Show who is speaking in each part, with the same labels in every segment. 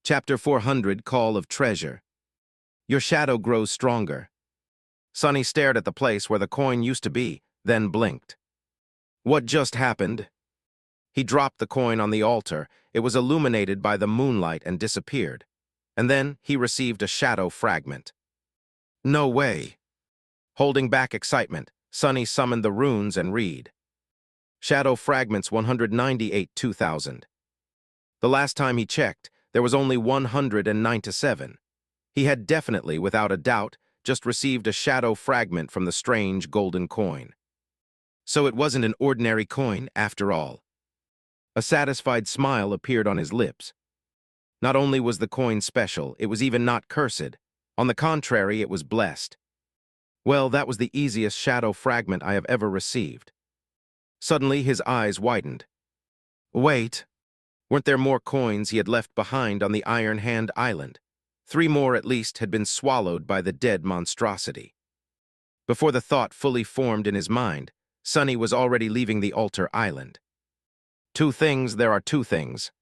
Speaker 1: Chapter 400, Call of Treasure. Your shadow grows stronger. Sonny stared at the place where the coin used to be, then blinked. What just happened? He dropped the coin on the altar. It was illuminated by the moonlight and disappeared. And then he received a shadow fragment. No way. Holding back excitement, Sonny summoned the runes and read. Shadow fragments 198-2000. The last time he checked, there was only 197. He had definitely, without a doubt, just received a shadow fragment from the strange golden coin. So it wasn't an ordinary coin, after all. A satisfied smile appeared on his lips. Not only was the coin special, it was even not cursed. On the contrary, it was blessed. Well, that was the easiest shadow fragment I have ever received. Suddenly, his eyes widened. Wait. Weren't there more coins he had left behind on the Iron Hand Island? 3 more at least had been swallowed by the dead monstrosity. Before the thought fully formed in his mind, Sonny was already leaving the altar island. There are two things.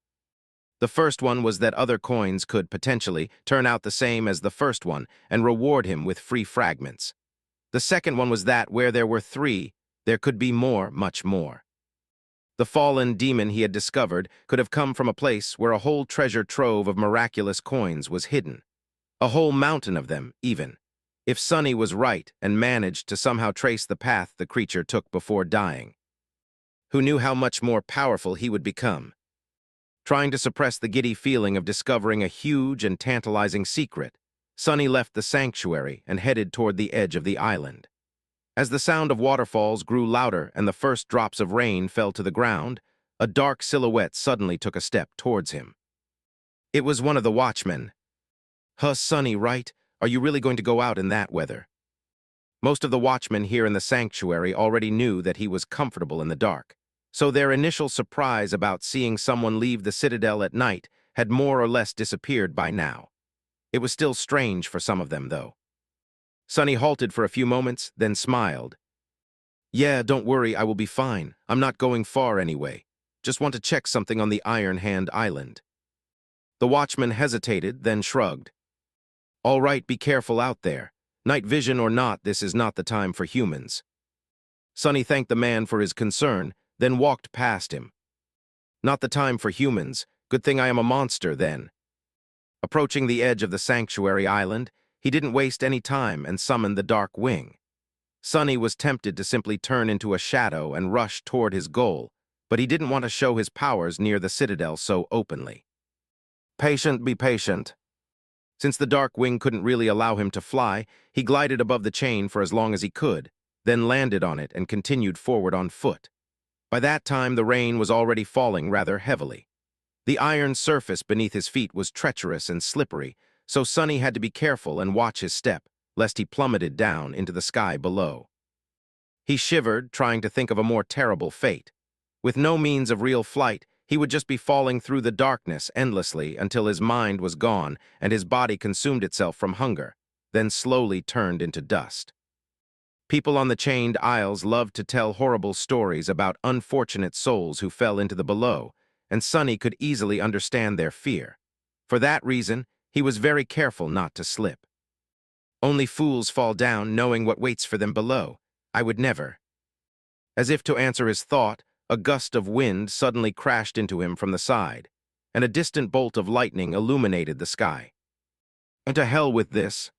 Speaker 1: The first one was that other coins could potentially turn out the same as the first one and reward him with free fragments. The second one was that where there were 3, there could be more, much more. The fallen demon he had discovered could have come from a place where a whole treasure trove of miraculous coins was hidden. A whole mountain of them, even. If Sonny was right and managed to somehow trace the path the creature took before dying. Who knew how much more powerful he would become? Trying to suppress the giddy feeling of discovering a huge and tantalizing secret, Sonny left the sanctuary and headed toward the edge of the island. As the sound of waterfalls grew louder and the first drops of rain fell to the ground, a dark silhouette suddenly took a step towards him. It was one of the watchmen. Sonny, right? Are you really going to go out in that weather? Most of the watchmen here in the sanctuary already knew that he was comfortable in the dark, so their initial surprise about seeing someone leave the citadel at night had more or less disappeared by now. It was still strange for some of them, though. Sonny halted for a few moments, then smiled. Yeah, don't worry, I will be fine. I'm not going far anyway. Just want to check something on the Iron Hand Island. The watchman hesitated, then shrugged. All right, be careful out there. Night vision or not, this is not the time for humans. Sonny thanked the man for his concern, then walked past him. Not the time for humans. Good thing I am a monster, then. Approaching the edge of the sanctuary island, he didn't waste any time and summoned the Dark Wing. Sonny was tempted to simply turn into a shadow and rush toward his goal, but he didn't want to show his powers near the citadel so openly. Patient, be patient. Since the Dark Wing couldn't really allow him to fly, he glided above the chain for as long as he could, then landed on it and continued forward on foot. By that time, the rain was already falling rather heavily. The iron surface beneath his feet was treacherous and slippery, so Sonny had to be careful and watch his step, lest he plummeted down into the sky below. He shivered, trying to think of a more terrible fate. With no means of real flight, he would just be falling through the darkness endlessly until his mind was gone and his body consumed itself from hunger, then slowly turned into dust. People on the chained aisles loved to tell horrible stories about unfortunate souls who fell into the below, and Sonny could easily understand their fear. For that reason, he was very careful not to slip. Only fools fall down knowing what waits for them below. I would never. As if to answer his thought, a gust of wind suddenly crashed into him from the side, and a distant bolt of lightning illuminated the sky. And to hell with this.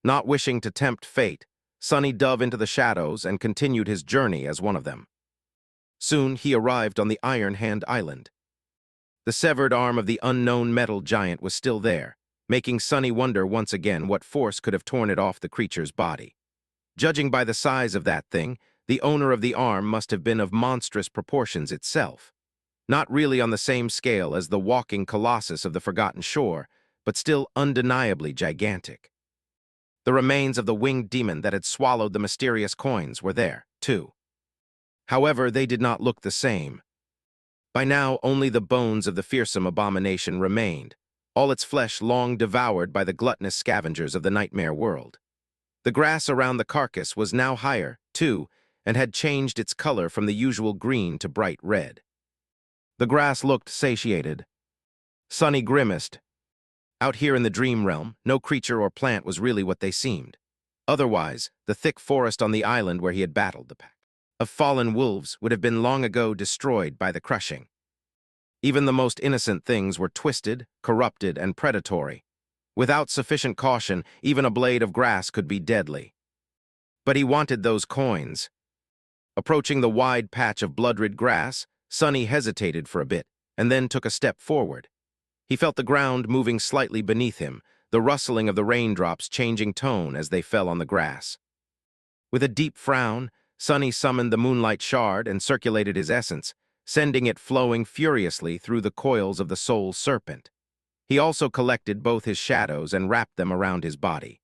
Speaker 1: Not wishing to tempt fate, Sonny dove into the shadows and continued his journey as one of them. Soon he arrived on the Iron Hand Island. The severed arm of the unknown metal giant was still there, making Sonny wonder once again what force could have torn it off the creature's body. Judging by the size of that thing, the owner of the arm must have been of monstrous proportions itself. Not really on the same scale as the walking colossus of the Forgotten Shore, but still undeniably gigantic. The remains of the winged demon that had swallowed the mysterious coins were there, too. However, they did not look the same. By now, only the bones of the fearsome abomination remained, all its flesh long devoured by the gluttonous scavengers of the nightmare world. The grass around the carcass was now higher, too, and had changed its color from the usual green to bright red. The grass looked satiated. Sonny grimaced. Out here in the dream realm, no creature or plant was really what they seemed. Otherwise, the thick forest on the island where he had battled the pack of fallen wolves would have been long ago destroyed by the crushing. Even the most innocent things were twisted, corrupted, and predatory. Without sufficient caution, even a blade of grass could be deadly. But he wanted those coins. Approaching the wide patch of blood-red grass, Sonny hesitated for a bit, and then took a step forward. He felt the ground moving slightly beneath him, the rustling of the raindrops changing tone as they fell on the grass. With a deep frown, Sonny summoned the moonlight shard and circulated his essence, sending it flowing furiously through the coils of the soul serpent. He also collected both his shadows and wrapped them around his body.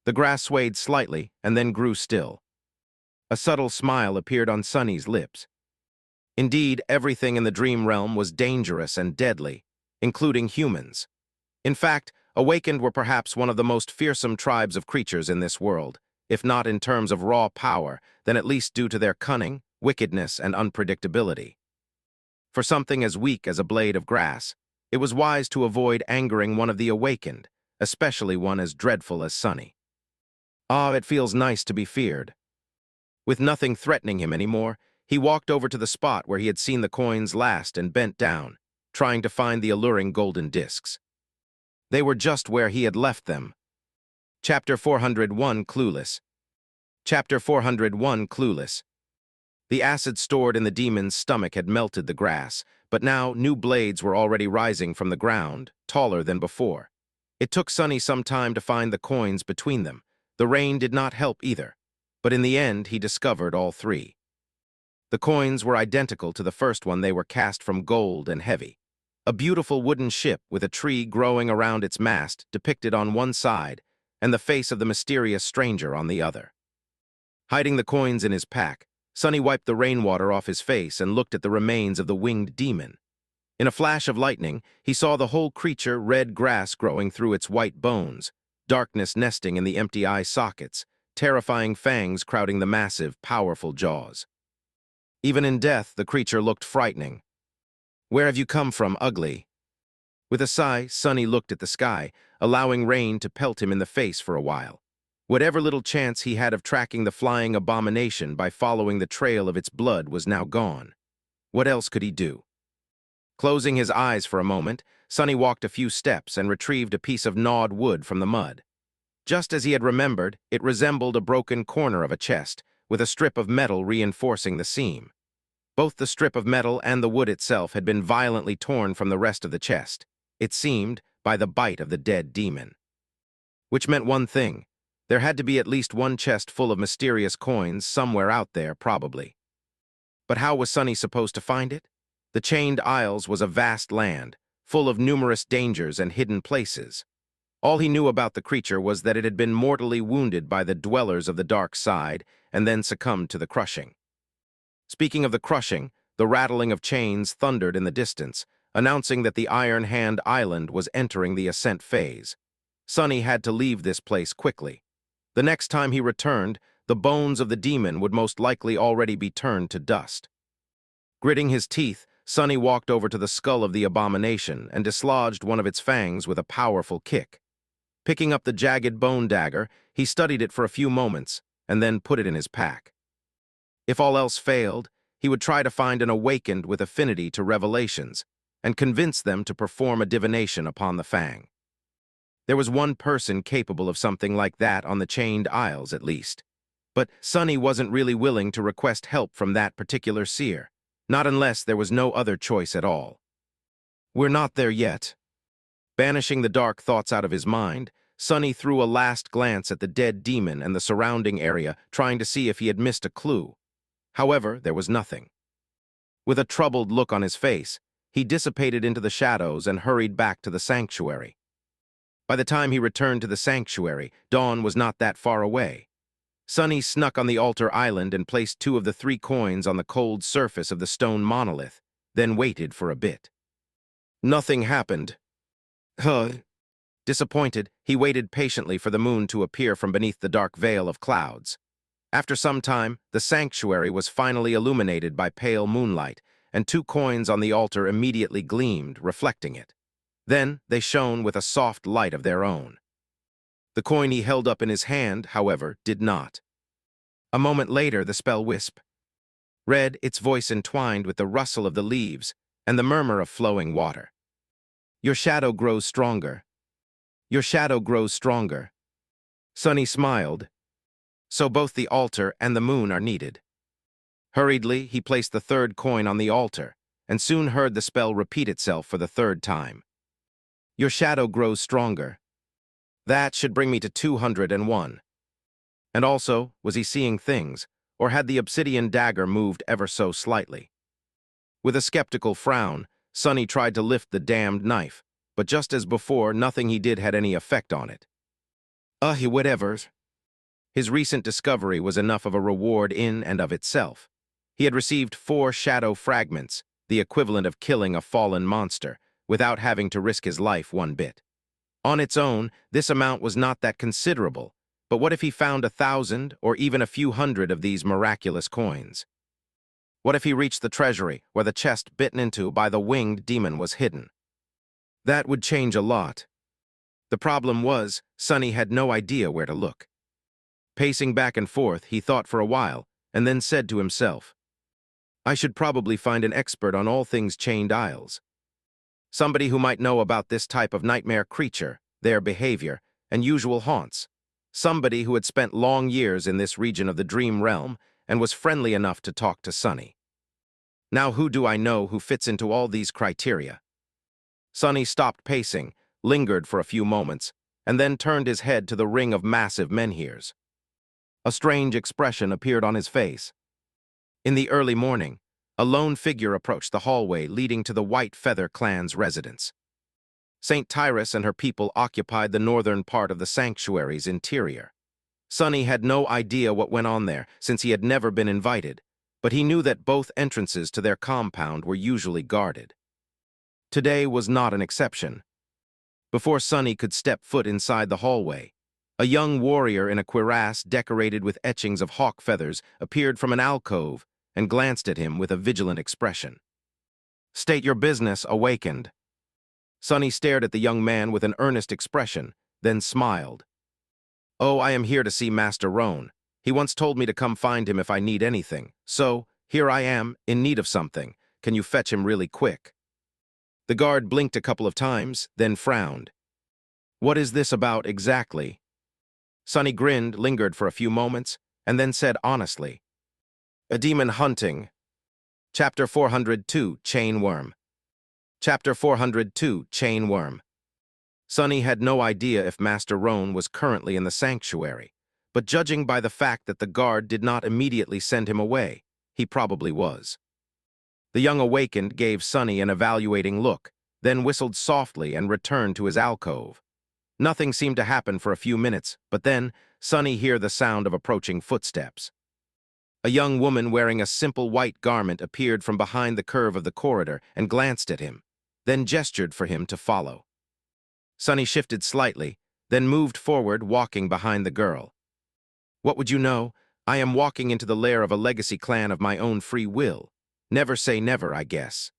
Speaker 1: The grass swayed slightly and then grew still. A subtle smile appeared on Sonny's lips. Indeed, everything in the dream realm was dangerous and deadly, including humans. In fact, awakened were perhaps one of the most fearsome tribes of creatures in this world, if not in terms of raw power, then at least due to their cunning, wickedness, and unpredictability. For something as weak as a blade of grass, it was wise to avoid angering one of the awakened, especially one as dreadful as Sonny. Ah, it feels nice to be feared. With nothing threatening him anymore, he walked over to the spot where he had seen the coins last and bent down, trying to find the alluring golden discs. They were just where he had left them. Chapter 401, Clueless. Chapter 401, Clueless. The acid stored in the demon's stomach had melted the grass, but now new blades were already rising from the ground, taller than before. It took Sonny some time to find the coins between them. The rain did not help either, but in the end he discovered all three. The coins were identical to the first one. They were cast from gold and heavy. A beautiful wooden ship with a tree growing around its mast depicted on one side and the face of the mysterious stranger on the other. Hiding the coins in his pack, Sonny wiped the rainwater off his face and looked at the remains of the winged demon. In a flash of lightning, he saw the whole creature, red grass growing through its white bones, darkness nesting in the empty eye sockets, terrifying fangs crowding the massive, powerful jaws. Even in death, the creature looked frightening. "Where have you come from, ugly?" With a sigh, Sonny looked at the sky, allowing rain to pelt him in the face for a while. Whatever little chance he had of tracking the flying abomination by following the trail of its blood was now gone. What else could he do? Closing his eyes for a moment, Sonny walked a few steps and retrieved a piece of gnawed wood from the mud. Just as he had remembered, it resembled a broken corner of a chest, with a strip of metal reinforcing the seam. Both the strip of metal and the wood itself had been violently torn from the rest of the chest, it seemed, by the bite of the dead demon. Which meant one thing: there had to be at least one chest full of mysterious coins somewhere out there, probably. But how was Sonny supposed to find it? The Chained Isles was a vast land, full of numerous dangers and hidden places. All he knew about the creature was that it had been mortally wounded by the dwellers of the dark side and then succumbed to the crushing. Speaking of the crushing, the rattling of chains thundered in the distance, announcing that the Iron Hand Island was entering the ascent phase. Sonny had to leave this place quickly. The next time he returned, the bones of the demon would most likely already be turned to dust. Gritting his teeth, Sonny walked over to the skull of the abomination and dislodged one of its fangs with a powerful kick. Picking up the jagged bone dagger, he studied it for a few moments and then put it in his pack. If all else failed, he would try to find an awakened with affinity to revelations and convince them to perform a divination upon the fang. There was one person capable of something like that on the Chained Isles, at least. But Sonny wasn't really willing to request help from that particular seer, not unless there was no other choice at all. We're not there yet. Banishing the dark thoughts out of his mind, Sonny threw a last glance at the dead demon and the surrounding area, trying to see if he had missed a clue. However, there was nothing. With a troubled look on his face, he dissipated into the shadows and hurried back to the sanctuary. By the time he returned to the sanctuary, dawn was not that far away. Sonny snuck on the altar island and placed 2 of the 3 coins on the cold surface of the stone monolith, then waited for a bit. Nothing happened. Disappointed, he waited patiently for the moon to appear from beneath the dark veil of clouds. After some time, the sanctuary was finally illuminated by pale moonlight, and 2 coins on the altar immediately gleamed, reflecting it. Then they shone with a soft light of their own. The coin he held up in his hand, however, did not. A moment later, the spell wisp read, its voice entwined with the rustle of the leaves and the murmur of flowing water. Your shadow grows stronger. Your shadow grows stronger. Sunny smiled. So both the altar and the moon are needed. Hurriedly, he placed the third coin on the altar, and soon heard the spell repeat itself for the third time. Your shadow grows stronger. That should bring me to 201. And also, was he seeing things, or had the obsidian dagger moved ever so slightly? With a skeptical frown, Sunny tried to lift the damned knife, but just as before, nothing he did had any effect on it. Whatever. His recent discovery was enough of a reward in and of itself. He had received 4 shadow fragments, the equivalent of killing a fallen monster, without having to risk his life one bit. On its own, this amount was not that considerable, but what if he found 1,000 or even a few hundred of these miraculous coins? What if he reached the treasury, where the chest bitten into by the winged demon was hidden? That would change a lot. The problem was, Sunny had no idea where to look. Pacing back and forth, he thought for a while, and then said to himself, I should probably find an expert on all things chained isles. Somebody who might know about this type of nightmare creature, their behavior, and usual haunts. Somebody who had spent long years in this region of the dream realm and was friendly enough to talk to Sunny. Now who do I know who fits into all these criteria? Sunny stopped pacing, lingered for a few moments, and then turned his head to the ring of massive menhirs. A strange expression appeared on his face. In the early morning, a lone figure approached the hallway leading to the White Feather clan's residence. St. Tyrus and her people occupied the northern part of the sanctuary's interior. Sunny had no idea what went on there, since he had never been invited, but he knew that both entrances to their compound were usually guarded. Today was not an exception. Before Sunny could step foot inside the hallway, a young warrior in a cuirass decorated with etchings of hawk feathers appeared from an alcove and glanced at him with a vigilant expression. State your business, awakened. Sunny stared at the young man with an earnest expression, then smiled. Oh, I am here to see Master Roan. He once told me to come find him if I need anything. So, here I am, in need of something. Can you fetch him really quick? The guard blinked a couple of times, then frowned. What is this about exactly? Sunny grinned, lingered for a few moments, and then said honestly, A demon hunting. Chapter 402, Chain Worm. Chapter 402, Chain Worm. Sunny had no idea if Master Roan was currently in the sanctuary, but judging by the fact that the guard did not immediately send him away, he probably was. The young awakened gave Sunny an evaluating look, then whistled softly and returned to his alcove. Nothing seemed to happen for a few minutes, but then Sunny heard the sound of approaching footsteps. A young woman wearing a simple white garment appeared from behind the curve of the corridor and glanced at him, then gestured for him to follow. Sunny shifted slightly, then moved forward, walking behind the girl. What would you know? I am walking into the lair of a legacy clan of my own free will. Never say never, I guess.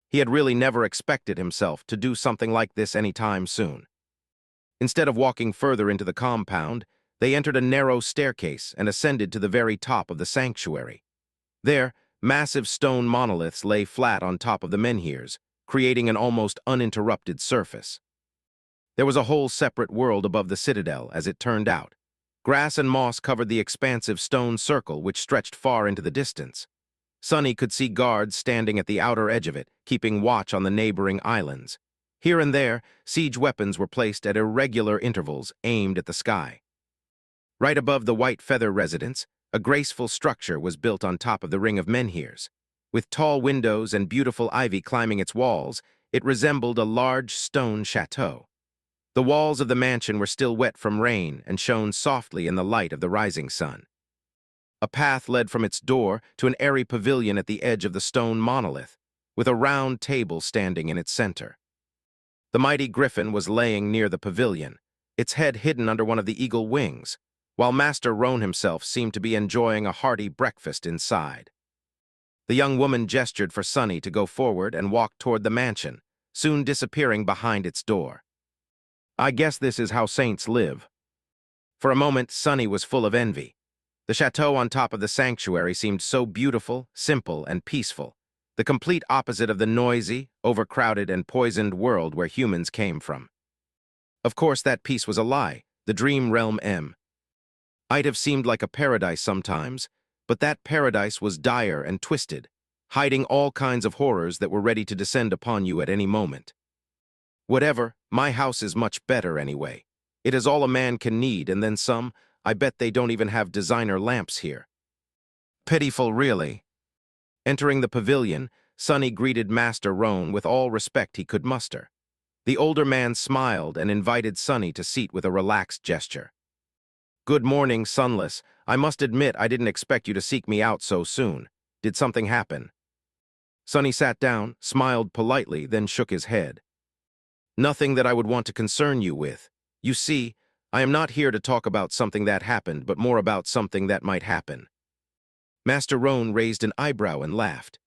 Speaker 1: He had really never expected himself to do something like this anytime soon. Instead of walking further into the compound, they entered a narrow staircase and ascended to the very top of the sanctuary. There, massive stone monoliths lay flat on top of the menhirs, creating an almost uninterrupted surface. There was a whole separate world above the citadel, as it turned out. Grass and moss covered the expansive stone circle which stretched far into the distance. Sunny could see guards standing at the outer edge of it, keeping watch on the neighboring islands. Here and there, siege weapons were placed at irregular intervals, aimed at the sky. Right above the White Feather residence, a graceful structure was built on top of the ring of menhirs. With tall windows and beautiful ivy climbing its walls, it resembled a large stone chateau. The walls of the mansion were still wet from rain and shone softly in the light of the rising sun. A path led from its door to an airy pavilion at the edge of the stone monolith, with a round table standing in its center. The mighty griffin was laying near the pavilion, its head hidden under one of the eagle wings, while Master Roan himself seemed to be enjoying a hearty breakfast inside. The young woman gestured for Sunny to go forward and walk toward the mansion, soon disappearing behind its door. I guess this is how saints live. For a moment, Sunny was full of envy. The chateau on top of the sanctuary seemed so beautiful, simple, and peaceful, the complete opposite of the noisy, overcrowded, and poisoned world where humans came from. Of course, that peace was a lie, the dream realm I'd have seemed like a paradise sometimes, but that paradise was dire and twisted, hiding all kinds of horrors that were ready to descend upon you at any moment. Whatever, my house is much better anyway. It is all a man can need, and then some. I bet they don't even have designer lamps here. Pitiful, really. Entering the pavilion, Sunny greeted Master Roan with all respect he could muster. The older man smiled and invited Sunny to seat with a relaxed gesture. Good morning, Sunless. I must admit I didn't expect you to seek me out so soon. Did something happen? Sunny sat down, smiled politely, then shook his head. Nothing that I would want to concern you with. You see, I am not here to talk about something that happened, but more about something that might happen. Master Roan raised an eyebrow and laughed.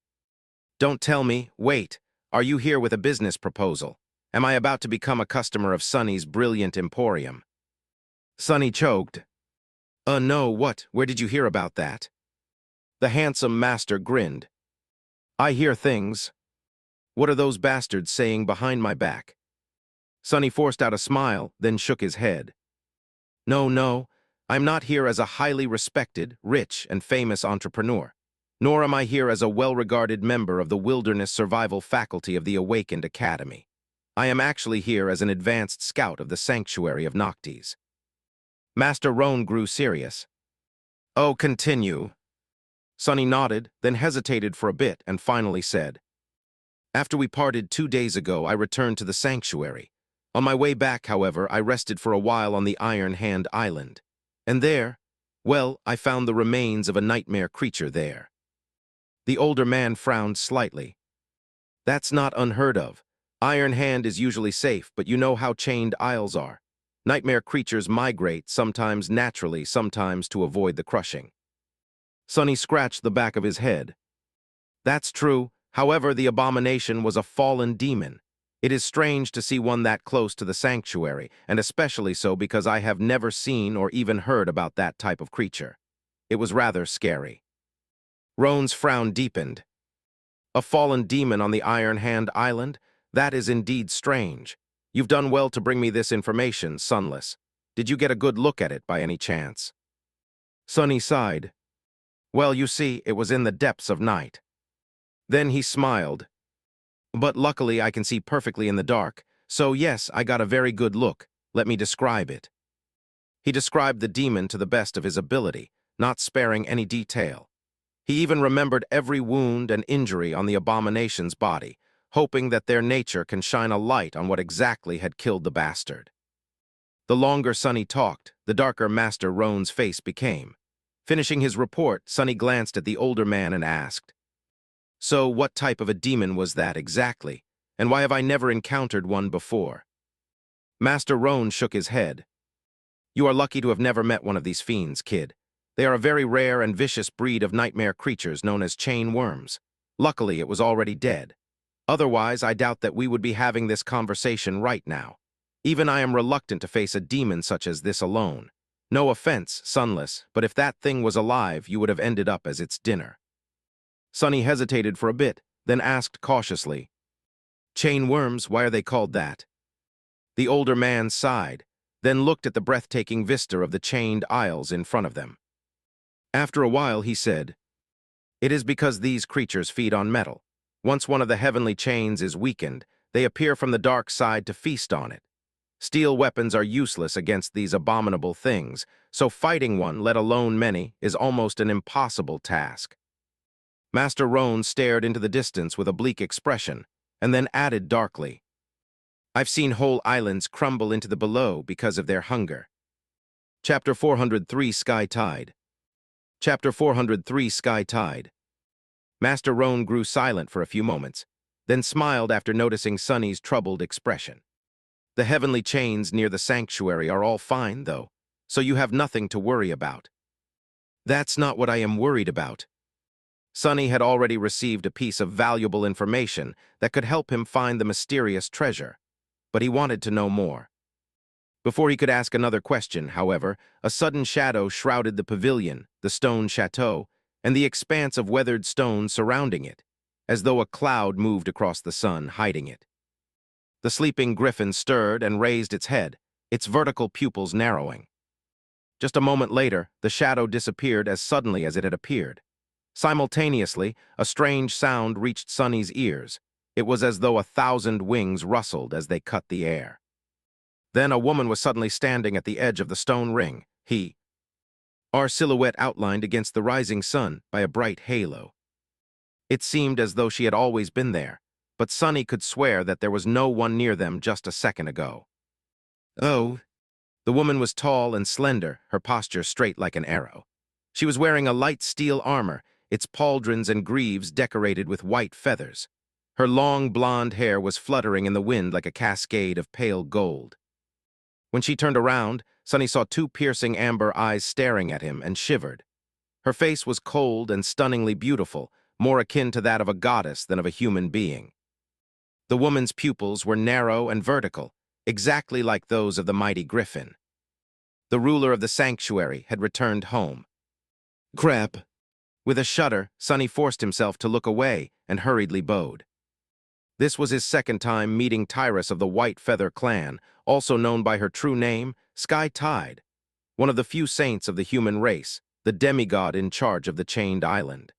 Speaker 1: Don't tell me, wait, are you here with a business proposal? Am I about to become a customer of Sunny's brilliant emporium? Sunny choked. No, what? Where did you hear about that? The handsome master grinned. I hear things. What are those bastards saying behind my back? Sunny forced out a smile, then shook his head. No, I'm not here as a highly respected, rich, and famous entrepreneur. Nor am I here as a well-regarded member of the wilderness survival faculty of the Awakened Academy. I am actually here as an advanced scout of the sanctuary of Noctis. Master Roan grew serious. Oh, continue. Sunny nodded, then hesitated for a bit and finally said, After we parted 2 days ago, I returned to the sanctuary. On my way back, however, I rested for a while on the Iron Hand Island. And there, well, I found the remains of a nightmare creature there. The older man frowned slightly. That's not unheard of. Iron Hand is usually safe, but you know how chained isles are. Nightmare creatures migrate, sometimes naturally, sometimes to avoid the crushing. Sunny scratched the back of his head. That's true. However, the abomination was a fallen demon. It is strange to see one that close to the sanctuary, and especially so because I have never seen or even heard about that type of creature. It was rather scary. Roan's frown deepened. A fallen demon on the Iron Hand Island? That is indeed strange. You've done well to bring me this information, Sunless. Did you get a good look at it by any chance? Sunny sighed. Well, you see, it was in the depths of night. Then he smiled. But luckily I can see perfectly in the dark, so yes, I got a very good look. Let me describe it. He described the demon to the best of his ability, not sparing any detail. He even remembered every wound and injury on the abomination's body, hoping that their nature can shine a light on what exactly had killed the bastard. The longer Sunny talked, the darker Master Roan's face became. Finishing his report, Sunny glanced at the older man and asked, So what type of a demon was that exactly, and why have I never encountered one before? Master Roan shook his head. You are lucky to have never met one of these fiends, kid. They are a very rare and vicious breed of nightmare creatures known as chain worms. Luckily, it was already dead. Otherwise, I doubt that we would be having this conversation right now. Even I am reluctant to face a demon such as this alone. No offense, Sunless, but if that thing was alive, you would have ended up as its dinner. Sunny hesitated for a bit, then asked cautiously, Chain worms, why are they called that? The older man sighed, then looked at the breathtaking vista of the chained isles in front of them. After a while, he said, It is because these creatures feed on metal. Once one of the heavenly chains is weakened, they appear from the dark side to feast on it. Steel weapons are useless against these abominable things, so fighting one, let alone many, is almost an impossible task. Master Roan stared into the distance with a bleak expression, and then added darkly, I've seen whole islands crumble into the below because of their hunger. Chapter 403 Sky Tide. Chapter 403 Sky Tide. Master Roan grew silent for a few moments, then smiled after noticing Sunny's troubled expression. The heavenly chains near the sanctuary are all fine, though, so you have nothing to worry about. That's not what I am worried about. Sonny had already received a piece of valuable information that could help him find the mysterious treasure, but he wanted to know more. Before he could ask another question, however, a sudden shadow shrouded the pavilion, the stone chateau, and the expanse of weathered stone surrounding it, as though a cloud moved across the sun, hiding it. The sleeping griffin stirred and raised its head, its vertical pupils narrowing. Just a moment later, the shadow disappeared as suddenly as it had appeared. Simultaneously, a strange sound reached Sonny's ears. It was as though 1,000 wings rustled as they cut the air. Then a woman was suddenly standing at the edge of the stone ring, her silhouette outlined against the rising sun by a bright halo. It seemed as though she had always been there, but Sonny could swear that there was no one near them just a second ago. Oh! The woman was tall and slender, her posture straight like an arrow. She was wearing a light steel armor, its pauldrons and greaves decorated with white feathers. Her long blonde hair was fluttering in the wind like a cascade of pale gold. When she turned around, Sonny saw 2 piercing amber eyes staring at him and shivered. Her face was cold and stunningly beautiful, more akin to that of a goddess than of a human being. The woman's pupils were narrow and vertical, exactly like those of the mighty griffin. The ruler of the sanctuary had returned home. Crap! With a shudder, Sonny forced himself to look away and hurriedly bowed. This was his second time meeting Tyrus of the White Feather clan, also known by her true name, Sky Tide, one of the few saints of the human race, the demigod in charge of the Chained Island.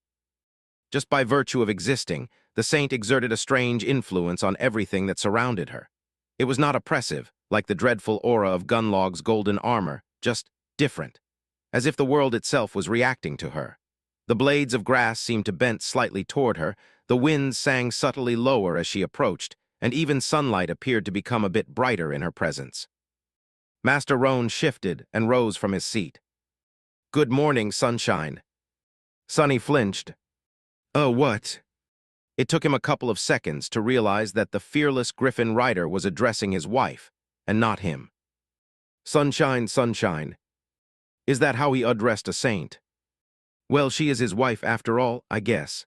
Speaker 1: Just by virtue of existing, the saint exerted a strange influence on everything that surrounded her. It was not oppressive, like the dreadful aura of Gunlog's golden armor, just different, as if the world itself was reacting to her. The blades of grass seemed to bend slightly toward her, the winds sang subtly lower as she approached, and even sunlight appeared to become a bit brighter in her presence. Master Roan shifted and rose from his seat. "Good morning, sunshine." Sonny flinched. "Oh, what?" It took him a couple of seconds to realize that the fearless griffin rider was addressing his wife, and not him. "Sunshine, sunshine." Is that how he addressed a saint? Well, she is his wife after all, I guess.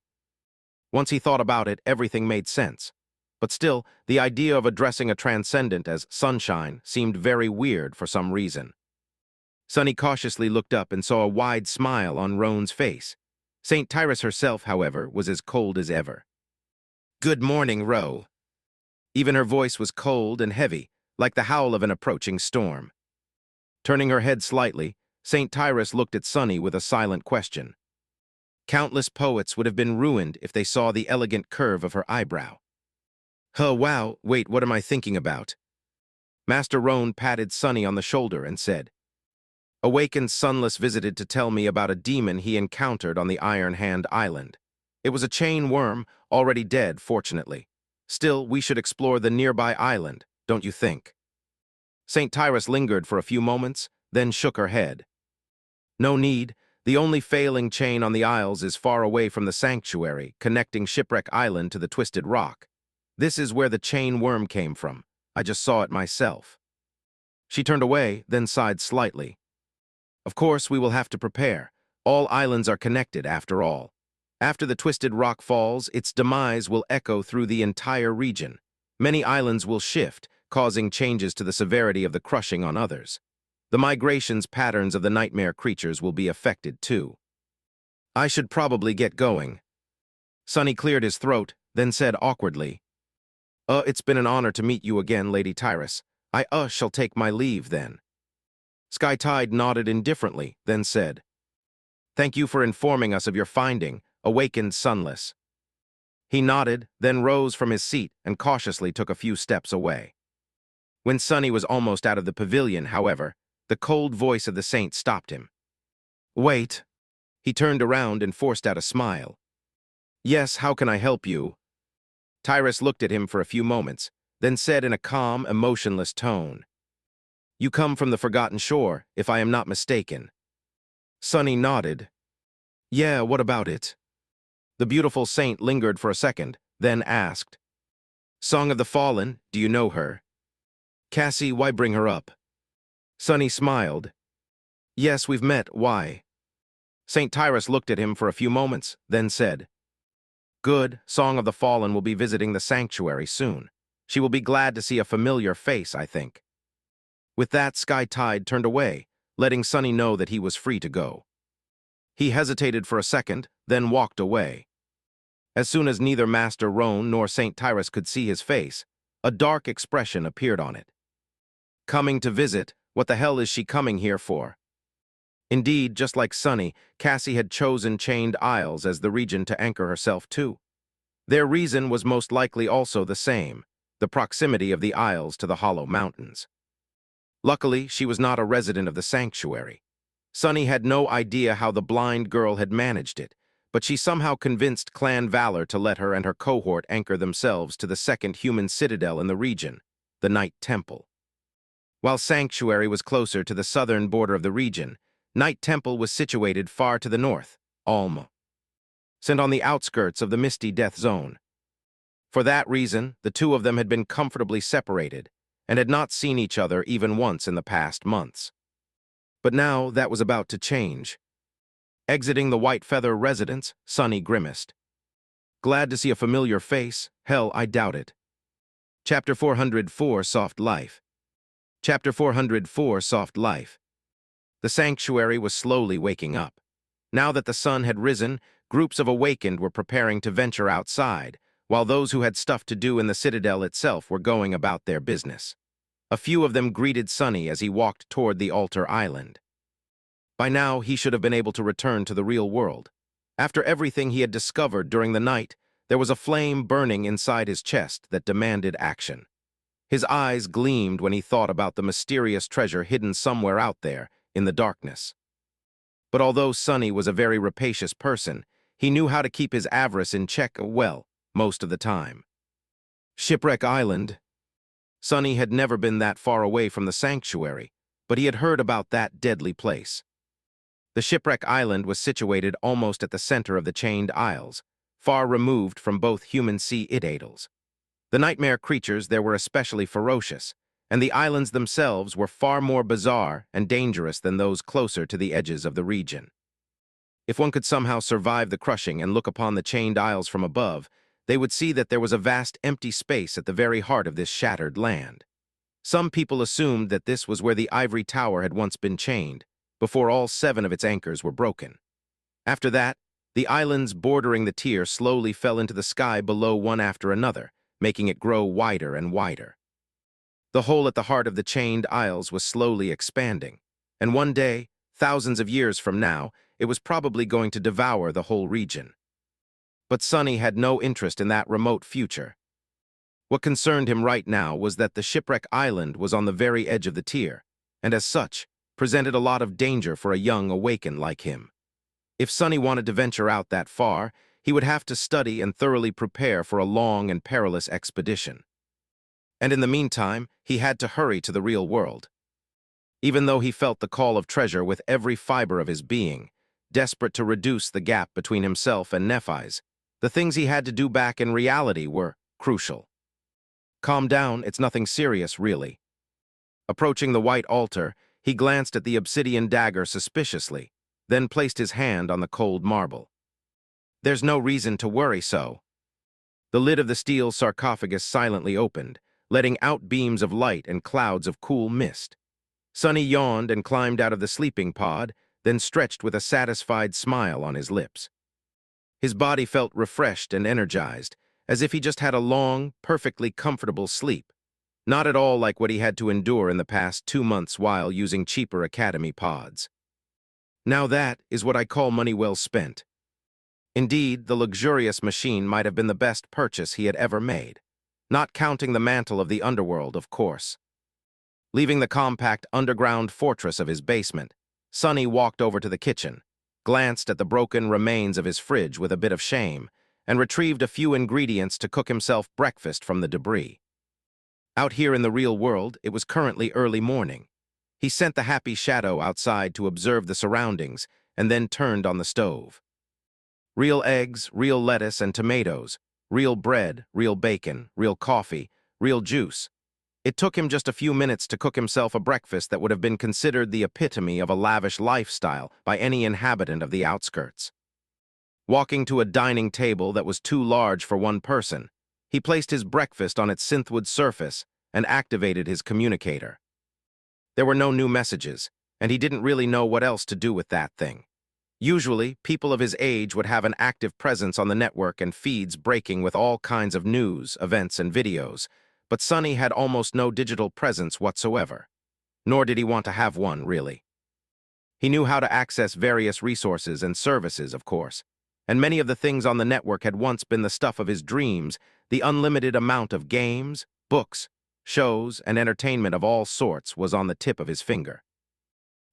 Speaker 1: Once he thought about it, everything made sense. But still, the idea of addressing a transcendent as sunshine seemed very weird for some reason. Sonny cautiously looked up and saw a wide smile on Roan's face. St. Tyrus herself, however, was as cold as ever. "Good morning, Ro." Even her voice was cold and heavy, like the howl of an approaching storm. Turning her head slightly, St. Tyrus looked at Sonny with a silent question. Countless poets would have been ruined if they saw the elegant curve of her eyebrow. "Oh, wow, wait, what am I thinking about?" Master Roan patted Sonny on the shoulder and said, "Awakened Sunless visited to tell me about a demon he encountered on the Iron Hand Island. It was a chain worm, already dead, fortunately. Still, we should explore the nearby island, don't you think?" St. Tyrus lingered for a few moments, then shook her head. "No need. The only failing chain on the Isles is far away from the sanctuary, connecting Shipwreck Island to the Twisted Rock. This is where the chain worm came from. I just saw it myself." She turned away, then sighed slightly. "Of course, we will have to prepare. All islands are connected, after all. After the Twisted Rock falls, its demise will echo through the entire region. Many islands will shift, causing changes to the severity of the crushing on others. The migrations patterns of the nightmare creatures will be affected, too. I should probably get going." Sonny cleared his throat, then said awkwardly, It's been an honor to meet you again, Lady Tyrus. I shall take my leave, then." Sky Tide nodded indifferently, then said, "Thank you for informing us of your finding, Awakened Sunless." He nodded, then rose from his seat and cautiously took a few steps away. When Sonny was almost out of the pavilion, however, the cold voice of the saint stopped him. "Wait." He turned around and forced out a smile. "Yes, how can I help you?" Tyrus looked at him for a few moments, then said in a calm, emotionless tone, "You come from the Forgotten Shore, if I am not mistaken." Sonny nodded. "Yeah, what about it?" The beautiful saint lingered for a second, then asked, "Song of the Fallen, do you know her?" "Cassie, why bring her up?" Sonny smiled. "Yes, we've met, why?" St. Tyrus looked at him for a few moments, then said, "Good, Song of the Fallen will be visiting the sanctuary soon. She will be glad to see a familiar face, I think." With that, Sky Tide turned away, letting Sunny know that he was free to go. He hesitated for a second, then walked away. As soon as neither Master Roan nor St. Tyrus could see his face, a dark expression appeared on it. "Coming to visit? What the hell is she coming here for?" Indeed, just like Sunny, Cassie had chosen Chained Isles as the region to anchor herself to. Their reason was most likely also the same, the proximity of the isles to the Hollow Mountains. Luckily, she was not a resident of the sanctuary. Sunny had no idea how the blind girl had managed it, but she somehow convinced Clan Valor to let her and her cohort anchor themselves to the second human citadel in the region, the Night Temple. While Sanctuary was closer to the southern border of the region, Night Temple was situated far to the north, Alma, and on the outskirts of the Misty Death Zone. For that reason, the two of them had been comfortably separated and had not seen each other even once in the past months. But now that was about to change. Exiting the White Feather residence, Sunny grimaced. "Glad to see a familiar face? Hell, I doubt it." Chapter 404, Soft Life. Chapter 404, Soft Life. The sanctuary was slowly waking up. Now that the sun had risen, groups of awakened were preparing to venture outside, while those who had stuff to do in the citadel itself were going about their business. A few of them greeted Sunny as he walked toward the altar island. By now, he should have been able to return to the real world. After everything he had discovered during the night, there was a flame burning inside his chest that demanded action. His eyes gleamed when he thought about the mysterious treasure hidden somewhere out there in the darkness. But although Sunny was a very rapacious person, he knew how to keep his avarice in check well, most of the time. Shipwreck Island. Sunny had never been that far away from the sanctuary, but he had heard about that deadly place. The Shipwreck Island was situated almost at the center of the Chained Isles, far removed from both human sea idadals. The nightmare creatures there were especially ferocious, and the islands themselves were far more bizarre and dangerous than those closer to the edges of the region. If one could somehow survive the crushing and look upon the Chained Isles from above, they would see that there was a vast empty space at the very heart of this shattered land. Some people assumed that this was where the ivory tower had once been chained, before all 7 of its anchors were broken. After that, the islands bordering the tier slowly fell into the sky below one after another, making it grow wider and wider. The hole at the heart of the Chained Isles was slowly expanding, and one day, thousands of years from now, it was probably going to devour the whole region. But Sunny had no interest in that remote future. What concerned him right now was that the Shipwreck Island was on the very edge of the tier, and as such, presented a lot of danger for a young awakened like him. If Sunny wanted to venture out that far, he would have to study and thoroughly prepare for a long and perilous expedition. And in the meantime, he had to hurry to the real world. Even though he felt the call of treasure with every fiber of his being, desperate to reduce the gap between himself and Nephis, the things he had to do back in reality were crucial. "Calm down, it's nothing serious, really." Approaching the white altar, he glanced at the obsidian dagger suspiciously, then placed his hand on the cold marble. "There's no reason to worry so." The lid of the steel sarcophagus silently opened, letting out beams of light and clouds of cool mist. Sunny yawned and climbed out of the sleeping pod, then stretched with a satisfied smile on his lips. His body felt refreshed and energized, as if he just had a long, perfectly comfortable sleep, not at all like what he had to endure in the past 2 months while using cheaper academy pods. Now that is what I call money well spent. Indeed, the luxurious machine might have been the best purchase he had ever made, not counting the mantle of the underworld, of course. Leaving the compact underground fortress of his basement, Sunny walked over to the kitchen, glanced at the broken remains of his fridge with a bit of shame, and retrieved a few ingredients to cook himself breakfast from the debris. Out here in the real world, it was currently early morning. He sent the happy shadow outside to observe the surroundings and then turned on the stove. Real eggs, real lettuce and tomatoes, real bread, real bacon, real coffee, real juice. It took him just a few minutes to cook himself a breakfast that would have been considered the epitome of a lavish lifestyle by any inhabitant of the outskirts. Walking to a dining table that was too large for one person, he placed his breakfast on its synthwood surface and activated his communicator. There were no new messages, and he didn't really know what else to do with that thing. Usually, people of his age would have an active presence on the network and feeds breaking with all kinds of news, events, and videos, but Sonny had almost no digital presence whatsoever. Nor did he want to have one, really. He knew how to access various resources and services, of course, and many of the things on the network had once been the stuff of his dreams. The unlimited amount of games, books, shows, and entertainment of all sorts was on the tip of his finger.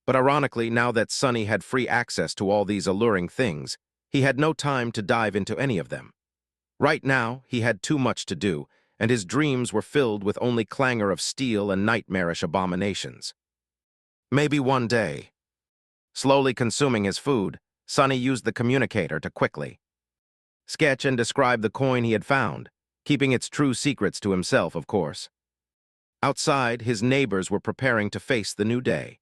Speaker 1: But ironically, now that Sonny had free access to all these alluring things, he had no time to dive into any of them. Right now, he had too much to do, and his dreams were filled with only clangor of steel and nightmarish abominations. Maybe one day. Slowly consuming his food, Sonny used the communicator to quickly sketch and describe the coin he had found, keeping its true secrets to himself, of course. Outside, his neighbors were preparing to face the new day.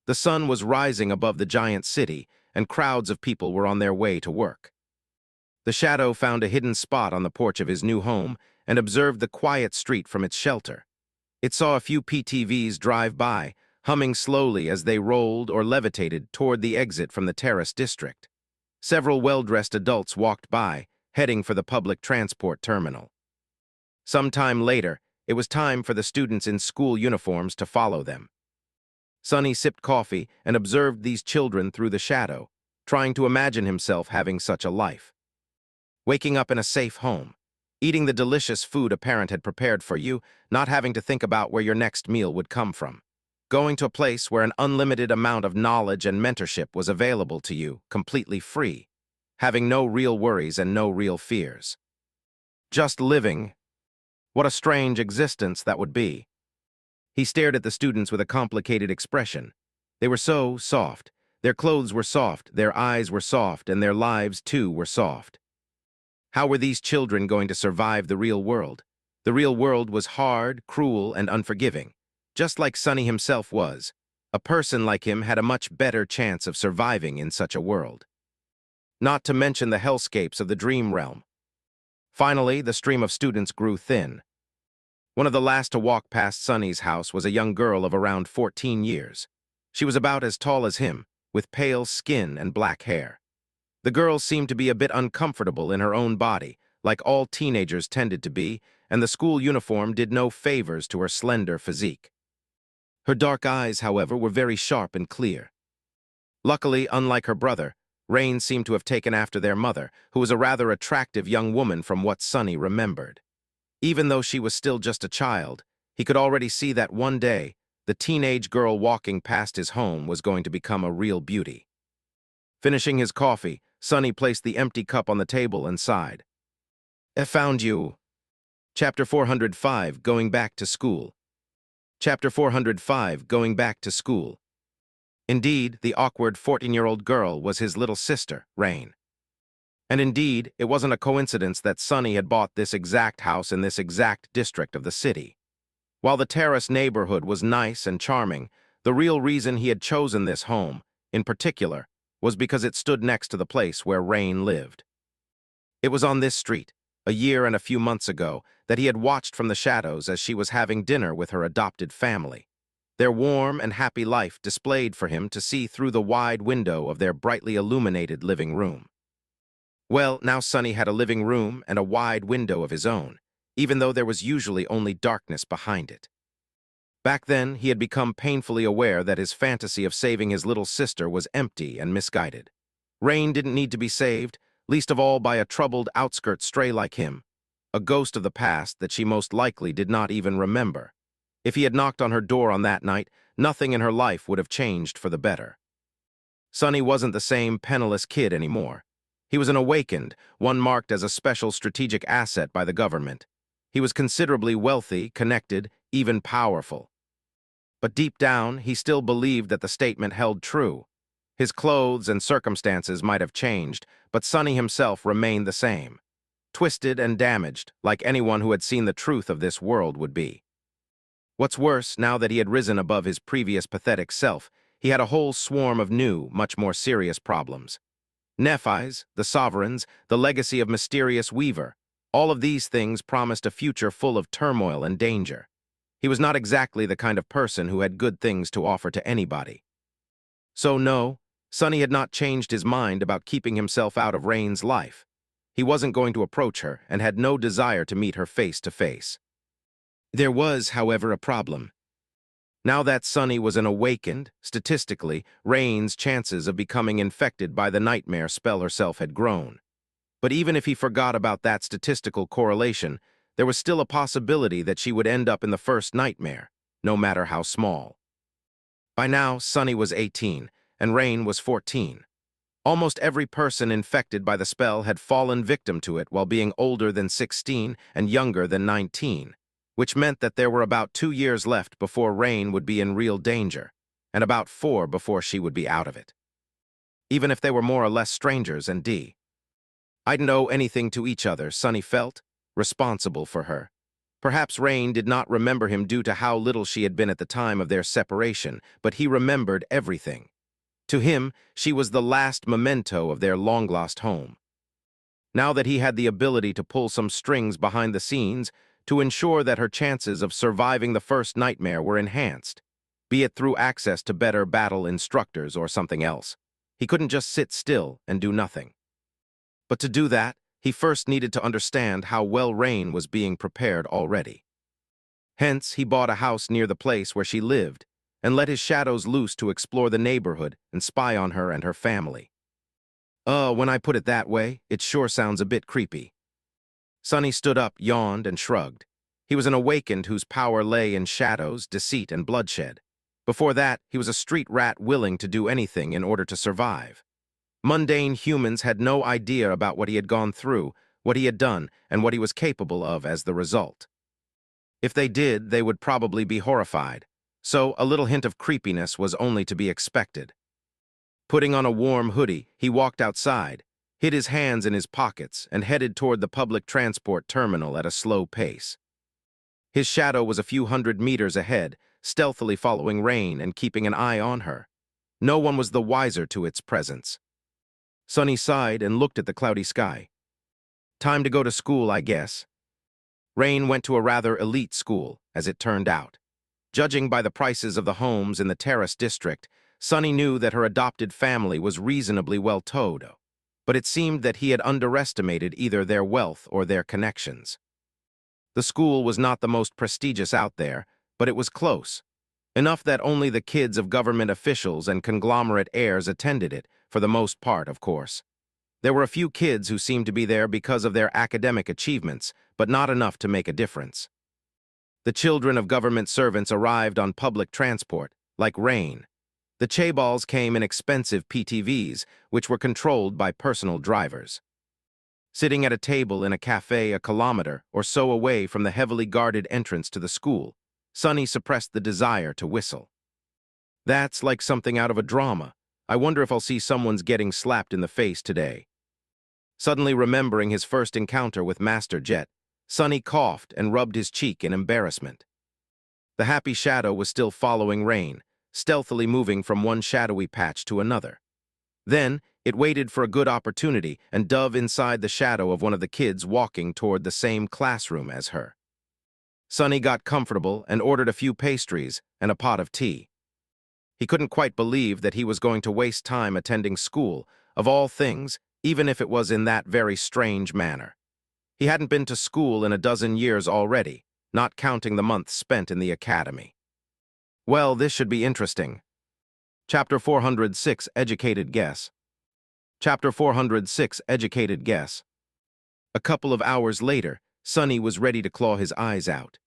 Speaker 1: The sun was rising above the giant city, and crowds of people were on their way to work. The shadow found a hidden spot on the porch of his new home and observed the quiet street from its shelter. It saw a few PTVs drive by, humming slowly as they rolled or levitated toward the exit from the terrace district. Several well-dressed adults walked by, heading for the public transport terminal. Sometime later, it was time for the students in school uniforms to follow them. Sonny sipped coffee and observed these children through the shadow, trying to imagine himself having such a life. Waking up in a safe home, eating the delicious food a parent had prepared for you, not having to think about where your next meal would come from. Going to a place where an unlimited amount of knowledge and mentorship was available to you, completely free, having no real worries and no real fears. Just living. What a strange existence that would be. He stared at the students with a complicated expression. They were so soft. Their clothes were soft, their eyes were soft, and their lives, too, were soft. How were these children going to survive the real world? The real world was hard, cruel, and unforgiving, just like Sonny himself was. A person like him had a much better chance of surviving in such a world. Not to mention the hellscapes of the dream realm. Finally, the stream of students grew thin. One of the last to walk past Sonny's house was a young girl of around 14 years. She was about as tall as him, with pale skin and black hair. The girl seemed to be a bit uncomfortable in her own body, like all teenagers tended to be, and the school uniform did no favors to her slender physique. Her dark eyes, however, were very sharp and clear. Luckily, unlike her brother, Rain seemed to have taken after their mother, who was a rather attractive young woman from what Sonny remembered. Even though she was still just a child, he could already see that one day, the teenage girl walking past his home was going to become a real beauty. Finishing his coffee, Sonny placed the empty cup on the table and sighed. "I found you." Chapter 405, Going Back to School. Chapter 405, Going Back to School. Indeed, the awkward 14-year-old girl was his little sister, Rain. And indeed, it wasn't a coincidence that Sonny had bought this exact house in this exact district of the city. While the terrace neighborhood was nice and charming, the real reason he had chosen this home, in particular, was because it stood next to the place where Rain lived. It was on this street, a year and a few months ago, that he had watched from the shadows as she was having dinner with her adopted family. Their warm and happy life displayed for him to see through the wide window of their brightly illuminated living room. Well, now Sonny had a living room and a wide window of his own, even though there was usually only darkness behind it. Back then, he had become painfully aware that his fantasy of saving his little sister was empty and misguided. Rain didn't need to be saved, least of all by a troubled outskirt stray like him, a ghost of the past that she most likely did not even remember. If he had knocked on her door on that night, nothing in her life would have changed for the better. Sonny wasn't the same penniless kid anymore. He was an awakened, one marked as a special strategic asset by the government. He was considerably wealthy, connected, even powerful. But deep down, he still believed that the statement held true. His clothes and circumstances might have changed, but Sonny himself remained the same. Twisted and damaged, like anyone who had seen the truth of this world would be. What's worse, now that he had risen above his previous pathetic self, he had a whole swarm of new, much more serious problems. Nephis, the sovereigns, the legacy of mysterious Weaver, all of these things promised a future full of turmoil and danger. He was not exactly the kind of person who had good things to offer to anybody. So no, Sonny had not changed his mind about keeping himself out of Rain's life. He wasn't going to approach her and had no desire to meet her face to face. There was, however, a problem. Now that Sonny was an awakened, statistically, Rain's chances of becoming infected by the nightmare spell herself had grown. But even if he forgot about that statistical correlation, there was still a possibility that she would end up in the first nightmare, no matter how small. By now, Sonny was 18, and Rain was 14. Almost every person infected by the spell had fallen victim to it while being older than 16 and younger than 19, which meant that there were about 2 years left before Rain would be in real danger, and about 4 before she would be out of it. Even if they were more or less strangers and I'd know anything to each other, Sonny felt, responsible for her. Perhaps Rain did not remember him due to how little she had been at the time of their separation, but he remembered everything. To him, she was the last memento of their long-lost home. Now that he had the ability to pull some strings behind the scenes to ensure that her chances of surviving the first nightmare were enhanced, be it through access to better battle instructors or something else, he couldn't just sit still and do nothing. But to do that, he first needed to understand how well Rain was being prepared already. Hence, he bought a house near the place where she lived and let his shadows loose to explore the neighborhood and spy on her and her family. When I put it that way, it sure sounds a bit creepy. Sonny stood up, yawned, and shrugged. He was an awakened whose power lay in shadows, deceit, and bloodshed. Before that, he was a street rat willing to do anything in order to survive. Mundane humans had no idea about what he had gone through, what he had done, and what he was capable of as the result. If they did, they would probably be horrified, so a little hint of creepiness was only to be expected. Putting on a warm hoodie, he walked outside, hid his hands in his pockets, and headed toward the public transport terminal at a slow pace. His shadow was a few hundred meters ahead, stealthily following Rain and keeping an eye on her. No one was the wiser to its presence. Sonny sighed and looked at the cloudy sky. Time to go to school, I guess. Rain went to a rather elite school, as it turned out. Judging by the prices of the homes in the Terrace district, Sonny knew that her adopted family was reasonably well-to-do, but it seemed that he had underestimated either their wealth or their connections. The school was not the most prestigious out there, but it was close, enough that only the kids of government officials and conglomerate heirs attended it, for the most part, of course. There were a few kids who seemed to be there because of their academic achievements, but not enough to make a difference. The children of government servants arrived on public transport, like Rain. The chaebols came in expensive PTVs, which were controlled by personal drivers. Sitting at a table in a cafe a kilometer or so away from the heavily guarded entrance to the school, Sonny suppressed the desire to whistle. That's like something out of a drama. I wonder if I'll see someone's getting slapped in the face today. Suddenly remembering his first encounter with Master Jet, Sonny coughed and rubbed his cheek in embarrassment. The happy shadow was still following Rain, stealthily moving from one shadowy patch to another. Then, it waited for a good opportunity and dove inside the shadow of one of the kids walking toward the same classroom as her. Sonny got comfortable and ordered a few pastries and a pot of tea. He couldn't quite believe that he was going to waste time attending school, of all things, even if it was in that very strange manner. He hadn't been to school in a dozen years already, not counting the months spent in the academy. Well, this should be interesting. Chapter 406, Educated Guess. Chapter 406, Educated Guess. A couple of hours later, Sonny was ready to claw his eyes out.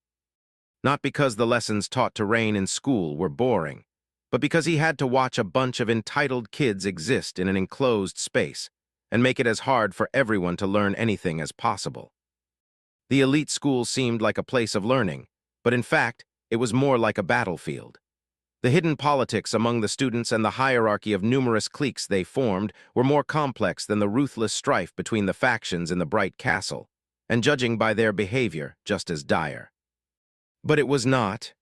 Speaker 1: Not because the lessons taught to Rain in school were boring, but because he had to watch a bunch of entitled kids exist in an enclosed space and make it as hard for everyone to learn anything as possible. The elite school seemed like a place of learning, but in fact, it was more like a battlefield. The hidden politics among the students and the hierarchy of numerous cliques they formed were more complex than the ruthless strife between the factions in the bright castle, and judging by their behavior, just as dire. But it was not.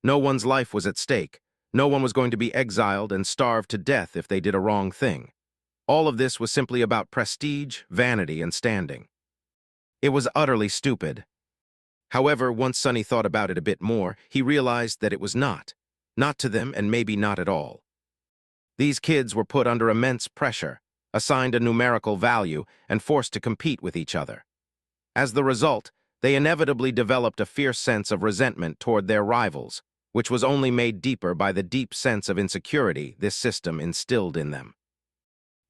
Speaker 1: No one's life was at stake. No one was going to be exiled and starved to death if they did a wrong thing. All of this was simply about prestige, vanity, and standing. It was utterly stupid. However, once Sonny thought about it a bit more, he realized that it was not. Not to them, and maybe not at all. These kids were put under immense pressure, assigned a numerical value, and forced to compete with each other. As the result, they inevitably developed a fierce sense of resentment toward their rivals, which was only made deeper by the deep sense of insecurity this system instilled in them.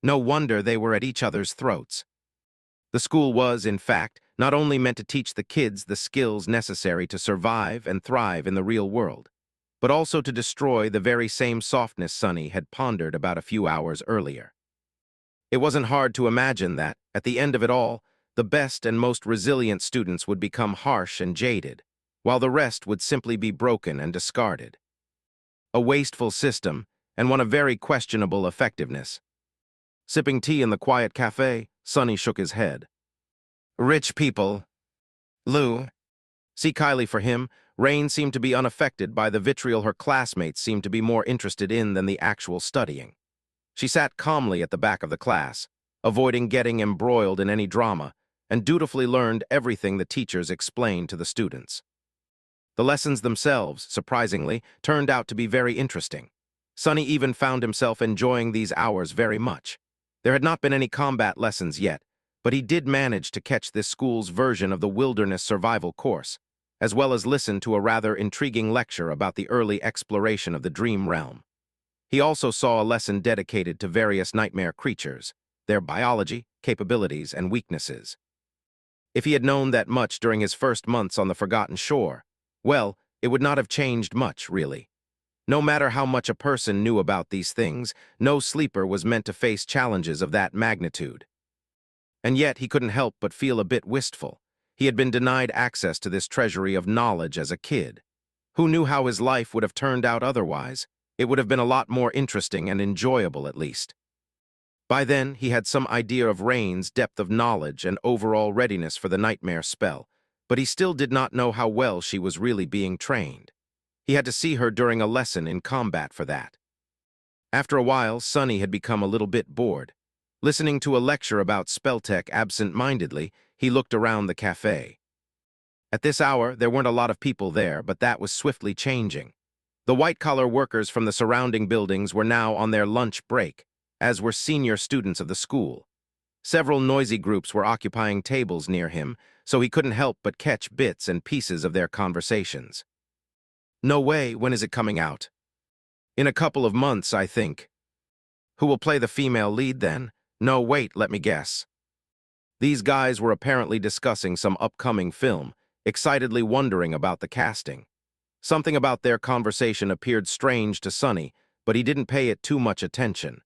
Speaker 1: No wonder they were at each other's throats. The school was, in fact, not only meant to teach the kids the skills necessary to survive and thrive in the real world, but also to destroy the very same softness Sonny had pondered about a few hours earlier. It wasn't hard to imagine that, at the end of it all, the best and most resilient students would become harsh and jaded, while the rest would simply be broken and discarded. A wasteful system, and one of very questionable effectiveness. Sipping tea in the quiet cafe, Sonny shook his head. Rich people. Lou. See Kylie for him, Rain seemed to be unaffected by the vitriol her classmates seemed to be more interested in than the actual studying. She sat calmly at the back of the class, avoiding getting embroiled in any drama, and dutifully learned everything the teachers explained to the students. The lessons themselves, surprisingly, turned out to be very interesting. Sonny even found himself enjoying these hours very much. There had not been any combat lessons yet, but he did manage to catch this school's version of the wilderness survival course, as well as listen to a rather intriguing lecture about the early exploration of the dream realm. He also saw a lesson dedicated to various nightmare creatures, their biology, capabilities, and weaknesses. If he had known that much during his first months on the Forgotten Shore, well, it would not have changed much, really. No matter how much a person knew about these things, no sleeper was meant to face challenges of that magnitude. And yet he couldn't help but feel a bit wistful. He had been denied access to this treasury of knowledge as a kid. Who knew how his life would have turned out otherwise? It would have been a lot more interesting and enjoyable, at least. By then, he had some idea of Rain's depth of knowledge and overall readiness for the nightmare spell, but he still did not know how well she was really being trained. He had to see her during a lesson in combat for that. After a while, Sonny had become a little bit bored. Listening to a lecture about spelltech absent-mindedly, he looked around the cafe. At this hour, there weren't a lot of people there, but that was swiftly changing. The white-collar workers from the surrounding buildings were now on their lunch break, as were senior students of the school. Several noisy groups were occupying tables near him, so he couldn't help but catch bits and pieces of their conversations. No way, when is it coming out? In a couple of months, I think. Who will play the female lead then? No, wait, let me guess. These guys were apparently discussing some upcoming film, excitedly wondering about the casting. Something about their conversation appeared strange to Sonny, but he didn't pay it too much attention.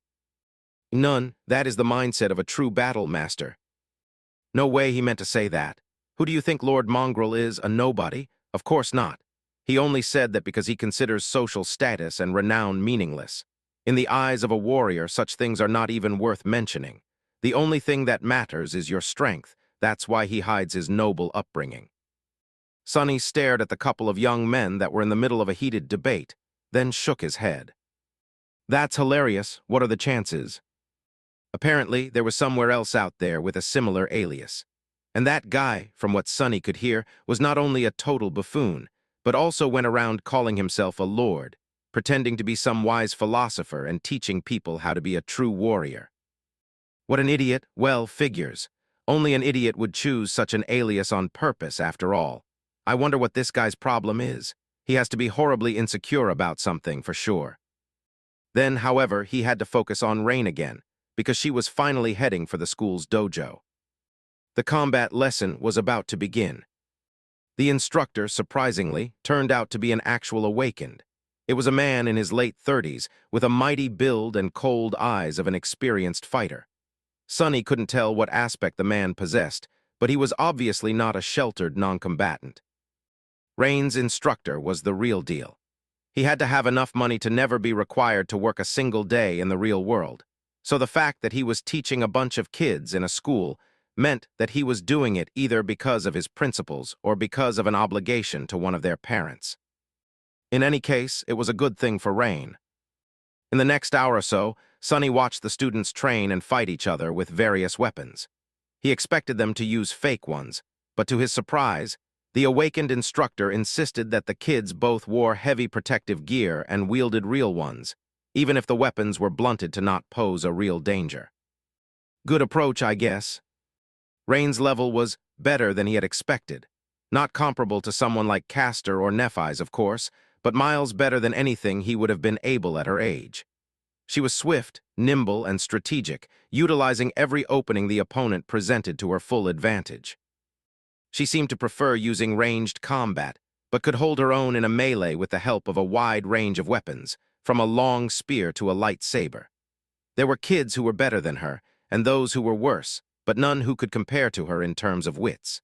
Speaker 1: None, that is the mindset of a true battle master. No way he meant to say that. Who do you think Lord Mongrel is, a nobody? Of course not. He only said that because he considers social status and renown meaningless. In the eyes of a warrior, such things are not even worth mentioning. The only thing that matters is your strength. That's why he hides his noble upbringing. Sonny stared at the couple of young men that were in the middle of a heated debate, then shook his head. That's hilarious. What are the chances? Apparently, there was somewhere else out there with a similar alias. And that guy, from what Sonny could hear, was not only a total buffoon, but also went around calling himself a lord, pretending to be some wise philosopher and teaching people how to be a true warrior. What an idiot. Well, figures. Only an idiot would choose such an alias on purpose, after all. I wonder what this guy's problem is. He has to be horribly insecure about something, for sure. Then, however, he had to focus on Rain again, because she was finally heading for the school's dojo. The combat lesson was about to begin. The instructor, surprisingly, turned out to be an actual awakened. It was a man in his late 30s, with a mighty build and cold eyes of an experienced fighter. Sonny couldn't tell what aspect the man possessed, but he was obviously not a sheltered non-combatant. Rain's instructor was the real deal. He had to have enough money to never be required to work a single day in the real world. So the fact that he was teaching a bunch of kids in a school meant that he was doing it either because of his principles or because of an obligation to one of their parents. In any case, it was a good thing for Rain. In the next hour or so, Sonny watched the students train and fight each other with various weapons. He expected them to use fake ones, but to his surprise, the awakened instructor insisted that the kids both wore heavy protective gear and wielded real ones, even if the weapons were blunted to not pose a real danger. Good approach, I guess. Rain's level was better than he had expected. Not comparable to someone like Castor or Nephis, of course, but miles better than anything he would have been able at her age. She was swift, nimble, and strategic, utilizing every opening the opponent presented to her full advantage. She seemed to prefer using ranged combat, but could hold her own in a melee with the help of a wide range of weapons, from a long spear to a light saber. There were kids who were better than her, and those who were worse, but none who could compare to her in terms of wits.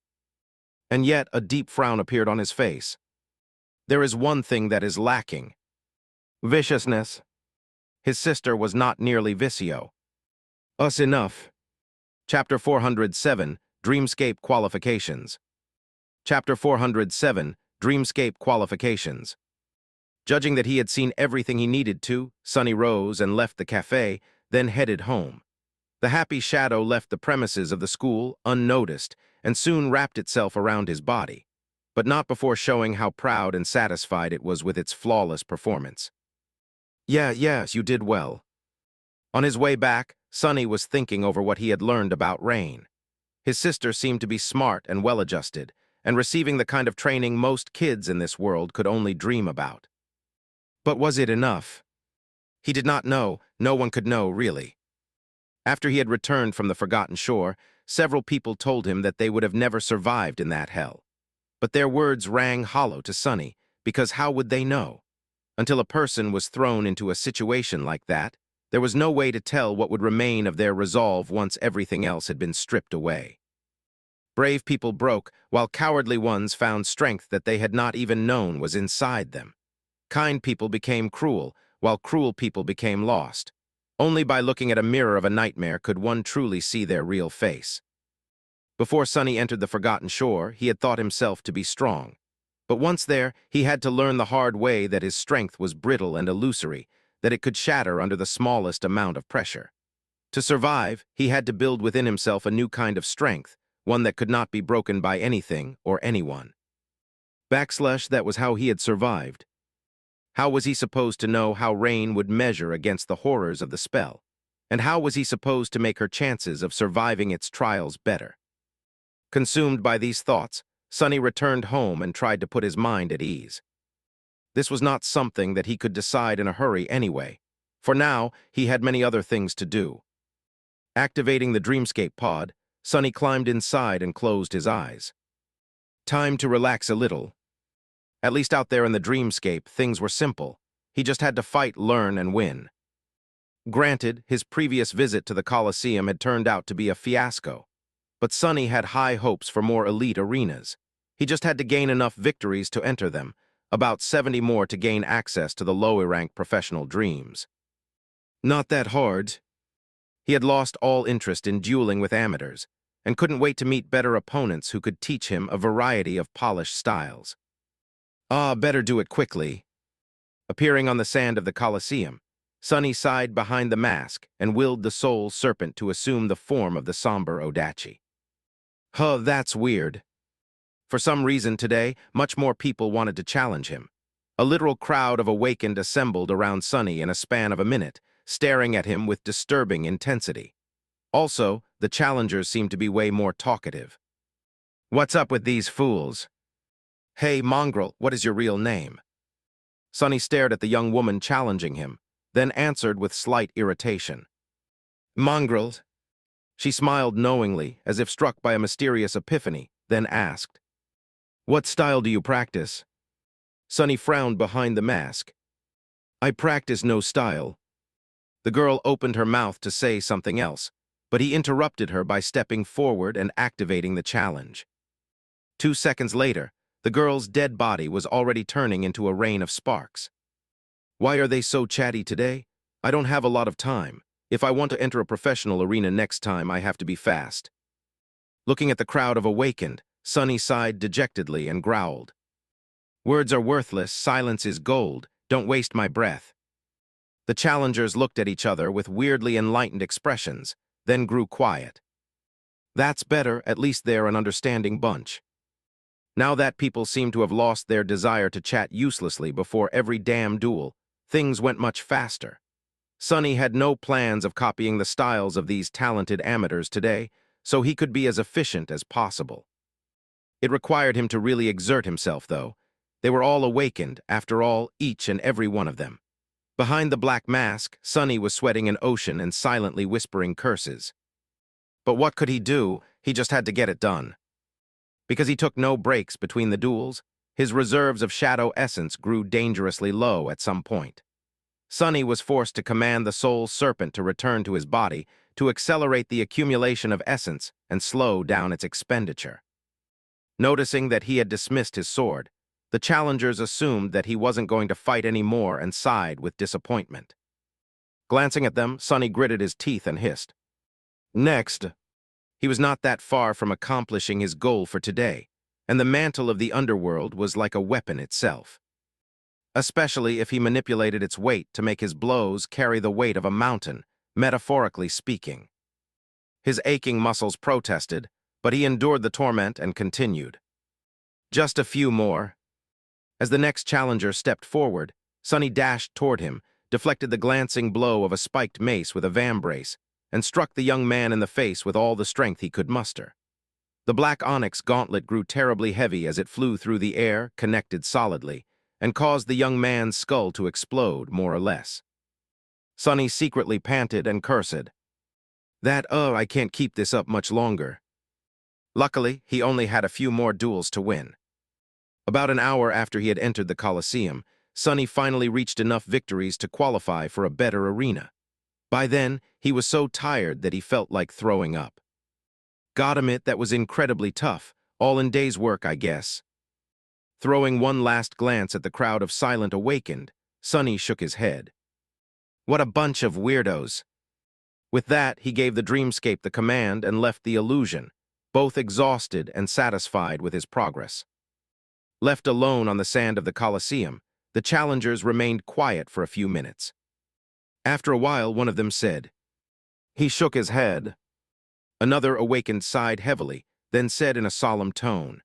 Speaker 1: And yet a deep frown appeared on his face. There is one thing that is lacking. Viciousness. His sister was not nearly vicio. Us enough. Chapter 407, Dreamscape Qualifications. Chapter 407, Dreamscape Qualifications. Judging that he had seen everything he needed to, Sonny rose and left the cafe, then headed home. The happy shadow left the premises of the school unnoticed and soon wrapped itself around his body, but not before showing how proud and satisfied it was with its flawless performance. Yes, you did well. On his way back, Sonny was thinking over what he had learned about Rain. His sister seemed to be smart and well-adjusted, and receiving the kind of training most kids in this world could only dream about. But was it enough? He did not know. No one could know, really. After he had returned from the Forgotten Shore, several people told him that they would have never survived in that hell. But their words rang hollow to Sonny, because how would they know? Until a person was thrown into a situation like that, there was no way to tell what would remain of their resolve once everything else had been stripped away. Brave people broke, while cowardly ones found strength that they had not even known was inside them. Kind people became cruel, while cruel people became lost. Only by looking at a mirror of a nightmare could one truly see their real face. Before Sonny entered the Forgotten Shore, he had thought himself to be strong. But once there, he had to learn the hard way that his strength was brittle and illusory, that it could shatter under the smallest amount of pressure. To survive, he had to build within himself a new kind of strength, one that could not be broken by anything or anyone. That was how he had survived. How was he supposed to know how Rain would measure against the horrors of the spell? And how was he supposed to make her chances of surviving its trials better? Consumed by these thoughts, Sonny returned home and tried to put his mind at ease. This was not something that he could decide in a hurry anyway. For now, he had many other things to do. Activating the Dreamscape pod, Sonny climbed inside and closed his eyes. Time to relax a little. At least out there in the dreamscape, things were simple. He just had to fight, learn, and win. Granted, his previous visit to the Colosseum had turned out to be a fiasco, but Sonny had high hopes for more elite arenas. He just had to gain enough victories to enter them, about 70 more to gain access to the lower-ranked professional dreams. Not that hard. He had lost all interest in dueling with amateurs, and couldn't wait to meet better opponents who could teach him a variety of polished styles. Better do it quickly. Appearing on the sand of the Colosseum, Sonny sighed behind the mask and willed the soul serpent to assume the form of the somber Odachi. That's weird. For some reason today, much more people wanted to challenge him. A literal crowd of awakened assembled around Sonny in a span of a minute, staring at him with disturbing intensity. Also, the challengers seemed to be way more talkative. What's up with these fools? Hey, mongrel, what is your real name? Sonny stared at the young woman challenging him, then answered with slight irritation. Mongrel. She smiled knowingly, as if struck by a mysterious epiphany, then asked, What style do you practice? Sonny frowned behind the mask. I practice no style. The girl opened her mouth to say something else, but he interrupted her by stepping forward and activating the challenge. 2 seconds later, the girl's dead body was already turning into a rain of sparks. Why are they so chatty today? I don't have a lot of time. If I want to enter a professional arena next time, I have to be fast. Looking at the crowd of awakened, Sonny sighed dejectedly and growled. Words are worthless, silence is gold, don't waste my breath. The challengers looked at each other with weirdly enlightened expressions, then grew quiet. That's better, at least they're an understanding bunch. Now that people seem to have lost their desire to chat uselessly before every damn duel, things went much faster. Sonny had no plans of copying the styles of these talented amateurs today, so he could be as efficient as possible. It required him to really exert himself, though. They were all awakened, after all, each and every one of them. Behind the black mask, Sonny was sweating an ocean and silently whispering curses. But what could he do? He just had to get it done. Because he took no breaks between the duels, his reserves of shadow essence grew dangerously low at some point. Sonny was forced to command the soul serpent to return to his body to accelerate the accumulation of essence and slow down its expenditure. Noticing that he had dismissed his sword, the challengers assumed that he wasn't going to fight anymore and sighed with disappointment. Glancing at them, Sonny gritted his teeth and hissed. Next. He was not that far from accomplishing his goal for today, and the mantle of the underworld was like a weapon itself. Especially if he manipulated its weight to make his blows carry the weight of a mountain, metaphorically speaking. His aching muscles protested, but he endured the torment and continued. Just a few more. As the next challenger stepped forward, Sonny dashed toward him, deflected the glancing blow of a spiked mace with a vambrace, and struck the young man in the face with all the strength he could muster. The black onyx gauntlet grew terribly heavy as it flew through the air, connected solidly, and caused the young man's skull to explode, more or less. Sonny secretly panted and cursed. I can't keep this up much longer. Luckily, he only had a few more duels to win. About an hour after he had entered the Colosseum, Sonny finally reached enough victories to qualify for a better arena. By then, he was so tired that he felt like throwing up. Gotta admit, that was incredibly tough, all in days' work, I guess. Throwing one last glance at the crowd of silent awakened, Sonny shook his head. What a bunch of weirdos. With that, he gave the dreamscape the command and left the illusion, both exhausted and satisfied with his progress. Left alone on the sand of the Colosseum, the challengers remained quiet for a few minutes. After a while, one of them said. He shook his head. Another awakened sighed heavily, then said in a solemn tone,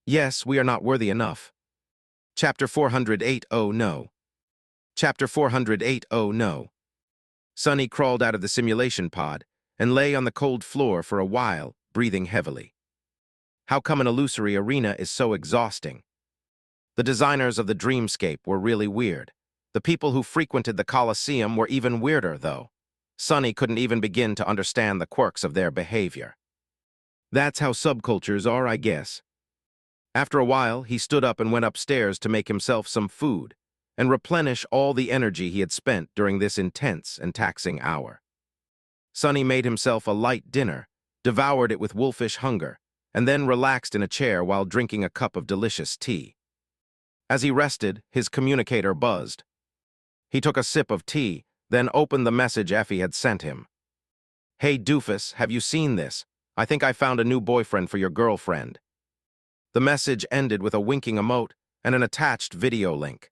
Speaker 1: Yes, we are not worthy enough. Chapter 408, oh no. Chapter 408, oh no. Sonny crawled out of the simulation pod and lay on the cold floor for a while, breathing heavily. How come an illusory arena is so exhausting? The designers of the dreamscape were really weird. The people who frequented the Colosseum were even weirder, though. Sonny couldn't even begin to understand the quirks of their behavior. That's how subcultures are, I guess. After a while, he stood up and went upstairs to make himself some food and replenish all the energy he had spent during this intense and taxing hour. Sonny made himself a light dinner, devoured it with wolfish hunger, and then relaxed in a chair while drinking a cup of delicious tea. As he rested, his communicator buzzed. He took a sip of tea, then opened the message Effie had sent him. Hey doofus, have you seen this? I think I found a new boyfriend for your girlfriend. The message ended with a winking emote and an attached video link.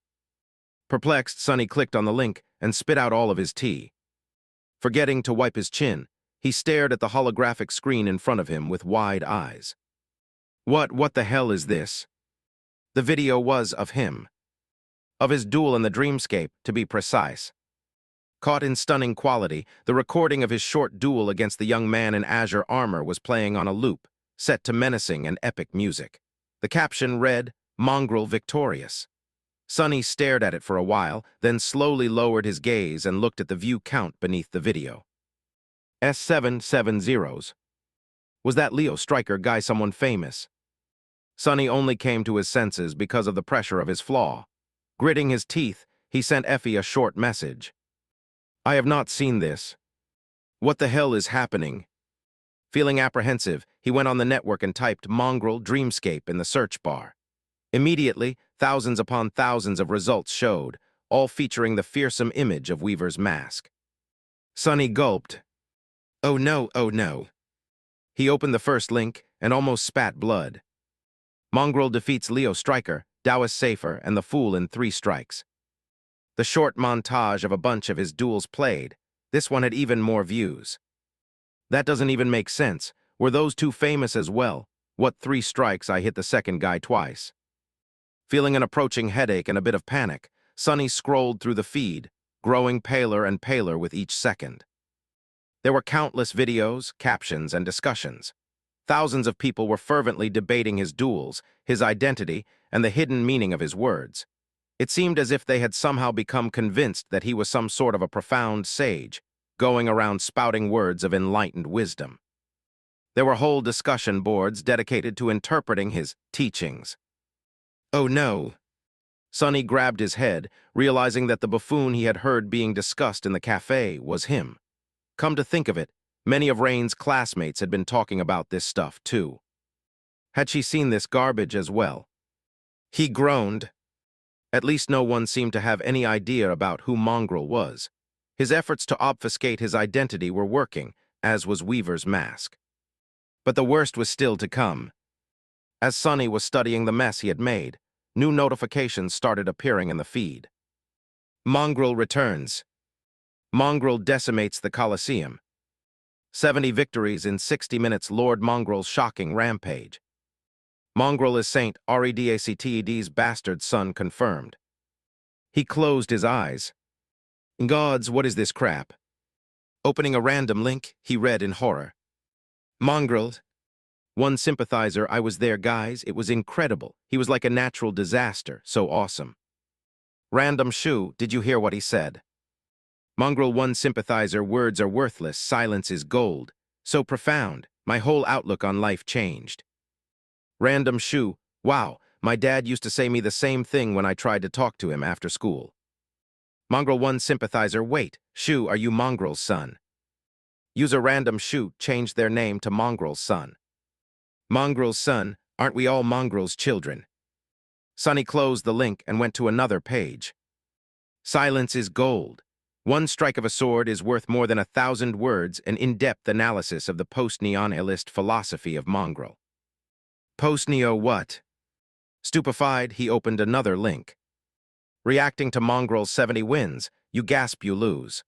Speaker 1: Perplexed, Sonny clicked on the link and spit out all of his tea. Forgetting to wipe his chin, he stared at the holographic screen in front of him with wide eyes. What the hell is this? The video was of him. Of his duel in the dreamscape, to be precise. Caught in stunning quality, the recording of his short duel against the young man in azure armor was playing on a loop, set to menacing and epic music. The caption read, Mongrel Victorious. Sonny stared at it for a while, then slowly lowered his gaze and looked at the view count beneath the video. S770s. Was that Leo Stryker guy someone famous? Sonny only came to his senses because of the pressure of his flaw. Gritting his teeth, he sent Effie a short message. I have not seen this. What the hell is happening? Feeling apprehensive, he went on the network and typed Mongrel Dreamscape in the search bar. Immediately, thousands upon thousands of results showed, all featuring the fearsome image of Weaver's mask. Sonny gulped. Oh no, oh no. He opened the first link and almost spat blood. Mongrel defeats Leo Stryker, Taoist Safer, and the Fool in 3 strikes. The short montage of a bunch of his duels played. This one had even more views. That doesn't even make sense. Were those 2 famous as well? What 3 strikes? I hit the second guy twice. Feeling an approaching headache and a bit of panic, Sonny scrolled through the feed, growing paler and paler with each second. There were countless videos, captions, and discussions. Thousands of people were fervently debating his duels, his identity, and the hidden meaning of his words. It seemed as if they had somehow become convinced that he was some sort of a profound sage, going around spouting words of enlightened wisdom. There were whole discussion boards dedicated to interpreting his teachings. Oh no! Sonny grabbed his head, realizing that the buffoon he had heard being discussed in the cafe was him. Come to think of it, many of Rain's classmates had been talking about this stuff too. Had she seen this garbage as well? He groaned. At least no one seemed to have any idea about who Mongrel was. His efforts to obfuscate his identity were working, as was Weaver's mask. But the worst was still to come. As Sonny was studying the mess he had made, new notifications started appearing in the feed. Mongrel returns. Mongrel decimates the Colosseum. 70 victories in 60 minutes. Lord Mongrel's shocking rampage. Mongrel is Saint Redacted's bastard son confirmed. He closed his eyes. Gods, what is this crap? Opening a random link, he read in horror. Mongrel. One sympathizer, I was there, guys. It was incredible. He was like a natural disaster, so awesome. Random shoe, did you hear what he said? Mongrel, one sympathizer, words are worthless, silence is gold. So profound, my whole outlook on life changed. Random shoe, wow, my dad used to say me the same thing when I tried to talk to him after school. Mongrel, one sympathizer, wait, shoe, are you Mongrel's son? User random shoe changed their name to Mongrel's son. Mongrel's son, aren't we all Mongrel's children? Sonny closed the link and went to another page. Silence is gold. One strike of a sword is worth more than 1,000 words, an in-depth analysis of the post-neonihilist philosophy of Mongrel. Post-neo what? Stupefied, he opened another link. Reacting to Mongrel's 70 wins, you gasp, you lose.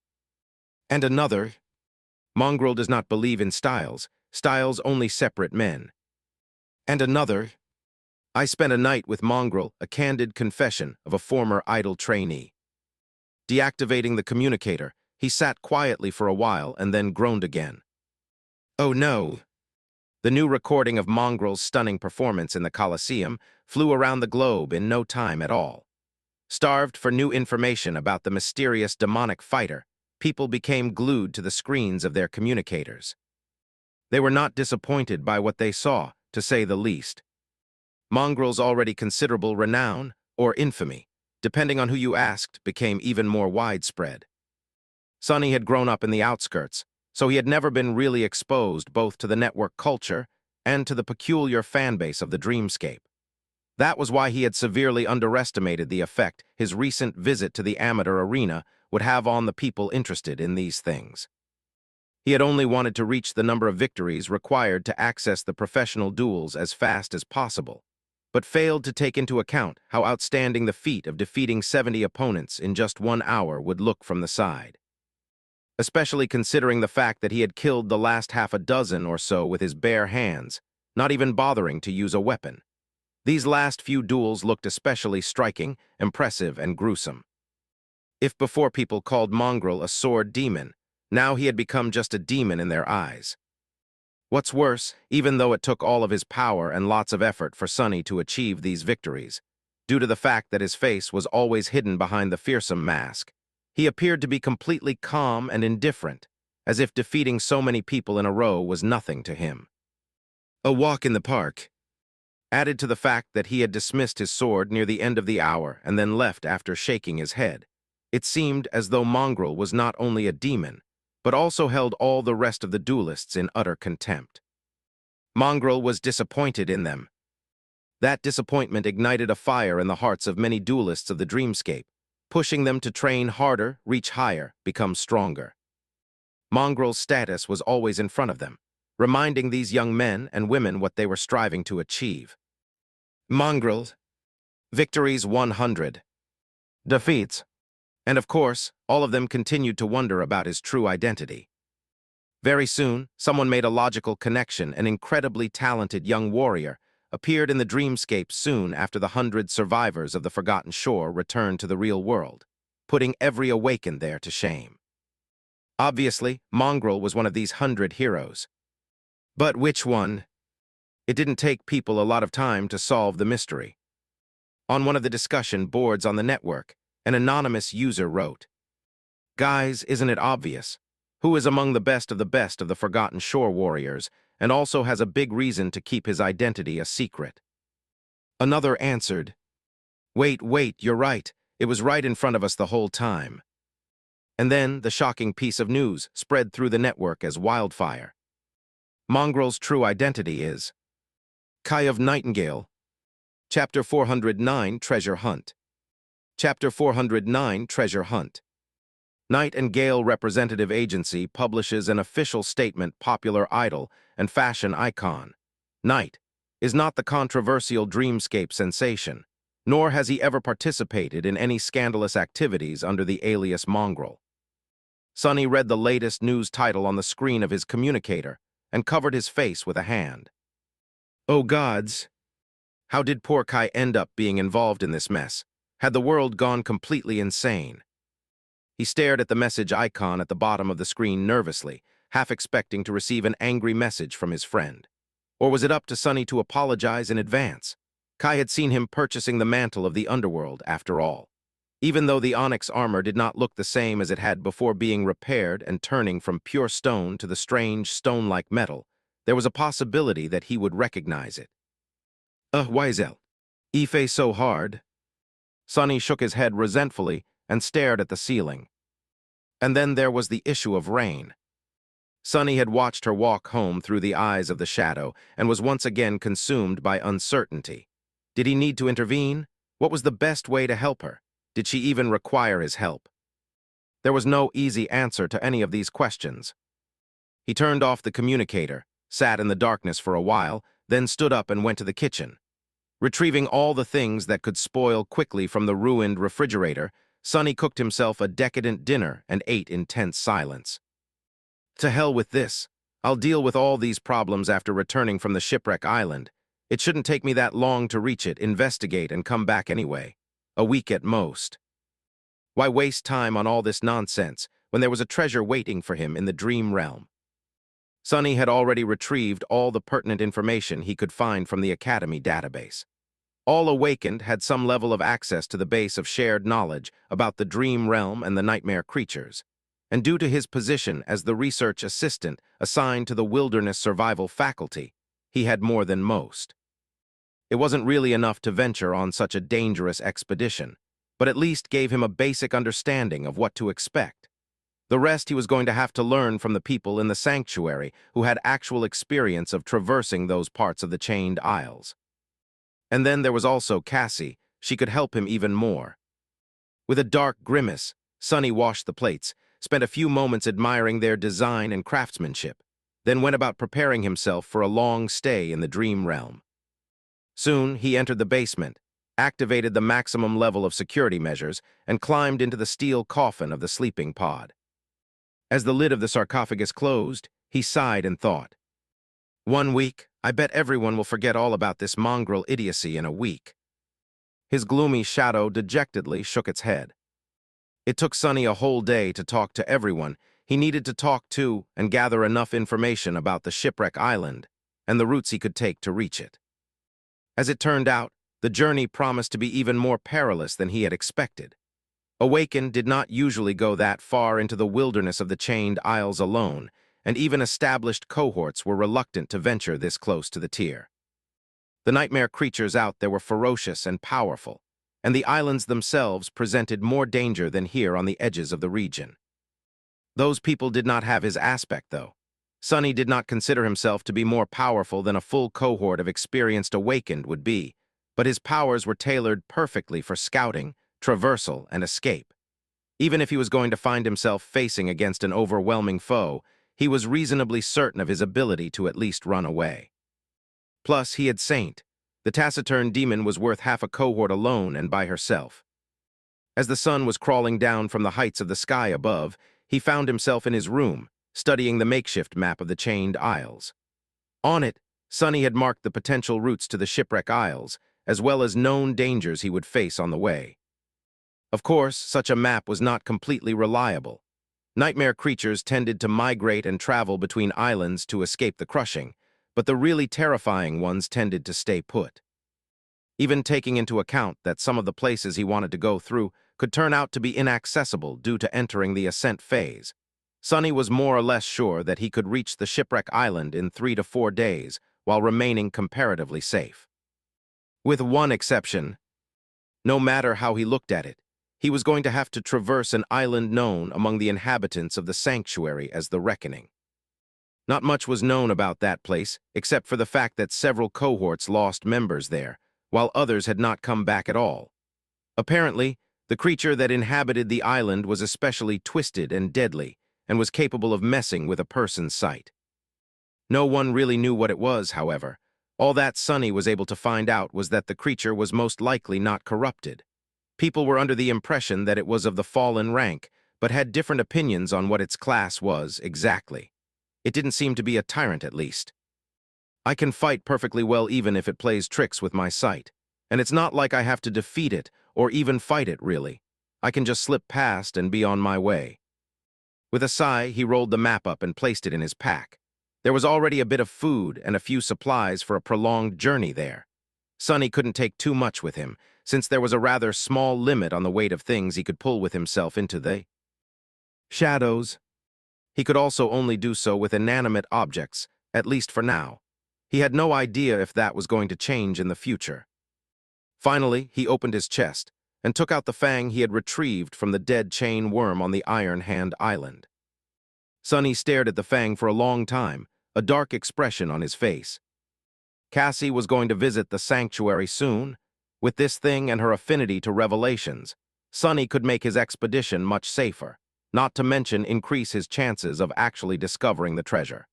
Speaker 1: And another. Mongrel does not believe in styles. Styles only separate men. And another. I spent a night with Mongrel, a candid confession of a former idle trainee. Deactivating the communicator, he sat quietly for a while and then groaned again. Oh no! The new recording of Mongrel's stunning performance in the Colosseum flew around the globe in no time at all. Starved for new information about the mysterious demonic fighter, people became glued to the screens of their communicators. They were not disappointed by what they saw, to say the least. Mongrel's already considerable renown, or infamy, depending on who you asked, became even more widespread. Sonny had grown up in the outskirts, so he had never been really exposed both to the network culture and to the peculiar fanbase of the dreamscape. That was why he had severely underestimated the effect his recent visit to the amateur arena would have on the people interested in these things. He had only wanted to reach the number of victories required to access the professional duels as fast as possible, but failed to take into account how outstanding the feat of defeating 70 opponents in just 1 hour would look from the side. Especially considering the fact that he had killed the last half a dozen or so with his bare hands, not even bothering to use a weapon. These last few duels looked especially striking, impressive, and gruesome. If before people called Mongrel a sword demon, now he had become just a demon in their eyes. What's worse, even though it took all of his power and lots of effort for Sonny to achieve these victories, due to the fact that his face was always hidden behind the fearsome mask, he appeared to be completely calm and indifferent, as if defeating so many people in a row was nothing to him. A walk in the park. Added to the fact that he had dismissed his sword near the end of the hour and then left after shaking his head, it seemed as though Mongrel was not only a demon, but also held all the rest of the duelists in utter contempt. Mongrel was disappointed in them. That disappointment ignited a fire in the hearts of many duelists of the dreamscape, pushing them to train harder, reach higher, become stronger. Mongrel's status was always in front of them, reminding these young men and women what they were striving to achieve. Mongrel. Victories 100. Defeats. And of course, all of them continued to wonder about his true identity. Very soon, someone made a logical connection. An incredibly talented young warrior appeared in the dreamscape soon after the 100 survivors of the Forgotten Shore returned to the real world, putting every awakened there to shame. Obviously, Mongrel was one of these 100 heroes. But which one? It didn't take people a lot of time to solve the mystery. On one of the discussion boards on the network, an anonymous user wrote, "Guys, isn't it obvious? Who is among the best of the Forgotten Shore warriors, and also has a big reason to keep his identity a secret?" Another answered, Wait, you're right. It was right in front of us the whole time." And then the shocking piece of news spread through the network as wildfire. Mongrel's true identity is Kai of Nightingale. Chapter 409, Treasure Hunt. Chapter 409, Treasure Hunt. Night and Gale Representative Agency publishes an official statement. Popular idol and fashion icon, Night, is not the controversial dreamscape sensation, nor has he ever participated in any scandalous activities under the alias Mongrel. Sonny read the latest news title on the screen of his communicator and covered his face with a hand. Oh gods! How did poor Kai end up being involved in this mess? Had the world gone completely insane? He stared at the message icon at the bottom of the screen nervously, half expecting to receive an angry message from his friend. Or was it up to Sonny to apologize in advance? Kai had seen him purchasing the mantle of the underworld, after all. Even though the onyx armor did not look the same as it had before being repaired and turning from pure stone to the strange stone-like metal, there was a possibility that he would recognize it. Wiesel. Ife so hard. Sonny shook his head resentfully and stared at the ceiling. And then there was the issue of rain. Sonny had watched her walk home through the eyes of the shadow and was once again consumed by uncertainty. Did he need to intervene? What was the best way to help her? Did she even require his help? There was no easy answer to any of these questions. He turned off the communicator, sat in the darkness for a while, then stood up and went to the kitchen. Retrieving all the things that could spoil quickly from the ruined refrigerator, Sonny cooked himself a decadent dinner and ate in tense silence. To hell with this. I'll deal with all these problems after returning from the shipwreck island. It shouldn't take me that long to reach it, investigate, and come back anyway. A week at most. Why waste time on all this nonsense when there was a treasure waiting for him in the dream realm? Sonny had already retrieved all the pertinent information he could find from the Academy database. All awakened had some level of access to the base of shared knowledge about the dream realm and the nightmare creatures. And due to his position as the research assistant assigned to the wilderness survival faculty, he had more than most. It wasn't really enough to venture on such a dangerous expedition, but at least gave him a basic understanding of what to expect. The rest he was going to have to learn from the people in the sanctuary who had actual experience of traversing those parts of the chained isles. And then there was also Cassie. She could help him even more. With a dark grimace, Sonny washed the plates, spent a few moments admiring their design and craftsmanship, then went about preparing himself for a long stay in the dream realm. Soon, he entered the basement, activated the maximum level of security measures, and climbed into the steel coffin of the sleeping pod. As the lid of the sarcophagus closed, he sighed and thought, 1 week, I bet everyone will forget all about this mongrel idiocy in a week. His gloomy shadow dejectedly shook its head. It took Sonny a whole day to talk to everyone he needed to talk to and gather enough information about the shipwreck island and the routes he could take to reach it. As it turned out, the journey promised to be even more perilous than he had expected. Awakened did not usually go that far into the wilderness of the chained isles alone, and even established cohorts were reluctant to venture this close to the tier. The nightmare creatures out there were ferocious and powerful, and the islands themselves presented more danger than here on the edges of the region. Those people did not have his aspect, though. Sonny did not consider himself to be more powerful than a full cohort of experienced awakened would be, but his powers were tailored perfectly for scouting, traversal, and escape. Even if he was going to find himself facing against an overwhelming foe, he was reasonably certain of his ability to at least run away. Plus, he had Saint, The taciturn demon was worth half a cohort alone and by herself. As the sun was crawling down from the heights of the sky above, he found himself in his room, studying the makeshift map of the Chained Isles. On it, Sonny had marked the potential routes to the Shipwreck Isles, as well as known dangers he would face on the way. Of course, such a map was not completely reliable. Nightmare creatures tended to migrate and travel between islands to escape the crushing, but the really terrifying ones tended to stay put. Even taking into account that some of the places he wanted to go through could turn out to be inaccessible due to entering the ascent phase, Sonny was more or less sure that he could reach the Shipwreck Island in 3 to 4 days while remaining comparatively safe. With one exception, no matter how he looked at it, he was going to have to traverse an island known among the inhabitants of the sanctuary as the Reckoning. Not much was known about that place, except for the fact that several cohorts lost members there, while others had not come back at all. Apparently, the creature that inhabited the island was especially twisted and deadly, and was capable of messing with a person's sight. No one really knew what it was, however. All that Sonny was able to find out was that the creature was most likely not corrupted. People were under the impression that it was of the fallen rank, but had different opinions on what its class was exactly. It didn't seem to be a tyrant, at least. I can fight perfectly well even if it plays tricks with my sight, and it's not like I have to defeat it or even fight it, really. I can just slip past and be on my way. With a sigh, he rolled the map up and placed it in his pack. There was already a bit of food and a few supplies for a prolonged journey there. Sonny couldn't take too much with him, since there was a rather small limit on the weight of things he could pull with himself into the shadows. He could also only do so with inanimate objects, at least for now. He had no idea if that was going to change in the future. Finally, he opened his chest and took out the fang he had retrieved from the dead chain worm on the Iron Hand Island. Sonny stared at the fang for a long time, a dark expression on his face. Cassie was going to visit the sanctuary soon. With this thing and her affinity to revelations, Sonny could make his expedition much safer, not to mention increase his chances of actually discovering the treasure.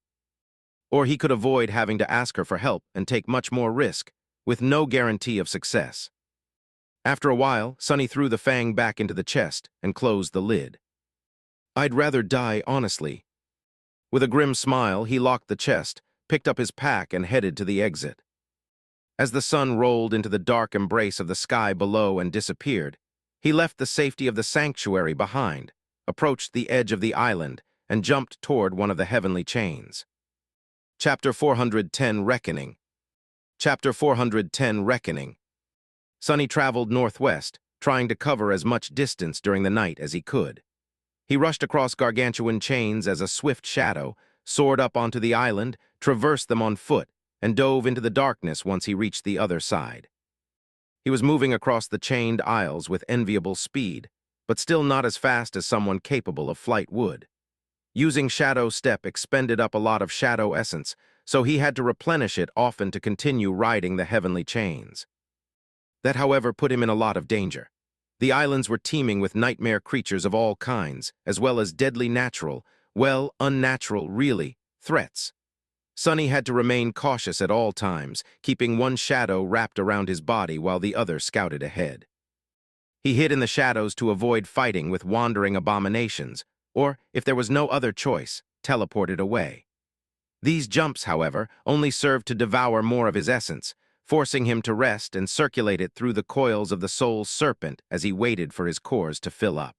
Speaker 1: Or he could avoid having to ask her for help and take much more risk, with no guarantee of success. After a while, Sonny threw the fang back into the chest and closed the lid. "I'd rather die, honestly." With a grim smile, he locked the chest, picked up his pack, and headed to the exit. As the sun rolled into the dark embrace of the sky below and disappeared, he left the safety of the sanctuary behind, approached the edge of the island, and jumped toward one of the heavenly chains. Chapter 410 Reckoning. Chapter 410 Reckoning. Sonny traveled northwest, trying to cover as much distance during the night as he could. He rushed across gargantuan chains as a swift shadow, soared up onto the island, traversed them on foot, and dove into the darkness once he reached the other side. He was moving across the chained isles with enviable speed, but still not as fast as someone capable of flight would. Using Shadow Step expended up a lot of shadow essence, so he had to replenish it often to continue riding the heavenly chains. That, however, put him in a lot of danger. The islands were teeming with nightmare creatures of all kinds, as well as deadly natural, well, unnatural, really, threats. Sonny had to remain cautious at all times, keeping one shadow wrapped around his body while the other scouted ahead. He hid in the shadows to avoid fighting with wandering abominations, or, if there was no other choice, teleported away. These jumps, however, only served to devour more of his essence, forcing him to rest and circulate it through the coils of the soul's serpent as he waited for his cores to fill up.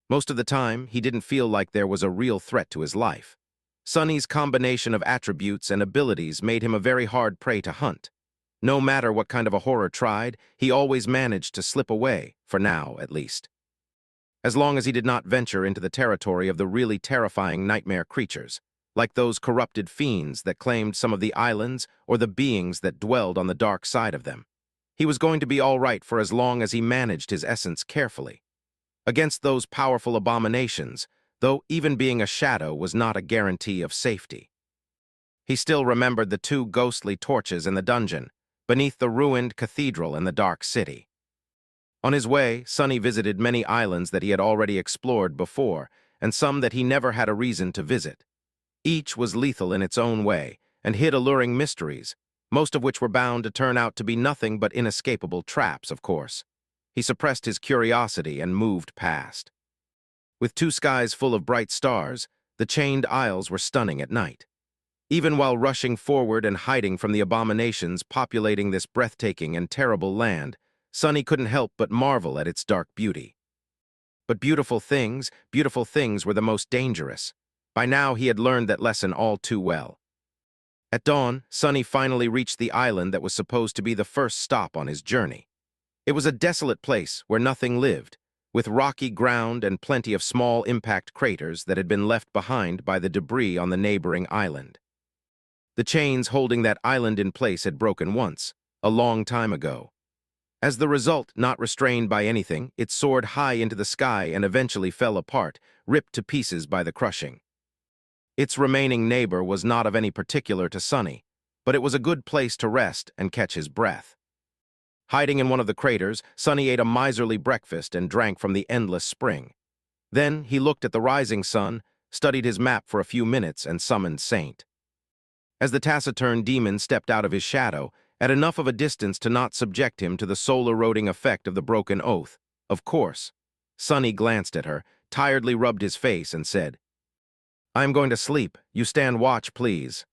Speaker 1: Most of the time, he didn't feel like there was a real threat to his life. Sonny's combination of attributes and abilities made him a very hard prey to hunt. No matter what kind of a horror tried, he always managed to slip away, for now at least. As long as he did not venture into the territory of the really terrifying nightmare creatures, like those corrupted fiends that claimed some of the islands or the beings that dwelled on the dark side of them. He was going to be all right for as long as he managed his essence carefully. Against those powerful abominations, though even being a shadow was not a guarantee of safety. He still remembered the 2 ghostly torches in the dungeon, beneath the ruined cathedral in the dark city. On his way, Sonny visited many islands that he had already explored before, and some that he never had a reason to visit. Each was lethal in its own way, and hid alluring mysteries, most of which were bound to turn out to be nothing but inescapable traps, of course. He suppressed his curiosity and moved past. With two skies full of bright stars, the chained aisles were stunning at night. Even while rushing forward and hiding from the abominations populating this breathtaking and terrible land, Sonny couldn't help but marvel at its dark beauty. But beautiful things were the most dangerous. By now he had learned that lesson all too well. At dawn, Sonny finally reached the island that was supposed to be the first stop on his journey. It was a desolate place where nothing lived, with rocky ground and plenty of small impact craters that had been left behind by the debris on the neighboring island. The chains holding that island in place had broken once, a long time ago. As the result, not restrained by anything, it soared high into the sky and eventually fell apart, ripped to pieces by the crushing. Its remaining neighbor was not of any particular to Sonny, but it was a good place to rest and catch his breath. Hiding in one of the craters, Sonny ate a miserly breakfast and drank from the endless spring. Then he looked at the rising sun, studied his map for a few minutes, and summoned Saint. As the taciturn demon stepped out of his shadow, at enough of a distance to not subject him to the soul-eroding effect of the broken oath, of course, Sonny glanced at her, tiredly rubbed his face, and said, "I am going to sleep. You stand watch, please."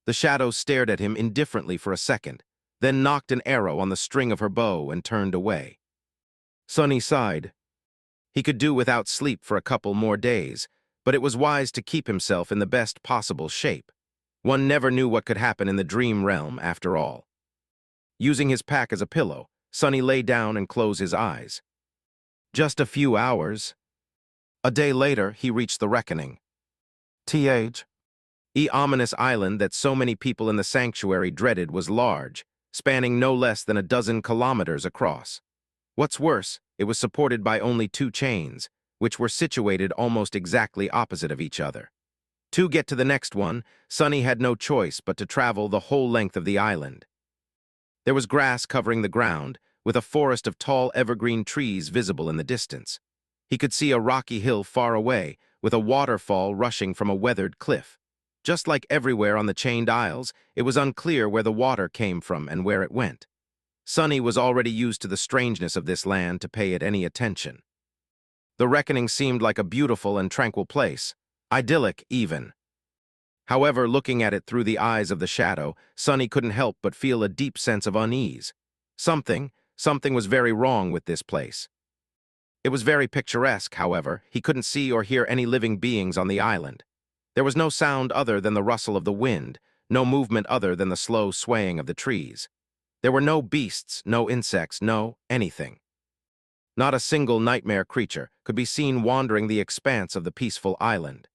Speaker 1: The shadow stared at him indifferently for a second, then knocked an arrow on the string of her bow and turned away. Sonny sighed. He could do without sleep for a couple more days, but it was wise to keep himself in the best possible shape. One never knew what could happen in the dream realm, after all. Using his pack as a pillow, Sonny lay down and closed his eyes. Just a few hours. A day later, he reached the reckoning. The ominous island that so many people in the sanctuary dreaded was large, spanning no less than a dozen kilometers across. What's worse, it was supported by only two chains, which were situated almost exactly opposite of each other. To get to the next one, Sonny had no choice but to travel the whole length of the island. There was grass covering the ground, with a forest of tall evergreen trees visible in the distance. He could see a rocky hill far away, with a waterfall rushing from a weathered cliff. Just like everywhere on the chained isles, it was unclear where the water came from and where it went. Sonny was already used to the strangeness of this land to pay it any attention. The reckoning seemed like a beautiful and tranquil place, idyllic even. However, looking at it through the eyes of the shadow, Sonny couldn't help but feel a deep sense of unease. Something was very wrong with this place. It was very picturesque, however. He couldn't see or hear any living beings on the island. There was no sound other than the rustle of the wind, no movement other than the slow swaying of the trees. There were no beasts, no insects, no anything. Not a single nightmare creature could be seen wandering the expanse of the peaceful island.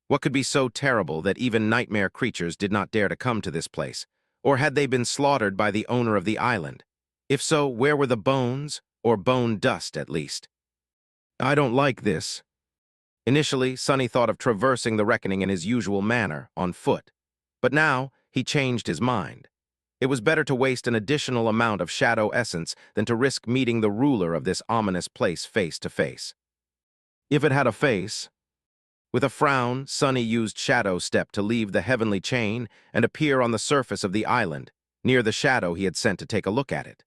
Speaker 1: What could be so terrible that even nightmare creatures did not dare to come to this place? Or had they been slaughtered by the owner of the island? If so, where were the bones, or bone dust at least? "I don't like this." Initially, Sonny thought of traversing the reckoning in his usual manner, on foot. But now, he changed his mind. It was better to waste an additional amount of shadow essence than to risk meeting the ruler of this ominous place face to face. If it had a face. With a frown, Sonny used Shadow Step to leave the heavenly chain and appear on the surface of the island, near the shadow he had sent to take a look at it.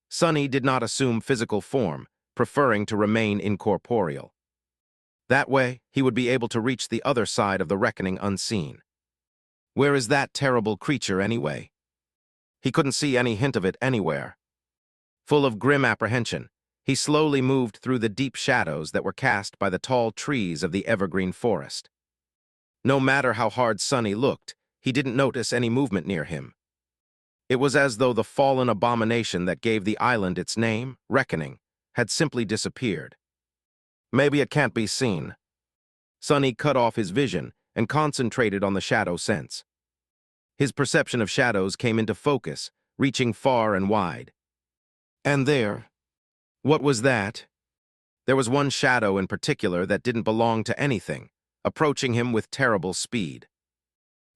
Speaker 1: Sonny did not assume physical form, preferring to remain incorporeal. That way, he would be able to reach the other side of the reckoning unseen. Where is that terrible creature, anyway? He couldn't see any hint of it anywhere. Full of grim apprehension, he slowly moved through the deep shadows that were cast by the tall trees of the evergreen forest. No matter how hard Sonny looked, he didn't notice any movement near him. It was as though the fallen abomination that gave the island its name, Reckoning, had simply disappeared. Maybe it can't be seen. Sonny cut off his vision and concentrated on the shadow sense. His perception of shadows came into focus, reaching far and wide. And there, what was that? There was one shadow in particular that didn't belong to anything, approaching him with terrible speed.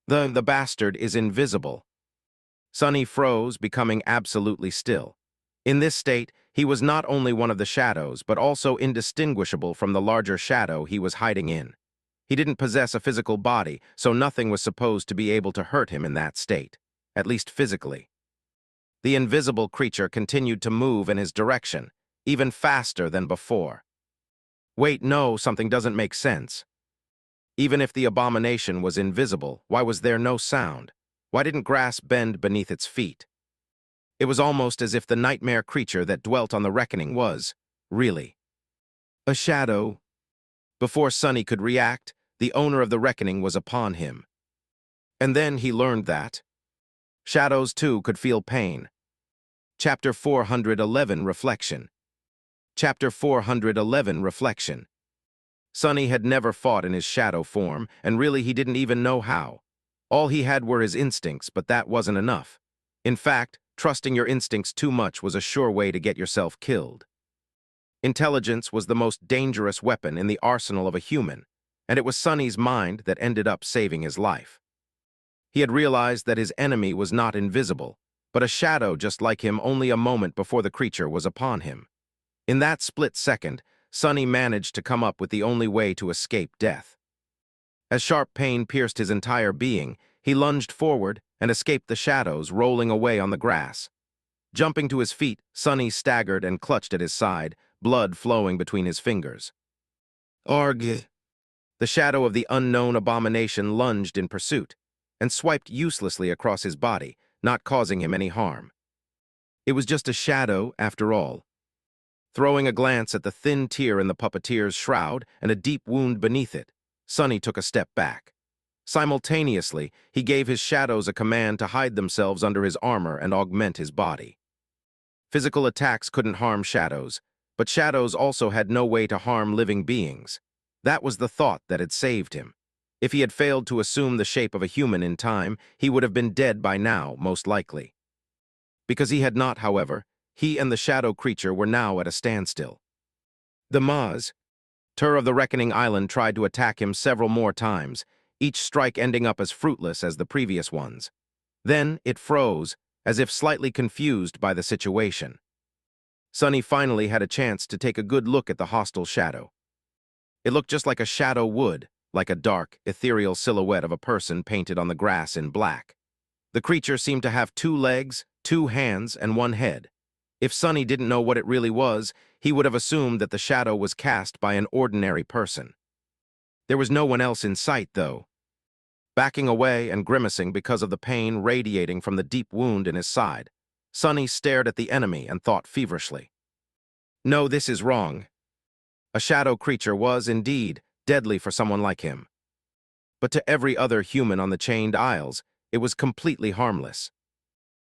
Speaker 1: The bastard is invisible. Sonny froze, becoming absolutely still. In this state, he was not only one of the shadows, but also indistinguishable from the larger shadow he was hiding in. He didn't possess a physical body, so nothing was supposed to be able to hurt him in that state. at least physically. The invisible creature continued to move in his direction, even faster than before. Wait, no, something doesn't make sense. Even if the abomination was invisible, why was there no sound? Why didn't grass bend beneath its feet? It was almost as if the nightmare creature that dwelt on the reckoning was, really, a shadow. Before Sonny could react, the owner of the reckoning was upon him. And then he learned that shadows, too, could feel pain. Chapter 411, Reflection. Chapter 411, Reflection. Sonny had never fought in his shadow form, and really he didn't even know how. All he had were his instincts, but that wasn't enough. In fact, trusting your instincts too much was a sure way to get yourself killed. Intelligence was the most dangerous weapon in the arsenal of a human, and it was Sonny's mind that ended up saving his life. He had realized that his enemy was not invisible, but a shadow just like him only a moment before the creature was upon him. In that split second, Sonny managed to come up with the only way to escape death. As sharp pain pierced his entire being, he lunged forward and escaped the shadows, rolling away on the grass. Jumping to his feet, Sonny staggered and clutched at his side, blood flowing between his fingers. Arg! The shadow of the unknown abomination lunged in pursuit and swiped uselessly across his body, not causing him any harm. It was just a shadow, after all. Throwing a glance at the thin tear in the puppeteer's shroud and a deep wound beneath it, Sonny took a step back. Simultaneously, he gave his shadows a command to hide themselves under his armor and augment his body. Physical attacks couldn't harm shadows, but shadows also had no way to harm living beings. That was the thought that had saved him. If he had failed to assume the shape of a human in time, he would have been dead by now, most likely. Because he had not, however, he and the shadow creature were now at a standstill. The Maz, Tur of the Reckoning Island, tried to attack him several more times, each strike ending up as fruitless as the previous ones. Then it froze, as if slightly confused by the situation. Sonny finally had a chance to take a good look at the hostile shadow. It looked just like a shadow would, like a dark, ethereal silhouette of a person painted on the grass in black. The creature seemed to have 2 legs, 2 hands, and 1 head. If Sonny didn't know what it really was, he would have assumed that the shadow was cast by an ordinary person. There was no one else in sight, though. Backing away and grimacing because of the pain radiating from the deep wound in his side, Sonny stared at the enemy and thought feverishly. No, this is wrong. A shadow creature was, indeed, deadly for someone like him. But to every other human on the Chained Isles, it was completely harmless.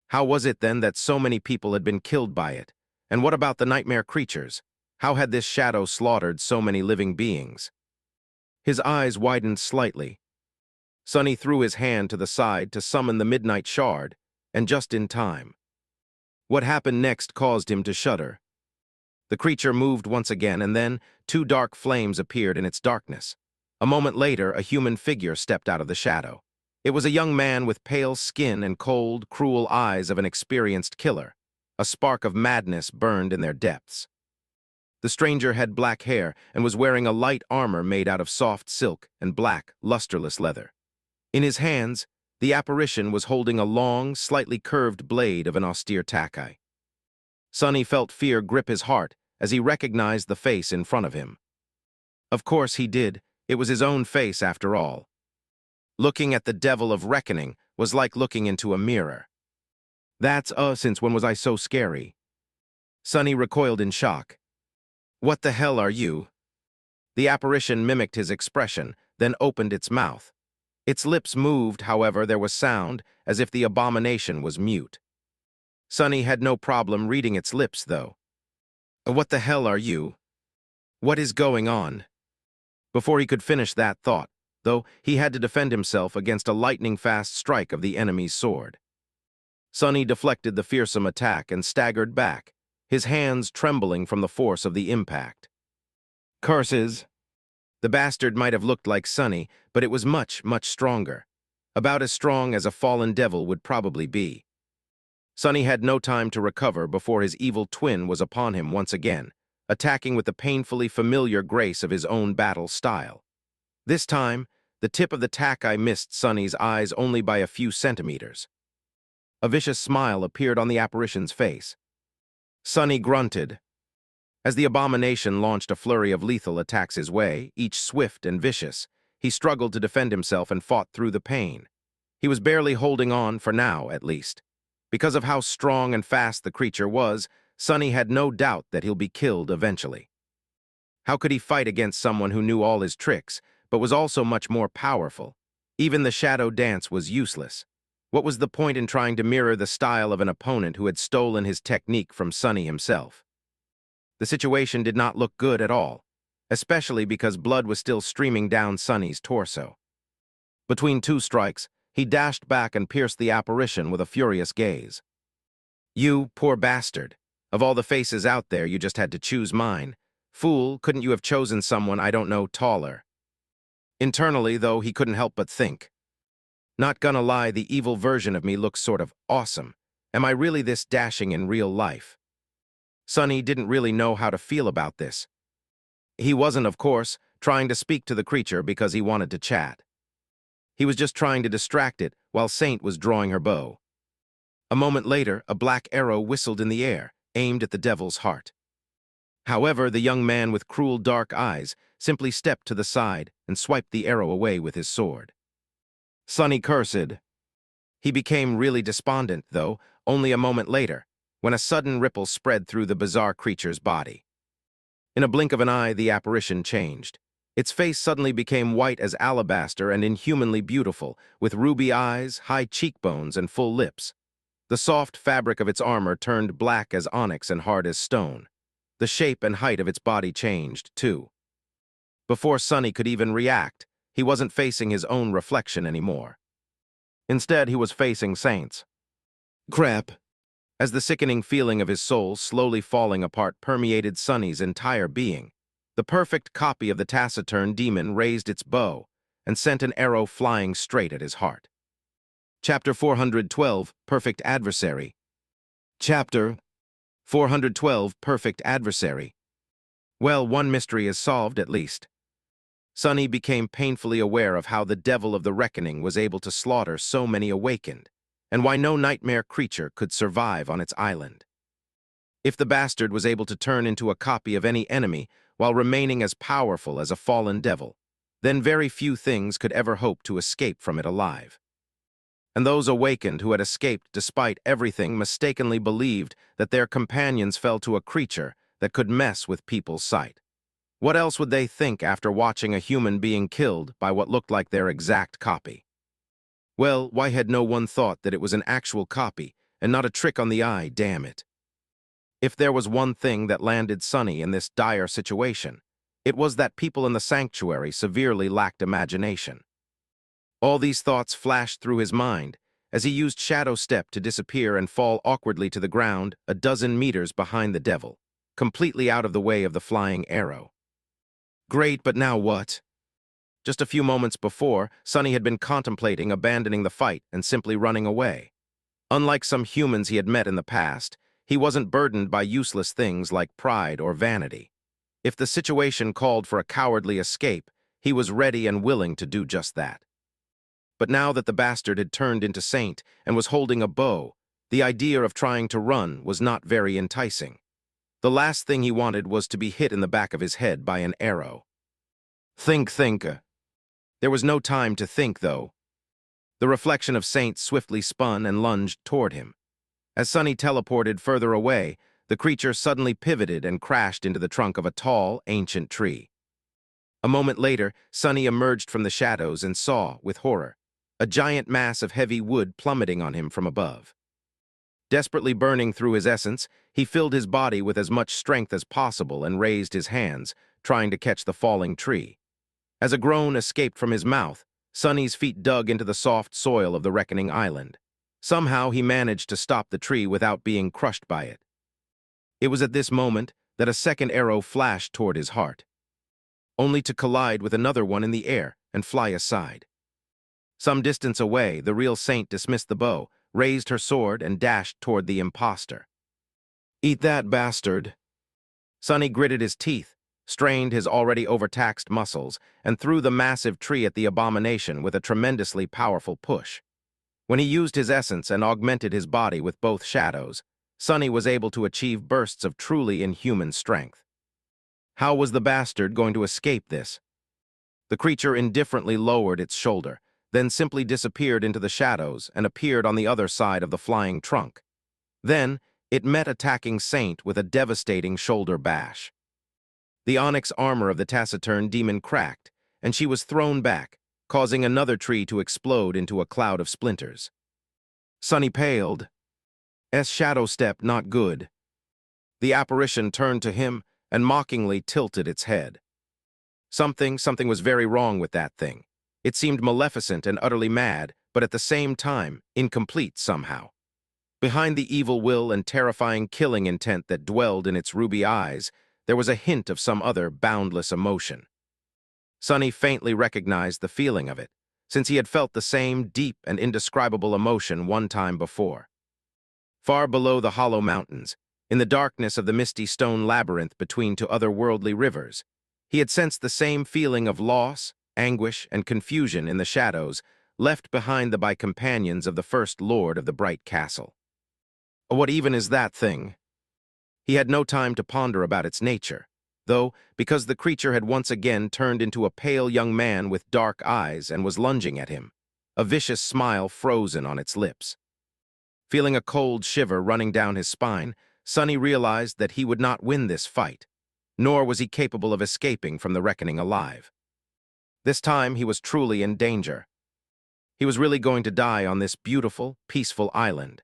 Speaker 1: How was it, then, that so many people had been killed by it? And what about the nightmare creatures? How had this shadow slaughtered so many living beings? His eyes widened slightly. Sonny threw his hand to the side to summon the Midnight Shard, and just in time. What happened next caused him to shudder. The creature moved once again, and then 2 dark flames appeared in its darkness. A moment later, a human figure stepped out of the shadow. It was a young man with pale skin and cold, cruel eyes of an experienced killer. A spark of madness burned in their depths. The stranger had black hair and was wearing a light armor made out of soft silk and black, lusterless leather. In his hands, the apparition was holding a long, slightly curved blade of an austere takai. Sonny felt fear grip his heart as he recognized the face in front of him. Of course he did. It was his own face, after all. Looking at the Devil of Reckoning was like looking into a mirror. That's since when was I so scary? Sonny recoiled in shock. What the hell are you? The apparition mimicked his expression, then opened its mouth. Its lips moved, however, there was sound, as if the abomination was mute. Sonny had no problem reading its lips, though. What the hell are you? What is going on? Before he could finish that thought, though, he had to defend himself against a lightning-fast strike of the enemy's sword. Sonny deflected the fearsome attack and staggered back, his hands trembling from the force of the impact. Curses! The bastard might have looked like Sonny, but it was much, much stronger. About as strong as a fallen devil would probably be. Sonny had no time to recover before his evil twin was upon him once again, attacking with the painfully familiar grace of his own battle style. This time, the tip of the takai missed Sonny's eyes only by a few centimeters. A vicious smile appeared on the apparition's face. Sonny grunted. As the abomination launched a flurry of lethal attacks his way, each swift and vicious, he struggled to defend himself and fought through the pain. He was barely holding on, for now at least. Because of how strong and fast the creature was, Sonny had no doubt that he'll be killed eventually. How could he fight against someone who knew all his tricks, but was also much more powerful? Even the shadow dance was useless. What was the point in trying to mirror the style of an opponent who had stolen his technique from Sonny himself? The situation did not look good at all, especially because blood was still streaming down Sonny's torso. Between two strikes, he dashed back and pierced the apparition with a furious gaze. "You poor bastard. Of all the faces out there, you just had to choose mine. Fool, couldn't you have chosen someone, I don't know, taller?" Internally, though, he couldn't help but think. Not gonna lie, the evil version of me looks sort of awesome. Am I really this dashing in real life? Sonny didn't really know how to feel about this. He wasn't, of course, trying to speak to the creature because he wanted to chat. He was just trying to distract it while Saint was drawing her bow. A moment later, a black arrow whistled in the air, aimed at the devil's heart. However, the young man with cruel dark eyes simply stepped to the side and swiped the arrow away with his sword. Sonny cursed. He became really despondent, though, only a moment later, when a sudden ripple spread through the bizarre creature's body. In a blink of an eye, the apparition changed. Its face suddenly became white as alabaster and inhumanly beautiful, with ruby eyes, high cheekbones, and full lips. The soft fabric of its armor turned black as onyx and hard as stone. The shape and height of its body changed, too. Before Sonny could even react, he wasn't facing his own reflection anymore. Instead, he was facing Saint's. Crap. As the sickening feeling of his soul slowly falling apart permeated Sonny's entire being, the perfect copy of the taciturn demon raised its bow and sent an arrow flying straight at his heart. Chapter 412, Perfect Adversary. Chapter 412, Perfect Adversary. Well, one mystery is solved, at least. Sonny became painfully aware of how the devil of the reckoning was able to slaughter so many awakened, and why no nightmare creature could survive on its island. If the bastard was able to turn into a copy of any enemy while remaining as powerful as a fallen devil, then very few things could ever hope to escape from it alive. And those awakened who had escaped despite everything mistakenly believed that their companions fell to a creature that could mess with people's sight. What else would they think after watching a human being killed by what looked like their exact copy? Well, why had no one thought that it was an actual copy and not a trick on the eye, damn it? If there was one thing that landed Sonny in this dire situation, it was that people in the sanctuary severely lacked imagination. All these thoughts flashed through his mind as he used Shadow Step to disappear and fall awkwardly to the ground a dozen meters behind the devil, completely out of the way of the flying arrow. Great, but now what? Just a few moments before, Sonny had been contemplating abandoning the fight and simply running away. Unlike some humans he had met in the past, he wasn't burdened by useless things like pride or vanity. If the situation called for a cowardly escape, he was ready and willing to do just that. But now that the bastard had turned into Saint and was holding a bow, the idea of trying to run was not very enticing. The last thing he wanted was to be hit in the back of his head by an arrow. Think. There was no time to think, though. The reflection of Saint swiftly spun and lunged toward him. As Sonny teleported further away, the creature suddenly pivoted and crashed into the trunk of a tall, ancient tree. A moment later, Sonny emerged from the shadows and saw, with horror, a giant mass of heavy wood plummeting on him from above. Desperately burning through his essence, he filled his body with as much strength as possible and raised his hands, trying to catch the falling tree. As a groan escaped from his mouth, Sonny's feet dug into the soft soil of the Reckoning Island. Somehow he managed to stop the tree without being crushed by it. It was at this moment that a second arrow flashed toward his heart, only to collide with another one in the air and fly aside. Some distance away, the real Saint dismissed the bow, raised her sword, and dashed toward the impostor. Eat that, bastard. Sonny gritted his teeth, strained his already overtaxed muscles, and threw the massive tree at the abomination with a tremendously powerful push. When he used his essence and augmented his body with both shadows, Sonny was able to achieve bursts of truly inhuman strength. How was the bastard going to escape this? The creature indifferently lowered its shoulder, then simply disappeared into the shadows and appeared on the other side of the flying trunk. Then, it met attacking Saint with a devastating shoulder bash. The onyx armor of the taciturn demon cracked, and she was thrown back, causing another tree to explode into a cloud of splinters. Sonny paled. Shadow step not good. The apparition turned to him and mockingly tilted its head. Something was very wrong with that thing. It seemed maleficent and utterly mad, but at the same time, incomplete somehow. Behind the evil will and terrifying killing intent that dwelled in its ruby eyes, there was a hint of some other boundless emotion. Sonny faintly recognized the feeling of it, since he had felt the same deep and indescribable emotion one time before. Far below the hollow mountains, in the darkness of the misty stone labyrinth between two otherworldly rivers, he had sensed the same feeling of loss, anguish, and confusion in the shadows left behind by companions of the first lord of the bright castle. What even is that thing? He had no time to ponder about its nature, though, because the creature had once again turned into a pale young man with dark eyes and was lunging at him, a vicious smile frozen on its lips. Feeling a cold shiver running down his spine, Sonny realized that he would not win this fight, nor was he capable of escaping from the reckoning alive. This time he was truly in danger. He was really going to die on this beautiful, peaceful island,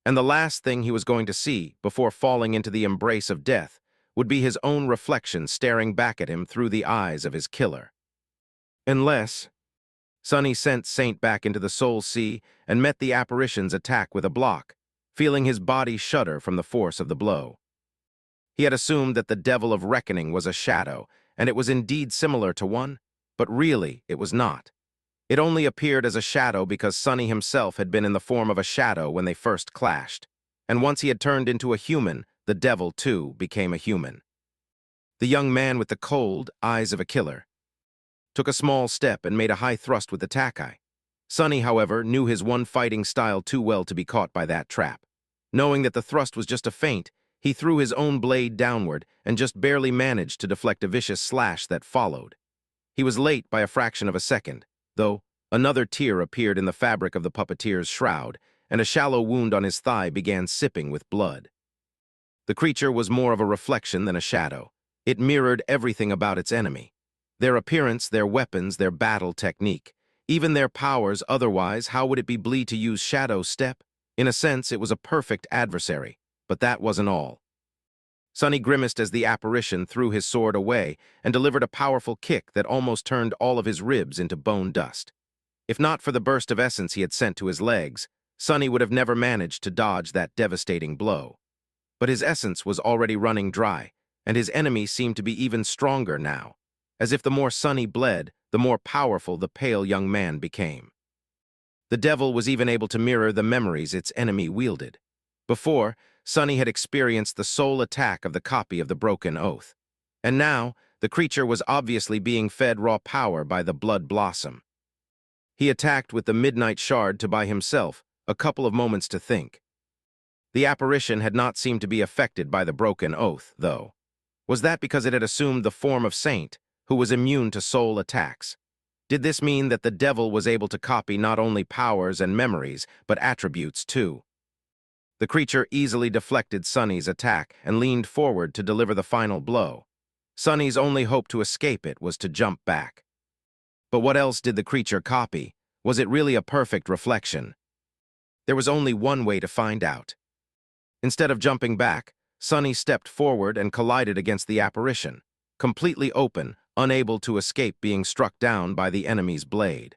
Speaker 1: and the last thing he was going to see before falling into the embrace of death would be his own reflection staring back at him through the eyes of his killer. Unless... Sonny sent Saint back into the soul sea and met the apparition's attack with a block, feeling his body shudder from the force of the blow. He had assumed that the devil of reckoning was a shadow, and it was indeed similar to one, but really it was not. It only appeared as a shadow because Sonny himself had been in the form of a shadow when they first clashed, and once he had turned into a human, the devil, too, became a human. The young man with the cold eyes of a killer took a small step and made a high thrust with the takai. Sonny, however, knew his one fighting style too well to be caught by that trap. Knowing that the thrust was just a feint, he threw his own blade downward and just barely managed to deflect a vicious slash that followed. He was late by a fraction of a second, though another tear appeared in the fabric of the puppeteer's shroud, and a shallow wound on his thigh began sipping with blood. The creature was more of a reflection than a shadow. It mirrored everything about its enemy. Their appearance, their weapons, their battle technique, even their powers. Otherwise, how would it be bleed to use shadow step? In a sense, it was a perfect adversary, but that wasn't all. Sonny grimaced as the apparition threw his sword away and delivered a powerful kick that almost turned all of his ribs into bone dust. If not for the burst of essence he had sent to his legs, Sonny would have never managed to dodge that devastating blow. But his essence was already running dry, and his enemy seemed to be even stronger now, as if the more Sonny bled, the more powerful the pale young man became. The devil was even able to mirror the memories its enemy wielded. Before, Sonny had experienced the sole attack of the copy of the broken oath, and now the creature was obviously being fed raw power by the blood blossom. He attacked with the midnight shard to buy himself a couple of moments to think. The apparition had not seemed to be affected by the broken oath, though. Was that because it had assumed the form of Saint, who was immune to soul attacks? Did this mean that the devil was able to copy not only powers and memories, but attributes too? The creature easily deflected Sonny's attack and leaned forward to deliver the final blow. Sonny's only hope to escape it was to jump back. But what else did the creature copy? Was it really a perfect reflection? There was only one way to find out. Instead of jumping back, Sonny stepped forward and collided against the apparition, completely open, unable to escape being struck down by the enemy's blade.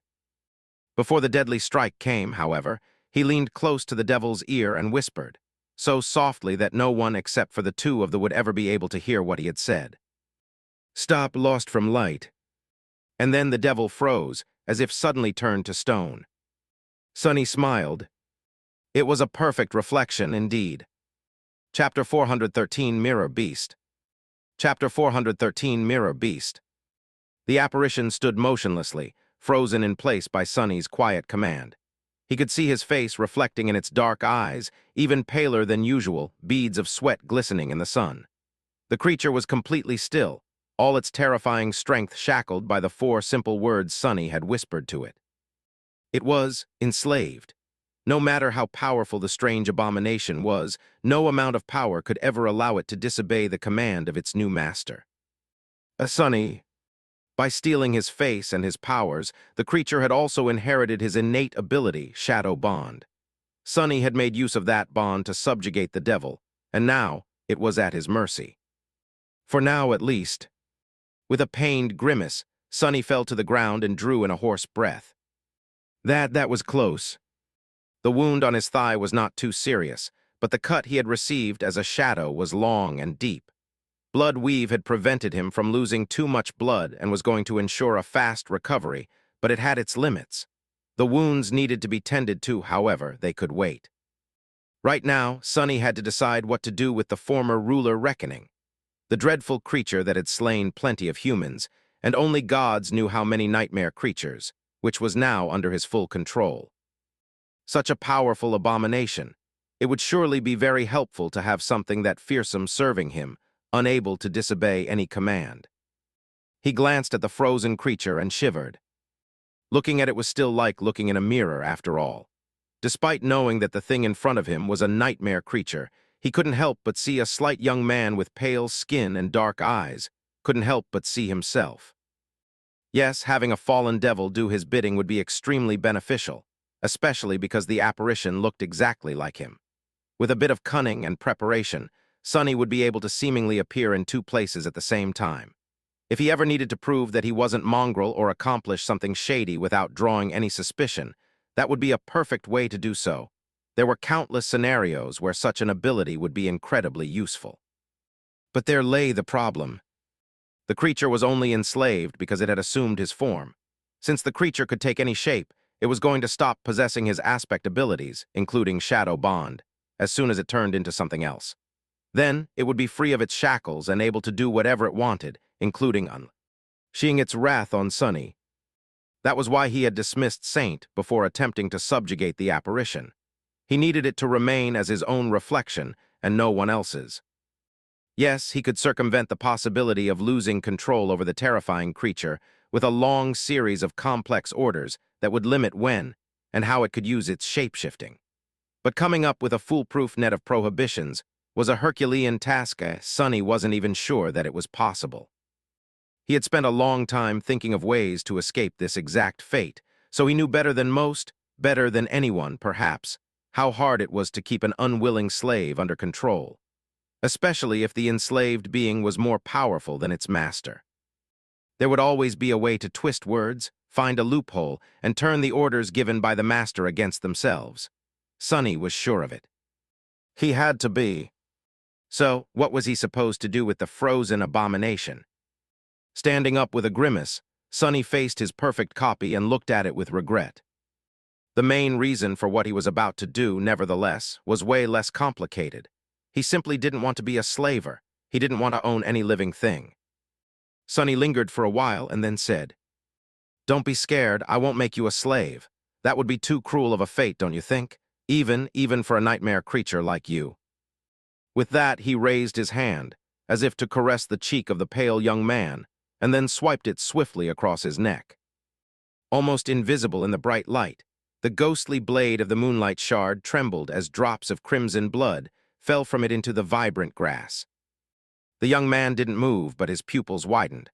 Speaker 1: Before the deadly strike came, however, he leaned close to the devil's ear and whispered, so softly that no one except for the two of them would ever be able to hear what he had said. "Stop, lost from light." And then the devil froze, as if suddenly turned to stone. Sonny smiled. It was a perfect reflection indeed. Chapter 413, Mirror Beast. Chapter 413, Mirror Beast. The apparition stood motionlessly, frozen in place by Sonny's quiet command. He could see his face reflecting in its dark eyes, even paler than usual, beads of sweat glistening in the sun. The creature was completely still, all its terrifying strength shackled by the 4 simple words Sonny had whispered to it. It was enslaved. No matter how powerful the strange abomination was, no amount of power could ever allow it to disobey the command of its new master. Sonny. By stealing his face and his powers, the creature had also inherited his innate ability, Shadow Bond. Sonny had made use of that bond to subjugate the devil, and now it was at his mercy. For now, at least. With a pained grimace, Sonny fell to the ground and drew in a hoarse breath. That was close. The wound on his thigh was not too serious, but the cut he had received as a shadow was long and deep. Blood weave had prevented him from losing too much blood and was going to ensure a fast recovery, but it had its limits. The wounds needed to be tended to, however, they could wait. Right now, Sonny had to decide what to do with the former ruler reckoning, the dreadful creature that had slain plenty of humans, and only gods knew how many nightmare creatures, which was now under his full control. Such a powerful abomination. It would surely be very helpful to have something that fearsome serving him, unable to disobey any command. He glanced at the frozen creature and shivered. Looking at it was still like looking in a mirror, after all. Despite knowing that the thing in front of him was a nightmare creature, he couldn't help but see a slight young man with pale skin and dark eyes, couldn't help but see himself. Yes, having a fallen devil do his bidding would be extremely beneficial, especially because the apparition looked exactly like him. With a bit of cunning and preparation, Sonny would be able to seemingly appear in 2 places at the same time. If he ever needed to prove that he wasn't mongrel or accomplish something shady without drawing any suspicion, that would be a perfect way to do so. There were countless scenarios where such an ability would be incredibly useful. But there lay the problem. The creature was only enslaved because it had assumed his form. Since the creature could take any shape, it was going to stop possessing his aspect abilities, including Shadow Bond, as soon as it turned into something else. Then, it would be free of its shackles and able to do whatever it wanted, including unleashing its wrath on Sonny. That was why he had dismissed Saint before attempting to subjugate the apparition. He needed it to remain as his own reflection and no one else's. Yes, he could circumvent the possibility of losing control over the terrifying creature with a long series of complex orders that would limit when and how it could use its shape-shifting. But coming up with a foolproof net of prohibitions was a Herculean task. Sonny wasn't even sure that it was possible. He had spent a long time thinking of ways to escape this exact fate, so he knew better than most, better than anyone, perhaps, how hard it was to keep an unwilling slave under control, especially if the enslaved being was more powerful than its master. There would always be a way to twist words, find a loophole, and turn the orders given by the master against themselves. Sonny was sure of it. He had to be. So, what was he supposed to do with the frozen abomination? Standing up with a grimace, Sonny faced his perfect copy and looked at it with regret. The main reason for what he was about to do, nevertheless, was way less complicated. He simply didn't want to be a slaver. He didn't want to own any living thing. Sonny lingered for a while and then said, "Don't be scared, I won't make you a slave. That would be too cruel of a fate, don't you think? Even for a nightmare creature like you." With that, he raised his hand, as if to caress the cheek of the pale young man, and then swiped it swiftly across his neck. Almost invisible in the bright light, the ghostly blade of the moonlight shard trembled as drops of crimson blood fell from it into the vibrant grass. The young man didn't move, but his pupils widened.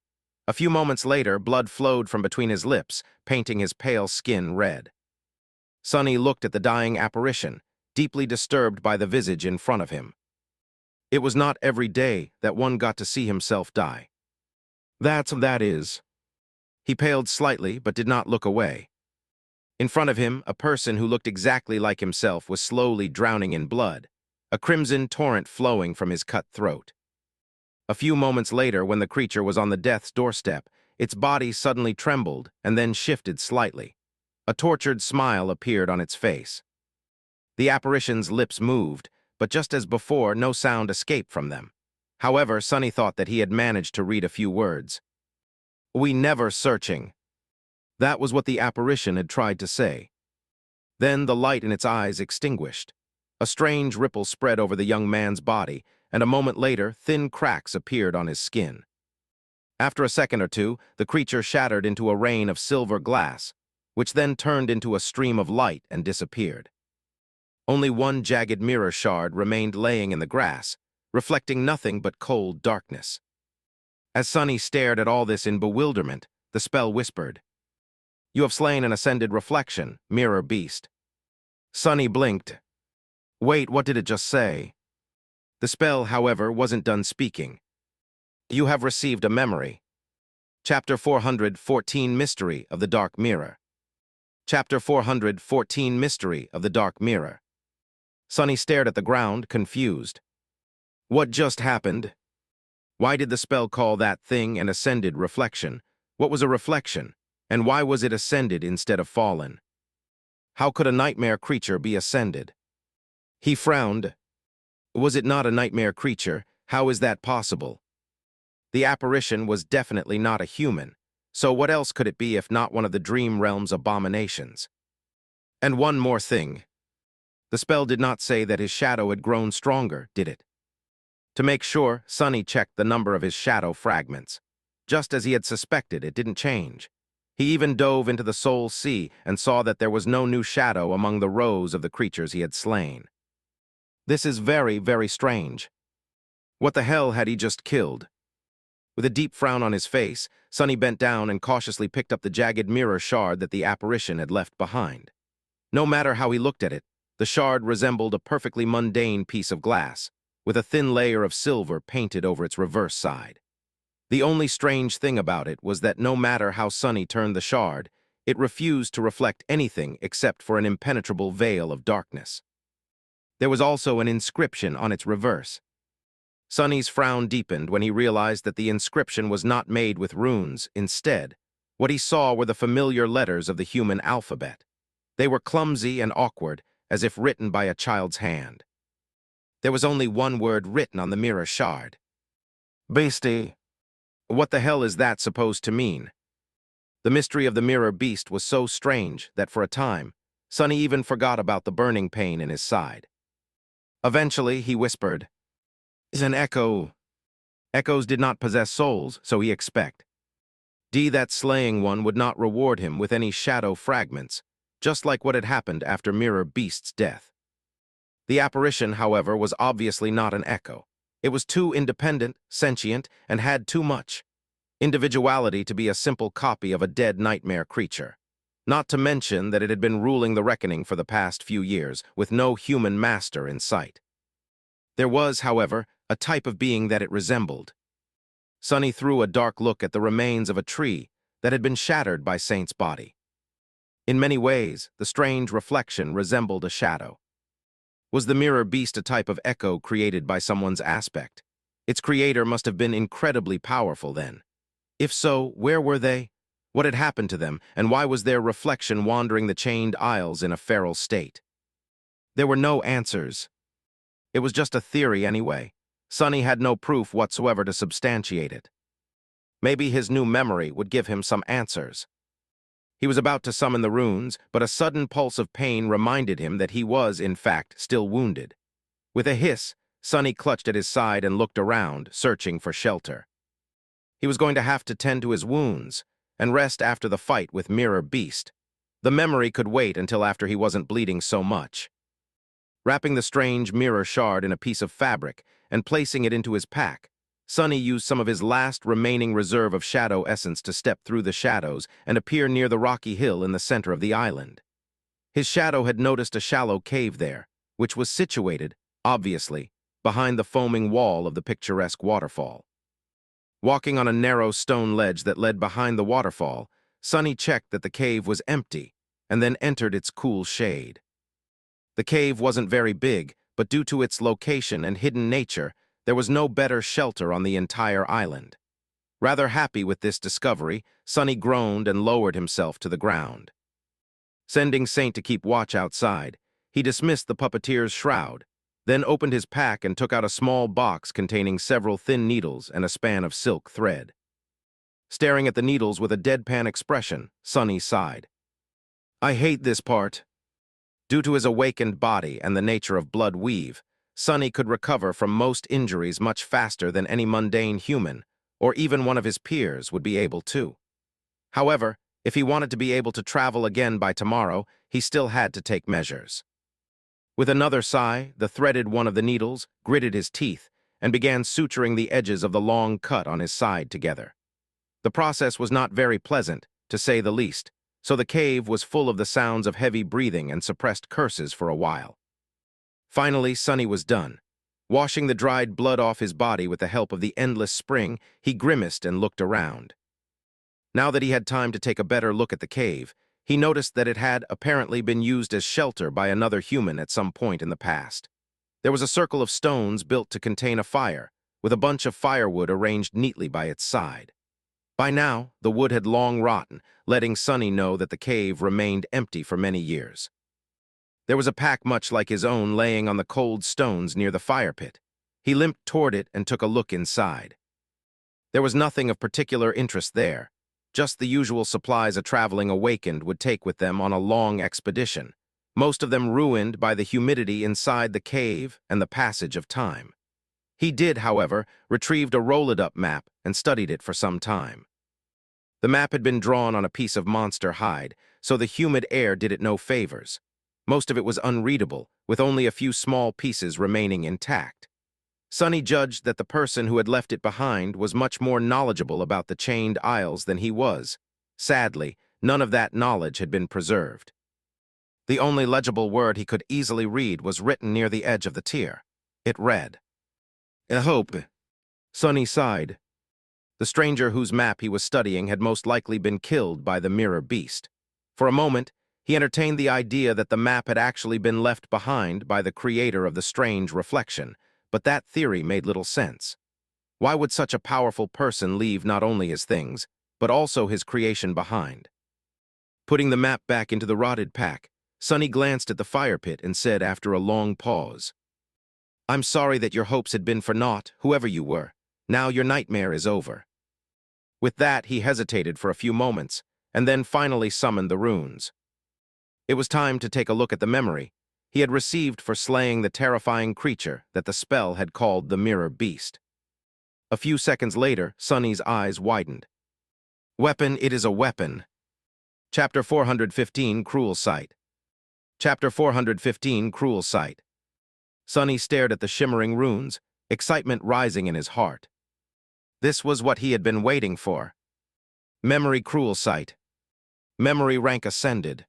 Speaker 1: A few moments later, blood flowed from between his lips, painting his pale skin red. Sonny looked at the dying apparition, deeply disturbed by the visage in front of him. It was not every day that one got to see himself die. That is. He paled slightly, but did not look away. In front of him, a person who looked exactly like himself was slowly drowning in blood, a crimson torrent flowing from his cut throat. A few moments later, when the creature was on the death's doorstep, its body suddenly trembled and then shifted slightly. A tortured smile appeared on its face. The apparition's lips moved, but just as before, no sound escaped from them. However, Sonny thought that he had managed to read a few words. "We never searching." That was what the apparition had tried to say. Then the light in its eyes extinguished. A strange ripple spread over the young man's body, and a moment later, thin cracks appeared on his skin. After a second or two, the creature shattered into a rain of silver glass, which then turned into a stream of light and disappeared. Only one jagged mirror shard remained laying in the grass, reflecting nothing but cold darkness. As Sonny stared at all this in bewilderment, the spell whispered, "You have slain an ascended reflection, mirror beast." Sonny blinked. Wait, what did it just say? The spell, however, wasn't done speaking. You have received a memory. Chapter 414 Mystery of the Dark Mirror. Chapter 414 Mystery of the Dark Mirror. Sonny stared at the ground, confused. What just happened? Why did the spell call that thing an ascended reflection? What was a reflection? And why was it ascended instead of fallen? How could a nightmare creature be ascended? He frowned. Was it not a nightmare creature? How is that possible? The apparition was definitely not a human, so what else could it be if not one of the dream realm's abominations? And one more thing. The spell did not say that his shadow had grown stronger, did it? To make sure, Sonny checked the number of his shadow fragments. Just as he had suspected, it didn't change. He even dove into the soul sea and saw that there was no new shadow among the rows of the creatures he had slain. This is very, very strange. What the hell had he just killed? With a deep frown on his face, Sonny bent down and cautiously picked up the jagged mirror shard that the apparition had left behind. No matter how he looked at it, the shard resembled a perfectly mundane piece of glass, with a thin layer of silver painted over its reverse side. The only strange thing about it was that no matter how Sonny turned the shard, it refused to reflect anything except for an impenetrable veil of darkness. There was also an inscription on its reverse. Sonny's frown deepened when he realized that the inscription was not made with runes. Instead, what he saw were the familiar letters of the human alphabet. They were clumsy and awkward, as if written by a child's hand. There was only one word written on the mirror shard. Beastie. What the hell is that supposed to mean? The mystery of the mirror beast was so strange that for a time, Sonny even forgot about the burning pain in his side. Eventually, he whispered, "Is an echo." Echoes did not possess souls, so he expect. That slaying one would not reward him with any shadow fragments, just like what had happened after Mirror Beast's death. The apparition, however, was obviously not an echo. It was too independent, sentient, and had too much individuality to be a simple copy of a dead nightmare creature. Not to mention that it had been ruling the reckoning for the past few years, with no human master in sight. There was, however, a type of being that it resembled. Sonny threw a dark look at the remains of a tree that had been shattered by Saint's body. In many ways, the strange reflection resembled a shadow. Was the mirror beast a type of echo created by someone's aspect? Its creator must have been incredibly powerful then. If so, where were they? What had happened to them, and why was their reflection wandering the chained aisles in a feral state? There were no answers. It was just a theory anyway. Sonny had no proof whatsoever to substantiate it. Maybe his new memory would give him some answers. He was about to summon the runes, but a sudden pulse of pain reminded him that he was, in fact, still wounded. With a hiss, Sonny clutched at his side and looked around, searching for shelter. He was going to have to tend to his wounds and rest after the fight with Mirror Beast. The memory could wait until after he wasn't bleeding so much. Wrapping the strange mirror shard in a piece of fabric and placing it into his pack, Sonny used some of his last remaining reserve of shadow essence to step through the shadows and appear near the rocky hill in the center of the island. His shadow had noticed a shallow cave there, which was situated, obviously, behind the foaming wall of the picturesque waterfall. Walking on a narrow stone ledge that led behind the waterfall, Sonny checked that the cave was empty and then entered its cool shade. The cave wasn't very big, but due to its location and hidden nature, there was no better shelter on the entire island. Rather happy with this discovery, Sonny groaned and lowered himself to the ground. Sending Saint to keep watch outside, he dismissed the puppeteer's shroud, then opened his pack and took out a small box containing several thin needles and a span of silk thread. Staring at the needles with a deadpan expression, Sonny sighed. "I hate this part." Due to his awakened body and the nature of blood weave, Sonny could recover from most injuries much faster than any mundane human, or even one of his peers, would be able to. However, if he wanted to be able to travel again by tomorrow, he still had to take measures. With another sigh, the threaded one of the needles gritted his teeth and began suturing the edges of the long cut on his side together. The process was not very pleasant, to say the least, so the cave was full of the sounds of heavy breathing and suppressed curses for a while. Finally, Sonny was done. Washing the dried blood off his body with the help of the endless spring, he grimaced and looked around. Now that he had time to take a better look at the cave, he noticed that it had apparently been used as shelter by another human at some point in the past. There was a circle of stones built to contain a fire, with a bunch of firewood arranged neatly by its side. By now, the wood had long rotten, letting Sonny know that the cave remained empty for many years. There was a pack much like his own laying on the cold stones near the fire pit. He limped toward it and took a look inside. There was nothing of particular interest there, just the usual supplies a traveling awakened would take with them on a long expedition, most of them ruined by the humidity inside the cave and the passage of time. He did, however, retrieve a rolled-up map and studied it for some time. The map had been drawn on a piece of monster hide, so the humid air did it no favors. Most of it was unreadable, with only a few small pieces remaining intact. Sonny judged that the person who had left it behind was much more knowledgeable about the chained isles than he was. Sadly, none of that knowledge had been preserved. The only legible word he could easily read was written near the edge of the tier. It read, "I hope." Sonny sighed. The stranger whose map he was studying had most likely been killed by the mirror beast. For a moment, he entertained the idea that the map had actually been left behind by the creator of the strange reflection, but that theory made little sense. Why would such a powerful person leave not only his things, but also his creation behind? Putting the map back into the rotted pack, Sonny glanced at the fire pit and said after a long pause, "I'm sorry that your hopes had been for naught, whoever you were. Now your nightmare is over." With that, he hesitated for a few moments, and then finally summoned the runes. It was time to take a look at the memory he had received for slaying the terrifying creature that the spell had called the Mirror Beast. A few seconds later, Sonny's eyes widened. Weapon, it is a weapon. Chapter 415, Cruel Sight. Chapter 415, Cruel Sight. Sonny stared at the shimmering runes, excitement rising in his heart. This was what he had been waiting for. Memory Cruel Sight. Memory rank ascended.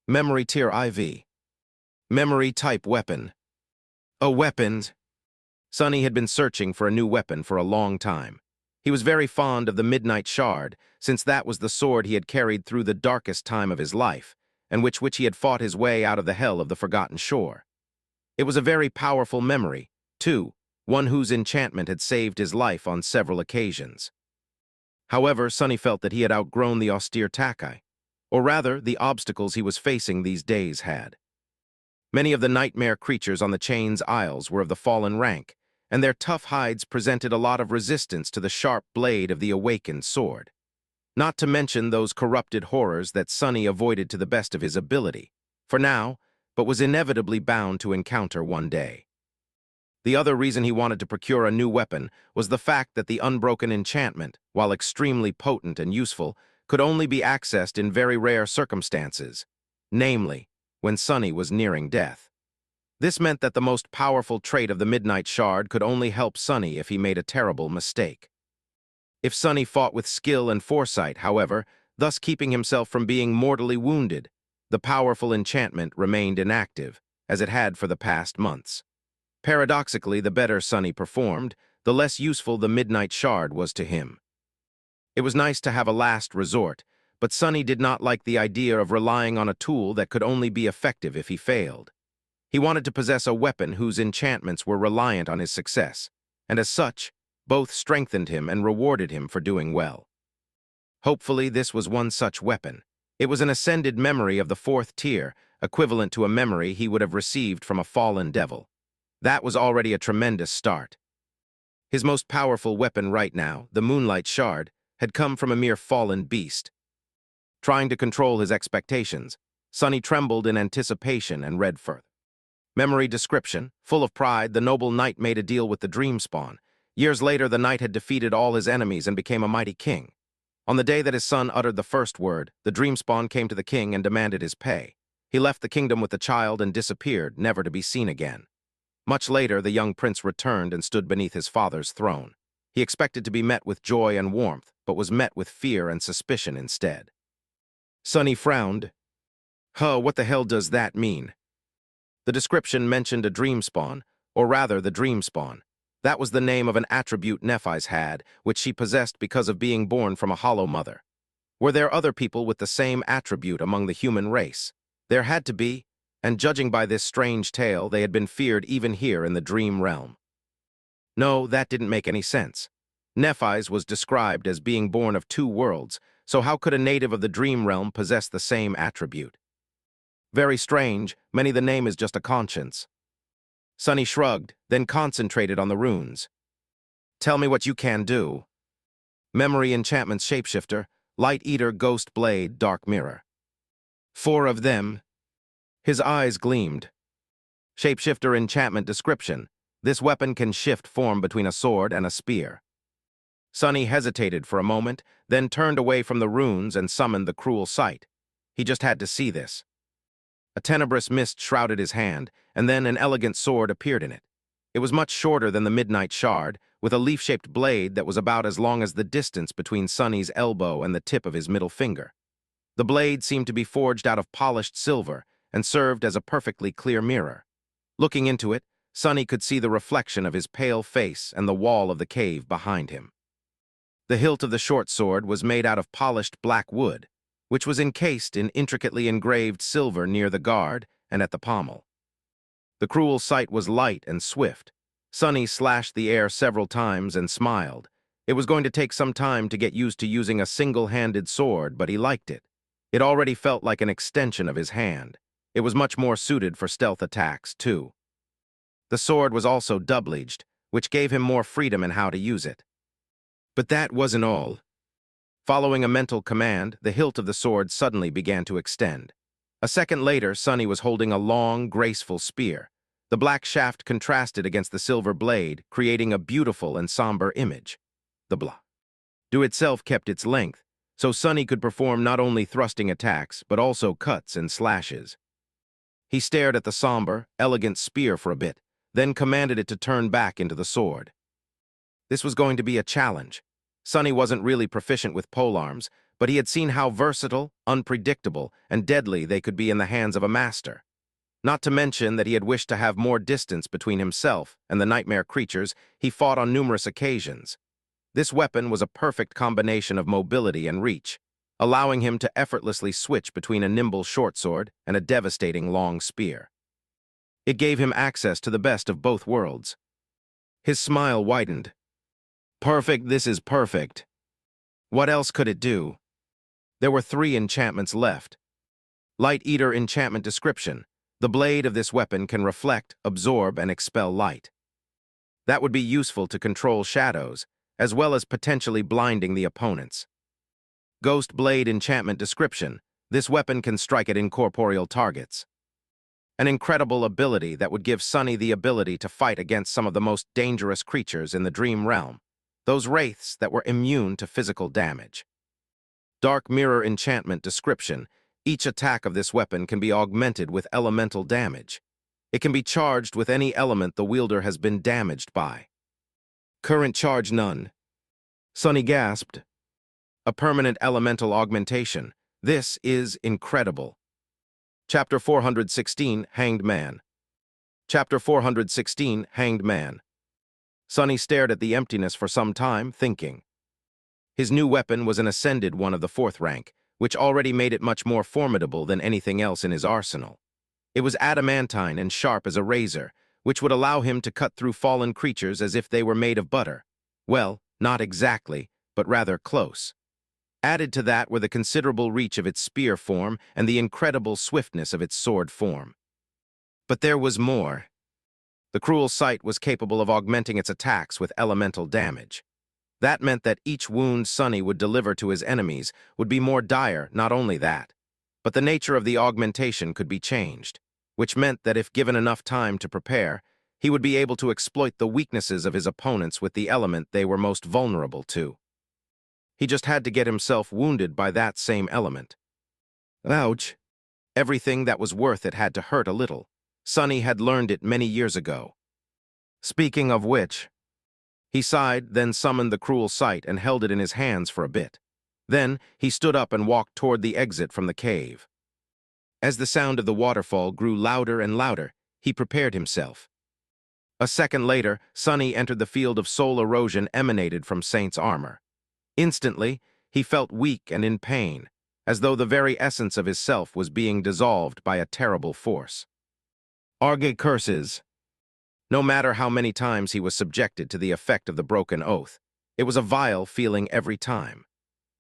Speaker 1: Memory tier IV. Memory type weapon. A weapon. Sonny had been searching for a new weapon for a long time. He was very fond of the Midnight Shard, since that was the sword he had carried through the darkest time of his life, and which he had fought his way out of the hell of the Forgotten Shore. It was a very powerful memory, too, one whose enchantment had saved his life on several occasions. However, Sonny felt that he had outgrown the austere Takai, or rather, the obstacles he was facing these days had. Many of the nightmare creatures on the chain's isles were of the fallen rank, and their tough hides presented a lot of resistance to the sharp blade of the awakened sword. Not to mention those corrupted horrors that Sonny avoided to the best of his ability, for now, but was inevitably bound to encounter one day. The other reason he wanted to procure a new weapon was the fact that the unbroken enchantment, while extremely potent and useful, could only be accessed in very rare circumstances, namely, when Sonny was nearing death. This meant that the most powerful trait of the Midnight Shard could only help Sonny if he made a terrible mistake. If Sonny fought with skill and foresight, however, thus keeping himself from being mortally wounded, the powerful enchantment remained inactive, as it had for the past months. Paradoxically, the better Sonny performed, the less useful the Midnight Shard was to him. It was nice to have a last resort, but Sonny did not like the idea of relying on a tool that could only be effective if he failed. He wanted to possess a weapon whose enchantments were reliant on his success, and as such, both strengthened him and rewarded him for doing well. Hopefully, this was one such weapon. It was an ascended memory of the 4th tier, equivalent to a memory he would have received from a fallen devil. That was already a tremendous start. His most powerful weapon right now, the Moonlight Shard, had come from a mere fallen beast. Trying to control his expectations, Sonny trembled in anticipation and read further. Memory description. Full of pride, the noble knight made a deal with the dream spawn. Years later, the knight had defeated all his enemies and became a mighty king. On the day that his son uttered the first word, the dream spawn came to the king and demanded his pay. He left the kingdom with the child and disappeared, never to be seen again. Much later, the young prince returned and stood beneath his father's throne. He expected to be met with joy and warmth, but was met with fear and suspicion instead. Sonny frowned. Huh, what the hell does that mean? The description mentioned a dream spawn, or rather the dream spawn. That was the name of an attribute Nephis had, which she possessed because of being born from a hollow mother. Were there other people with the same attribute among the human race? There had to be, and judging by this strange tale, they had been feared even here in the dream realm. No, that didn't make any sense. Nephis was described as being born of two worlds, so how could a native of the dream realm possess the same attribute? Very strange, many the name is just a conscience. Sonny shrugged, then concentrated on the runes. Tell me what you can do. Memory enchantments shapeshifter, light eater ghost blade dark mirror. 4 of them. His eyes gleamed. Shapeshifter enchantment description. This weapon can shift form between a sword and a spear. Sonny hesitated for a moment, then turned away from the runes and summoned the cruel sight. He just had to see this. A tenebrous mist shrouded his hand, and then an elegant sword appeared in it. It was much shorter than the midnight shard, with a leaf-shaped blade that was about as long as the distance between Sonny's elbow and the tip of his middle finger. The blade seemed to be forged out of polished silver and served as a perfectly clear mirror. Looking into it, Sonny could see the reflection of his pale face and the wall of the cave behind him. The hilt of the short sword was made out of polished black wood, which was encased in intricately engraved silver near the guard and at the pommel. The cruel sight was light and swift. Sonny slashed the air several times and smiled. It was going to take some time to get used to using a single-handed sword, but he liked it. It already felt like an extension of his hand. It was much more suited for stealth attacks, too. The sword was also double-edged, which gave him more freedom in how to use it. But that wasn't all. Following a mental command, the hilt of the sword suddenly began to extend. A second later, Sonny was holding a long, graceful spear. The black shaft contrasted against the silver blade, creating a beautiful and somber image. The blade itself kept its length, so Sonny could perform not only thrusting attacks, but also cuts and slashes. He stared at the somber, elegant spear for a bit, then commanded it to turn back into the sword. This was going to be a challenge. Sonny wasn't really proficient with polearms, but he had seen how versatile, unpredictable, and deadly they could be in the hands of a master. Not to mention that he had wished to have more distance between himself and the nightmare creatures he fought on numerous occasions. This weapon was a perfect combination of mobility and reach, allowing him to effortlessly switch between a nimble short sword and a devastating long spear. It gave him access to the best of both worlds. His smile widened. Perfect, this is perfect. What else could it do? There were 3 enchantments left. Light Eater enchantment description. The blade of this weapon can reflect, absorb, and expel light. That would be useful to control shadows, as well as potentially blinding the opponents. Ghost Blade enchantment description. This weapon can strike at incorporeal targets. An incredible ability that would give Sonny the ability to fight against some of the most dangerous creatures in the dream realm. Those wraiths that were immune to physical damage. Dark Mirror enchantment description. Each attack of this weapon can be augmented with elemental damage. It can be charged with any element the wielder has been damaged by. Current charge none. Sonny gasped. A permanent elemental augmentation. This is incredible. Chapter 416, Hanged Man. Chapter 416, Hanged Man. Sonny stared at the emptiness for some time, thinking. His new weapon was an ascended one of the 4th rank, which already made it much more formidable than anything else in his arsenal. It was adamantine and sharp as a razor, which would allow him to cut through fallen creatures as if they were made of butter. Well, not exactly, but rather close. Added to that were the considerable reach of its spear form and the incredible swiftness of its sword form. But there was more. The cruel sight was capable of augmenting its attacks with elemental damage. That meant that each wound Sonny would deliver to his enemies would be more dire, not only that, But the nature of the augmentation could be changed, which meant that if given enough time to prepare, he would be able to exploit the weaknesses of his opponents with the element they were most vulnerable to. He just had to get himself wounded by that same element. Ouch! Everything that was worth it had to hurt a little. Sonny had learned it many years ago. Speaking of which, he sighed, then summoned the cruel sight and held it in his hands for a bit. Then he stood up and walked toward the exit from the cave. As the sound of the waterfall grew louder and louder, he prepared himself. A second later, Sonny entered the field of soul erosion emanated from Saint's armor. Instantly, he felt weak and in pain, as though the very essence of his self was being dissolved by a terrible force. Arge curses. No matter how many times he was subjected to the effect of the broken oath, it was a vile feeling every time.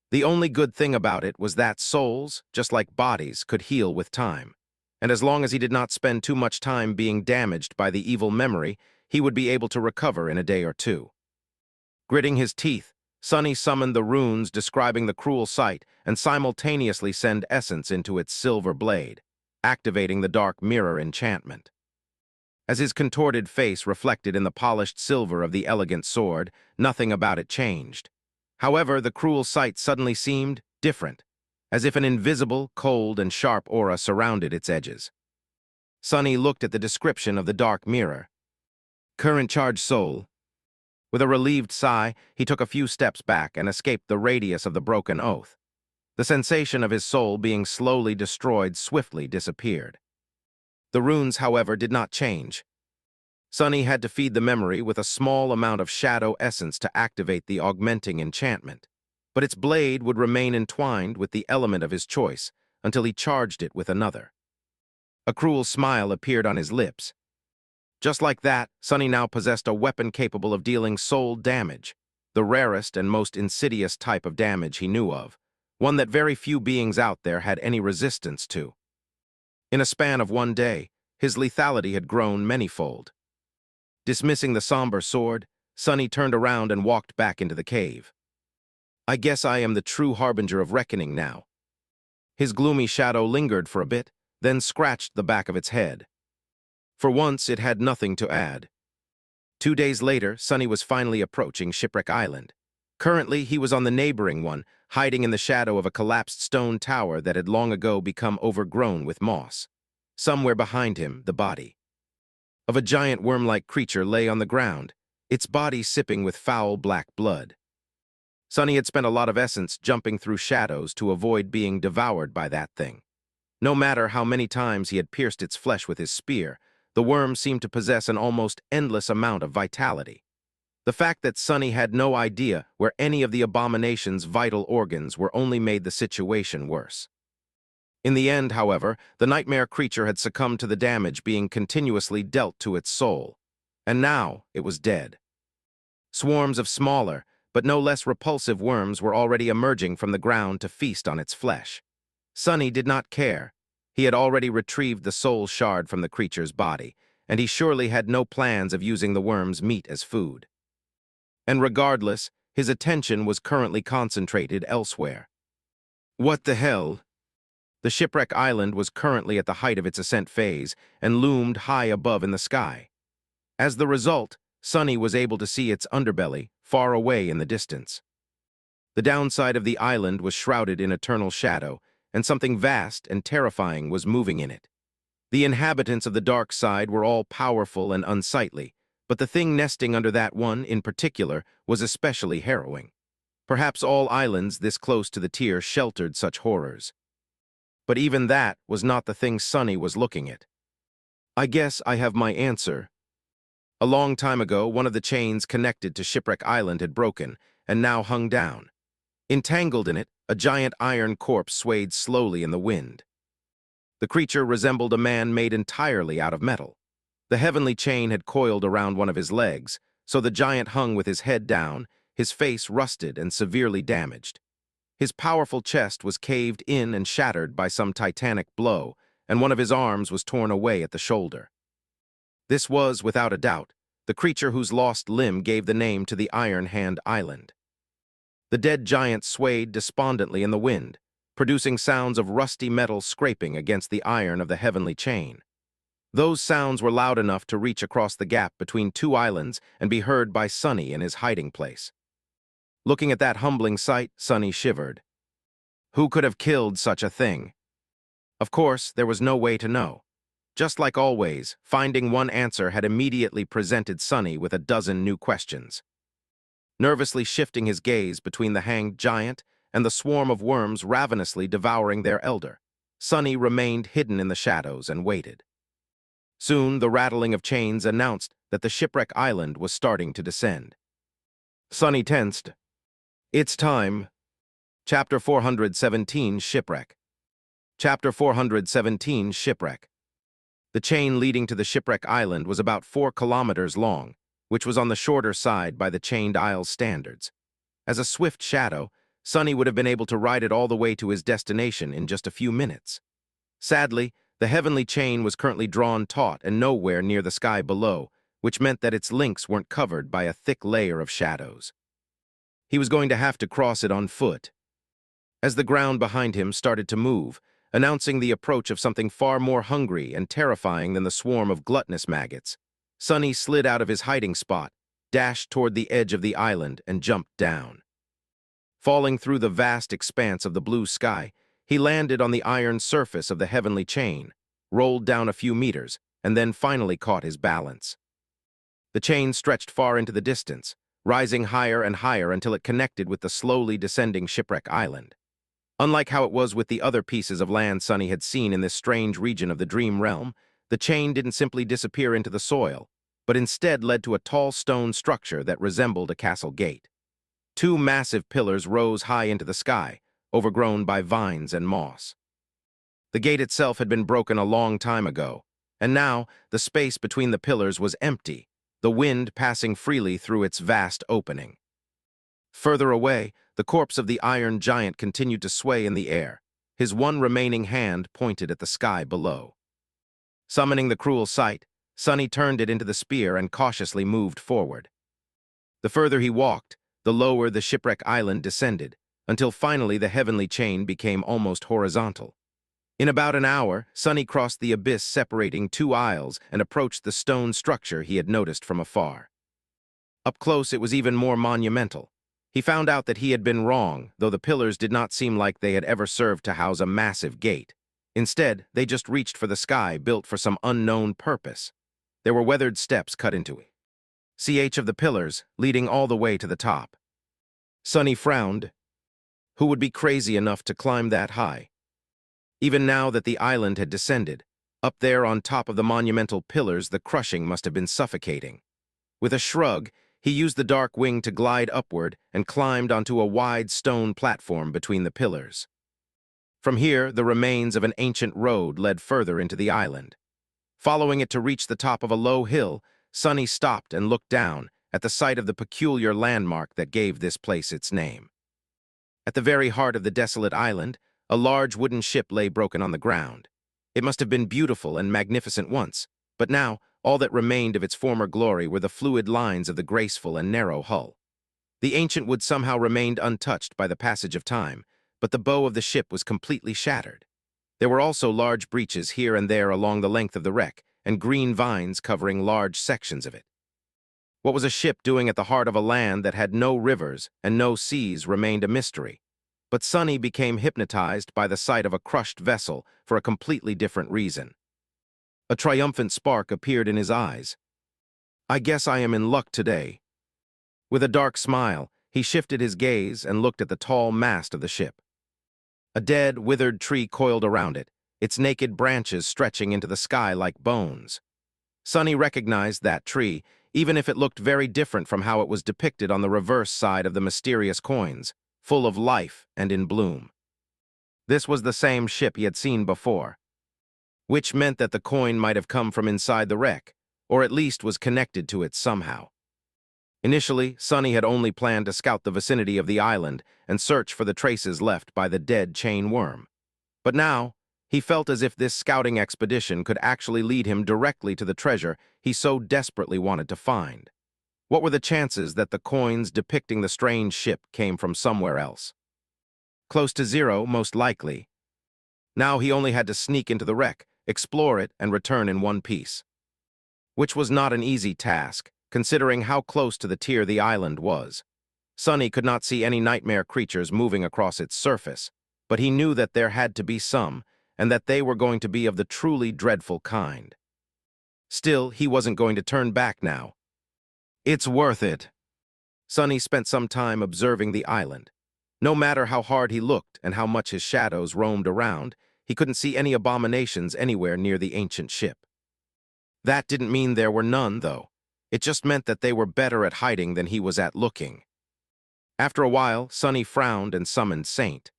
Speaker 1: The only good thing about it was that souls, just like bodies, could heal with time, and as long as he did not spend too much time being damaged by the evil memory, he would be able to recover in a day or two. Gritting his teeth, Sonny summoned the runes describing the cruel sight and simultaneously send essence into its silver blade, activating the dark mirror enchantment. As his contorted face reflected in the polished silver of the elegant sword, nothing about it changed. However, the cruel sight suddenly seemed different, as if an invisible, cold, and sharp aura surrounded its edges. Sonny looked at the description of the dark mirror. Current charge soul. With a relieved sigh, he took a few steps back and escaped the radius of the broken oath. The sensation of his soul being slowly destroyed swiftly disappeared. The runes, however, did not change. Sonny had to feed the memory with a small amount of shadow essence to activate the augmenting enchantment, but its blade would remain entwined with the element of his choice until he charged it with another. A cruel smile appeared on his lips. Just like that, Sonny now possessed a weapon capable of dealing soul damage, the rarest and most insidious type of damage he knew of, one that very few beings out there had any resistance to. In a span of one day, his lethality had grown manyfold. Dismissing the somber sword, Sonny turned around and walked back into the cave. I guess I am the true harbinger of reckoning now. His gloomy shadow lingered for a bit, then scratched the back of its head. For once, it had nothing to add. 2 days later, Sonny was finally approaching Shipwreck Island. Currently, he was on the neighboring one, hiding in the shadow of a collapsed stone tower that had long ago become overgrown with moss. Somewhere behind him, the body of a giant worm-like creature lay on the ground, its body sipping with foul black blood. Sonny had spent a lot of essence jumping through shadows to avoid being devoured by that thing. No matter how many times he had pierced its flesh with his spear, the worm seemed to possess an almost endless amount of vitality. The fact that Sonny had no idea where any of the abomination's vital organs were only made the situation worse. In the end, however, the nightmare creature had succumbed to the damage being continuously dealt to its soul, and now it was dead. Swarms of smaller, but no less repulsive worms were already emerging from the ground to feast on its flesh. Sonny did not care. He had already retrieved the soul shard from the creature's body, and he surely had no plans of using the worm's meat as food. And regardless, his attention was currently concentrated elsewhere. What the hell? The Shipwreck Island was currently at the height of its ascent phase and loomed high above in the sky. As the result, Sonny was able to see its underbelly far away in the distance. The downside of the island was shrouded in eternal shadow, and something vast and terrifying was moving in it. The inhabitants of the dark side were all powerful and unsightly, but the thing nesting under that one in particular was especially harrowing. Perhaps all islands this close to the tier sheltered such horrors. But even that was not the thing Sonny was looking at. I guess I have my answer. A long time ago, one of the chains connected to Shipwreck Island had broken and now hung down. Entangled in it, a giant iron corpse swayed slowly in the wind. The creature resembled a man made entirely out of metal. The heavenly chain had coiled around one of his legs, so the giant hung with his head down, his face rusted and severely damaged. His powerful chest was caved in and shattered by some titanic blow, and one of his arms was torn away at the shoulder. This was, without a doubt, the creature whose lost limb gave the name to the Iron Hand Island. The dead giant swayed despondently in the wind, producing sounds of rusty metal scraping against the iron of the heavenly chain. Those sounds were loud enough to reach across the gap between two islands and be heard by Sonny in his hiding place. Looking at that humbling sight, Sonny shivered. Who could have killed such a thing? Of course, there was no way to know. Just like always, finding one answer had immediately presented Sonny with a dozen new questions. Nervously shifting his gaze between the hanged giant and the swarm of worms ravenously devouring their elder, Sonny remained hidden in the shadows and waited. Soon, the rattling of chains announced that the shipwreck island was starting to descend. Sonny tensed. It's time. Chapter 417, Shipwreck. Chapter 417, Shipwreck. The chain leading to the shipwreck island was about 4 kilometers long, which was on the shorter side by the chained isle's standards. As a swift shadow, Sonny would have been able to ride it all the way to his destination in just a few minutes. Sadly, the heavenly chain was currently drawn taut and nowhere near the sky below, which meant that its links weren't covered by a thick layer of shadows. He was going to have to cross it on foot. As the ground behind him started to move, announcing the approach of something far more hungry and terrifying than the swarm of gluttonous maggots, Sonny slid out of his hiding spot, dashed toward the edge of the island, and jumped down. Falling through the vast expanse of the blue sky, he landed on the iron surface of the heavenly chain, rolled down a few meters, and then finally caught his balance. The chain stretched far into the distance, rising higher and higher until it connected with the slowly descending shipwreck island. Unlike how it was with the other pieces of land Sonny had seen in this strange region of the dream realm, the chain didn't simply disappear into the soil, but instead led to a tall stone structure that resembled a castle gate. 2 massive pillars rose high into the sky, overgrown by vines and moss. The gate itself had been broken a long time ago, and now the space between the pillars was empty, the wind passing freely through its vast opening. Further away, the corpse of the iron giant continued to sway in the air, his one remaining hand pointed at the sky below. Summoning the cruel sight, Sonny turned it into the spear and cautiously moved forward. The further he walked, the lower the shipwreck island descended, until finally the heavenly chain became almost horizontal. In about an hour, Sonny crossed the abyss separating 2 isles and approached the stone structure he had noticed from afar. Up close, it was even more monumental. He found out that he had been wrong, though the pillars did not seem like they had ever served to house a massive gate. Instead, they just reached for the sky, built for some unknown purpose. There were weathered steps cut into it, of the pillars, leading all the way to the top. Sonny frowned. Who would be crazy enough to climb that high? Even now that the island had descended, up there on top of the monumental pillars, the crushing must have been suffocating. With a shrug, he used the dark wing to glide upward and climbed onto a wide stone platform between the pillars. From here, the remains of an ancient road led further into the island. Following it to reach the top of a low hill, Sonny stopped and looked down at the site of the peculiar landmark that gave this place its name. At the very heart of the desolate island, a large wooden ship lay broken on the ground. It must have been beautiful and magnificent once, but now all that remained of its former glory were the fluid lines of the graceful and narrow hull. The ancient wood somehow remained untouched by the passage of time, but the bow of the ship was completely shattered. There were also large breaches here and there along the length of the wreck, and green vines covering large sections of it. What was a ship doing at the heart of a land that had no rivers and no seas remained a mystery. But Sonny became hypnotized by the sight of a crushed vessel for a completely different reason. A triumphant spark appeared in his eyes. I guess I am in luck today. With a dark smile, he shifted his gaze and looked at the tall mast of the ship. A dead, withered tree coiled around it, its naked branches stretching into the sky like bones. Sonny recognized that tree, even if it looked very different from how it was depicted on the reverse side of the mysterious coins, full of life and in bloom. This was the same ship he had seen before, which meant that the coin might have come from inside the wreck, or at least was connected to it somehow. Initially, Sonny had only planned to scout the vicinity of the island and search for the traces left by the dead chain worm. But now, he felt as if this scouting expedition could actually lead him directly to the treasure he so desperately wanted to find. What were the chances that the coins depicting the strange ship came from somewhere else? Close to zero, most likely. Now he only had to sneak into the wreck, explore it, and return in one piece. Which was not an easy task, considering how close to the tier the island was. Sonny could not see any nightmare creatures moving across its surface, but he knew that there had to be some, and that they were going to be of the truly dreadful kind. Still, he wasn't going to turn back now. It's worth it. Sonny spent some time observing the island. No matter how hard he looked and how much his shadows roamed around, he couldn't see any abominations anywhere near the ancient ship. That didn't mean there were none, though. It just meant that they were better at hiding than he was at looking. After a while, Sonny frowned and summoned Saint.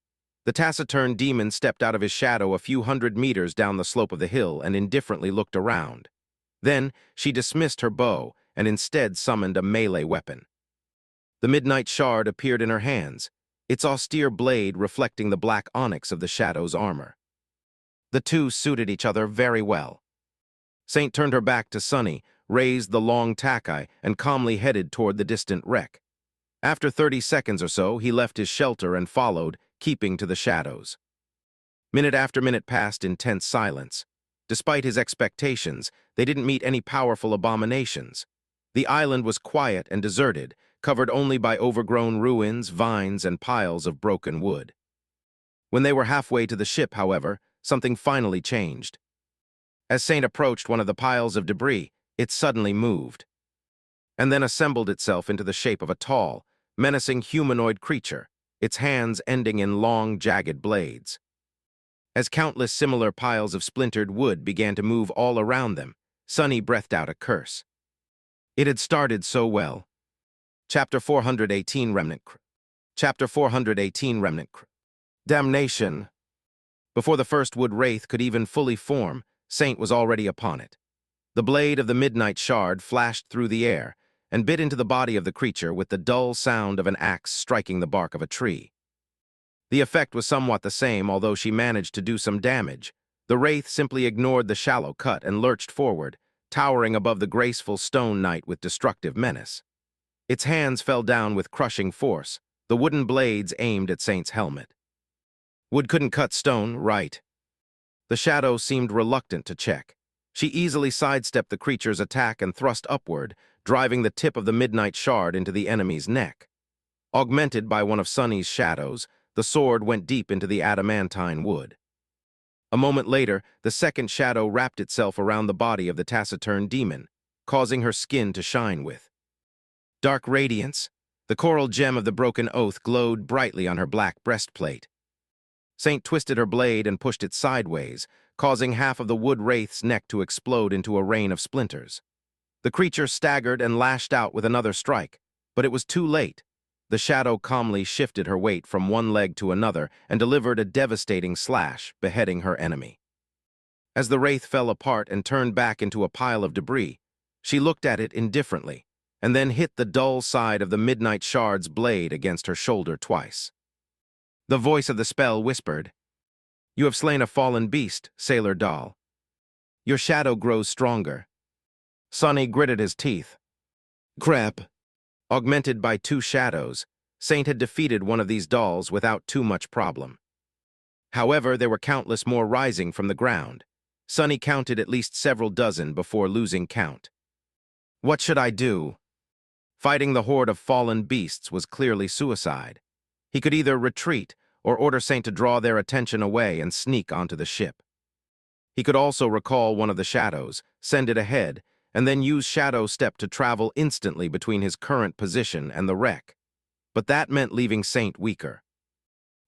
Speaker 1: The taciturn demon stepped out of his shadow a few hundred meters down the slope of the hill and indifferently looked around. Then, she dismissed her bow and instead summoned a melee weapon. The midnight shard appeared in her hands, its austere blade reflecting the black onyx of the shadow's armor. The two suited each other very well. Saint turned her back to Sonny, raised the long tackeye, and calmly headed toward the distant wreck. After 30 seconds or so, he left his shelter and followed, keeping to the shadows. Minute after minute passed in tense silence. Despite his expectations, they didn't meet any powerful abominations. The island was quiet and deserted, covered only by overgrown ruins, vines, and piles of broken wood. When they were halfway to the ship, however, something finally changed. As Saint approached one of the piles of debris, it suddenly moved, and then assembled itself into the shape of a tall, menacing humanoid creature, its hands ending in long, jagged blades. As countless similar piles of splintered wood began to move all around them, Sonny breathed out a curse. It had started so well. Chapter 418 Remnant Chapter 418 Remnant Damnation! Before the first wood wraith could even fully form, Saint was already upon it. The blade of the midnight shard flashed through the air and bit into the body of the creature with the dull sound of an axe striking the bark of a tree. The effect was somewhat the same, although she managed to do some damage. The wraith simply ignored the shallow cut and lurched forward, towering above the graceful stone knight with destructive menace. Its hands fell down with crushing force, the wooden blades aimed at Saint's helmet. Wood couldn't cut stone, right? The shadow seemed reluctant to check. She easily sidestepped the creature's attack and thrust upward, driving the tip of the midnight shard into the enemy's neck. Augmented by one of Sonny's shadows, the sword went deep into the adamantine wood. A moment later, the second shadow wrapped itself around the body of the taciturn demon, causing her skin to shine with dark radiance. The coral gem of the broken oath glowed brightly on her black breastplate. Saint twisted her blade and pushed it sideways, causing half of the wood wraith's neck to explode into a rain of splinters. The creature staggered and lashed out with another strike, but it was too late. The shadow calmly shifted her weight from one leg to another and delivered a devastating slash, beheading her enemy. As the wraith fell apart and turned back into a pile of debris, she looked at it indifferently, and then hit the dull side of the midnight shard's blade against her shoulder twice. The voice of the spell whispered, "You have slain a fallen beast, Sailor Doll. Your shadow grows stronger." Sonny gritted his teeth. Crap. Augmented by two shadows, Saint had defeated one of these dolls without too much problem. However, there were countless more rising from the ground. Sonny counted at least several dozen before losing count. What should I do? Fighting the horde of fallen beasts was clearly suicide. He could either retreat or order Saint to draw their attention away and sneak onto the ship. He could also recall one of the shadows, send it ahead, and then use Shadow Step to travel instantly between his current position and the wreck. But that meant leaving Saint weaker.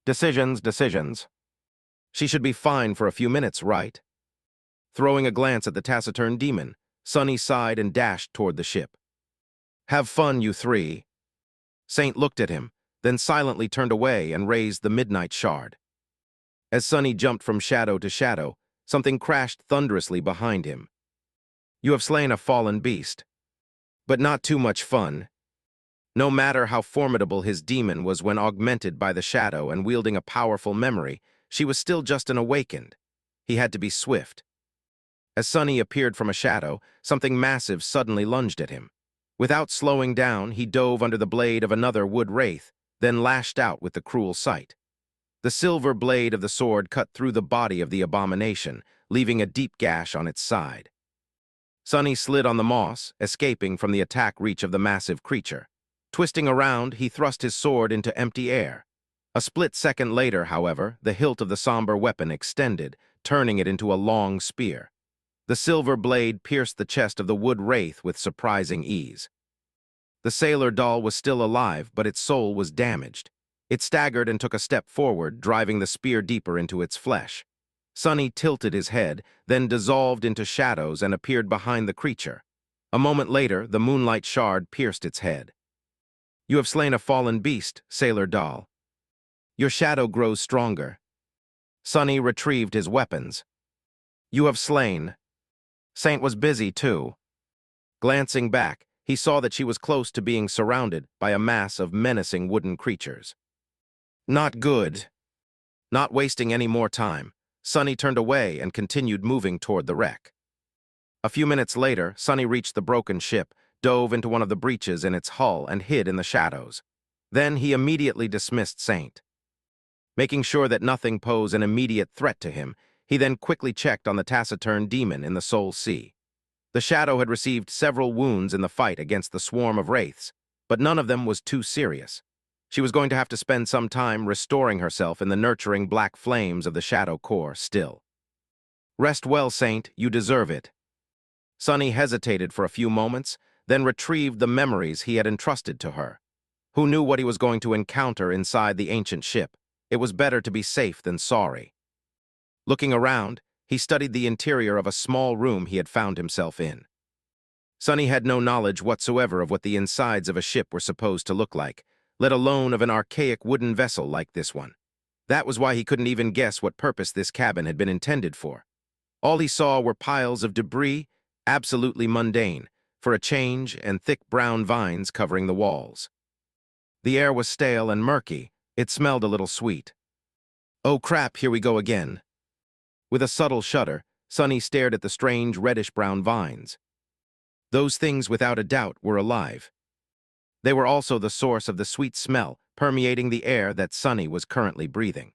Speaker 1: Decisions. She should be fine for a few minutes, right? Throwing a glance at the taciturn demon, Sonny sighed and dashed toward the ship. Have fun, you three. Saint looked at him, then silently turned away and raised the midnight shard. As Sonny jumped from shadow to shadow, something crashed thunderously behind him. You have slain a fallen beast. But not too much fun. No matter how formidable his demon was when augmented by the shadow and wielding a powerful memory, she was still just an awakened. He had to be swift. As Sonny appeared from a shadow, something massive suddenly lunged at him. Without slowing down, he dove under the blade of another wood wraith, then lashed out with the cruel sight. The silver blade of the sword cut through the body of the abomination, leaving a deep gash on its side. Sonny slid on the moss, escaping from the attack reach of the massive creature. Twisting around, he thrust his sword into empty air. A split second later, however, the hilt of the somber weapon extended, turning it into a long spear. The silver blade pierced the chest of the wood wraith with surprising ease. The sailor doll was still alive, but its soul was damaged. It staggered and took a step forward, driving the spear deeper into its flesh. Sonny tilted his head, then dissolved into shadows and appeared behind the creature. A moment later, the moonlight shard pierced its head. "You have slain a fallen beast, sailor doll. Your shadow grows stronger." Sonny retrieved his weapons. "You have slain." Saint was busy, too. Glancing back, he saw that she was close to being surrounded by a mass of menacing wooden creatures. Not good. Not wasting any more time, Sonny turned away and continued moving toward the wreck. A few minutes later, Sonny reached the broken ship, dove into one of the breaches in its hull, and hid in the shadows. Then he immediately dismissed Saint. Making sure that nothing posed an immediate threat to him, he then quickly checked on the taciturn demon in the Soul Sea. The shadow had received several wounds in the fight against the swarm of wraiths, but none of them was too serious. She was going to have to spend some time restoring herself in the nurturing black flames of the shadow core still. "Rest well, Saint, you deserve it." Sonny hesitated for a few moments, then retrieved the memories he had entrusted to her. Who knew what he was going to encounter inside the ancient ship? It was better to be safe than sorry. Looking around, he studied the interior of a small room he had found himself in. Sonny had no knowledge whatsoever of what the insides of a ship were supposed to look like, let alone of an archaic wooden vessel like this one. That was why he couldn't even guess what purpose this cabin had been intended for. All he saw were piles of debris, absolutely mundane, for a change, and thick brown vines covering the walls. The air was stale and murky. It smelled a little sweet. "Oh crap, here we go again." With a subtle shudder, Sonny stared at the strange reddish-brown vines. Those things, without a doubt, were alive. They were also the source of the sweet smell permeating the air that Sonny was currently breathing.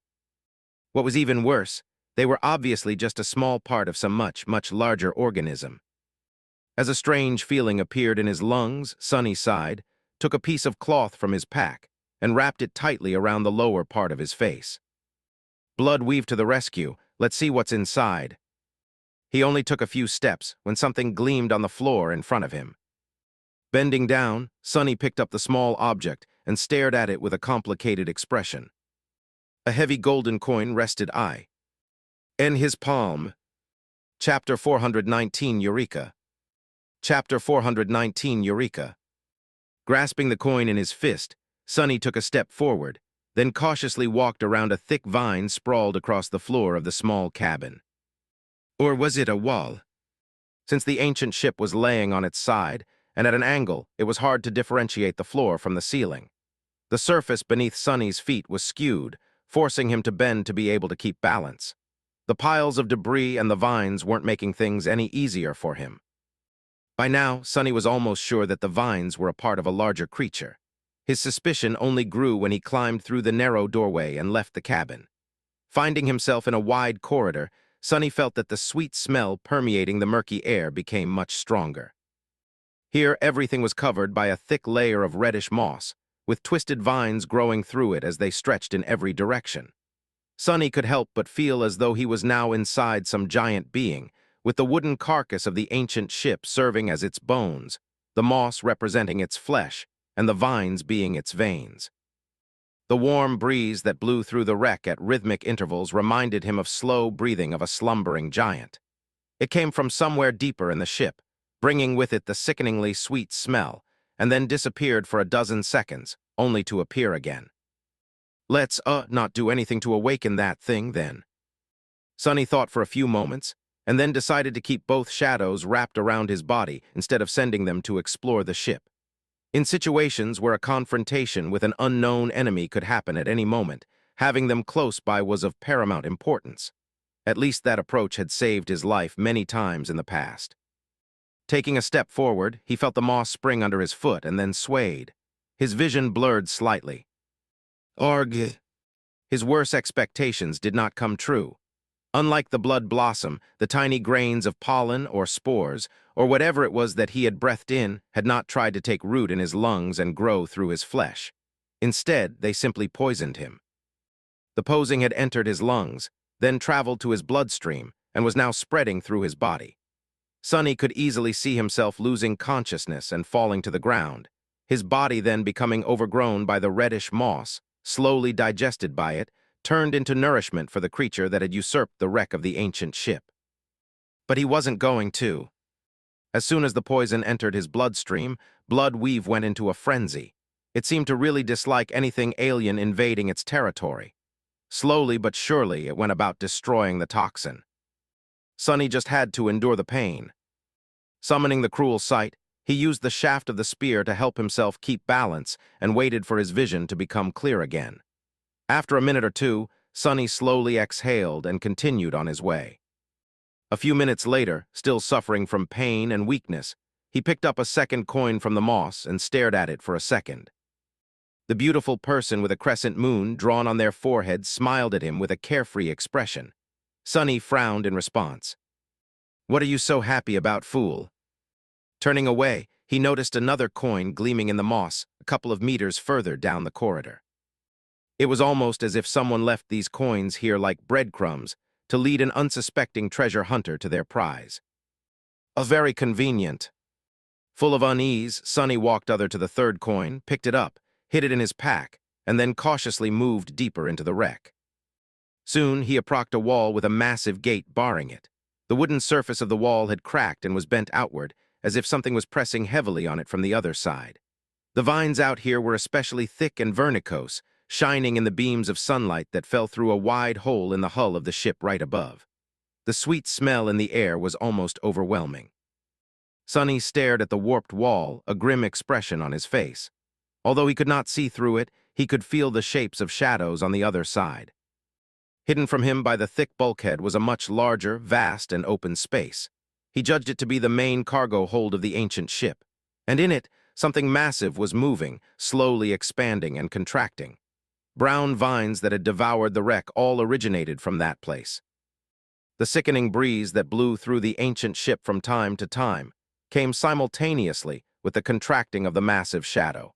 Speaker 1: What was even worse, they were obviously just a small part of some much, much larger organism. As a strange feeling appeared in his lungs, Sonny sighed, took a piece of cloth from his pack, and wrapped it tightly around the lower part of his face. Blood weaved to the rescue. Let's see what's inside. He only took a few steps when something gleamed on the floor in front of him. Bending down, Sonny picked up the small object and stared at it with a complicated expression. A heavy golden coin rested in his palm. Chapter 419, Eureka. Chapter 419, Eureka. Grasping the coin in his fist, Sonny took a step forward, then cautiously walked around a thick vine sprawled across the floor of the small cabin. Or was it a wall? Since the ancient ship was laying on its side, and at an angle, it was hard to differentiate the floor from the ceiling. The surface beneath Sonny's feet was skewed, forcing him to bend to be able to keep balance. The piles of debris and the vines weren't making things any easier for him. By now, Sonny was almost sure that the vines were a part of a larger creature. His suspicion only grew when he climbed through the narrow doorway and left the cabin. Finding himself in a wide corridor, Sonny felt that the sweet smell permeating the murky air became much stronger. Here, everything was covered by a thick layer of reddish moss, with twisted vines growing through it as they stretched in every direction. Sonny could help but feel as though he was now inside some giant being, with the wooden carcass of the ancient ship serving as its bones, the moss representing its flesh, and the vines being its veins. The warm breeze that blew through the wreck at rhythmic intervals reminded him of slow breathing of a slumbering giant. It came from somewhere deeper in the ship, bringing with it the sickeningly sweet smell, and then disappeared for a dozen seconds, only to appear again. Let's, not do anything to awaken that thing, then. Sonny thought for a few moments, and then decided to keep both shadows wrapped around his body instead of sending them to explore the ship. In situations where a confrontation with an unknown enemy could happen at any moment, having them close by was of paramount importance. At least that approach had saved his life many times in the past. Taking a step forward, he felt the moss spring under his foot and then swayed. His vision blurred slightly. Arg. His worst expectations did not come true. Unlike the blood blossom, the tiny grains of pollen or spores, or whatever it was that he had breathed in, had not tried to take root in his lungs and grow through his flesh. Instead, they simply poisoned him. The poison had entered his lungs, then traveled to his bloodstream, and was now spreading through his body. Sonny could easily see himself losing consciousness and falling to the ground, his body then becoming overgrown by the reddish moss, slowly digested by it, turned into nourishment for the creature that had usurped the wreck of the ancient ship. But he wasn't going to. As soon as the poison entered his bloodstream, Bloodweave went into a frenzy. It seemed to really dislike anything alien invading its territory. Slowly but surely, it went about destroying the toxin. Sonny just had to endure the pain. Summoning the cruel sight, he used the shaft of the spear to help himself keep balance and waited for his vision to become clear again. After a minute or two, Sonny slowly exhaled and continued on his way. A few minutes later, still suffering from pain and weakness, he picked up a second coin from the moss and stared at it for a second. The beautiful person with a crescent moon drawn on their foreheads smiled at him with a carefree expression. Sonny frowned in response. "What are you so happy about, fool?" Turning away, he noticed another coin gleaming in the moss a couple of meters further down the corridor. It was almost as if someone left these coins here like breadcrumbs to lead an unsuspecting treasure hunter to their prize. A very convenient. Full of unease, Sonny walked over to the third coin, picked it up, hid it in his pack, and then cautiously moved deeper into the wreck. Soon he approached a wall with a massive gate barring it. The wooden surface of the wall had cracked and was bent outward, as if something was pressing heavily on it from the other side. The vines out here were especially thick and vernicose, shining in the beams of sunlight that fell through a wide hole in the hull of the ship right above. The sweet smell in the air was almost overwhelming. Sonny stared at the warped wall, a grim expression on his face. Although he could not see through it, he could feel the shapes of shadows on the other side. Hidden from him by the thick bulkhead was a much larger, vast, and open space. He judged it to be the main cargo hold of the ancient ship, and in it, something massive was moving, slowly expanding and contracting. Brown vines that had devoured the wreck all originated from that place. The sickening breeze that blew through the ancient ship from time to time came simultaneously with the contracting of the massive shadow.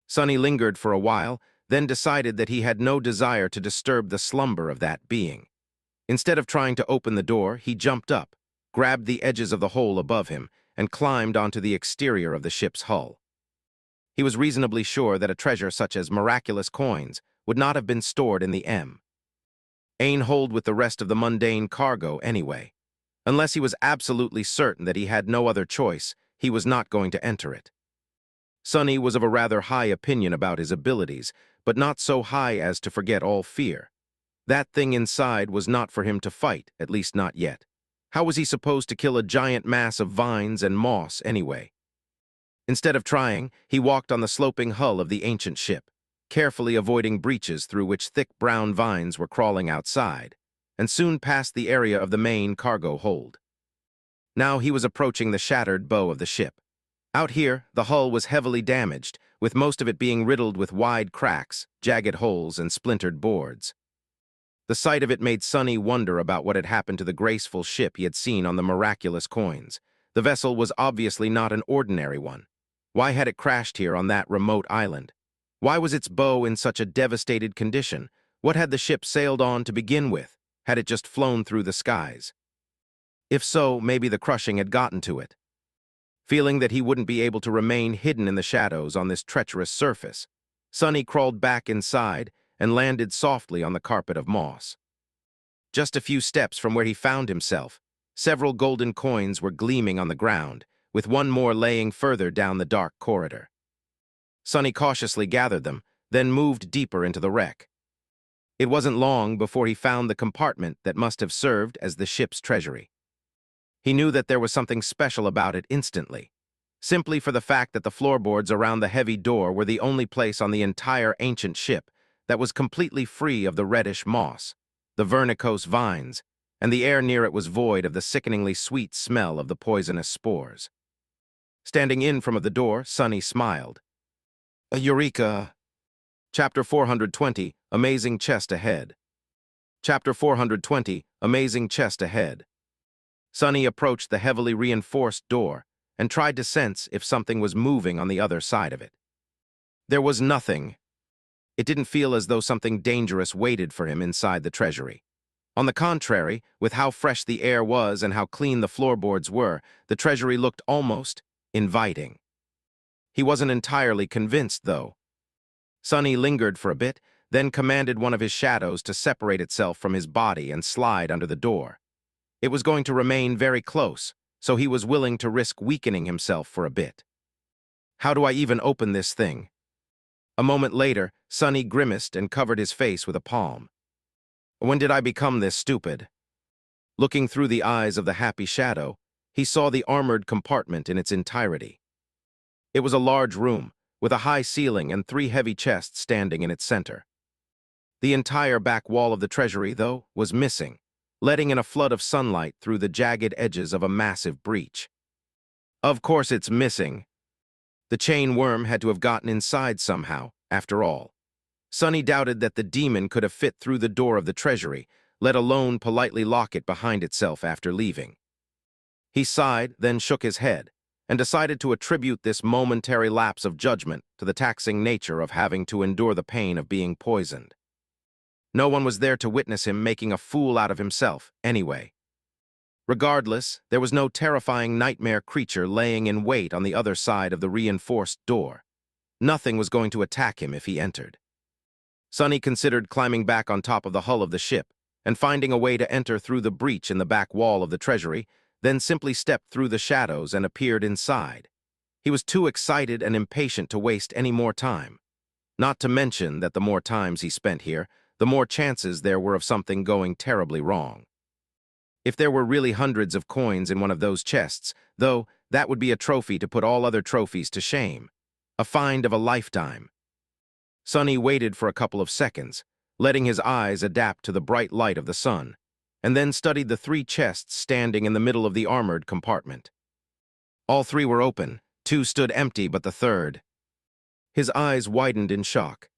Speaker 1: Sonny lingered for a while, then decided that he had no desire to disturb the slumber of that being. Instead of trying to open the door, he jumped up, grabbed the edges of the hole above him, and climbed onto the exterior of the ship's hull. He was reasonably sure that a treasure such as miraculous coins would not have been stored in the main hold with the rest of the mundane cargo anyway. Unless he was absolutely certain that he had no other choice, he was not going to enter it. Sonny was of a rather high opinion about his abilities, but not so high as to forget all fear. That thing inside was not for him to fight, at least not yet. How was he supposed to kill a giant mass of vines and moss anyway? Instead of trying, he walked on the sloping hull of the ancient ship, carefully avoiding breaches through which thick brown vines were crawling outside, and soon passed the area of the main cargo hold. Now he was approaching the shattered bow of the ship. Out here, the hull was heavily damaged, with most of it being riddled with wide cracks, jagged holes, and splintered boards. The sight of it made Sonny wonder about what had happened to the graceful ship he had seen on the miraculous coins. The vessel was obviously not an ordinary one. Why had it crashed here on that remote island? Why was its bow in such a devastated condition? What had the ship sailed on to begin with? Had it just flown through the skies? If so, maybe the crushing had gotten to it. Feeling that he wouldn't be able to remain hidden in the shadows on this treacherous surface, Sonny crawled back inside and landed softly on the carpet of moss. Just a few steps from where he found himself, several golden coins were gleaming on the ground, with one more laying further down the dark corridor. Sonny cautiously gathered them, then moved deeper into the wreck. It wasn't long before he found the compartment that must have served as the ship's treasury. He knew that there was something special about it instantly, simply for the fact that the floorboards around the heavy door were the only place on the entire ancient ship that was completely free of the reddish moss, the vernicose vines, and the air near it was void of the sickeningly sweet smell of the poisonous spores. Standing in front of the door, Sonny smiled. "A Eureka!" Chapter 420, Amazing Chest Ahead. Chapter 420, Amazing Chest Ahead. Sonny approached the heavily reinforced door and tried to sense if something was moving on the other side of it. There was nothing. It didn't feel as though something dangerous waited for him inside the treasury. On the contrary, with how fresh the air was and how clean the floorboards were, the treasury looked almost inviting. He wasn't entirely convinced, though. Sonny lingered for a bit, then commanded one of his shadows to separate itself from his body and slide under the door. It was going to remain very close, so he was willing to risk weakening himself for a bit. How do I even open this thing? A moment later, Sonny grimaced and covered his face with a palm. When did I become this stupid? Looking through the eyes of the happy shadow, he saw the armored compartment in its entirety. It was a large room, with a high ceiling and 3 heavy chests standing in its center. The entire back wall of the treasury, though, was missing, letting in a flood of sunlight through the jagged edges of a massive breach. Of course it's missing. The chain worm had to have gotten inside somehow, after all. Sonny doubted that the demon could have fit through the door of the treasury, let alone politely lock it behind itself after leaving. He sighed, then shook his head, and decided to attribute this momentary lapse of judgment to the taxing nature of having to endure the pain of being poisoned. No one was there to witness him making a fool out of himself, anyway. Regardless, there was no terrifying nightmare creature laying in wait on the other side of the reinforced door. Nothing was going to attack him if he entered. Sonny considered climbing back on top of the hull of the ship and finding a way to enter through the breach in the back wall of the treasury, then simply stepped through the shadows and appeared inside. He was too excited and impatient to waste any more time. Not to mention that the more times he spent here, the more chances there were of something going terribly wrong. If there were really hundreds of coins in one of those chests, though, that would be a trophy to put all other trophies to shame. A find of a lifetime. Sonny waited for a couple of seconds, letting his eyes adapt to the bright light of the sun, and then studied the 3 chests standing in the middle of the armored compartment. All 3 were open, 2 stood empty but the third. His eyes widened in shock.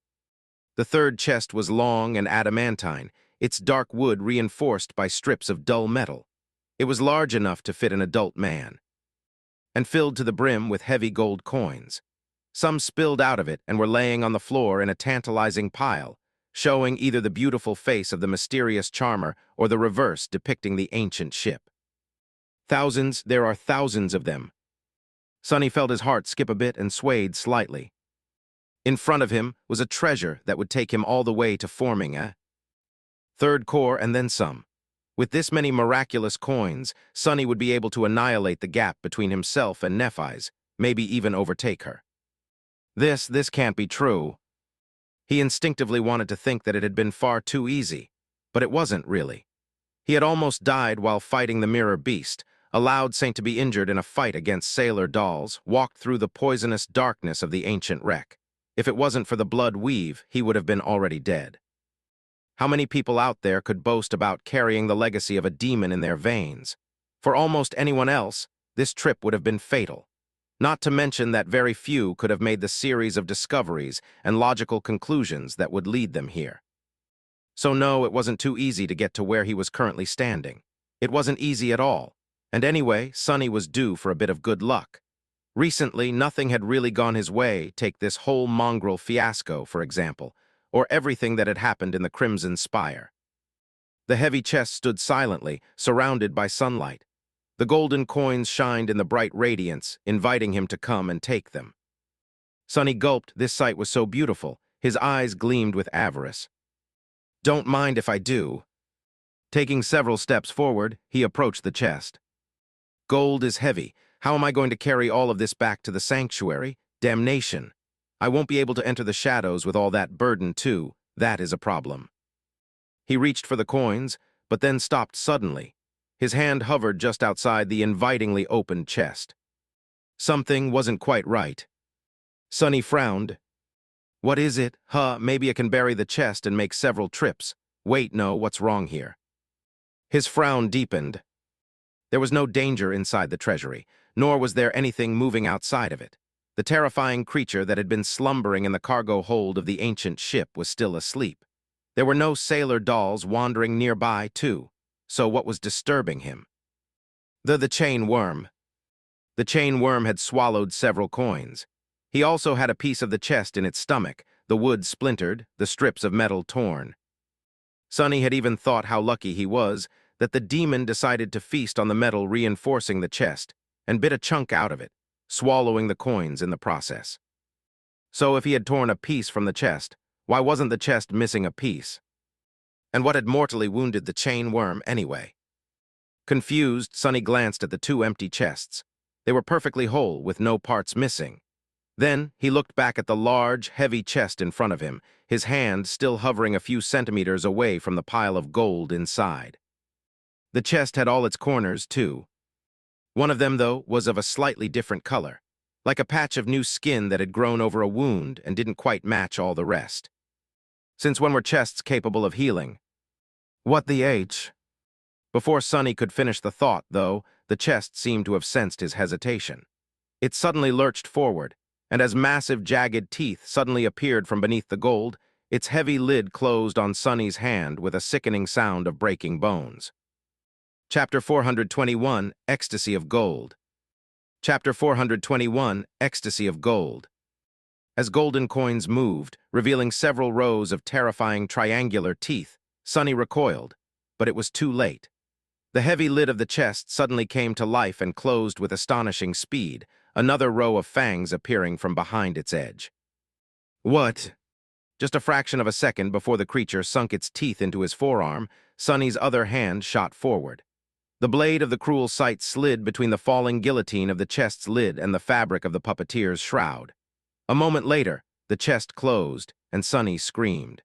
Speaker 1: The third chest was long and adamantine, its dark wood reinforced by strips of dull metal. It was large enough to fit an adult man, and filled to the brim with heavy gold coins. Some spilled out of it and were laying on the floor in a tantalizing pile, showing either the beautiful face of the mysterious charmer or the reverse depicting the ancient ship. There are thousands of them. Sonny felt his heart skip a bit and swayed slightly. In front of him was a treasure that would take him all the way to forming a 3rd core and then some. With this many miraculous coins, Sonny would be able to annihilate the gap between himself and Nephis, maybe even overtake her. This can't be true. He instinctively wanted to think that it had been far too easy, but it wasn't really. He had almost died while fighting the mirror beast, allowed Saint to be injured in a fight against sailor dolls, walked through the poisonous darkness of the ancient wreck. If it wasn't for the blood weave, he would have been already dead. How many people out there could boast about carrying the legacy of a demon in their veins? For almost anyone else, this trip would have been fatal. Not to mention that very few could have made the series of discoveries and logical conclusions that would lead them here. So no, it wasn't too easy to get to where he was currently standing. It wasn't easy at all. And anyway, Sonny was due for a bit of good luck. Recently, nothing had really gone his way, take this whole mongrel fiasco, for example, or everything that had happened in the Crimson Spire. The heavy chest stood silently, surrounded by sunlight. The golden coins shined in the bright radiance, inviting him to come and take them. Sonny gulped. This sight was so beautiful. His eyes gleamed with avarice. Don't mind if I do. Taking several steps forward, he approached the chest. Gold is heavy. How am I going to carry all of this back to the sanctuary? Damnation. I won't be able to enter the shadows with all that burden, too. That is a problem. He reached for the coins, but then stopped suddenly. His hand hovered just outside the invitingly opened chest. Something wasn't quite right. Sonny frowned. What is it? Maybe I can bury the chest and make several trips. Wait, no, what's wrong here? His frown deepened. There was no danger inside the treasury, nor was there anything moving outside of it. The terrifying creature that had been slumbering in the cargo hold of the ancient ship was still asleep. There were no sailor dolls wandering nearby, too, so what was disturbing him? The chain worm. The chain worm had swallowed several coins. He also had a piece of the chest in its stomach, the wood splintered, the strips of metal torn. Sonny had even thought how lucky he was that the demon decided to feast on the metal reinforcing the chest and bit a chunk out of it, swallowing the coins in the process. So if he had torn a piece from the chest, why wasn't the chest missing a piece? And what had mortally wounded the chain worm anyway? Confused, Sonny glanced at the two empty chests. They were perfectly whole, with no parts missing. Then he looked back at the large, heavy chest in front of him, his hand still hovering a few centimeters away from the pile of gold inside. The chest had all its corners, too. One of them, though, was of a slightly different color, like a patch of new skin that had grown over a wound and didn't quite match all the rest. Since when were chests capable of healing? What the H? Before Sonny could finish the thought, though, the chest seemed to have sensed his hesitation. It suddenly lurched forward, and as massive, jagged teeth suddenly appeared from beneath the gold, its heavy lid closed on Sonny's hand with a sickening sound of breaking bones. Chapter 421, Ecstasy of Gold. Chapter 421, Ecstasy of Gold. As golden coins moved, revealing several rows of terrifying triangular teeth, Sonny recoiled, but it was too late. The heavy lid of the chest suddenly came to life and closed with astonishing speed, another row of fangs appearing from behind its edge. What? Just a fraction of a second before the creature sunk its teeth into his forearm, Sonny's other hand shot forward. The blade of the cruel sight slid between the falling guillotine of the chest's lid and the fabric of the puppeteer's shroud. A moment later, the chest closed, and Sonny screamed.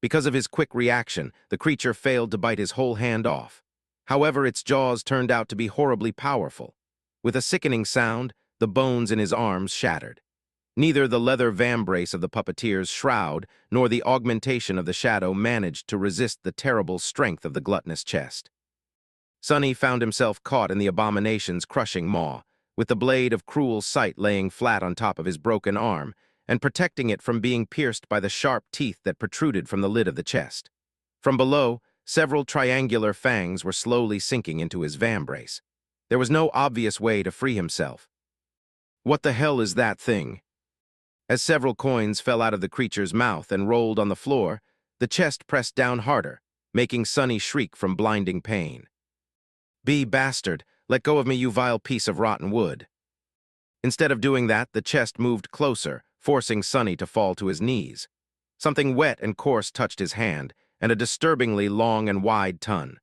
Speaker 1: Because of his quick reaction, the creature failed to bite his whole hand off. However, its jaws turned out to be horribly powerful. With a sickening sound, the bones in his arms shattered. Neither the leather vambrace of the puppeteer's shroud nor the augmentation of the shadow managed to resist the terrible strength of the gluttonous chest. Sonny found himself caught in the abomination's crushing maw, with the blade of cruel sight laying flat on top of his broken arm and protecting it from being pierced by the sharp teeth that protruded from the lid of the chest. From below, several triangular fangs were slowly sinking into his vambrace. There was no obvious way to free himself. What the hell is that thing? As several coins fell out of the creature's mouth and rolled on the floor, the chest pressed down harder, making Sonny shriek from blinding pain. "Be bastard, let go of me, you vile piece of rotten wood." Instead of doing that, the chest moved closer, forcing Sonny to fall to his knees. Something wet and coarse touched his hand, and a disturbingly long and wide tongue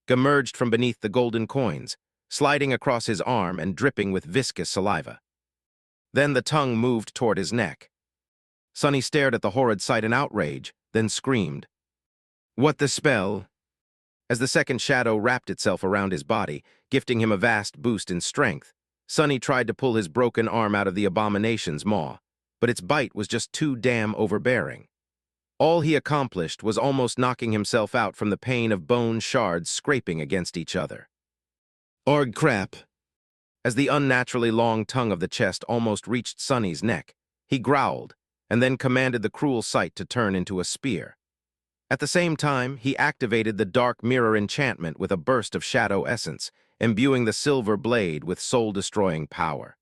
Speaker 1: emerged from beneath the golden coins, sliding across his arm and dripping with viscous saliva. Then the tongue moved toward his neck. Sonny stared at the horrid sight in outrage, then screamed. "What the spell?" As the second shadow wrapped itself around his body, gifting him a vast boost in strength, Sonny tried to pull his broken arm out of the abomination's maw, but its bite was just too damn overbearing. All he accomplished was almost knocking himself out from the pain of bone shards scraping against each other. "Org crap." As the unnaturally long tongue of the chest almost reached Sonny's neck, he growled, and then commanded the cruel sight to turn into a spear. At the same time, he activated the dark mirror enchantment with a burst of shadow essence, imbuing the silver blade with soul-destroying power.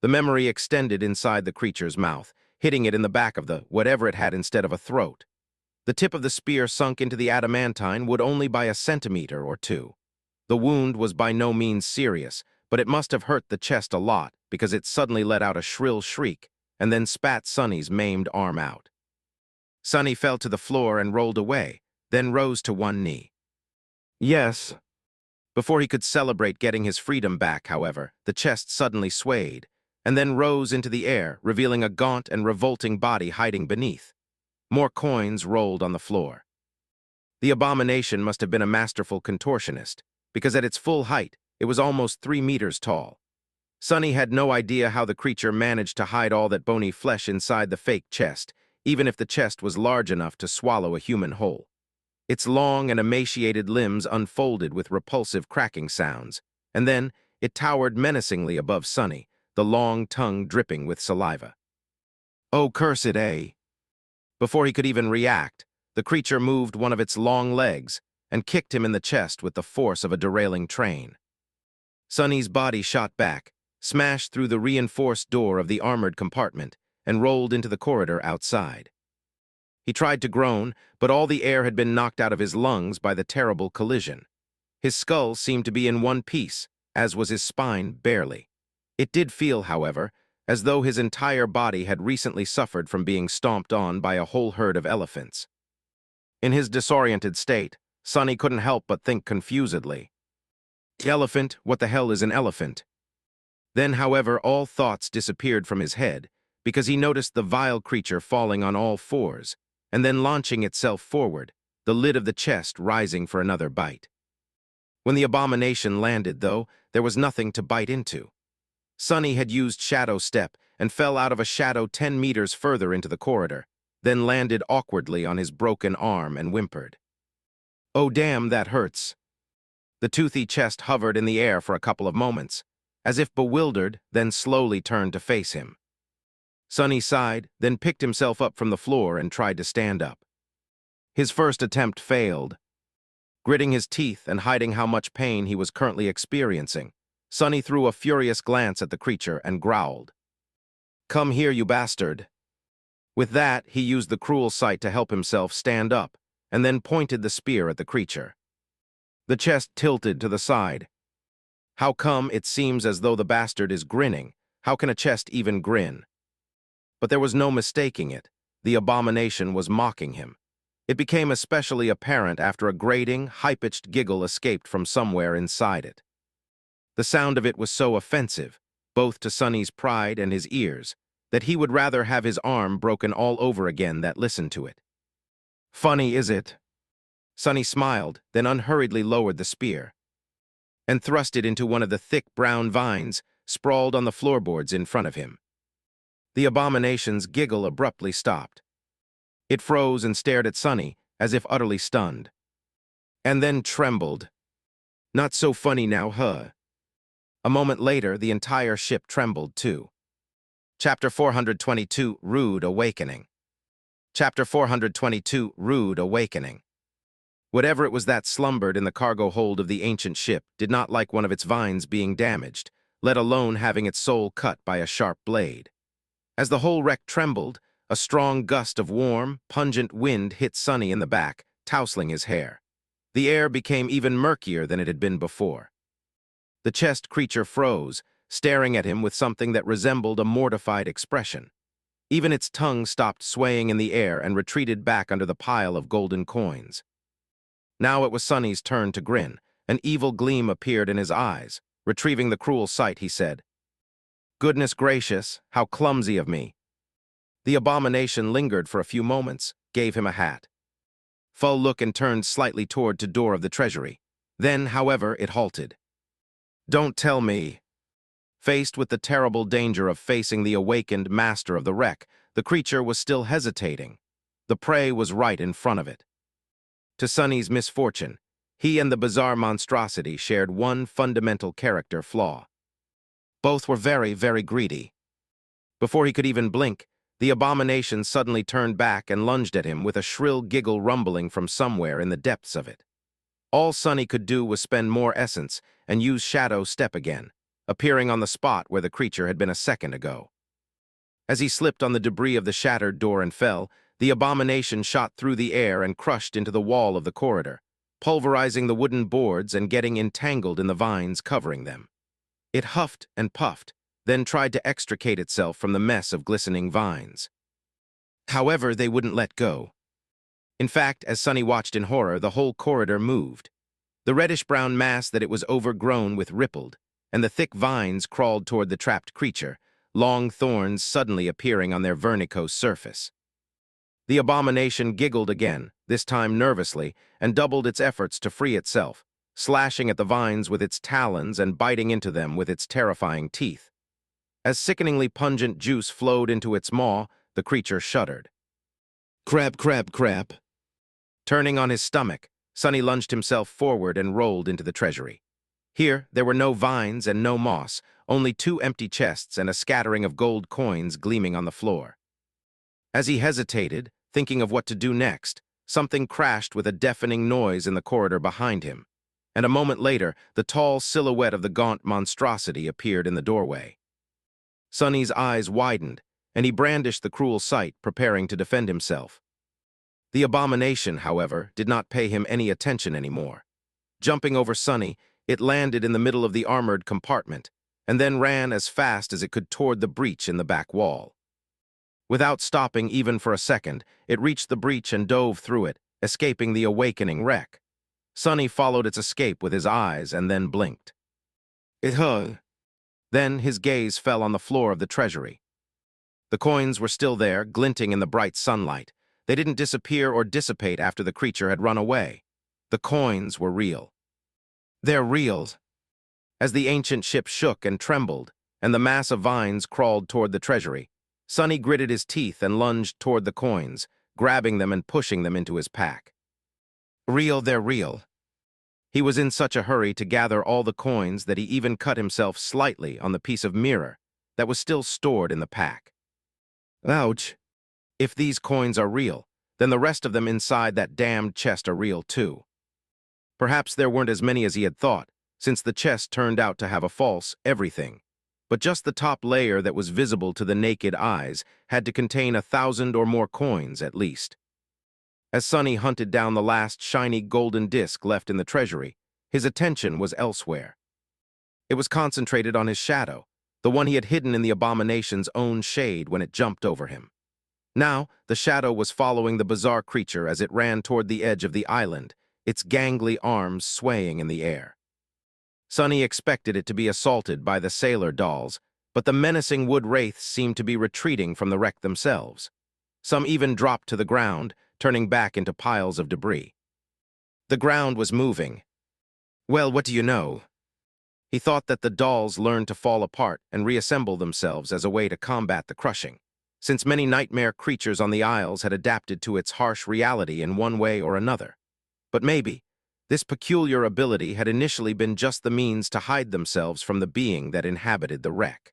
Speaker 1: The memory extended inside the creature's mouth, hitting it in the back of the whatever it had instead of a throat. The tip of the spear sunk into the adamantine wood only by a centimeter or two. The wound was by no means serious, but it must have hurt the chest a lot because it suddenly let out a shrill shriek and then spat Sonny's maimed arm out. Sonny fell to the floor and rolled away, then rose to one knee. "Yes." Before he could celebrate getting his freedom back, however, the chest suddenly swayed, and then rose into the air, revealing a gaunt and revolting body hiding beneath. More coins rolled on the floor. The abomination must have been a masterful contortionist, because at its full height, it was almost 3 meters tall. Sonny had no idea how the creature managed to hide all that bony flesh inside the fake chest, even if the chest was large enough to swallow a human whole. Its long and emaciated limbs unfolded with repulsive cracking sounds, and then it towered menacingly above Sonny, the long tongue dripping with saliva. "Oh, curse it, eh?" Before he could even react, the creature moved one of its long legs and kicked him in the chest with the force of a derailing train. Sonny's body shot back, smashed through the reinforced door of the armored compartment, and rolled into the corridor outside. He tried to groan, but all the air had been knocked out of his lungs by the terrible collision. His skull seemed to be in one piece, as was his spine barely. It did feel, however, as though his entire body had recently suffered from being stomped on by a whole herd of elephants. In his disoriented state, Sonny couldn't help but think confusedly. Elephant, what the hell is an elephant? Then, however, all thoughts disappeared from his head, because he noticed the vile creature falling on all fours, and then launching itself forward, the lid of the chest rising for another bite. When the abomination landed, though, there was nothing to bite into. Sonny had used Shadow Step and fell out of a shadow 10 meters further into the corridor, then landed awkwardly on his broken arm and whimpered. "Oh damn, that hurts." The toothy chest hovered in the air for a couple of moments, as if bewildered, then slowly turned to face him. Sonny sighed, then picked himself up from the floor and tried to stand up. His first attempt failed. Gritting his teeth and hiding how much pain he was currently experiencing, Sonny threw a furious glance at the creature and growled, "Come here, you bastard." With that, he used the cruel sight to help himself stand up, and then pointed the spear at the creature. The chest tilted to the side. How come it seems as though the bastard is grinning? How can a chest even grin? But there was no mistaking it. The abomination was mocking him. It became especially apparent after a grating, high-pitched giggle escaped from somewhere inside it. The sound of it was so offensive, both to Sonny's pride and his ears, that he would rather have his arm broken all over again than listen to it. "Funny, is it?" Sonny smiled, then unhurriedly lowered the spear and thrust it into one of the thick brown vines sprawled on the floorboards in front of him. The abomination's giggle abruptly stopped. It froze and stared at Sonny, as if utterly stunned. And then trembled. "Not so funny now, huh?" A moment later, the entire ship trembled too. Chapter 422, Rude Awakening. Chapter 422, Rude Awakening. Whatever it was that slumbered in the cargo hold of the ancient ship did not like one of its vines being damaged, let alone having its soul cut by a sharp blade. As the whole wreck trembled, a strong gust of warm, pungent wind hit Sonny in the back, tousling his hair. The air became even murkier than it had been before. The chest creature froze, staring at him with something that resembled a mortified expression. Even its tongue stopped swaying in the air and retreated back under the pile of golden coins. Now it was Sonny's turn to grin. An evil gleam appeared in his eyes. Retrieving the cruel sight, he said, "Goodness gracious, how clumsy of me." The abomination lingered for a few moments, gave him a hat. Full look and turned slightly toward the door of the treasury. Then, however, it halted. "Don't tell me." Faced with the terrible danger of facing the awakened master of the wreck, the creature was still hesitating. The prey was right in front of it. To Sonny's misfortune, he and the bizarre monstrosity shared one fundamental character flaw. Both were very, very greedy. Before he could even blink, the abomination suddenly turned back and lunged at him with a shrill giggle rumbling from somewhere in the depths of it. All Sonny could do was spend more essence and use Shadow Step again, appearing on the spot where the creature had been a second ago. As he slipped on the debris of the shattered door and fell, the abomination shot through the air and crushed into the wall of the corridor, pulverizing the wooden boards and getting entangled in the vines covering them. It huffed and puffed, then tried to extricate itself from the mess of glistening vines. However, they wouldn't let go. In fact, as Sonny watched in horror, the whole corridor moved. The reddish-brown mass that it was overgrown with rippled, and the thick vines crawled toward the trapped creature, long thorns suddenly appearing on their vernicose surface. The abomination giggled again, this time nervously, and doubled its efforts to free itself, slashing at the vines with its talons and biting into them with its terrifying teeth. As sickeningly pungent juice flowed into its maw, the creature shuddered. "Crap, crap, crap." Turning on his stomach, Sonny lunged himself forward and rolled into the treasury. Here, there were no vines and no moss, only two empty chests and a scattering of gold coins gleaming on the floor. As he hesitated, thinking of what to do next, something crashed with a deafening noise in the corridor behind him, and a moment later, the tall silhouette of the gaunt monstrosity appeared in the doorway. Sonny's eyes widened, and he brandished the cruel sight, preparing to defend himself. The abomination, however, did not pay him any attention anymore. Jumping over Sonny, it landed in the middle of the armored compartment, and then ran as fast as it could toward the breach in the back wall. Without stopping even for a second, it reached the breach and dove through it, escaping the awakening wreck. Sonny followed its escape with his eyes and then blinked. It hung. Then his gaze fell on the floor of the treasury. The coins were still there, glinting in the bright sunlight. They didn't disappear or dissipate after the creature had run away. The coins were real. They're real. As the ancient ship shook and trembled, and the mass of vines crawled toward the treasury, Sonny gritted his teeth and lunged toward the coins, grabbing them and pushing them into his pack. Real, they're real. He was in such a hurry to gather all the coins that he even cut himself slightly on the piece of mirror that was still stored in the pack. Ouch. If these coins are real, then the rest of them inside that damned chest are real too. Perhaps there weren't as many as he had thought, since the chest turned out to have a false everything. But just the top layer that was visible to the naked eyes had to contain 1,000 or more coins at least. As Sonny hunted down the last shiny golden disc left in the treasury, his attention was elsewhere. It was concentrated on his shadow, the one he had hidden in the abomination's own shade when it jumped over him. Now, the shadow was following the bizarre creature as it ran toward the edge of the island, its gangly arms swaying in the air. Sonny expected it to be assaulted by the sailor dolls, but the menacing wood wraiths seemed to be retreating from the wreck themselves. Some even dropped to the ground, turning back into piles of debris. The ground was moving. Well, what do you know? He thought that the dolls learned to fall apart and reassemble themselves as a way to combat the crushing, since many nightmare creatures on the Isles had adapted to its harsh reality in one way or another. But maybe this peculiar ability had initially been just the means to hide themselves from the being that inhabited the wreck.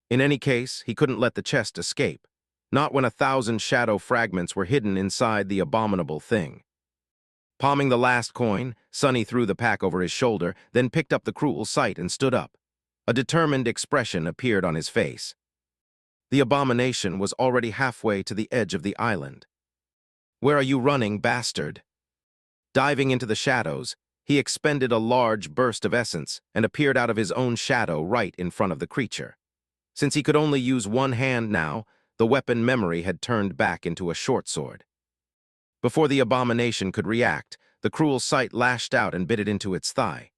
Speaker 1: In any case, he couldn't let the chest escape, not when 1,000 shadow fragments were hidden inside the abominable thing. Palming the last coin, Sonny threw the pack over his shoulder, then picked up the cruel sight and stood up. A determined expression appeared on his face. The abomination was already halfway to the edge of the island. "Where are you running, bastard?" Diving into the shadows, he expended a large burst of essence and appeared out of his own shadow right in front of the creature. Since he could only use one hand now, the weapon memory had turned back into a short sword. Before the abomination could react, the cruel sight lashed out and bit it into its thigh.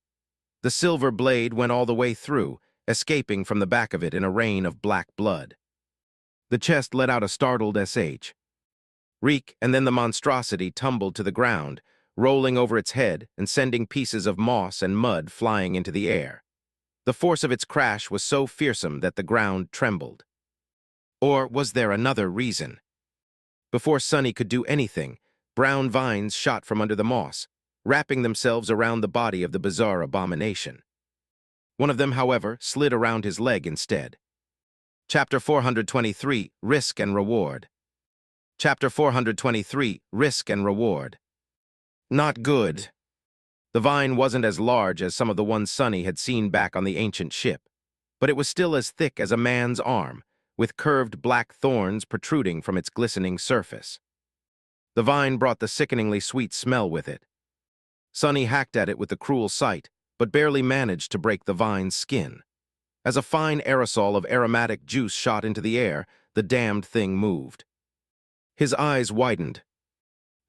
Speaker 1: The silver blade went all the way through, escaping from the back of it in a rain of black blood. The chest let out a startled sh. Reek, and then the monstrosity tumbled to the ground, rolling over its head and sending pieces of moss and mud flying into the air. The force of its crash was so fearsome that the ground trembled. Or was there another reason? Before Sonny could do anything, brown vines shot from under the moss, wrapping themselves around the body of the bizarre abomination. One of them, however, slid around his leg instead. Chapter 423, Risk and Reward. Chapter 423, Risk and Reward. Not good. The vine wasn't as large as some of the ones Sonny had seen back on the ancient ship, but it was still as thick as a man's arm, with curved black thorns protruding from its glistening surface. The vine brought the sickeningly sweet smell with it. Sonny hacked at it with the cruel sight, but barely managed to break the vine's skin. As a fine aerosol of aromatic juice shot into the air, the damned thing moved. His eyes widened.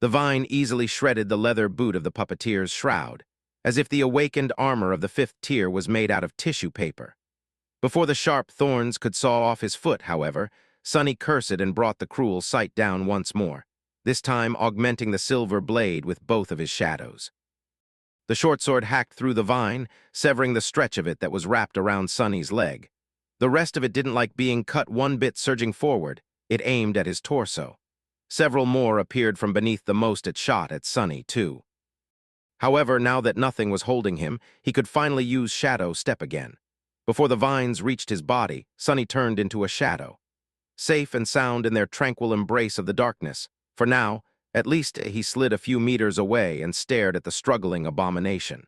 Speaker 1: The vine easily shredded the leather boot of the puppeteer's shroud, as if the awakened armor of the fifth tier was made out of tissue paper. Before the sharp thorns could saw off his foot, however, Sonny cursed and brought the cruel sight down once more, this time augmenting the silver blade with both of his shadows. The short sword hacked through the vine, severing the stretch of it that was wrapped around Sonny's leg. The rest of it didn't like being cut one bit, surging forward. It aimed at his torso. Several more appeared from beneath the most it shot at Sonny, too. However, now that nothing was holding him, he could finally use shadow step again. Before the vines reached his body, Sonny turned into a shadow. Safe and sound in their tranquil embrace of the darkness. For now, at least he slid a few meters away and stared at the struggling abomination.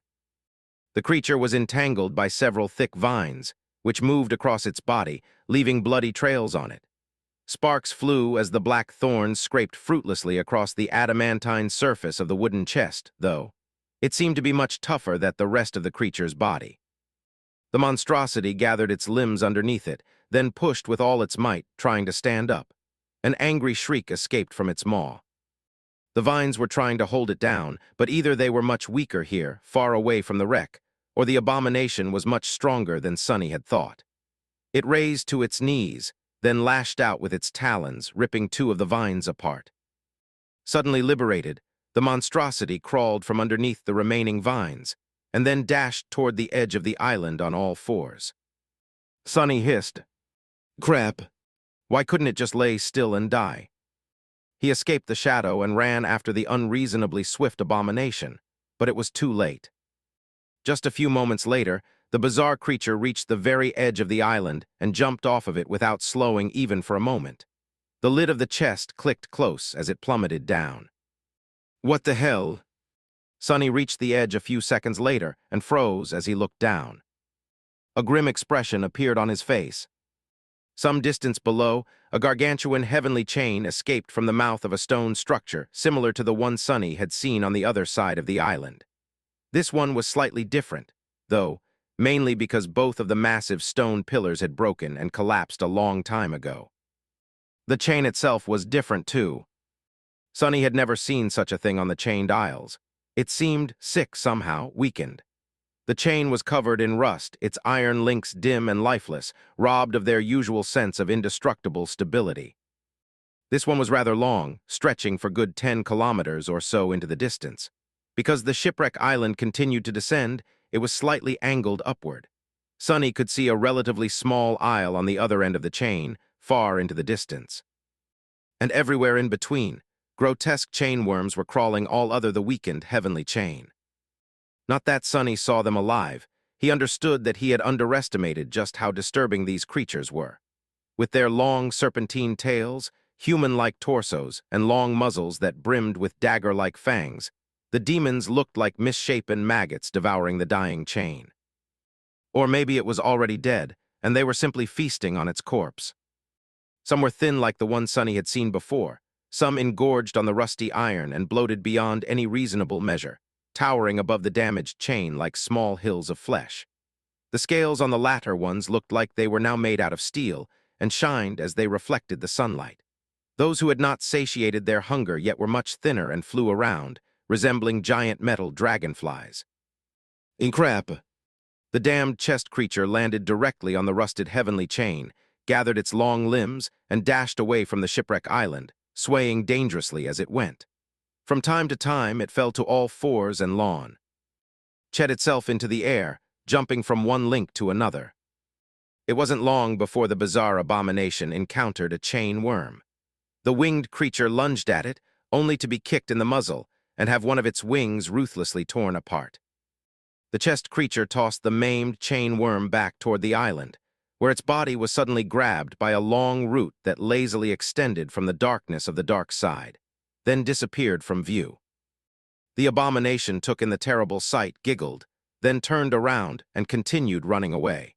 Speaker 1: The creature was entangled by several thick vines, which moved across its body, leaving bloody trails on it. Sparks flew as the black thorns scraped fruitlessly across the adamantine surface of the wooden chest, though. It seemed to be much tougher than the rest of the creature's body. The monstrosity gathered its limbs underneath it, then pushed with all its might, trying to stand up. An angry shriek escaped from its maw. The vines were trying to hold it down, but either they were much weaker here, far away from the wreck, or the abomination was much stronger than Sonny had thought. It raised to its knees, then lashed out with its talons, ripping two of the vines apart. Suddenly liberated, the monstrosity crawled from underneath the remaining vines, and then dashed toward the edge of the island on all fours. Sonny hissed, "Crap! Why couldn't it just lay still and die?" He escaped the shadow and ran after the unreasonably swift abomination, but it was too late. Just a few moments later, the bizarre creature reached the very edge of the island and jumped off of it without slowing even for a moment. The lid of the chest clicked close as it plummeted down. What the hell? Sonny reached the edge a few seconds later and froze as he looked down. A grim expression appeared on his face. Some distance below, a gargantuan heavenly chain escaped from the mouth of a stone structure similar to the one Sonny had seen on the other side of the island. This one was slightly different, though, mainly because both of the massive stone pillars had broken and collapsed a long time ago. The chain itself was different, too. Sonny had never seen such a thing on the chained isles. It seemed sick somehow, weakened. The chain was covered in rust, its iron links dim and lifeless, robbed of their usual sense of indestructible stability. This one was rather long, stretching for good 10 kilometers or so into the distance. Because the shipwreck island continued to descend, it was slightly angled upward. Sonny could see a relatively small isle on the other end of the chain, far into the distance. And everywhere in between, grotesque chainworms were crawling all other the weakened heavenly chain. Not that Sonny saw them alive. He understood that he had underestimated just how disturbing these creatures were. With their long serpentine tails, human-like torsos, and long muzzles that brimmed with dagger-like fangs, the demons looked like misshapen maggots devouring the dying chain. Or maybe it was already dead, and they were simply feasting on its corpse. Some were thin like the one Sonny had seen before, some engorged on the rusty iron and bloated beyond any reasonable measure, towering above the damaged chain like small hills of flesh. The scales on the latter ones looked like they were now made out of steel and shined as they reflected the sunlight. Those who had not satiated their hunger yet were much thinner and flew around, resembling giant metal dragonflies. Crap! The damned chest creature landed directly on the rusted heavenly chain, gathered its long limbs, and dashed away from the shipwreck island, swaying dangerously as it went. From time to time, it fell to all fours and lawn. Chet itself into the air, jumping from one link to another. It wasn't long before the bizarre abomination encountered a chain worm. The winged creature lunged at it, only to be kicked in the muzzle and have one of its wings ruthlessly torn apart. The chest creature tossed the maimed chain worm back toward the island, where its body was suddenly grabbed by a long root that lazily extended from the darkness of the dark side, then disappeared from view. The abomination took in the terrible sight, giggled, then turned around and continued running away.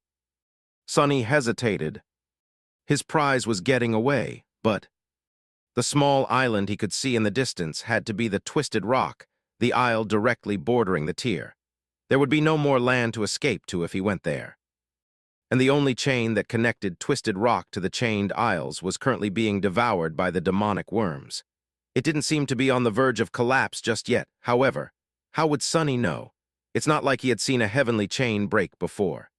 Speaker 1: Sonny hesitated. His prize was getting away, but the small island he could see in the distance had to be the Twisted Rock, the isle directly bordering the tier. There would be no more land to escape to if he went there. And the only chain that connected Twisted Rock to the chained isles was currently being devoured by the demonic worms. It didn't seem to be on the verge of collapse just yet, however. How would Sonny know? It's not like he had seen a heavenly chain break before.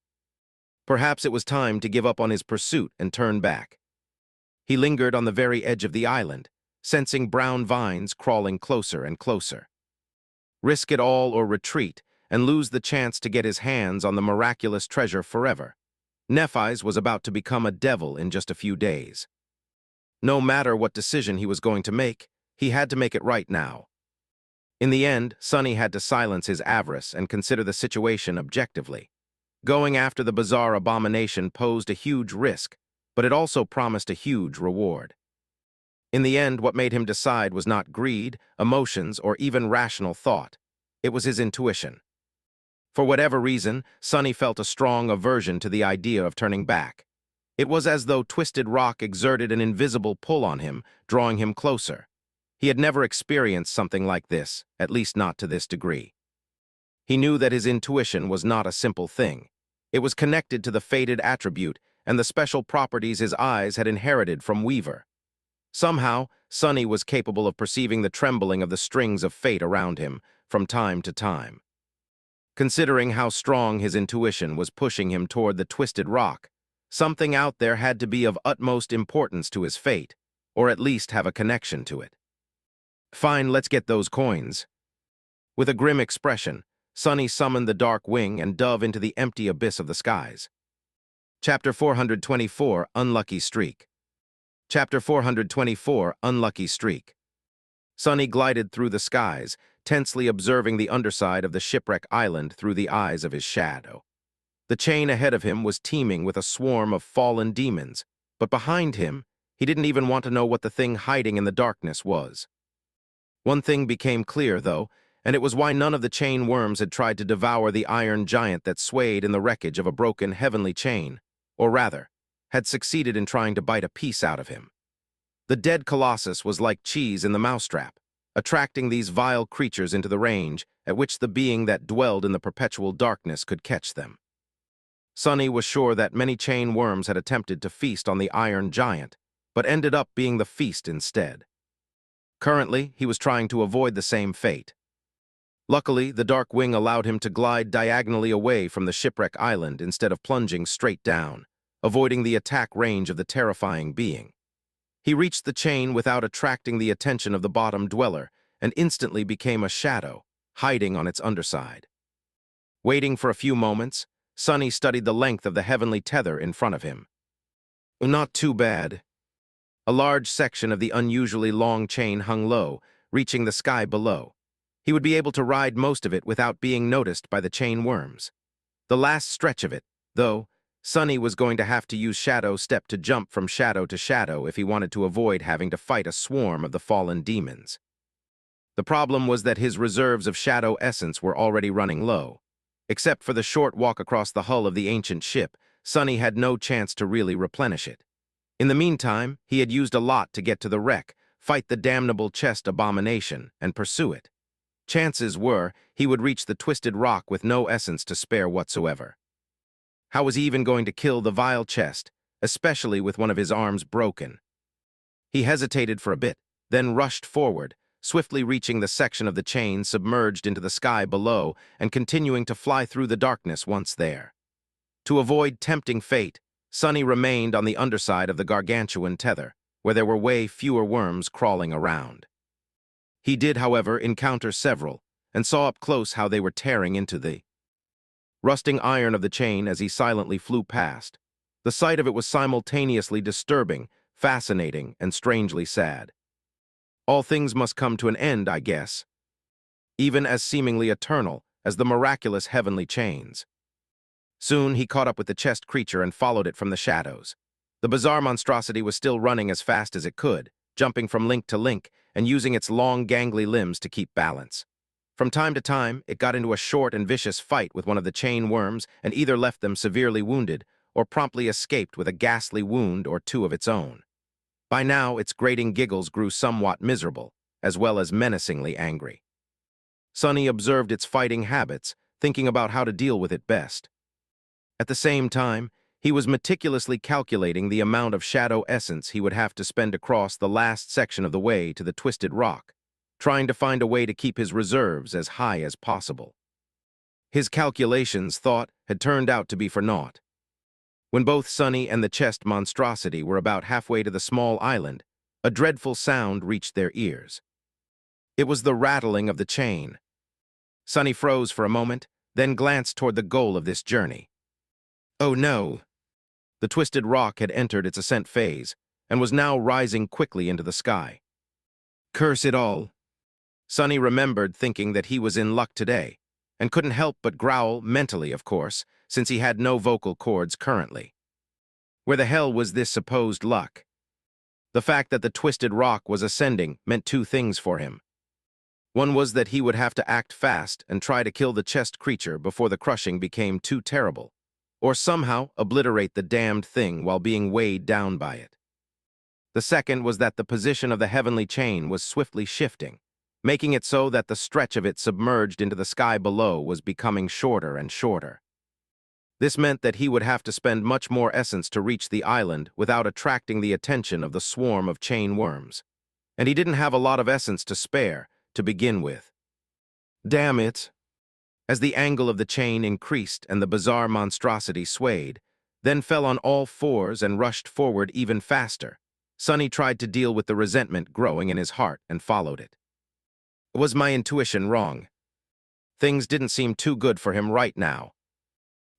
Speaker 1: Perhaps it was time to give up on his pursuit and turn back. He lingered on the very edge of the island, sensing brown vines crawling closer and closer. Risk it all or retreat, and lose the chance to get his hands on the miraculous treasure forever. Nephis was about to become a devil in just a few days. No matter what decision he was going to make, he had to make it right now. In the end, Sonny had to silence his avarice and consider the situation objectively. Going after the bizarre abomination posed a huge risk, but it also promised a huge reward. In the end, what made him decide was not greed, emotions, or even rational thought. It was his intuition. For whatever reason, Sonny felt a strong aversion to the idea of turning back. It was as though Twisted Rock exerted an invisible pull on him, drawing him closer. He had never experienced something like this, at least not to this degree. He knew that his intuition was not a simple thing. It was connected to the fated attribute and the special properties his eyes had inherited from Weaver. Somehow, Sonny was capable of perceiving the trembling of the strings of fate around him from time to time. Considering how strong his intuition was pushing him toward the Twisted Rock, something out there had to be of utmost importance to his fate, or at least have a connection to it. Fine, let's get those coins. With a grim expression, Sonny summoned the dark wing and dove into the empty abyss of the skies. Chapter 424, Unlucky Streak. Chapter 424, Unlucky Streak. Sonny glided through the skies, tensely observing the underside of the shipwreck island through the eyes of his shadow. The chain ahead of him was teeming with a swarm of fallen demons, but behind him, he didn't even want to know what the thing hiding in the darkness was. One thing became clear, though, and it was why none of the chain worms had tried to devour the iron giant that swayed in the wreckage of a broken heavenly chain, or rather, had succeeded in trying to bite a piece out of him. The dead colossus was like cheese in the mousetrap, attracting these vile creatures into the range at which the being that dwelled in the perpetual darkness could catch them. Sonny was sure that many chain worms had attempted to feast on the iron giant, but ended up being the feast instead. Currently, he was trying to avoid the same fate. Luckily, the dark wing allowed him to glide diagonally away from the shipwreck island instead of plunging straight down, avoiding the attack range of the terrifying being. He reached the chain without attracting the attention of the bottom dweller and instantly became a shadow, hiding on its underside. Waiting for a few moments, Sonny studied the length of the heavenly tether in front of him. Not too bad. A large section of the unusually long chain hung low, reaching the sky below. He would be able to ride most of it without being noticed by the chain worms. The last stretch of it, though, Sonny was going to have to use Shadow Step to jump from shadow to shadow if he wanted to avoid having to fight a swarm of the fallen demons. The problem was that his reserves of Shadow Essence were already running low. Except for the short walk across the hull of the ancient ship, Sonny had no chance to really replenish it. In the meantime, he had used a lot to get to the wreck, fight the damnable chest abomination, and pursue it. Chances were he would reach the Twisted Rock with no essence to spare whatsoever. How was he even going to kill the vile chest, especially with one of his arms broken? He hesitated for a bit, then rushed forward, swiftly reaching the section of the chain submerged into the sky below and continuing to fly through the darkness once there. To avoid tempting fate, Sonny remained on the underside of the gargantuan tether, where there were way fewer worms crawling around. He did, however, encounter several, and saw up close how they were tearing into the rusting iron of the chain as he silently flew past. The sight of it was simultaneously disturbing, fascinating, and strangely sad. All things must come to an end, I guess, even as seemingly eternal as the miraculous heavenly chains. Soon he caught up with the chest creature and followed it from the shadows. The bizarre monstrosity was still running as fast as it could, jumping from link to link and using its long, gangly limbs to keep balance. From time to time, it got into a short and vicious fight with one of the chain worms and either left them severely wounded or promptly escaped with a ghastly wound or two of its own. By now, its grating giggles grew somewhat miserable, as well as menacingly angry. Sonny observed its fighting habits, thinking about how to deal with it best. At the same time, he was meticulously calculating the amount of shadow essence he would have to spend across the last section of the way to the Twisted Rock, trying to find a way to keep his reserves as high as possible. His calculations, thought, had turned out to be for naught. When both Sonny and the chest monstrosity were about halfway to the small island, a dreadful sound reached their ears. It was the rattling of the chain. Sonny froze for a moment, then glanced toward the goal of this journey. Oh no! The Twisted Rock had entered its ascent phase, and was now rising quickly into the sky. Curse it all! Sonny remembered thinking that he was in luck today, and couldn't help but growl mentally, of course, since he had no vocal cords currently. Where the hell was this supposed luck? The fact that the twisted rock was ascending meant two things for him. One was that he would have to act fast and try to kill the chest creature before the crushing became too terrible, or somehow obliterate the damned thing while being weighed down by it. The second was that the position of the heavenly chain was swiftly shifting, making it so that the stretch of it submerged into the sky below was becoming shorter and shorter. This meant that he would have to spend much more essence to reach the island without attracting the attention of the swarm of chain worms. And he didn't have a lot of essence to spare to begin with. Damn it! As the angle of the chain increased and the bizarre monstrosity swayed, then fell on all fours and rushed forward even faster, Sonny tried to deal with the resentment growing in his heart and followed it. Was my intuition wrong? Things didn't seem too good for him right now.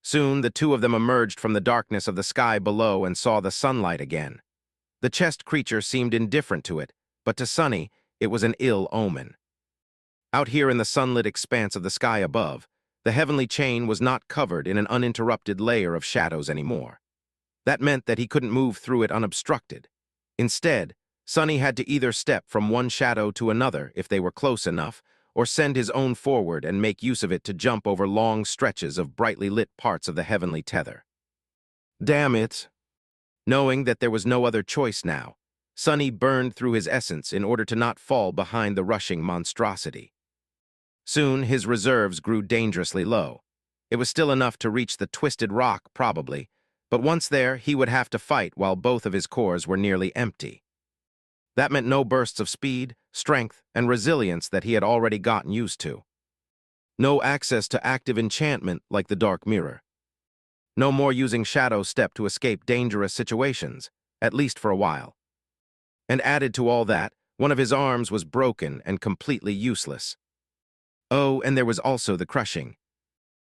Speaker 1: Soon, the two of them emerged from the darkness of the sky below and saw the sunlight again. The chest creature seemed indifferent to it, but to Sonny, it was an ill omen. Out here in the sunlit expanse of the sky above, the heavenly chain was not covered in an uninterrupted layer of shadows anymore. That meant that he couldn't move through it unobstructed. Instead, Sonny had to either step from one shadow to another if they were close enough, or send his own forward and make use of it to jump over long stretches of brightly lit parts of the heavenly tether. Damn it! Knowing that there was no other choice now, Sonny burned through his essence in order to not fall behind the rushing monstrosity. Soon, his reserves grew dangerously low. It was still enough to reach the twisted rock, probably, but once there, he would have to fight while both of his cores were nearly empty. That meant no bursts of speed, strength, and resilience that he had already gotten used to. No access to active enchantment like the Dark Mirror. No more using Shadow Step to escape dangerous situations, at least for a while. And added to all that, one of his arms was broken and completely useless. Oh, and there was also the crushing.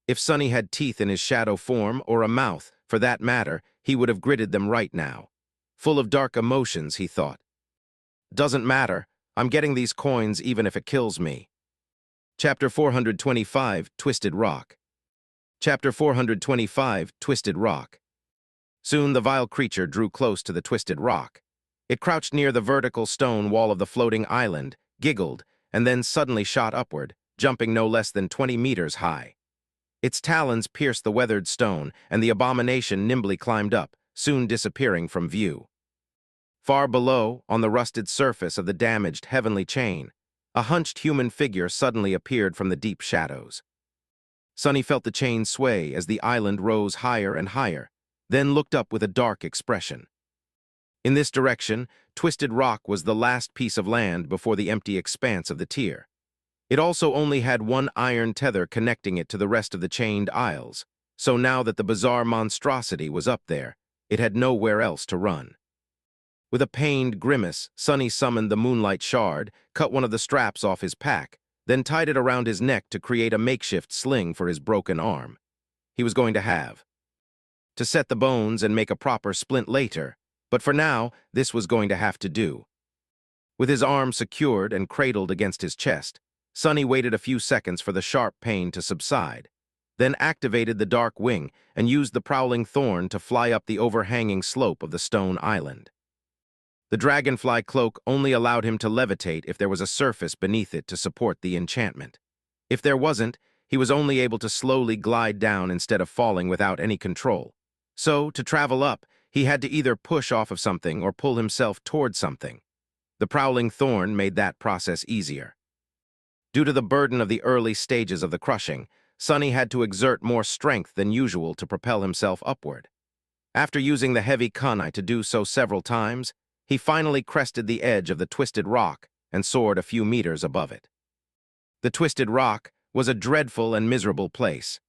Speaker 1: If Sonny had teeth in his shadow form, or a mouth, for that matter, he would have gritted them right now. Full of dark emotions, he thought. Doesn't matter, I'm getting these coins even if it kills me. Chapter 425, Twisted Rock. Chapter 425, Twisted Rock. Soon the vile creature drew close to the twisted rock. It crouched near the vertical stone wall of the floating island, giggled, and then suddenly shot upward, jumping no less than 20 meters high. Its talons pierced the weathered stone, and the abomination nimbly climbed up, soon disappearing from view. Far below, on the rusted surface of the damaged heavenly chain, a hunched human figure suddenly appeared from the deep shadows. Sonny felt the chain sway as the island rose higher and higher, then looked up with a dark expression. In this direction, Twisted Rock was the last piece of land before the empty expanse of the tier. It also only had one iron tether connecting it to the rest of the chained isles, so now that the bizarre monstrosity was up there, it had nowhere else to run. With a pained grimace, Sonny summoned the Moonlight Shard, cut one of the straps off his pack, then tied it around his neck to create a makeshift sling for his broken arm. He was going to have to set the bones and make a proper splint later, but for now, this was going to have to do. With his arm secured and cradled against his chest, Sonny waited a few seconds for the sharp pain to subside, then activated the dark wing and used the prowling thorn to fly up the overhanging slope of the stone island. The dragonfly cloak only allowed him to levitate if there was a surface beneath it to support the enchantment. If there wasn't, he was only able to slowly glide down instead of falling without any control. So, to travel up, he had to either push off of something or pull himself toward something. The prowling thorn made that process easier. Due to the burden of the early stages of the crushing, Sonny had to exert more strength than usual to propel himself upward. After using the heavy kunai to do so several times, he finally crested the edge of the twisted rock and soared a few meters above it. The twisted rock was a dreadful and miserable place.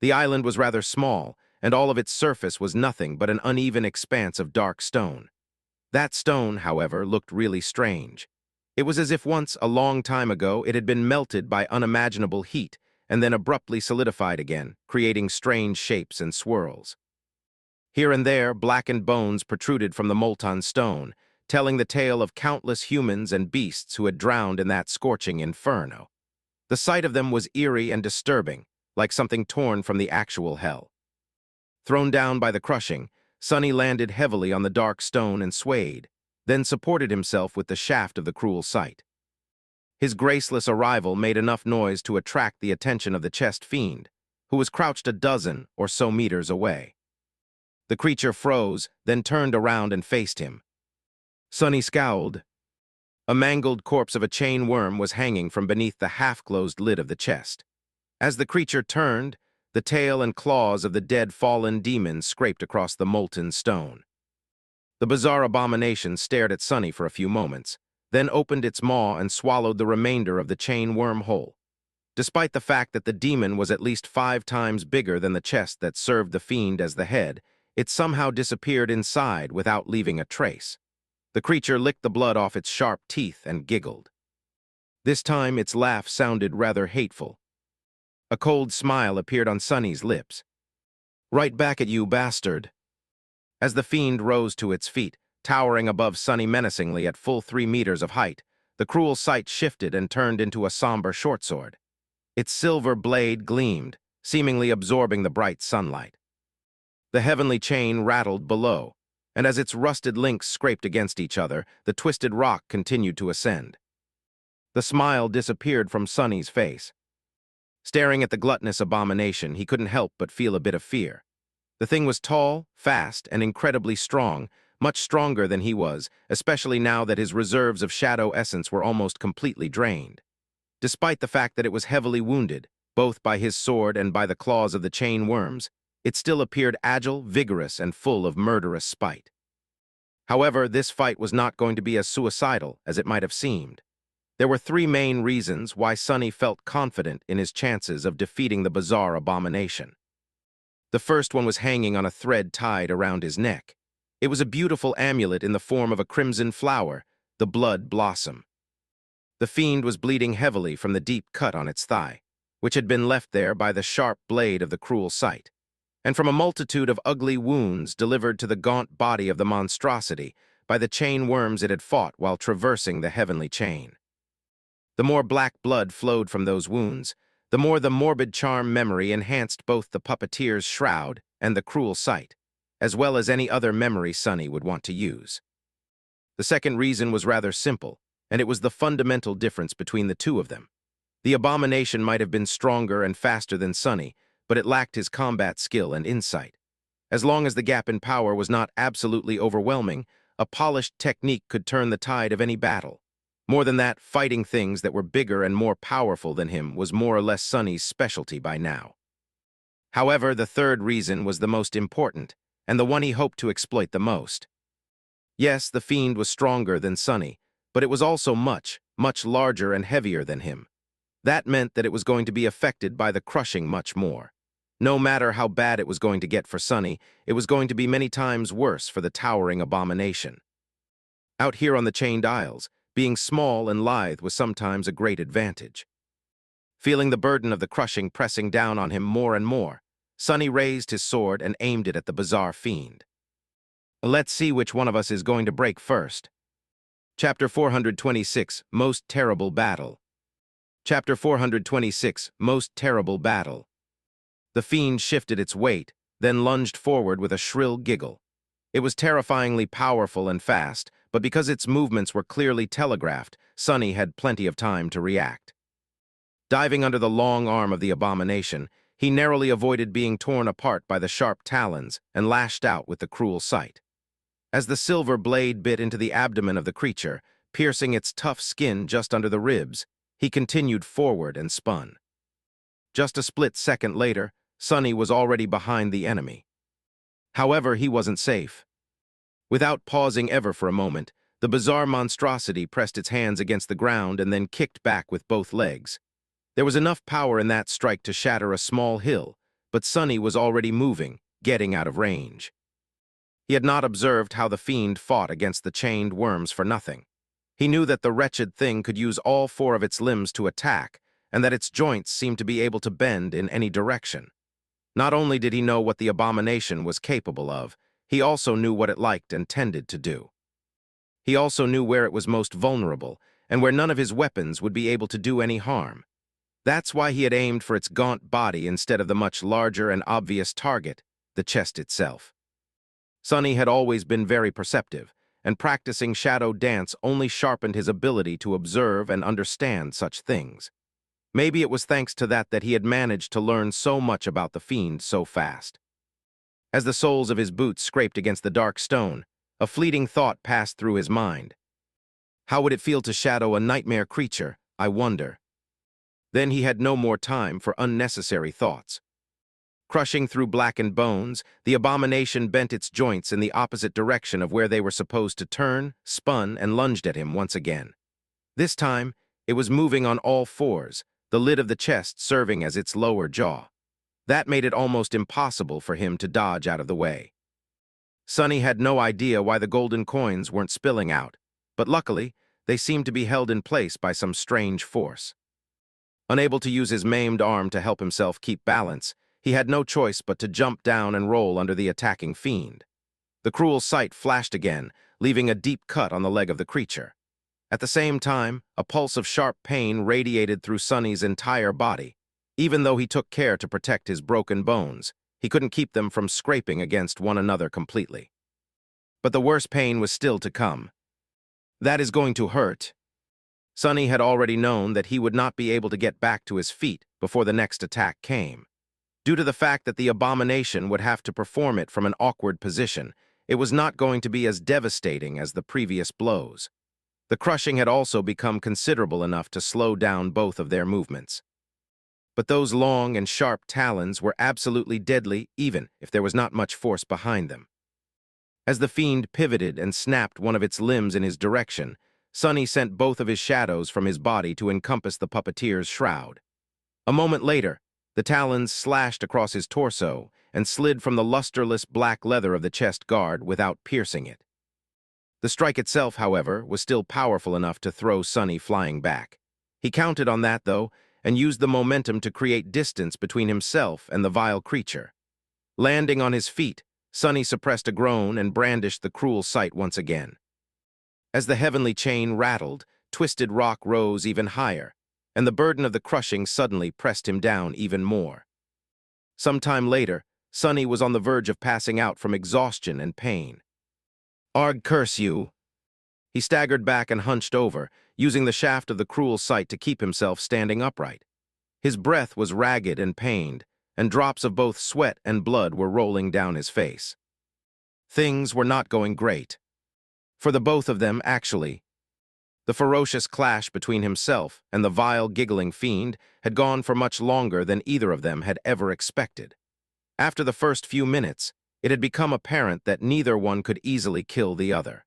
Speaker 1: The island was rather small, and all of its surface was nothing but an uneven expanse of dark stone. That stone, however, looked really strange. It was as if once, a long time ago, it had been melted by unimaginable heat and then abruptly solidified again, creating strange shapes and swirls. Here and there, blackened bones protruded from the molten stone, telling the tale of countless humans and beasts who had drowned in that scorching inferno. The sight of them was eerie and disturbing, like something torn from the actual hell. Thrown down by the crushing, Sonny landed heavily on the dark stone and swayed, then supported himself with the shaft of the cruel sight. His graceless arrival made enough noise to attract the attention of the chest fiend, who was crouched a dozen or so meters away. The creature froze, then turned around and faced him. Sonny scowled. A mangled corpse of a chain worm was hanging from beneath the half-closed lid of the chest. As the creature turned, the tail and claws of the dead fallen demon scraped across the molten stone. The bizarre abomination stared at Sonny for a few moments, then opened its maw and swallowed the remainder of the chain worm whole. Despite the fact that the demon was at least 5 times bigger than the chest that served the fiend as the head, it somehow disappeared inside without leaving a trace. The creature licked the blood off its sharp teeth and giggled. This time its laugh sounded rather hateful. A cold smile appeared on Sonny's lips. "Right back at you, bastard." As the fiend rose to its feet, towering above Sonny menacingly at full 3 meters of height, the cruel sight shifted and turned into a somber shortsword. Its silver blade gleamed, seemingly absorbing the bright sunlight. The heavenly chain rattled below, and as its rusted links scraped against each other, the twisted rock continued to ascend. The smile disappeared from Sonny's face. Staring at the gluttonous abomination, he couldn't help but feel a bit of fear. The thing was tall, fast, and incredibly strong, much stronger than he was, especially now that his reserves of shadow essence were almost completely drained. Despite the fact that it was heavily wounded, both by his sword and by the claws of the chain worms, it still appeared agile, vigorous, and full of murderous spite. However, this fight was not going to be as suicidal as it might have seemed. There were 3 main reasons why Sonny felt confident in his chances of defeating the bizarre abomination. The first one was hanging on a thread tied around his neck. It was a beautiful amulet in the form of a crimson flower, the blood blossom. The fiend was bleeding heavily from the deep cut on its thigh, which had been left there by the sharp blade of the cruel sight, and from a multitude of ugly wounds delivered to the gaunt body of the monstrosity by the chain worms it had fought while traversing the heavenly chain. The more black blood flowed from those wounds, the more the morbid charm memory enhanced both the puppeteer's shroud and the cruel sight, as well as any other memory Sonny would want to use. The second reason was rather simple, and it was the fundamental difference between the two of them. The abomination might have been stronger and faster than Sonny, but it lacked his combat skill and insight. As long as the gap in power was not absolutely overwhelming, a polished technique could turn the tide of any battle. More than that, fighting things that were bigger and more powerful than him was more or less Sonny's specialty by now. However, the third reason was the most important, and the one he hoped to exploit the most. Yes, the fiend was stronger than Sonny, but it was also much, much larger and heavier than him. That meant that it was going to be affected by the crushing much more. No matter how bad it was going to get for Sonny, it was going to be many times worse for the towering abomination. Out here on the chained isles, being small and lithe was sometimes a great advantage. Feeling the burden of the crushing pressing down on him more and more, Sonny raised his sword and aimed it at the bizarre fiend. Let's see which one of us is going to break first. Chapter 426, Most Terrible Battle. Chapter 426, Most Terrible Battle. The fiend shifted its weight, then lunged forward with a shrill giggle. It was terrifyingly powerful and fast, but because its movements were clearly telegraphed, Sonny had plenty of time to react. Diving under the long arm of the abomination, he narrowly avoided being torn apart by the sharp talons and lashed out with the cruel sight. As the silver blade bit into the abdomen of the creature, piercing its tough skin just under the ribs, he continued forward and spun. Just a split second later, Sonny was already behind the enemy. However, he wasn't safe. Without pausing ever for a moment, the bizarre monstrosity pressed its hands against the ground and then kicked back with both legs. There was enough power in that strike to shatter a small hill, but Sonny was already moving, getting out of range. He had not observed how the fiend fought against the chained worms for nothing. He knew that the wretched thing could use all 4 of its limbs to attack, and that its joints seemed to be able to bend in any direction. Not only did he know what the abomination was capable of, he also knew what it liked and tended to do. He also knew where it was most vulnerable, and where none of his weapons would be able to do any harm. That's why he had aimed for its gaunt body instead of the much larger and obvious target, the chest itself. Sonny had always been very perceptive, and practicing shadow dance only sharpened his ability to observe and understand such things. Maybe it was thanks to that he had managed to learn so much about the fiend so fast. As the soles of his boots scraped against the dark stone, a fleeting thought passed through his mind. How would it feel to shadow a nightmare creature, I wonder? Then he had no more time for unnecessary thoughts. Crushing through blackened bones, the abomination bent its joints in the opposite direction of where they were supposed to turn, spun, and lunged at him once again. This time, it was moving on all fours, the lid of the chest serving as its lower jaw. That made it almost impossible for him to dodge out of the way. Sonny had no idea why the golden coins weren't spilling out, but luckily, they seemed to be held in place by some strange force. Unable to use his maimed arm to help himself keep balance, he had no choice but to jump down and roll under the attacking fiend. The cruel sight flashed again, leaving a deep cut on the leg of the creature. At the same time, a pulse of sharp pain radiated through Sonny's entire body. Even though he took care to protect his broken bones, he couldn't keep them from scraping against one another completely. But the worst pain was still to come. That is going to hurt. Sonny had already known that he would not be able to get back to his feet before the next attack came. Due to the fact that the abomination would have to perform it from an awkward position, it was not going to be as devastating as the previous blows. The crushing had also become considerable enough to slow down both of their movements. But those long and sharp talons were absolutely deadly even if there was not much force behind them. As the fiend pivoted and snapped one of its limbs in his direction, Sonny sent both of his shadows from his body to encompass the puppeteer's shroud. A moment later, the talons slashed across his torso and slid from the lusterless black leather of the chest guard without piercing it. The strike itself, however, was still powerful enough to throw Sonny flying back. He counted on that, though, and used the momentum to create distance between himself and the vile creature. Landing on his feet, Sonny suppressed a groan and brandished the cruel sight once again. As the heavenly chain rattled, twisted rock rose even higher, and the burden of the crushing suddenly pressed him down even more. Some time later, Sonny was on the verge of passing out from exhaustion and pain. "Arg, curse you!" He staggered back and hunched over, using the shaft of the cruel sight to keep himself standing upright. His breath was ragged and pained, and drops of both sweat and blood were rolling down his face. Things were not going great. For the both of them, actually. The ferocious clash between himself and the vile, giggling fiend had gone for much longer than either of them had ever expected. After the first few minutes, it had become apparent that neither one could easily kill the other.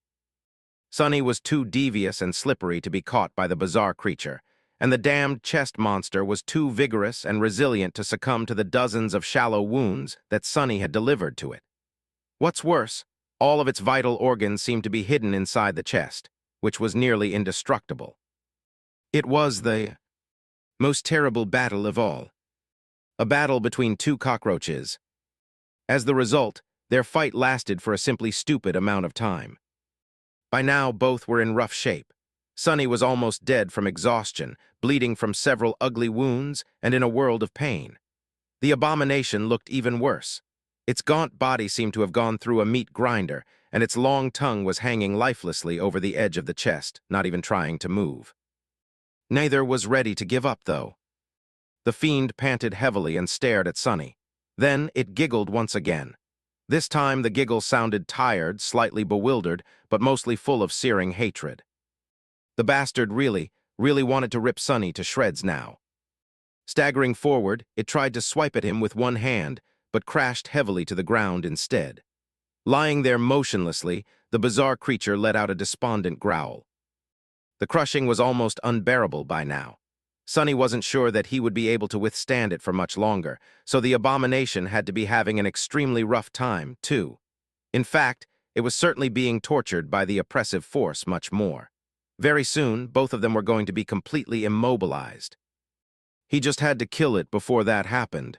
Speaker 1: Sonny was too devious and slippery to be caught by the bizarre creature, and the damned chest monster was too vigorous and resilient to succumb to the dozens of shallow wounds that Sonny had delivered to it. What's worse, all of its vital organs seemed to be hidden inside the chest, which was nearly indestructible. It was the most terrible battle of all. A battle between two cockroaches. As the result, their fight lasted for a simply stupid amount of time. By now, both were in rough shape. Sonny was almost dead from exhaustion, bleeding from several ugly wounds, and in a world of pain. The abomination looked even worse. Its gaunt body seemed to have gone through a meat grinder, and its long tongue was hanging lifelessly over the edge of the chest, not even trying to move. Neither was ready to give up, though. The fiend panted heavily and stared at Sonny. Then it giggled once again. This time the giggle sounded tired, slightly bewildered, but mostly full of searing hatred. The bastard really wanted to rip Sonny to shreds now. Staggering forward, it tried to swipe at him with one hand, but crashed heavily to the ground instead. Lying there motionlessly, the bizarre creature let out a despondent growl. The crushing was almost unbearable by now. Sonny wasn't sure that he would be able to withstand it for much longer, so the abomination had to be having an extremely rough time, too. In fact, it was certainly being tortured by the oppressive force much more. Very soon, both of them were going to be completely immobilized. He just had to kill it before that happened.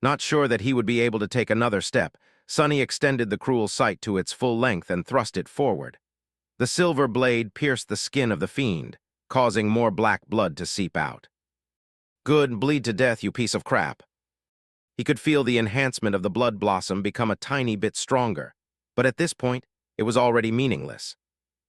Speaker 1: Not sure that he would be able to take another step, Sonny extended the cruel sight to its full length and thrust it forward. The silver blade pierced the skin of the fiend, causing more black blood to seep out. Good, bleed to death, you piece of crap. He could feel the enhancement of the blood blossom become a tiny bit stronger, but at this point, it was already meaningless.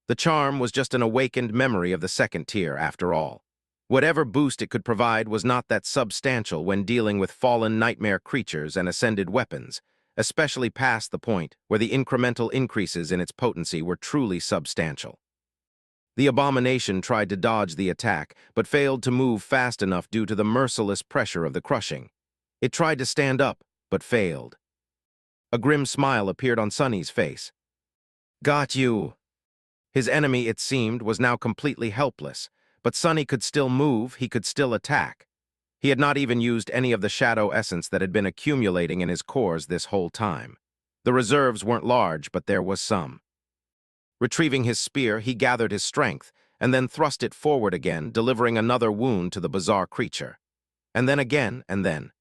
Speaker 1: The charm was just an awakened memory of the second tier, after all. Whatever boost it could provide was not that substantial when dealing with fallen nightmare creatures and ascended weapons, especially past the point where the incremental increases in its potency were truly substantial. The abomination tried to dodge the attack, but failed to move fast enough due to the merciless pressure of the crushing. It tried to stand up, but failed. A grim smile appeared on Sonny's face. Got you. His enemy, it seemed, was now completely helpless, but Sonny could still move, he could still attack. He had not even used any of the shadow essence that had been accumulating in his cores this whole time. The reserves weren't large, but there was some. Retrieving his spear, he gathered his strength, and then thrust it forward again, delivering another wound to the bizarre creature. And then again, and then.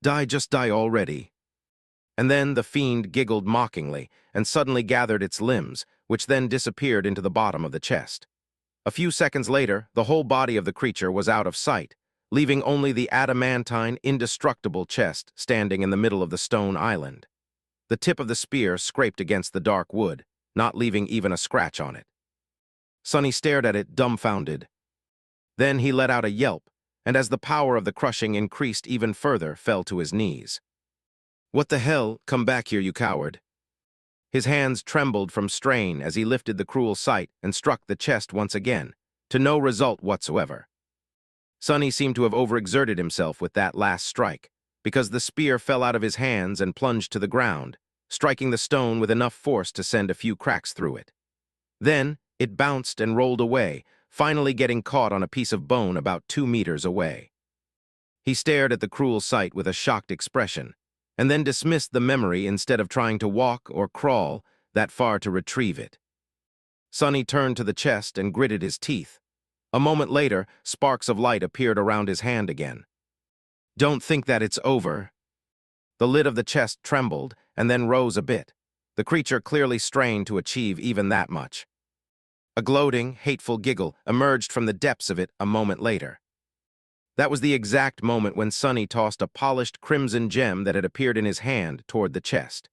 Speaker 1: Die, just die already. And then the fiend giggled mockingly, and suddenly gathered its limbs, which then disappeared into the bottom of the chest. A few seconds later, the whole body of the creature was out of sight, leaving only the adamantine, indestructible chest standing in the middle of the stone island. The tip of the spear scraped against the dark wood, not leaving even a scratch on it. Sonny stared at it, dumbfounded. Then he let out a yelp, and as the power of the crushing increased even further, fell to his knees. What the hell? Come back here, you coward. His hands trembled from strain as he lifted the cruel sight and struck the chest once again, to no result whatsoever. Sonny seemed to have overexerted himself with that last strike, because the spear fell out of his hands and plunged to the ground, striking the stone with enough force to send a few cracks through it. Then it bounced and rolled away, finally getting caught on a piece of bone about 2 meters away. He stared at the cruel sight with a shocked expression, and then dismissed the memory instead of trying to walk or crawl that far to retrieve it. Sonny turned to the chest and gritted his teeth. A moment later, sparks of light appeared around his hand again. Don't think that it's over. The lid of the chest trembled and then rose a bit, the creature clearly strained to achieve even that much. A gloating, hateful giggle emerged from the depths of it a moment later. That was the exact moment when Sonny tossed a polished crimson gem that had appeared in his hand toward the chest.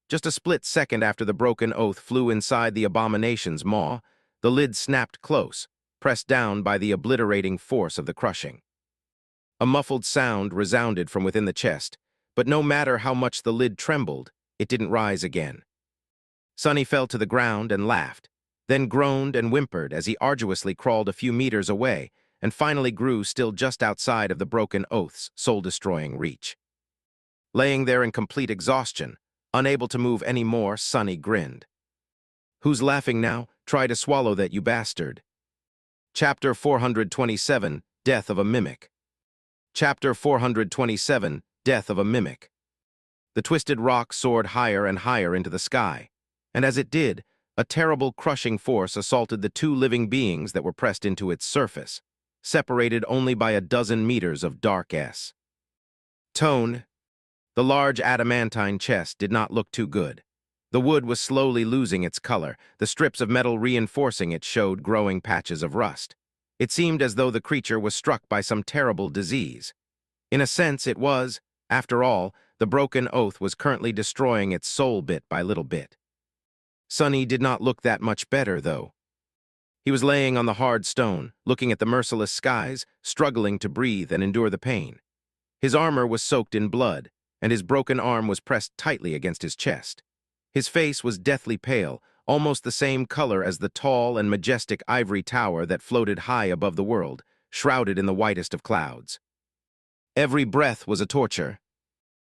Speaker 1: Just a split second after the broken oath flew inside the abomination's maw, the lid snapped close, pressed down by the obliterating force of the crushing. A muffled sound resounded from within the chest, but no matter how much the lid trembled, it didn't rise again. Sonny fell to the ground and laughed, then groaned and whimpered as he arduously crawled a few meters away and finally grew still just outside of the broken oath's soul-destroying reach. Laying there in complete exhaustion, unable to move any more, Sonny grinned. Who's laughing now? Try to swallow that, you bastard. Chapter 427, Death of a Mimic. Chapter 427, Death of a Mimic. The twisted rock soared higher and higher into the sky, and as it did, a terrible crushing force assaulted the 2 living beings that were pressed into its surface, separated only by a dozen meters of dark S. Tone. The large adamantine chest did not look too good. The wood was slowly losing its color, the strips of metal reinforcing it showed growing patches of rust. It seemed as though the creature was struck by some terrible disease. In a sense, it was, after all, the broken oath was currently destroying its soul bit by little bit. Sonny did not look that much better, though. He was laying on the hard stone, looking at the merciless skies, struggling to breathe and endure the pain. His armor was soaked in blood, and his broken arm was pressed tightly against his chest. His face was deathly pale, almost the same color as the tall and majestic ivory tower that floated high above the world, shrouded in the whitest of clouds. Every breath was a torture.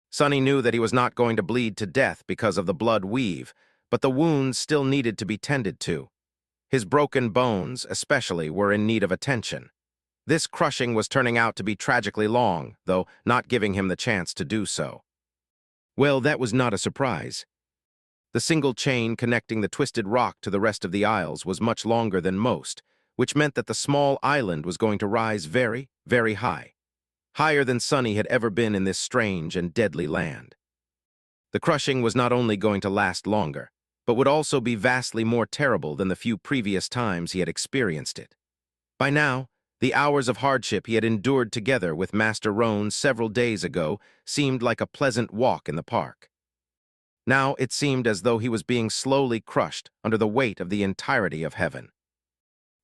Speaker 1: Sonny knew that he was not going to bleed to death because of the blood weave, but the wounds still needed to be tended to. His broken bones, especially, were in need of attention. This crushing was turning out to be tragically long, though not giving him the chance to do so. Well, that was not a surprise. The single chain connecting the twisted rock to the rest of the isles was much longer than most, which meant that the small island was going to rise very, very high. Higher than Sonny had ever been in this strange and deadly land. The crushing was not only going to last longer, but would also be vastly more terrible than the few previous times he had experienced it. By now, the hours of hardship he had endured together with Master Roan several days ago seemed like a pleasant walk in the park. Now it seemed as though he was being slowly crushed under the weight of the entirety of heaven.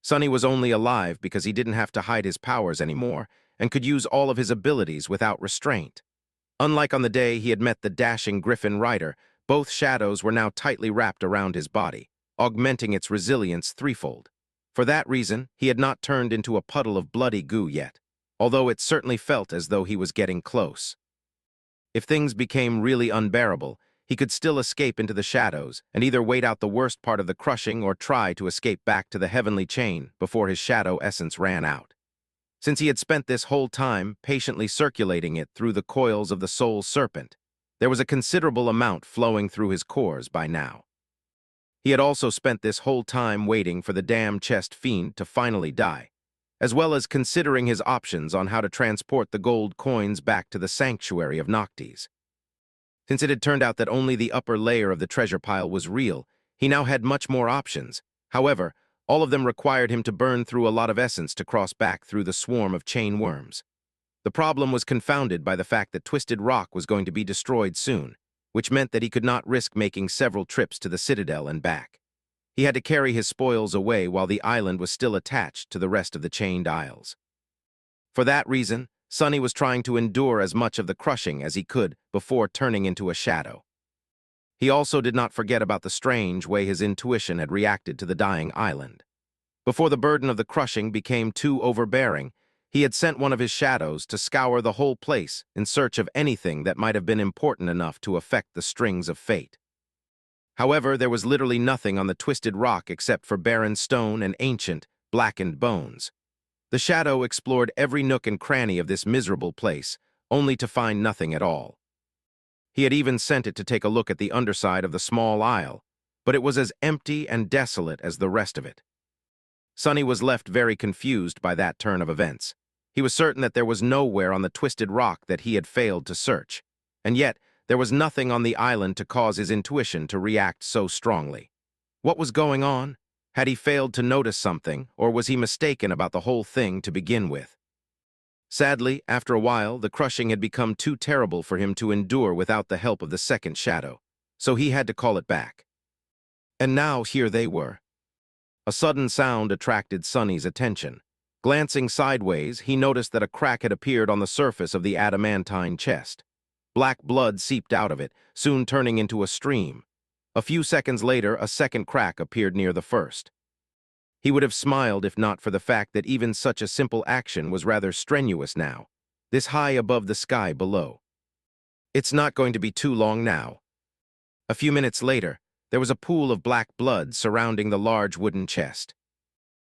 Speaker 1: Sonny was only alive because he didn't have to hide his powers anymore and could use all of his abilities without restraint. Unlike on the day he had met the dashing Griffin Rider, both shadows were now tightly wrapped around his body, augmenting its resilience threefold. For that reason, he had not turned into a puddle of bloody goo yet, although it certainly felt as though he was getting close. If things became really unbearable, he could still escape into the shadows and either wait out the worst part of the crushing or try to escape back to the heavenly chain before his shadow essence ran out. Since he had spent this whole time patiently circulating it through the coils of the soul serpent, there was a considerable amount flowing through his cores by now. He had also spent this whole time waiting for the damn chest fiend to finally die, as well as considering his options on how to transport the gold coins back to the sanctuary of Noctis. Since it had turned out that only the upper layer of the treasure pile was real, he now had much more options. However, all of them required him to burn through a lot of essence to cross back through the swarm of chain worms. The problem was confounded by the fact that Twisted Rock was going to be destroyed soon, which meant that he could not risk making several trips to the Citadel and back. He had to carry his spoils away while the island was still attached to the rest of the chained isles. For that reason, Sonny was trying to endure as much of the crushing as he could before turning into a shadow. He also did not forget about the strange way his intuition had reacted to the dying island. Before the burden of the crushing became too overbearing, he had sent one of his shadows to scour the whole place in search of anything that might have been important enough to affect the strings of fate. However, there was literally nothing on the Twisted Rock except for barren stone and ancient, blackened bones. The shadow explored every nook and cranny of this miserable place, only to find nothing at all. He had even sent it to take a look at the underside of the small isle, but it was as empty and desolate as the rest of it. Sonny was left very confused by that turn of events. He was certain that there was nowhere on the Twisted Rock that he had failed to search, and yet there was nothing on the island to cause his intuition to react so strongly. What was going on? Had he failed to notice something, or was he mistaken about the whole thing to begin with? Sadly, after a while, the crushing had become too terrible for him to endure without the help of the second shadow, so he had to call it back. And now here they were. A sudden sound attracted Sonny's attention. Glancing sideways, he noticed that a crack had appeared on the surface of the adamantine chest. Black blood seeped out of it, soon turning into a stream. A few seconds later, a second crack appeared near the first. He would have smiled if not for the fact that even such a simple action was rather strenuous now, this high above the sky below. It's not going to be too long now. A few minutes later, there was a pool of black blood surrounding the large wooden chest.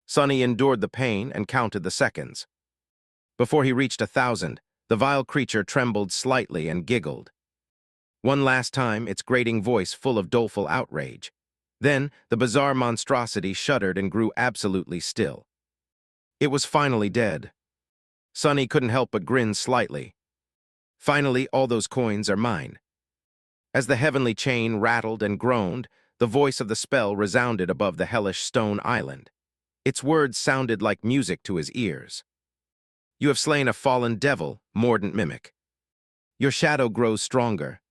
Speaker 1: Sonny endured the pain and counted the seconds. Before he reached 1,000, the vile creature trembled slightly and giggled. One last time, its grating voice full of doleful outrage. Then, the bizarre monstrosity shuddered and grew absolutely still. It was finally dead. Sonny couldn't help but grin slightly. Finally, all those coins are mine. As the heavenly chain rattled and groaned, the voice of the spell resounded above the hellish stone island. Its words sounded like music to his ears. You have slain a fallen devil, mordant mimic. Your shadow grows stronger.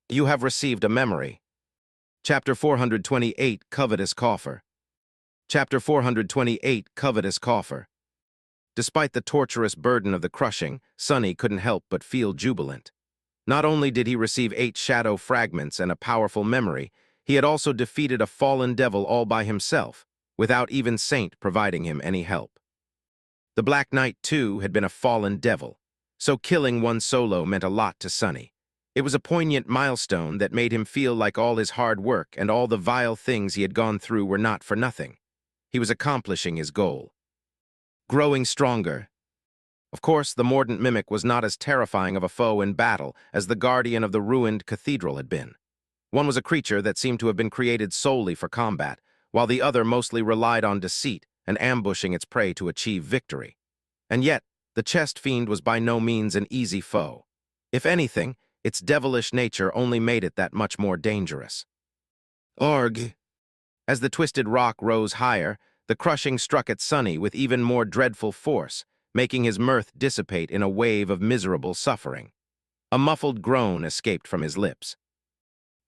Speaker 1: You have received a memory. Chapter 428, Covetous Coffer. Chapter 428, Covetous Coffer. Despite the torturous burden of the crushing, Sonny couldn't help but feel jubilant. Not only did he receive 8 shadow fragments and a powerful memory, he had also defeated a fallen devil all by himself, without even Saint providing him any help. The Black Knight, too, had been a fallen devil, so killing one solo meant a lot to Sonny. It was a poignant milestone that made him feel like all his hard work and all the vile things he had gone through were not for nothing. He was accomplishing his goal. Growing stronger. Of course, the mordant mimic was not as terrifying of a foe in battle as the guardian of the ruined cathedral had been. One was a creature that seemed to have been created solely for combat, while the other mostly relied on deceit and ambushing its prey to achieve victory. And yet, the chest fiend was by no means an easy foe. If anything, its devilish nature only made it that much more dangerous. Arg! As the twisted rock rose higher, the crushing struck at Sonny with even more dreadful force, making his mirth dissipate in a wave of miserable suffering. A muffled groan escaped from his lips.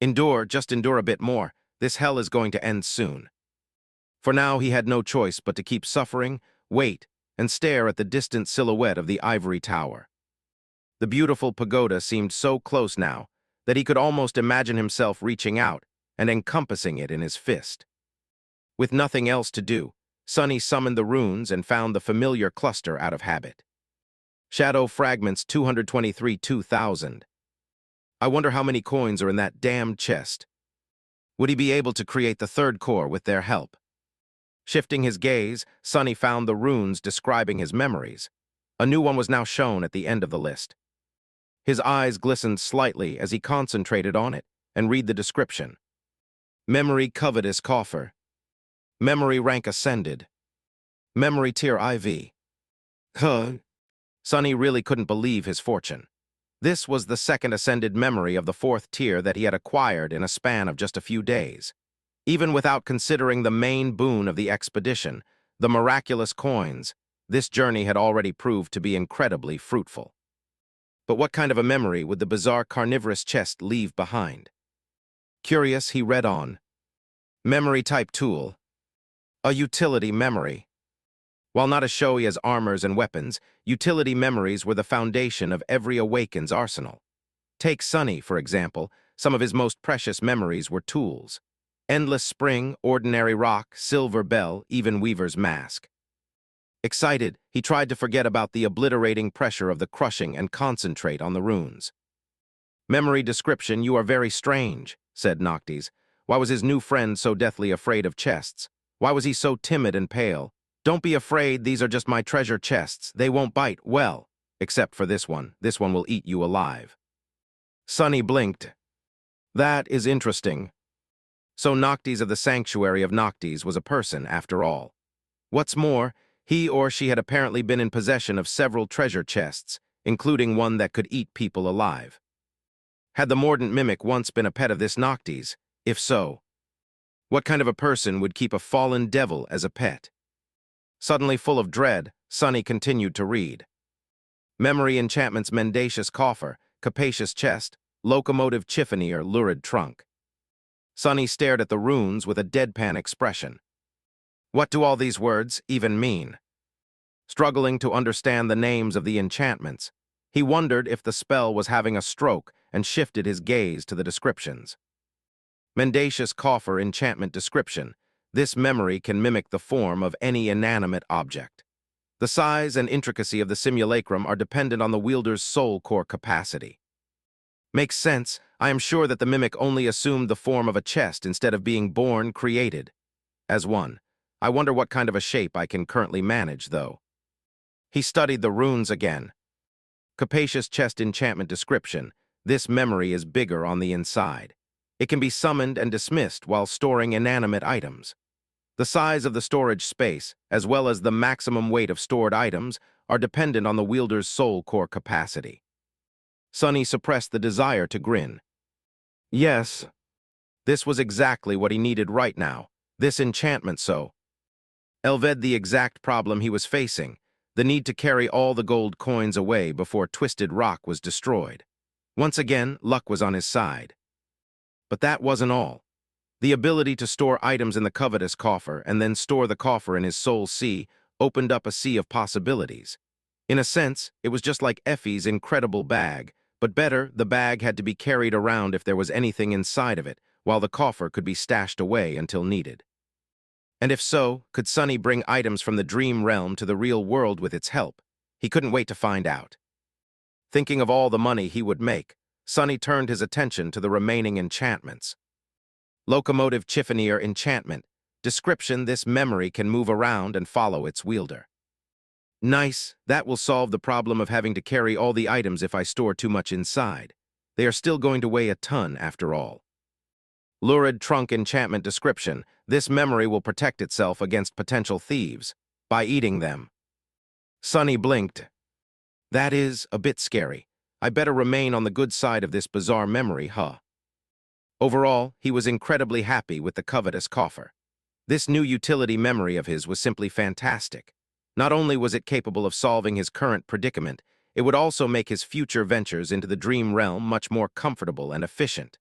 Speaker 1: Endure, just endure a bit more. This hell is going to end soon. For now he had no choice but to keep suffering, wait, and stare at the distant silhouette of the ivory tower. The beautiful pagoda seemed so close now that he could almost imagine himself reaching out and encompassing it in his fist. With nothing else to do, Sonny summoned the runes and found the familiar cluster out of habit. Shadow Fragments 223-2000. I wonder how many coins are in that damned chest. Would he be able to create the third core with their help? Shifting his gaze, Sonny found the runes describing his memories. A new one was now shown at the end of the list. His eyes glistened slightly as he concentrated on it and read the description. Memory Covetous Coffer. Memory Rank Ascended. Memory Tier IV. Huh? Sonny really couldn't believe his fortune. This was the second ascended memory of the fourth tier that he had acquired in a span of just a few days. Even without considering the main boon of the expedition, the miraculous coins, this journey had already proved to be incredibly fruitful. But what kind of a memory would the bizarre carnivorous chest leave behind? Curious, he read on. Memory Type Tool. A utility memory. While not as showy as armors and weapons, utility memories were the foundation of every Awaken's arsenal. Take Sonny, for example. Some of his most precious memories were tools. Endless Spring, Ordinary Rock, Silver Bell, even Weaver's Mask. Excited, he tried to forget about the obliterating pressure of the crushing and concentrate on the runes. Memory description, you are very strange, said Noctis. Why was his new friend so deathly afraid of chests? Why was he so timid and pale? Don't be afraid, these are just my treasure chests. They won't bite, well, except for this one. This one will eat you alive. Sonny blinked. That is interesting. So Noctis of the Sanctuary of Noctis was a person, after all. What's more, he or she had apparently been in possession of several treasure chests, including one that could eat people alive. Had the mordant mimic once been a pet of this Noctis? If so, what kind of a person would keep a fallen devil as a pet? Suddenly full of dread, Sonny continued to read. Memory Enchantment's Mendacious Coffer, Capacious Chest, Locomotive Chiffonier, Lurid Trunk. Sonny stared at the runes with a deadpan expression. What do all these words even mean? Struggling to understand the names of the enchantments, he wondered if the spell was having a stroke and shifted his gaze to the descriptions. Mendacious Coffer Enchantment Description. This memory can mimic the form of any inanimate object. The size and intricacy of the simulacrum are dependent on the wielder's soul core capacity. Makes sense. I am sure that the mimic only assumed the form of a chest instead of being born created as one. I wonder what kind of a shape I can currently manage, though. He studied the runes again. Capacious Chest Enchantment Description. This memory is bigger on the inside. It can be summoned and dismissed while storing inanimate items. The size of the storage space, as well as the maximum weight of stored items, are dependent on the wielder's soul core capacity. Sonny suppressed the desire to grin. Yes, this was exactly what he needed right now, this enchantment Elved the exact problem he was facing, the need to carry all the gold coins away before Twisted Rock was destroyed. Once again, luck was on his side. But that wasn't all. The ability to store items in the Covetous Coffer and then store the coffer in his soul sea opened up a sea of possibilities. In a sense, it was just like Effie's incredible bag, but better, the bag had to be carried around if there was anything inside of it, while the coffer could be stashed away until needed. And if so, could Sonny bring items from the dream realm to the real world with its help? He couldn't wait to find out. Thinking of all the money he would make, Sonny turned his attention to the remaining enchantments. Locomotive Chiffonier Enchantment. Description: this memory can move around and follow its wielder. Nice, that will solve the problem of having to carry all the items if I store too much inside. They are still going to weigh a ton after all. Lurid Trunk Enchantment Description. This memory will protect itself against potential thieves by eating them. Sonny blinked. That is a bit scary. I better remain on the good side of this bizarre memory, huh? Overall, he was incredibly happy with the covetous coffer. This new utility memory of his was simply fantastic. Not only was it capable of solving his current predicament, it would also make his future ventures into the dream realm much more comfortable and efficient.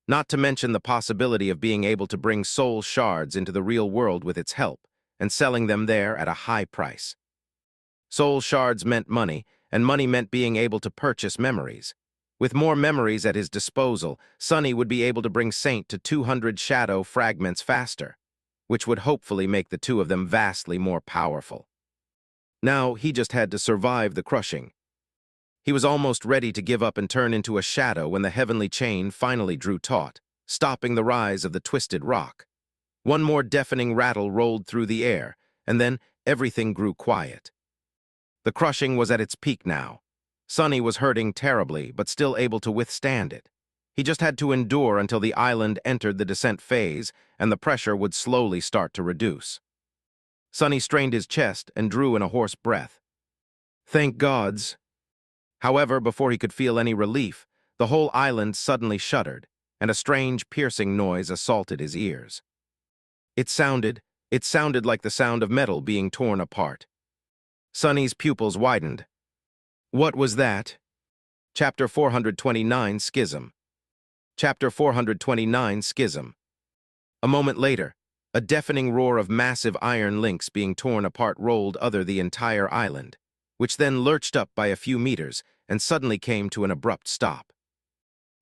Speaker 1: Not to mention the possibility of being able to bring soul shards into the real world with its help, and selling them there at a high price. Soul shards meant money, and money meant being able to purchase memories. With more memories at his disposal, Sonny would be able to bring Saint to 200 shadow fragments faster, which would hopefully make the two of them vastly more powerful. Now, he just had to survive the crushing. He was almost ready to give up and turn into a shadow when the heavenly chain finally drew taut, stopping the rise of the twisted rock. One more deafening rattle rolled through the air, and then everything grew quiet. The crushing was at its peak now. Sonny was hurting terribly, but still able to withstand it. He just had to endure until the island entered the descent phase, and the pressure would slowly start to reduce. Sonny strained his chest and drew in a hoarse breath. Thank gods. However, before he could feel any relief, the whole island suddenly shuddered, and a strange, piercing noise assaulted his ears. It sounded like the sound of metal being torn apart. Sonny's pupils widened. What was that? Chapter 429, Schism. Chapter 429, Schism. A moment later, a deafening roar of massive iron links being torn apart rolled over the entire island, which then lurched up by a few meters and suddenly came to an abrupt stop.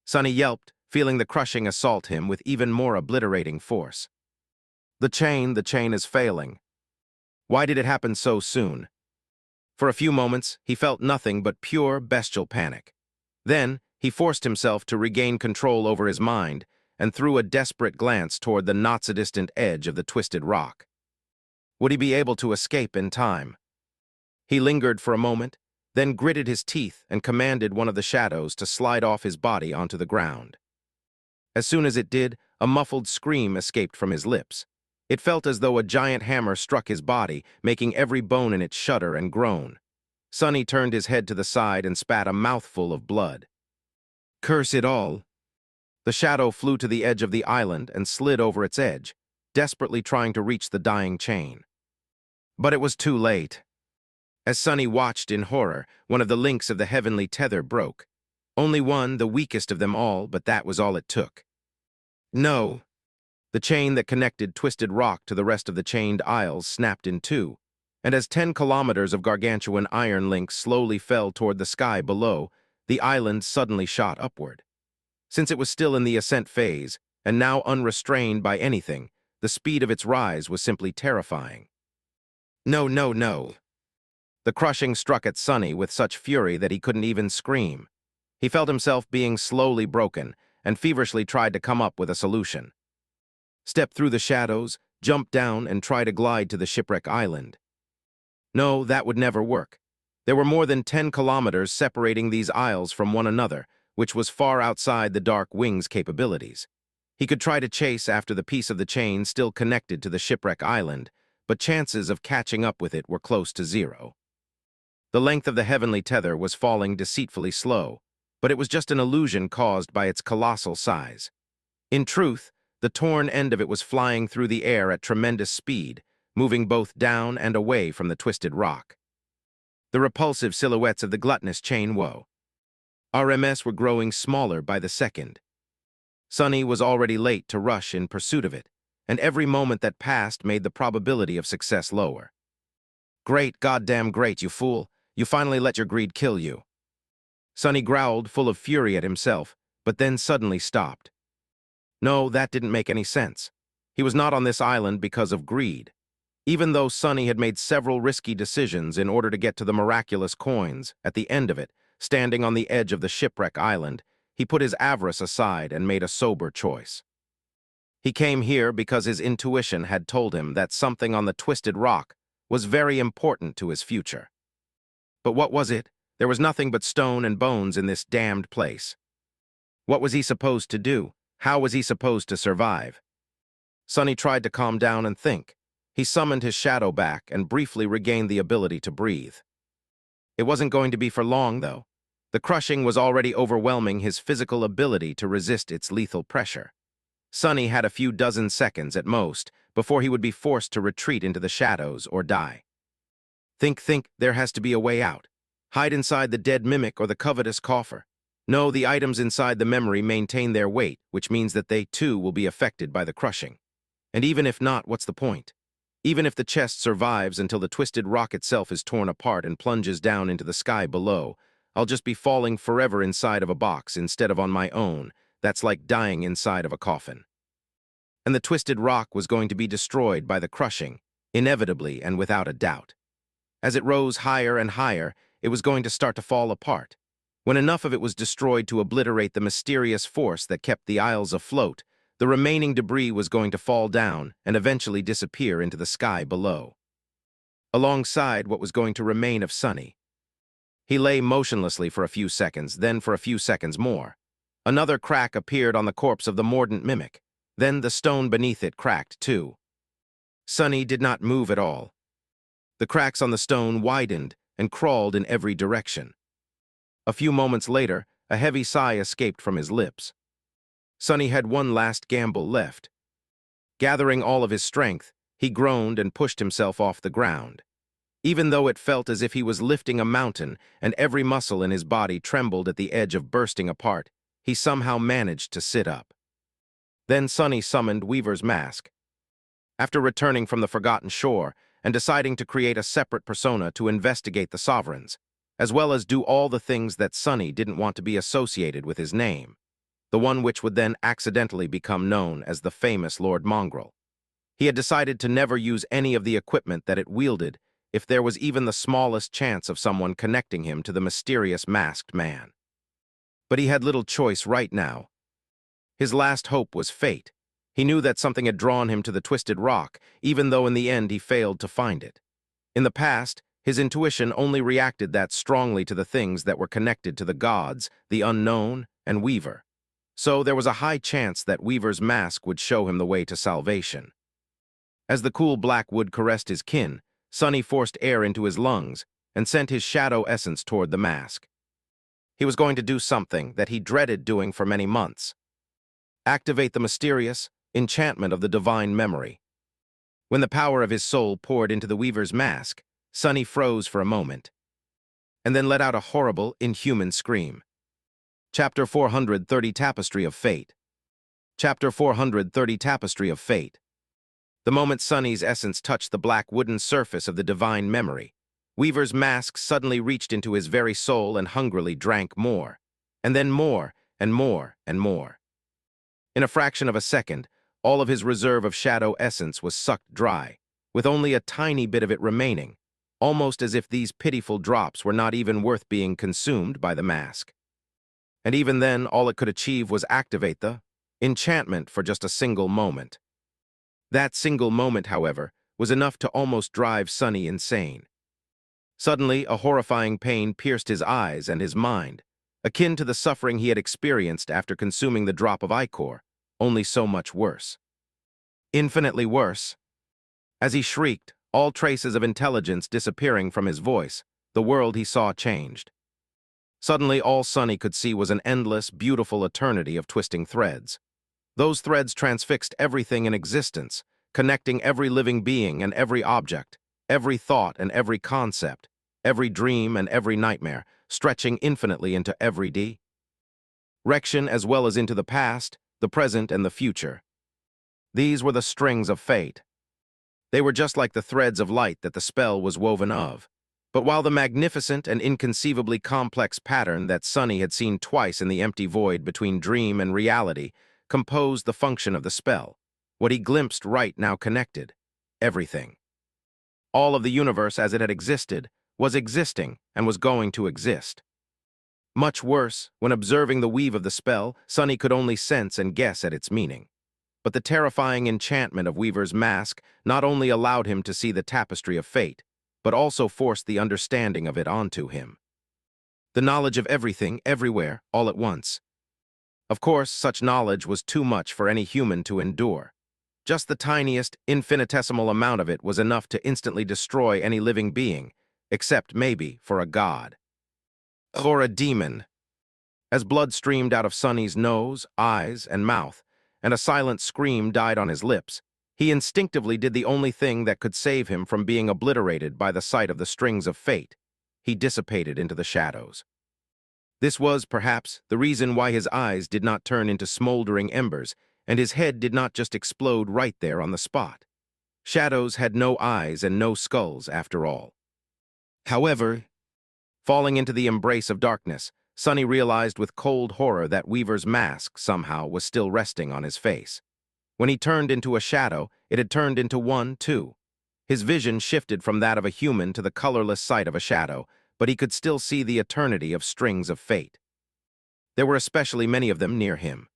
Speaker 1: Sonny yelped, feeling the crushing assault him with even more obliterating force. The chain is failing. Why did it happen so soon? For a few moments, he felt nothing but pure bestial panic. Then, he forced himself to regain control over his mind and threw a desperate glance toward the not-so-distant edge of the twisted rock. Would he be able to escape in time? He lingered for a moment, then gritted his teeth and commanded one of the shadows to slide off his body onto the ground. As soon as it did, a muffled scream escaped from his lips. It felt as though a giant hammer struck his body, making every bone in it shudder and groan. Sonny turned his head to the side and spat a mouthful of blood. Curse it all! The shadow flew to the edge of the island and slid over its edge, desperately trying to reach the dying chain. But it was too late. As Sonny watched in horror, one of the links of the heavenly tether broke. Only one, the weakest of them all, but that was all it took. No! The chain that connected Twisted Rock to the rest of the chained isles snapped in two, and as 10 kilometers of gargantuan iron links slowly fell toward the sky below, the island suddenly shot upward. Since it was still in the ascent phase, and now unrestrained by anything, the speed of its rise was simply terrifying. No, no, no! The crushing struck at Sonny with such fury that he couldn't even scream. He felt himself being slowly broken, and feverishly tried to come up with a solution. Step through the shadows, jump down, and try to glide to the shipwreck island. No, that would never work. There were more than 10 kilometers separating these isles from one another, which was far outside the Dark Wing's capabilities. He could try to chase after the piece of the chain still connected to the shipwreck island, but chances of catching up with it were close to zero. The length of the heavenly tether was falling deceitfully slow, but it was just an illusion caused by its colossal size. In truth, the torn end of it was flying through the air at tremendous speed, moving both down and away from the twisted rock. The repulsive silhouettes of the gluttonous chain woe. RMS were growing smaller by the second. Sonny was already late to rush in pursuit of it, and every moment that passed made the probability of success lower. Great, goddamn great, you fool! You finally let your greed kill you. Sonny growled, full of fury at himself, but then suddenly stopped. No, that didn't make any sense. He was not on this island because of greed. Even though Sonny had made several risky decisions in order to get to the miraculous coins, at the end of it, standing on the edge of the shipwreck island, he put his avarice aside and made a sober choice. He came here because his intuition had told him that something on the twisted rock was very important to his future. But what was it? There was nothing but stone and bones in this damned place. What was he supposed to do? How was he supposed to survive? Sonny tried to calm down and think. He summoned his shadow back and briefly regained the ability to breathe. It wasn't going to be for long, though. The crushing was already overwhelming his physical ability to resist its lethal pressure. Sonny had a few dozen seconds at most before he would be forced to retreat into the shadows or die. Think, there has to be a way out. Hide inside the dead mimic or the covetous coffer. No, the items inside the memory maintain their weight, which means that they too will be affected by the crushing. And even if not, what's the point? Even if the chest survives until the twisted rock itself is torn apart and plunges down into the sky below, I'll just be falling forever inside of a box instead of on my own. That's like dying inside of a coffin. And the twisted rock was going to be destroyed by the crushing, inevitably and without a doubt. As it rose higher and higher, it was going to start to fall apart. When enough of it was destroyed to obliterate the mysterious force that kept the isles afloat, the remaining debris was going to fall down and eventually disappear into the sky below, alongside what was going to remain of Sonny. He lay motionlessly for a few seconds, then for a few seconds more. Another crack appeared on the corpse of the mordant mimic. Then the stone beneath it cracked too. Sonny did not move at all. The cracks on the stone widened and crawled in every direction. A few moments later, a heavy sigh escaped from his lips. Sonny had one last gamble left. Gathering all of his strength, he groaned and pushed himself off the ground. Even though it felt as if he was lifting a mountain and every muscle in his body trembled at the edge of bursting apart, he somehow managed to sit up. Then Sonny summoned Weaver's mask. After returning from the Forgotten Shore and deciding to create a separate persona to investigate the Sovereigns, as well as do all the things that Sonny didn't want to be associated with his name, the one which would then accidentally become known as the famous Lord Mongrel. He had decided to never use any of the equipment that it wielded if there was even the smallest chance of someone connecting him to the mysterious masked man. But he had little choice right now. His last hope was fate. He knew that something had drawn him to the twisted rock, even though in the end he failed to find it. In the past, his intuition only reacted that strongly to the things that were connected to the gods, the unknown, and Weaver. So there was a high chance that Weaver's mask would show him the way to salvation. As the cool black wood caressed his kin, Sonny forced air into his lungs and sent his shadow essence toward the mask. He was going to do something that he dreaded doing for many months. Activate the mysterious enchantment of the divine memory. When the power of his soul poured into the Weaver's mask, Sonny froze for a moment, and then let out a horrible, inhuman scream. Chapter 430 Tapestry of Fate. Chapter 430 Tapestry of Fate. The moment Sonny's essence touched the black wooden surface of the divine memory, Weaver's mask suddenly reached into his very soul and hungrily drank more, and then more, and more, and more. In a fraction of a second, all of his reserve of shadow essence was sucked dry, with only a tiny bit of it remaining, almost as if these pitiful drops were not even worth being consumed by the mask. And even then, all it could achieve was activate the enchantment for just a single moment. That single moment, however, was enough to almost drive Sonny insane. Suddenly, a horrifying pain pierced his eyes and his mind, akin to the suffering he had experienced after consuming the drop of ichor, only so much worse. Infinitely worse. As he shrieked, all traces of intelligence disappearing from his voice, the world he saw changed. Suddenly, all Sonny could see was an endless, beautiful eternity of twisting threads. Those threads transfixed everything in existence, connecting every living being and every object, every thought and every concept, every dream and every nightmare, stretching infinitely into every direction as well as into the past, the present, and the future. These were the strings of fate. They were just like the threads of light that the spell was woven of. But while the magnificent and inconceivably complex pattern that Sonny had seen twice in the empty void between dream and reality composed the function of the spell, what he glimpsed right now connected everything. All of the universe as it had existed was existing and was going to exist. Much worse, when observing the weave of the spell, Sonny could only sense and guess at its meaning. But the terrifying enchantment of Weaver's mask not only allowed him to see the tapestry of fate, but also forced the understanding of it onto him. The knowledge of everything, everywhere, all at once. Of course, such knowledge was too much for any human to endure. Just the tiniest, infinitesimal amount of it was enough to instantly destroy any living being, except maybe for a god. Or a demon. As blood streamed out of Sonny's nose, eyes, and mouth, and a silent scream died on his lips, he instinctively did the only thing that could save him from being obliterated by the sight of the strings of fate. He dissipated into the shadows. This was, perhaps, the reason why his eyes did not turn into smoldering embers, and his head did not just explode right there on the spot. Shadows had no eyes and no skulls, after all. However, falling into the embrace of darkness, Sonny realized with cold horror that Weaver's mask, somehow, was still resting on his face. When he turned into a shadow, it had turned into one, too. His vision shifted from that of a human to the colorless sight of a shadow, but he could still see the eternity of strings of fate. There were especially many of them near him.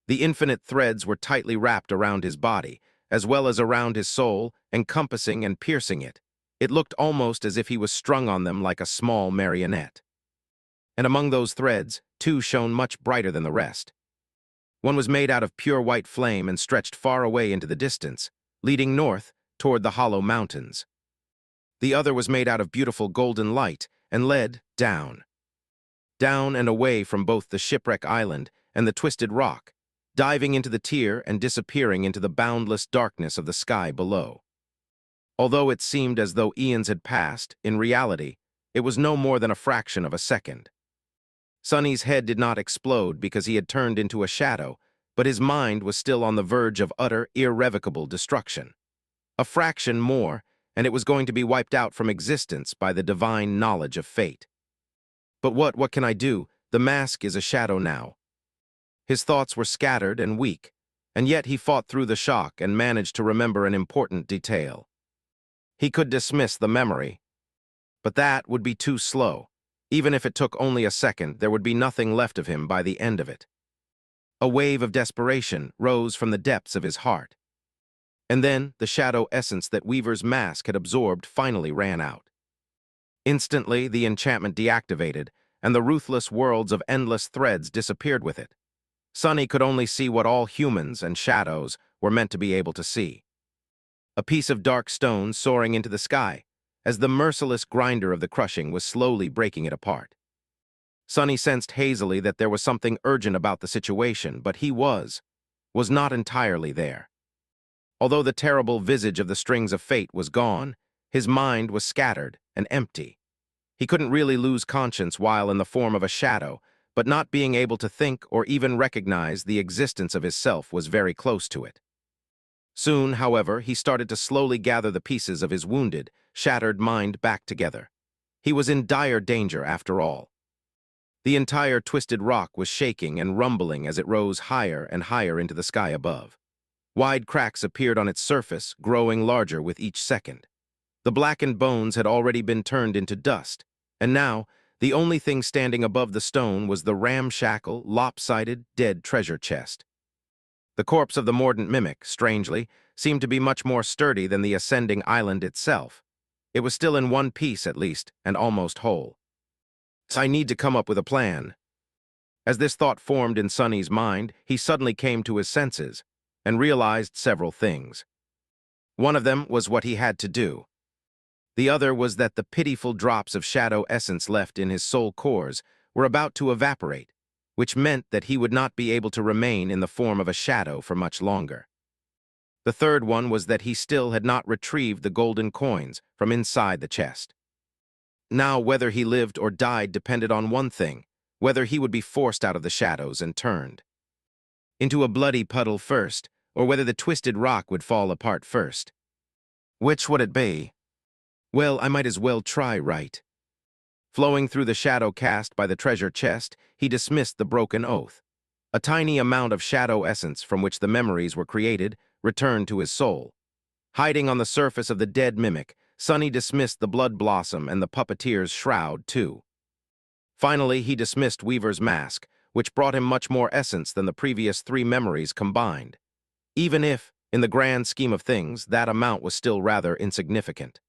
Speaker 1: The infinite threads were tightly wrapped around his body, as well as around his soul, encompassing and piercing it. It looked almost as if he was strung on them like a small marionette. And among those threads, two shone much brighter than the rest. One was made out of pure white flame and stretched far away into the distance, leading north toward the hollow mountains. The other was made out of beautiful golden light and led down. Down and away from both the shipwreck island and the twisted rock, diving into the tier and disappearing into the boundless darkness of the sky below. Although it seemed as though eons had passed, in reality, it was no more than a fraction of a second. Sonny's head did not explode because he had turned into a shadow, but his mind was still on the verge of utter, irrevocable destruction. A fraction more, and it was going to be wiped out from existence by the divine knowledge of fate. But what can I do? The mask is a shadow now. His thoughts were scattered and weak, and yet he fought through the shock and managed to remember an important detail. He could dismiss the memory, but that would be too slow. Even if it took only a second, there would be nothing left of him by the end of it. A wave of desperation rose from the depths of his heart. And then the shadow essence that Weaver's mask had absorbed finally ran out. Instantly, the enchantment deactivated, and the ruthless worlds of endless threads disappeared with it. Sonny could only see what all humans and shadows were meant to be able to see. A piece of dark stone soaring into the sky, as the merciless grinder of the crushing was slowly breaking it apart. Sonny sensed hazily that there was something urgent about the situation, but he was not entirely there. Although the terrible visage of the strings of fate was gone, his mind was scattered and empty. He couldn't really lose conscience while in the form of a shadow, but not being able to think or even recognize the existence of his self was very close to it. Soon, however, he started to slowly gather the pieces of his wounded, shattered mind back together. He was in dire danger after all. The entire twisted rock was shaking and rumbling as it rose higher and higher into the sky above. Wide cracks appeared on its surface, growing larger with each second. The blackened bones had already been turned into dust, and now the only thing standing above the stone was the ramshackle, lopsided, dead treasure chest. The corpse of the mordant mimic, strangely, seemed to be much more sturdy than the ascending island itself. It was still in one piece, at least, and almost whole. I need to come up with a plan. As this thought formed in Sonny's mind, he suddenly came to his senses and realized several things. One of them was what he had to do. The other was that the pitiful drops of shadow essence left in his soul cores were about to evaporate, which meant that he would not be able to remain in the form of a shadow for much longer. The third one was that he still had not retrieved the golden coins from inside the chest. Now, whether he lived or died depended on one thing, whether he would be forced out of the shadows and turned into a bloody puddle first, or whether the twisted rock would fall apart first. Which would it be? Well, I might as well try right. Flowing through the shadow cast by the treasure chest, he dismissed the broken oath. A tiny amount of shadow essence from which the memories were created returned to his soul. Hiding on the surface of the dead mimic, Sonny dismissed the blood blossom and the puppeteer's shroud, too. Finally, he dismissed Weaver's mask, which brought him much more essence than the previous 3 memories combined. Even if, in the grand scheme of things, that amount was still rather insignificant.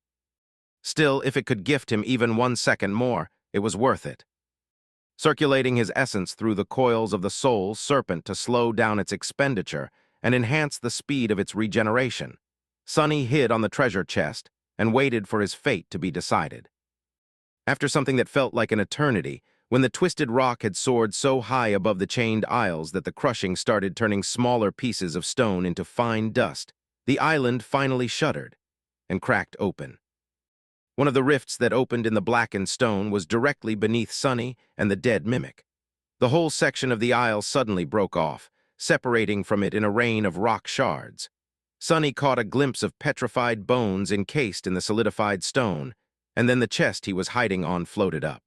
Speaker 1: Still, if it could gift him even 1 second more, it was worth it. Circulating his essence through the coils of the soul serpent to slow down its expenditure and enhance the speed of its regeneration, Sonny hid on the treasure chest and waited for his fate to be decided. After something that felt like an eternity, when the twisted rock had soared so high above the chained aisles that the crushing started turning smaller pieces of stone into fine dust, the island finally shuddered and cracked open. One of the rifts that opened in the blackened stone was directly beneath Sunny and the dead mimic. The whole section of the aisle suddenly broke off, separating from it in a rain of rock shards. Sunny caught a glimpse of petrified bones encased in the solidified stone, and then the chest he was hiding on floated up.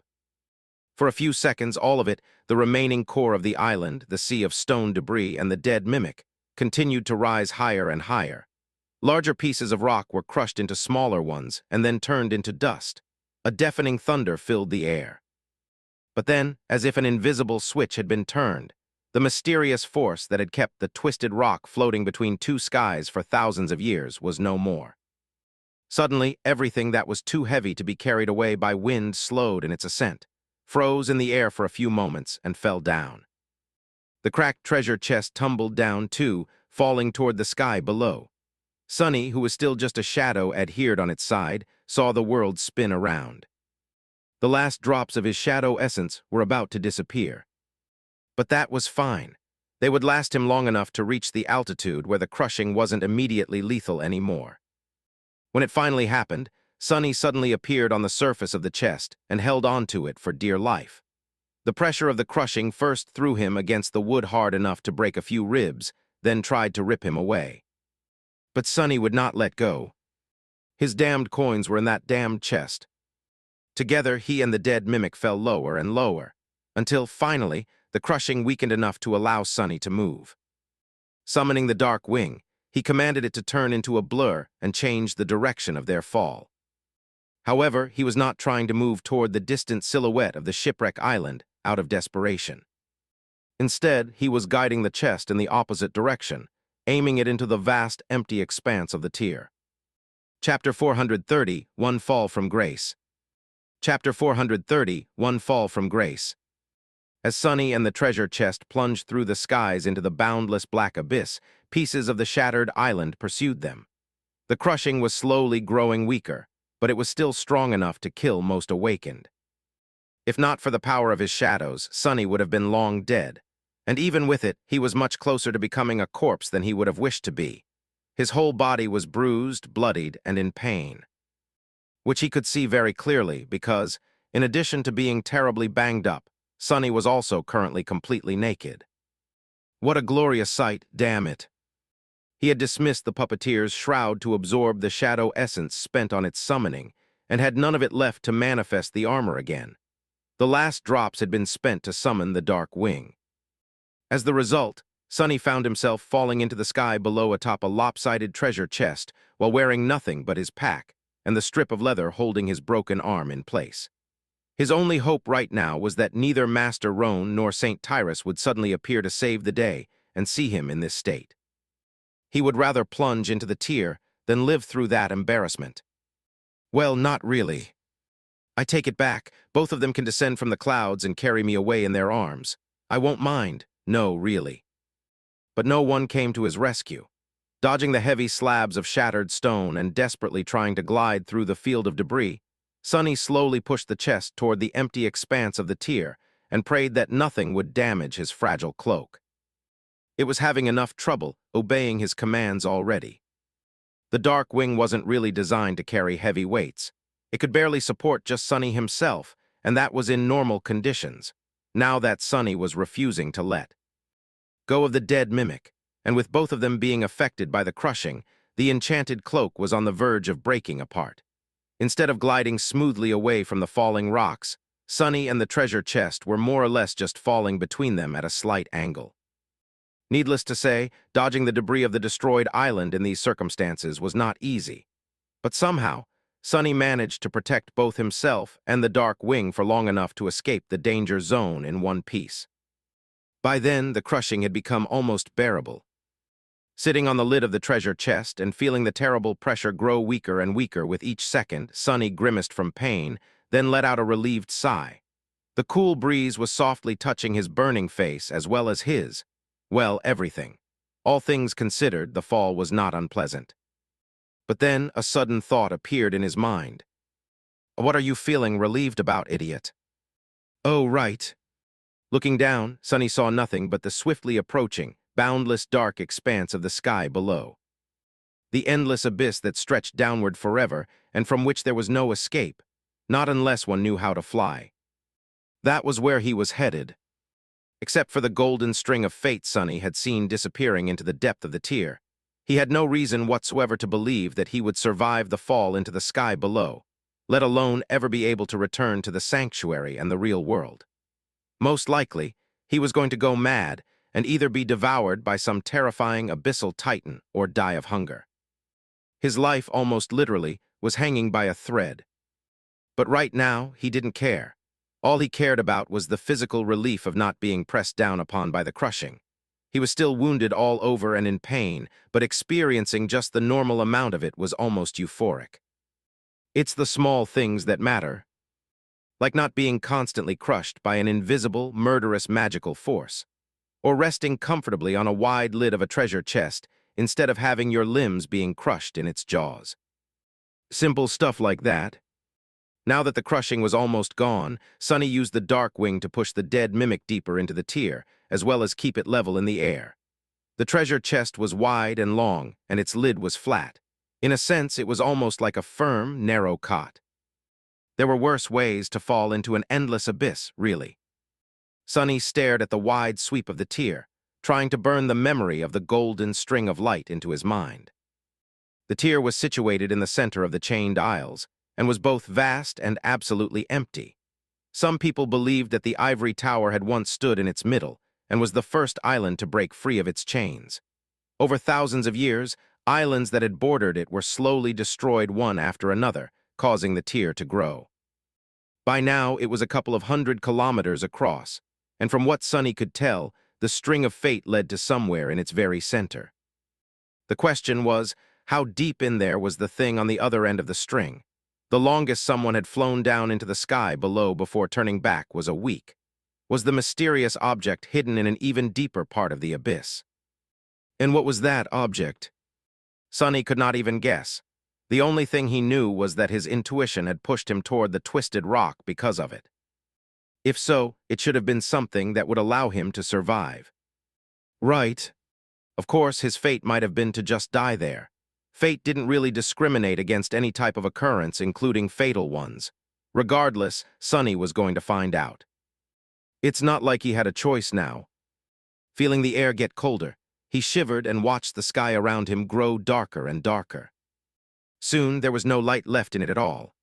Speaker 1: For a few seconds, all of it, the remaining core of the island, the sea of stone debris, and the dead mimic, continued to rise higher and higher. Larger pieces of rock were crushed into smaller ones and then turned into dust. A deafening thunder filled the air. But then, as if an invisible switch had been turned, the mysterious force that had kept the twisted rock floating between two skies for thousands of years was no more. Suddenly, everything that was too heavy to be carried away by wind slowed in its ascent, froze in the air for a few moments, and fell down. The cracked treasure chest tumbled down too, falling toward the sky below. Sunny, who was still just a shadow adhered on its side, saw the world spin around. The last drops of his shadow essence were about to disappear. But that was fine. They would last him long enough to reach the altitude where the crushing wasn't immediately lethal anymore. When it finally happened, Sunny suddenly appeared on the surface of the chest and held onto it for dear life. The pressure of the crushing first threw him against the wood hard enough to break a few ribs, then tried to rip him away. But Sunny would not let go. His damned coins were in that damned chest. Together, he and the dead mimic fell lower and lower, until, finally, the crushing weakened enough to allow Sunny to move. Summoning the dark wing, he commanded it to turn into a blur and change the direction of their fall. However, he was not trying to move toward the distant silhouette of the shipwreck island out of desperation. Instead, he was guiding the chest in the opposite direction, aiming it into the vast, empty expanse of the tier. Chapter 430, One Fall from Grace. Chapter 430, One Fall from Grace. As Sunny and the treasure chest plunged through the skies into the boundless black abyss, pieces of the shattered island pursued them. The crushing was slowly growing weaker, but it was still strong enough to kill most awakened. If not for the power of his shadows, Sunny would have been long dead, and even with it, he was much closer to becoming a corpse than he would have wished to be. His whole body was bruised, bloodied, and in pain, which he could see very clearly because, in addition to being terribly banged up, Sunny was also currently completely naked. What a glorious sight, damn it! He had dismissed the puppeteer's shroud to absorb the shadow essence spent on its summoning, and had none of it left to manifest the armor again. The last drops had been spent to summon the dark wing. As the result, Sunny found himself falling into the sky below atop a lopsided treasure chest while wearing nothing but his pack and the strip of leather holding his broken arm in place. His only hope right now was that neither Master Roan nor St. Tyrus would suddenly appear to save the day and see him in this state. He would rather plunge into the tier than live through that embarrassment. Well, not really. I take it back. Both of them can descend from the clouds and carry me away in their arms. I won't mind. No, really. But no one came to his rescue. Dodging the heavy slabs of shattered stone and desperately trying to glide through the field of debris, Sunny slowly pushed the chest toward the empty expanse of the tier and prayed that nothing would damage his fragile cloak. It was having enough trouble obeying his commands already. The dark wing wasn't really designed to carry heavy weights. It could barely support just Sunny himself, and that was in normal conditions. Now that Sunny was refusing to let go of the dead mimic, and with both of them being affected by the crushing, the enchanted cloak was on the verge of breaking apart. Instead of gliding smoothly away from the falling rocks, Sunny and the treasure chest were more or less just falling between them at a slight angle. Needless to say, dodging the debris of the destroyed island in these circumstances was not easy. But somehow, Sunny managed to protect both himself and the dark wing for long enough to escape the danger zone in one piece. By then, the crushing had become almost bearable. Sitting on the lid of the treasure chest and feeling the terrible pressure grow weaker and weaker with each second, Sunny grimaced from pain, then let out a relieved sigh. The cool breeze was softly touching his burning face as well as his. Well, everything. All things considered, the fall was not unpleasant. But then a sudden thought appeared in his mind. "What are you feeling relieved about, idiot?" Oh, right. Looking down, Sunny saw nothing but the swiftly approaching, boundless dark expanse of the sky below. The endless abyss that stretched downward forever and from which there was no escape, not unless one knew how to fly. That was where he was headed. Except for the golden string of fate Sunny had seen disappearing into the depth of the tier, he had no reason whatsoever to believe that he would survive the fall into the sky below, let alone ever be able to return to the sanctuary and the real world. Most likely, he was going to go mad and either be devoured by some terrifying abyssal titan or die of hunger. His life, almost literally, was hanging by a thread. But right now, he didn't care. All he cared about was the physical relief of not being pressed down upon by the crushing. He was still wounded all over and in pain, but experiencing just the normal amount of it was almost euphoric. It's the small things that matter. Like not being constantly crushed by an invisible, murderous magical force, or resting comfortably on a wide lid of a treasure chest instead of having your limbs being crushed in its jaws. Simple stuff like that. Now that the crushing was almost gone, Sunny used the dark wing to push the dead mimic deeper into the tier, as well as keep it level in the air. The treasure chest was wide and long, and its lid was flat. In a sense, it was almost like a firm, narrow cot. There were worse ways to fall into an endless abyss, really. Sunny stared at the wide sweep of the tier, trying to burn the memory of the golden string of light into his mind. The tier was situated in the center of the chained aisles, and was both vast and absolutely empty. Some people believed that the ivory tower had once stood in its middle, and was the first island to break free of its chains. Over thousands of years, islands that had bordered it were slowly destroyed one after another, causing the tier to grow. By now, it was a couple of 100 kilometers across, and from what Sunny could tell, the string of fate led to somewhere in its very center. The question was, how deep in there was the thing on the other end of the string? The longest someone had flown down into the sky below before turning back was a week. Was the mysterious object hidden in an even deeper part of the abyss? And what was that object? Sunny could not even guess. The only thing he knew was that his intuition had pushed him toward the twisted rock because of it. If so, it should have been something that would allow him to survive. Right. Of course, his fate might have been to just die there. Fate didn't really discriminate against any type of occurrence, including fatal ones. Regardless, Sunny was going to find out. It's not like he had a choice now. Feeling the air get colder, he shivered and watched the sky around him grow darker and darker. Soon, there was no light left in it at all.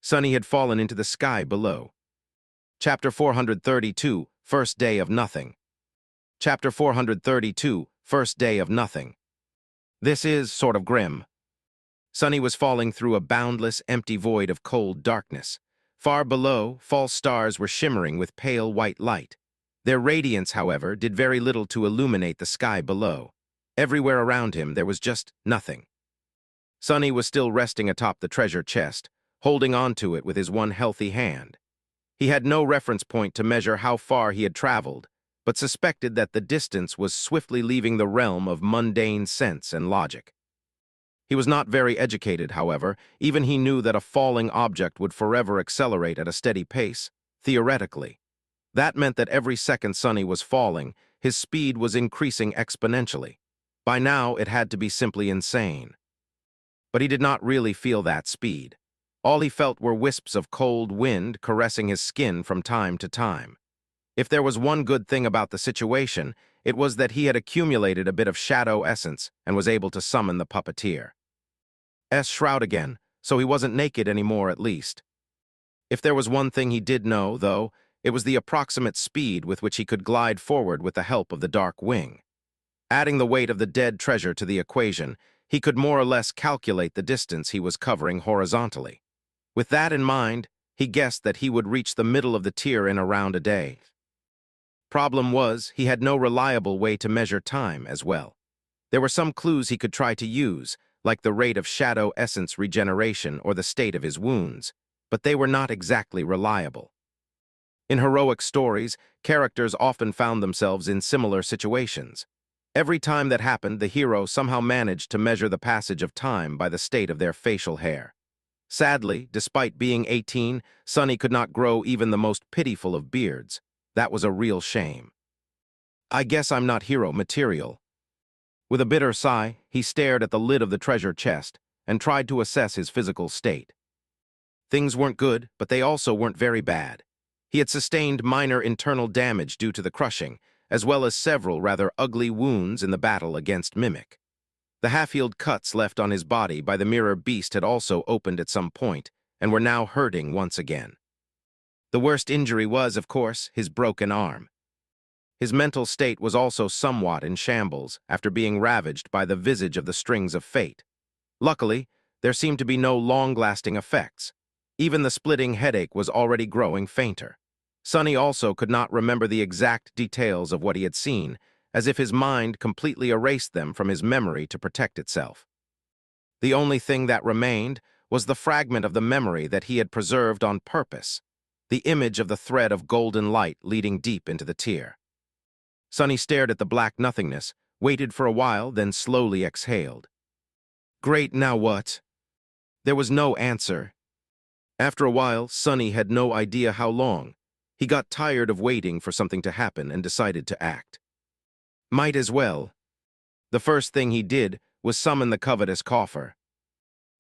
Speaker 1: Sunny had fallen into the sky below. Chapter 432, First Day of Nothing. Chapter 432, First Day of Nothing. This is sort of grim. Sunny was falling through a boundless, empty void of cold darkness. Far below, false stars were shimmering with pale white light. Their radiance, however, did very little to illuminate the sky below. Everywhere around him, there was just nothing. Sunny was still resting atop the treasure chest, holding onto it with his one healthy hand. He had no reference point to measure how far he had traveled, but suspected that the distance was swiftly leaving the realm of mundane sense and logic. He was not very educated, however. Even he knew that a falling object would forever accelerate at a steady pace, theoretically. That meant that every second Sunny was falling, his speed was increasing exponentially. By now, it had to be simply insane. But he did not really feel that speed. All he felt were wisps of cold wind caressing his skin from time to time. If there was one good thing about the situation, it was that he had accumulated a bit of shadow essence and was able to summon the puppeteer's shroud again, so he wasn't naked anymore at least. If there was one thing he did know, though, it was the approximate speed with which he could glide forward with the help of the dark wing. Adding the weight of the dead treasure to the equation, he could more or less calculate the distance he was covering horizontally. With that in mind, he guessed that he would reach the middle of the tier in around a day. Problem was, he had no reliable way to measure time as well. There were some clues he could try to use, like the rate of shadow essence regeneration or the state of his wounds, but they were not exactly reliable. In heroic stories, characters often found themselves in similar situations. Every time that happened, the hero somehow managed to measure the passage of time by the state of their facial hair. Sadly, despite being 18, Sonny could not grow even the most pitiful of beards. That was a real shame. I guess I'm not hero material. With a bitter sigh, he stared at the lid of the treasure chest and tried to assess his physical state. Things weren't good, but they also weren't very bad. He had sustained minor internal damage due to the crushing, as well as several rather ugly wounds in the battle against Mimic. The half-healed cuts left on his body by the mirror beast had also opened at some point, and were now hurting once again. The worst injury was, of course, his broken arm. His mental state was also somewhat in shambles after being ravaged by the visage of the strings of fate. Luckily, there seemed to be no long-lasting effects. Even the splitting headache was already growing fainter. Sonny also could not remember the exact details of what he had seen, as if his mind completely erased them from his memory to protect itself. The only thing that remained was the fragment of the memory that he had preserved on purpose, the image of the thread of golden light leading deep into the tear. Sonny stared at the black nothingness, waited for a while, then slowly exhaled. Great, now what? There was no answer. After a while, Sonny had no idea how long. He got tired of waiting for something to happen and decided to act. Might as well. The first thing he did was summon the covetous coffer.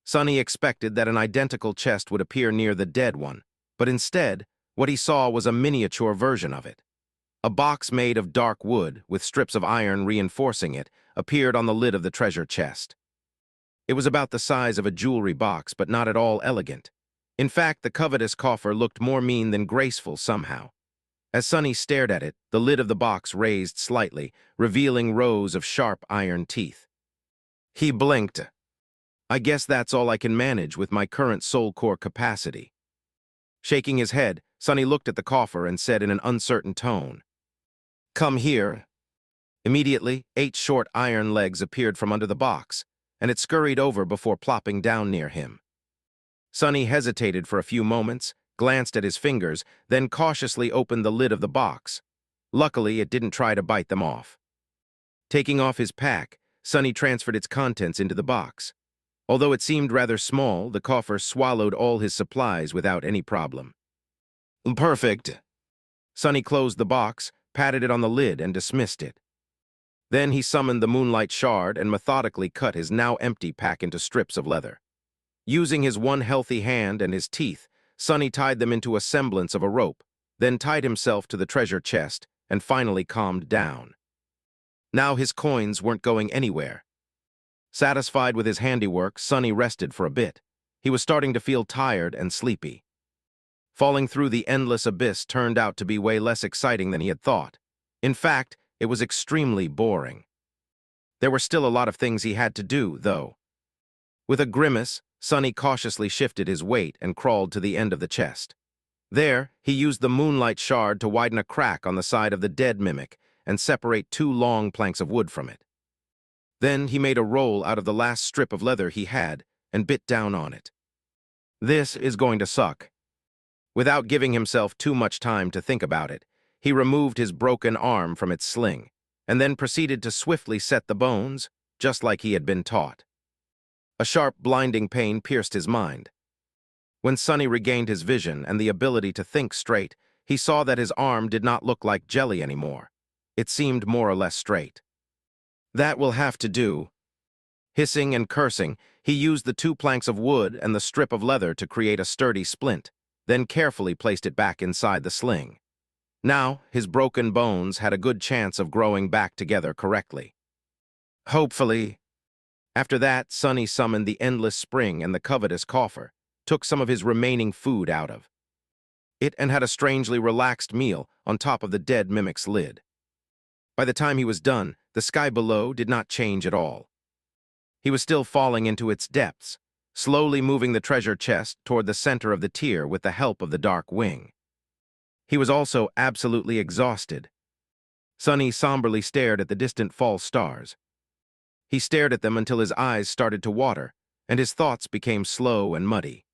Speaker 1: Sonny expected that an identical chest would appear near the dead one, but instead, what he saw was a miniature version of it. A box made of dark wood, with strips of iron reinforcing it, appeared on the lid of the treasure chest. It was about the size of a jewelry box, but not at all elegant. In fact, the covetous coffer looked more mean than graceful somehow. As Sonny stared at it, the lid of the box raised slightly, revealing rows of sharp iron teeth. He blinked. I guess that's all I can manage with my current soul core capacity. Shaking his head, Sonny looked at the coffer and said in an uncertain tone, "Come here." Immediately, 8 short iron legs appeared from under the box, and it scurried over before plopping down near him. Sonny hesitated for a few moments, glanced at his fingers, then cautiously opened the lid of the box. Luckily, it didn't try to bite them off. Taking off his pack, Sonny transferred its contents into the box. Although it seemed rather small, the coffer swallowed all his supplies without any problem. Perfect. Sonny closed the box, patted it on the lid, and dismissed it. Then he summoned the moonlight shard and methodically cut his now empty pack into strips of leather. Using his one healthy hand and his teeth, Sonny tied them into a semblance of a rope, then tied himself to the treasure chest and finally calmed down. Now his coins weren't going anywhere. Satisfied with his handiwork, Sonny rested for a bit. He was starting to feel tired and sleepy. Falling through the endless abyss turned out to be way less exciting than he had thought. In fact, it was extremely boring. There were still a lot of things he had to do, though. With a grimace, Sonny cautiously shifted his weight and crawled to the end of the chest. There, he used the moonlight shard to widen a crack on the side of the dead mimic and separate 2 long planks of wood from it. Then he made a roll out of the last strip of leather he had and bit down on it. This is going to suck. Without giving himself too much time to think about it, he removed his broken arm from its sling and then proceeded to swiftly set the bones, just like he had been taught. A sharp, blinding pain pierced his mind. When Sonny regained his vision and the ability to think straight, he saw that his arm did not look like jelly anymore. It seemed more or less straight. That will have to do. Hissing and cursing, he used the 2 planks of wood and the strip of leather to create a sturdy splint, then carefully placed it back inside the sling. Now, his broken bones had a good chance of growing back together correctly. Hopefully. After that, Sonny summoned the endless spring and the covetous coffer, took some of his remaining food out of it, and had a strangely relaxed meal on top of the dead mimic's lid. By the time he was done, the sky below did not change at all. He was still falling into its depths, slowly moving the treasure chest toward the center of the tier with the help of the dark wing. He was also absolutely exhausted. Sonny somberly stared at the distant false stars. He stared at them until his eyes started to water, and his thoughts became slow and muddy.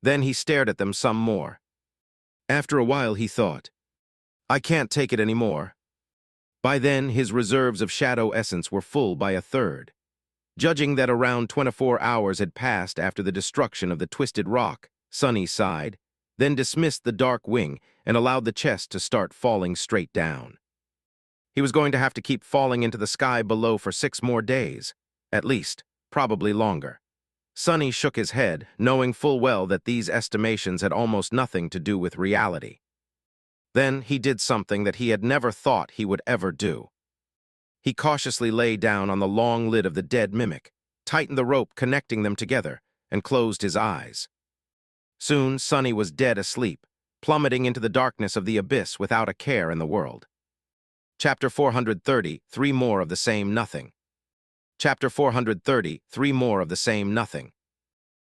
Speaker 1: Then he stared at them some more. After a while, he thought, I can't take it anymore. By then, his reserves of shadow essence were full by a third. Judging that around 24 hours had passed after the destruction of the twisted rock, Sonny sighed, then dismissed the dark wing and allowed the chest to start falling straight down. He was going to have to keep falling into the sky below for 6 more days, at least, probably longer. Sonny shook his head, knowing full well that these estimations had almost nothing to do with reality. Then he did something that he had never thought he would ever do. He cautiously lay down on the long lid of the dead mimic, tightened the rope connecting them together, and closed his eyes. Soon, Sonny was dead asleep, plummeting into the darkness of the abyss without a care in the world. Chapter 430, Three More of the Same Nothing. Chapter 430, Three More of the Same Nothing.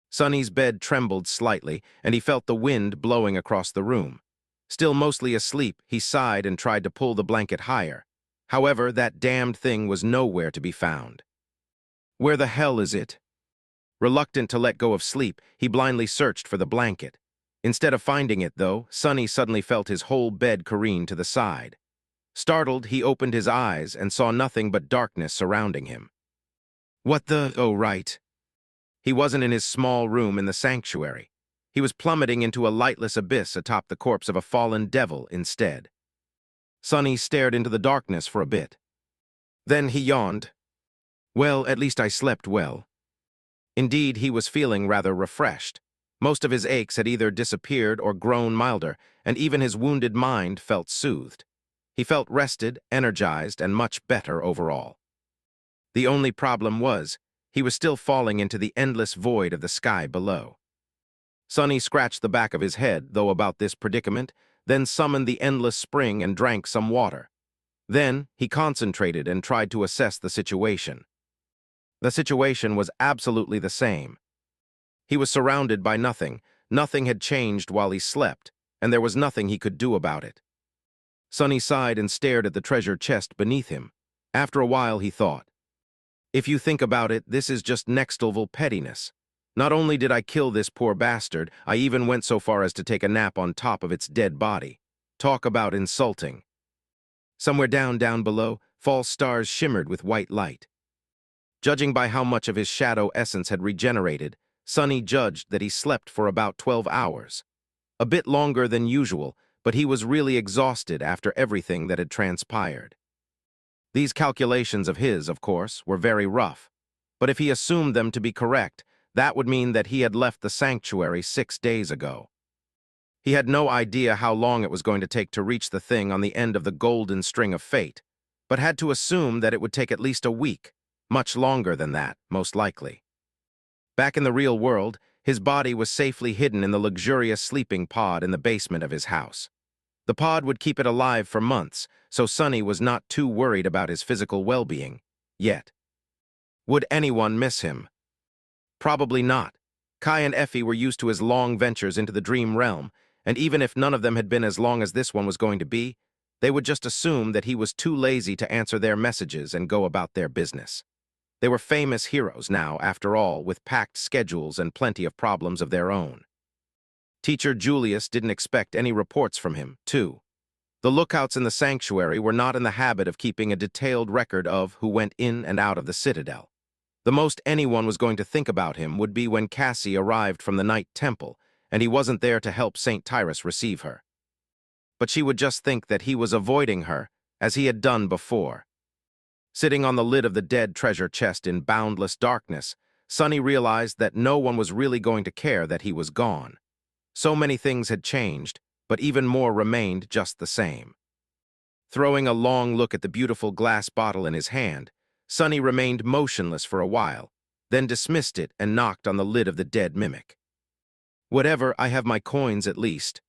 Speaker 1: Sonny's bed trembled slightly, and he felt the wind blowing across the room. Still mostly asleep, he sighed and tried to pull the blanket higher. However, that damned thing was nowhere to be found. Where the hell is it? Reluctant to let go of sleep, he blindly searched for the blanket. Instead of finding it, though, Sonny suddenly felt his whole bed careen to the side. Startled, he opened his eyes and saw nothing but darkness surrounding him. What the— oh, right. He wasn't in his small room in the sanctuary. He was plummeting into a lightless abyss atop the corpse of a fallen devil instead. Sonny stared into the darkness for a bit. Then he yawned. Well, at least I slept well. Indeed, he was feeling rather refreshed. Most of his aches had either disappeared or grown milder, and even his wounded mind felt soothed. He felt rested, energized, and much better overall. The only problem was, he was still falling into the endless void of the sky below. Sonny scratched the back of his head, though, about this predicament, then summoned the endless spring and drank some water. Then, he concentrated and tried to assess the situation. The situation was absolutely the same. He was surrounded by nothing. Nothing had changed while he slept, and there was nothing he could do about it. Sonny sighed and stared at the treasure chest beneath him. After a while, he thought, if you think about it, this is just next-level pettiness. Not only did I kill this poor bastard, I even went so far as to take a nap on top of its dead body. Talk about insulting. Somewhere down below, false stars shimmered with white light. Judging by how much of his shadow essence had regenerated, Sonny judged that he slept for about 12 hours. A bit longer than usual, but he was really exhausted after everything that had transpired. These calculations of his, of course, were very rough, but if he assumed them to be correct, that would mean that he had left the sanctuary 6 days ago. He had no idea how long it was going to take to reach the thing on the end of the golden string of fate, but had to assume that it would take at least a week, much longer than that, most likely. Back in the real world, his body was safely hidden in the luxurious sleeping pod in the basement of his house. The pod would keep it alive for months, so Sonny was not too worried about his physical well-being, yet. Would anyone miss him? Probably not. Kai and Effie were used to his long ventures into the dream realm, and even if none of them had been as long as this one was going to be, they would just assume that he was too lazy to answer their messages and go about their business. They were famous heroes now, after all, with packed schedules and plenty of problems of their own. Teacher Julius didn't expect any reports from him, too. The lookouts in the sanctuary were not in the habit of keeping a detailed record of who went in and out of the citadel. The most anyone was going to think about him would be when Cassie arrived from the Night Temple, and he wasn't there to help St. Tyrus receive her. But she would just think that he was avoiding her, as he had done before. Sitting on the lid of the dead treasure chest in boundless darkness, Sonny realized that no one was really going to care that he was gone. So many things had changed, but even more remained just the same. Throwing a long look at the beautiful glass bottle in his hand, Sonny remained motionless for a while, then dismissed it and knocked on the lid of the dead mimic. Whatever, I have my coins at least.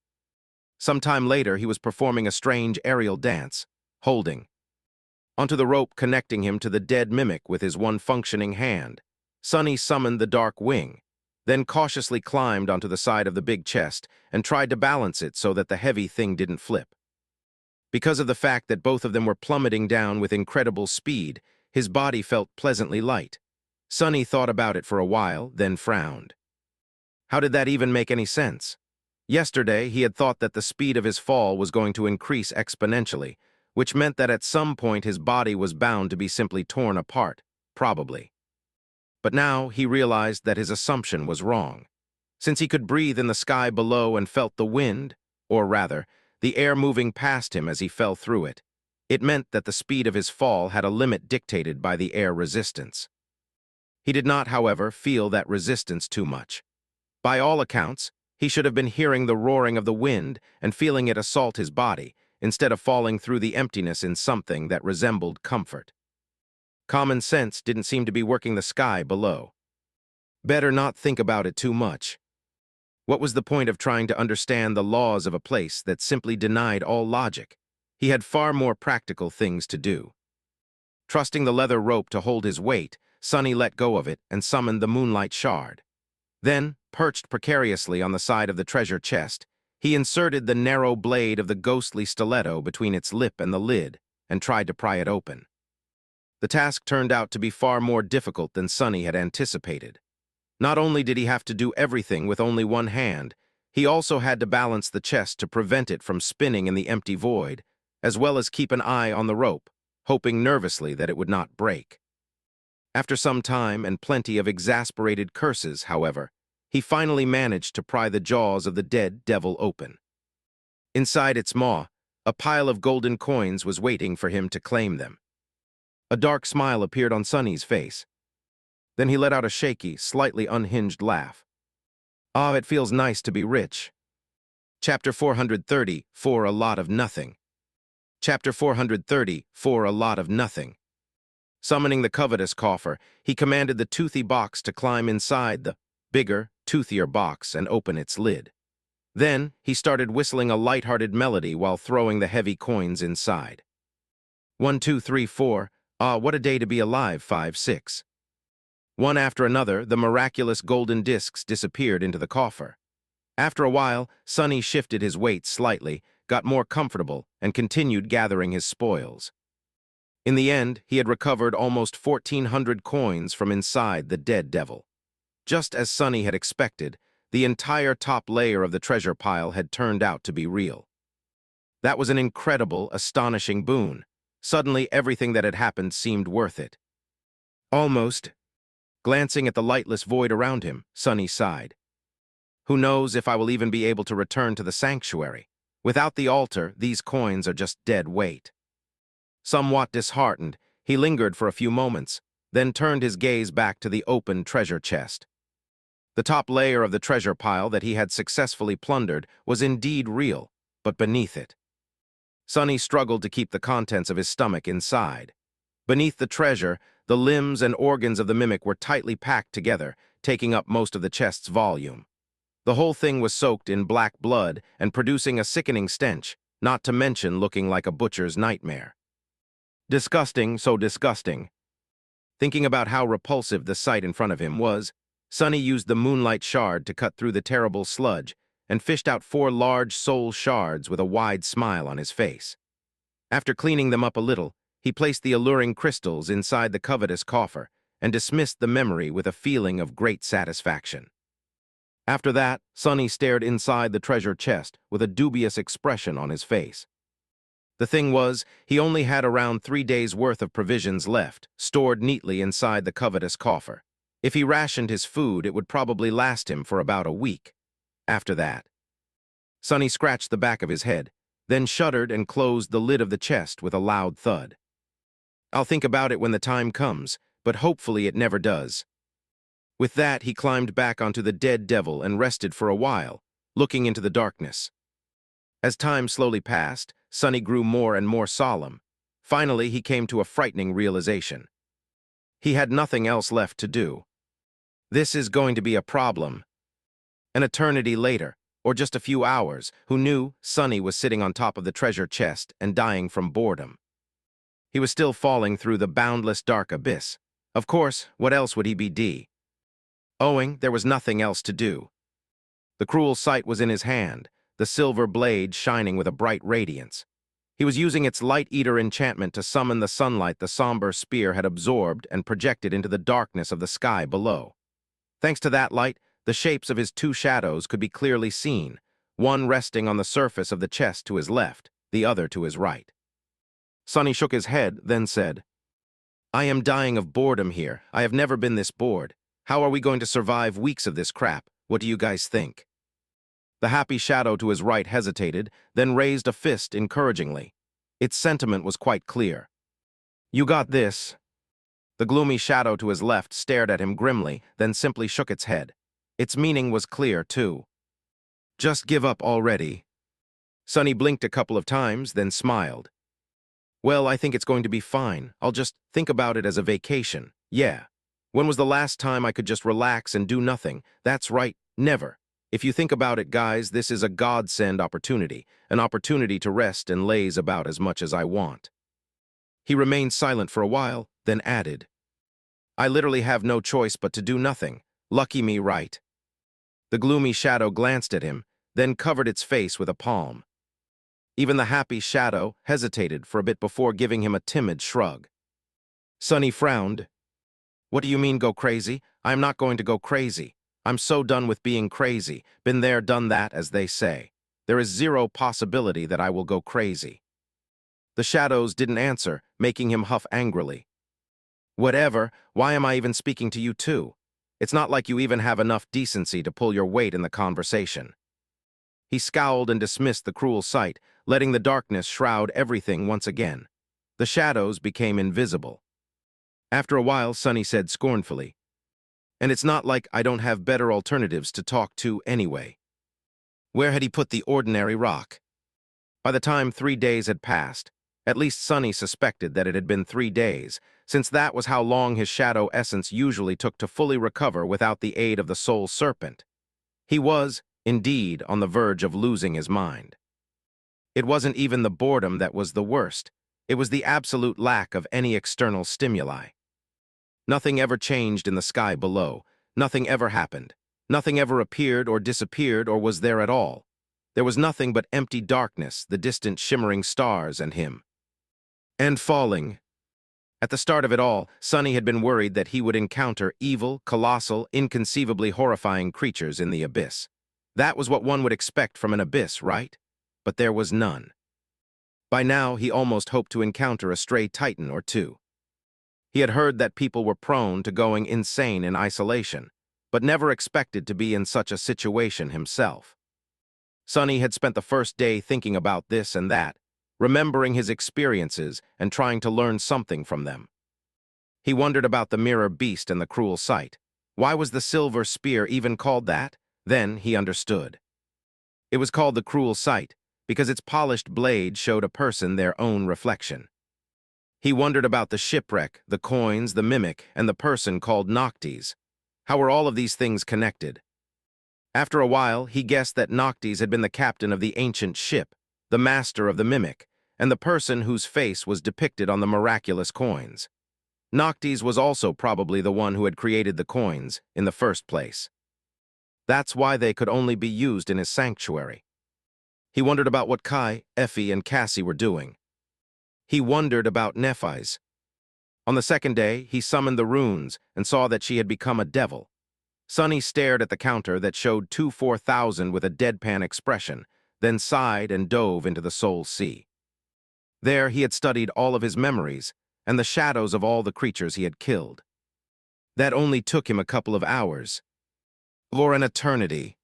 Speaker 1: Sometime later, he was performing a strange aerial dance, holding onto the rope connecting him to the dead mimic with his one functioning hand. Sonny summoned the dark wing, then cautiously climbed onto the side of the big chest and tried to balance it so that the heavy thing didn't flip. Because of the fact that both of them were plummeting down with incredible speed, his body felt pleasantly light. Sonny thought about it for a while, then frowned. How did that even make any sense? Yesterday, he had thought that the speed of his fall was going to increase exponentially, which meant that at some point his body was bound to be simply torn apart, probably. But now he realized that his assumption was wrong. Since he could breathe in the sky below and felt the wind, or rather, the air moving past him as he fell through it, it meant that the speed of his fall had a limit dictated by the air resistance. He did not, however, feel that resistance too much. By all accounts, he should have been hearing the roaring of the wind and feeling it assault his body, instead of falling through the emptiness in something that resembled comfort. Common sense didn't seem to be working the sky below. Better not think about it too much. What was the point of trying to understand the laws of a place that simply denied all logic? He had far more practical things to do. Trusting the leather rope to hold his weight, Sonny let go of it and summoned the moonlight shard. Then, perched precariously on the side of the treasure chest, he inserted the narrow blade of the ghostly stiletto between its lip and the lid and tried to pry it open. The task turned out to be far more difficult than Sonny had anticipated. Not only did he have to do everything with only one hand, he also had to balance the chest to prevent it from spinning in the empty void, as well as keep an eye on the rope, hoping nervously that it would not break. After some time and plenty of exasperated curses, however, he finally managed to pry the jaws of the dead devil open. Inside its maw, a pile of golden coins was waiting for him to claim them. A dark smile appeared on Sonny's face. Then he let out a shaky, slightly unhinged laugh. Ah, it feels nice to be rich. Chapter 430, For a Lot of Nothing. Chapter 430, For a Lot of Nothing. Summoning the covetous coffer, he commanded the toothy box to climb inside the bigger, toothier box and open its lid. Then, he started whistling a light-hearted melody while throwing the heavy coins inside. 1, 2, 3, 4, ah, what a day to be alive, 5, 6. One after another, the miraculous golden discs disappeared into the coffer. After a while, Sonny shifted his weight slightly, got more comfortable, and continued gathering his spoils. In the end, he had recovered almost 1,400 coins from inside the dead devil. Just as Sonny had expected, the entire top layer of the treasure pile had turned out to be real. That was an incredible, astonishing boon. Suddenly, everything that had happened seemed worth it. Almost. Glancing at the lightless void around him, Sonny sighed. Who knows if I will even be able to return to the sanctuary? Without the altar, these coins are just dead weight. Somewhat disheartened, he lingered for a few moments, then turned his gaze back to the open treasure chest. The top layer of the treasure pile that he had successfully plundered was indeed real, but beneath it. Sonny struggled to keep the contents of his stomach inside. Beneath the treasure, the limbs and organs of the mimic were tightly packed together, taking up most of the chest's volume. The whole thing was soaked in black blood and producing a sickening stench, not to mention looking like a butcher's nightmare. Disgusting, so disgusting. Thinking about how repulsive the sight in front of him was, Sonny used the moonlight shard to cut through the terrible sludge and fished out 4 large soul shards with a wide smile on his face. After cleaning them up a little, he placed the alluring crystals inside the covetous coffer and dismissed the memory with a feeling of great satisfaction. After that, Sonny stared inside the treasure chest with a dubious expression on his face. The thing was, he only had around 3 days' worth of provisions left, stored neatly inside the covetous coffer. If he rationed his food, it would probably last him for about a week. After that, Sonny scratched the back of his head, then shuddered and closed the lid of the chest with a loud thud. I'll think about it when the time comes, but hopefully it never does. With that, he climbed back onto the dead devil and rested for a while, looking into the darkness. As time slowly passed, Sonny grew more and more solemn. Finally, he came to a frightening realization. He had nothing else left to do. This is going to be a problem. An eternity later, or just a few hours, who knew, Sonny was sitting on top of the treasure chest and dying from boredom. He was still falling through the boundless dark abyss. Of course, what else would he be? Owing, there was nothing else to do. The cruel sight was in his hand, the silver blade shining with a bright radiance. He was using its light-eater enchantment to summon the sunlight the somber spear had absorbed and projected into the darkness of the sky below. Thanks to that light, the shapes of his 2 shadows could be clearly seen, one resting on the surface of the chest to his left, the other to his right. Sonny shook his head, then said, I am dying of boredom here. I have never been this bored. How are we going to survive weeks of this crap? What do you guys think? The happy shadow to his right hesitated, then raised a fist encouragingly. Its sentiment was quite clear. You got this. The gloomy shadow to his left stared at him grimly, then simply shook its head. Its meaning was clear, too. Just give up already. Sonny blinked a couple of times, then smiled. Well, I think it's going to be fine. I'll just think about it as a vacation. Yeah. When was the last time I could just relax and do nothing? That's right, never. If you think about it, guys, this is a godsend opportunity, an opportunity to rest and laze about as much as I want. He remained silent for a while, then added, I literally have no choice but to do nothing. Lucky me, right? The gloomy shadow glanced at him, then covered its face with a palm. Even the happy shadow hesitated for a bit before giving him a timid shrug. Sonny frowned. What do you mean go crazy? I'm not going to go crazy. I'm so done with being crazy. Been there, done that, as they say. There is zero possibility that I will go crazy. The shadows didn't answer, making him huff angrily. Whatever, why am I even speaking to you too? It's not like you even have enough decency to pull your weight in the conversation. He scowled and dismissed the cruel sight, letting the darkness shroud everything once again. The shadows became invisible. After a while, Sonny said scornfully, and it's not like I don't have better alternatives to talk to anyway. Where had he put the ordinary rock? By the time 3 days had passed, at least Sonny suspected that it had been 3 days, since that was how long his shadow essence usually took to fully recover without the aid of the soul serpent. He was, indeed, on the verge of losing his mind. It wasn't even the boredom that was the worst. It was the absolute lack of any external stimuli. Nothing ever changed in the sky below. Nothing ever happened. Nothing ever appeared or disappeared or was there at all. There was nothing but empty darkness, the distant shimmering stars, and him. And falling. At the start of it all, Sonny had been worried that he would encounter evil, colossal, inconceivably horrifying creatures in the abyss. That was what one would expect from an abyss, right? But there was none. By now, he almost hoped to encounter a stray titan or two. He had heard that people were prone to going insane in isolation, but never expected to be in such a situation himself. Sonny had spent the first day thinking about this and that, remembering his experiences and trying to learn something from them. He wondered about the mirror beast and the cruel sight. Why was the silver spear even called that? Then he understood. It was called the cruel sight because its polished blade showed a person their own reflection. He wondered about the shipwreck, the coins, the mimic, and the person called Noctis. How were all of these things connected? After a while, he guessed that Noctis had been the captain of the ancient ship, the master of the mimic, and the person whose face was depicted on the miraculous coins. Noctis was also probably the one who had created the coins in the first place. That's why they could only be used in his sanctuary. He wondered about what Kai, Effie, and Cassie were doing. He wondered about Nephis. On the second day, he summoned the runes and saw that she had become a devil. Sonny stared at the counter that showed 2-4000 with a deadpan expression, then sighed and dove into the soul sea. There he had studied all of his memories and the shadows of all the creatures he had killed. That only took him a couple of hours. Or an eternity.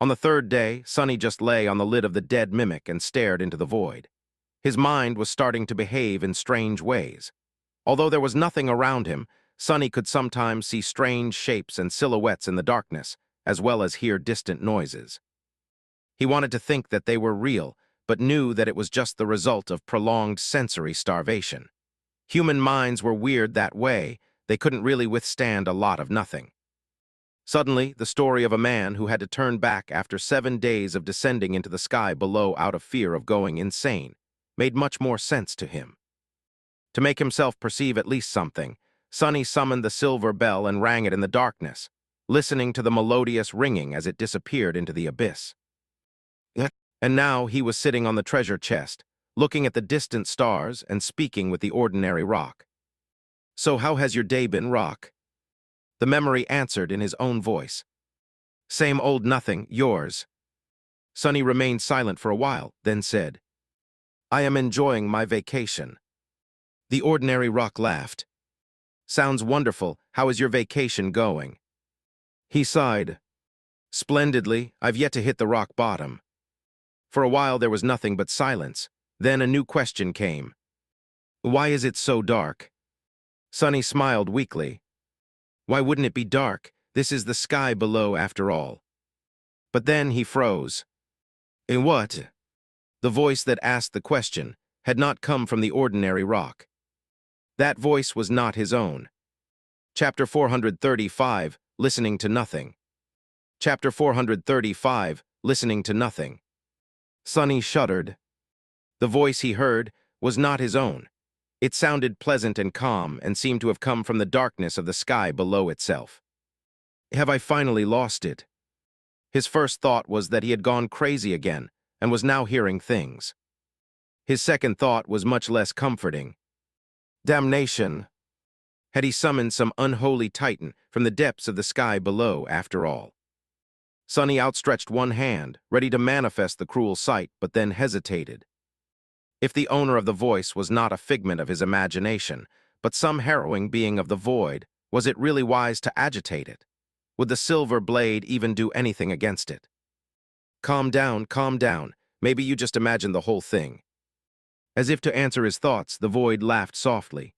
Speaker 1: On the third day, Sonny just lay on the lid of the dead mimic and stared into the void. His mind was starting to behave in strange ways. Although there was nothing around him, Sonny could sometimes see strange shapes and silhouettes in the darkness, as well as hear distant noises. He wanted to think that they were real, but knew that it was just the result of prolonged sensory starvation. Human minds were weird that way. They couldn't really withstand a lot of nothing. Suddenly, the story of a man who had to turn back after 7 days of descending into the sky below out of fear of going insane made much more sense to him. To make himself perceive at least something, Sonny summoned the silver bell and rang it in the darkness, listening to the melodious ringing as it disappeared into the abyss. And now he was sitting on the treasure chest, looking at the distant stars and speaking with the ordinary rock. So how has your day been, Rock? The memory answered in his own voice. Same old nothing, yours. Sonny remained silent for a while, then said, I am enjoying my vacation. The ordinary rock laughed. Sounds wonderful. How is your vacation going? He sighed. Splendidly. I've yet to hit the rock bottom. For a while there was nothing but silence. Then a new question came. Why is it so dark? Sonny smiled weakly. Why wouldn't it be dark? This is the sky below after all. But then he froze. In what? The voice that asked the question had not come from the ordinary rock. That voice was not his own. Chapter 435, Listening to Nothing. Chapter 435, Listening to Nothing. Sonny shuddered. The voice he heard was not his own. It sounded pleasant and calm and seemed to have come from the darkness of the sky below itself. Have I finally lost it? His first thought was that he had gone crazy again and was now hearing things. His second thought was much less comforting. Damnation! Had he summoned some unholy titan from the depths of the sky below, after all? Sonny outstretched one hand, ready to manifest the cruel sight, but then hesitated. If the owner of the voice was not a figment of his imagination, but some harrowing being of the void, was it really wise to agitate it? Would the silver blade even do anything against it? Calm down, calm down. Maybe you just imagined the whole thing. As if to answer his thoughts, the void laughed softly.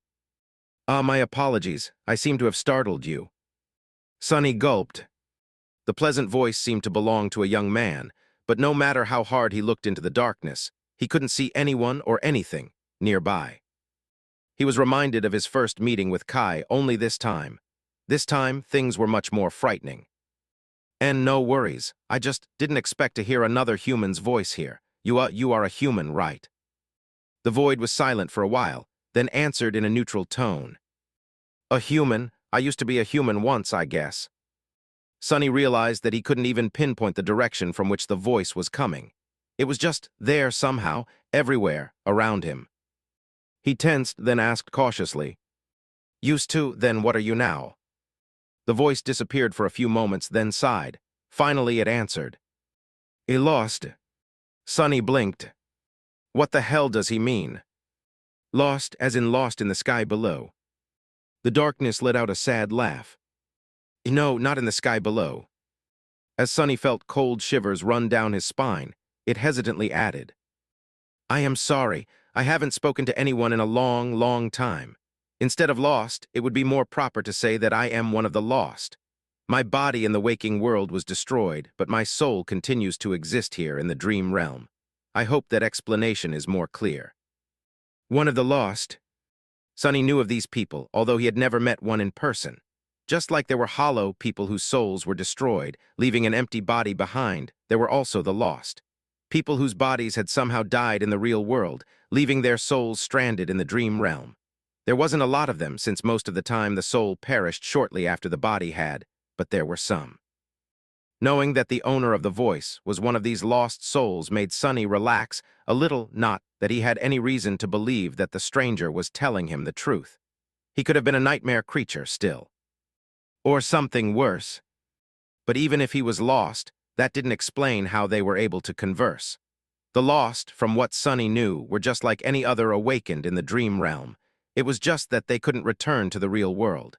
Speaker 1: My apologies. I seem to have startled you. Sonny gulped. The pleasant voice seemed to belong to a young man, but no matter how hard he looked into the darkness, he couldn't see anyone or anything nearby. He was reminded of his first meeting with Kai, only this time. This time, things were much more frightening. And no worries, I just didn't expect to hear another human's voice here. You are a human, right? The void was silent for a while, then answered in a neutral tone. A human? I used to be a human once, I guess. Sonny realized that he couldn't even pinpoint the direction from which the voice was coming. It was just there somehow, everywhere, around him. He tensed, then asked cautiously, Used to, then what are you now? The voice disappeared for a few moments, then sighed. Finally it answered. Lost. Sonny blinked. What the hell does he mean? Lost, as in lost in the sky below. The darkness let out a sad laugh. No, not in the sky below. As Sonny felt cold shivers run down his spine, it hesitantly added, I am sorry, I haven't spoken to anyone in a long, long time. Instead of lost, it would be more proper to say that I am one of the lost. My body in the waking world was destroyed, but my soul continues to exist here in the dream realm. I hope that explanation is more clear. One of the lost? Sonny knew of these people, although he had never met one in person. Just like there were hollow people whose souls were destroyed, leaving an empty body behind, there were also the lost. People whose bodies had somehow died in the real world, leaving their souls stranded in the dream realm. There wasn't a lot of them, since most of the time the soul perished shortly after the body had, but there were some. Knowing that the owner of the voice was one of these lost souls made Sonny relax a little, not that he had any reason to believe that the stranger was telling him the truth. He could have been a nightmare creature still. Or something worse. But even if he was lost, that didn't explain how they were able to converse. The lost, from what Sonny knew, were just like any other awakened in the dream realm. It was just that they couldn't return to the real world.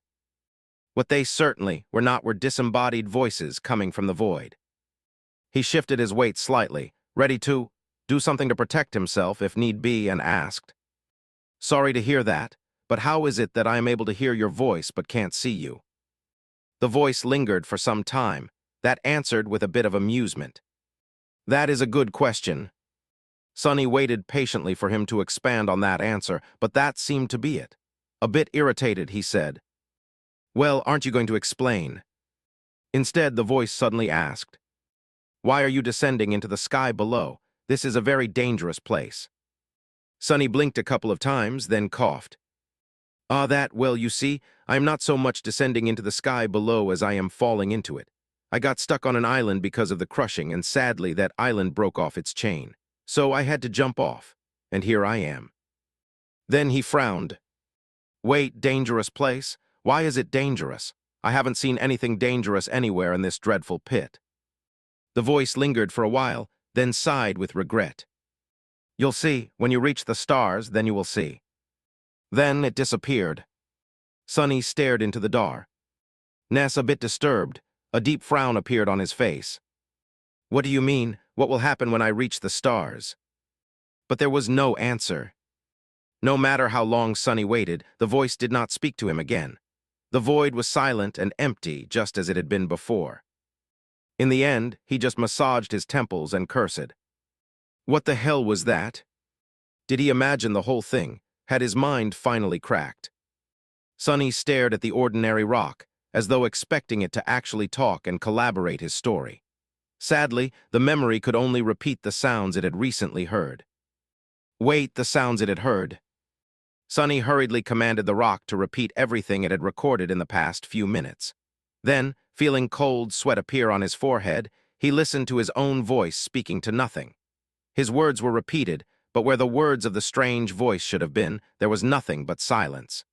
Speaker 1: What they certainly were not were disembodied voices coming from the void. He shifted his weight slightly, ready to do something to protect himself if need be, and asked, Sorry to hear that, but how is it that I am able to hear your voice but can't see you? The voice lingered for some time, that answered with a bit of amusement. That is a good question. Sonny waited patiently for him to expand on that answer, but that seemed to be it. A bit irritated, he said, Well, aren't you going to explain? Instead, the voice suddenly asked, Why are you descending into the sky below? This is a very dangerous place. Sonny blinked a couple of times, then coughed. Well, you see, I am not so much descending into the sky below as I am falling into it. I got stuck on an island because of the crushing, and sadly that island broke off its chain. So I had to jump off, and here I am. Then he frowned. Wait, dangerous place? Why is it dangerous? I haven't seen anything dangerous anywhere in this dreadful pit. The voice lingered for a while, then sighed with regret. You'll see, when you reach the stars, then you will see. Then it disappeared. Sonny stared into the door. Ness, a bit disturbed, a deep frown appeared on his face. What do you mean? What will happen when I reach the stars? But there was no answer. No matter how long Sonny waited, the voice did not speak to him again. The void was silent and empty, just as it had been before. In the end, he just massaged his temples and cursed. What the hell was that? Did he imagine the whole thing? Had his mind finally cracked? Sonny stared at the ordinary rock, as though expecting it to actually talk and collaborate his story. Sadly, the memory could only repeat the sounds it had recently heard. Wait, the sounds it had heard. Sonny hurriedly commanded the rock to repeat everything it had recorded in the past few minutes. Then, feeling cold sweat appear on his forehead, he listened to his own voice speaking to nothing. His words were repeated, but where the words of the strange voice should have been, there was nothing but silence.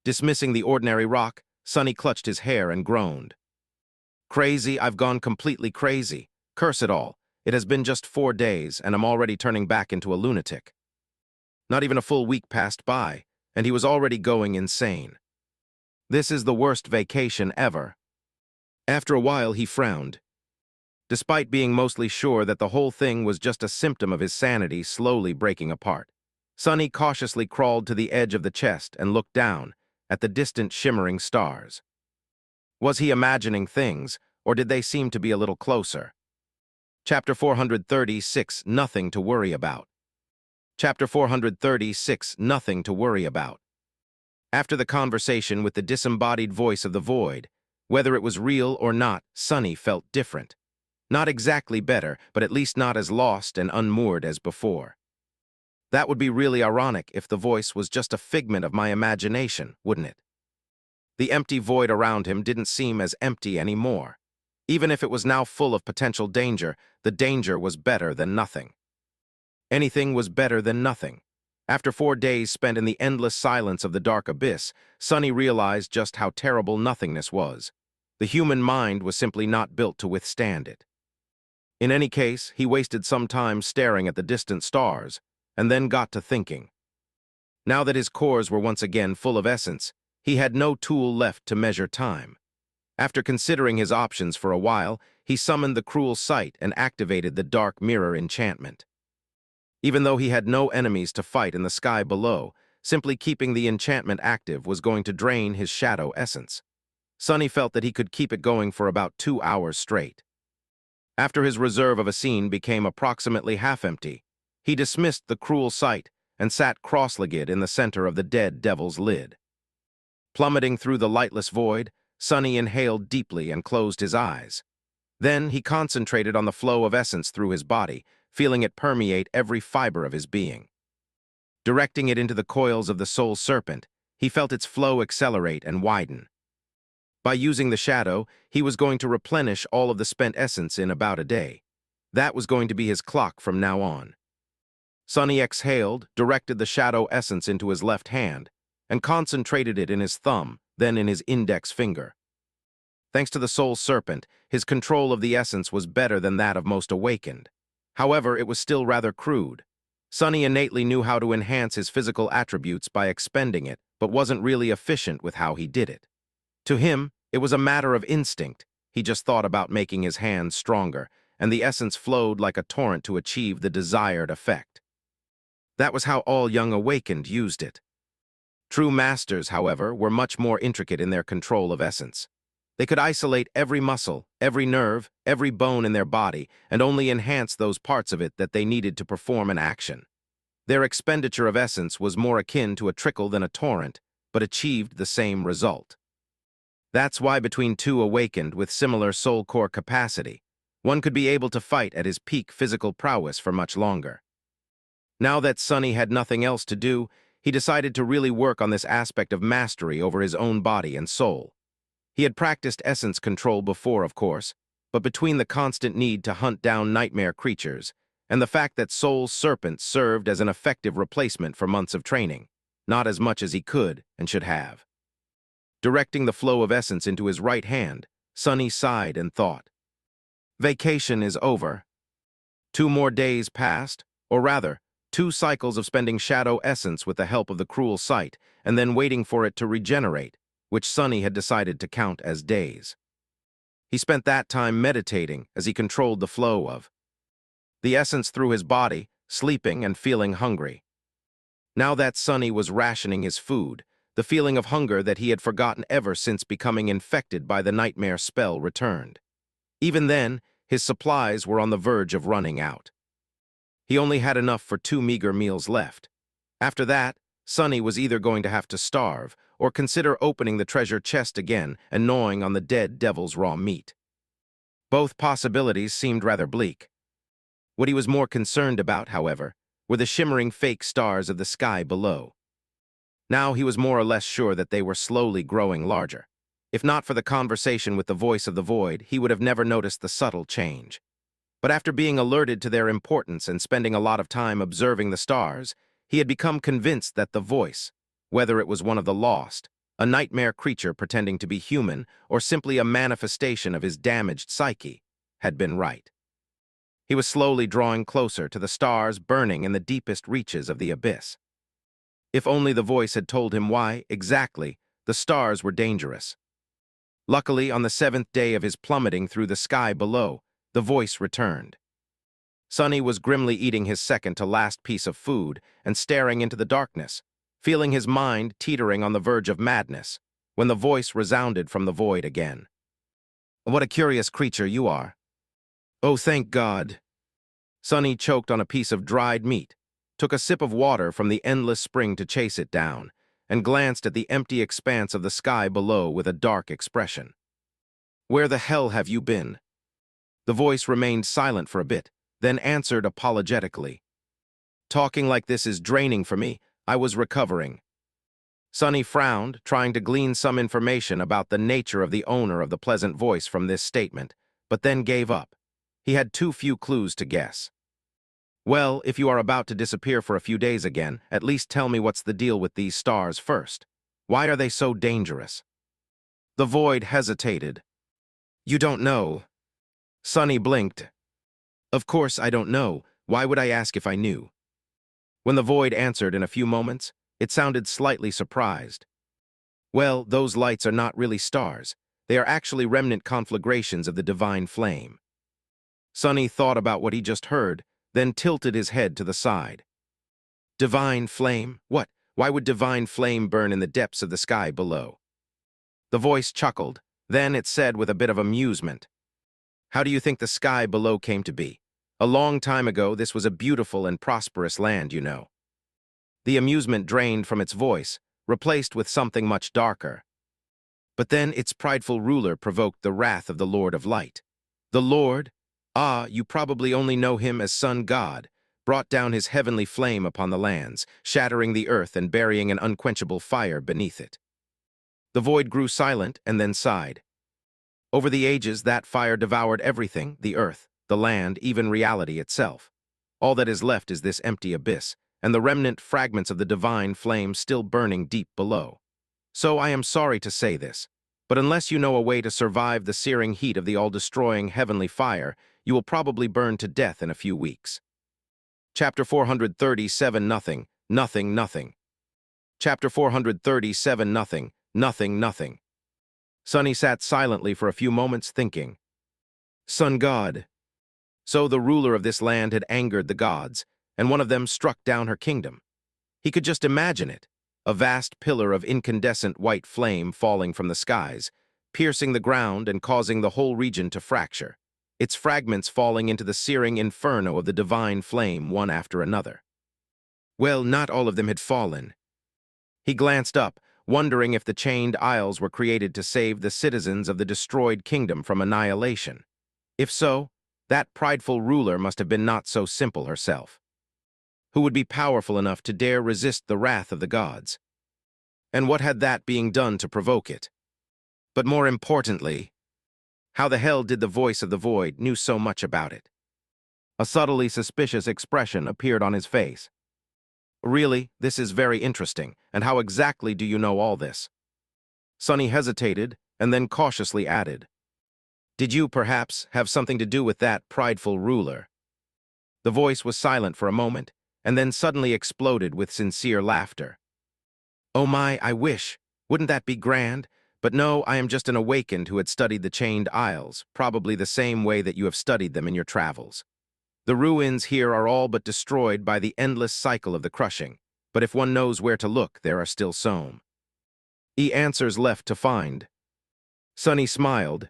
Speaker 1: Dismissing the ordinary rock, Sonny clutched his hair and groaned. Crazy, I've gone completely crazy. Curse it all. It has been just 4 days, and I'm already turning back into a lunatic. Not even a full week passed by, and he was already going insane. This is the worst vacation ever. After a while, he frowned. Despite being mostly sure that the whole thing was just a symptom of his sanity slowly breaking apart, Sonny cautiously crawled to the edge of the chest and looked down at the distant shimmering stars. Was he imagining things, or did they seem to be a little closer? Chapter 436, Nothing to Worry About. Chapter 436, Nothing to Worry About. After the conversation with the disembodied voice of the void, whether it was real or not, Sonny felt different. Not exactly better, but at least not as lost and unmoored as before. That would be really ironic if the voice was just a figment of my imagination, wouldn't it? The empty void around him didn't seem as empty anymore. Even if it was now full of potential danger, the danger was better than nothing. Anything was better than nothing. After 4 days spent in the endless silence of the dark abyss, Sonny realized just how terrible nothingness was. The human mind was simply not built to withstand it. In any case, he wasted some time staring at the distant stars, and then got to thinking. Now that his cores were once again full of essence, he had no tool left to measure time. After considering his options for a while, he summoned the cruel sight and activated the dark mirror enchantment. Even though he had no enemies to fight in the sky below, simply keeping the enchantment active was going to drain his shadow essence. Sonny felt that he could keep it going for about 2 hours straight. After his reserve of a scene became approximately half-empty, he dismissed the cruel sight and sat cross-legged in the center of the dead devil's lid. Plummeting through the lightless void, Sonny inhaled deeply and closed his eyes. Then he concentrated on the flow of essence through his body, feeling it permeate every fiber of his being. Directing it into the coils of the soul serpent, he felt its flow accelerate and widen. By using the shadow, he was going to replenish all of the spent essence in about a day. That was going to be his clock from now on. Sonny exhaled, directed the shadow essence into his left hand, and concentrated it in his thumb, then in his index finger. Thanks to the soul serpent, his control of the essence was better than that of most awakened. However, it was still rather crude. Sonny innately knew how to enhance his physical attributes by expending it, but wasn't really efficient with how he did it. To him, it was a matter of instinct. He just thought about making his hands stronger, and the essence flowed like a torrent to achieve the desired effect. That was how all young awakened used it. True masters, however, were much more intricate in their control of essence. They could isolate every muscle, every nerve, every bone in their body, and only enhance those parts of it that they needed to perform an action. Their expenditure of essence was more akin to a trickle than a torrent, but achieved the same result. That's why between two awakened with similar soul core capacity, one could be able to fight at his peak physical prowess for much longer. Now that Sonny had nothing else to do, he decided to really work on this aspect of mastery over his own body and soul. He had practiced essence control before, of course, but between the constant need to hunt down nightmare creatures and the fact that Soul Serpent served as an effective replacement for months of training, not as much as he could and should have. Directing the flow of essence into his right hand, Sonny sighed and thought. Vacation is over. 2 more days passed, or rather, 2 cycles of spending shadow essence with the help of the cruel sight, and then waiting for it to regenerate, which Sonny had decided to count as days. He spent that time meditating as he controlled the flow of the essence through his body, sleeping and feeling hungry. Now that Sonny was rationing his food, the feeling of hunger that he had forgotten ever since becoming infected by the nightmare spell returned. Even then, his supplies were on the verge of running out. He only had enough for 2 meager meals left. After that, Sonny was either going to have to starve or consider opening the treasure chest again and gnawing on the dead devil's raw meat. Both possibilities seemed rather bleak. What he was more concerned about, however, were the shimmering fake stars of the sky below. Now he was more or less sure that they were slowly growing larger. If not for the conversation with the voice of the void, he would have never noticed the subtle change. But after being alerted to their importance and spending a lot of time observing the stars, he had become convinced that the voice, whether it was one of the lost, a nightmare creature pretending to be human, or simply a manifestation of his damaged psyche, had been right. He was slowly drawing closer to the stars burning in the deepest reaches of the abyss. If only the voice had told him why, exactly, the stars were dangerous. Luckily, on the 7th day of his plummeting through the sky below, the voice returned. Sonny was grimly eating his second-to-last piece of food and staring into the darkness, feeling his mind teetering on the verge of madness, when the voice resounded from the void again. "What a curious creature you are." "Oh, thank God." Sonny choked on a piece of dried meat, took a sip of water from the endless spring to chase it down, and glanced at the empty expanse of the sky below with a dark expression. "Where the hell have you been?" The voice remained silent for a bit, then answered apologetically. "Talking like this is draining for me. I was recovering." Sonny frowned, trying to glean some information about the nature of the owner of the pleasant voice from this statement, but then gave up. He had too few clues to guess. "Well, if you are about to disappear for a few days again, at least tell me what's the deal with these stars first. Why are they so dangerous?" The void hesitated. "You don't know." Sonny blinked. "Of course I don't know. Why would I ask if I knew?" When the void answered in a few moments, it sounded slightly surprised. "Well, those lights are not really stars. They are actually remnant conflagrations of the divine flame." Sonny thought about what he just heard, then tilted his head to the side. "Divine flame? What? Why would divine flame burn in the depths of the sky below?" The voice chuckled. Then it said with a bit of amusement, "How do you think the sky below came to be? A long time ago, this was a beautiful and prosperous land, you know." The amusement drained from its voice, replaced with something much darker. "But then its prideful ruler provoked the wrath of the Lord of Light. The Lord? Ah, you probably only know him as Sun God, brought down his heavenly flame upon the lands, shattering the earth and burying an unquenchable fire beneath it." The void grew silent and then sighed. "Over the ages, that fire devoured everything, the earth, the land, even reality itself. All that is left is this empty abyss, and the remnant fragments of the divine flame still burning deep below. So I am sorry to say this, but unless you know a way to survive the searing heat of the all-destroying heavenly fire, you will probably burn to death in a few weeks." Chapter 437 Nothing, Nothing, Nothing. Chapter 437 Nothing, Nothing, Nothing. Sonny sat silently for a few moments thinking. Sun God. So the ruler of this land had angered the gods, and one of them struck down her kingdom. He could just imagine it, a vast pillar of incandescent white flame falling from the skies, piercing the ground and causing the whole region to fracture, its fragments falling into the searing inferno of the divine flame one after another. Well, not all of them had fallen. He glanced up, wondering if the chained isles were created to save the citizens of the destroyed kingdom from annihilation. If so, that prideful ruler must have been not so simple herself. Who would be powerful enough to dare resist the wrath of the gods? And what had that being done to provoke it? But more importantly, how the hell did the voice of the void knew so much about it? A subtly suspicious expression appeared on his face. "Really, this is very interesting, and how exactly do you know all this?" Sonny hesitated, and then cautiously added, "Did you, perhaps, have something to do with that prideful ruler?" The voice was silent for a moment, and then suddenly exploded with sincere laughter. "Oh my, I wish. Wouldn't that be grand? But no, I am just an awakened who had studied the chained isles, probably the same way that you have studied them in your travels. The ruins here are all but destroyed by the endless cycle of the crushing, but if one knows where to look, there are still some answers left to find." Sonny smiled.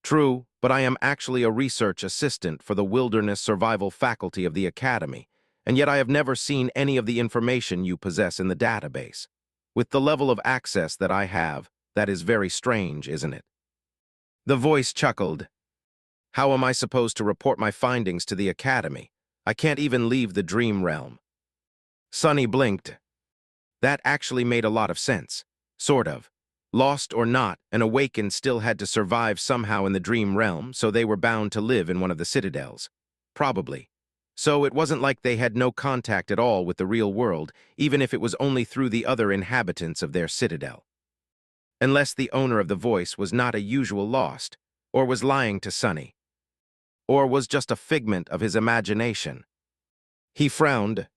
Speaker 1: "True, but I am actually a research assistant for the Wilderness Survival Faculty of the Academy, and yet I have never seen any of the information you possess in the database. With the level of access that I have, that is very strange, isn't it?" The voice chuckled. "How am I supposed to report my findings to the Academy? I can't even leave the dream realm." Sonny blinked. That actually made a lot of sense. Sort of. Lost or not, an awakened still had to survive somehow in the dream realm, so they were bound to live in one of the citadels. Probably. So it wasn't like they had no contact at all with the real world, even if it was only through the other inhabitants of their citadel. Unless the owner of the voice was not a usual lost, or was lying to Sonny, or was just a figment of his imagination. He frowned.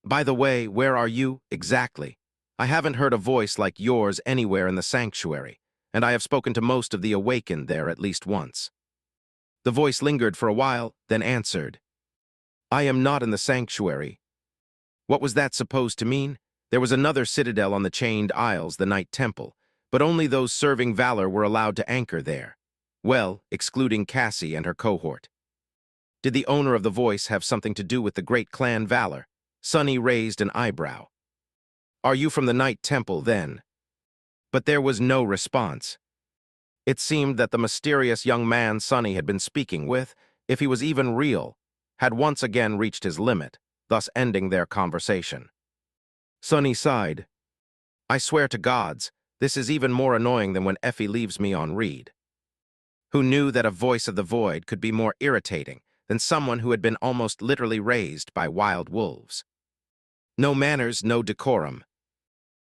Speaker 1: "By the way, where are you, exactly? I haven't heard a voice like yours anywhere in the sanctuary, and I have spoken to most of the awakened there at least once." The voice lingered for a while, then answered. "I am not in the sanctuary." What was that supposed to mean? There was another citadel on the Chained Isles, the Night Temple, but only those serving valor were allowed to anchor there. Well, excluding Cassie and her cohort. Did the owner of the voice have something to do with the great clan Valor? Sonny raised an eyebrow. "Are you from the Night Temple, then?" But there was no response. It seemed that the mysterious young man Sonny had been speaking with, if he was even real, had once again reached his limit, thus ending their conversation. Sonny sighed. "I swear to gods, this is even more annoying than when Effie leaves me on read." Who knew that a voice of the void could be more irritating than someone who had been almost literally raised by wild wolves? No manners, no decorum.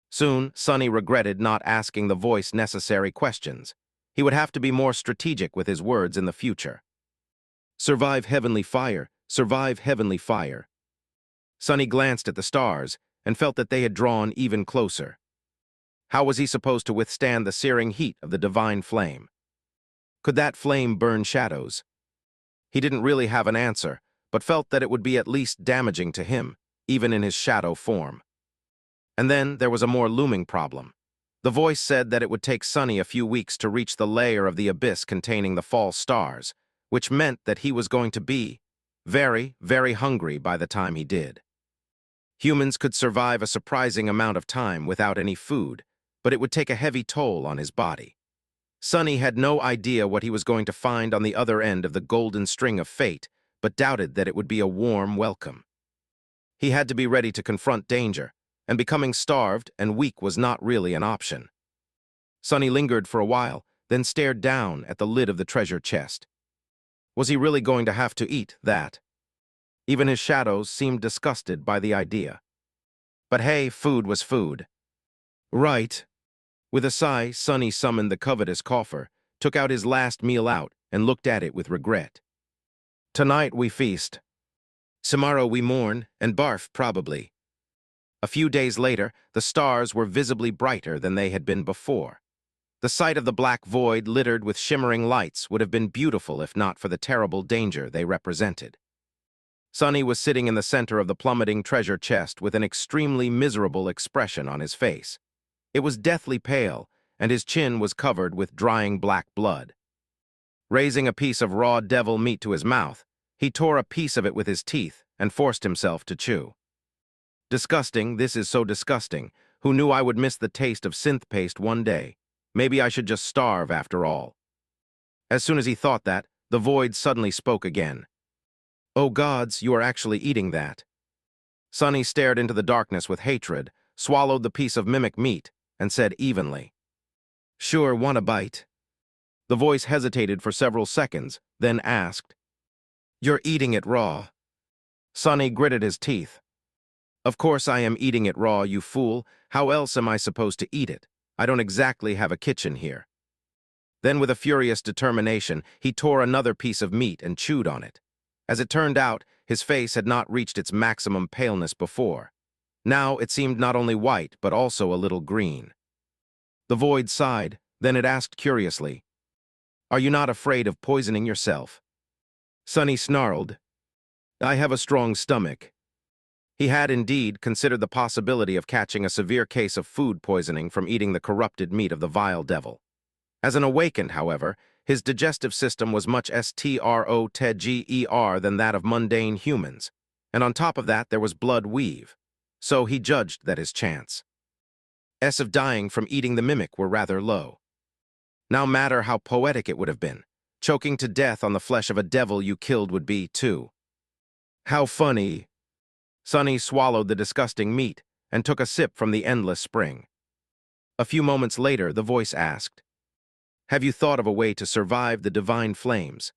Speaker 1: Soon, Sonny regretted not asking the voice necessary questions. He would have to be more strategic with his words in the future. "Survive heavenly fire, survive heavenly fire." Sonny glanced at the stars and felt that they had drawn even closer. How was he supposed to withstand the searing heat of the divine flame? Could that flame burn shadows? He didn't really have an answer, but felt that it would be at least damaging to him, even in his shadow form. And then there was a more looming problem. The voice said that it would take Sonny a few weeks to reach the layer of the abyss containing the false stars, which meant that he was going to be very, very hungry by the time he did. Humans could survive a surprising amount of time without any food, but it would take a heavy toll on his body. Sonny had no idea what he was going to find on the other end of the golden string of fate, but doubted that it would be a warm welcome. He had to be ready to confront danger, and becoming starved and weak was not really an option. Sonny lingered for a while, then stared down at the lid of the treasure chest. Was he really going to have to eat that? Even his shadows seemed disgusted by the idea. But hey, food was food. Right. With a sigh, Sonny summoned the covetous coffer, took out his last meal out, and looked at it with regret. "Tonight we feast. Tomorrow we mourn, and barf, probably." A few days later, the stars were visibly brighter than they had been before. The sight of the black void littered with shimmering lights would have been beautiful if not for the terrible danger they represented. Sonny was sitting in the center of the plummeting treasure chest with an extremely miserable expression on his face. It was deathly pale, and his chin was covered with drying black blood. Raising a piece of raw devil meat to his mouth, he tore a piece of it with his teeth and forced himself to chew. "Disgusting, this is so disgusting. Who knew I would miss the taste of synth paste one day? Maybe I should just starve after all." As soon as he thought that, the void suddenly spoke again. "Oh gods, you are actually eating that." Sonny stared into the darkness with hatred, swallowed the piece of mimic meat, and said evenly, "Sure, want a bite?" The voice hesitated for several seconds, then asked, "You're eating it raw?" Sonny gritted his teeth. "Of course I am eating it raw, you fool. How else am I supposed to eat it? I don't exactly have a kitchen here." Then with a furious determination, he tore another piece of meat and chewed on it. As it turned out, His face had not reached its maximum paleness before. Now it seemed not only white, but also a little green. The void sighed, then it asked curiously, "Are you not afraid of poisoning yourself?" Sonny snarled, "I have a strong stomach." He had indeed considered the possibility of catching a severe case of food poisoning from eating the corrupted meat of the vile devil. As an awakened, however, his digestive system was much stronger than that of mundane humans, and on top of that there was blood weave, so he judged that his chances of dying from eating the mimic were rather low. No matter how poetic it would have been, choking to death on the flesh of a devil you killed would be, too. How funny. Sonny swallowed the disgusting meat and took a sip from the endless spring. A few moments later, the voice asked, "Have you thought of a way to survive the divine flames?"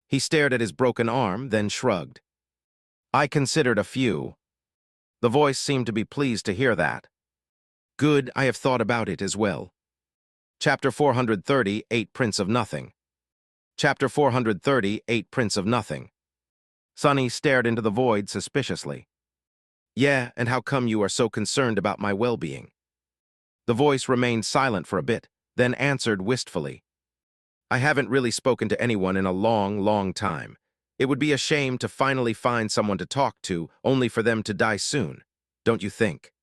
Speaker 1: He stared at his broken arm, then shrugged. "I considered a few." The voice seemed to be pleased to hear that. "Good, I have thought about it as well." Chapter 430, 8 Prince of Nothing. Chapter 430, 8 Prince of Nothing. Sonny stared into the void suspiciously. "Yeah, and how come you are so concerned about my well-being?" The voice remained silent for a bit, then answered wistfully, "I haven't really spoken to anyone in a long, long time. It would be a shame to finally find someone to talk to, only for them to die soon, don't you think?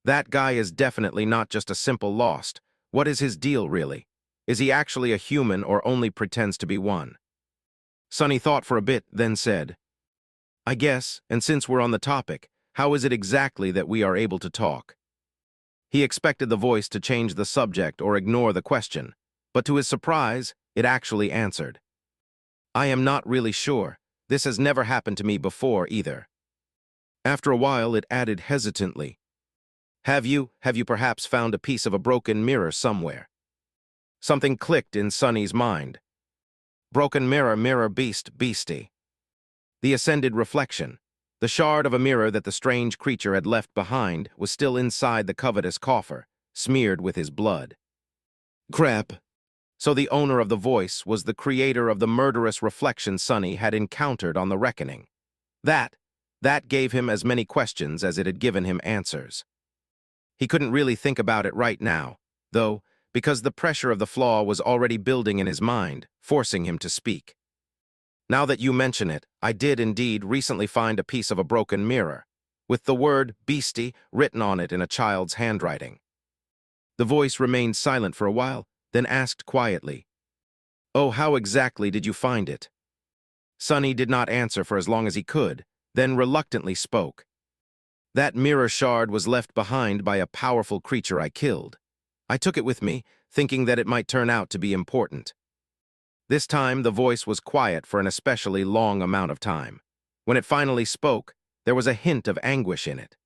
Speaker 1: That guy is definitely not just a simple lost. What is his deal, really? Is he actually a human or only pretends to be one?" Sonny thought for a bit, then said, "I guess, and since we're on the topic, how is it exactly that we are able to talk?" He expected the voice to change the subject or ignore the question, but to his surprise, it actually answered. "I am not really sure. This has never happened to me before, either." After a while, it added hesitantly, Have you perhaps found a piece of a broken mirror somewhere?" Something clicked in Sonny's mind. Broken mirror, mirror beast, beastie. The ascended reflection, the shard of a mirror that the strange creature had left behind, was still inside the covetous coffer, smeared with his blood. Crap. So the owner of the voice was the creator of the murderous reflection Sonny had encountered on the reckoning. That gave him as many questions as it had given him answers. He couldn't really think about it right now, though, because the pressure of the flaw was already building in his mind, forcing him to speak. "Now that you mention it, I did indeed recently find a piece of a broken mirror, with the word beastie written on it in a child's handwriting." The voice remained silent for a while, then asked quietly, "Oh, how exactly did you find it?" Sonny did not answer for as long as he could, then reluctantly spoke. "That mirror shard was left behind by a powerful creature I killed. I took it with me, thinking that it might turn out to be important." This time, the voice was quiet for an especially long amount of time. When it finally spoke, there was a hint of anguish in it.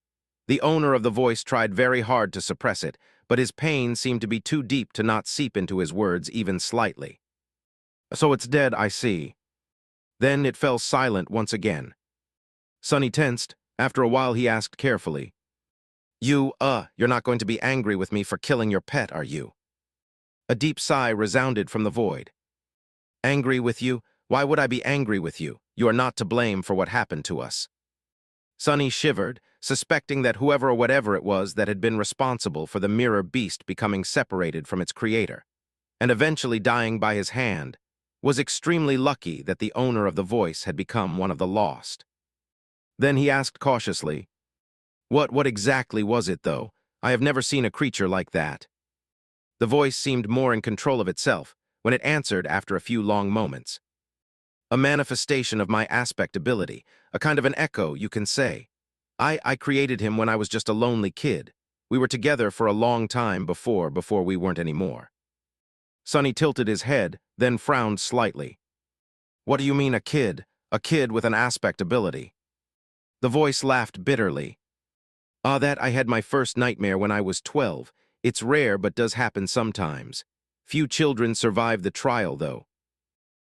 Speaker 1: The owner of the voice tried very hard to suppress it, but his pain seemed to be too deep to not seep into his words even slightly. "So it's dead, I see." Then it fell silent once again. Sonny tensed. After a while, he asked carefully, You're not going to be angry with me for killing your pet, are you?" A deep sigh resounded from the void. "Angry with you? Why would I be angry with you? You are not to blame for what happened to us." Sonny shivered, suspecting that whoever or whatever it was that had been responsible for the mirror beast becoming separated from its creator, and eventually dying by his hand, was extremely lucky that the owner of the voice had become one of the lost. Then he asked cautiously, What exactly was it, though? I have never seen a creature like that." The voice seemed more in control of itself when it answered after a few long moments. "A manifestation of my aspect ability, a kind of an echo, you can say. I created him when I was just a lonely kid. We were together for a long time before we weren't anymore." Sonny tilted his head, then frowned slightly. "What do you mean a kid? A kid with an aspect ability?" The voice laughed bitterly. That I had my first nightmare when I was 12. It's rare but does happen sometimes. Few children survive the trial, though."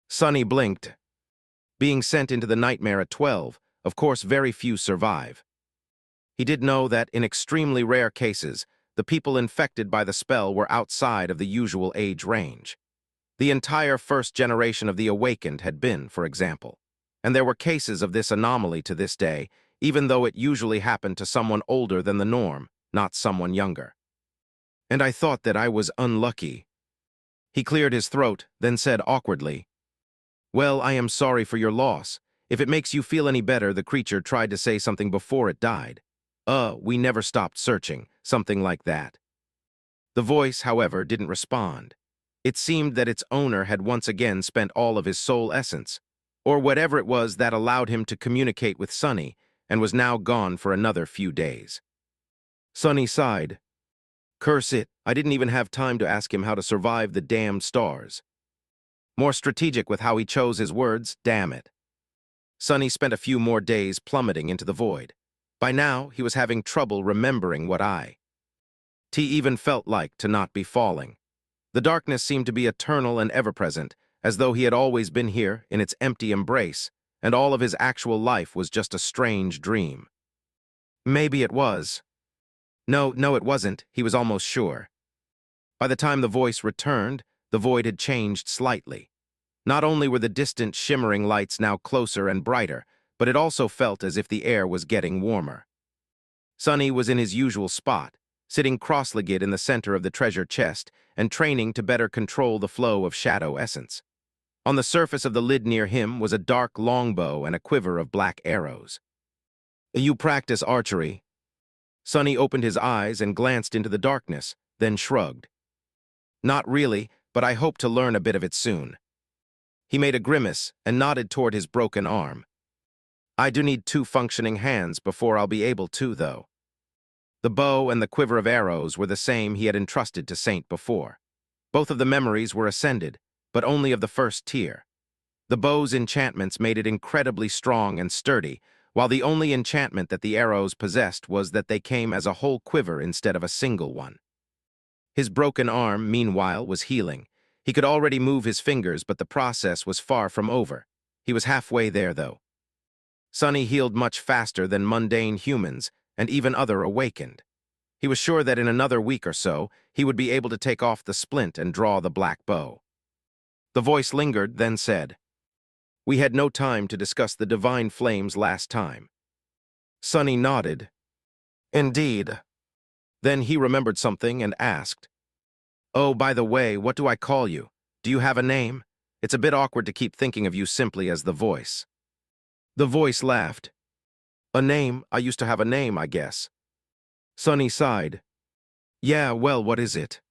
Speaker 1: Sonny blinked. Being sent into the nightmare at 12, of course very few survive. He did know that in extremely rare cases, the people infected by the spell were outside of the usual age range. The entire first generation of the Awakened had been, for example. And there were cases of this anomaly to this day, even though it usually happened to someone older than the norm, not someone younger. And I thought that I was unlucky. He cleared his throat, then said awkwardly, "Well, I am sorry for your loss. If it makes you feel any better, the creature tried to say something before it died. We never stopped searching," something like that. The voice, however, didn't respond. It seemed that its owner had once again spent all of his soul essence, or whatever it was that allowed him to communicate with Sonny, and was now gone for another few days. Sonny sighed. Curse it, I didn't even have time to ask him how to survive the damned stars. More strategic with how he chose his words, damn it. Sonny spent a few more days plummeting into the void. By now, he was having trouble remembering what T even felt like to not be falling. The darkness seemed to be eternal and ever-present, as though he had always been here in its empty embrace, and all of his actual life was just a strange dream. Maybe it was. No, it wasn't, he was almost sure. By the time the voice returned, the void had changed slightly. Not only were the distant shimmering lights now closer and brighter, but it also felt as if the air was getting warmer. Sonny was in his usual spot, sitting cross-legged in the center of the treasure chest and training to better control the flow of shadow essence. On the surface of the lid near him was a dark longbow and a quiver of black arrows. You practice archery? Sonny opened his eyes and glanced into the darkness, then shrugged. Not really, but I hope to learn a bit of it soon. He made a grimace and nodded toward his broken arm. I do need 2 functioning hands before I'll be able to, though. The bow and the quiver of arrows were the same he had entrusted to Saint before. Both of the memories were ascended, but only of the first tier. The bow's enchantments made it incredibly strong and sturdy, while the only enchantment that the arrows possessed was that they came as a whole quiver instead of a single one. His broken arm, meanwhile, was healing. He could already move his fingers, but the process was far from over. He was halfway there, though. Sonny healed much faster than mundane humans, and even other awakened. He was sure that in another week or so, he would be able to take off the splint and draw the black bow. The voice lingered, then said, We had no time to discuss the divine flames last time. Sonny nodded. Indeed. Then he remembered something and asked, Oh, by the way, what do I call you? Do you have a name? It's a bit awkward to keep thinking of you simply as the voice. The voice laughed. A name? I used to have a name, I guess. Sonny sighed. Yeah, well, what is it?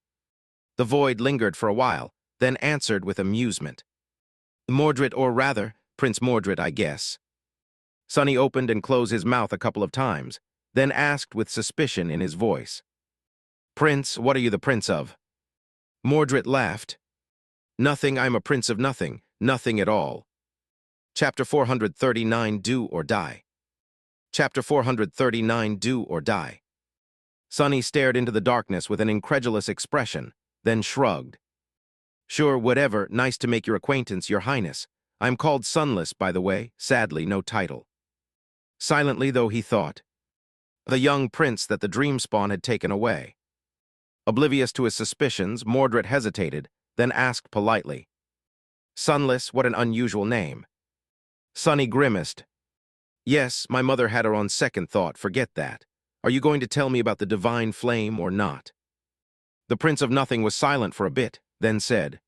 Speaker 1: The void lingered for a while, then answered with amusement. Mordred, or rather, Prince Mordred, I guess. Sonny opened and closed his mouth a couple of times, then asked with suspicion in his voice. Prince, what are you the prince of? Mordred laughed. Nothing, I'm a prince of nothing, nothing at all. Chapter 439, Do or Die. Chapter 439, Do or Die. Sonny stared into the darkness with an incredulous expression, then shrugged. Sure, whatever, nice to make your acquaintance, your highness. I'm called Sunless, by the way, sadly no title. Silently, though, he thought. The young prince that the Dreamspawn had taken away. Oblivious to his suspicions, Mordred hesitated, then asked politely. Sunless, what an unusual name. Sonny grimaced. Yes, my mother had her on second thought, forget that. Are you going to tell me about the divine flame or not? The Prince of Nothing was silent for a bit, then said,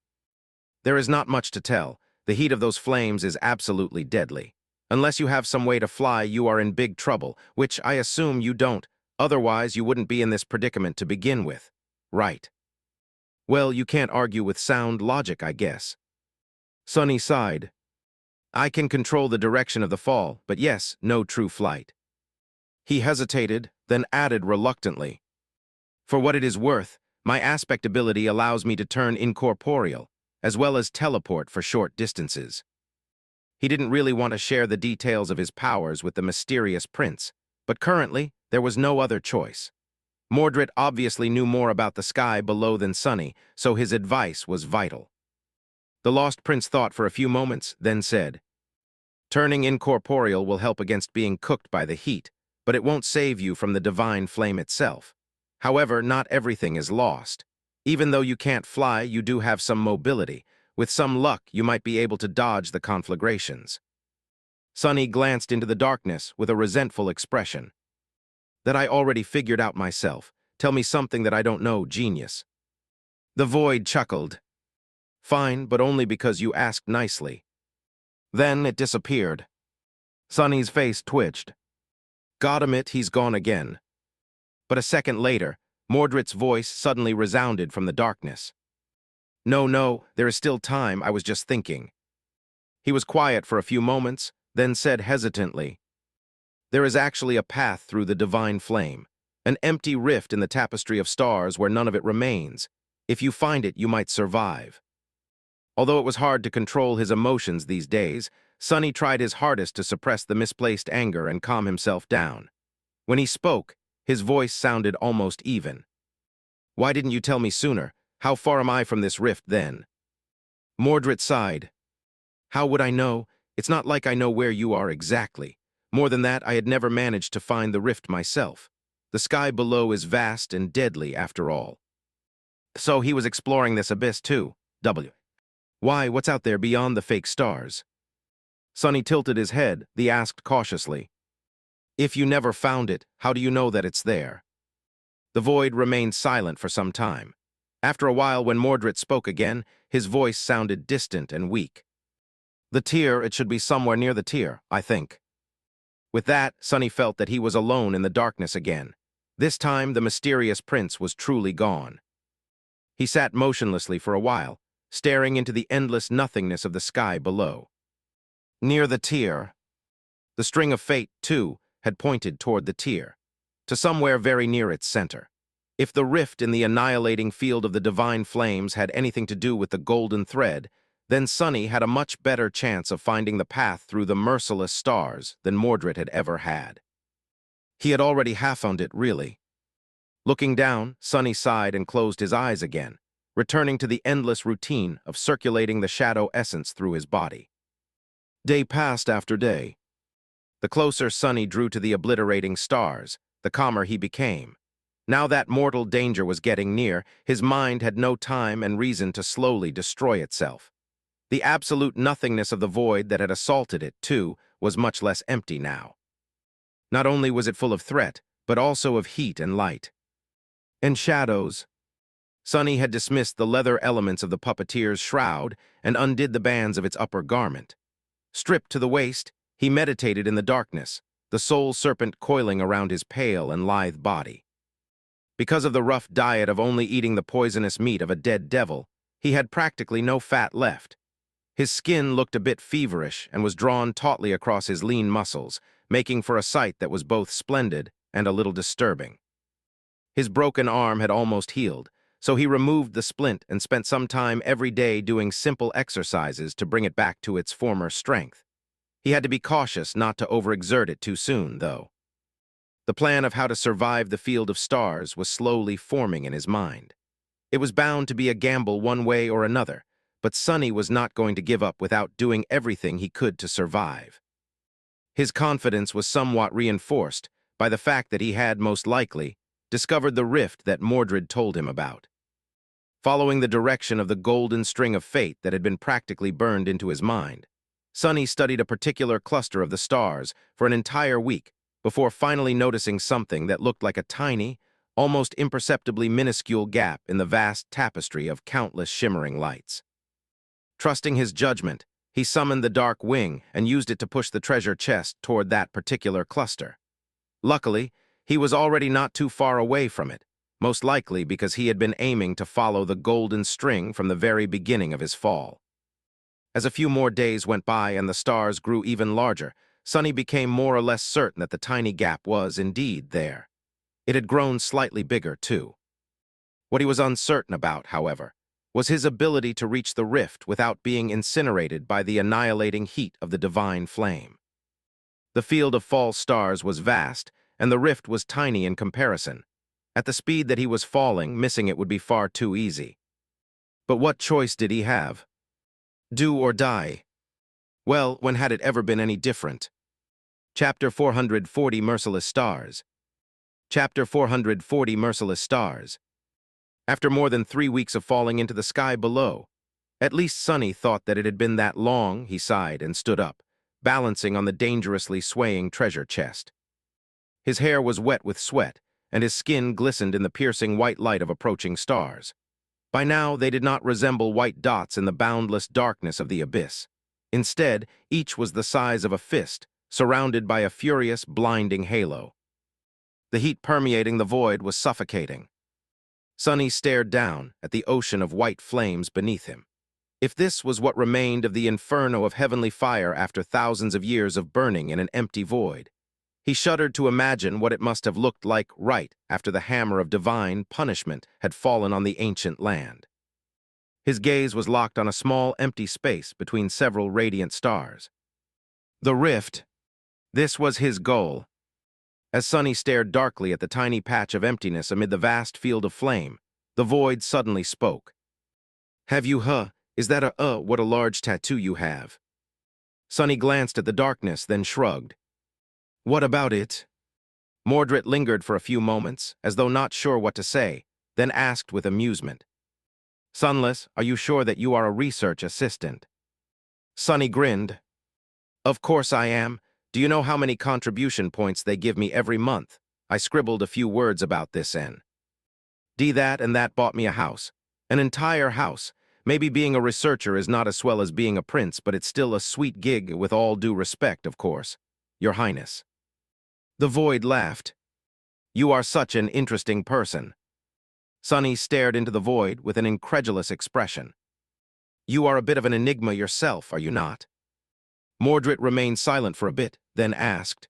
Speaker 1: There is not much to tell. The heat of those flames is absolutely deadly. Unless you have some way to fly, you are in big trouble, which I assume you don't. Otherwise, you wouldn't be in this predicament to begin with. Right. Well, you can't argue with sound logic, I guess. Sonny sighed. I can control the direction of the fall, but yes, no true flight. He hesitated, then added reluctantly. For what it is worth, my aspect ability allows me to turn incorporeal, as well as teleport for short distances. He didn't really want to share the details of his powers with the mysterious prince, but currently, there was no other choice. Mordred obviously knew more about the sky below than Sonny, so his advice was vital. The lost prince thought for a few moments, then said, Turning incorporeal will help against being cooked by the heat, but it won't save you from the divine flame itself. However, not everything is lost. Even though you can't fly, you do have some mobility. With some luck, you might be able to dodge the conflagrations. Sunny glanced into the darkness with a resentful expression. That I already figured out myself. Tell me something that I don't know, genius. The void chuckled. Fine, but only because you asked nicely. Then it disappeared. Sunny's face twitched. Goddamn it, he's gone again. But a second later, Mordred's voice suddenly resounded from the darkness. No, no, there is still time, I was just thinking. He was quiet for a few moments, then said hesitantly, there is actually a path through the divine flame, an empty rift in the tapestry of stars where none of it remains. If you find it, you might survive. Although it was hard to control his emotions these days, Sunny tried his hardest to suppress the misplaced anger and calm himself down. When he spoke, his voice sounded almost even. Why didn't you tell me sooner? How far am I from this rift then? Mordred sighed. How would I know? It's not like I know where you are exactly. More than that, I had never managed to find the rift myself. The sky below is vast and deadly after all. So he was exploring this abyss too. Why, what's out there beyond the fake stars? Sunny tilted his head, he asked cautiously. If you never found it, how do you know that it's there? The void remained silent for some time. After a while, when Mordred spoke again, his voice sounded distant and weak. The tier, it should be somewhere near the tier, I think. With that, Sunny felt that he was alone in the darkness again. This time, the mysterious prince was truly gone. He sat motionlessly for a while, staring into the endless nothingness of the sky below. Near the tier. The string of fate, too, had pointed toward the tier, to somewhere very near its center. If the rift in the annihilating field of the divine flames had anything to do with the golden thread, then Sunny had a much better chance of finding the path through the merciless stars than Mordred had ever had. He had already half found it, really. Looking down, Sunny sighed and closed his eyes again, returning to the endless routine of circulating the shadow essence through his body. Day passed after day. The closer Sunny drew to the obliterating stars, the calmer he became. Now that mortal danger was getting near, his mind had no time and reason to slowly destroy itself. The absolute nothingness of the void that had assaulted it, too, was much less empty now. Not only was it full of threat, but also of heat and light. And shadows. Sunny had dismissed the leather elements of the puppeteer's shroud and undid the bands of its upper garment. Stripped to the waist, he meditated in the darkness, the soul serpent coiling around his pale and lithe body. Because of the rough diet of only eating the poisonous meat of a dead devil, he had practically no fat left. His skin looked a bit feverish and was drawn tautly across his lean muscles, making for a sight that was both splendid and a little disturbing. His broken arm had almost healed, so he removed the splint and spent some time every day doing simple exercises to bring it back to its former strength. He had to be cautious not to overexert it too soon, though. The plan of how to survive the field of stars was slowly forming in his mind. It was bound to be a gamble one way or another, but Sunny was not going to give up without doing everything he could to survive. His confidence was somewhat reinforced by the fact that he had, most likely, discovered the rift that Mordred told him about. Following the direction of the golden string of fate that had been practically burned into his mind, Sunny studied a particular cluster of the stars for an entire week before finally noticing something that looked like a tiny, almost imperceptibly minuscule gap in the vast tapestry of countless shimmering lights. Trusting his judgment, he summoned the dark wing and used it to push the treasure chest toward that particular cluster. Luckily, he was already not too far away from it, most likely because he had been aiming to follow the golden string from the very beginning of his fall. As a few more days went by and the stars grew even larger, Sunny became more or less certain that the tiny gap was indeed there. It had grown slightly bigger, too. What he was uncertain about, however, was his ability to reach the rift without being incinerated by the annihilating heat of the divine flame. The field of false stars was vast, and the rift was tiny in comparison. At the speed that he was falling, missing it would be far too easy. But what choice did he have? Do or die? Well, when had it ever been any different? Chapter 440 Merciless Stars. Chapter 440 Merciless Stars. After more than 3 weeks of falling into the sky below, at least Sunny thought that it had been that long, he sighed and stood up, balancing on the dangerously swaying treasure chest. His hair was wet with sweat, and his skin glistened in the piercing white light of approaching stars. By now, they did not resemble white dots in the boundless darkness of the abyss. Instead, each was the size of a fist, surrounded by a furious, blinding halo. The heat permeating the void was suffocating. Sonny stared down at the ocean of white flames beneath him. If this was what remained of the inferno of heavenly fire after thousands of years of burning in an empty void, he shuddered to imagine what it must have looked like right after the hammer of divine punishment had fallen on the ancient land. His gaze was locked on a small, empty space between several radiant stars. The rift. This was his goal. As Sonny stared darkly at the tiny patch of emptiness amid the vast field of flame, the void suddenly spoke. "Have you, Is that what a large tattoo you have?" Sonny glanced at the darkness, then shrugged. "What about it?" Mordred lingered for a few moments, as though not sure what to say, then asked with amusement. "Sunless, are you sure that you are a research assistant?" Sonny grinned. "Of course I am. Do you know how many contribution points they give me every month? I scribbled a few words about this in. That and that bought me a house. An entire house. Maybe being a researcher is not as swell as being a prince, but it's still a sweet gig with all due respect, of course. Your Highness." The void laughed. "You are such an interesting person." Sonny stared into the void with an incredulous expression. "You are a bit of an enigma yourself, are you not?" Mordred remained silent for a bit, then asked,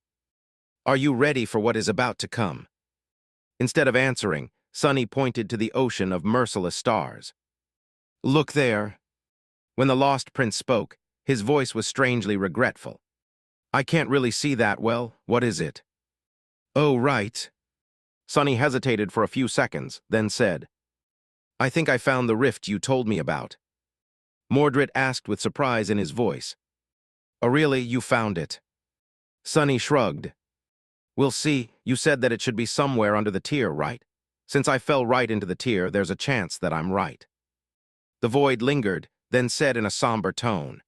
Speaker 1: "Are you ready for what is about to come?" Instead of answering, Sonny pointed to the ocean of merciless stars. "Look there." When the lost prince spoke, his voice was strangely regretful. "I can't really see that well. What is it?" "Oh, right." Sonny hesitated for a few seconds, then said, "I think I found the rift you told me about." Mordred asked with surprise in his voice, "Oh, really, you found it?" Sonny shrugged. "We'll see. You said that it should be somewhere under the tier, right? Since I fell right into the tier, there's a chance that I'm right." The void lingered, then said in a somber tone,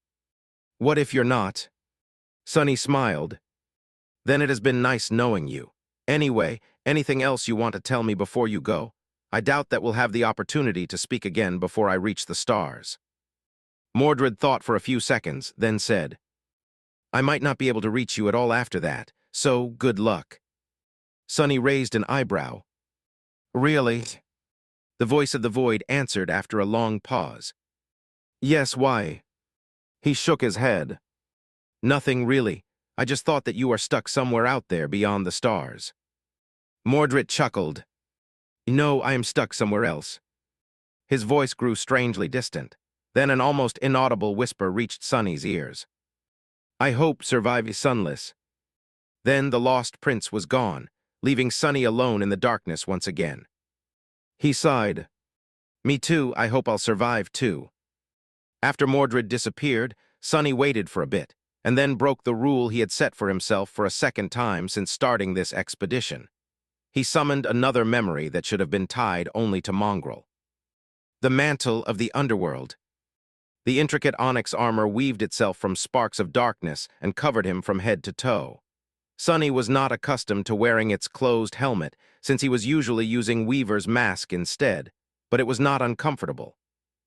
Speaker 1: "What if you're not?" Sonny smiled. "Then it has been nice knowing you. Anyway, anything else you want to tell me before you go? I doubt that we'll have the opportunity to speak again before I reach the stars." Mordred thought for a few seconds, then said, "I might not be able to reach you at all after that, so good luck." Sonny raised an eyebrow. "Really?" The voice of the void answered after a long pause. "Yes, why?" He shook his head. "Nothing really. I just thought that you are stuck somewhere out there beyond the stars." Mordred chuckled. "No, I am stuck somewhere else." His voice grew strangely distant. Then an almost inaudible whisper reached Sonny's ears. "I hope survive Sunless." Then the lost prince was gone, leaving Sonny alone in the darkness once again. He sighed. "Me too, I hope I'll survive too." After Mordred disappeared, Sonny waited for a bit, and then broke the rule he had set for himself for a second time since starting this expedition. He summoned another memory that should have been tied only to Mongrel. The mantle of the underworld. The intricate onyx armor weaved itself from sparks of darkness and covered him from head to toe. Sonny was not accustomed to wearing its closed helmet, since he was usually using Weaver's mask instead, but it was not uncomfortable.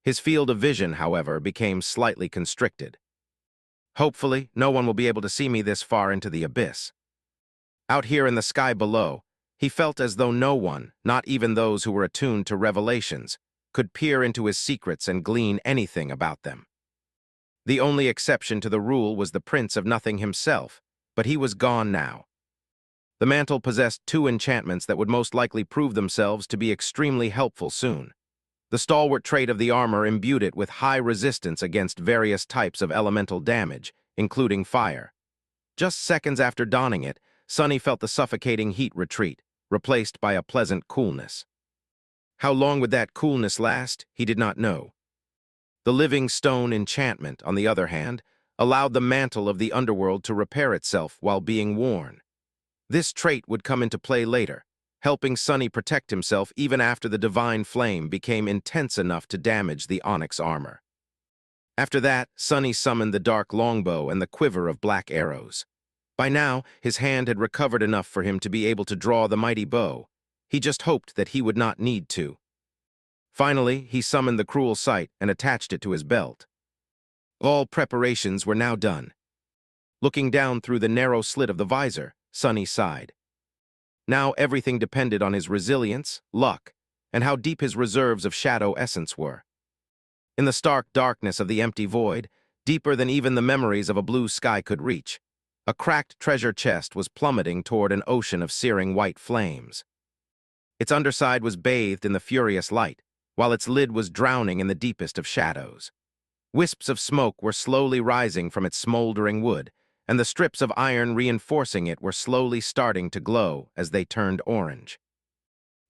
Speaker 1: His field of vision, however, became slightly constricted. "Hopefully, no one will be able to see me this far into the abyss." Out here in the sky below, he felt as though no one, not even those who were attuned to revelations, could peer into his secrets and glean anything about them. The only exception to the rule was the Prince of Nothing himself, but he was gone now. The mantle possessed two enchantments that would most likely prove themselves to be extremely helpful soon. The stalwart trait of the armor imbued it with high resistance against various types of elemental damage, including fire. Just seconds after donning it, Sonny felt the suffocating heat retreat, replaced by a pleasant coolness. How long would that coolness last, he did not know. The living stone enchantment, on the other hand, allowed the mantle of the underworld to repair itself while being worn. This trait would come into play later, helping Sonny protect himself even after the divine flame became intense enough to damage the onyx armor. After that, Sonny summoned the dark longbow and the quiver of black arrows. By now, his hand had recovered enough for him to be able to draw the mighty bow. He just hoped that he would not need to. Finally, he summoned the cruel sight and attached it to his belt. All preparations were now done. Looking down through the narrow slit of the visor, Sonny sighed. Now everything depended on his resilience, luck, and how deep his reserves of shadow essence were. In the stark darkness of the empty void, deeper than even the memories of a blue sky could reach, a cracked treasure chest was plummeting toward an ocean of searing white flames. Its underside was bathed in the furious light, while its lid was drowning in the deepest of shadows. Wisps of smoke were slowly rising from its smoldering wood, and the strips of iron reinforcing it were slowly starting to glow as they turned orange.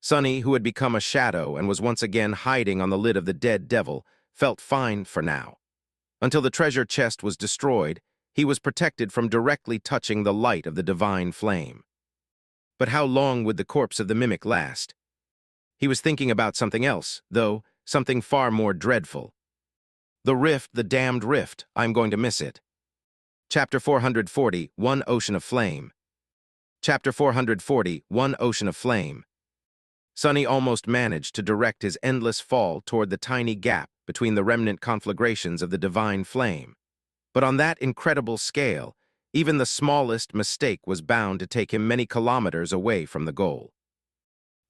Speaker 1: Sonny, who had become a shadow and was once again hiding on the lid of the dead devil, felt fine for now. Until the treasure chest was destroyed, he was protected from directly touching the light of the divine flame. But how long would the corpse of the mimic last? He was thinking about something else, though, something far more dreadful. The rift, the damned rift, I'm going to miss it. Chapter 440, One Ocean of Flame. Chapter 440, One Ocean of Flame. Sonny almost managed to direct his endless fall toward the tiny gap between the remnant conflagrations of the divine flame. But on that incredible scale, even the smallest mistake was bound to take him many kilometers away from the goal.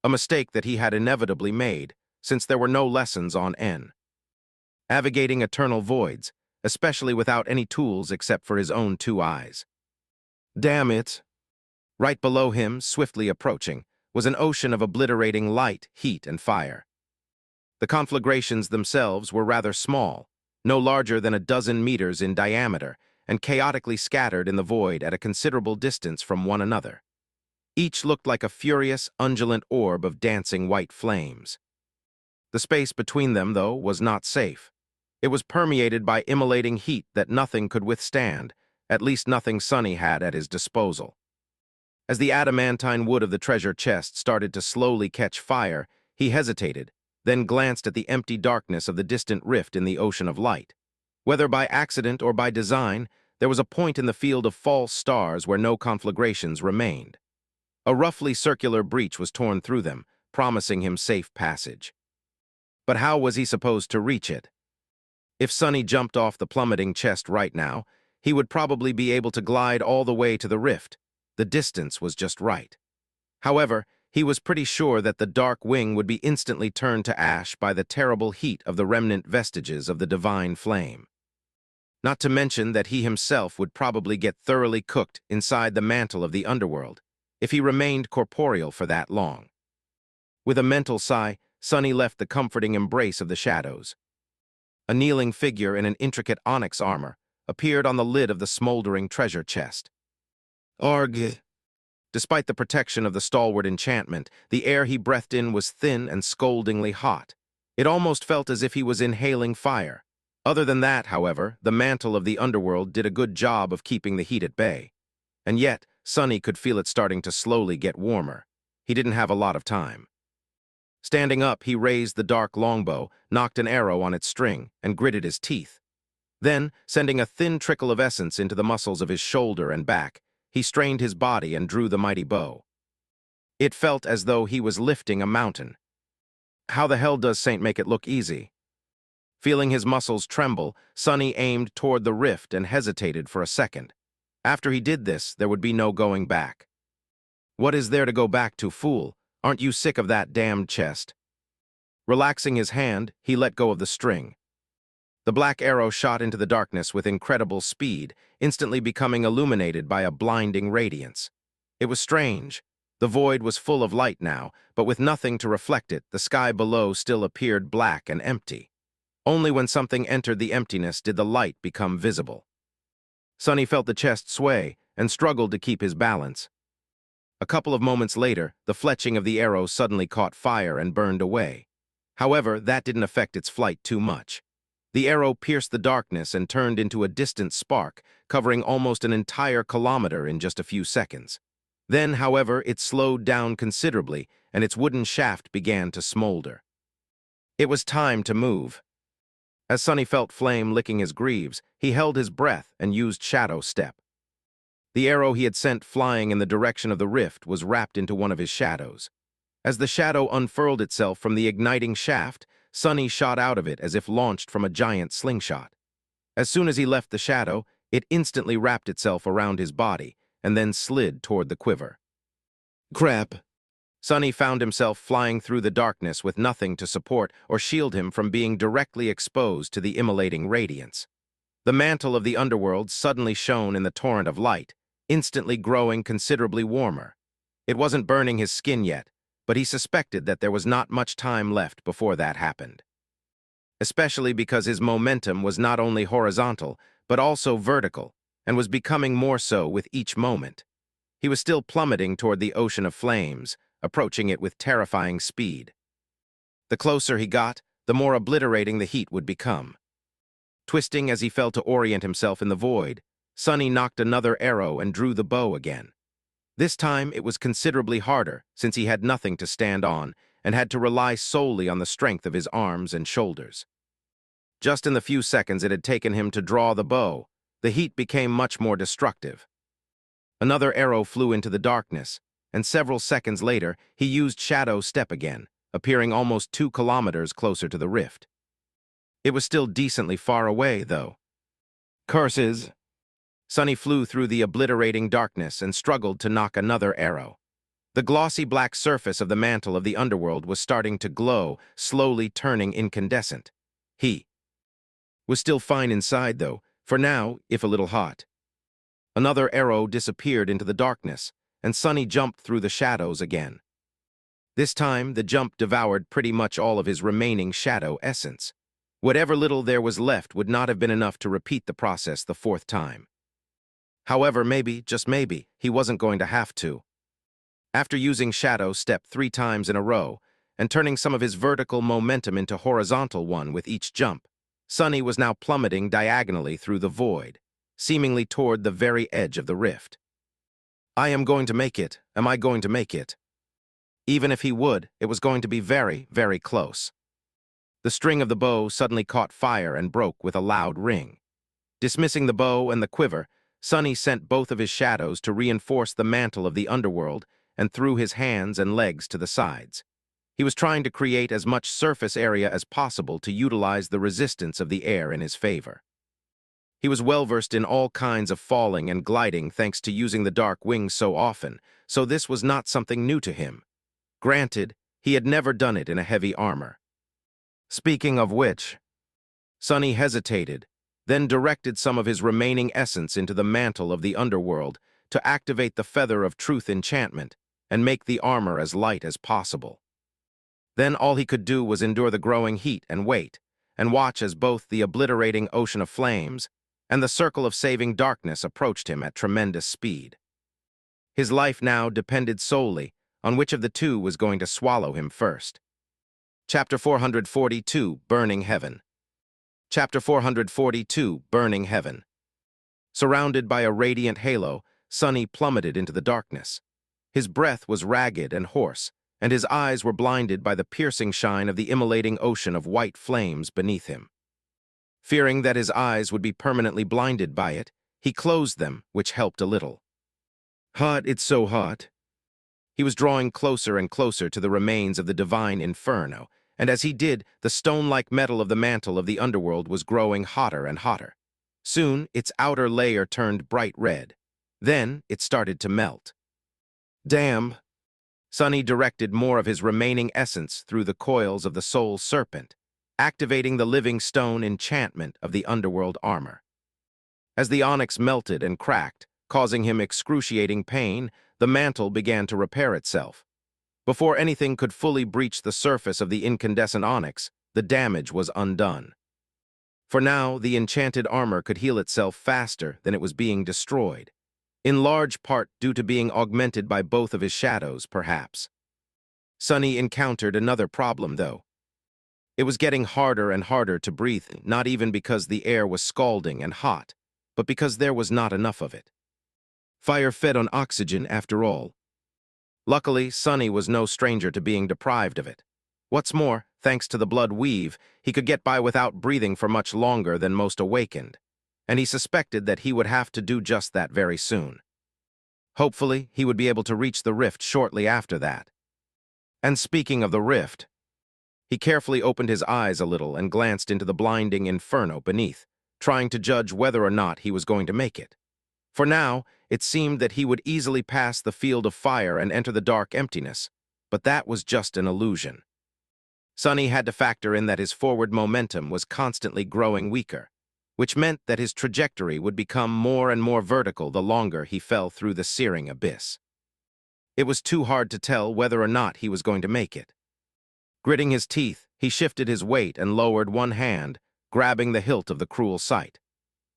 Speaker 1: A mistake that he had inevitably made, since there were no lessons on N. Navigating eternal voids, especially without any tools except for his own two eyes. Damn it! Right below him, swiftly approaching, was an ocean of obliterating light, heat, and fire. The conflagrations themselves were rather small, no larger than a dozen meters in diameter, and chaotically scattered in the void at a considerable distance from one another. Each looked like a furious, undulant orb of dancing white flames. The space between them, though, was not safe. It was permeated by immolating heat that nothing could withstand, at least nothing Sonny had at his disposal. As the adamantine wood of the treasure chest started to slowly catch fire, he hesitated, then glanced at the empty darkness of the distant rift in the ocean of light. Whether by accident or by design, there was a point in the field of false stars where no conflagrations remained. A roughly circular breach was torn through them, promising him safe passage. But how was he supposed to reach it? If Sonny jumped off the plummeting chest right now, he would probably be able to glide all the way to the rift. The distance was just right. However, he was pretty sure that the dark wing would be instantly turned to ash by the terrible heat of the remnant vestiges of the divine flame. Not to mention that he himself would probably get thoroughly cooked inside the mantle of the underworld, if he remained corporeal for that long. With a mental sigh, Sonny left the comforting embrace of the shadows. A kneeling figure in an intricate onyx armor appeared on the lid of the smoldering treasure chest. Arg. Despite the protection of the stalwart enchantment, the air he breathed in was thin and scoldingly hot. It almost felt as if he was inhaling fire. Other than that, however, the mantle of the underworld did a good job of keeping the heat at bay. And yet, Sonny could feel it starting to slowly get warmer. He didn't have a lot of time. Standing up, he raised the dark longbow, knocked an arrow on its string, and gritted his teeth. Then, sending a thin trickle of essence into the muscles of his shoulder and back, he strained his body and drew the mighty bow. It felt as though he was lifting a mountain. How the hell does Saint make it look easy? Feeling his muscles tremble, Sonny aimed toward the rift and hesitated for a second. After he did this, there would be no going back. What is there to go back to, fool? Aren't you sick of that damned chest? Relaxing his hand, he let go of the string. The black arrow shot into the darkness with incredible speed, instantly becoming illuminated by a blinding radiance. It was strange. The void was full of light now, but with nothing to reflect it, the sky below still appeared black and empty. Only when something entered the emptiness did the light become visible. Sonny felt the chest sway and struggled to keep his balance. A couple of moments later, the fletching of the arrow suddenly caught fire and burned away. However, that didn't affect its flight too much. The arrow pierced the darkness and turned into a distant spark, covering almost an entire kilometer in just a few seconds. Then, however, it slowed down considerably, and its wooden shaft began to smolder. It was time to move. As Sonny felt flame licking his greaves, he held his breath and used shadow step. The arrow he had sent flying in the direction of the rift was wrapped into one of his shadows. As the shadow unfurled itself from the igniting shaft, Sonny shot out of it as if launched from a giant slingshot. As soon as he left the shadow, it instantly wrapped itself around his body and then slid toward the quiver. Crap! Sonny found himself flying through the darkness with nothing to support or shield him from being directly exposed to the immolating radiance. The mantle of the underworld suddenly shone in the torrent of light, instantly growing considerably warmer. It wasn't burning his skin yet, but he suspected that there was not much time left before that happened. Especially because his momentum was not only horizontal, but also vertical, and was becoming more so with each moment. He was still plummeting toward the ocean of flames, approaching it with terrifying speed. The closer he got, the more obliterating the heat would become. Twisting as he fell to orient himself in the void, Sonny knocked another arrow and drew the bow again. This time it was considerably harder, since he had nothing to stand on and had to rely solely on the strength of his arms and shoulders. Just in the few seconds it had taken him to draw the bow, the heat became much more destructive. Another arrow flew into the darkness, and several seconds later he used shadow step again, appearing almost 2 kilometers closer to the rift. It was still decently far away, though. Curses! Sonny flew through the obliterating darkness and struggled to knock another arrow. The glossy black surface of the mantle of the underworld was starting to glow, slowly turning incandescent. He was still fine inside, though, for now, if a little hot. Another arrow disappeared into the darkness, and Sonny jumped through the shadows again. This time, the jump devoured pretty much all of his remaining shadow essence. Whatever little there was left would not have been enough to repeat the process the 4th time. However, maybe, just maybe, he wasn't going to have to. After using shadow step 3 times in a row, and turning some of his vertical momentum into horizontal one with each jump, Sonny was now plummeting diagonally through the void, seemingly toward the very edge of the rift. I am going to make it. Am I going to make it? Even if he would, it was going to be very, very close. The string of the bow suddenly caught fire and broke with a loud ring. Dismissing the bow and the quiver, Sonny sent both of his shadows to reinforce the mantle of the underworld and threw his hands and legs to the sides. He was trying to create as much surface area as possible to utilize the resistance of the air in his favor. He was well-versed in all kinds of falling and gliding thanks to using the dark wings so often, so this was not something new to him. Granted, he had never done it in a heavy armor. Speaking of which, Sonny hesitated, then directed some of his remaining essence into the mantle of the underworld to activate the Feather of Truth enchantment and make the armor as light as possible. Then all he could do was endure the growing heat and wait, and watch as both the obliterating ocean of flames and the circle of saving darkness approached him at tremendous speed. His life now depended solely on which of the two was going to swallow him first. Chapter 442, Burning Heaven. Chapter 442, Burning Heaven. Surrounded by a radiant halo, Sonny plummeted into the darkness. His breath was ragged and hoarse, and his eyes were blinded by the piercing shine of the immolating ocean of white flames beneath him. Fearing that his eyes would be permanently blinded by it, he closed them, which helped a little. Hot, it's so hot. He was drawing closer and closer to the remains of the divine inferno, and as he did, the stone-like metal of the mantle of the underworld was growing hotter and hotter. Soon, its outer layer turned bright red. Then, it started to melt. Damn! Sonny directed more of his remaining essence through the coils of the soul serpent, activating the living stone enchantment of the underworld armor. As the onyx melted and cracked, causing him excruciating pain, the mantle began to repair itself. Before anything could fully breach the surface of the incandescent onyx, the damage was undone. For now, the enchanted armor could heal itself faster than it was being destroyed, in large part due to being augmented by both of his shadows, perhaps. Sonny encountered another problem, though. It was getting harder and harder to breathe, not even because the air was scalding and hot, but because there was not enough of it. Fire fed on oxygen, after all. Luckily, Sonny was no stranger to being deprived of it. What's more, thanks to the blood weave, he could get by without breathing for much longer than most awakened, and he suspected that he would have to do just that very soon. Hopefully, he would be able to reach the rift shortly after that. And speaking of the rift, he carefully opened his eyes a little and glanced into the blinding inferno beneath, trying to judge whether or not he was going to make it. For now, it seemed that he would easily pass the field of fire and enter the dark emptiness, but that was just an illusion. Sonny had to factor in that his forward momentum was constantly growing weaker, which meant that his trajectory would become more and more vertical the longer he fell through the searing abyss. It was too hard to tell whether or not he was going to make it. Gritting his teeth, he shifted his weight and lowered one hand, grabbing the hilt of the cruel sight.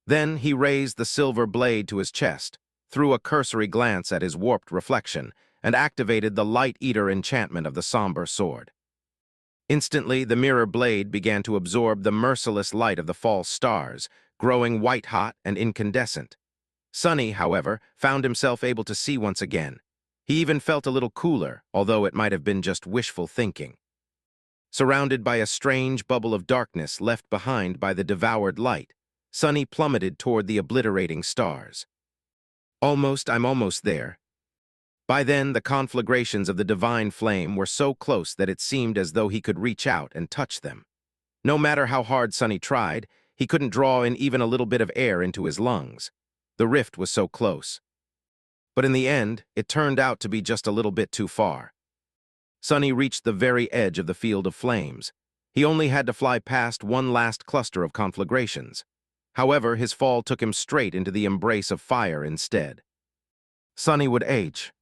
Speaker 1: Then he raised the silver blade to his chest, threw a cursory glance at his warped reflection, and activated the Light Eater enchantment of the somber sword. Instantly, the mirror blade began to absorb the merciless light of the false stars, growing white-hot and incandescent. Sonny, however, found himself able to see once again. He even felt a little cooler, although it might have been just wishful thinking. Surrounded by a strange bubble of darkness left behind by the devoured light, Sonny plummeted toward the obliterating stars. I'm almost there. By then, the conflagrations of the divine flame were so close that it seemed as though he could reach out and touch them. No matter how hard Sonny tried, he couldn't draw in even a little bit of air into his lungs. The rift was so close. But in the end, it turned out to be just a little bit too far. Sonny reached the very edge of the field of flames. He only had to fly past one last cluster of conflagrations. However, his fall took him straight into the embrace of fire instead. Sonny would age.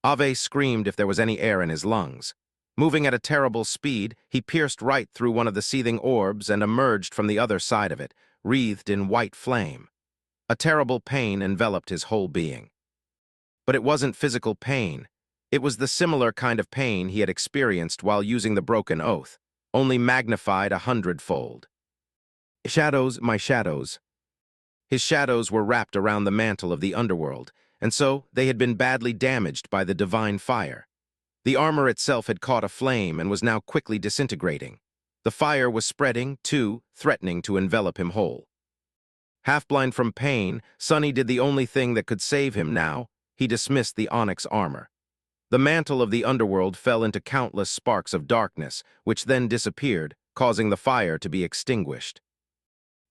Speaker 1: Ave screamed if there was any air in his lungs. Moving at a terrible speed, he pierced right through one of the seething orbs and emerged from the other side of it, wreathed in white flame. A terrible pain enveloped his whole being. But it wasn't physical pain. It was the similar kind of pain he had experienced while using the broken oath, only magnified 100-fold. Shadows, my shadows. His shadows were wrapped around the mantle of the underworld, and so they had been badly damaged by the divine fire. The armor itself had caught a flame and was now quickly disintegrating. The fire was spreading, too, threatening to envelop him whole. Half-blind from pain, Sonny did the only thing that could save him now. He dismissed the onyx armor. The mantle of the underworld fell into countless sparks of darkness, which then disappeared, causing the fire to be extinguished.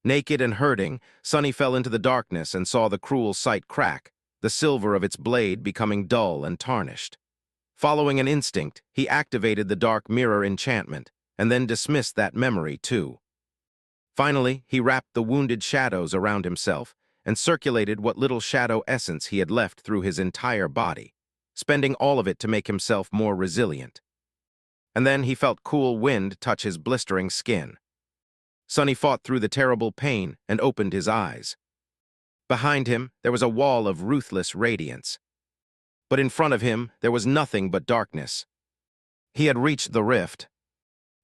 Speaker 1: Naked and hurting, Sonny fell into the darkness and saw the cruel sight crack, the silver of its blade becoming dull and tarnished. Following an instinct, he activated the dark mirror enchantment, and then dismissed that memory too. Finally, he wrapped the wounded shadows around himself and circulated what little shadow essence he had left through his entire body, spending all of it to make himself more resilient. And then he felt cool wind touch his blistering skin. Sonny fought through the terrible pain and opened his eyes. Behind him, there was a wall of ruthless radiance. But in front of him, there was nothing but darkness. He had reached the rift.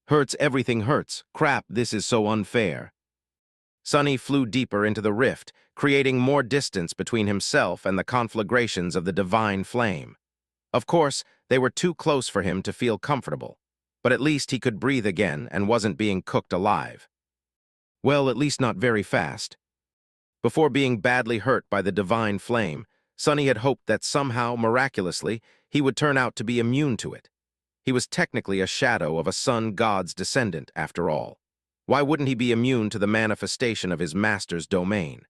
Speaker 1: Hurts, everything hurts. Crap, this is so unfair. Sonny flew deeper into the rift, creating more distance between himself and the conflagrations of the divine flame. Of course, they were too close for him to feel comfortable, but at least he could breathe again and wasn't being cooked alive. Well, at least not very fast. Before being badly hurt by the divine flame, Sonny had hoped that somehow, miraculously, he would turn out to be immune to it. He was technically a shadow of a sun god's descendant, after all. Why wouldn't he be immune to the manifestation of his master's domain?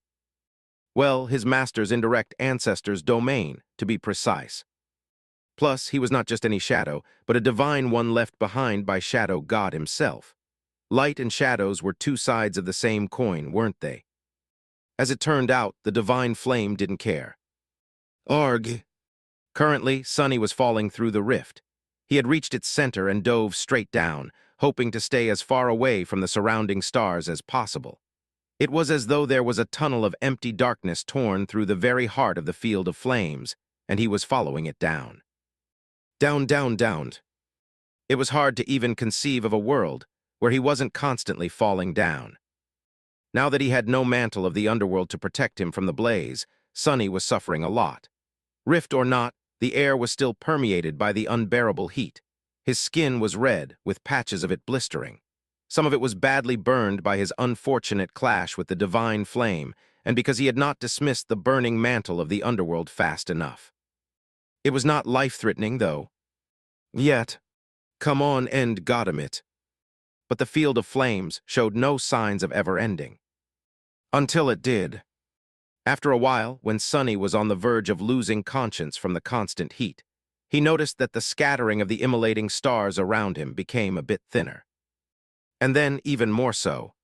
Speaker 1: Well, his master's indirect ancestor's domain, to be precise. Plus, he was not just any shadow, but a divine one left behind by Shadow God himself. Light and shadows were two sides of the same coin, weren't they? As it turned out, the divine flame didn't care. Arg. Currently, Sonny was falling through the rift. He had reached its center and dove straight down, hoping to stay as far away from the surrounding stars as possible. It was as though there was a tunnel of empty darkness torn through the very heart of the field of flames, and he was following it down. Down, down, down. It was hard to even conceive of a world where he wasn't constantly falling down. Now that he had no mantle of the underworld to protect him from the blaze, Sonny was suffering a lot. Rift or not, the air was still permeated by the unbearable heat. His skin was red, with patches of it blistering. Some of it was badly burned by his unfortunate clash with the divine flame, and because he had not dismissed the burning mantle of the underworld fast enough. It was not life-threatening, though. Yet, come on, end Godamit. But the field of flames showed no signs of ever ending. Until it did. After a while, when Sonny was on the verge of losing conscience from the constant heat, he noticed that the scattering of the immolating stars around him became a bit thinner. And then even more so.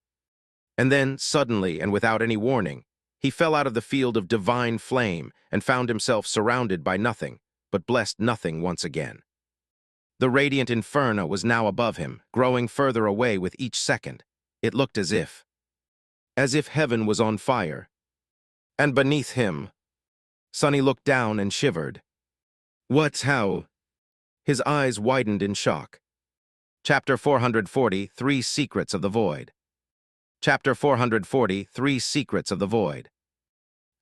Speaker 1: And then, suddenly and without any warning, he fell out of the field of divine flame and found himself surrounded by nothing, but blessed nothing once again. The radiant inferno was now above him, growing further away with each second. It looked as if heaven was on fire. And beneath him, Sonny looked down and shivered. What's how? His eyes widened in shock. Chapter 440, 3 Secrets of the Void. Chapter 440, 3 Secrets of the Void.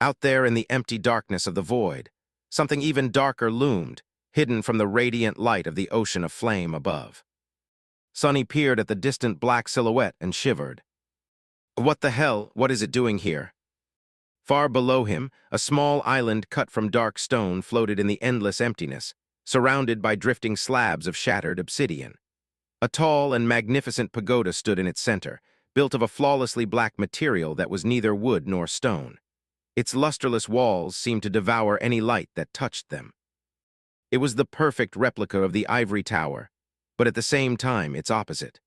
Speaker 1: Out there in the empty darkness of the void, something even darker loomed, hidden from the radiant light of the ocean of flame above. Sonny peered at the distant black silhouette and shivered. What the hell? What is it doing here? Far below him, a small island cut from dark stone floated in the endless emptiness, surrounded by drifting slabs of shattered obsidian. A tall and magnificent pagoda stood in its center, built of a flawlessly black material that was neither wood nor stone. Its lusterless walls seemed to devour any light that touched them. It was the perfect replica of the ivory tower, but at the same time its opposite.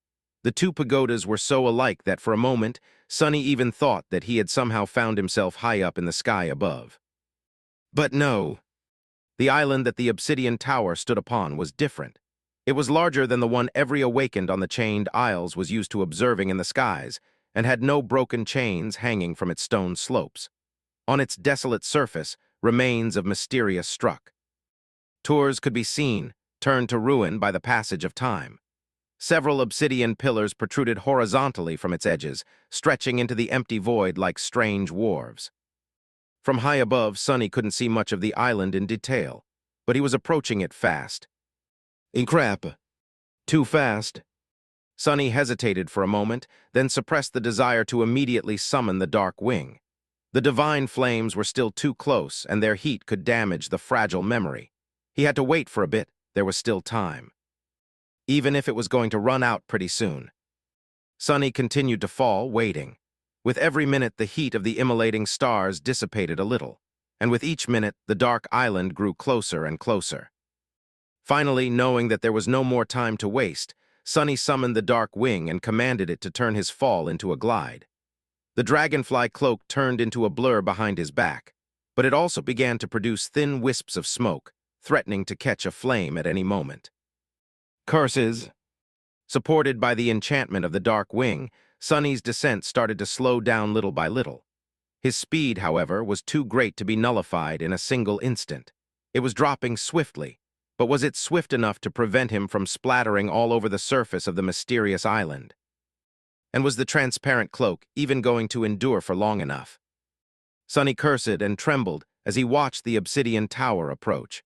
Speaker 1: The two pagodas were so alike that for a moment, Sonny even thought that he had somehow found himself high up in the sky above. But no. The island that the obsidian tower stood upon was different. It was larger than the one every awakened on the chained isles was used to observing in the skies, and had no broken chains hanging from its stone slopes. On its desolate surface, remains of mysterious struck. Tours could be seen, turned to ruin by the passage of time. Several obsidian pillars protruded horizontally from its edges, stretching into the empty void like strange wharves. From high above, Sonny couldn't see much of the island in detail, but he was approaching it fast. Crap. Too fast. Sonny hesitated for a moment, then suppressed the desire to immediately summon the dark wing. The divine flames were still too close, and their heat could damage the fragile memory. He had to wait for a bit. There was still time. Even if it was going to run out pretty soon. Sonny continued to fall, waiting. With every minute, the heat of the immolating stars dissipated a little, and with each minute, the dark island grew closer and closer. Finally, knowing that there was no more time to waste, Sonny summoned the dark wing and commanded it to turn his fall into a glide. The dragonfly cloak turned into a blur behind his back, but it also began to produce thin wisps of smoke, threatening to catch a flame at any moment. Curses! Supported by the enchantment of the dark wing, Sonny's descent started to slow down little by little. His speed, however, was too great to be nullified in a single instant. It was dropping swiftly, but was it swift enough to prevent him from splattering all over the surface of the mysterious island? And was the transparent cloak even going to endure for long enough? Sonny cursed and trembled as he watched the obsidian tower approach.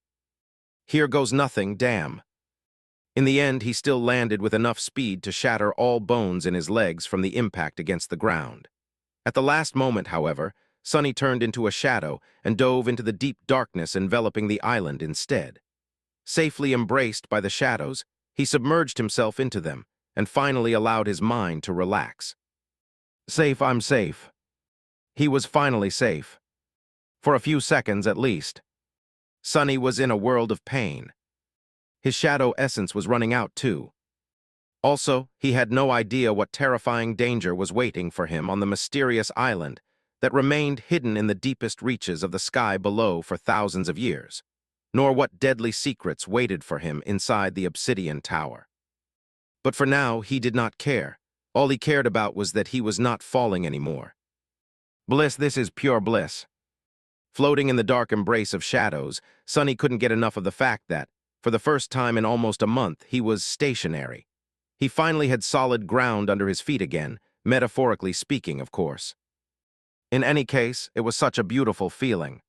Speaker 1: Here goes nothing, damn. In the end, he still landed with enough speed to shatter all bones in his legs from the impact against the ground. At the last moment, however, Sonny turned into a shadow and dove into the deep darkness enveloping the island instead. Safely embraced by the shadows, he submerged himself into them and finally allowed his mind to relax. Safe, I'm safe. He was finally safe. For a few seconds at least. Sonny was in a world of pain. His shadow essence was running out too. Also, he had no idea what terrifying danger was waiting for him on the mysterious island that remained hidden in the deepest reaches of the sky below for thousands of years, nor what deadly secrets waited for him inside the obsidian tower. But for now, he did not care. All he cared about was that he was not falling anymore. Bliss, this is pure bliss. Floating in the dark embrace of shadows, Sonny couldn't get enough of the fact that, for the first time in almost a month, he was stationary. He finally had solid ground under his feet again, metaphorically speaking, of course. In any case, it was such a beautiful feeling.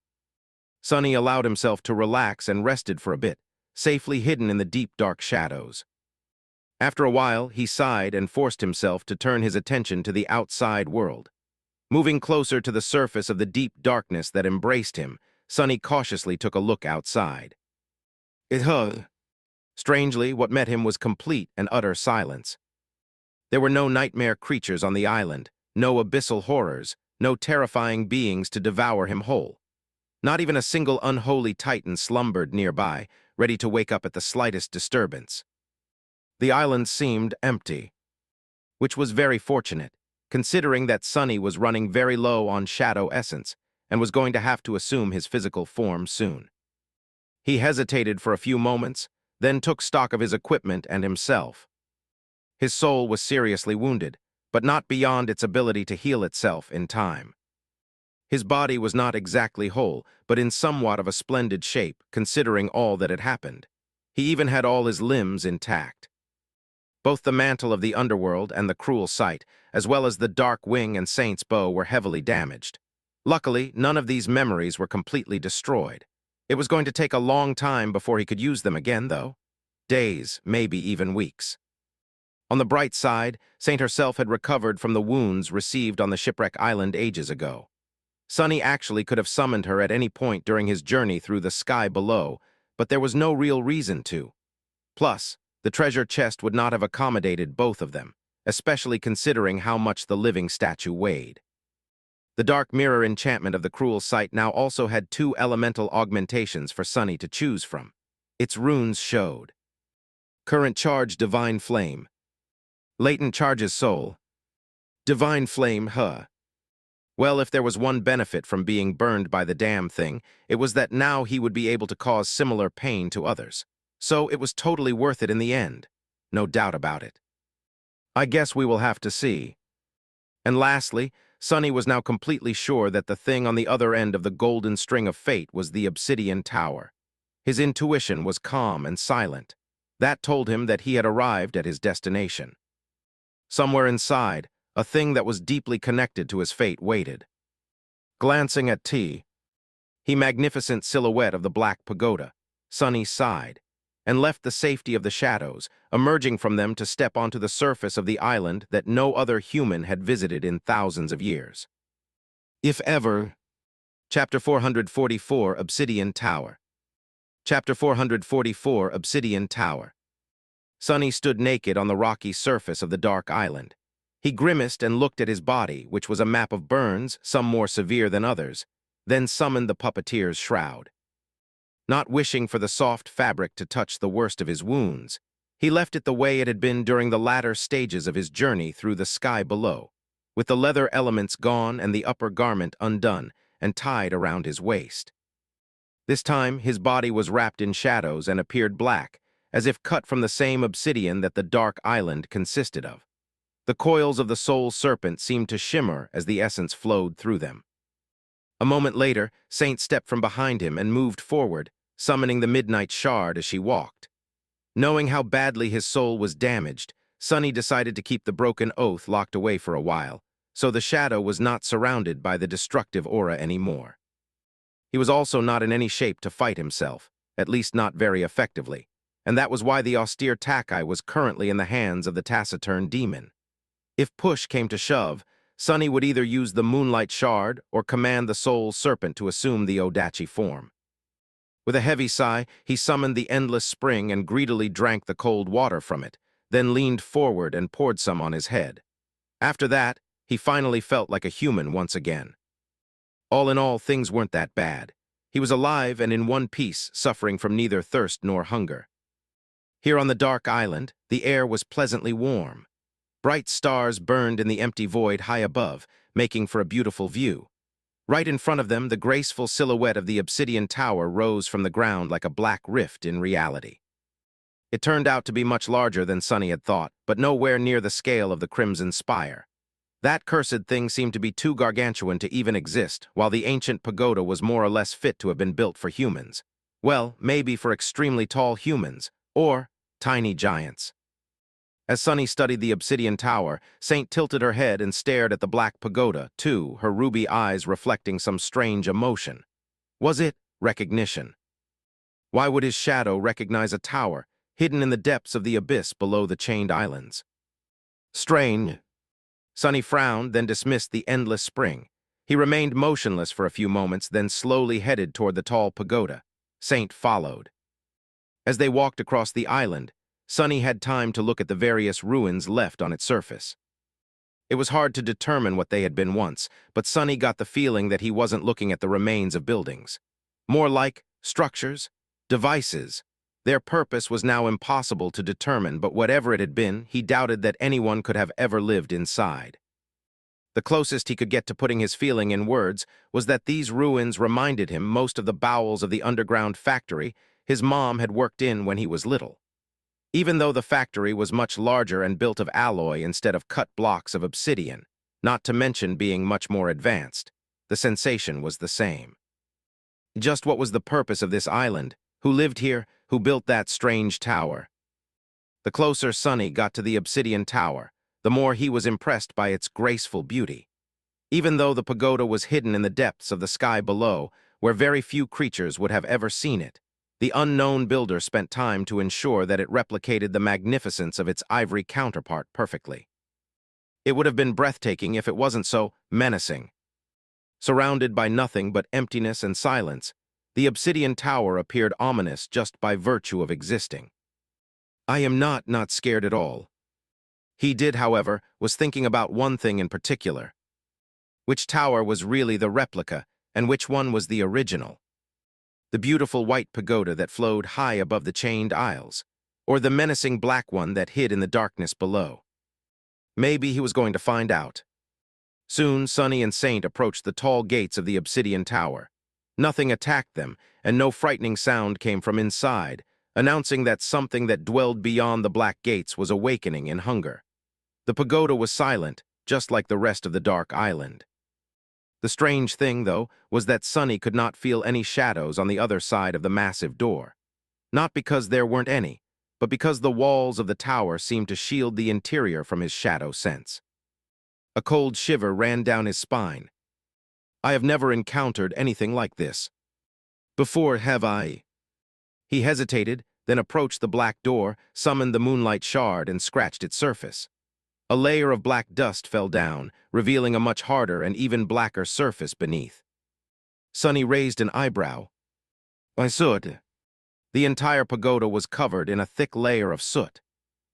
Speaker 1: Sonny allowed himself to relax and rested for a bit, safely hidden in the deep, dark shadows. After a while, he sighed and forced himself to turn his attention to the outside world. Moving closer to the surface of the deep darkness that embraced him, Sonny cautiously took a look outside. Strangely, what met him was complete and utter silence. There were no nightmare creatures on the island, no abyssal horrors, no terrifying beings to devour him whole. Not even a single unholy titan slumbered nearby, ready to wake up at the slightest disturbance. The island seemed empty, which was very fortunate, considering that Sonny was running very low on shadow essence and was going to have to assume his physical form soon. He hesitated for a few moments, then took stock of his equipment and himself. His soul was seriously wounded, but not beyond its ability to heal itself in time. His body was not exactly whole, but in somewhat of a splendid shape, considering all that had happened. He even had all his limbs intact. Both the mantle of the underworld and the cruel sight, as well as the dark wing and saint's bow, were heavily damaged. Luckily, none of these memories were completely destroyed. It was going to take a long time before he could use them again, though. Days, maybe even weeks. On the bright side, Saint herself had recovered from the wounds received on the shipwreck island ages ago. Sonny actually could have summoned her at any point during his journey through the sky below, but there was no real reason to. Plus, the treasure chest would not have accommodated both of them, especially considering how much the living statue weighed. The dark mirror enchantment of the cruel sight now also had 2 elemental augmentations for Sonny to choose from. Its runes showed: current charge Divine Flame, latent charges Soul, Divine Flame Well, if there was one benefit from being burned by the damn thing, it was that now he would be able to cause similar pain to others. So it was totally worth it in the end. No doubt about it. I guess we will have to see. And lastly, Sonny was now completely sure that the thing on the other end of the golden string of fate was the obsidian tower. His intuition was calm and silent. That told him that he had arrived at his destination. Somewhere inside, a thing that was deeply connected to his fate waited. Glancing at the magnificent silhouette of the black pagoda, Sonny sighed, and left the safety of the shadows, emerging from them to step onto the surface of the island that no other human had visited in thousands of years. If ever. Chapter 444, Obsidian Tower. Chapter 444, Obsidian Tower. Sonny stood naked on the rocky surface of the dark island. He grimaced and looked at his body, which was a map of burns, some more severe than others, then summoned the puppeteer's shroud. Not wishing for the soft fabric to touch the worst of his wounds, he left it the way it had been during the latter stages of his journey through the sky below, with the leather elements gone and the upper garment undone and tied around his waist. This time, his body was wrapped in shadows and appeared black, as if cut from the same obsidian that the dark island consisted of. The coils of the soul serpent seemed to shimmer as the essence flowed through them. A moment later, Saint stepped from behind him and moved forward, summoning the midnight shard as she walked. Knowing how badly his soul was damaged, Sonny decided to keep the broken oath locked away for a while, so the shadow was not surrounded by the destructive aura anymore. He was also not in any shape to fight himself, at least not very effectively, and that was why the austere Takai was currently in the hands of the taciturn demon. If push came to shove, Sonny would either use the moonlight shard or command the soul serpent to assume the Odachi form. With a heavy sigh, he summoned the endless spring and greedily drank the cold water from it, then leaned forward and poured some on his head. After that, he finally felt like a human once again. All in all, things weren't that bad. He was alive and in one piece, suffering from neither thirst nor hunger. Here on the dark island, the air was pleasantly warm. Bright stars burned in the empty void high above, making for a beautiful view. Right in front of them, the graceful silhouette of the obsidian tower rose from the ground like a black rift in reality. It turned out to be much larger than Sonny had thought, but nowhere near the scale of the Crimson Spire. That cursed thing seemed to be too gargantuan to even exist, while the ancient pagoda was more or less fit to have been built for humans. Well, maybe for extremely tall humans, or tiny giants. As Sonny studied the obsidian tower, Saint tilted her head and stared at the black pagoda, too, her ruby eyes reflecting some strange emotion. Was it recognition? Why would his shadow recognize a tower hidden in the depths of the abyss below the chained islands? Strange. Sonny frowned, then dismissed the endless spring. He remained motionless for a few moments, then slowly headed toward the tall pagoda. Saint followed. As they walked across the island, Sonny had time to look at the various ruins left on its surface. It was hard to determine what they had been once, but Sonny got the feeling that he wasn't looking at the remains of buildings. More like structures, devices. Their purpose was now impossible to determine, but whatever it had been, he doubted that anyone could have ever lived inside. The closest he could get to putting his feeling in words was that these ruins reminded him most of the bowels of the underground factory his mom had worked in when he was little. Even though the factory was much larger and built of alloy instead of cut blocks of obsidian, not to mention being much more advanced, the sensation was the same. Just what was the purpose of this island? Who lived here? Who built that strange tower? The closer Sonny got to the obsidian tower, the more he was impressed by its graceful beauty. Even though the pagoda was hidden in the depths of the sky below, where very few creatures would have ever seen it, the unknown builder spent time to ensure that it replicated the magnificence of its ivory counterpart perfectly. It would have been breathtaking if it wasn't so menacing. Surrounded by nothing but emptiness and silence, the obsidian tower appeared ominous just by virtue of existing. I am not scared at all. He did, however, was thinking about one thing in particular. Which tower was really the replica, and which one was the original? The beautiful white pagoda that flowed high above the chained isles, or the menacing black one that hid in the darkness below? Maybe he was going to find out. Soon, Sonny and Saint approached the tall gates of the obsidian tower. Nothing attacked them, and no frightening sound came from inside, announcing that something that dwelled beyond the black gates was awakening in hunger. The pagoda was silent, just like the rest of the dark island. The strange thing, though, was that Sonny could not feel any shadows on the other side of the massive door. Not because there weren't any, but because the walls of the tower seemed to shield the interior from his shadow sense. A cold shiver ran down his spine. I have never encountered anything like this before, have I? He hesitated, then approached the black door, summoned the moonlight shard, and scratched its surface. A layer of black dust fell down, revealing a much harder and even blacker surface beneath. Sonny raised an eyebrow. I soot. The entire pagoda was covered in a thick layer of soot.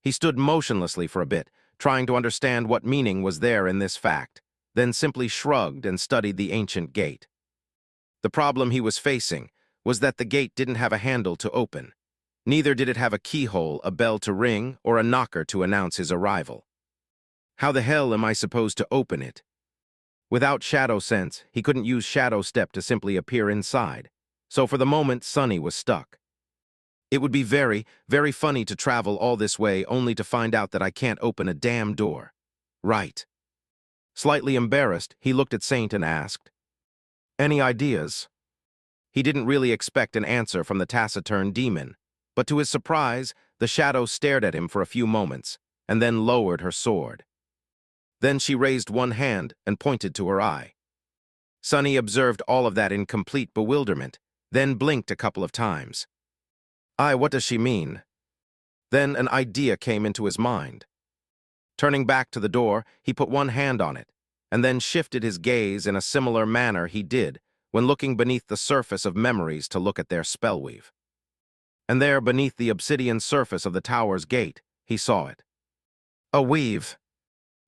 Speaker 1: He stood motionlessly for a bit, trying to understand what meaning was there in this fact, then simply shrugged and studied the ancient gate. The problem he was facing was that the gate didn't have a handle to open. Neither did it have a keyhole, a bell to ring, or a knocker to announce his arrival. How the hell am I supposed to open it? Without shadow sense, he couldn't use shadow step to simply appear inside. So for the moment, Sonny was stuck. It would be very, very funny to travel all this way only to find out that I can't open a damn door. Right. Slightly embarrassed, he looked at Saint and asked, any ideas? He didn't really expect an answer from the taciturn demon, but to his surprise, the shadow stared at him for a few moments, and then lowered her sword. Then she raised one hand and pointed to her eye. Sonny observed all of that in complete bewilderment, then blinked a couple of times. What does she mean? Then an idea came into his mind. Turning back to the door, he put one hand on it, and then shifted his gaze in a similar manner he did when looking beneath the surface of memories to look at their spellweave. And there, beneath the obsidian surface of the tower's gate, he saw it. A weave.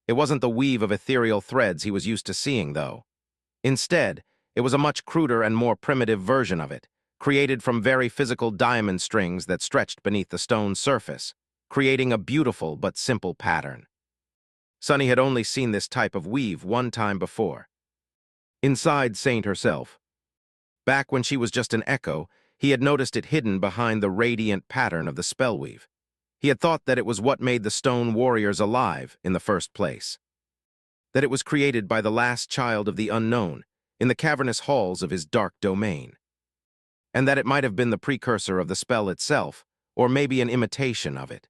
Speaker 1: It wasn't the weave of ethereal threads he was used to seeing, though. Instead, it was a much cruder and more primitive version of it, created from very physical diamond strings that stretched beneath the stone surface, creating a beautiful but simple pattern. Sonny had only seen this type of weave one time before. Inside Saint herself. Back when she was just an echo, he had noticed it hidden behind the radiant pattern of the spellweave. He had thought that it was what made the stone warriors alive in the first place. That it was created by the last child of the unknown in the cavernous halls of his dark domain. And that it might have been the precursor of the spell itself, or maybe an imitation of it.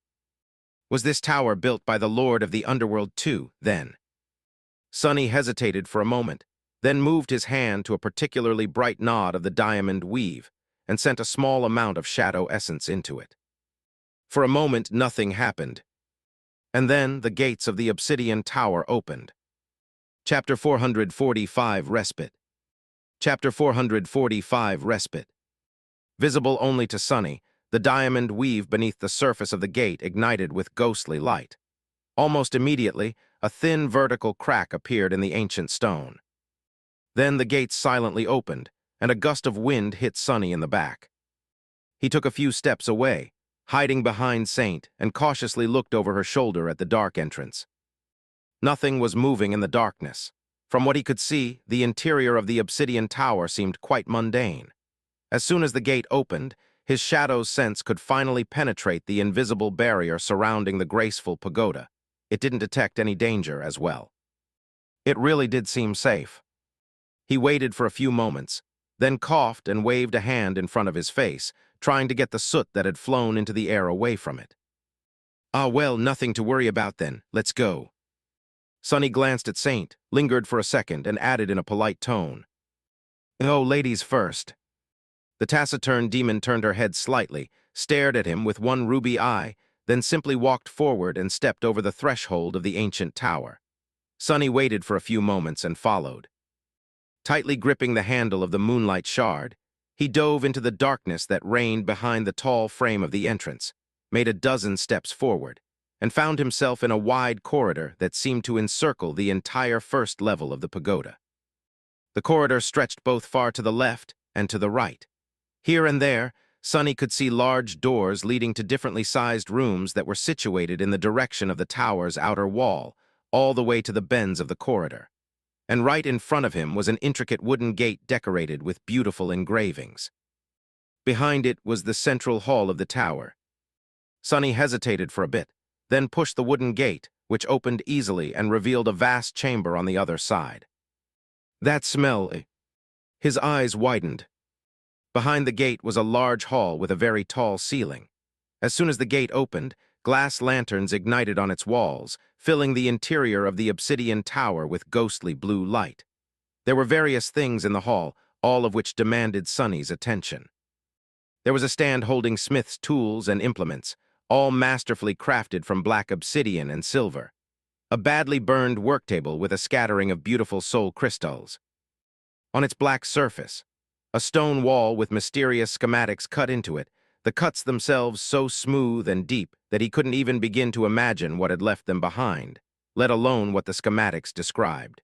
Speaker 1: Was this tower built by the Lord of the Underworld too, then? Sonny hesitated for a moment, then moved his hand to a particularly bright knot of the diamond weave, and sent a small amount of shadow essence into it. For a moment, nothing happened. And then the gates of the obsidian tower opened. Chapter 445, Respite. Chapter 445, Respite. Visible only to Sunny, the diamond weave beneath the surface of the gate ignited with ghostly light. Almost immediately, a thin vertical crack appeared in the ancient stone. Then the gates silently opened, and a gust of wind hit Sunny in the back. He took a few steps away, hiding behind Saint, and cautiously looked over her shoulder at the dark entrance. Nothing was moving in the darkness. From what he could see, the interior of the obsidian tower seemed quite mundane. As soon as the gate opened, his shadow's sense could finally penetrate the invisible barrier surrounding the graceful pagoda. It didn't detect any danger as well. It really did seem safe. He waited for a few moments, then coughed and waved a hand in front of his face, trying to get the soot that had flown into the air away from it. "Ah, well, nothing to worry about then. Let's go." Sunny glanced at Saint, lingered for a second, and added in a polite tone, "Oh, ladies first." The taciturn demon turned her head slightly, stared at him with one ruby eye, then simply walked forward and stepped over the threshold of the ancient tower. Sunny waited for a few moments and followed. Tightly gripping the handle of the moonlight shard, he dove into the darkness that reigned behind the tall frame of the entrance, made a dozen steps forward, and found himself in a wide corridor that seemed to encircle the entire first level of the pagoda. The corridor stretched both far to the left and to the right. Here and there, Sunny could see large doors leading to differently sized rooms that were situated in the direction of the tower's outer wall, all the way to the bends of the corridor. And right in front of him was an intricate wooden gate decorated with beautiful engravings. Behind it was the central hall of the tower. Sunny hesitated for a bit, then pushed the wooden gate, which opened easily and revealed a vast chamber on the other side. That smell... His eyes widened. Behind the gate was a large hall with a very tall ceiling. As soon as the gate opened, glass lanterns ignited on its walls, filling the interior of the obsidian tower with ghostly blue light. There were various things in the hall, all of which demanded Sunny's attention. There was a stand holding smith's tools and implements, all masterfully crafted from black obsidian and silver. A badly burned work table with a scattering of beautiful soul crystals. On its black surface, a stone wall with mysterious schematics cut into it, the cuts themselves so smooth and deep that he couldn't even begin to imagine what had left them behind, let alone what the schematics described.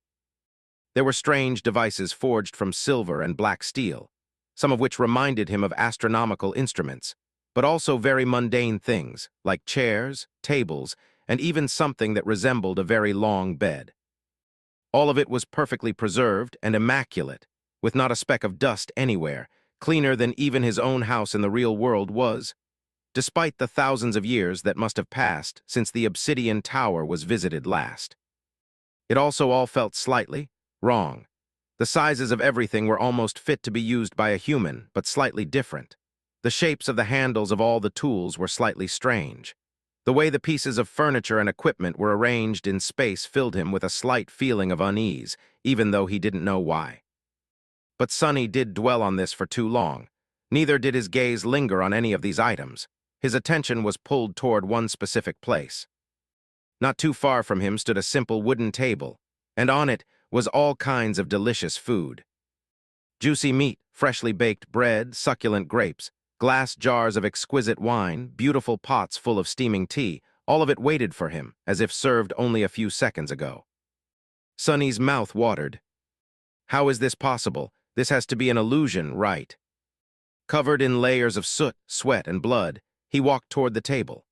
Speaker 1: There were strange devices forged from silver and black steel, some of which reminded him of astronomical instruments, but also very mundane things, like chairs, tables, and even something that resembled a very long bed. All of it was perfectly preserved and immaculate, with not a speck of dust anywhere, cleaner than even his own house in the real world was, despite the thousands of years that must have passed since the obsidian tower was visited last. It also all felt slightly wrong. The sizes of everything were almost fit to be used by a human, but slightly different. The shapes of the handles of all the tools were slightly strange. The way the pieces of furniture and equipment were arranged in space filled him with a slight feeling of unease, even though he didn't know why. But Sunny did dwell on this for too long. Neither did his gaze linger on any of these items. His attention was pulled toward one specific place. Not too far from him stood a simple wooden table, and on it was all kinds of delicious food. Juicy meat, freshly baked bread, succulent grapes, glass jars of exquisite wine, beautiful pots full of steaming tea, all of it waited for him, as if served only a few seconds ago. Sunny's mouth watered. How is this possible? This has to be an illusion, right? Covered in layers of soot, sweat, and blood, he walked toward the table.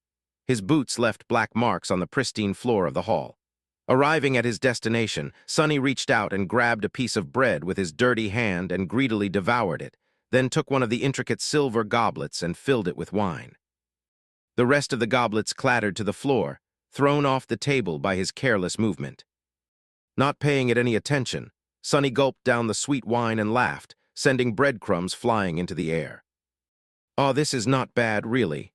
Speaker 1: His boots left black marks on the pristine floor of the hall. Arriving at his destination, Sunny reached out and grabbed a piece of bread with his dirty hand and greedily devoured it, then took one of the intricate silver goblets and filled it with wine. The rest of the goblets clattered to the floor, thrown off the table by his careless movement. Not paying it any attention, Sunny gulped down the sweet wine and laughed, sending breadcrumbs flying into the air. Oh, this is not bad, really.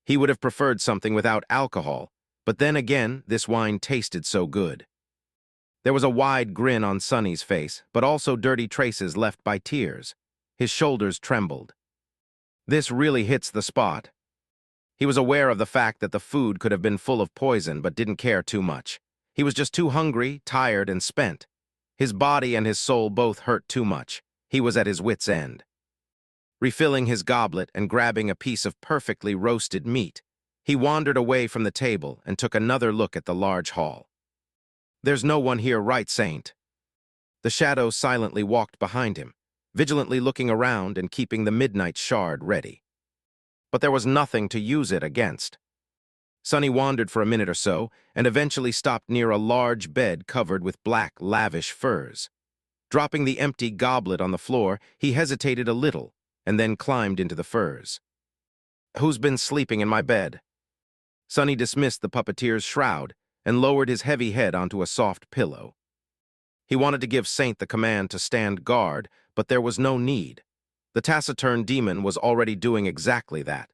Speaker 1: He would have preferred something without alcohol, but then again, this wine tasted so good. There was a wide grin on Sunny's face, but also dirty traces left by tears. His shoulders trembled. This really hits the spot. He was aware of the fact that the food could have been full of poison but didn't care too much. He was just too hungry, tired, and spent. His body and his soul both hurt too much. He was at his wit's end. Refilling his goblet and grabbing a piece of perfectly roasted meat, he wandered away from the table and took another look at the large hall. "There's no one here, right, Saint?" The shadow silently walked behind him, vigilantly looking around and keeping the midnight shard ready. But there was nothing to use it against. Sonny wandered for a minute or so and eventually stopped near a large bed covered with black, lavish furs. Dropping the empty goblet on the floor, he hesitated a little and then climbed into the furs. "Who's been sleeping in my bed?" Sonny dismissed the puppeteer's shroud and lowered his heavy head onto a soft pillow. He wanted to give Saint the command to stand guard, but there was no need. The taciturn demon was already doing exactly that.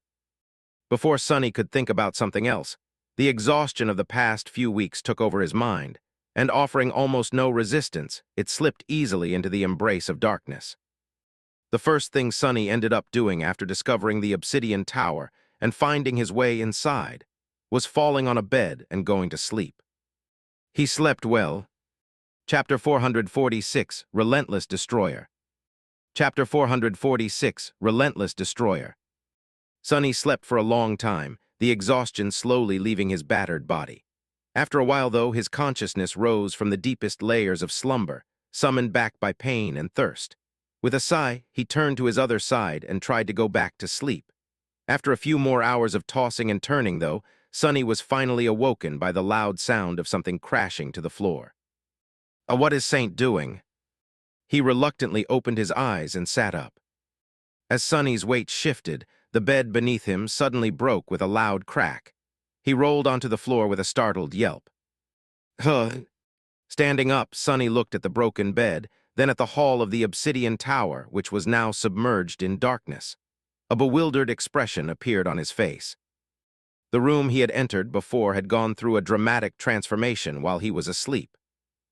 Speaker 1: Before Sonny could think about something else, the exhaustion of the past few weeks took over his mind, and offering almost no resistance, it slipped easily into the embrace of darkness. The first thing Sonny ended up doing after discovering the obsidian tower and finding his way inside was falling on a bed and going to sleep. He slept well. Chapter 446, Relentless Destroyer. Chapter 446, Relentless Destroyer. Sonny slept for a long time, the exhaustion slowly leaving his battered body. After a while, though, his consciousness rose from the deepest layers of slumber, summoned back by pain and thirst. With a sigh, he turned to his other side and tried to go back to sleep. After a few more hours of tossing and turning, though, Sonny was finally awoken by the loud sound of something crashing to the floor. What is Saint doing?" He reluctantly opened his eyes and sat up. As Sonny's weight shifted, the bed beneath him suddenly broke with a loud crack. He rolled onto the floor with a startled yelp. "Huh." Standing up, Sonny looked at the broken bed, then at the hall of the obsidian tower, which was now submerged in darkness. A bewildered expression appeared on his face. The room he had entered before had gone through a dramatic transformation while he was asleep.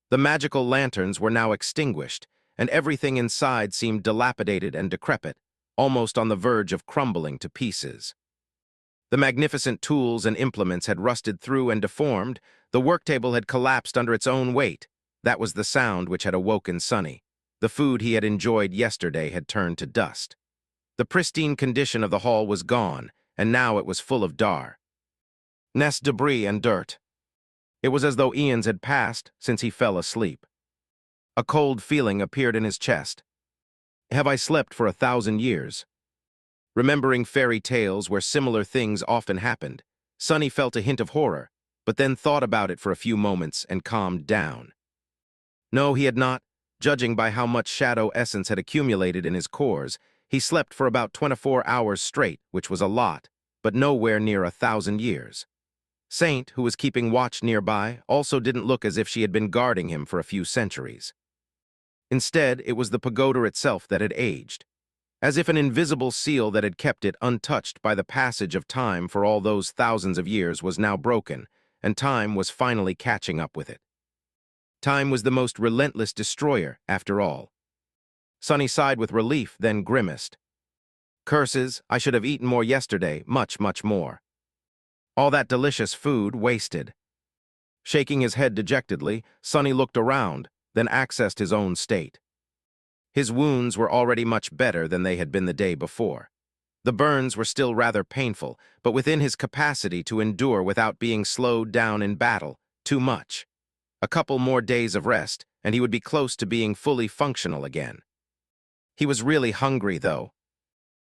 Speaker 1: The magical lanterns were now extinguished, and everything inside seemed dilapidated and decrepit, almost on the verge of crumbling to pieces. The magnificent tools and implements had rusted through and deformed. The worktable had collapsed under its own weight. That was the sound which had awoken Sonny. The food he had enjoyed yesterday had turned to dust. The pristine condition of the hall was gone, and now it was full of debris and dirt. It was as though eons had passed since he fell asleep. A cold feeling appeared in his chest. Have I slept for 1,000 years? Remembering fairy tales where similar things often happened, Sonny felt a hint of horror, but then thought about it for a few moments and calmed down. No, he had not. Judging by how much shadow essence had accumulated in his cores, he slept for about 24 hours straight, which was a lot, but nowhere near 1,000 years. Saint, who was keeping watch nearby, also didn't look as if she had been guarding him for a few centuries. Instead, it was the pagoda itself that had aged, as if an invisible seal that had kept it untouched by the passage of time for all those thousands of years was now broken, and time was finally catching up with it. Time was the most relentless destroyer, after all. Sonny sighed with relief, then grimaced. Curses, I should have eaten more yesterday, much, much more. All that delicious food wasted. Shaking his head dejectedly, Sonny looked around, then accessed his own state. His wounds were already much better than they had been the day before. The burns were still rather painful, but within his capacity to endure without being slowed down in battle, too much. A couple more days of rest, and he would be close to being fully functional again. He was really hungry, though.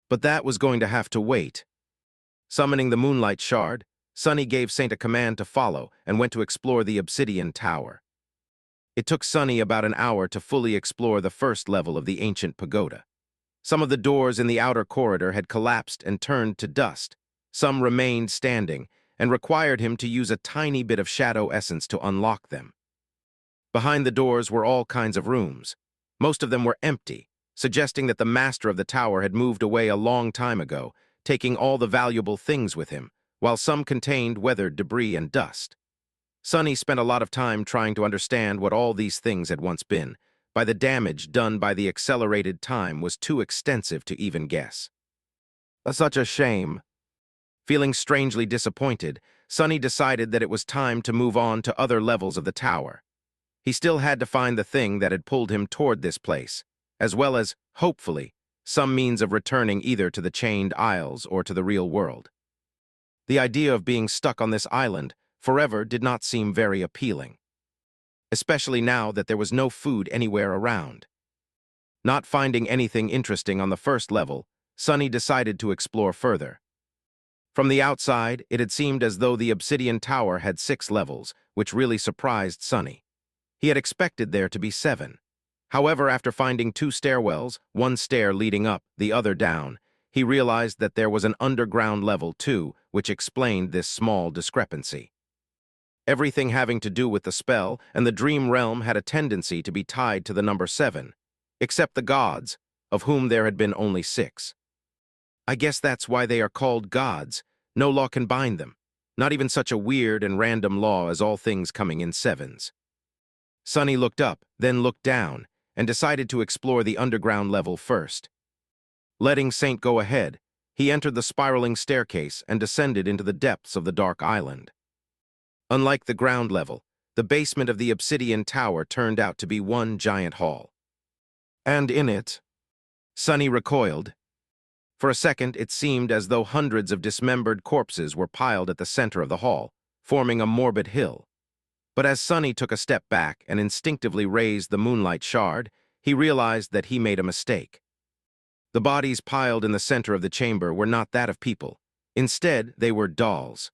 Speaker 1: But that was going to have to wait. Summoning the moonlight shard, Sonny gave Saint a command to follow and went to explore the obsidian tower. It took Sonny about an hour to fully explore the first level of the ancient pagoda. Some of the doors in the outer corridor had collapsed and turned to dust. Some remained standing and required him to use a tiny bit of shadow essence to unlock them. Behind the doors were all kinds of rooms. Most of them were empty, suggesting that the master of the tower had moved away a long time ago, taking all the valuable things with him, while some contained weathered debris and dust. Sonny spent a lot of time trying to understand what all these things had once been. By the damage done by the accelerated time was too extensive to even guess. Such a shame. Feeling strangely disappointed, Sonny decided that it was time to move on to other levels of the tower. He still had to find the thing that had pulled him toward this place, as well as, hopefully, some means of returning either to the chained isles or to the real world. The idea of being stuck on this island forever did not seem very appealing, especially now that there was no food anywhere around. Not finding anything interesting on the first level, Sonny decided to explore further. From the outside, it had seemed as though the obsidian tower had 6 levels, which really surprised Sonny. He had expected there to be 7. However, after finding 2 stairwells, one stair leading up, the other down, he realized that there was an underground level too, which explained this small discrepancy. Everything having to do with the spell and the dream realm had a tendency to be tied to the number 7, except the gods, of whom there had been only 6. I guess that's why they are called gods. No law can bind them, not even such a weird and random law as all things coming in 7s. Sonny looked up, then looked down, and decided to explore the underground level first. Letting Saint go ahead, he entered the spiraling staircase and descended into the depths of the dark island. Unlike the ground level, the basement of the obsidian tower turned out to be one giant hall. And in it, Sonny recoiled. For a second, it seemed as though hundreds of dismembered corpses were piled at the center of the hall, forming a morbid hill. But as Sonny took a step back and instinctively raised the moonlight shard, he realized that he made a mistake. The bodies piled in the center of the chamber were not that of people. Instead, they were dolls.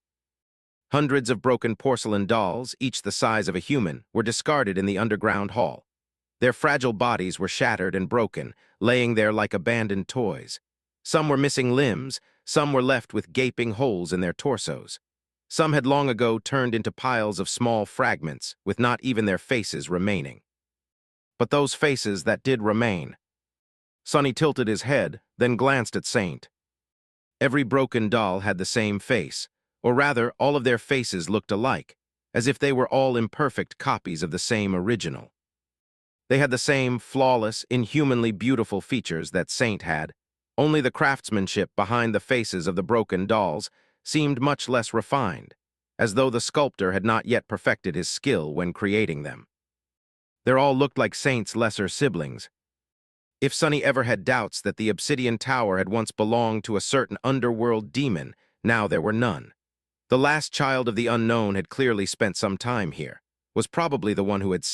Speaker 1: Hundreds of broken porcelain dolls, each the size of a human, were discarded in the underground hall. Their fragile bodies were shattered and broken, laying there like abandoned toys. Some were missing limbs, some were left with gaping holes in their torsos. Some had long ago turned into piles of small fragments, with not even their faces remaining. But those faces that did remain. Sonny tilted his head, then glanced at Saint. Every broken doll had the same face, or rather, all of their faces looked alike, as if they were all imperfect copies of the same original. They had the same flawless, inhumanly beautiful features that Saint had, only the craftsmanship behind the faces of the broken dolls seemed much less refined, as though the sculptor had not yet perfected his skill when creating them. They all looked like Saint's lesser siblings. If Sonny ever had doubts that the obsidian tower had once belonged to a certain underworld demon, now there were none. The last child of the unknown had clearly spent some time here, was probably the one who had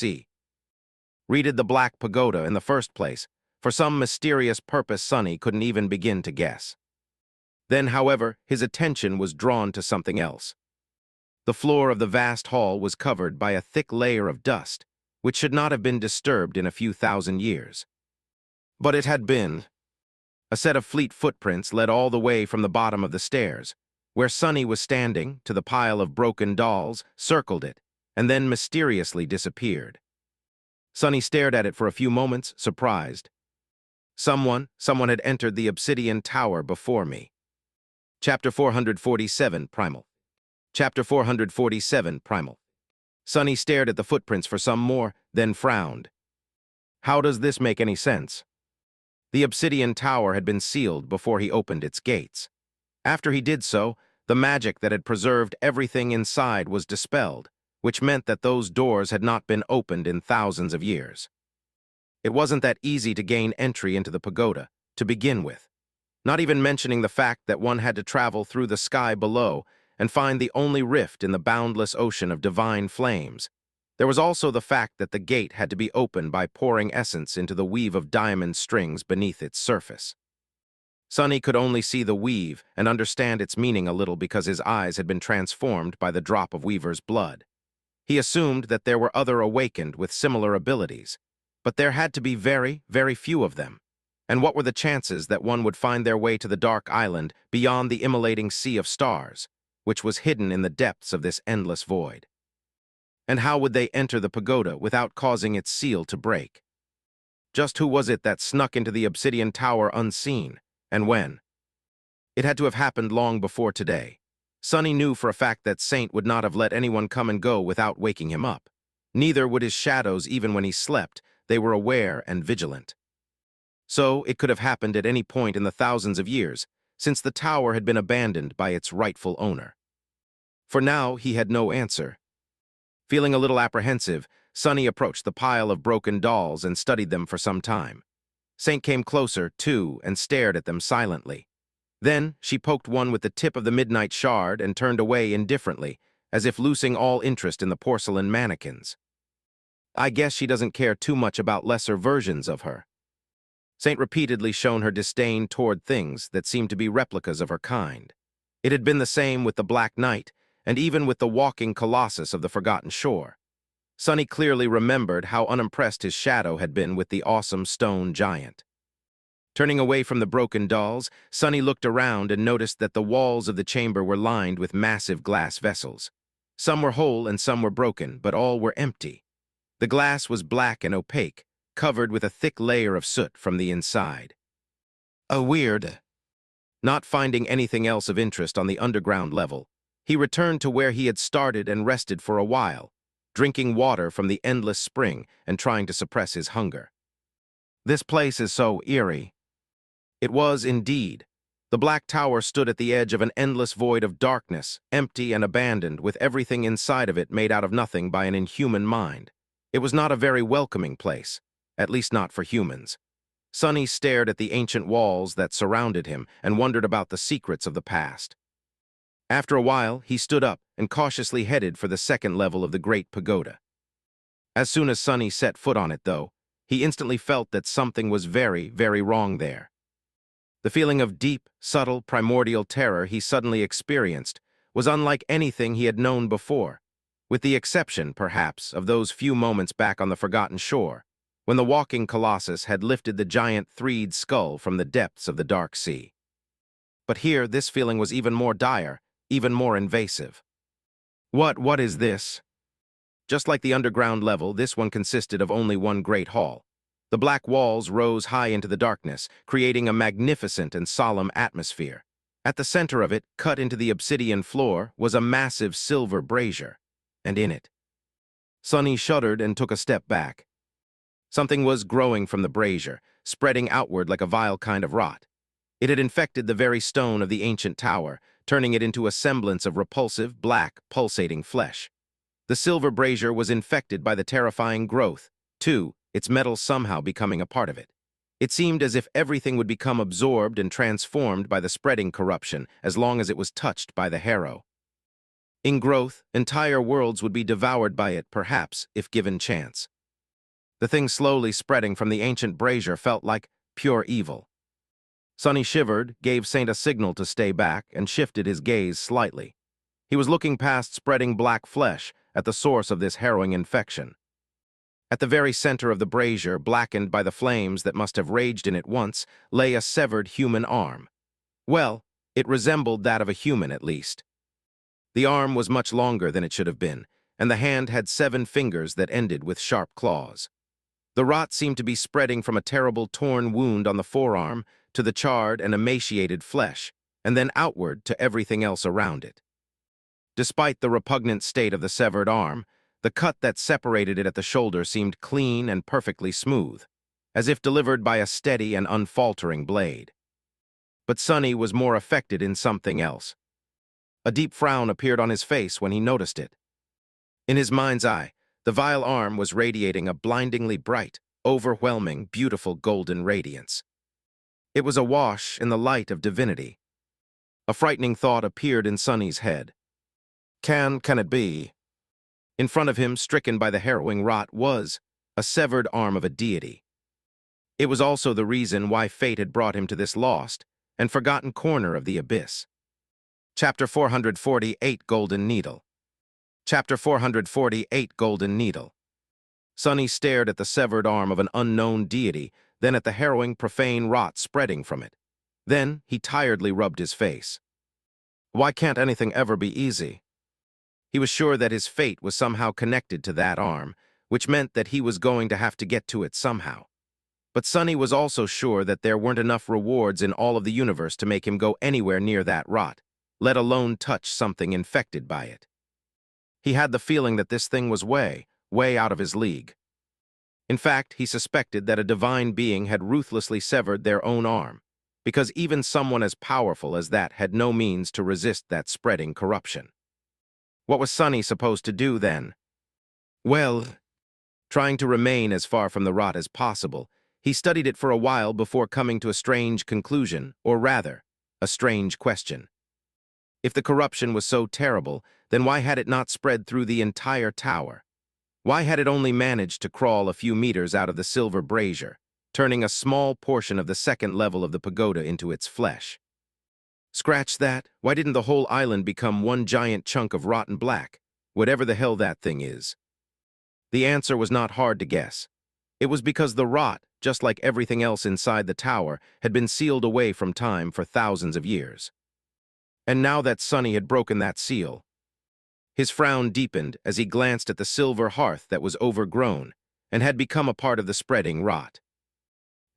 Speaker 1: raided the Black Pagoda in the first place, for some mysterious purpose Sonny couldn't even begin to guess. Then, however, his attention was drawn to something else. The floor of the vast hall was covered by a thick layer of dust, which should not have been disturbed in a few thousand years. But it had been. A set of fleet footprints led all the way from the bottom of the stairs, where Sonny was standing, to the pile of broken dolls, circled it, and then mysteriously disappeared. Sonny stared at it for a few moments, surprised. Someone had entered the obsidian tower before me. Chapter 447, Primal. Chapter 447, Primal. Sonny stared at the footprints for some more, then frowned. How does this make any sense? The obsidian tower had been sealed before he opened its gates. After he did so, the magic that had preserved everything inside was dispelled, which meant that those doors had not been opened in thousands of years. It wasn't that easy to gain entry into the pagoda, to begin with. Not even mentioning the fact that one had to travel through the sky below and find the only rift in the boundless ocean of divine flames. There was also the fact that the gate had to be opened by pouring essence into the weave of diamond strings beneath its surface. Sonny could only see the weave and understand its meaning a little because his eyes had been transformed by the drop of Weaver's blood. He assumed that there were other awakened with similar abilities, but there had to be very, very few of them. And what were the chances that one would find their way to the dark island beyond the immolating sea of stars, which was hidden in the depths of this endless void? And how would they enter the pagoda without causing its seal to break? Just who was it that snuck into the obsidian tower unseen, and when? It had to have happened long before today. Sonny knew for a fact that Saint would not have let anyone come and go without waking him up. Neither would his shadows even when he slept. They were aware and vigilant. So it could have happened at any point in the thousands of years, since the tower had been abandoned by its rightful owner. For now, he had no answer. Feeling a little apprehensive, Sonny approached the pile of broken dolls and studied them for some time. Saint came closer, too, and stared at them silently. Then, she poked one with the tip of the midnight shard and turned away indifferently, as if losing all interest in the porcelain mannequins. I guess she doesn't care too much about lesser versions of her. Saint repeatedly shown her disdain toward things that seemed to be replicas of her kind. It had been the same with the Black Knight, and even with the walking colossus of the Forgotten Shore. Sonny clearly remembered how unimpressed his shadow had been with the awesome stone giant. Turning away from the broken dolls, Sonny looked around and noticed that the walls of the chamber were lined with massive glass vessels. Some were whole and some were broken, but all were empty. The glass was black and opaque, covered with a thick layer of soot from the inside. Weird. Not finding anything else of interest on the underground level, he returned to where he had started and rested for a while, drinking water from the endless spring and trying to suppress his hunger. This place is so eerie. It was indeed. The Black Tower stood at the edge of an endless void of darkness, empty and abandoned, with everything inside of it made out of nothing by an inhuman mind. It was not a very welcoming place, at least not for humans. Sonny stared at the ancient walls that surrounded him and wondered about the secrets of the past. After a while, he stood up and cautiously headed for the second level of the Great Pagoda. As soon as Sonny set foot on it, though, he instantly felt that something was very, very wrong there. The feeling of deep, subtle, primordial terror he suddenly experienced was unlike anything he had known before, with the exception, perhaps, of those few moments back on the Forgotten Shore, when the walking colossus had lifted the giant threed skull from the depths of the dark sea. But here, this feeling was even more dire, even more invasive. What is this? Just like the underground level, this one consisted of only one great hall. The black walls rose high into the darkness, creating a magnificent and solemn atmosphere. At the center of it, cut into the obsidian floor, was a massive silver brazier, and in it. Sonny shuddered and took a step back. Something was growing from the brazier, spreading outward like a vile kind of rot. It had infected the very stone of the ancient tower, turning it into a semblance of repulsive, black, pulsating flesh. The silver brazier was infected by the terrifying growth, too, its metal somehow becoming a part of it. It seemed as if everything would become absorbed and transformed by the spreading corruption as long as it was touched by the harrow. In growth, entire worlds would be devoured by it, perhaps, if given chance. The thing slowly spreading from the ancient brazier felt like pure evil. Sonny shivered, gave Saint a signal to stay back, and shifted his gaze slightly. He was looking past spreading black flesh at the source of this harrowing infection. At the very center of the brazier, blackened by the flames that must have raged in it once, lay a severed human arm. Well, it resembled that of a human, at least. The arm was much longer than it should have been, and the hand had 7 fingers that ended with sharp claws. The rot seemed to be spreading from a terrible torn wound on the forearm to the charred and emaciated flesh, and then outward to everything else around it. Despite the repugnant state of the severed arm, the cut that separated it at the shoulder seemed clean and perfectly smooth, as if delivered by a steady and unfaltering blade. But Sonny was more affected in something else. A deep frown appeared on his face when he noticed it. In his mind's eye, the vile arm was radiating a blindingly bright, overwhelming, beautiful golden radiance. It was awash in the light of divinity. A frightening thought appeared in Sonny's head. Can it be? In front of him, stricken by the harrowing rot, was a severed arm of a deity. It was also the reason why fate had brought him to this lost and forgotten corner of the abyss. Chapter 448, Golden Needle. Chapter 448, Golden Needle. Sonny stared at the severed arm of an unknown deity, then at the harrowing, profane rot spreading from it. Then he tiredly rubbed his face. Why can't anything ever be easy? He was sure that his fate was somehow connected to that arm, which meant that he was going to have to get to it somehow. But Sonny was also sure that there weren't enough rewards in all of the universe to make him go anywhere near that rot, let alone touch something infected by it. He had the feeling that this thing was way out of his league. In fact, he suspected that a divine being had ruthlessly severed their own arm. because even someone as powerful as that had no means to resist that spreading corruption. What was Sonny supposed to do then? Well, trying to remain as far from the rot as possible, he studied it for a while before coming to a strange conclusion, or rather, a strange question. If the corruption was so terrible, then why had it not spread through the entire tower? Why had it only managed to crawl a few meters out of the silver brazier, turning a small portion of the second level of the pagoda into its flesh? Scratch that, why didn't the whole island become one giant chunk of rotten black, whatever the hell that thing is? The answer was not hard to guess. It was because the rot, just like everything else inside the tower, had been sealed away from time for thousands of years. And now that Sonny had broken that seal, his frown deepened as he glanced at the silver hearth that was overgrown and had become a part of the spreading rot.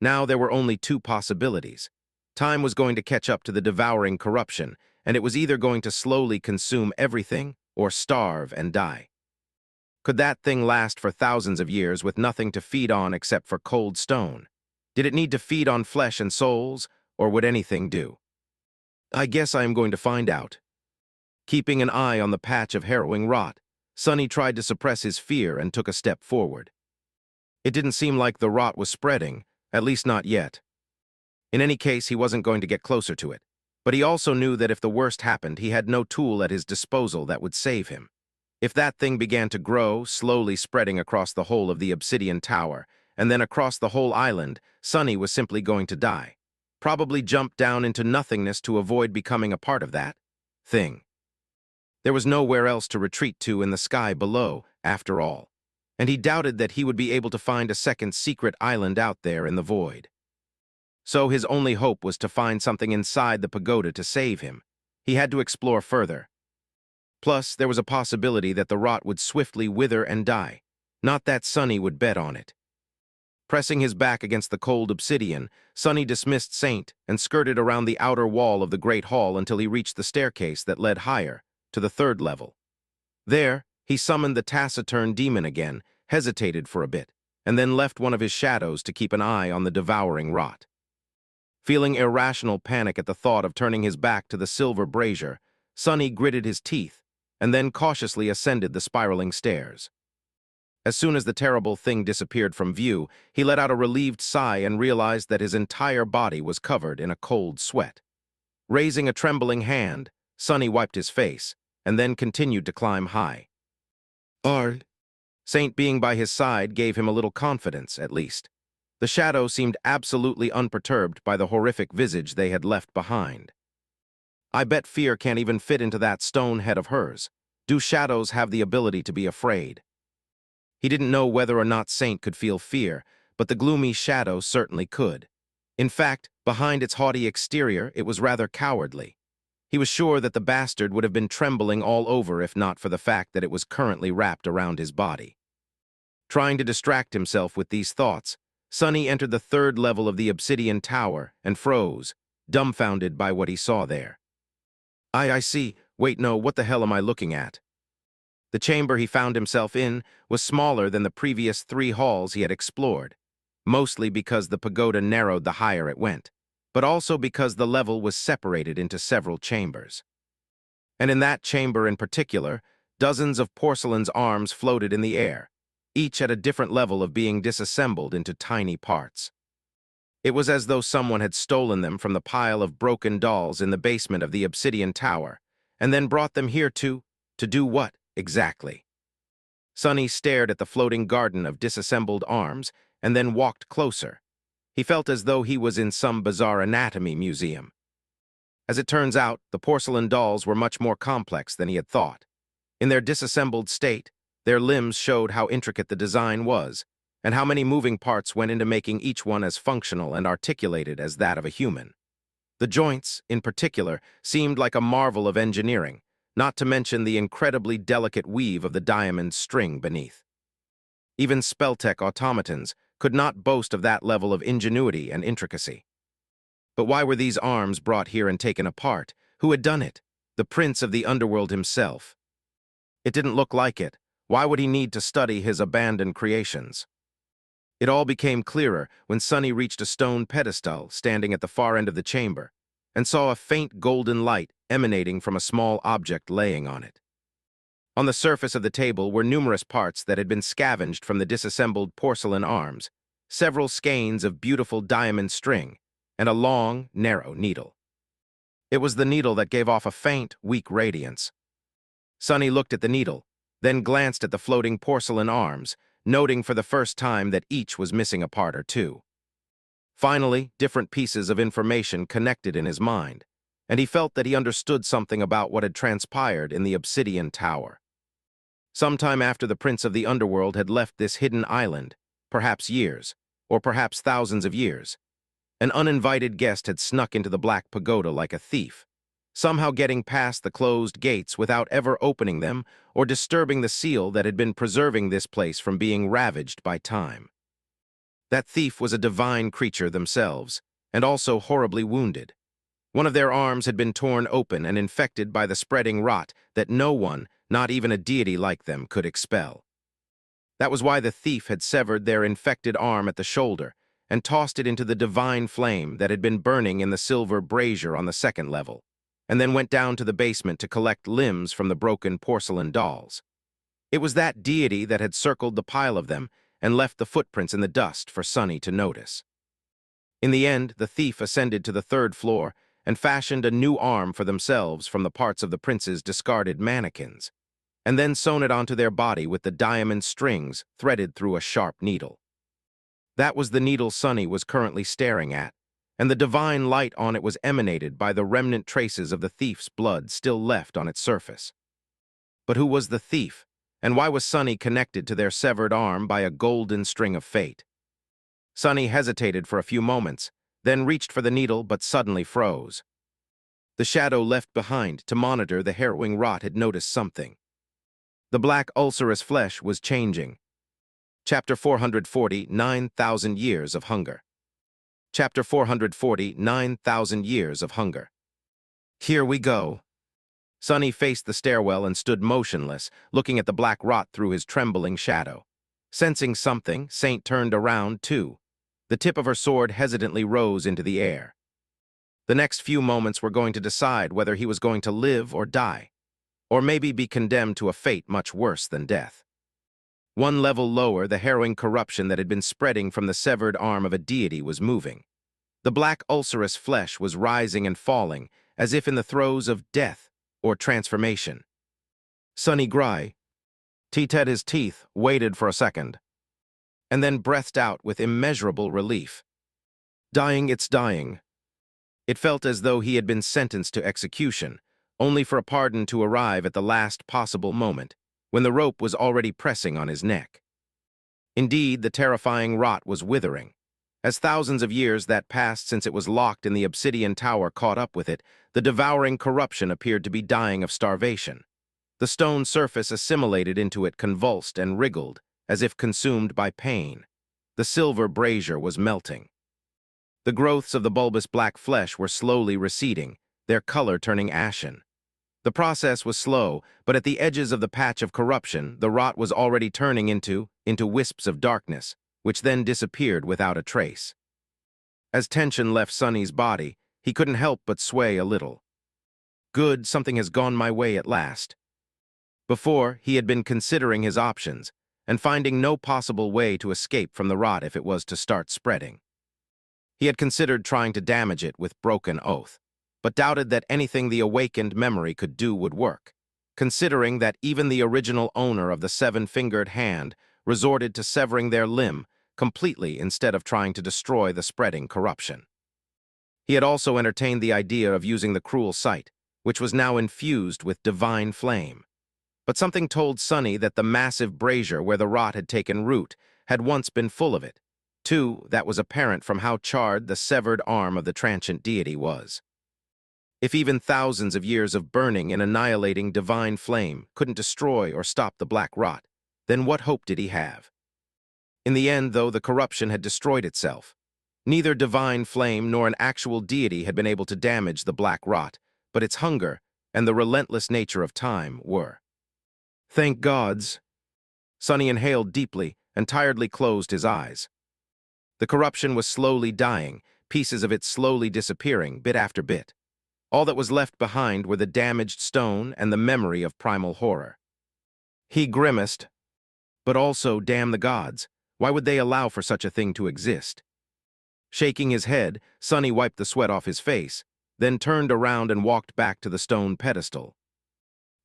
Speaker 1: Now there were only two possibilities. Time was going to catch up to the devouring corruption, and it was either going to slowly consume everything or starve and die. Could that thing last for thousands of years with nothing to feed on except for cold stone? Did it need to feed on flesh and souls, or would anything do? I guess I am going to find out. Keeping an eye on the patch of harrowing rot, Sonny tried to suppress his fear and took a step forward. It didn't seem like the rot was spreading, at least not yet. In any case, he wasn't going to get closer to it, but he also knew that if the worst happened, he had no tool at his disposal that would save him. If that thing began to grow, slowly spreading across the whole of the obsidian tower, and then across the whole island, Sonny was simply going to die. Probably jump down into nothingness to avoid becoming a part of that thing. There was nowhere else to retreat to in the sky below, after all, and he doubted that he would be able to find a second secret island out there in the void. So his only hope was to find something inside the pagoda to save him. He had to explore further. Plus, there was a possibility that the rot would swiftly wither and die. Not that Sonny would bet on it. Pressing his back against the cold obsidian, Sonny dismissed Saint and skirted around the outer wall of the great hall until he reached the staircase that led higher, to the third level. There, he summoned the taciturn demon again, hesitated for a bit, and then left one of his shadows to keep an eye on the devouring rot. Feeling irrational panic at the thought of turning his back to the silver brazier, Sonny gritted his teeth and then cautiously ascended the spiraling stairs. As soon as the terrible thing disappeared from view, he let out a relieved sigh and realized that his entire body was covered in a cold sweat. Raising a trembling hand, Sonny wiped his face and then continued to climb high. Saint being by his side gave him a little confidence, at least. The shadow seemed absolutely unperturbed by the horrific visage they had left behind. I bet fear can't even fit into that stone head of hers. Do shadows have the ability to be afraid? He didn't know whether or not Saint could feel fear, but the gloomy shadow certainly could. In fact, behind its haughty exterior, it was rather cowardly. He was sure that the bastard would have been trembling all over if not for the fact that it was currently wrapped around his body. Trying to distract himself with these thoughts, Sonny entered the third level of the obsidian tower and froze, dumbfounded by what he saw there. I see. Wait, no, what the hell am I looking at? The chamber he found himself in was smaller than the previous 3 halls he had explored, mostly because the pagoda narrowed the higher it went, but also because the level was separated into several chambers. And in that chamber in particular, dozens of porcelain's arms floated in the air, each at a different level of being disassembled into tiny parts. It was as though someone had stolen them from the pile of broken dolls in the basement of the obsidian tower, and then brought them here to do what, exactly? Sonny stared at the floating garden of disassembled arms and then walked closer. He felt as though he was in some bizarre anatomy museum. As it turns out, the porcelain dolls were much more complex than he had thought. In their disassembled state, their limbs showed how intricate the design was, and how many moving parts went into making each one as functional and articulated as that of a human. The joints, in particular, seemed like a marvel of engineering, not to mention the incredibly delicate weave of the diamond string beneath. Even Spelltech automatons could not boast of that level of ingenuity and intricacy. But why were these arms brought here and taken apart? Who had done it? The prince of the underworld himself. It didn't look like it. Why would he need to study his abandoned creations? It all became clearer when Sonny reached a stone pedestal standing at the far end of the chamber and saw a faint golden light emanating from a small object laying on it. On the surface of the table were numerous parts that had been scavenged from the disassembled porcelain arms, several skeins of beautiful diamond string, and a long, narrow needle. It was the needle that gave off a faint, weak radiance. Sonny looked at the needle, then glanced at the floating porcelain arms, noting for the first time that each was missing a part or two. Finally, different pieces of information connected in his mind, and he felt that he understood something about what had transpired in the obsidian tower. Sometime after the prince of the underworld had left this hidden island, perhaps years, or perhaps thousands of years, an uninvited guest had snuck into the Black Pagoda like a thief, somehow getting past the closed gates without ever opening them or disturbing the seal that had been preserving this place from being ravaged by time. That thief was a divine creature themselves, and also horribly wounded. One of their arms had been torn open and infected by the spreading rot that no one, not even a deity like them, could expel. That was why the thief had severed their infected arm at the shoulder and tossed it into the divine flame that had been burning in the silver brazier on the second level, and then went down to the basement to collect limbs from the broken porcelain dolls. It was that deity that had circled the pile of them and left the footprints in the dust for Sonny to notice. In the end, the thief ascended to the third floor and fashioned a new arm for themselves from the parts of the prince's discarded mannequins, and then sewn it onto their body with the diamond strings threaded through a sharp needle. That was the needle Sonny was currently staring at, and the divine light on it was emanated by the remnant traces of the thief's blood still left on its surface. But who was the thief, and why was Sonny connected to their severed arm by a golden string of fate? Sonny hesitated for a few moments, then reached for the needle but suddenly froze. The shadow left behind to monitor the harrowing rot had noticed something. The black ulcerous flesh was changing. Chapter 440, 9,000 Years of Hunger. Chapter 440, 9,000 Years of Hunger. Here we go. Sonny faced the stairwell and stood motionless, looking at the black rot through his trembling shadow. Sensing something, Saint turned around, too. The tip of her sword hesitantly rose into the air. The next few moments were going to decide whether he was going to live or die, or maybe be condemned to a fate much worse than death. One level lower, the harrowing corruption that had been spreading from the severed arm of a deity was moving. The black ulcerous flesh was rising and falling, as if in the throes of death or transformation. Sonny Gry teeth his teeth, waited for a second, and then breathed out with immeasurable relief. Dying, it's dying. It felt as though he had been sentenced to execution, only for a pardon to arrive at the last possible moment, when the rope was already pressing on his neck. Indeed, the terrifying rot was withering. As thousands of years that passed since it was locked in the obsidian tower caught up with it, the devouring corruption appeared to be dying of starvation. The stone surface assimilated into it, convulsed and wriggled, as if consumed by pain. The silver brazier was melting. The growths of the bulbous black flesh were slowly receding, their color turning ashen. The process was slow, but at the edges of the patch of corruption, the rot was already turning into wisps of darkness, which then disappeared without a trace. As tension left Sonny's body, he couldn't help but sway a little. Good, something has gone my way at last. Before, he had been considering his options, and finding no possible way to escape from the rot if it was to start spreading. He had considered trying to damage it with broken oath, but doubted that anything the awakened memory could do would work, considering that even the original owner of the seven-fingered hand resorted to severing their limb completely instead of trying to destroy the spreading corruption. He had also entertained the idea of using the cruel sight, which was now infused with divine flame. But something told Sonny that the massive brazier where the rot had taken root had once been full of it. Too, that was apparent from how charred the severed arm of the transient deity was. If even thousands of years of burning and annihilating divine flame couldn't destroy or stop the black rot, then what hope did he have? In the end, though, the corruption had destroyed itself. Neither divine flame nor an actual deity had been able to damage the black rot, but its hunger and the relentless nature of time were. Thank gods. Sonny inhaled deeply and tiredly closed his eyes. The corruption was slowly dying, pieces of it slowly disappearing, bit after bit. All that was left behind were the damaged stone and the memory of primal horror. He grimaced, but also, damn the gods, why would they allow for such a thing to exist? Shaking his head, Sonny wiped the sweat off his face, then turned around and walked back to the stone pedestal.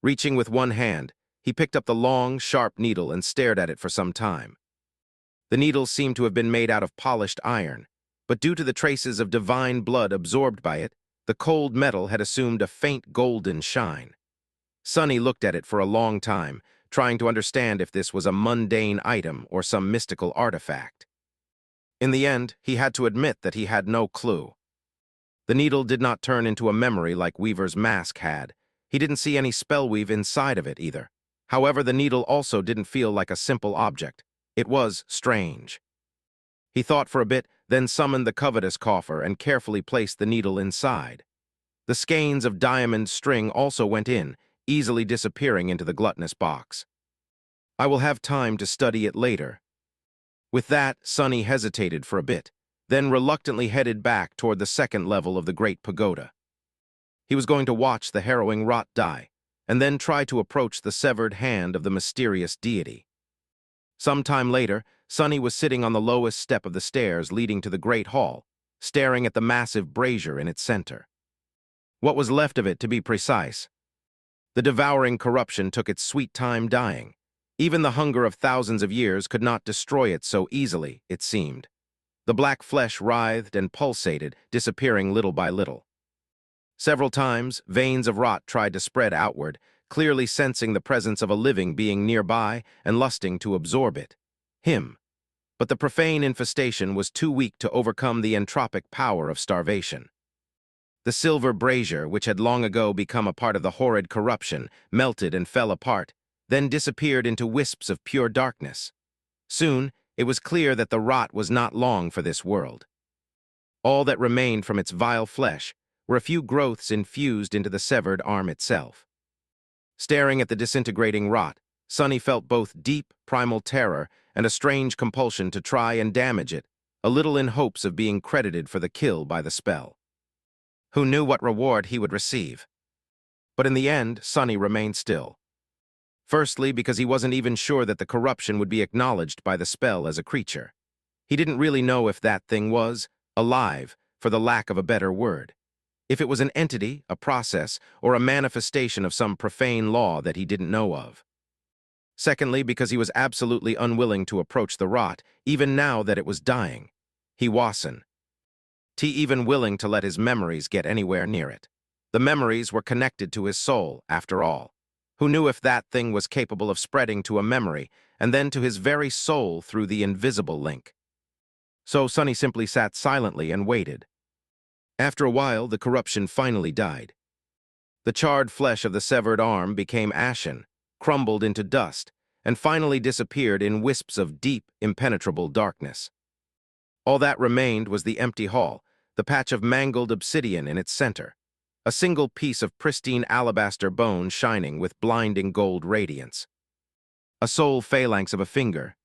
Speaker 1: Reaching with one hand, he picked up the long, sharp needle and stared at it for some time. The needle seemed to have been made out of polished iron, but due to the traces of divine blood absorbed by it, the cold metal had assumed a faint golden shine. Sonny looked at it for a long time, trying to understand if this was a mundane item or some mystical artifact. In the end, he had to admit that he had no clue. The needle did not turn into a memory like Weaver's mask had. He didn't see any spellweave inside of it either. However, the needle also didn't feel like a simple object. It was strange. He thought for a bit, then summoned the covetous coffer and carefully placed the needle inside. The skeins of diamond string also went in, easily disappearing into the gluttonous box. I will have time to study it later. With that, Sonny hesitated for a bit, then reluctantly headed back toward the second level of the great pagoda. He was going to watch the harrowing rot die, and then try to approach the severed hand of the mysterious deity. Some time later, Sonny was sitting on the lowest step of the stairs leading to the great hall, staring at the massive brazier in its center. What was left of it, to be precise. The devouring corruption took its sweet time dying. Even the hunger of thousands of years could not destroy it so easily, it seemed. The black flesh writhed and pulsated, disappearing little by little. Several times, veins of rot tried to spread outward, clearly sensing the presence of a living being nearby and lusting to absorb it. Him. But the profane infestation was too weak to overcome the entropic power of starvation. The silver brazier, which had long ago become a part of the horrid corruption, melted and fell apart, then disappeared into wisps of pure darkness. Soon, it was clear that the rot was not long for this world. All that remained from its vile flesh were a few growths infused into the severed arm itself. Staring at the disintegrating rot, Sonny felt both deep, primal terror and a strange compulsion to try and damage it, a little in hopes of being credited for the kill by the spell. Who knew what reward he would receive? But in the end, Sonny remained still. Firstly, because he wasn't even sure that the corruption would be acknowledged by the spell as a creature. He didn't really know if that thing was alive, for the lack of a better word. If it was an entity, a process, or a manifestation of some profane law that he didn't know of. Secondly, because he was absolutely unwilling to approach the rot, even now that it was dying. He wasn't even willing to let his memories get anywhere near it. The memories were connected to his soul, after all. Who knew if that thing was capable of spreading to a memory, and then to his very soul through the invisible link? So Sonny simply sat silently and waited. After a while, the corruption finally died. The charred flesh of the severed arm became ashen, crumbled into dust, and finally disappeared in wisps of deep, impenetrable darkness. All that remained was the empty hall, the patch of mangled obsidian in its center. A single piece of pristine alabaster bone shining with blinding gold radiance. A sole phalanx of a finger.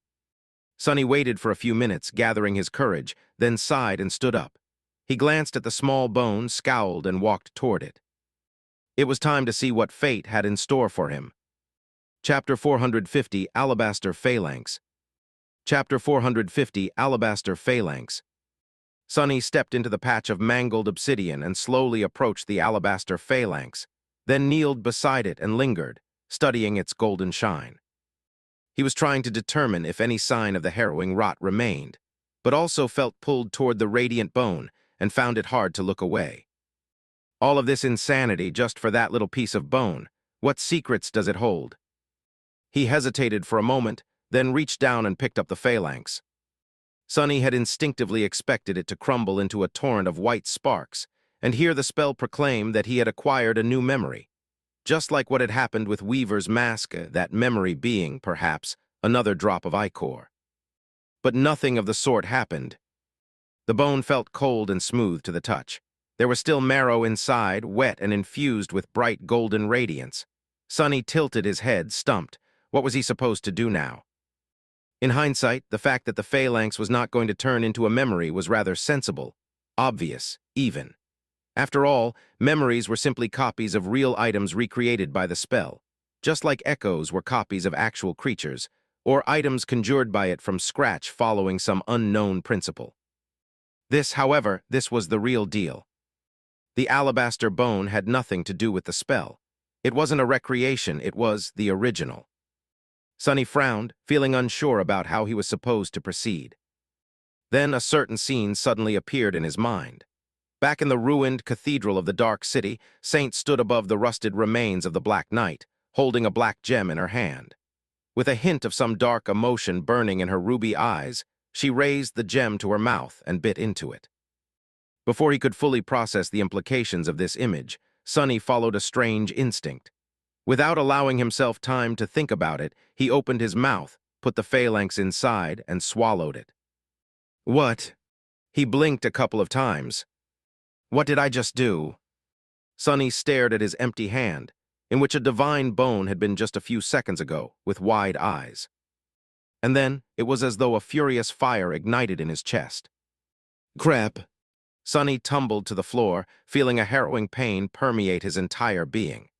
Speaker 1: Sonny waited for a few minutes, gathering his courage, then sighed and stood up. He glanced at the small bone, scowled, and walked toward it. It was time to see what fate had in store for him. Chapter 450, Alabaster Phalanx. Chapter 450, Alabaster Phalanx. Sonny stepped into the patch of mangled obsidian and slowly approached the alabaster phalanx, then kneeled beside it and lingered, studying its golden shine. He was trying to determine if any sign of the harrowing rot remained, but also felt pulled toward the radiant bone and found it hard to look away. All of this insanity just for that little piece of bone. What secrets does it hold? He hesitated for a moment, then reached down and picked up the phalanx. Sonny had instinctively expected it to crumble into a torrent of white sparks, and hear the spell proclaim that he had acquired a new memory. Just like what had happened with Weaver's mask, that memory being, perhaps, another drop of ichor. But nothing of the sort happened. The bone felt cold and smooth to the touch. There was still marrow inside, wet and infused with bright golden radiance. Sonny tilted his head, stumped. What was he supposed to do now? In hindsight, the fact that the phalanx was not going to turn into a memory was rather sensible, obvious, even. After all, memories were simply copies of real items recreated by the spell, just like echoes were copies of actual creatures, or items conjured by it from scratch following some unknown principle. This was the real deal. The alabaster bone had nothing to do with the spell. It wasn't a recreation, it was the original. Sonny frowned, feeling unsure about how he was supposed to proceed. Then a certain scene suddenly appeared in his mind. Back in the ruined cathedral of the Dark City, Saint stood above the rusted remains of the Black Knight, holding a black gem in her hand. With a hint of some dark emotion burning in her ruby eyes, she raised the gem to her mouth and bit into it. Before he could fully process the implications of this image, Sonny followed a strange instinct. Without allowing himself time to think about it, he opened his mouth, put the phalanx inside, and swallowed it. What? He blinked a couple of times. What did I just do? Sonny stared at his empty hand, in which a divine bone had been just a few seconds ago, with wide eyes. And then, it was as though a furious fire ignited in his chest. Crap! Sonny tumbled to the floor, feeling a harrowing pain permeate his entire being.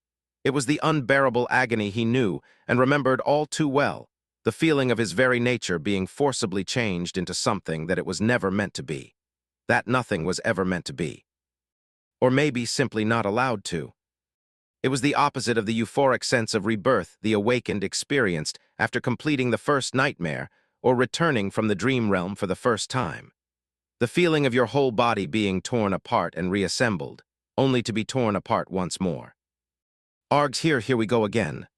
Speaker 1: It was the unbearable agony he knew and remembered all too well, the feeling of his very nature being forcibly changed into something that it was never meant to be. That nothing was ever meant to be. Or maybe simply not allowed to. It was the opposite of the euphoric sense of rebirth the awakened experienced after completing the first nightmare or returning from the dream realm for the first time. The feeling of your whole body being torn apart and reassembled, only to be torn apart once more. Args, here we go again.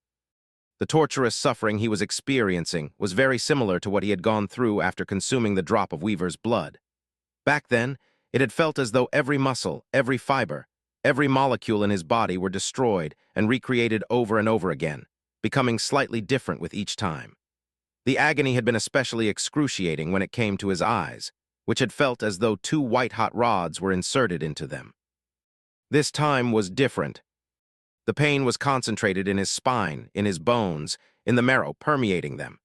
Speaker 1: The torturous suffering he was experiencing was very similar to what he had gone through after consuming the drop of Weaver's blood. Back then, it had felt as though every muscle, every fiber, every molecule in his body were destroyed and recreated over and over again, becoming slightly different with each time. The agony had been especially excruciating when it came to his eyes, which had felt as though two white-hot rods were inserted into them. This time was different. The pain was concentrated in his spine, in his bones, in the marrow permeating them.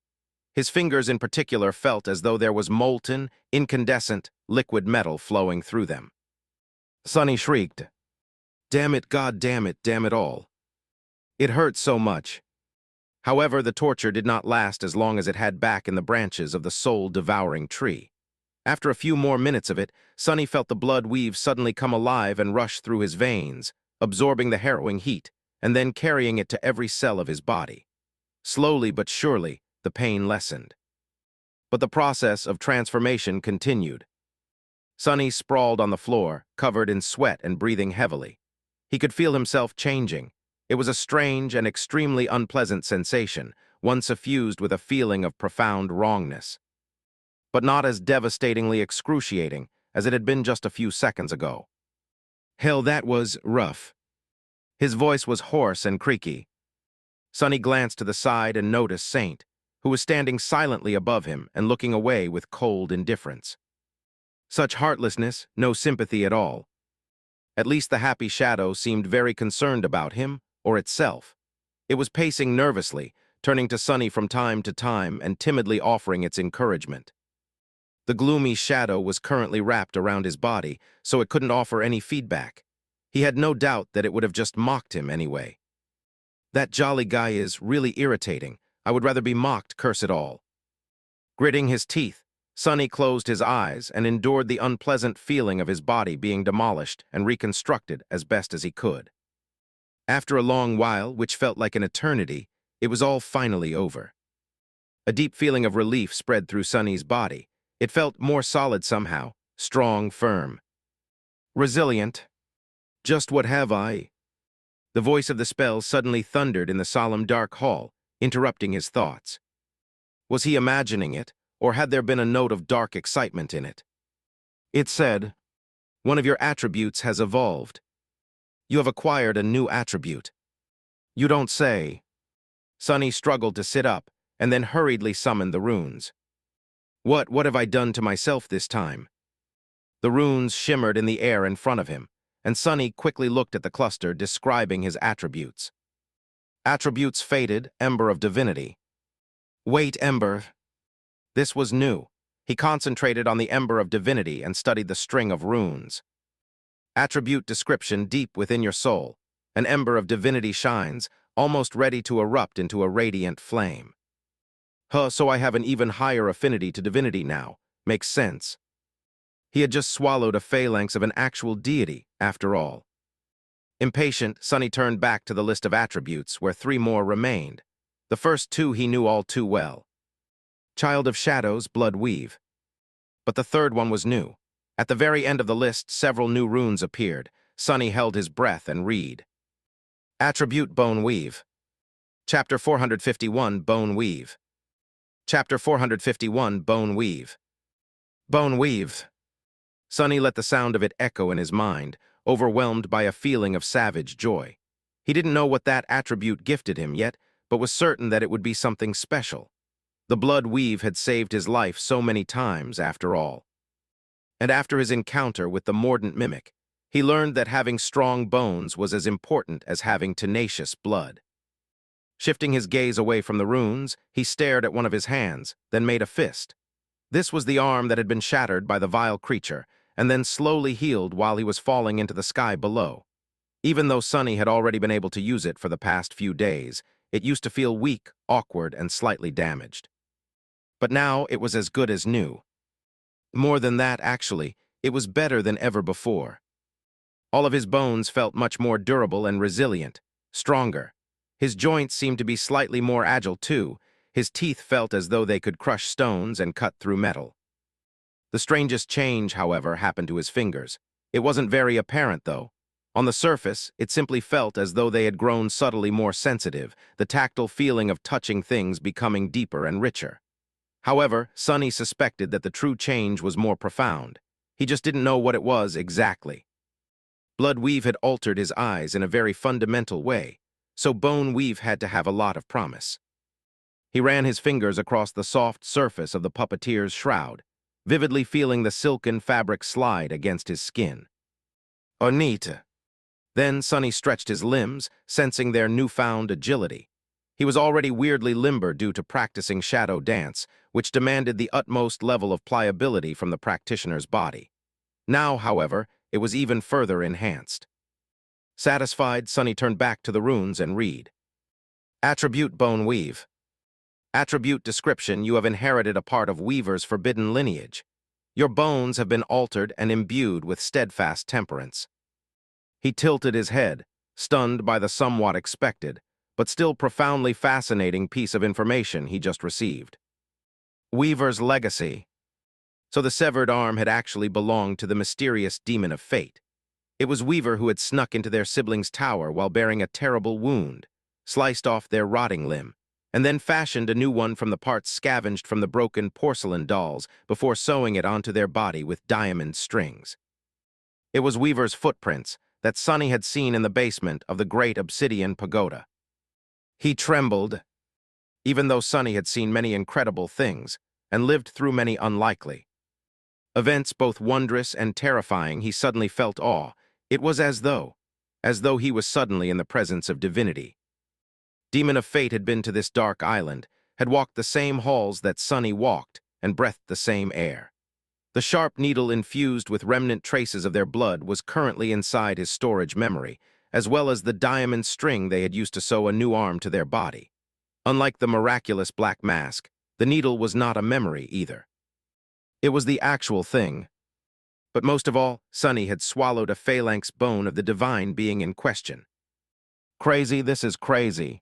Speaker 1: His fingers in particular felt as though there was molten, incandescent, liquid metal flowing through them. Sonny shrieked. Damn it, God damn it all. It hurt so much. However, the torture did not last as long as it had back in the branches of the soul-devouring tree. After a few more minutes of it, Sonny felt the blood weave suddenly come alive and rush through his veins, absorbing the harrowing heat, and then carrying it to every cell of his body. Slowly but surely, the pain lessened. But the process of transformation continued. Sonny sprawled on the floor, covered in sweat and breathing heavily. He could feel himself changing. It was a strange and extremely unpleasant sensation, one suffused with a feeling of profound wrongness. But not as devastatingly excruciating as it had been just a few seconds ago. Hell, that was rough. His voice was hoarse and creaky. Sonny glanced to the side and noticed Saint, who was standing silently above him and looking away with cold indifference. Such heartlessness, no sympathy at all. At least the happy shadow seemed very concerned about him, or itself. It was pacing nervously, turning to Sonny from time to time and timidly offering its encouragement. The gloomy shadow was currently wrapped around his body, so it couldn't offer any feedback. He had no doubt that it would have just mocked him anyway. That jolly guy is really irritating. I would rather be mocked, curse it all. Gritting his teeth, Sonny closed his eyes and endured the unpleasant feeling of his body being demolished and reconstructed as best as he could. After a long while, which felt like an eternity, it was all finally over. A deep feeling of relief spread through Sonny's body. It felt more solid somehow, strong, firm. Resilient. Just what have I? The voice of the spell suddenly thundered in the solemn dark hall, interrupting his thoughts. Was he imagining it, or had there been a note of dark excitement in it? It said, "One of your attributes has evolved. You have acquired a new attribute." You don't say. Sonny struggled to sit up, and then hurriedly summoned the runes. What have I done to myself this time? The runes shimmered in the air in front of him, and Sonny quickly looked at the cluster describing his attributes. Attributes faded, Ember of Divinity. Wait, Ember. This was new. He concentrated on the ember of divinity and studied the string of runes. Attribute description deep within your soul. An ember of divinity shines, almost ready to erupt into a radiant flame. So I have an even higher affinity to divinity now. Makes sense. He had just swallowed a phalanx of an actual deity, after all. Impatient, Sonny turned back to the list of attributes, where 3 more remained. The first 2 he knew all too well. Child of Shadows, Blood Weave. But the third one was new. At the very end of the list, several new runes appeared. Sonny held his breath and read. Attribute Bone Weave. Chapter 451, Bone Weave. Chapter 451, Bone Weave. Bone Weave. Sonny let the sound of it echo in his mind, overwhelmed by a feeling of savage joy. He didn't know what that attribute gifted him yet, but was certain that it would be something special. The Blood Weave had saved his life so many times, after all. And after his encounter with the mordant mimic, he learned that having strong bones was as important as having tenacious blood. Shifting his gaze away from the runes, he stared at one of his hands, then made a fist. This was the arm that had been shattered by the vile creature, and then slowly healed while he was falling into the sky below. Even though Sonny had already been able to use it for the past few days, it used to feel weak, awkward, and slightly damaged. But now it was as good as new. More than that, actually, it was better than ever before. All of his bones felt much more durable and resilient, stronger. His joints seemed to be slightly more agile, too. His teeth felt as though they could crush stones and cut through metal. The strangest change, however, happened to his fingers. It wasn't very apparent, though. On the surface, it simply felt as though they had grown subtly more sensitive, the tactile feeling of touching things becoming deeper and richer. However, Sonny suspected that the true change was more profound. He just didn't know what it was exactly. Blood Weave had altered his eyes in a very fundamental way, so Bone Weave had to have a lot of promise. He ran his fingers across the soft surface of the puppeteer's shroud, vividly feeling the silken fabric slide against his skin. Onita. Then Sonny stretched his limbs, sensing their newfound agility. He was already weirdly limber due to practicing shadow dance, which demanded the utmost level of pliability from the practitioner's body. Now, however, it was even further enhanced. Satisfied, Sonny turned back to the runes and read. Attribute Bone Weave. Attribute description: you have inherited a part of Weaver's forbidden lineage. Your bones have been altered and imbued with steadfast temperance. He tilted his head, stunned by the somewhat expected, but still profoundly fascinating piece of information he just received. Weaver's legacy. So the severed arm had actually belonged to the mysterious demon of fate. It was Weaver who had snuck into their siblings' tower while bearing a terrible wound, sliced off their rotting limb, and then fashioned a new one from the parts scavenged from the broken porcelain dolls before sewing it onto their body with diamond strings. It was Weaver's footprints that Sonny had seen in the basement of the great obsidian pagoda. He trembled. Even though Sonny had seen many incredible things and lived through many unlikely events, both wondrous and terrifying, he suddenly felt awe. It was as though he was suddenly in the presence of divinity. Demon of Fate had been to this dark island, had walked the same halls that Sonny walked, and breathed the same air. The sharp needle infused with remnant traces of their blood was currently inside his storage memory, as well as the diamond string they had used to sew a new arm to their body. Unlike the miraculous black mask, the needle was not a memory either. It was the actual thing. But most of all, Sonny had swallowed a phalanx bone of the divine being in question. Crazy, this is crazy.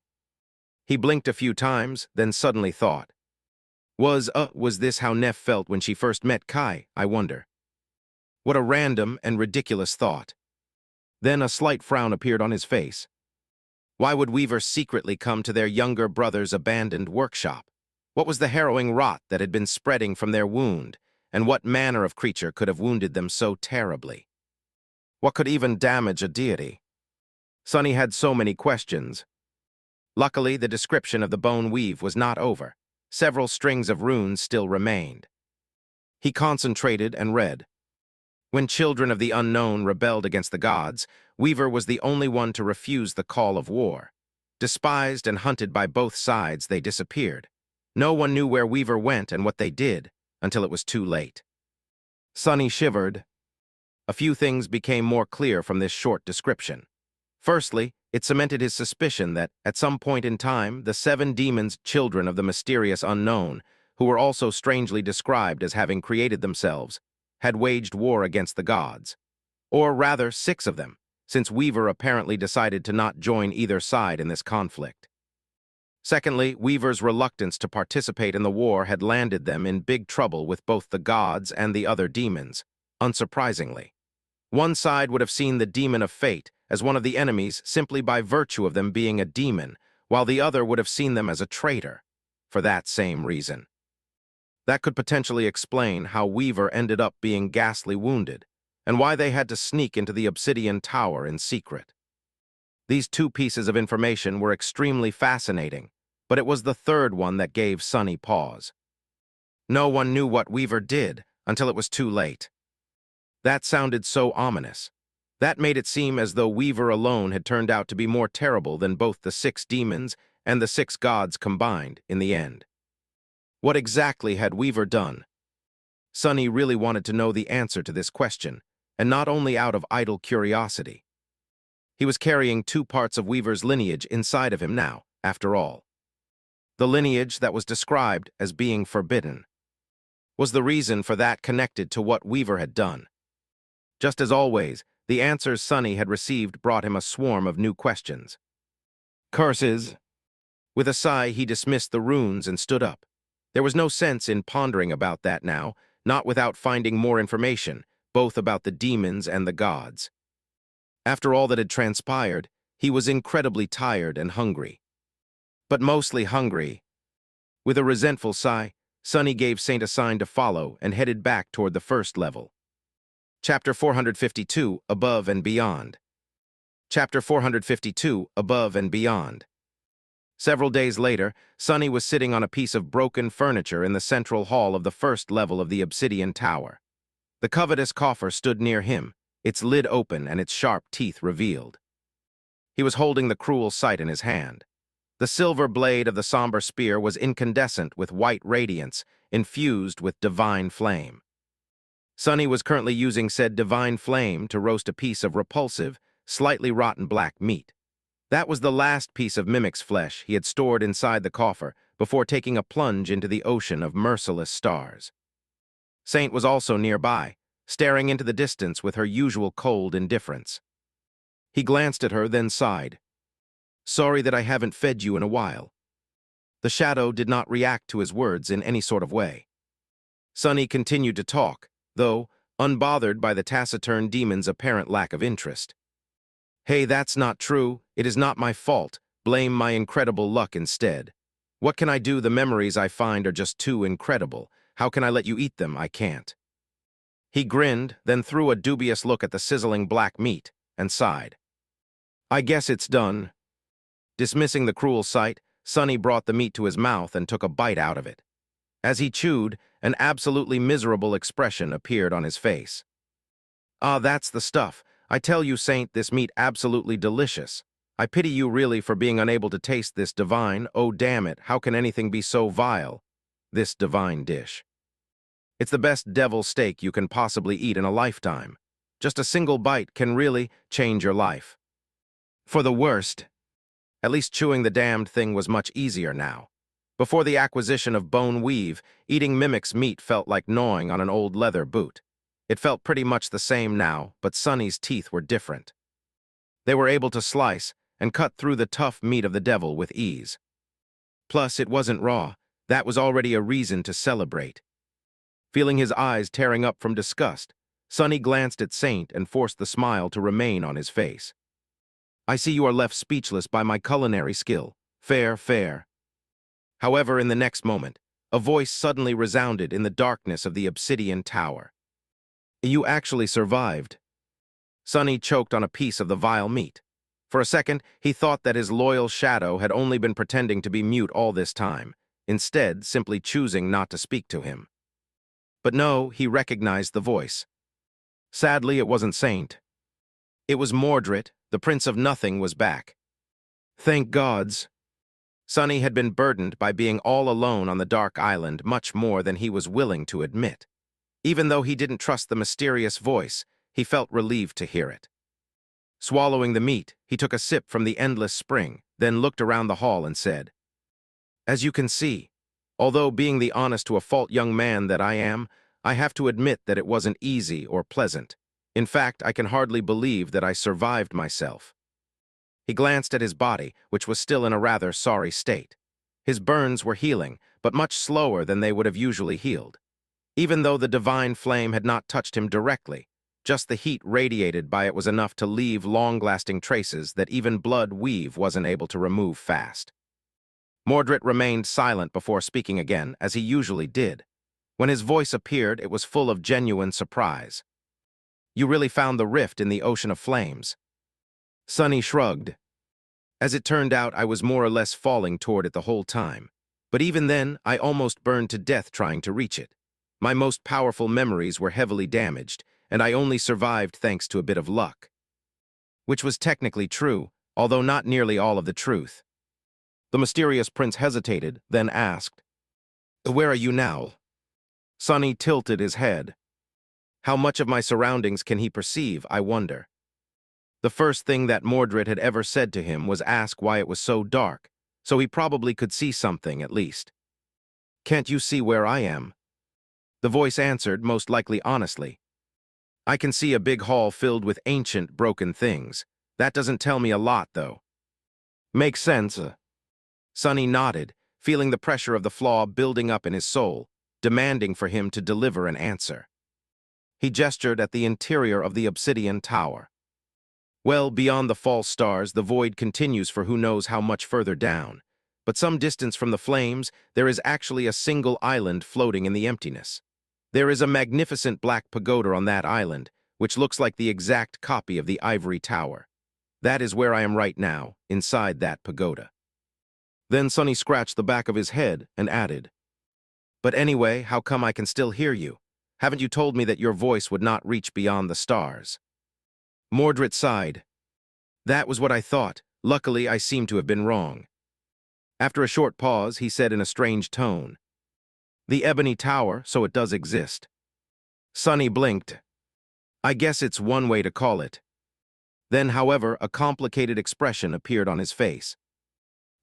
Speaker 1: He blinked a few times, then suddenly thought. Was this how Neph felt when she first met Kai, I wonder? What a random and ridiculous thought. Then a slight frown appeared on his face. Why would Weaver secretly come to their younger brother's abandoned workshop? What was the harrowing rot that had been spreading from their wound, and what manner of creature could have wounded them so terribly? What could even damage a deity? Sonny had so many questions. Luckily, the description of the Bone Weave was not over. Several strings of runes still remained. He concentrated and read. When children of the unknown rebelled against the gods, Weaver was the only one to refuse the call of war. Despised and hunted by both sides, they disappeared. No one knew where Weaver went and what they did until it was too late. Sonny shivered. A few things became more clear from this short description. Firstly, it cemented his suspicion that, at some point in time, the 7 demons, children of the mysterious unknown, who were also strangely described as having created themselves, had waged war against the gods. Or rather, 6 of them, since Weaver apparently decided to not join either side in this conflict. Secondly, Weaver's reluctance to participate in the war had landed them in big trouble with both the gods and the other demons, unsurprisingly. One side would have seen the demon of fate as one of the enemies simply by virtue of them being a demon, while the other would have seen them as a traitor, for that same reason. That could potentially explain how Weaver ended up being ghastly wounded, and why they had to sneak into the obsidian tower in secret. These 2 pieces of information were extremely fascinating, but it was the third one that gave Sonny pause. No one knew what Weaver did until it was too late. That sounded so ominous. That made it seem as though Weaver alone had turned out to be more terrible than both the 6 demons and the 6 gods combined in the end. What exactly had Weaver done? Sonny really wanted to know the answer to this question, and not only out of idle curiosity. He was carrying 2 parts of Weaver's lineage inside of him now, after all. The lineage that was described as being forbidden. Was the reason for that connected to what Weaver had done? Just as always, the answers Sonny had received brought him a swarm of new questions. Curses! With a sigh, he dismissed the runes and stood up. There was no sense in pondering about that now, not without finding more information, both about the demons and the gods. After all that had transpired, he was incredibly tired and hungry. But mostly hungry. With a resentful sigh, Sonny gave Saint a sign to follow and headed back toward the first level. Chapter 452, Above and Beyond. Chapter 452, Above and Beyond. Several days later, Sonny was sitting on a piece of broken furniture in the central hall of the first level of the obsidian tower. The covetous coffer stood near him, its lid open and its sharp teeth revealed. He was holding the cruel sight in his hand. The silver blade of the somber spear was incandescent with white radiance, infused with divine flame. Sonny was currently using said divine flame to roast a piece of repulsive, slightly rotten black meat. That was the last piece of mimic's flesh he had stored inside the coffer before taking a plunge into the ocean of merciless stars. Saint was also nearby, staring into the distance with her usual cold indifference. He glanced at her, then sighed. Sorry that I haven't fed you in a while. The shadow did not react to his words in any sort of way. Sonny continued to talk, though unbothered by the taciturn demon's apparent lack of interest. Hey, that's not true. It is not my fault. Blame my incredible luck instead. What can I do? The memories I find are just too incredible. How can I let you eat them? I can't. He grinned, then threw a dubious look at the sizzling black meat, and sighed. I guess it's done. Dismissing the cruel sight, Sonny brought the meat to his mouth and took a bite out of it. As he chewed, an absolutely miserable expression appeared on his face. Ah, that's the stuff. I tell you, Saint, this meat absolutely delicious. I pity you really for being unable to taste this divine, oh damn it, how can anything be so vile? This divine dish. It's the best devil steak you can possibly eat in a lifetime. Just a single bite can really change your life. For the worst. At least chewing the damned thing was much easier now. Before the acquisition of bone weave, eating mimic's meat felt like gnawing on an old leather boot. It felt pretty much the same now, but Sonny's teeth were different. They were able to slice and cut through the tough meat of the devil with ease. Plus, it wasn't raw. That was already a reason to celebrate. Feeling his eyes tearing up from disgust, Sonny glanced at Saint and forced the smile to remain on his face. I see you are left speechless by my culinary skill. Fair, fair. However, in the next moment, a voice suddenly resounded in the darkness of the obsidian tower. You actually survived. Sonny choked on a piece of the vile meat. For a second, he thought that his loyal shadow had only been pretending to be mute all this time, instead simply choosing not to speak to him. But no, he recognized the voice. Sadly, it wasn't Saint. It was Mordred, the Prince of Nothing, was back. Thank gods. Sonny had been burdened by being all alone on the dark island much more than he was willing to admit. Even though he didn't trust the mysterious voice, he felt relieved to hear it. Swallowing the meat, he took a sip from the endless spring, then looked around the hall and said, "As you can see, although being the honest-to-a-fault young man that I am, I have to admit that it wasn't easy or pleasant. In fact, I can hardly believe that I survived myself." He glanced at his body, which was still in a rather sorry state. His burns were healing, but much slower than they would have usually healed. Even though the divine flame had not touched him directly, just the heat radiated by it was enough to leave long-lasting traces that even blood weave wasn't able to remove fast. Mordred remained silent before speaking again, as he usually did. When his voice appeared, it was full of genuine surprise. "You really found the rift in the ocean of flames?" Sonny shrugged. "As it turned out, I was more or less falling toward it the whole time. But even then, I almost burned to death trying to reach it. My most powerful memories were heavily damaged, and I only survived thanks to a bit of luck." Which was technically true, although not nearly all of the truth. The mysterious prince hesitated, then asked, "Where are you now?" Sonny tilted his head. How much of my surroundings can he perceive, I wonder? The first thing that Mordred had ever said to him was ask why it was so dark, so he probably could see something at least. "Can't you see where I am?" The voice answered, most likely honestly. "I can see a big hall filled with ancient, broken things. That doesn't tell me a lot, though." "Makes sense." Sonny nodded, feeling the pressure of the flaw building up in his soul, demanding for him to deliver an answer. He gestured at the interior of the obsidian tower. "Well, beyond the false stars, the void continues for who knows how much further down. But some distance from the flames, there is actually a single island floating in the emptiness. There is a magnificent black pagoda on that island, which looks like the exact copy of the ivory tower. That is where I am right now, inside that pagoda." Then Sonny scratched the back of his head and added, "But anyway, how come I can still hear you? Haven't you told me that your voice would not reach beyond the stars?" Mordred sighed. "That was what I thought. Luckily, I seem to have been wrong." After a short pause, he said in a strange tone, "The Ebony Tower, so it does exist." Sonny blinked. "I guess it's one way to call it." Then, however, a complicated expression appeared on his face.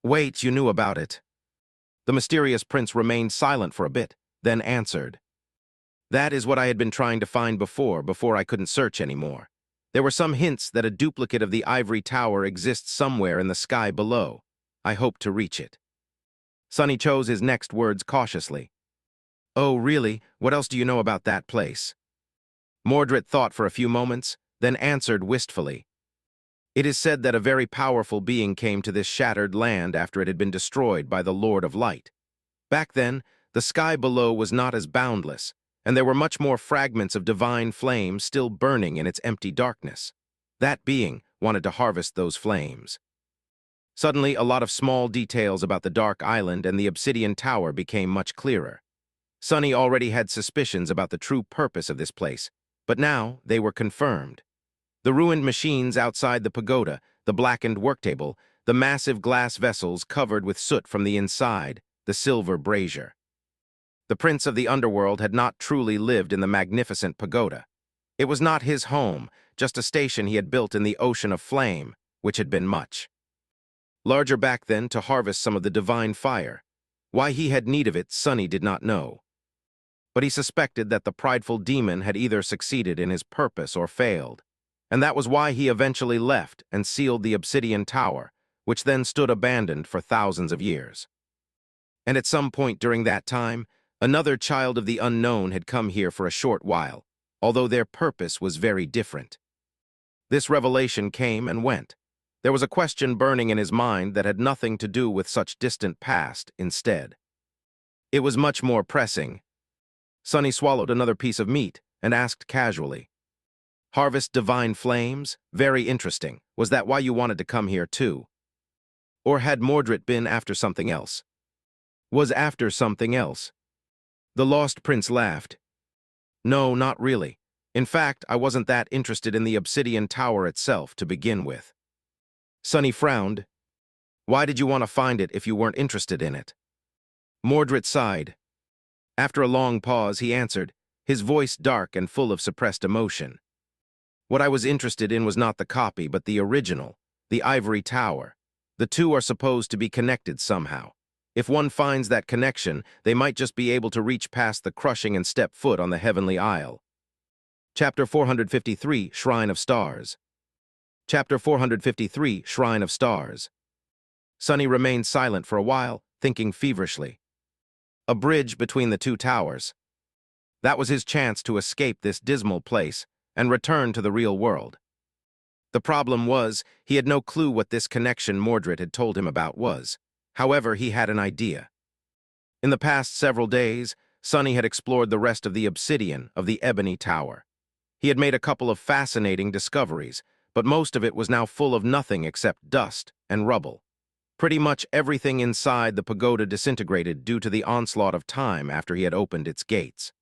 Speaker 1: "Wait, you knew about it." The mysterious prince remained silent for a bit, then answered, "That is what I had been trying to find before I couldn't search anymore. There were some hints that a duplicate of the ivory tower exists somewhere in the sky below. I hope to reach it." Sonny chose his next words cautiously. "Oh, really? What else do you know about that place?" Mordred thought for a few moments, then answered wistfully, "It is said that a very powerful being came to this shattered land after it had been destroyed by the Lord of Light. Back then, the sky below was not as boundless, and there were much more fragments of divine flame still burning in its empty darkness. That being wanted to harvest those flames." Suddenly, a lot of small details about the Dark Island and the Obsidian Tower became much clearer. Sonny already had suspicions about the true purpose of this place, but now they were confirmed. The ruined machines outside the pagoda, the blackened worktable, the massive glass vessels covered with soot from the inside, the silver brazier. The prince of the underworld had not truly lived in the magnificent pagoda. It was not his home, just a station he had built in the ocean of flame, which had been much larger back then to harvest some of the divine fire. Why he had need of it, Sonny did not know. But he suspected that the prideful demon had either succeeded in his purpose or failed, and that was why he eventually left and sealed the Obsidian Tower, which then stood abandoned for thousands of years. And at some point during that time, another child of the unknown had come here for a short while, although their purpose was very different. This revelation came and went. There was a question burning in his mind that had nothing to do with such distant past instead. It was much more pressing. Sonny swallowed another piece of meat and asked casually, "Harvest divine flames? Very interesting. Was that why you wanted to come here too? Or had Mordred been after something else?" "Was after something else." The Lost Prince laughed. "No, not really. In fact, I wasn't that interested in the Obsidian Tower itself to begin with." Sonny frowned. Why did you want to find it if you weren't interested in it? Mordred sighed. After a long pause, he answered, his voice dark and full of suppressed emotion. What I was interested in was not the copy, but the original, the ivory tower. The two are supposed to be connected somehow. If one finds that connection, they might just be able to reach past the crushing and step foot on the heavenly isle. Chapter 453, Shrine of Stars. Chapter 453, Shrine of Stars. Sunny remained silent for a while, thinking feverishly. A bridge between the two towers. That was his chance to escape this dismal place and return to the real world. The problem was, he had no clue what this connection Mordred had told him about was. However, he had an idea. In the past several days, Sunny had explored the rest of the obsidian of the Ebony Tower. He had made a couple of fascinating discoveries, but most of it was now full of nothing except dust and rubble. Pretty much everything inside the pagoda disintegrated due to the onslaught of time after he had opened its gates.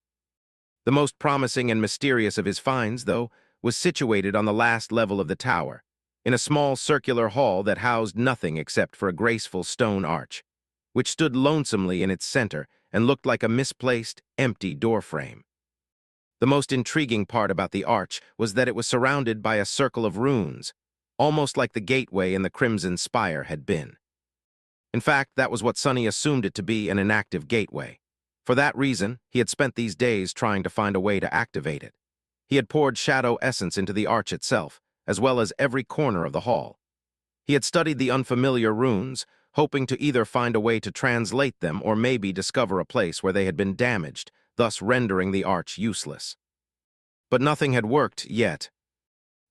Speaker 1: The most promising and mysterious of his finds, though, was situated on the last level of the tower, in a small circular hall that housed nothing except for a graceful stone arch, which stood lonesomely in its center and looked like a misplaced, empty doorframe. The most intriguing part about the arch was that it was surrounded by a circle of runes, almost like the gateway in the Crimson Spire had been. In fact, that was what Sunny assumed it to be, an inactive gateway. For that reason, he had spent these days trying to find a way to activate it. He had poured shadow essence into the arch itself, as well as every corner of the hall. He had studied the unfamiliar runes, hoping to either find a way to translate them or maybe discover a place where they had been damaged, thus rendering the arch useless. But nothing had worked yet.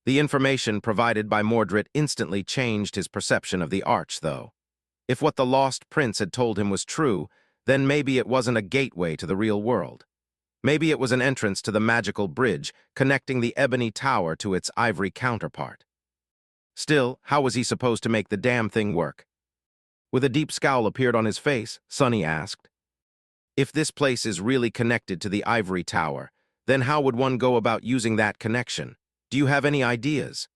Speaker 1: The information provided by Mordred instantly changed his perception of the arch, though. If what the lost prince had told him was true, then maybe it wasn't a gateway to the real world. Maybe it was an entrance to the magical bridge connecting the Ebony Tower to its ivory counterpart. Still, how was he supposed to make the damn thing work? With a deep scowl appeared on his face, Sunny asked, if this place is really connected to the ivory tower, then how would one go about using that connection? Do you have any ideas?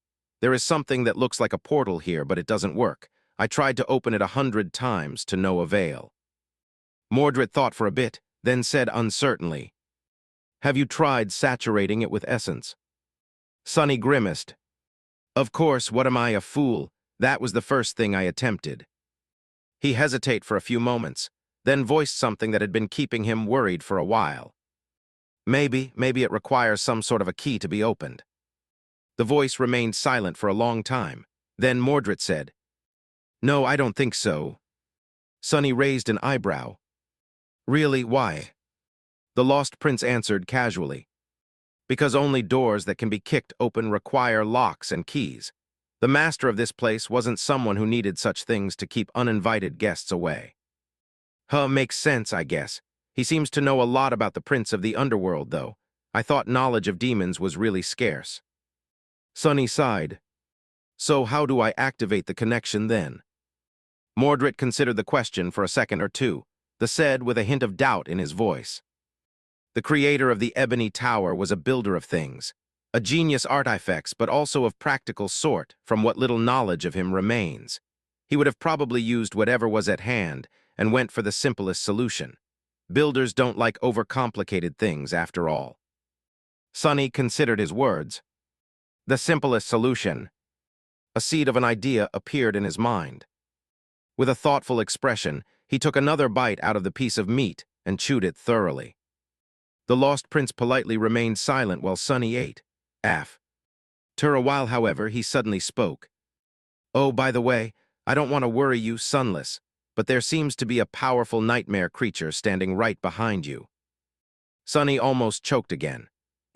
Speaker 1: There is something that looks like a portal here, but it doesn't work. I tried to open it 100 times to no avail. Mordred thought for a bit, then said uncertainly, have you tried saturating it with essence? Sunny grimaced. Of course, what am I, a fool? That was the first thing I attempted. He hesitated for a few moments, then voiced something that had been keeping him worried for a while. Maybe it requires some sort of a key to be opened. The voice remained silent for a long time. Then Mordred said, no, I don't think so. Sunny raised an eyebrow. Really, why? The lost prince answered casually. Because only doors that can be kicked open require locks and keys. The master of this place wasn't someone who needed such things to keep uninvited guests away. Makes sense, I guess. He seems to know a lot about the prince of the underworld, though. I thought knowledge of demons was really scarce. Sunny sighed. So how do I activate the connection then? Mordred considered the question for a second or two, the said with a hint of doubt in his voice. The creator of the Ebony Tower was a builder of things, a genius artifacts, but also of practical sort, from what little knowledge of him remains. He would have probably used whatever was at hand and went for the simplest solution. Builders don't like overcomplicated things, after all. Sunny considered his words. The simplest solution. A seed of an idea appeared in his mind. With a thoughtful expression, he took another bite out of the piece of meat and chewed it thoroughly. The lost prince politely remained silent while Sunny ate. After a while, however, he suddenly spoke. Oh, by the way, I don't want to worry you, Sunless, but there seems to be a powerful nightmare creature standing right behind you. Sunny almost choked again.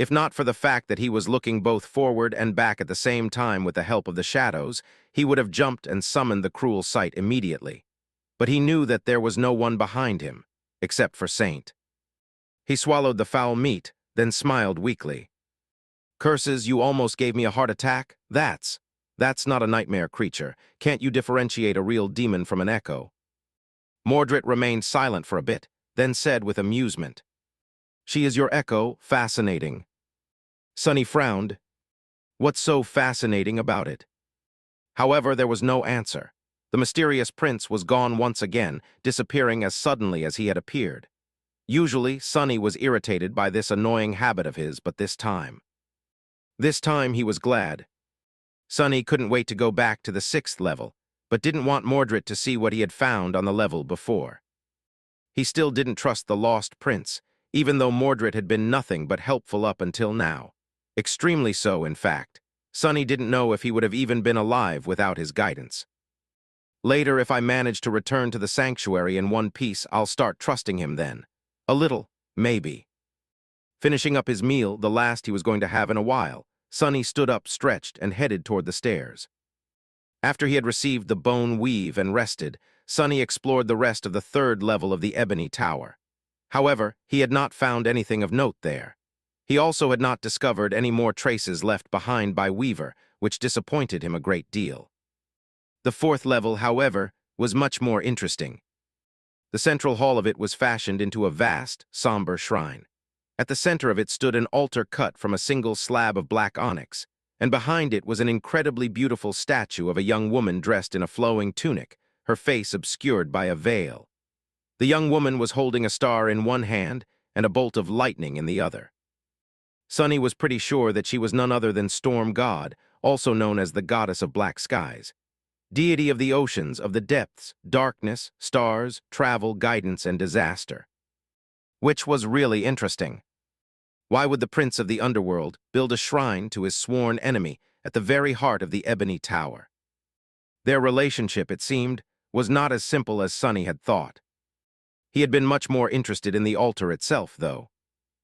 Speaker 1: If not for the fact that he was looking both forward and back at the same time with the help of the shadows, he would have jumped and summoned the cruel sight immediately. But he knew that there was no one behind him, except for Saint. He swallowed the foul meat, then smiled weakly. Curses, you almost gave me a heart attack? That's not a nightmare creature. Can't you differentiate a real demon from an echo? Mordred remained silent for a bit, then said with amusement, She is your echo, fascinating. Sunny frowned. What's so fascinating about it? However, there was no answer. The mysterious prince was gone once again, disappearing as suddenly as he had appeared. Usually, Sonny was irritated by this annoying habit of his, but this time he was glad. Sonny couldn't wait to go back to the 6th level, but didn't want Mordred to see what he had found on the level before. He still didn't trust the lost prince, even though Mordred had been nothing but helpful up until now. Extremely so, in fact. Sonny didn't know if he would have even been alive without his guidance. Later, if I manage to return to the sanctuary in one piece, I'll start trusting him then. A little, maybe. Finishing up his meal, the last he was going to have in a while, Sonny stood up, stretched, and headed toward the stairs. After he had received the bone weave and rested, Sonny explored the rest of the 3rd level of the Ebony Tower. However, he had not found anything of note there. He also had not discovered any more traces left behind by Weaver, which disappointed him a great deal. The 4th level, however, was much more interesting. The central hall of it was fashioned into a vast, somber shrine. At the center of it stood an altar cut from a single slab of black onyx, and behind it was an incredibly beautiful statue of a young woman dressed in a flowing tunic, her face obscured by a veil. The young woman was holding a star in one hand and a bolt of lightning in the other. Sonny was pretty sure that she was none other than Storm God, also known as the Goddess of Black Skies, deity of the oceans, of the depths, darkness, stars, travel, guidance, and disaster. Which was really interesting. Why would the Prince of the Underworld build a shrine to his sworn enemy at the very heart of the Ebony Tower? Their relationship, it seemed, was not as simple as Sonny had thought. He had been much more interested in the altar itself, though.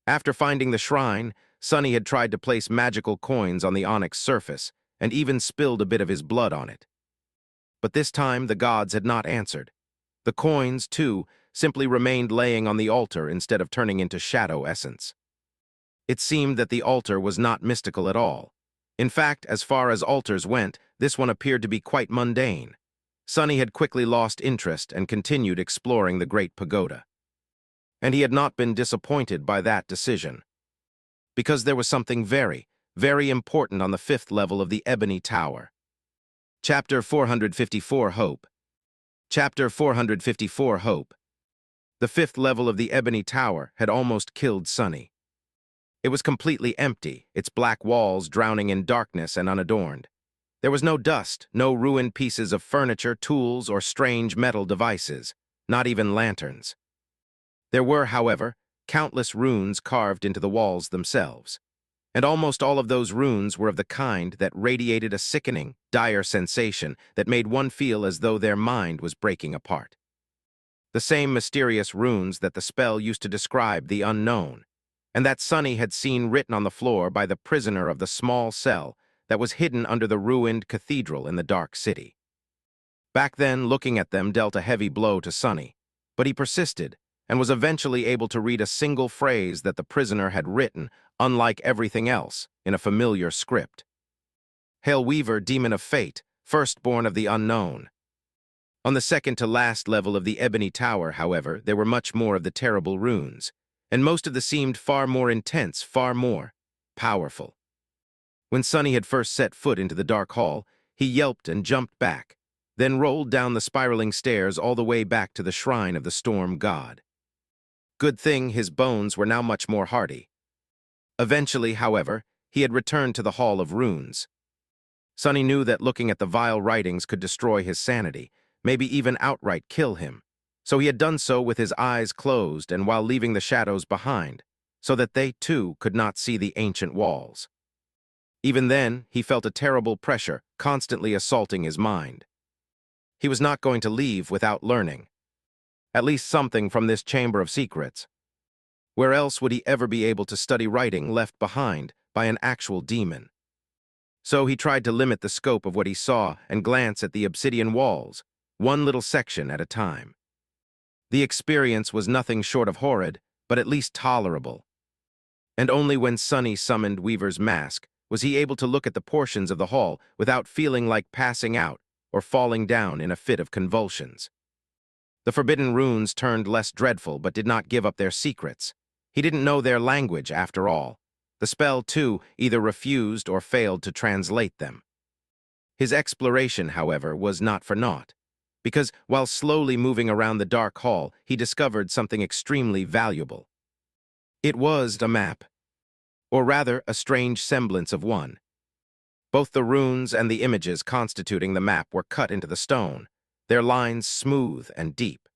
Speaker 1: After finding the shrine, Sonny had tried to place magical coins on the onyx surface, and even spilled a bit of his blood on it. But this time the gods had not answered. The coins, too, simply remained laying on the altar instead of turning into shadow essence. It seemed that the altar was not mystical at all. In fact, as far as altars went, this one appeared to be quite mundane. Sonny had quickly lost interest and continued exploring the great pagoda. And he had not been disappointed by that decision. Because there was something very, very important on the 5th level of the Ebony Tower. Chapter 454, Hope. Chapter 454, Hope. The 5th level of the Ebony Tower had almost killed Sonny. It was completely empty, its black walls drowning in darkness and unadorned. There was no dust, no ruined pieces of furniture, tools, or strange metal devices, not even lanterns. There were, however, countless runes carved into the walls themselves, and almost all of those runes were of the kind that radiated a sickening, dire sensation that made one feel as though their mind was breaking apart. The same mysterious runes that the spell used to describe the unknown, and that Sonny had seen written on the floor by the prisoner of the small cell that was hidden under the ruined cathedral in the dark city. Back then, looking at them dealt a heavy blow to Sonny, but he persisted and was eventually able to read a single phrase that the prisoner had written, unlike everything else, in a familiar script. Hail Weaver, demon of fate, firstborn of the unknown. On the second-to-last level of the Ebony Tower, however, there were much more of the terrible runes, and most of them seemed far more intense, far more powerful. When Sonny had first set foot into the dark hall, he yelped and jumped back, then rolled down the spiraling stairs all the way back to the shrine of the Storm God. Good thing his bones were now much more hardy. Eventually, however, he had returned to the Hall of Runes. Sonny knew that looking at the vile writings could destroy his sanity, maybe even outright kill him. So he had done so with his eyes closed and while leaving the shadows behind, so that they, too, could not see the ancient walls. Even then, he felt a terrible pressure constantly assaulting his mind. He was not going to leave without learning at least something from this chamber of secrets. Where else would he ever be able to study writing left behind by an actual demon? So he tried to limit the scope of what he saw and glance at the obsidian walls, one little section at a time. The experience was nothing short of horrid, but at least tolerable. And only when Sonny summoned Weaver's mask was he able to look at the portions of the hall without feeling like passing out or falling down in a fit of convulsions. The forbidden runes turned less dreadful but did not give up their secrets. He didn't know their language, after all. The spell, too, either refused or failed to translate them. His exploration, however, was not for naught. because while slowly moving around the dark hall, he discovered something extremely valuable. It was a map, or rather a strange semblance of one. Both the runes and the images constituting the map were cut into the stone, their lines smooth and deep.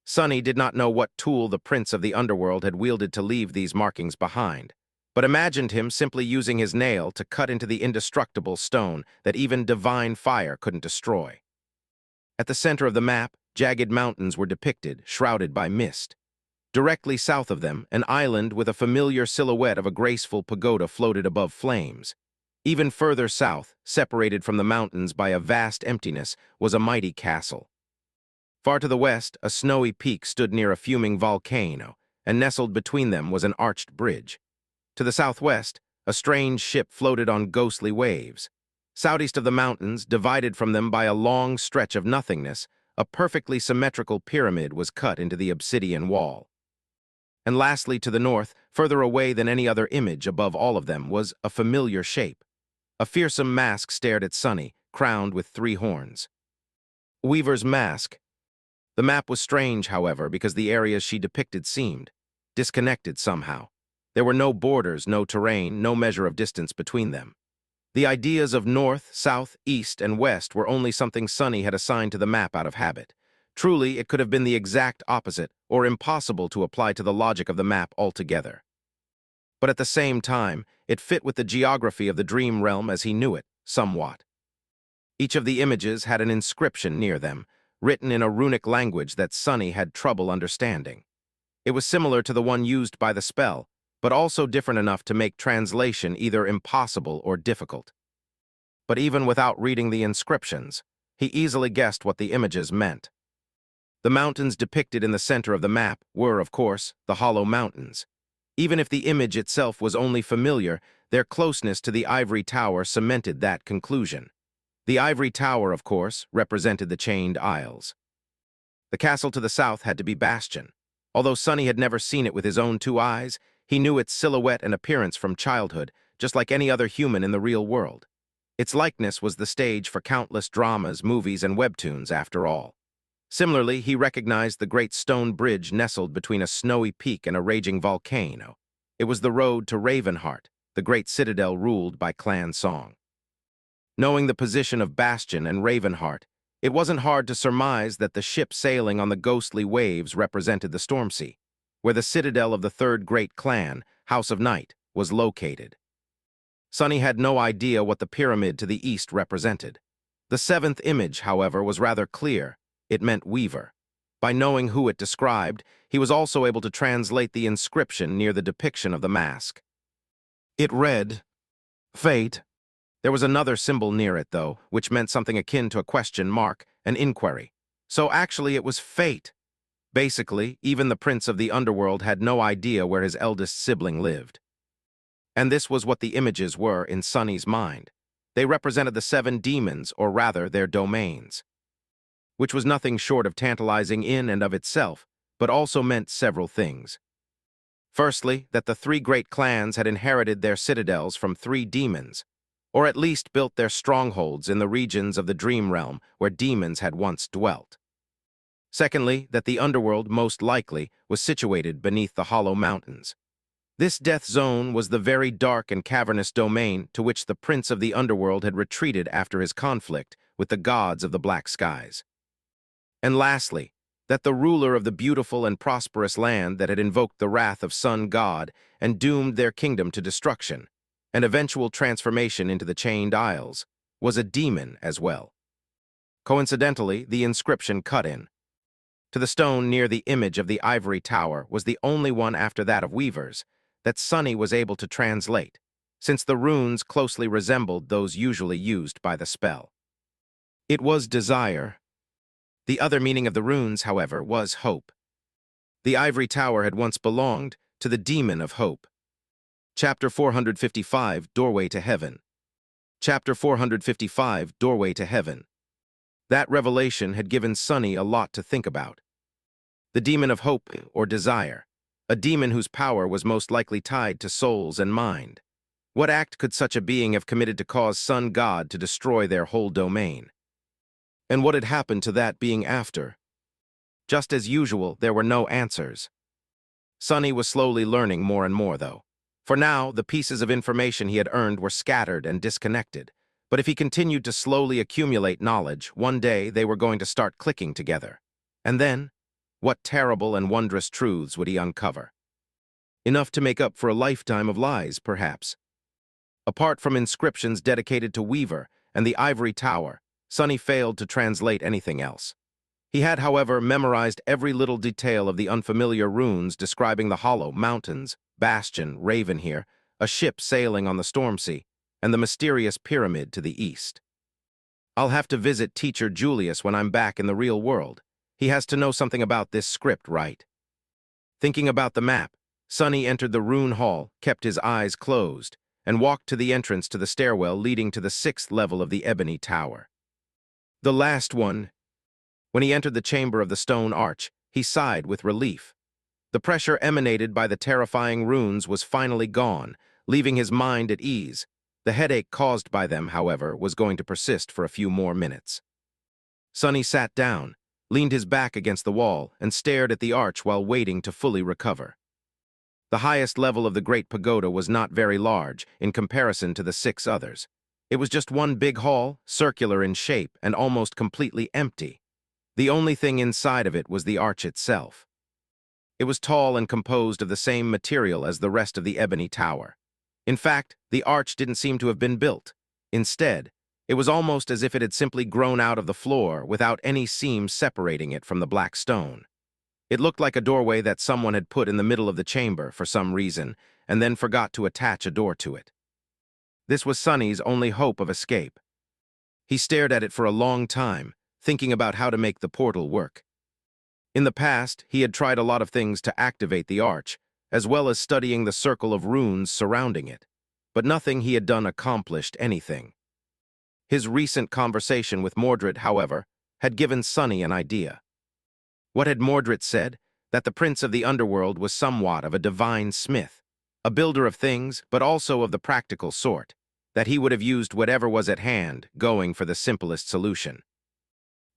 Speaker 1: Sonny did not know what tool the prince of the underworld had wielded to leave these markings behind, but imagined him simply using his nail to cut into the indestructible stone that even divine fire couldn't destroy. At the center of the map, jagged mountains were depicted, shrouded by mist. Directly south of them, an island with a familiar silhouette of a graceful pagoda floated above flames. Even further south, separated from the mountains by a vast emptiness, was a mighty castle. Far to the west, a snowy peak stood near a fuming volcano, and nestled between them was an arched bridge. To the southwest, a strange ship floated on ghostly waves. Southeast of the mountains, divided from them by a long stretch of nothingness, a perfectly symmetrical pyramid was cut into the obsidian wall. And lastly, to the north, further away than any other image above all of them, was a familiar shape. A fearsome mask stared at Sonny, crowned with 3 horns. Weaver's mask. The map was strange, however, because the areas she depicted seemed disconnected somehow. There were no borders, no terrain, no measure of distance between them. The ideas of north, south, east, and west were only something Sonny had assigned to the map out of habit. Truly, it could have been the exact opposite, or impossible to apply to the logic of the map altogether. But at the same time, it fit with the geography of the dream realm as he knew it, somewhat. Each of the images had an inscription near them, written in a runic language that Sonny had trouble understanding. It was similar to the one used by the spell, but also different enough to make translation either impossible or difficult. But even without reading the inscriptions, he easily guessed what the images meant. The mountains depicted in the center of the map were, of course, the Hollow Mountains. Even if the image itself was only familiar, their closeness to the ivory tower cemented that conclusion. The ivory tower, of course, represented the Chained Isles. The castle to the south had to be Bastion. Although Sonny had never seen it with his own 2 eyes, he knew its silhouette and appearance from childhood, just like any other human in the real world. Its likeness was the stage for countless dramas, movies, and webtoons, after all. Similarly, he recognized the great stone bridge nestled between a snowy peak and a raging volcano. It was the road to Ravenheart, the great citadel ruled by Clan Song. Knowing the position of Bastion and Ravenheart, it wasn't hard to surmise that the ship sailing on the ghostly waves represented the Stormsea, where the citadel of the 3rd great clan, House of Night, was located. Sonny had no idea what the pyramid to the east represented. The 7th image, however, was rather clear. It meant Weaver. By knowing who it described, he was also able to translate the inscription near the depiction of the mask. It read, Fate. There was another symbol near it, though, which meant something akin to a question mark, an inquiry. So actually it was fate. Basically, even the prince of the underworld had no idea where his eldest sibling lived. And this was what the images were in Sonny's mind. They represented the 7 demons, or rather, their domains, which was nothing short of tantalizing in and of itself, but also meant several things. Firstly, that the 3 great clans had inherited their citadels from 3 demons, or at least built their strongholds in the regions of the dream realm where demons had once dwelt. Secondly, that the underworld, most likely, was situated beneath the Hollow Mountains. This death zone was the very dark and cavernous domain to which the prince of the underworld had retreated after his conflict with the gods of the black skies. And lastly, that the ruler of the beautiful and prosperous land that had invoked the wrath of Sun God and doomed their kingdom to destruction, and eventual transformation into the Chained Isles, was a demon as well. Coincidentally, the inscription cut in to the stone near the image of the ivory tower was the only one after that of Weaver's that Sonny was able to translate, since the runes closely resembled those usually used by the spell. It was desire. The other meaning of the runes, however, was hope. The ivory tower had once belonged to the demon of hope. Chapter 455, Doorway to Heaven. Chapter 455, Doorway to Heaven. That revelation had given Sonny a lot to think about. The demon of hope, or desire, a demon whose power was most likely tied to souls and mind. What act could such a being have committed to cause Sun God to destroy their whole domain? And what had happened to that being after? Just as usual, there were no answers. Sonny was slowly learning more and more, though. For now, the pieces of information he had earned were scattered and disconnected. But if he continued to slowly accumulate knowledge, one day they were going to start clicking together. And then, what terrible and wondrous truths would he uncover? Enough to make up for a lifetime of lies, perhaps. Apart from inscriptions dedicated to Weaver and the Ivory Tower, Sonny failed to translate anything else. He had, however, memorized every little detail of the unfamiliar runes describing the Hollow Mountains, Bastion, Ravenhere, a ship sailing on the storm sea, and the mysterious pyramid to the east. I'll have to visit Teacher Julius when I'm back in the real world. He has to know something about this script, right? Thinking about the map, Sonny entered the rune hall, kept his eyes closed, and walked to the entrance to the stairwell leading to the 6th level of the Ebony Tower. The last one. When he entered the chamber of the stone arch, he sighed with relief. The pressure emanated by the terrifying runes was finally gone, leaving his mind at ease. The headache caused by them, however, was going to persist for a few more minutes. Sonny sat down, leaned his back against the wall, and stared at the arch while waiting to fully recover. The highest level of the Great Pagoda was not very large in comparison to the 6 others. It was just one big hall, circular in shape and almost completely empty. The only thing inside of it was the arch itself. It was tall and composed of the same material as the rest of the Ebony Tower. In fact, the arch didn't seem to have been built. Instead, it was almost as if it had simply grown out of the floor without any seams separating it from the black stone. It looked like a doorway that someone had put in the middle of the chamber for some reason, and then forgot to attach a door to it. This was Sonny's only hope of escape. He stared at it for a long time, thinking about how to make the portal work. In the past, he had tried a lot of things to activate the arch, as well as studying the circle of runes surrounding it, but nothing he had done accomplished anything. His recent conversation with Mordred, however, had given Sonny an idea. What had Mordred said? That the prince of the underworld was somewhat of a divine smith, a builder of things, but also of the practical sort, that he would have used whatever was at hand, going for the simplest solution.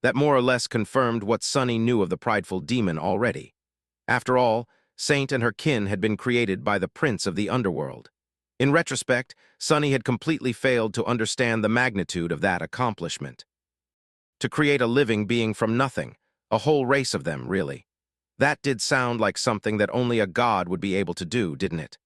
Speaker 1: That more or less confirmed what Sonny knew of the prideful demon already. After all, Saint and her kin had been created by the prince of the underworld. In retrospect, Sonny had completely failed to understand the magnitude of that accomplishment. To create a living being from nothing, a whole race of them, really. That did sound like something that only a god would be able to do, didn't it?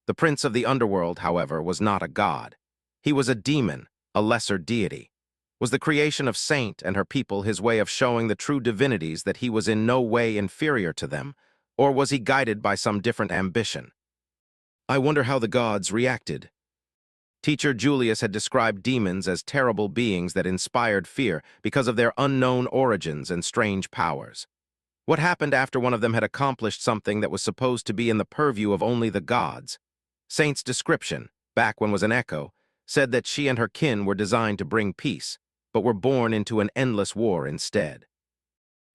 Speaker 1: The prince of the underworld, however, was not a god. He was a demon, a lesser deity. Was the creation of Saint and her people his way of showing the true divinities that he was in no way inferior to them, or was he guided by some different ambition? I wonder how the gods reacted. Teacher Julius had described demons as terrible beings that inspired fear because of their unknown origins and strange powers. What happened after one of them had accomplished something that was supposed to be in the purview of only the gods? Saint's description, back when was an echo, said that she and her kin were designed to bring peace, but were born into an endless war instead.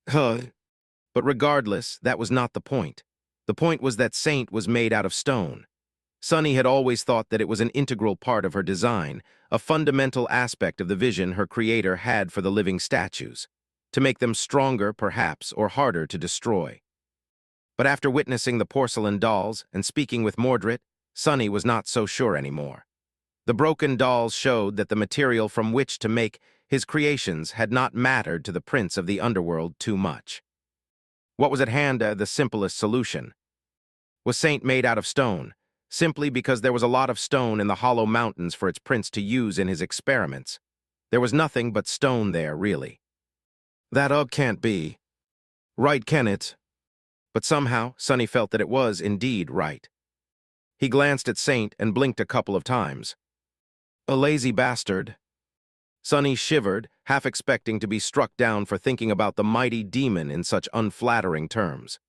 Speaker 1: But regardless, that was not the point. The point was that Saint was made out of stone. Sonny had always thought that it was an integral part of her design, a fundamental aspect of the vision her creator had for the living statues, to make them stronger, perhaps, or harder to destroy. But after witnessing the porcelain dolls and speaking with Mordred, Sonny was not so sure anymore. The broken dolls showed that the material from which to make his creations had not mattered to the prince of the underworld too much. What was at hand the simplest solution? Was Saint made out of stone, simply because there was a lot of stone in the Hollow Mountains for its prince to use in his experiments? There was nothing but stone there, really. That can't be. Right, can it? But somehow, Sonny felt that it was indeed right. He glanced at Saint and blinked a couple of times. A lazy bastard. Sonny shivered, half expecting to be struck down for thinking about the mighty demon in such unflattering terms.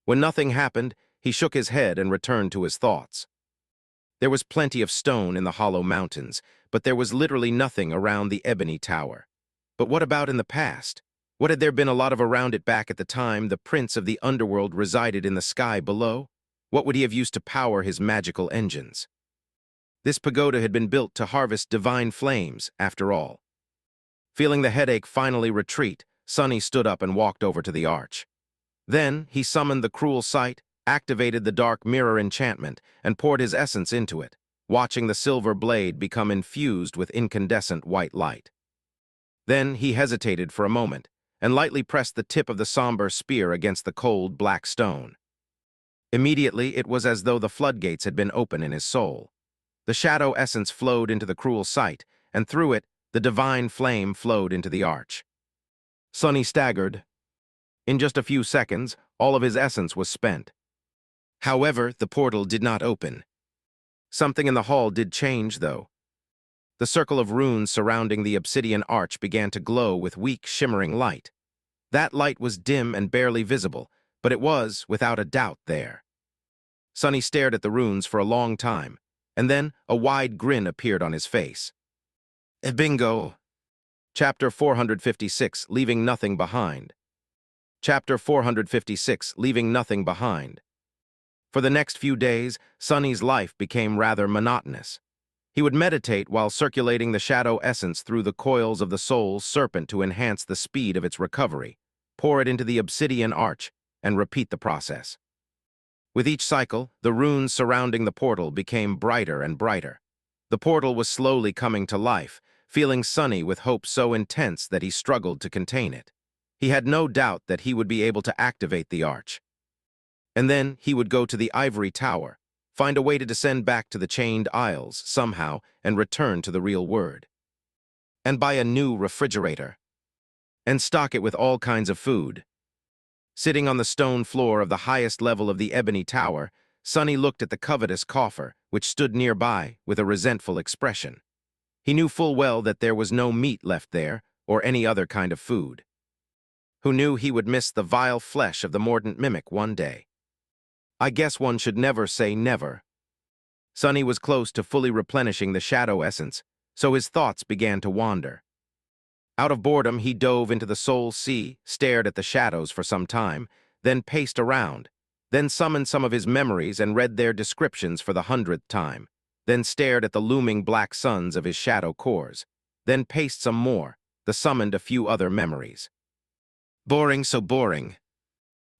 Speaker 1: When nothing happened, he shook his head and returned to his thoughts. There was plenty of stone in the Hollow Mountains, but there was literally nothing around the Ebony Tower. But what about in the past? What had there been a lot of around it back at the time the prince of the underworld resided in the sky below? What would he have used to power his magical engines? This pagoda had been built to harvest divine flames, after all. Feeling the headache finally retreat, Sonny stood up and walked over to the arch. Then he summoned the cruel sight, activated the dark mirror enchantment, and poured his essence into it, watching the silver blade become infused with incandescent white light. Then he hesitated for a moment, and lightly pressed the tip of the somber spear against the cold, black stone. Immediately, it was as though the floodgates had been open in his soul. The shadow essence flowed into the cruel sight, and through it, the divine flame flowed into the arch. Sonny staggered. In just a few seconds, all of his essence was spent. However, the portal did not open. Something in the hall did change, though. The circle of runes surrounding the obsidian arch began to glow with weak, shimmering light. That light was dim and barely visible, but it was, without a doubt, there. Sonny stared at the runes for a long time, and then a wide grin appeared on his face. Bingo! Chapter 456, Leaving Nothing Behind. Chapter 456, Leaving Nothing Behind. For the next few days, Sonny's life became rather monotonous. He would meditate while circulating the shadow essence through the coils of the soul's serpent to enhance the speed of its recovery, pour it into the obsidian arch, and repeat the process. With each cycle, the runes surrounding the portal became brighter and brighter. The portal was slowly coming to life, filling Sonny with hope so intense that he struggled to contain it. He had no doubt that he would be able to activate the arch. And then he would go to the ivory tower, find a way to descend back to the chained aisles somehow, and return to the real world. And buy a new refrigerator. And stock it with all kinds of food. Sitting on the stone floor of the highest level of the ebony tower, Sonny looked at the covetous coffer, which stood nearby, with a resentful expression. He knew full well that there was no meat left there, or any other kind of food. Who knew he would miss the vile flesh of the mordant mimic one day? I guess one should never say never. Sonny was close to fully replenishing the shadow essence, so his thoughts began to wander. Out of boredom, he dove into the soul sea, stared at the shadows for some time, then paced around, then summoned some of his memories and read their descriptions for the 100th time, then stared at the looming black suns of his shadow cores, then paced some more, summoned a few other memories. Boring, so boring.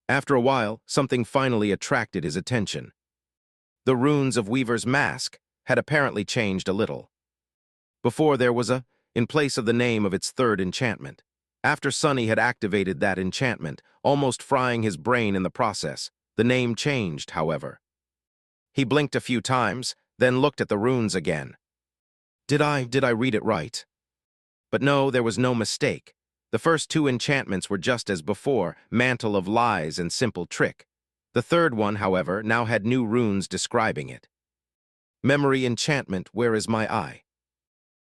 Speaker 1: After a while, something finally attracted his attention. The runes of Weaver's mask had apparently changed a little. Before there was in place of the name of its third enchantment. After Sonny had activated that enchantment, almost frying his brain in the process, the name changed, however. He blinked a few times, then looked at the runes again. Did I read it right? But no, there was no mistake. The first two enchantments were just as before, Mantle of Lies and Simple Trick. The third one, however, now had new runes describing it. Memory enchantment, Where is my eye?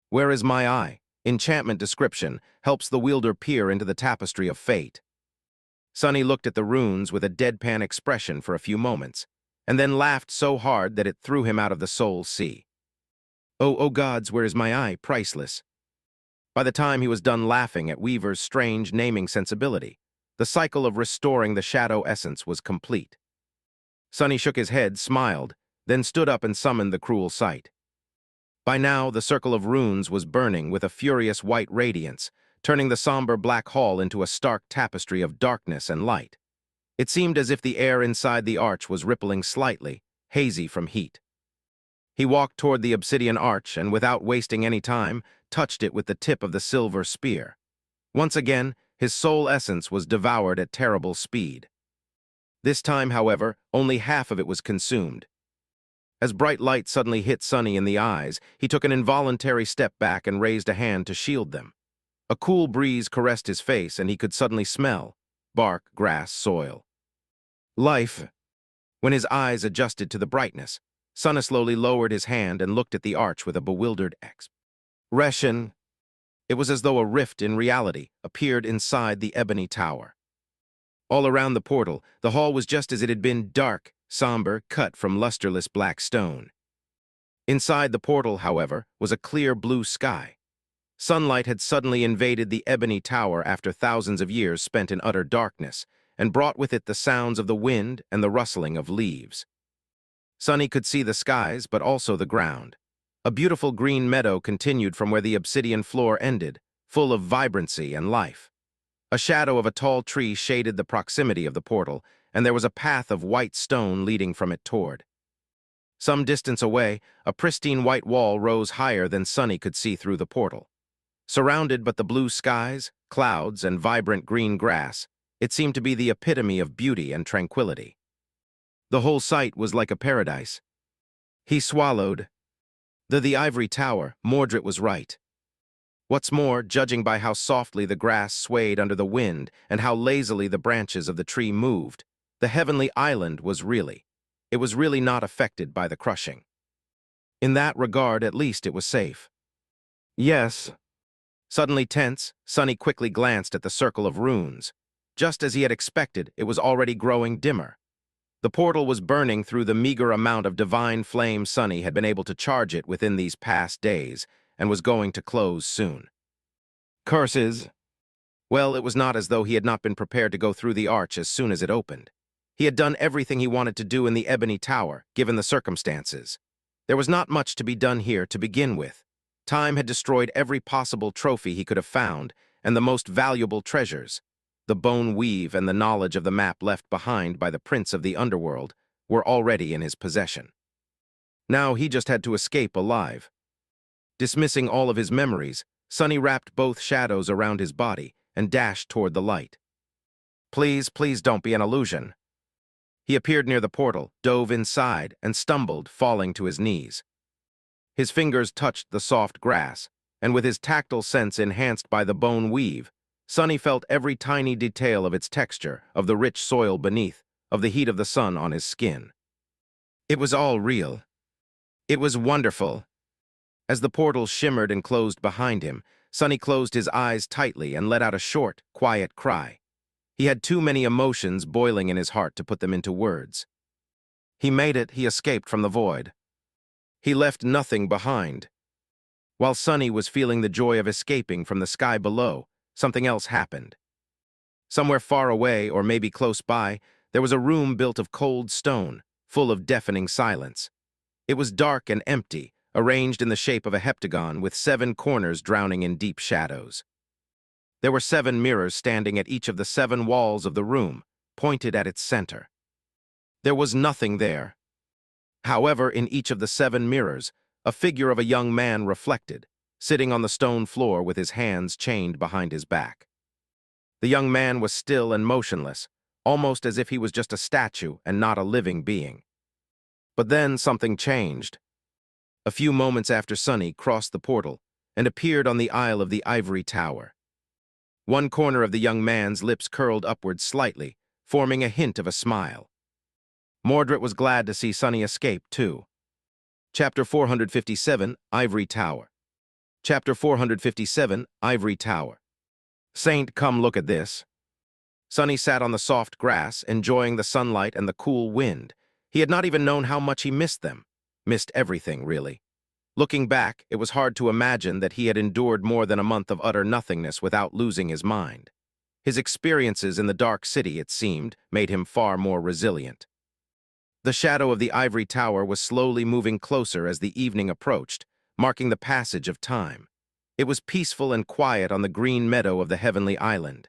Speaker 1: Where is my eye? Enchantment description helps the wielder peer into the tapestry of fate. Sonny looked at the runes with a deadpan expression for a few moments, and then laughed so hard that it threw him out of the soul sea. Oh gods, where is my eye? Priceless. By the time he was done laughing at Weaver's strange naming sensibility, the cycle of restoring the shadow essence was complete. Sonny shook his head, smiled, then stood up and summoned the cruel sight. By now, the circle of runes was burning with a furious white radiance, turning the somber black hall into a stark tapestry of darkness and light. It seemed as if the air inside the arch was rippling slightly, hazy from heat. He walked toward the obsidian arch and, without wasting any time, touched it with the tip of the silver spear. Once again, his soul essence was devoured at terrible speed. This time, however, only half of it was consumed. As bright light suddenly hit Sonny in the eyes, he took an involuntary step back and raised a hand to shield them. A cool breeze caressed his face, and he could suddenly smell bark, grass, soil. Life. When his eyes adjusted to the brightness, Sonny slowly lowered his hand and looked at the arch with a bewildered expression. It was as though a rift in reality appeared inside the ebony tower. All around the portal, the hall was just as it had been, dark, somber, cut from lusterless black stone. Inside the portal, however, was a clear blue sky. Sunlight had suddenly invaded the ebony tower after thousands of years spent in utter darkness, and brought with it the sounds of the wind and the rustling of leaves. Sonny could see the skies, but also the ground. A beautiful green meadow continued from where the obsidian floor ended, full of vibrancy and life. A shadow of a tall tree shaded the proximity of the portal, and there was a path of white stone leading from it toward. Some distance away, a pristine white wall rose higher than Sunny could see through the portal. Surrounded by the blue skies, clouds, and vibrant green grass, it seemed to be the epitome of beauty and tranquility. The whole site was like a paradise. He swallowed. The ivory tower, Mordred was right. What's more, judging by how softly the grass swayed under the wind and how lazily the branches of the tree moved, the heavenly island was really not affected by the crushing. In that regard, at least, it was safe. Yes. Suddenly tense, Sunny quickly glanced at the circle of runes. Just as he had expected, it was already growing dimmer. The portal was burning through the meager amount of divine flame Sunny had been able to charge it within these past days, and was going to close soon. Curses! Well, it was not as though he had not been prepared to go through the arch as soon as it opened. He had done everything he wanted to do in the Ebony Tower, given the circumstances. There was not much to be done here to begin with. Time had destroyed every possible trophy he could have found, and the most valuable treasures. The bone weave and the knowledge of the map left behind by the prince of the underworld were already in his possession. Now he just had to escape alive. Dismissing all of his memories, Sunny wrapped both shadows around his body and dashed toward the light. Please, please don't be an illusion. He appeared near the portal, dove inside, and stumbled, falling to his knees. His fingers touched the soft grass, and with his tactile sense enhanced by the bone weave, Sunny felt every tiny detail of its texture, of the rich soil beneath, of the heat of the sun on his skin. It was all real. It was wonderful. As the portal shimmered and closed behind him, Sunny closed his eyes tightly and let out a short, quiet cry. He had too many emotions boiling in his heart to put them into words. He made it, he escaped from the void. He left nothing behind. While Sunny was feeling the joy of escaping from the sky below, something else happened. Somewhere far away, or maybe close by, there was a room built of cold stone, full of deafening silence. It was dark and empty, arranged in the shape of a heptagon with 7 corners drowning in deep shadows. There were 7 mirrors standing at each of the 7 walls of the room, pointed at its center. There was nothing there. However, in each of the 7 mirrors, a figure of a young man reflected, sitting on the stone floor with his hands chained behind his back. The young man was still and motionless, almost as if he was just a statue and not a living being. But then something changed. A few moments after Sunny crossed the portal and appeared on the aisle of the ivory tower. One corner of the young man's lips curled upward slightly, forming a hint of a smile. Mordred was glad to see Sunny escape, too. Chapter 457, Ivory Tower. Chapter 457, Ivory Tower. Saint, come look at this. Sunny sat on the soft grass, enjoying the sunlight and the cool wind. He had not even known how much he missed them. Missed everything, really. Looking back, it was hard to imagine that he had endured more than a month of utter nothingness without losing his mind. His experiences in the dark city, it seemed, made him far more resilient. The shadow of the ivory tower was slowly moving closer as the evening approached, marking the passage of time. It was peaceful and quiet on the green meadow of the heavenly island.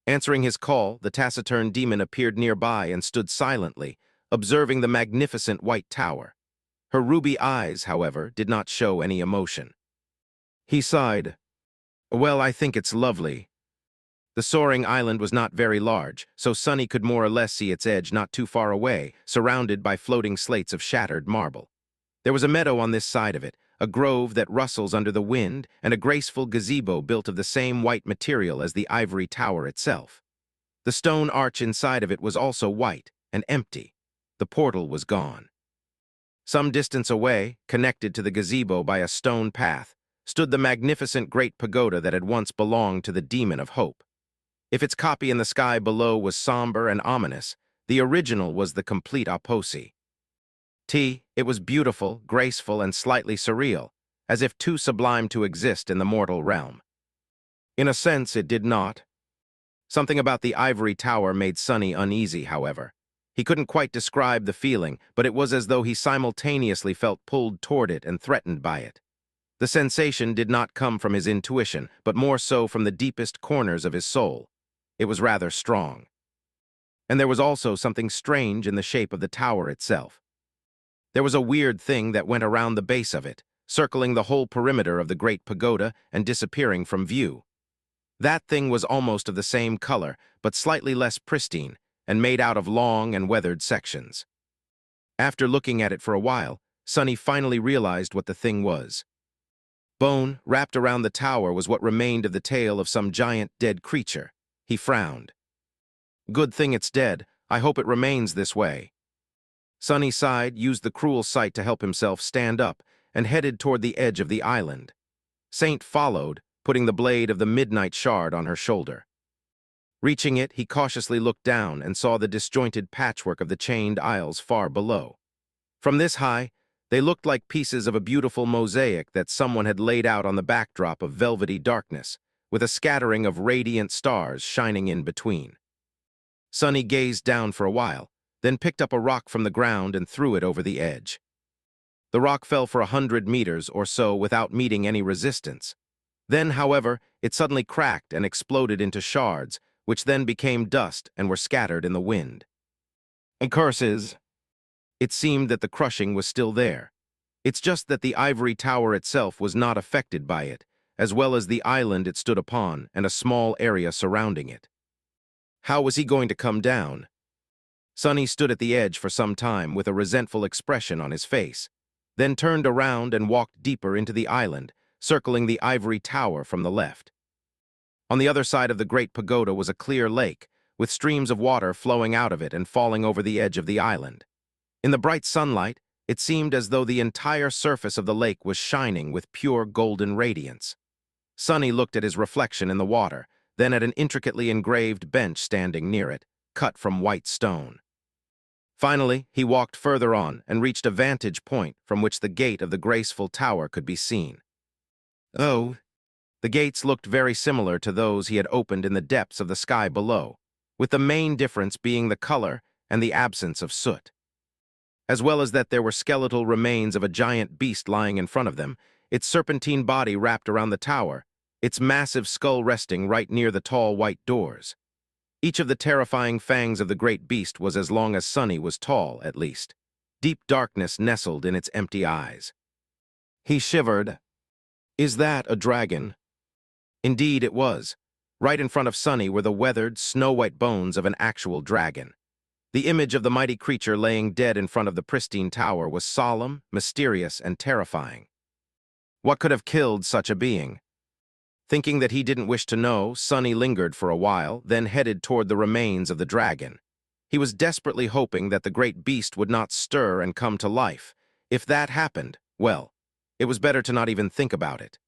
Speaker 1: Answering his call, the taciturn demon appeared nearby and stood silently, observing the magnificent white tower. Her ruby eyes, however, did not show any emotion. He sighed. Well, I think it's lovely. The soaring island was not very large, so Sunny could more or less see its edge not too far away, surrounded by floating slates of shattered marble. There was a meadow on this side of it, a grove that rustles under the wind, and a graceful gazebo built of the same white material as the ivory tower itself. The stone arch inside of it was also white and empty. The portal was gone. Some distance away, connected to the gazebo by a stone path, stood the magnificent great pagoda that had once belonged to the Demon of Hope. If its copy in the sky below was somber and ominous, the original was the complete opposite. It was beautiful, graceful, and slightly surreal, as if too sublime to exist in the mortal realm. In a sense, it did not. Something about the ivory tower made Sunny uneasy, however. He couldn't quite describe the feeling, but it was as though he simultaneously felt pulled toward it and threatened by it. The sensation did not come from his intuition, but more so from the deepest corners of his soul. It was rather strong. And there was also something strange in the shape of the tower itself. There was a weird thing that went around the base of it, circling the whole perimeter of the great pagoda and disappearing from view. That thing was almost of the same color, but slightly less pristine, and made out of long and weathered sections. After looking at it for a while, Sonny finally realized what the thing was. Bone, wrapped around the tower, was what remained of the tail of some giant dead creature. He frowned. Good thing it's dead. I hope it remains this way. Sonny sighed, used the cruel sight to help himself stand up, and headed toward the edge of the island. Saint followed, putting the blade of the midnight shard on her shoulder. Reaching it, he cautiously looked down and saw the disjointed patchwork of the chained aisles far below. From this high, they looked like pieces of a beautiful mosaic that someone had laid out on the backdrop of velvety darkness, with a scattering of radiant stars shining in between. Sonny gazed down for a while, then picked up a rock from the ground and threw it over the edge. The rock fell for 100 meters or so without meeting any resistance. Then, however, it suddenly cracked and exploded into shards, which then became dust and were scattered in the wind. And curses! It seemed that the crushing was still there. It's just that the ivory tower itself was not affected by it, as well as the island it stood upon and a small area surrounding it. How was he going to come down? Sonny stood at the edge for some time with a resentful expression on his face, then turned around and walked deeper into the island, circling the ivory tower from the left. On the other side of the great pagoda was a clear lake, with streams of water flowing out of it and falling over the edge of the island. In the bright sunlight, it seemed as though the entire surface of the lake was shining with pure golden radiance. Sonny looked at his reflection in the water, then at an intricately engraved bench standing near it, cut from white stone. Finally, he walked further on and reached a vantage point from which the gate of the graceful tower could be seen. Oh! The gates looked very similar to those he had opened in the depths of the sky below, with the main difference being the color and the absence of soot. As well as that there were skeletal remains of a giant beast lying in front of them, its serpentine body wrapped around the tower, its massive skull resting right near the tall white doors. Each of the terrifying fangs of the great beast was as long as Sonny was tall, at least. Deep darkness nestled in its empty eyes. He shivered. Is that a dragon? Indeed it was. Right in front of Sonny were the weathered, snow-white bones of an actual dragon. The image of the mighty creature laying dead in front of the pristine tower was solemn, mysterious, and terrifying. What could have killed such a being? Thinking that he didn't wish to know, Sonny lingered for a while, then headed toward the remains of the dragon. He was desperately hoping that the great beast would not stir and come to life. If that happened, well, it was better to not even think about it.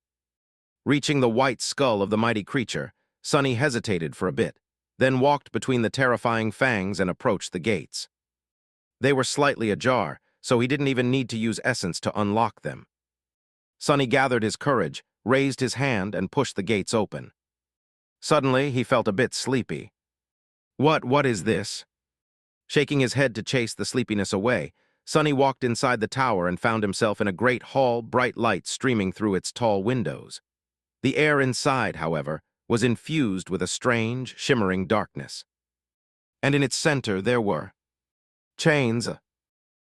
Speaker 1: Reaching the white skull of the mighty creature, Sonny hesitated for a bit, then walked between the terrifying fangs and approached the gates. They were slightly ajar, so he didn't even need to use essence to unlock them. Sonny gathered his courage, raised his hand, and pushed the gates open. Suddenly, he felt a bit sleepy. What is this? Shaking his head to chase the sleepiness away, Sonny walked inside the tower and found himself in a great hall, bright light streaming through its tall windows. The air inside, however, was infused with a strange, shimmering darkness. And in its center there were chains.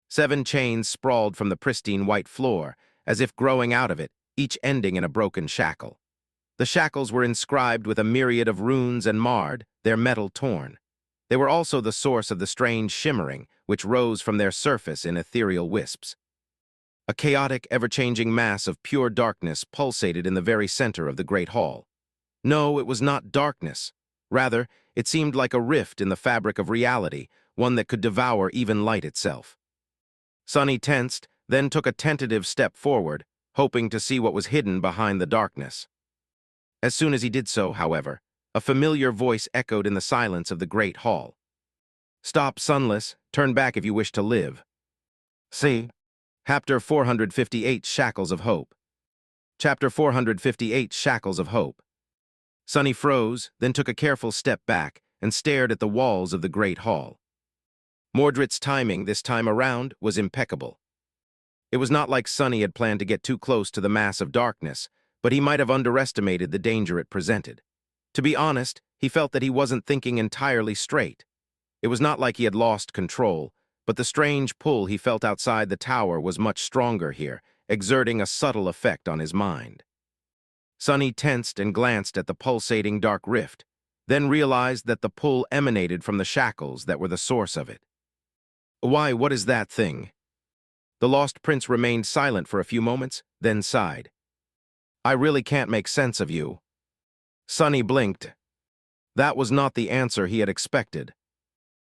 Speaker 1: 7 chains sprawled from the pristine white floor, as if growing out of it, each ending in a broken shackle. The shackles were inscribed with a myriad of runes and marred, their metal torn. They were also the source of the strange shimmering, which rose from their surface in ethereal wisps. A chaotic, ever-changing mass of pure darkness pulsated in the very center of the great hall. No, it was not darkness. Rather, it seemed like a rift in the fabric of reality, one that could devour even light itself. Sonny tensed, then took a tentative step forward, hoping to see what was hidden behind the darkness. As soon as he did so, however, a familiar voice echoed in the silence of the great hall. Stop, Sunless. Turn back if you wish to live. See? Chapter 458, Shackles of Hope. Chapter 458, Shackles of Hope. Sonny froze, then took a careful step back and stared at the walls of the great hall. Mordred's timing this time around was impeccable. It was not like Sonny had planned to get too close to the mass of darkness, but he might have underestimated the danger it presented. To be honest, he felt that he wasn't thinking entirely straight. It was not like he had lost control, but the strange pull he felt outside the tower was much stronger here, exerting a subtle effect on his mind. Sonny tensed and glanced at the pulsating dark rift, then realized that the pull emanated from the shackles that were the source of it. "Why, what is that thing?" The lost prince remained silent for a few moments, then sighed. "I really can't make sense of you." Sonny blinked. That was not the answer he had expected.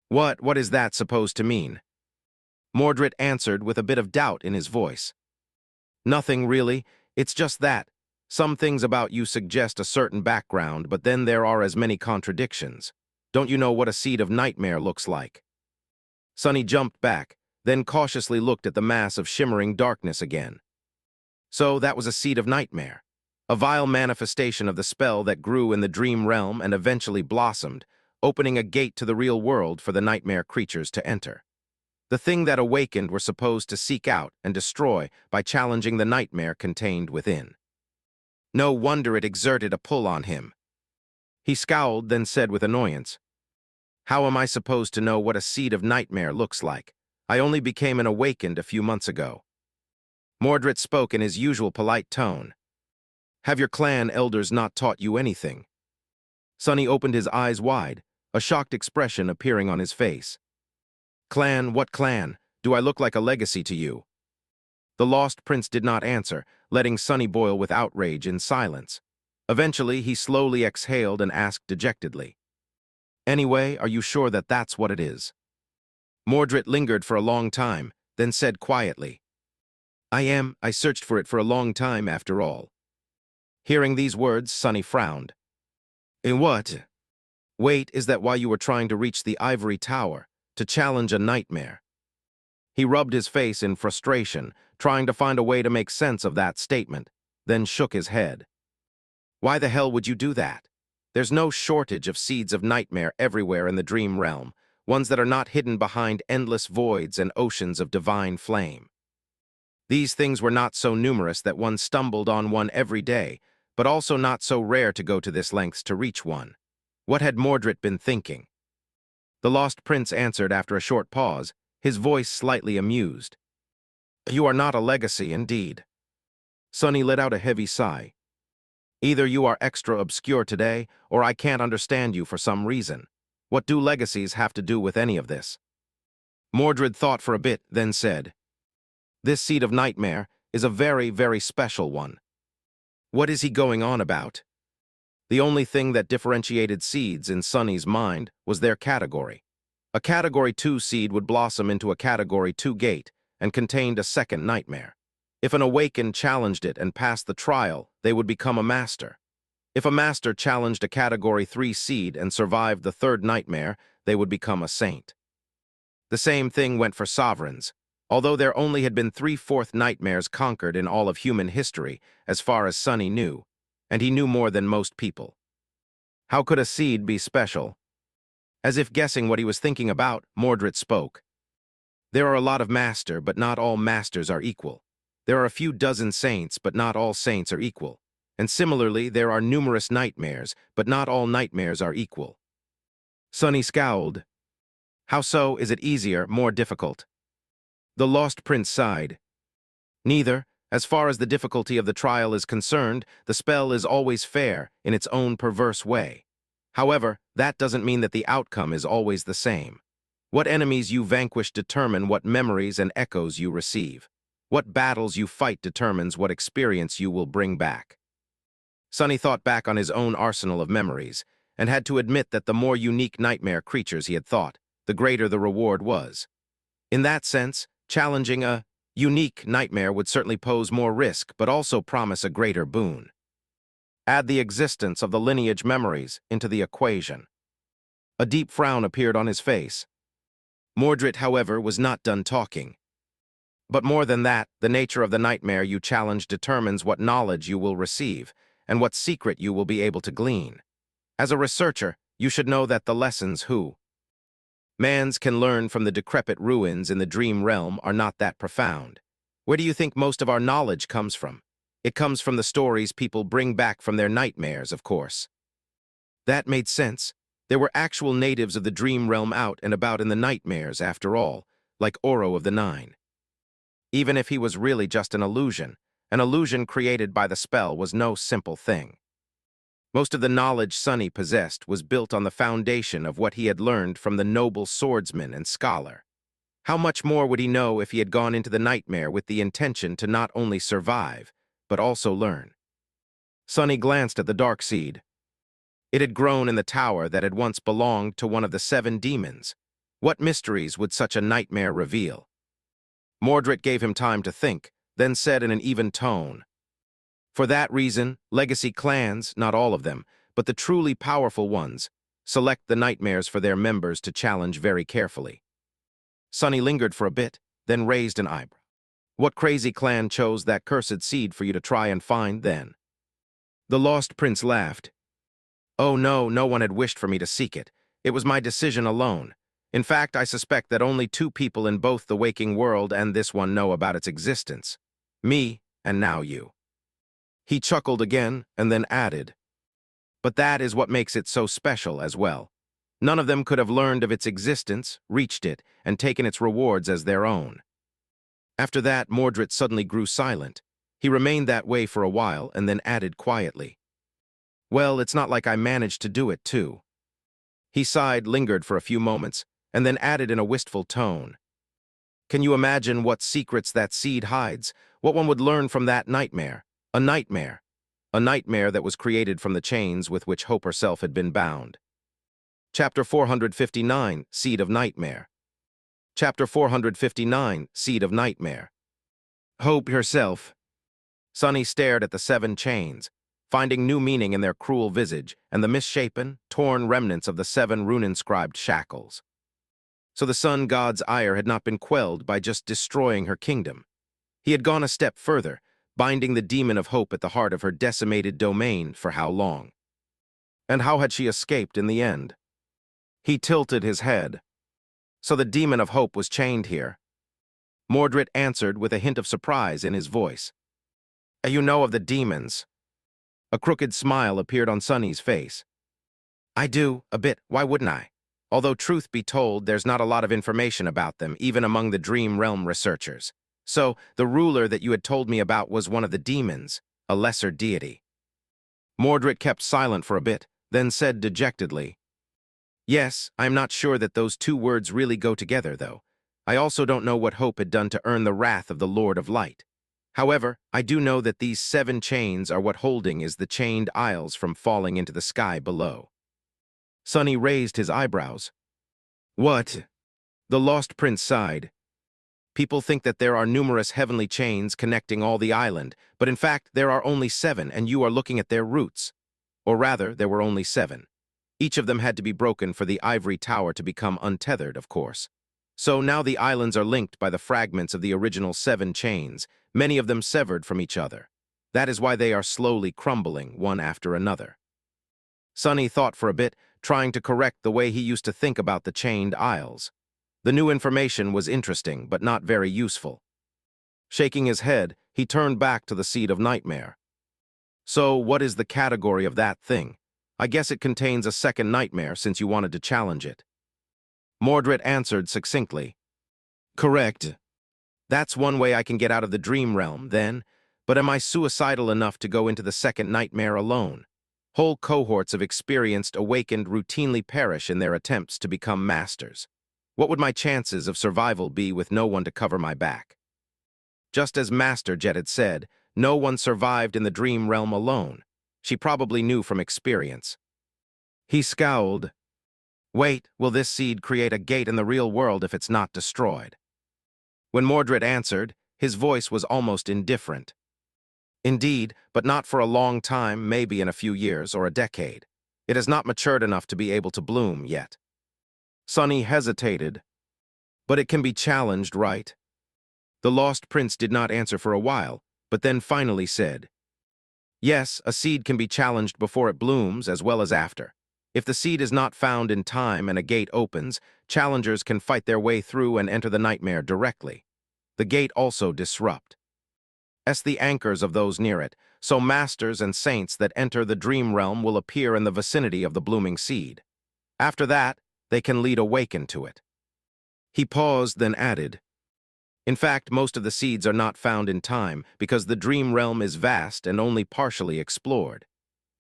Speaker 1: What is that supposed to mean?" Mordred answered with a bit of doubt in his voice. "Nothing, really. It's just that. Some things about you suggest a certain background, but then there are as many contradictions. Don't you know what a seed of nightmare looks like?" Sonny jumped back, then cautiously looked at the mass of shimmering darkness again. So that was a seed of nightmare, a vile manifestation of the spell that grew in the dream realm and eventually blossomed, opening a gate to the real world for the nightmare creatures to enter. The thing that awakened were supposed to seek out and destroy by challenging the nightmare contained within. No wonder it exerted a pull on him. He scowled, then said with annoyance, "How am I supposed to know what a seed of nightmare looks like? I only became an awakened a few months ago." Mordred spoke in his usual polite tone. "Have your clan elders not taught you anything?" Sonny opened his eyes wide, a shocked expression appearing on his face. "Clan? What clan? Do I look like a legacy to you?" The lost prince did not answer, letting Sonny boil with outrage in silence. Eventually, he slowly exhaled and asked dejectedly, "Anyway, are you sure that that's what it is?" Mordred lingered for a long time, then said quietly, I searched for it for a long time after all." Hearing these words, Sonny frowned. "In what? Wait, is that why you were trying to reach the ivory tower, to challenge a nightmare?" He rubbed his face in frustration, trying to find a way to make sense of that statement, then shook his head. "Why the hell would you do that? There's no shortage of seeds of nightmare everywhere in the dream realm, ones that are not hidden behind endless voids and oceans of divine flame. These things were not so numerous that one stumbled on one every day, but also not so rare to go to this lengths to reach one. What had Mordred been thinking? The lost prince answered after a short pause, his voice slightly amused. "You are not a legacy, indeed." Sonny let out a heavy sigh. "Either you are extra obscure today, or I can't understand you for some reason. What do legacies have to do with any of this?" Mordred thought for a bit, then said, "This seed of nightmare is a very, very special one." What is he going on about? The only thing that differentiated seeds in Sonny's mind was their category. A Category 2 seed would blossom into a Category 2 gate and contained a second nightmare. If an awakened challenged it and passed the trial, they would become a master. If a master challenged a Category 3 seed and survived the third nightmare, they would become a saint. The same thing went for sovereigns. Although there only had been 3/4 nightmares conquered in all of human history, as far as Sonny knew, and he knew more than most people. How could a seed be special? As if guessing what he was thinking about, Mordred spoke. "There are a lot of master, but not all masters are equal. There are a few dozen saints, but not all saints are equal. And similarly, there are numerous nightmares, but not all nightmares are equal." Sonny scowled. "How so? Is it easier, more difficult?" The lost prince sighed. "Neither. As far as the difficulty of the trial is concerned, the spell is always fair in its own perverse way. However, that doesn't mean that the outcome is always the same. What enemies you vanquish determine what memories and echoes you receive. What battles you fight determines what experience you will bring back." Sonny thought back on his own arsenal of memories, and had to admit that the more unique nightmare creatures he had thought, the greater the reward was. In that sense, challenging a unique nightmare would certainly pose more risk, but also promise a greater boon. Add the existence of the lineage memories into the equation. A deep frown appeared on his face. Mordred, however, was not done talking. "But more than that, the nature of the nightmare you challenge determines what knowledge you will receive, and what secret you will be able to glean. As a researcher, you should know that the lessons mans can learn from the decrepit ruins in the dream realm are not that profound. Where do you think most of our knowledge comes from? It comes from the stories people bring back from their nightmares, of course. That made sense. There were actual natives of the dream realm out and about in the nightmares, after all, like Oro of the Nine. Even if he was really just an illusion created by the spell was no simple thing. Most of the knowledge Sunny possessed was built on the foundation of what he had learned from the noble swordsman and scholar. How much more would he know if he had gone into the nightmare with the intention to not only survive, but also learn? Sunny glanced at the dark seed. It had grown in the tower that had once belonged to one of the 7 demons. What mysteries would such a nightmare reveal? Mordred gave him time to think, then said in an even tone, "For that reason, legacy clans, not all of them, but the truly powerful ones, select the nightmares for their members to challenge very carefully." Sunny lingered for a bit, then raised an eyebrow. "What crazy clan chose that cursed seed for you to try and find, then?" The Lost Prince laughed. "Oh no, no one had wished for me to seek it. It was my decision alone. In fact, I suspect that only 2 people in both the waking world and this one know about its existence. Me, and now you." He chuckled again, and then added, "But that is what makes it so special as well. None of them could have learned of its existence, reached it, and taken its rewards as their own." After that, Mordred suddenly grew silent. He remained that way for a while, and then added quietly, "Well, it's not like I managed to do it, too." He sighed, lingered for a few moments, and then added in a wistful tone, "Can you imagine what secrets that seed hides? What one would learn from that nightmare? A nightmare. A nightmare that was created from the chains with which Hope herself had been bound." Chapter 459, Seed of Nightmare. Chapter 459, Seed of Nightmare. Hope herself. Sunny stared at the 7 chains, finding new meaning in their cruel visage and the misshapen, torn remnants of the 7 rune-inscribed shackles. So the sun god's ire had not been quelled by just destroying her kingdom. He had gone a step further, binding the demon of hope at the heart of her decimated domain for how long? And how had she escaped in the end? He tilted his head. So the demon of hope was chained here. Mordred answered with a hint of surprise in his voice. "You know of the demons." A crooked smile appeared on Sunny's face. "I do, a bit, why wouldn't I? Although truth be told, there's not a lot of information about them, even among the Dream Realm researchers. So, the ruler that you had told me about was one of the demons, a lesser deity." Mordred kept silent for a bit, then said dejectedly, "Yes, I'm not sure that those 2 words really go together, though. I also don't know what Hope had done to earn the wrath of the Lord of Light. However, I do know that these 7 chains are what holding is the chained isles from falling into the sky below." Sunny raised his eyebrows. "What?" The Lost Prince sighed. "People think that there are numerous heavenly chains connecting all the island, but in fact there are only 7, and you are looking at their roots. Or rather, there were only 7. Each of them had to be broken for the ivory tower to become untethered, of course. So now the islands are linked by the fragments of the original 7 chains, many of them severed from each other. That is why they are slowly crumbling, one after another." Sunny thought for a bit, trying to correct the way he used to think about the chained isles. The new information was interesting, but not very useful. Shaking his head, he turned back to the Seed of Nightmare. "So, what is the category of that thing? I guess it contains a second nightmare since you wanted to challenge it." Mordred answered succinctly, "Correct. That's one way I can get out of the dream realm, then, but am I suicidal enough to go into the second nightmare alone? Whole cohorts of experienced awakened routinely perish in their attempts to become masters. What would my chances of survival be with no one to cover my back?" Just as Master Jet had said, no one survived in the dream realm alone. She probably knew from experience. He scowled. "Wait, will this seed create a gate in the real world if it's not destroyed?" When Mordred answered, his voice was almost indifferent. "Indeed, but not for a long time, maybe in a few years or a decade. It has not matured enough to be able to bloom yet." Sunny hesitated. "But it can be challenged, right?" The Lost Prince did not answer for a while, but then finally said, "Yes, a seed can be challenged before it blooms as well as after. If the seed is not found in time and a gate opens, challengers can fight their way through and enter the nightmare directly." The gate also disrupt. As the anchors of those near it, so masters and saints that enter the dream realm will appear in the vicinity of the blooming seed. After that, they can lead awaken to it. He paused, then added, in fact, most of the seeds are not found in time because the dream realm is vast and only partially explored.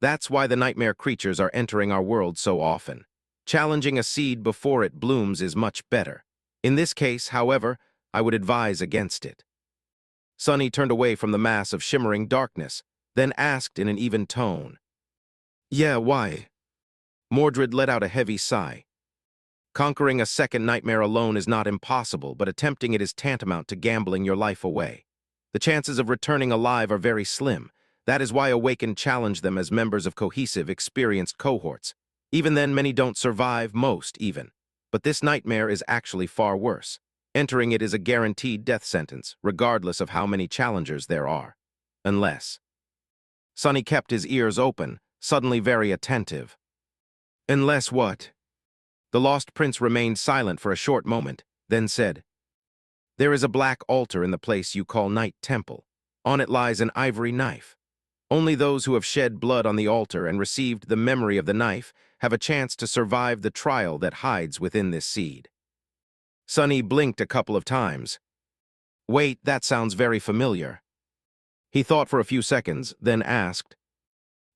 Speaker 1: That's why the nightmare creatures are entering our world so often. Challenging a seed before it blooms is much better. In this case, however, I would advise against it. Sunny turned away from the mass of shimmering darkness, then asked in an even tone, "Yeah, why?" Mordred let out a heavy sigh. Conquering a second nightmare alone is not impossible, but attempting it is tantamount to gambling your life away. The chances of returning alive are very slim. That is why Awakened challenge them as members of cohesive, experienced cohorts. Even then, many don't survive, most even. But this nightmare is actually far worse. Entering it is a guaranteed death sentence, regardless of how many challengers there are. Unless. Sunny kept his ears open, suddenly very attentive. Unless what? The lost prince remained silent for a short moment, then said, "There is a black altar in the place you call Night Temple. On it lies an ivory knife. Only those who have shed blood on the altar and received the memory of the knife have a chance to survive the trial that hides within this seed." Sunny blinked a couple of times. Wait, that sounds very familiar. He thought for a few seconds, then asked,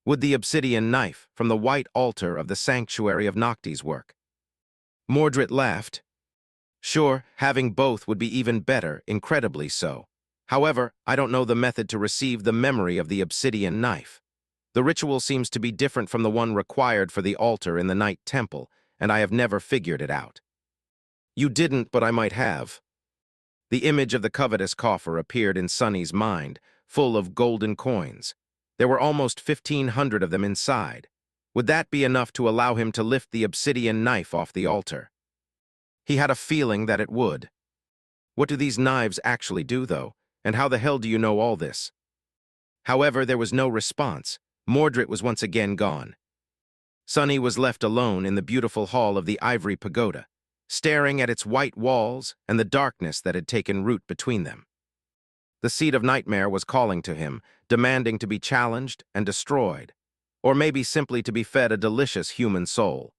Speaker 1: would the obsidian knife from the white altar of the sanctuary of Noctis work? Mordred laughed. Sure, having both would be even better, incredibly so. However, I don't know the method to receive the memory of the obsidian knife. The ritual seems to be different from the one required for the altar in the Night Temple, and I have never figured it out. You didn't, but I might have. The image of the covetous coffer appeared in Sunny's mind, full of golden coins. There were almost 1,500 of them inside. Would that be enough to allow him to lift the obsidian knife off the altar? He had a feeling that it would. What do these knives actually do, though? And how the hell do you know all this? However, there was no response. Mordred was once again gone. Sunny was left alone in the beautiful hall of the Ivory Pagoda, staring at its white walls and the darkness that had taken root between them. The seed of nightmare was calling to him, demanding to be challenged and destroyed, or maybe simply to be fed a delicious human soul.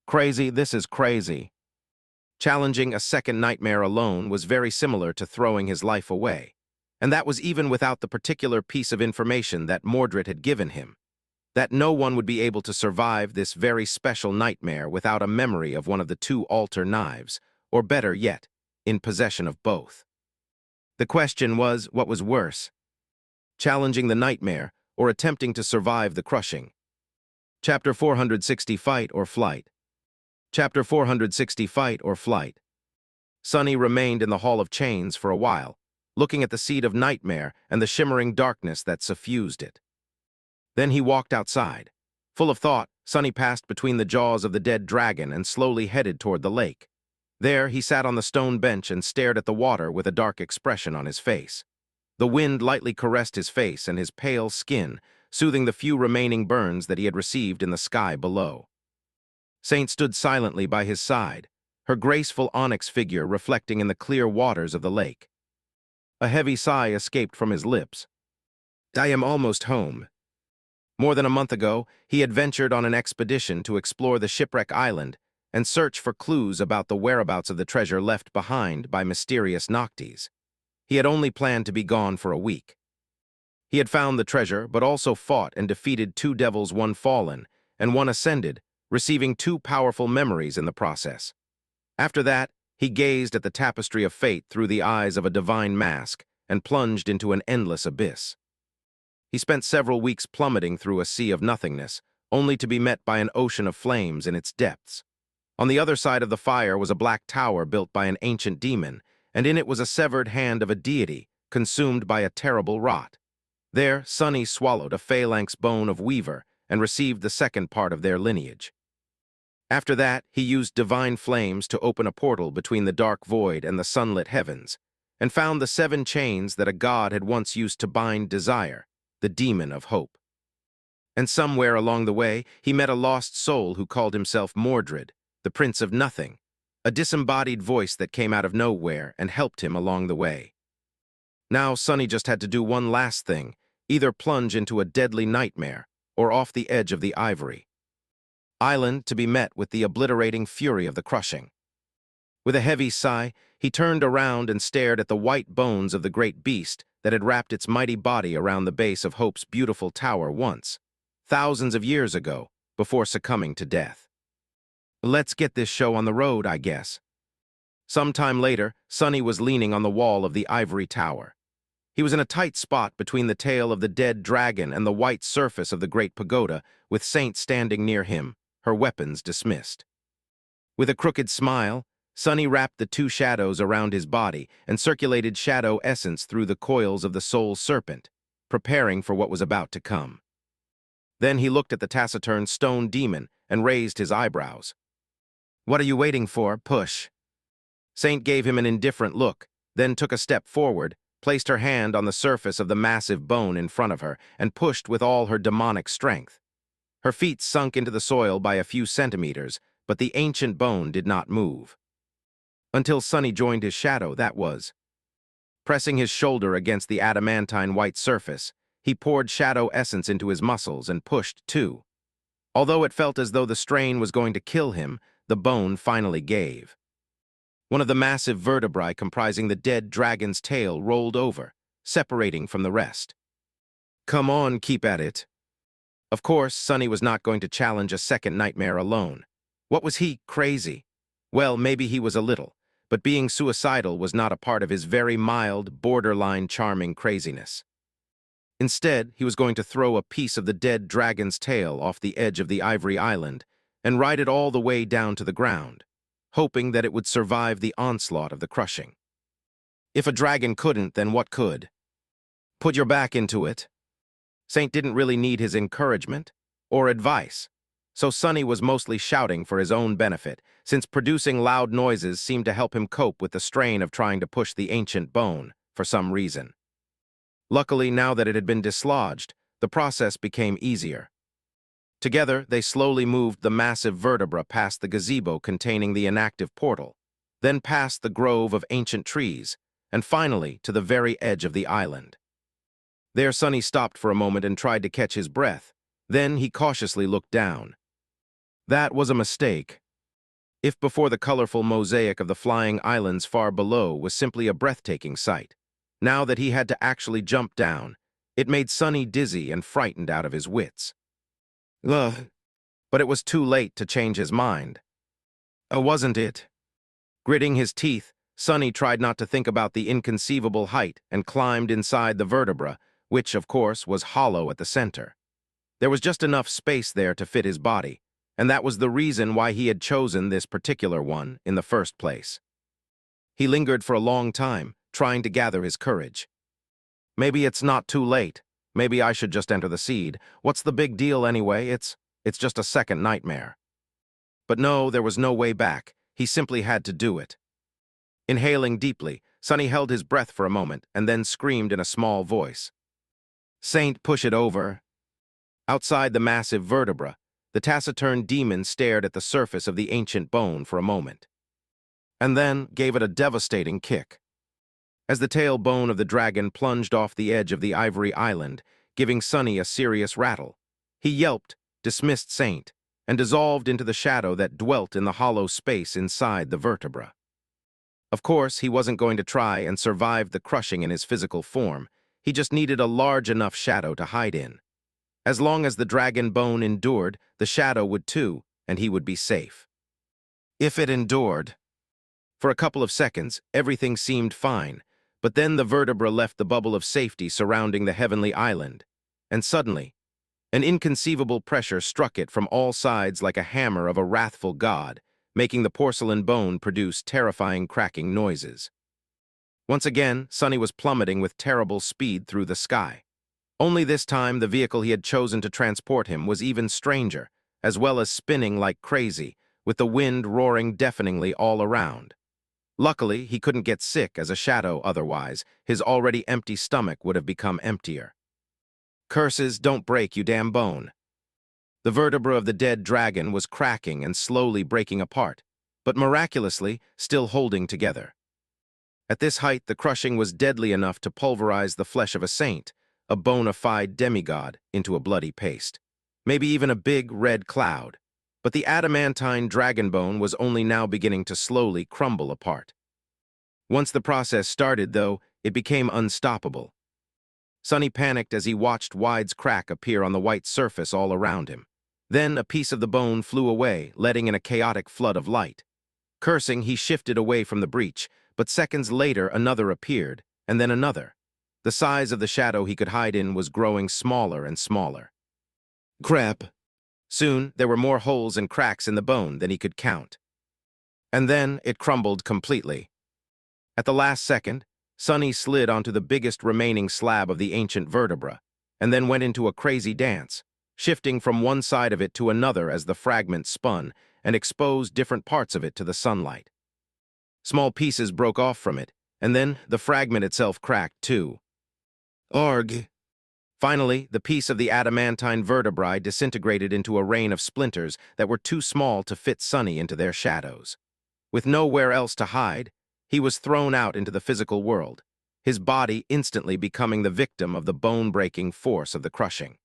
Speaker 1: Crazy, this is crazy. Challenging a second nightmare alone was very similar to throwing his life away, and that was even without the particular piece of information that Mordred had given him, that no one would be able to survive this very special nightmare without a memory of one of the two altar knives, or better yet, in possession of both. The question was, what was worse? Challenging the nightmare, or attempting to survive the crushing? Chapter 460, Fight or Flight. Chapter 460, Fight or Flight. Sunny remained in the Hall of Chains for a while, looking at the seed of nightmare and the shimmering darkness that suffused it. Then he walked outside. Full of thought, Sunny passed between the jaws of the dead dragon and slowly headed toward the lake. There, he sat on the stone bench and stared at the water with a dark expression on his face. The wind lightly caressed his face and his pale skin, soothing the few remaining burns that he had received in the sky below. Saint stood silently by his side, her graceful onyx figure reflecting in the clear waters of the lake. A heavy sigh escaped from his lips. I am almost home. More than a month ago, he had ventured on an expedition to explore the shipwreck island and search for clues about the whereabouts of the treasure left behind by mysterious Noctis. He had only planned to be gone for a week. He had found the treasure, but also fought and defeated 2 devils, 1 fallen, and 1 ascended, receiving 2 powerful memories in the process. After that, he gazed at the tapestry of fate through the eyes of a divine mask and plunged into an endless abyss. He spent several weeks plummeting through a sea of nothingness, only to be met by an ocean of flames in its depths. On the other side of the fire was a black tower built by an ancient demon, and in it was a severed hand of a deity, consumed by a terrible rot. There, Sunny swallowed a phalanx bone of Weaver and received the second part of their lineage. After that, he used divine flames to open a portal between the dark void and the sunlit heavens, and found the 7 chains that a god had once used to bind desire, the demon of hope. And somewhere along the way, he met a lost soul who called himself Mordred, the Prince of Nothing, a disembodied voice that came out of nowhere and helped him along the way. Now Sonny just had to do one last thing, either plunge into a deadly nightmare or off the edge of the ivory island to be met with the obliterating fury of the crushing. With a heavy sigh, he turned around and stared at the white bones of the great beast that had wrapped its mighty body around the base of Hope's beautiful tower once, thousands of years ago, before succumbing to death. Let's get this show on the road, I guess. Sometime later, Sonny was leaning on the wall of the ivory tower. He was in a tight spot between the tail of the dead dragon and the white surface of the great pagoda, with Saint standing near him, her weapons dismissed. With a crooked smile, Sonny wrapped the two shadows around his body and circulated shadow essence through the coils of the soul serpent, preparing for what was about to come. Then he looked at the taciturn stone demon and raised his eyebrows. "What are you waiting for? Push." Saint gave him an indifferent look, then took a step forward, placed her hand on the surface of the massive bone in front of her, and pushed with all her demonic strength. Her feet sunk into the soil by a few centimeters, but the ancient bone did not move. Until Sonny joined his shadow, that was. Pressing his shoulder against the adamantine white surface, he poured shadow essence into his muscles and pushed too. Although it felt as though the strain was going to kill him, the bone finally gave. One of the massive vertebrae comprising the dead dragon's tail rolled over, separating from the rest. "Come on, keep at it." Of course, Sonny was not going to challenge a second nightmare alone. What was he, crazy? Well, maybe he was a little, but being suicidal was not a part of his very mild, borderline charming craziness. Instead, he was going to throw a piece of the dead dragon's tail off the edge of the ivory island and ride it all the way down to the ground, hoping that it would survive the onslaught of the crushing. If a dragon couldn't, then what could? Put your back into it. Saint didn't really need his encouragement or advice, so Sonny was mostly shouting for his own benefit, since producing loud noises seemed to help him cope with the strain of trying to push the ancient bone, for some reason. Luckily, now that it had been dislodged, the process became easier. Together, they slowly moved the massive vertebra past the gazebo containing the inactive portal, then past the grove of ancient trees, and finally to the very edge of the island. There Sonny stopped for a moment and tried to catch his breath. Then he cautiously looked down. That was a mistake. If before the colorful mosaic of the flying islands far below was simply a breathtaking sight, now that he had to actually jump down, it made Sonny dizzy and frightened out of his wits. Ugh. But it was too late to change his mind. Wasn't it? Gritting his teeth, Sonny tried not to think about the inconceivable height and climbed inside the vertebra, which, of course, was hollow at the center. There was just enough space there to fit his body, and that was the reason why he had chosen this particular one in the first place. He lingered for a long time, trying to gather his courage. Maybe it's not too late. Maybe I should just enter the seed. What's the big deal anyway? It's just a second nightmare. But no, there was no way back. He simply had to do it. Inhaling deeply, Sonny held his breath for a moment and then screamed in a small voice. "Saint, push it over." Outside the massive vertebra, the taciturn demon stared at the surface of the ancient bone for a moment, and then gave it a devastating kick. As the tailbone of the dragon plunged off the edge of the ivory island, giving Sonny a serious rattle, he yelped, dismissed Saint, and dissolved into the shadow that dwelt in the hollow space inside the vertebra. Of course, he wasn't going to try and survive the crushing in his physical form. He just needed a large enough shadow to hide in. As long as the dragon bone endured, the shadow would too, and he would be safe. If it endured. For a couple of seconds, everything seemed fine, but then the vertebra left the bubble of safety surrounding the heavenly island, and suddenly, an inconceivable pressure struck it from all sides like a hammer of a wrathful god, making the porcelain bone produce terrifying cracking noises. Once again, Sonny was plummeting with terrible speed through the sky. Only this time, the vehicle he had chosen to transport him was even stranger, as well as spinning like crazy, with the wind roaring deafeningly all around. Luckily, he couldn't get sick as a shadow otherwise. His already empty stomach would have become emptier. Curses, don't break, you damn bone. The vertebra of the dead dragon was cracking and slowly breaking apart, but miraculously still holding together. At this height, the crushing was deadly enough to pulverize the flesh of a saint, a bona fide demigod, into a bloody paste. Maybe even a big red cloud. But the adamantine dragon bone was only now beginning to slowly crumble apart. Once the process started, though, it became unstoppable. Sonny panicked as he watched Wide's crack appear on the white surface all around him. Then a piece of the bone flew away, letting in a chaotic flood of light. Cursing, he shifted away from the breach, but seconds later another appeared, and then another. The size of the shadow he could hide in was growing smaller and smaller. Crap! Soon, there were more holes and cracks in the bone than he could count. And then it crumbled completely. At the last second, Sonny slid onto the biggest remaining slab of the ancient vertebra, and then went into a crazy dance, shifting from one side of it to another as the fragment spun and exposed different parts of it to the sunlight. Small pieces broke off from it, and then the fragment itself cracked too. Arg! Finally, the piece of the adamantine vertebrae disintegrated into a rain of splinters that were too small to fit Sonny into their shadows. With nowhere else to hide, he was thrown out into the physical world, his body instantly becoming the victim of the bone-breaking force of the crushing.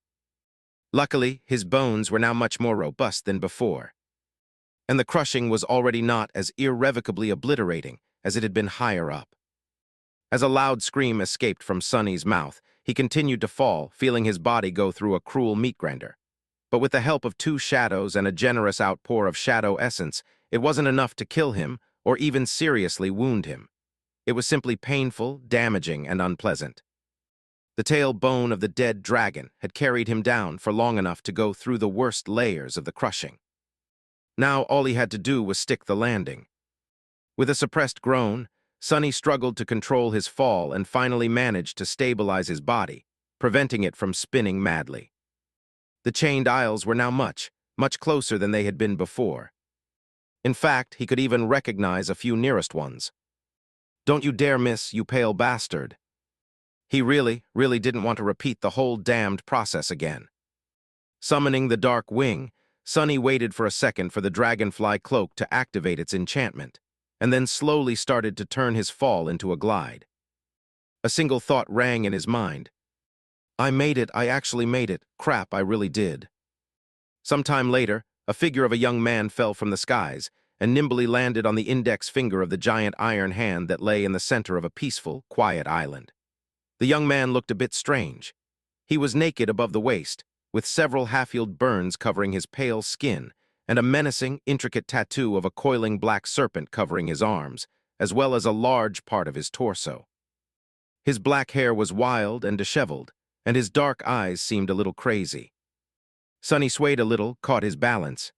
Speaker 1: Luckily, his bones were now much more robust than before, and the crushing was already not as irrevocably obliterating as it had been higher up. As a loud scream escaped from Sonny's mouth, he continued to fall, feeling his body go through a cruel meat grinder. But with the help of 2 shadows and a generous outpour of shadow essence, it wasn't enough to kill him or even seriously wound him. It was simply painful, damaging, and unpleasant. The tail bone of the dead dragon had carried him down for long enough to go through the worst layers of the crushing. Now all he had to do was stick the landing. With a suppressed groan, Sonny struggled to control his fall and finally managed to stabilize his body, preventing it from spinning madly. The chained aisles were now much closer than they had been before. In fact, he could even recognize a few nearest ones. Don't you dare miss, you pale bastard. He really didn't want to repeat the whole damned process again. Summoning the dark wing, Sonny waited for a second for the dragonfly cloak to activate its enchantment, and then slowly started to turn his fall into a glide. A single thought rang in his mind. I made it, I actually made it. Crap, I really did. Sometime later, a figure of a young man fell from the skies and nimbly landed on the index finger of the giant iron hand that lay in the center of a peaceful, quiet island. The young man looked a bit strange. He was naked above the waist, with several half-healed burns covering his pale skin, and a menacing, intricate tattoo of a coiling black serpent covering his arms, as well as a large part of his torso. His black hair was wild and disheveled, and his dark eyes seemed a little crazy. Sonny swayed a little, caught his balance,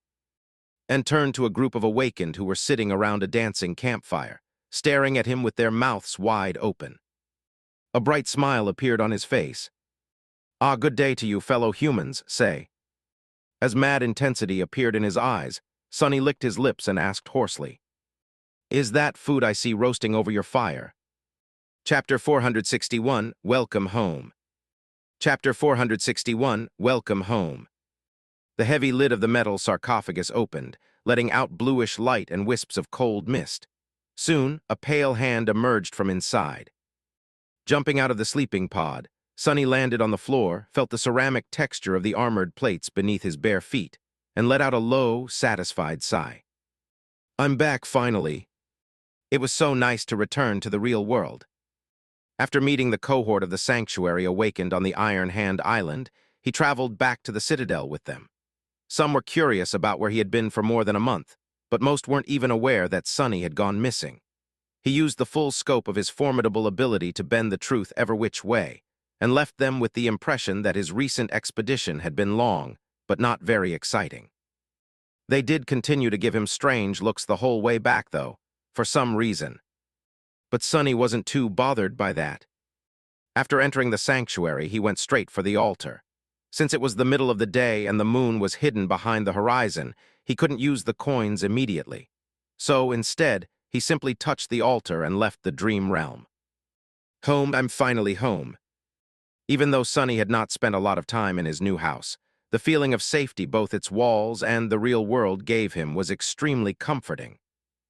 Speaker 1: and turned to a group of awakened who were sitting around a dancing campfire, staring at him with their mouths wide open. A bright smile appeared on his face. Ah, good day to you, fellow humans, say. As mad intensity appeared in his eyes, Sonny licked his lips and asked hoarsely, Is that food I see roasting over your fire? Chapter 461, Welcome Home. Chapter 461, Welcome Home. The heavy lid of the metal sarcophagus opened, letting out bluish light and wisps of cold mist. Soon, a pale hand emerged from inside. Jumping out of the sleeping pod, Sonny landed on the floor, felt the ceramic texture of the armored plates beneath his bare feet, and let out a low, satisfied sigh. I'm back, finally. It was so nice to return to the real world. After meeting the cohort of the sanctuary awakened on the Iron Hand Island, he traveled back to the Citadel with them. Some were curious about where he had been for more than a month, but most weren't even aware that Sonny had gone missing. He used the full scope of his formidable ability to bend the truth ever which way, and left them with the impression that his recent expedition had been long, but not very exciting. They did continue to give him strange looks the whole way back, though, for some reason. But Sonny wasn't too bothered by that. After entering the sanctuary, he went straight for the altar. Since it was the middle of the day and the moon was hidden behind the horizon, he couldn't use the coins immediately. So, instead, he simply touched the altar and left the dream realm. Home, I'm finally home. Even though Sonny had not spent a lot of time in his new house, the feeling of safety both its walls and the real world gave him was extremely comforting.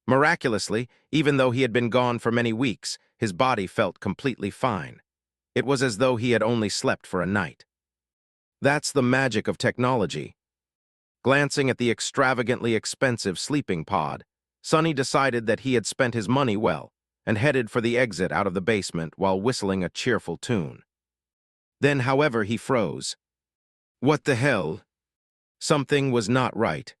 Speaker 1: Miraculously, even though he had been gone for many weeks, his body felt completely fine. It was as though he had only slept for a night. That's the magic of technology. Glancing at the extravagantly expensive sleeping pod, Sonny decided that he had spent his money well and headed for the exit out of the basement while whistling a cheerful tune. Then, however, he froze. What the hell? Something was not right.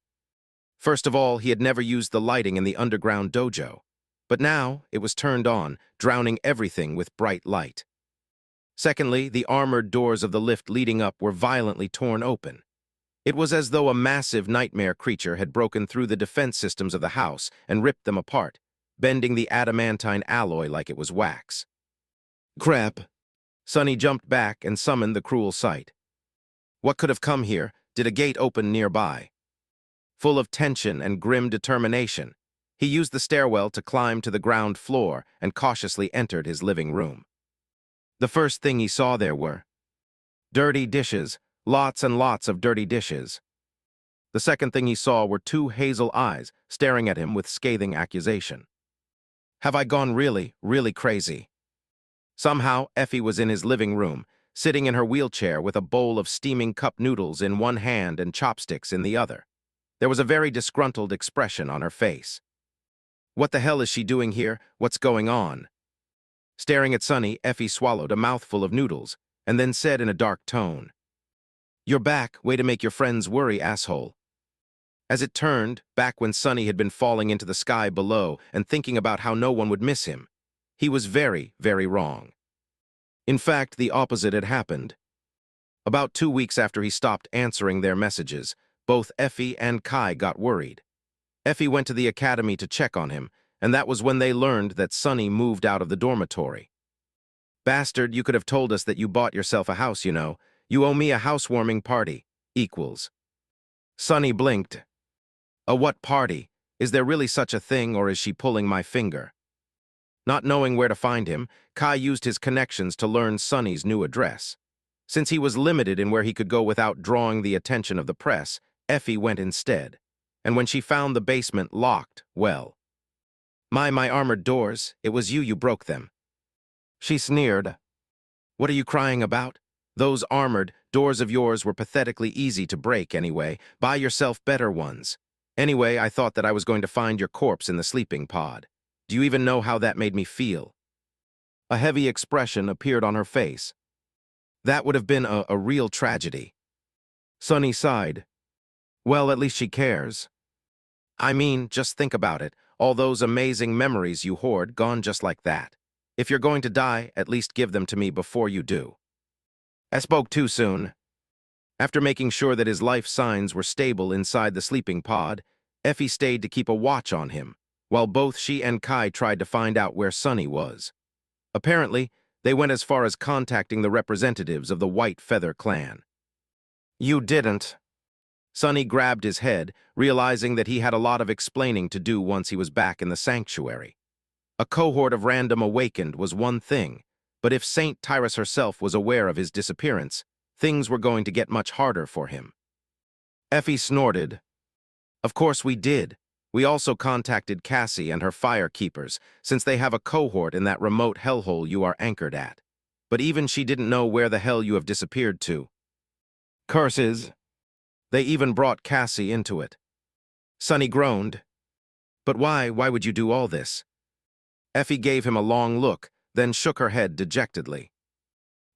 Speaker 1: First of all, he had never used the lighting in the underground dojo, but now it was turned on, drowning everything with bright light. Secondly, the armored doors of the lift leading up were violently torn open. It was as though a massive nightmare creature had broken through the defense systems of the house and ripped them apart, bending the adamantine alloy like it was wax. Crap! Sonny jumped back and summoned the cruel sight. What could have come here? Did a gate open nearby? Full of tension and grim determination, he used the stairwell to climb to the ground floor and cautiously entered his living room. The first thing he saw there were dirty dishes, lots and lots of dirty dishes. The second thing he saw were two hazel eyes staring at him with scathing accusation. Have I gone really, really crazy? Somehow, Effie was in his living room, sitting in her wheelchair with a bowl of steaming cup noodles in one hand and chopsticks in the other. There was a very disgruntled expression on her face. What the hell is she doing here? What's going on? Staring at Sonny, Effie swallowed a mouthful of noodles and then said in a dark tone, "You're back, way to make your friends worry, asshole." As it turned, back when Sonny had been falling into the sky below and thinking about how no one would miss him, he was very, very wrong. In fact, the opposite had happened. About 2 weeks after he stopped answering their messages, both Effie and Kai got worried. Effie went to the academy to check on him, and that was when they learned that Sonny moved out of the dormitory. "Bastard, you could have told us that you bought yourself a house, you know. You owe me a housewarming party. Equals." Sonny blinked. "A what party? Is there really such a thing, or is she pulling my finger?" Not knowing where to find him, Kai used his connections to learn Sonny's new address. Since he was limited in where he could go without drawing the attention of the press, Effie went instead. And when she found the basement locked, well, My armored doors, it was you broke them." She sneered. "What are you crying about? Those armored doors of yours were pathetically easy to break anyway. Buy yourself better ones. Anyway, I thought that I was going to find your corpse in the sleeping pod. Do you even know how that made me feel?" A heavy expression appeared on her face. That would have been a real tragedy. Sonny sighed. "Well, at least she cares. I mean, just think about it. All those amazing memories you hoard gone just like that. If you're going to die, at least give them to me before you do." I spoke too soon. After making sure that his life signs were stable inside the sleeping pod, Effie stayed to keep a watch on him, while both she and Kai tried to find out where Sonny was. Apparently, they went as far as contacting the representatives of the White Feather clan. "You didn't." Sonny grabbed his head, realizing that he had a lot of explaining to do once he was back in the sanctuary. A cohort of random awakened was one thing, but if Saint Tyrus herself was aware of his disappearance, things were going to get much harder for him. Effie snorted. "Of course we did. We also contacted Cassie and her fire keepers, since they have a cohort in that remote hellhole you are anchored at. But even she didn't know where the hell you have disappeared to." "Curses. They even brought Cassie into it." Sonny groaned. "But why would you do all this?" Effie gave him a long look, then shook her head dejectedly.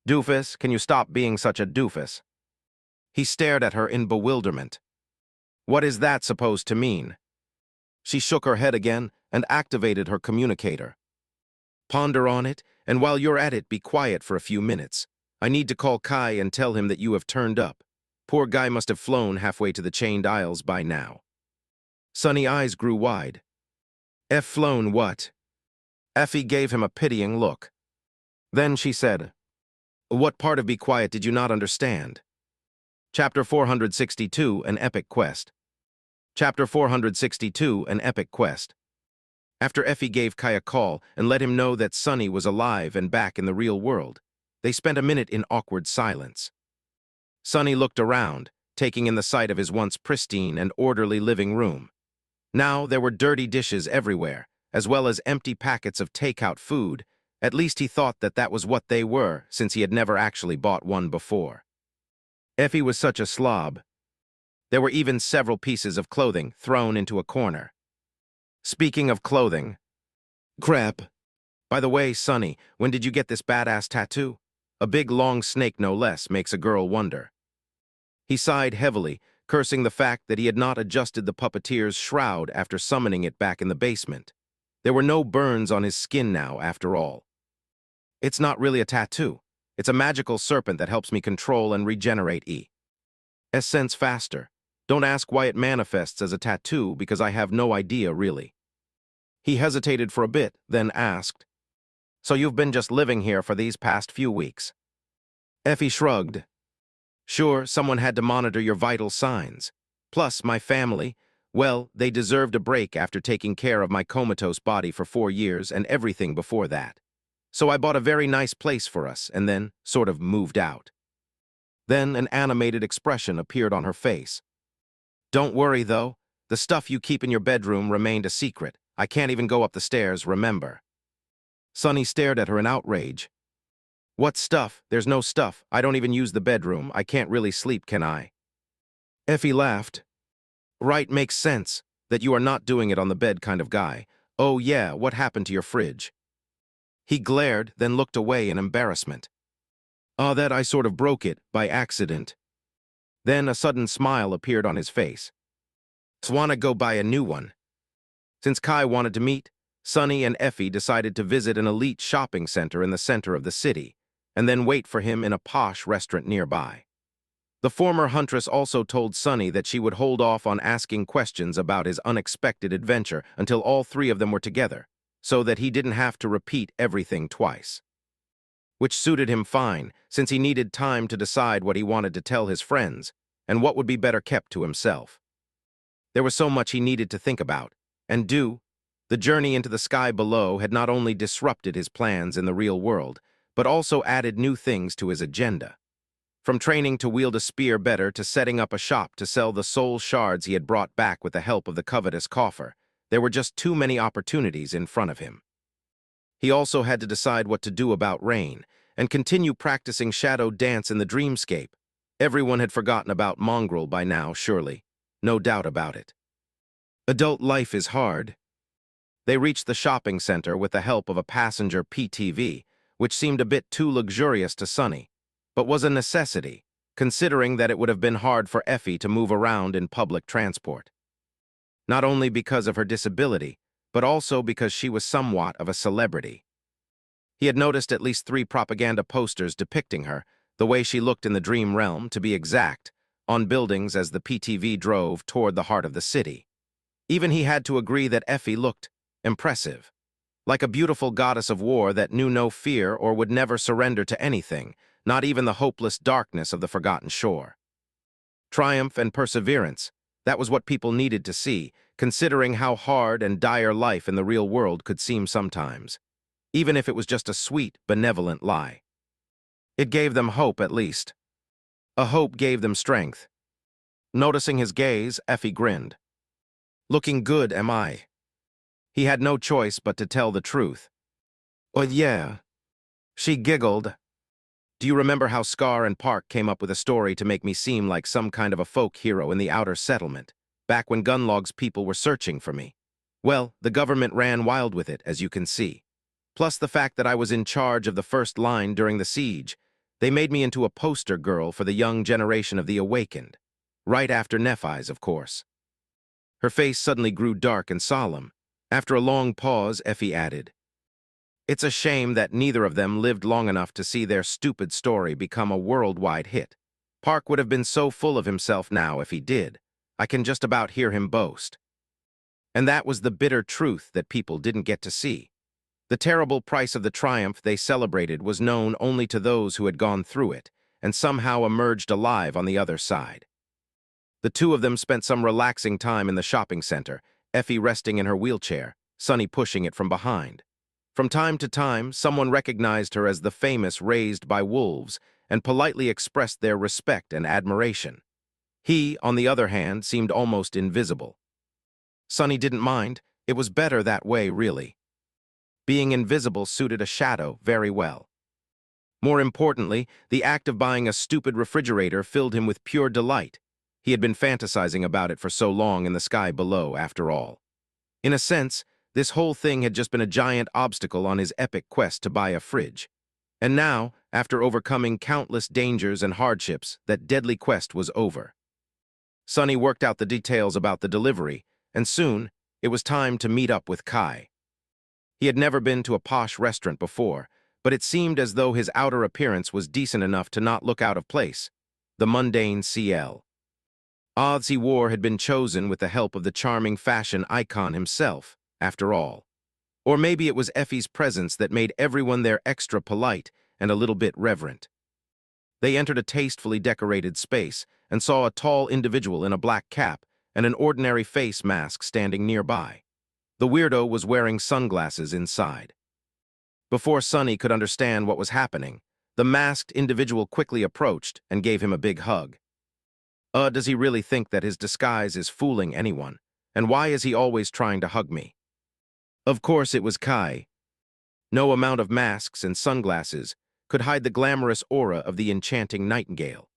Speaker 1: "Doofus, can you stop being such a doofus?" He stared at her in bewilderment. "What is that supposed to mean?" She shook her head again and activated her communicator. "Ponder on it, and while you're at it, be quiet for a few minutes. I need to call Kai and tell him that you have turned up. Poor guy must have flown halfway to the Chained Isles by now." Sonny eyes grew wide. Flown what?" Effie gave him a pitying look. Then she said, "What part of be quiet did you not understand?" Chapter 462, An Epic Quest. Chapter 462, An Epic Quest. After Effie gave Kai a call and let him know that Sonny was alive and back in the real world, they spent a minute in awkward silence. Sonny looked around, taking in the sight of his once pristine and orderly living room. Now there were dirty dishes everywhere, as well as empty packets of takeout food. At least he thought that that was what they were, since he had never actually bought one before. Effie was such a slob. There were even several pieces of clothing thrown into a corner. Speaking of clothing, crap. By the way, Sonny, when did you get this badass tattoo? A big long snake, no less, makes a girl wonder. He sighed heavily, cursing the fact that he had not adjusted the puppeteer's shroud after summoning it back in the basement. There were no burns on his skin now, after all. It's not really a tattoo. It's a magical serpent that helps me control and regenerate sense faster. Don't ask why it manifests as a tattoo, because I have no idea, really. He hesitated for a bit, then asked, "So you've been just living here for these past few weeks?" Effie shrugged. "Sure, someone had to monitor your vital signs. Plus, my family, well, they deserved a break after taking care of my comatose body for 4 years and everything before that. So I bought a very nice place for us and then sort of moved out." Then an animated expression appeared on her face. "Don't worry, though. The stuff you keep in your bedroom remained a secret. I can't even go up the stairs, remember." Sonny stared at her in outrage. "What stuff? There's no stuff. I don't even use the bedroom. I can't really sleep, can I?" Effie laughed. "Right, makes sense. That you are not doing it on the bed kind of guy. Oh yeah, what happened to your fridge?" He glared, then looked away in embarrassment. "Oh, that I sort of broke it, by accident." Then a sudden smile appeared on his face. "Wanna go buy a new one?" Since Kai wanted to meet, Sonny and Effie decided to visit an elite shopping center in the center of the city, and then wait for him in a posh restaurant nearby. The former huntress also told Sonny that she would hold off on asking questions about his unexpected adventure until all three of them were together, so that he didn't have to repeat everything twice. Which suited him fine, since he needed time to decide what he wanted to tell his friends, and what would be better kept to himself. There was so much he needed to think about, and do. The journey into the sky below had not only disrupted his plans in the real world, but also added new things to his agenda. From training to wield a spear better to setting up a shop to sell the soul shards he had brought back with the help of the covetous coffer, there were just too many opportunities in front of him. He also had to decide what to do about Rain, and continue practicing shadow dance in the dreamscape. Everyone had forgotten about Mongrel by now, surely. No doubt about it. Adult life is hard. They reached the shopping center with the help of a passenger PTV, which seemed a bit too luxurious to Sonny, but was a necessity, considering that it would have been hard for Effie to move around in public transport. Not only because of her disability, but also because she was somewhat of a celebrity. He had noticed at least 3 propaganda posters depicting her, the way she looked in the dream realm, to be exact, on buildings as the PTV drove toward the heart of the city. Even he had to agree that Effie looked impressive, like a beautiful goddess of war that knew no fear or would never surrender to anything, not even the hopeless darkness of the forgotten shore. Triumph and perseverance, that was what people needed to see, considering how hard and dire life in the real world could seem sometimes, even if it was just a sweet, benevolent lie. It gave them hope, at least. A hope gave them strength. Noticing his gaze, Effie grinned. "Looking good, am I?" He had no choice but to tell the truth. "Oh, yeah." She giggled. "Do you remember how Scar and Park came up with a story to make me seem like some kind of a folk hero in the outer settlement, back when Gunlog's people were searching for me? Well, the government ran wild with it, as you can see. Plus the fact that I was in charge of the first line during the siege, they made me into a poster girl for the young generation of the awakened. Right after Nephis, of course." Her face suddenly grew dark and solemn. After a long pause, Effie added, "It's a shame that neither of them lived long enough to see their stupid story become a worldwide hit. Park would have been so full of himself now if he did. I can just about hear him boast." And that was the bitter truth that people didn't get to see. The terrible price of the triumph they celebrated was known only to those who had gone through it, and somehow emerged alive on the other side. The two of them spent some relaxing time in the shopping center, Effie resting in her wheelchair, Sonny pushing it from behind. From time to time, someone recognized her as the famous Raised by Wolves and politely expressed their respect and admiration. He, on the other hand, seemed almost invisible. Sonny didn't mind. It was better that way, really. Being invisible suited a shadow very well. More importantly, the act of buying a stupid refrigerator filled him with pure delight. He had been fantasizing about it for so long in the sky below, after all. In a sense, this whole thing had just been a giant obstacle on his epic quest to buy a fridge. And now, after overcoming countless dangers and hardships, that deadly quest was over. Sonny worked out the details about the delivery, and soon, it was time to meet up with Kai. He had never been to a posh restaurant before, but it seemed as though his outer appearance was decent enough to not look out of place. The mundane CL. Odds he wore had been chosen with the help of the charming fashion icon himself, after all. Or maybe it was Effie's presence that made everyone there extra polite and a little bit reverent. They entered a tastefully decorated space and saw a tall individual in a black cap and an ordinary face mask standing nearby. The weirdo was wearing sunglasses inside. Before Sonny could understand what was happening, the masked individual quickly approached and gave him a big hug. Does he really think that his disguise is fooling anyone? And why is he always trying to hug me? Of course it was Kai. No amount of masks and sunglasses could hide the glamorous aura of the enchanting nightingale.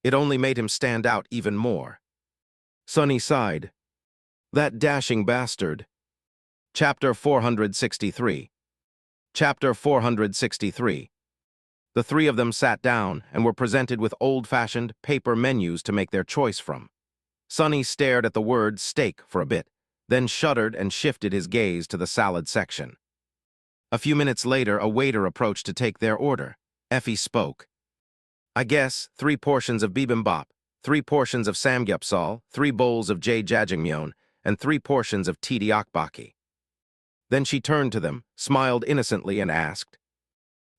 Speaker 1: It only made him stand out even more. Sonny sighed. That dashing bastard. Chapter 463. Chapter 463. The three of them sat down and were presented with old-fashioned paper menus to make their choice from. Sonny stared at the word steak for a bit, then shuddered and shifted his gaze to the salad section. A few minutes later, a waiter approached to take their order. Effie spoke. I guess 3 portions of bibimbap, 3 portions of samgyeopsal, 3 bowls of jjajangmyeon, and 3 portions of tteokbokki. Then she turned to them, smiled innocently, and asked,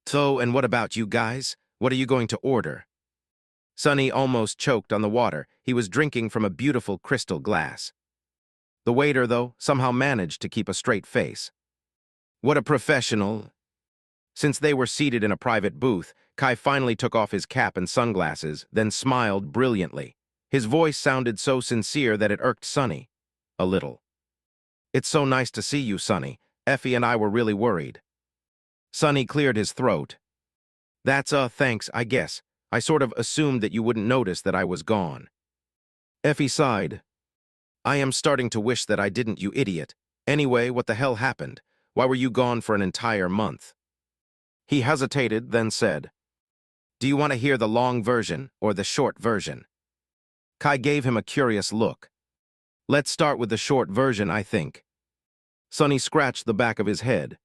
Speaker 1: So, and what about you guys? What are you going to order? Sonny almost choked on the water. He was drinking from a beautiful crystal glass. The waiter, though, somehow managed to keep a straight face. What a professional. Since they were seated in a private booth, Kai finally took off his cap and sunglasses, then smiled brilliantly. His voice sounded so sincere that it irked Sonny. A little. It's so nice to see you, Sonny. Effie and I were really worried. Sonny cleared his throat. That's thanks, I guess. I sort of assumed that you wouldn't notice that I was gone. Effie sighed. I am starting to wish that I didn't, you idiot. Anyway, what the hell happened? Why were you gone for an entire month? He hesitated, then said, Do you want to hear the long version or the short version? Kai gave him a curious look. Let's start with the short version, I think. Sonny scratched the back of his head.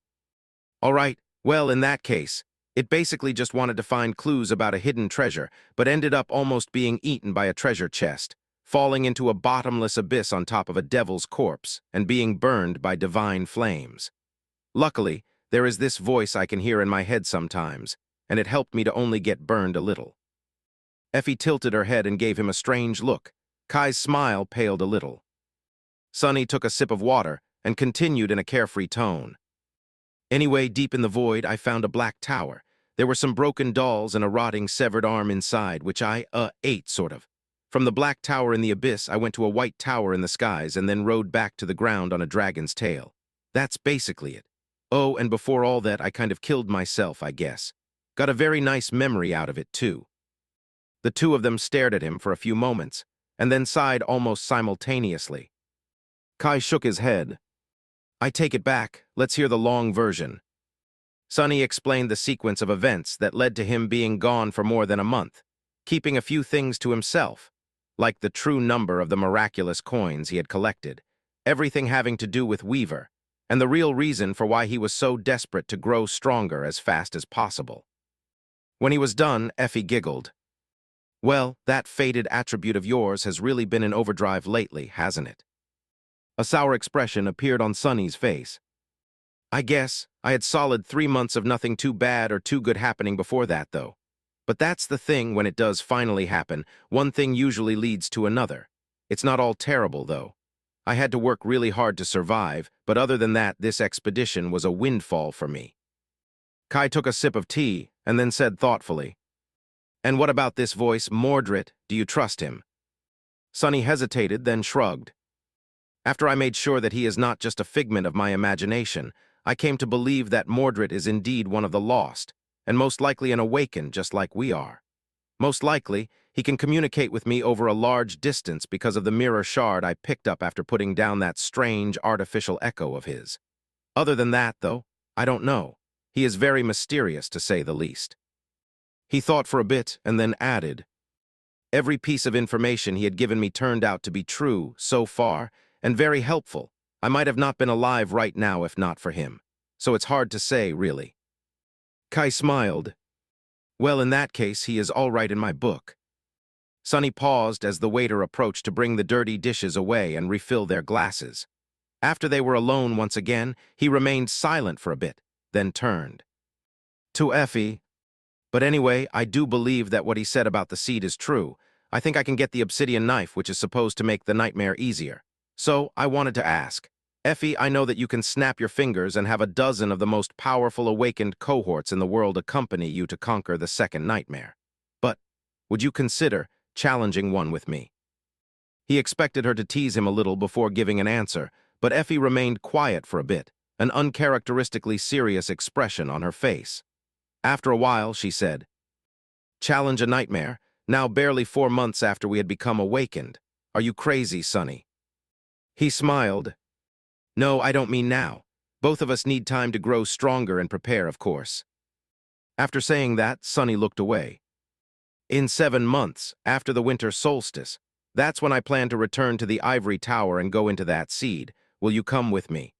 Speaker 1: All right, well, in that case, it basically just wanted to find clues about a hidden treasure, but ended up almost being eaten by a treasure chest, falling into a bottomless abyss on top of a devil's corpse, and being burned by divine flames. Luckily, there is this voice I can hear in my head sometimes, and it helped me to only get burned a little. Effie tilted her head and gave him a strange look. Kai's smile paled a little. Sonny took a sip of water and continued in a carefree tone. Anyway, deep in the void, I found a black tower. There were some broken dolls and a rotting severed arm inside, which I, ate, sort of. From the black tower in the abyss, I went to a white tower in the skies and then rode back to the ground on a dragon's tail. That's basically it. Oh, and before all that, I kind of killed myself, I guess. Got a very nice memory out of it, too. The two of them stared at him for a few moments, and then sighed almost simultaneously. Kai shook his head. I take it back. Let's hear the long version. Sonny explained the sequence of events that led to him being gone for more than a month, keeping a few things to himself, like the true number of the miraculous coins he had collected, everything having to do with Weaver, and the real reason for why he was so desperate to grow stronger as fast as possible. When he was done, Effie giggled. Well, that faded attribute of yours has really been in overdrive lately, hasn't it? A sour expression appeared on Sonny's face. I guess I had solid 3 months of nothing too bad or too good happening before that, though. But that's the thing, when it does finally happen, one thing usually leads to another. It's not all terrible, though. I had to work really hard to survive, but other than that, this expedition was a windfall for me. Kai took a sip of tea and then said thoughtfully, And what about this voice, Mordred? Do you trust him? Sonny hesitated, then shrugged. After I made sure that he is not just a figment of my imagination, I came to believe that Mordred is indeed one of the lost, and most likely an awakened just like we are. Most likely, he can communicate with me over a large distance because of the mirror shard I picked up after putting down that strange artificial echo of his. Other than that, though, I don't know. He is very mysterious, to say the least. He thought for a bit and then added, every piece of information he had given me turned out to be true so far, and very helpful. I might have not been alive right now if not for him. So it's hard to say, really. Kai smiled. Well, in that case, he is all right in my book. Sonny paused as the waiter approached to bring the dirty dishes away and refill their glasses. After they were alone once again, he remained silent for a bit, then turned to Effie. But anyway, I do believe that what he said about the seed is true. I think I can get the obsidian knife, which is supposed to make the nightmare easier. So, I wanted to ask. Effie, I know that you can snap your fingers and have a dozen of the most powerful awakened cohorts in the world accompany you to conquer the second nightmare. But, would you consider challenging one with me? He expected her to tease him a little before giving an answer, but Effie remained quiet for a bit, an uncharacteristically serious expression on her face. After a while, she said, challenge a nightmare, now barely 4 months after we had become awakened. Are you crazy, Sonny? He smiled. No, I don't mean now. Both of us need time to grow stronger and prepare, of course. After saying that, Sonny looked away. In 7 months, after the winter solstice, that's when I plan to return to the ivory tower and go into that seed. Will you come with me?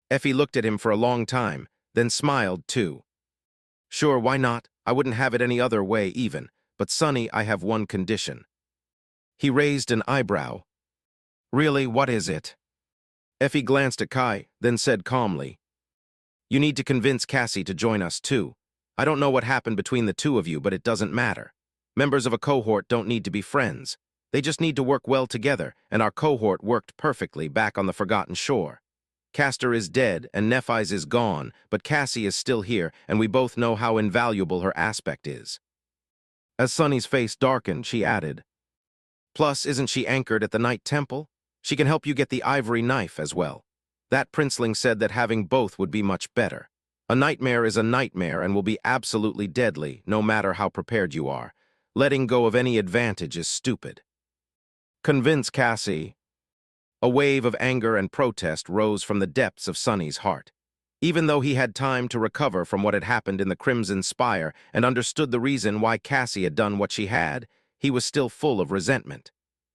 Speaker 1: Effie looked at him for a long time, then smiled too. Sure, why not? I wouldn't have it any other way even. But Sonny, I have one condition. He raised an eyebrow. Really, what is it? Effie glanced at Kai, then said calmly, you need to convince Cassie to join us too. I don't know what happened between the two of you, but it doesn't matter. Members of a cohort don't need to be friends. They just need to work well together, and our cohort worked perfectly back on the Forgotten Shore. Castor is dead, and Nephis is gone, but Cassie is still here, and we both know how invaluable her aspect is. As Sonny's face darkened, she added, plus, isn't she anchored at the Night Temple? She can help you get the ivory knife as well. That princeling said that having both would be much better. A nightmare is a nightmare and will be absolutely deadly, no matter how prepared you are. Letting go of any advantage is stupid. Convince Cassie. A wave of anger and protest rose from the depths of Sonny's heart. Even though he had time to recover from what had happened in the Crimson Spire and understood the reason why Cassie had done what she had, he was still full of resentment.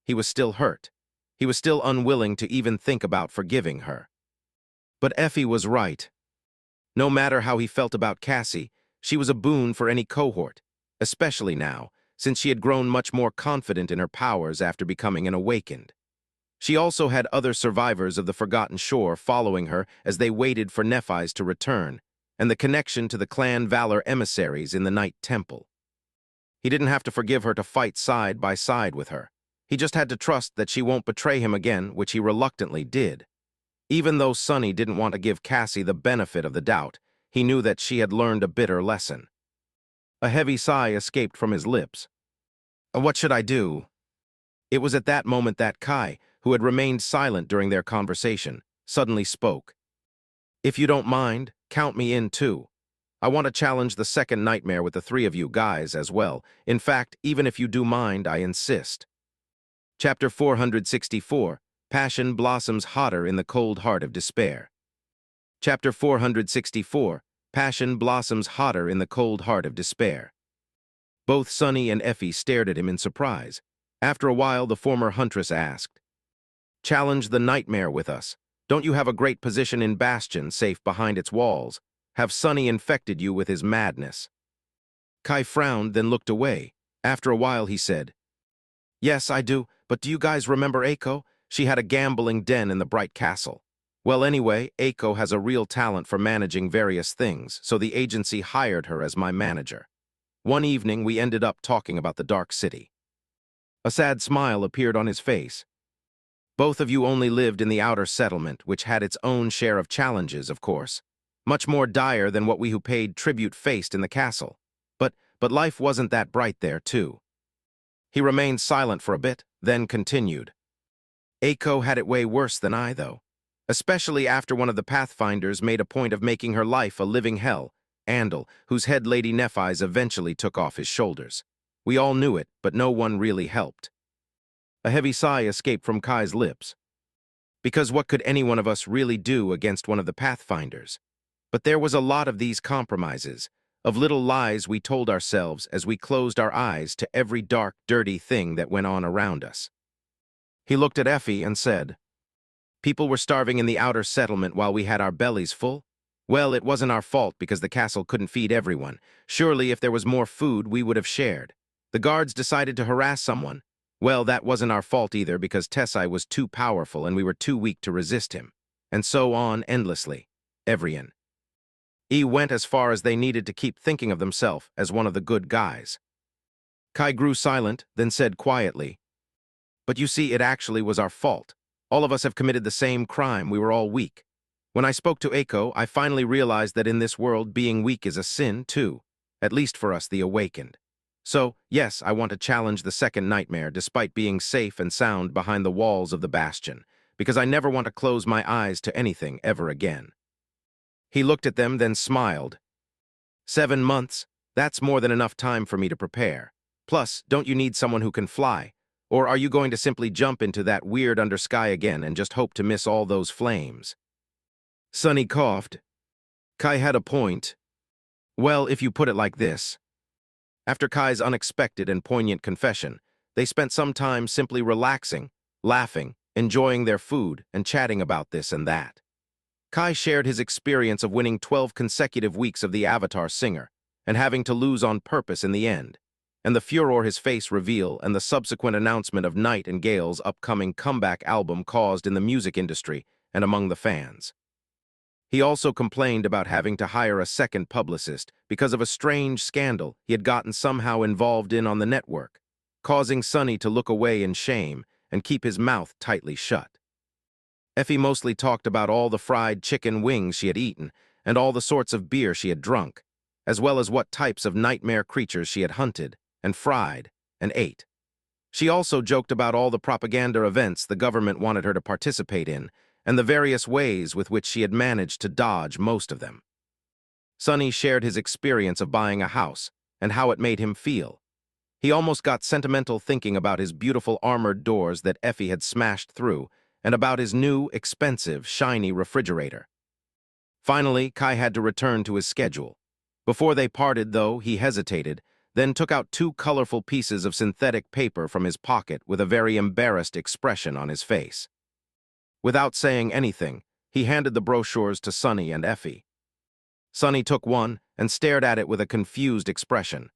Speaker 1: He was still hurt. He was still unwilling to even think about forgiving her. But Effie was right. No matter how he felt about Cassie, she was a boon for any cohort, especially now, since she had grown much more confident in her powers after becoming an awakened. She also had other survivors of the Forgotten Shore following her as they waited for Nephis to return, and the connection to the Clan Valor emissaries in the Night Temple. He didn't have to forgive her to fight side by side with her. He just had to trust that she won't betray him again, which he reluctantly did. Even though Sonny didn't want to give Cassie the benefit of the doubt, he knew that she had learned a bitter lesson. A heavy sigh escaped from his lips. What should I do? It was at that moment that Kai, who had remained silent during their conversation, suddenly spoke. If you don't mind, count me in too. I want to challenge the second nightmare with the 3 of you guys as well. In fact, even if you do mind, I insist. Chapter 464, Passion Blossoms Hotter in the Cold Heart of Despair. Chapter 464, Passion Blossoms Hotter in the Cold Heart of Despair. Both Sonny and Effie stared at him in surprise. After a while, the former huntress asked, challenge the nightmare with us. Don't you have a great position in Bastion, safe behind its walls? Have Sonny infected you with his madness? Kai frowned, then looked away. After a while, he said, yes, I do, but do you guys remember Aiko? She had a gambling den in the Bright Castle. Well, anyway, Aiko has a real talent for managing various things, so the agency hired her as my manager. One evening, we ended up talking about the Dark City. A sad smile appeared on his face. Both of you only lived in the outer settlement, which had its own share of challenges, of course. Much more dire than what we who paid tribute faced in the castle. But life wasn't that bright there, too. He remained silent for a bit, then continued. Aiko had it way worse than I, though. Especially after one of the Pathfinders made a point of making her life a living hell, Andal, whose head Lady Nephis eventually took off his shoulders. We all knew it, but no one really helped. A heavy sigh escaped from Kai's lips. Because what could any one of us really do against one of the Pathfinders? But there was a lot of these compromises, of little lies we told ourselves as we closed our eyes to every dark, dirty thing that went on around us. He looked at Effie and said, "People were starving in the outer settlement while we had our bellies full? Well, it wasn't our fault because the castle couldn't feed everyone. Surely if there was more food, we would have shared. The guards decided to harass someone. Well, that wasn't our fault either because Tessie was too powerful and we were too weak to resist him. And so on endlessly. Everyone. E went as far as they needed to keep thinking of themselves as one of the good guys." Kai grew silent, then said quietly, "But you see, it actually was our fault. All of us have committed the same crime. We were all weak. When I spoke to Aiko, I finally realized that in this world, being weak is a sin, too. At least for us, the awakened. So, yes, I want to challenge the second nightmare despite being safe and sound behind the walls of the bastion, because I never want to close my eyes to anything ever again." He looked at them, then smiled. 7 months? That's more than enough time for me to prepare. Plus, don't you need someone who can fly? Or are you going to simply jump into that weird undersky again and just hope to miss all those flames? Sunny coughed. Kai had a point. Well, if you put it like this. After Kai's unexpected and poignant confession, they spent some time simply relaxing, laughing, enjoying their food, and chatting about this and that. Kai shared his experience of winning 12 consecutive weeks of the Avatar Singer and having to lose on purpose in the end, and the furor his face reveal and the subsequent announcement of Night and Gale's upcoming comeback album caused in the music industry and among the fans. He also complained about having to hire a second publicist because of a strange scandal he had gotten somehow involved in on the network, causing Sunny to look away in shame and keep his mouth tightly shut. Effie mostly talked about all the fried chicken wings she had eaten and all the sorts of beer she had drunk, as well as what types of nightmare creatures she had hunted and fried and ate. She also joked about all the propaganda events the government wanted her to participate in and the various ways with which she had managed to dodge most of them. Sunny shared his experience of buying a house and how it made him feel. He almost got sentimental thinking about his beautiful armored doors that Effie had smashed through and about his new, expensive, shiny refrigerator. Finally, Kai had to return to his schedule. Before they parted, though, he hesitated, then took out 2 colorful pieces of synthetic paper from his pocket with a very embarrassed expression on his face. Without saying anything, he handed the brochures to Sunny and Effie. Sunny took one and stared at it with a confused expression.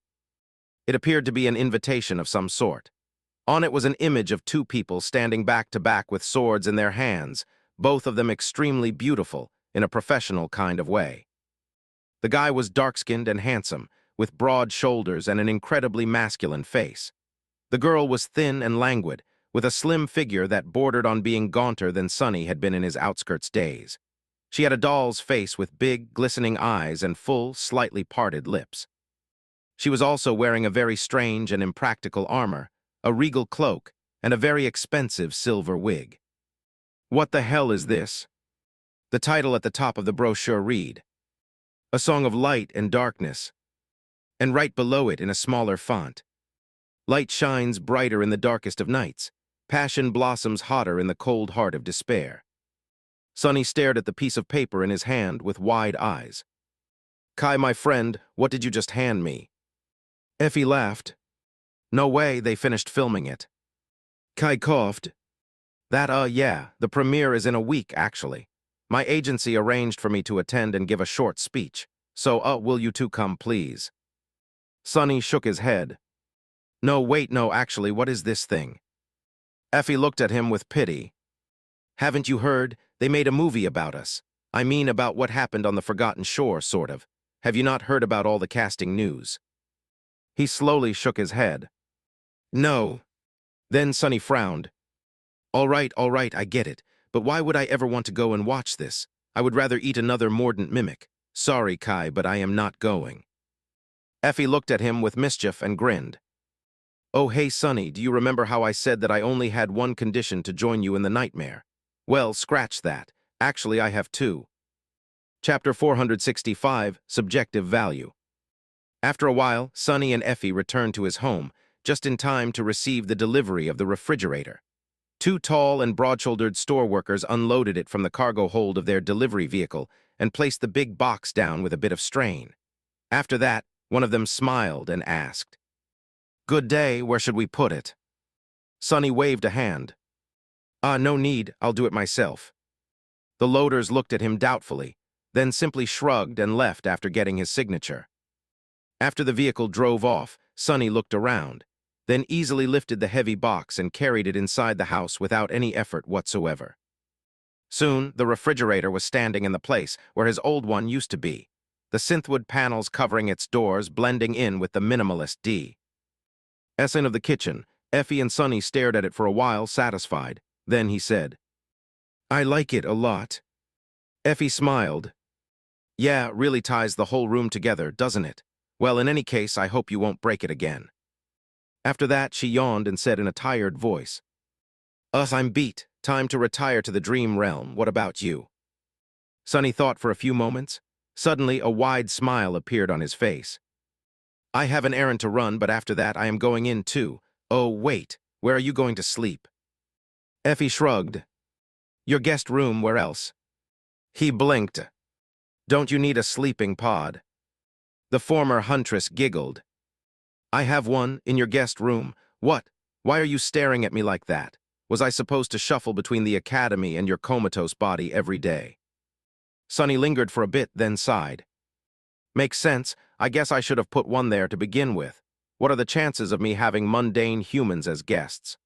Speaker 1: It appeared to be an invitation of some sort. On it was an image of 2 people standing back to back with swords in their hands, both of them extremely beautiful, in a professional kind of way. The guy was dark-skinned and handsome, with broad shoulders and an incredibly masculine face. The girl was thin and languid, with a slim figure that bordered on being gaunter than Sunny had been in his outskirts days. She had a doll's face with big, glistening eyes and full, slightly parted lips. She was also wearing a very strange and impractical armor, a regal cloak, and a very expensive silver wig. What the hell is this? The title at the top of the brochure read, "A Song of Light and Darkness," and right below it in a smaller font, "Light shines brighter in the darkest of nights. Passion blossoms hotter in the cold heart of despair." Sunny stared at the piece of paper in his hand with wide eyes. "Kai, my friend, what did you just hand me?" Effie laughed. "No way, they finished filming it." Kai coughed. Yeah, the premiere is in a week, actually. My agency arranged for me to attend and give a short speech, so, will you two come, please?" Sunny shook his head. "No, wait, no, actually, what is this thing?" Effie looked at him with pity. "Haven't you heard? They made a movie about us. I mean, about what happened on the Forgotten Shore, sort of. Have you not heard about all the casting news?" He slowly shook his head. "No." Then Sunny frowned. All right, I get it. But why would I ever want to go and watch this? I would rather eat another mordant mimic. Sorry, Kai, but I am not going." Effie looked at him with mischief and grinned. Oh, hey, Sonny, do you remember how I said that I only had one condition to join you in the nightmare? Well, scratch that. Actually, I have two. Chapter 465, Subjective Value. After a while, Sonny and Effie returned to his home, just in time to receive the delivery of the refrigerator. Two tall and broad-shouldered store workers unloaded it from the cargo hold of their delivery vehicle and placed the big box down with a bit of strain. After that, one of them smiled and asked, "Good day, where should we put it?" Sonny waved a hand. No need, I'll do it myself." The loaders looked at him doubtfully, then simply shrugged and left after getting his signature. After the vehicle drove off, Sonny looked around, then easily lifted the heavy box and carried it inside the house without any effort whatsoever. Soon, the refrigerator was standing in the place where his old one used to be, the synthwood panels covering its doors blending in with the minimalist S of the kitchen. Effie and Sonny stared at it for a while, satisfied. Then he said, "I like it a lot." Effie smiled. "Yeah, really ties the whole room together, doesn't it? Well, in any case, I hope you won't break it again." After that, she yawned and said in a tired voice, I'm beat. Time to retire to the dream realm. What about you?" Sonny thought for a few moments. Suddenly, a wide smile appeared on his face. "I have an errand to run, but after that, I am going in too. Oh, wait, where are you going to sleep?" Effie shrugged. "Your guest room, where else?" He blinked. "Don't you need a sleeping pod?" The former huntress giggled. "I have one, in your guest room. What? Why are you staring at me like that? Was I supposed to shuffle between the academy and your comatose body every day?" Sonny lingered for a bit, then sighed. "Makes sense. I guess I should have put one there to begin with. What are the chances of me having mundane humans as guests?"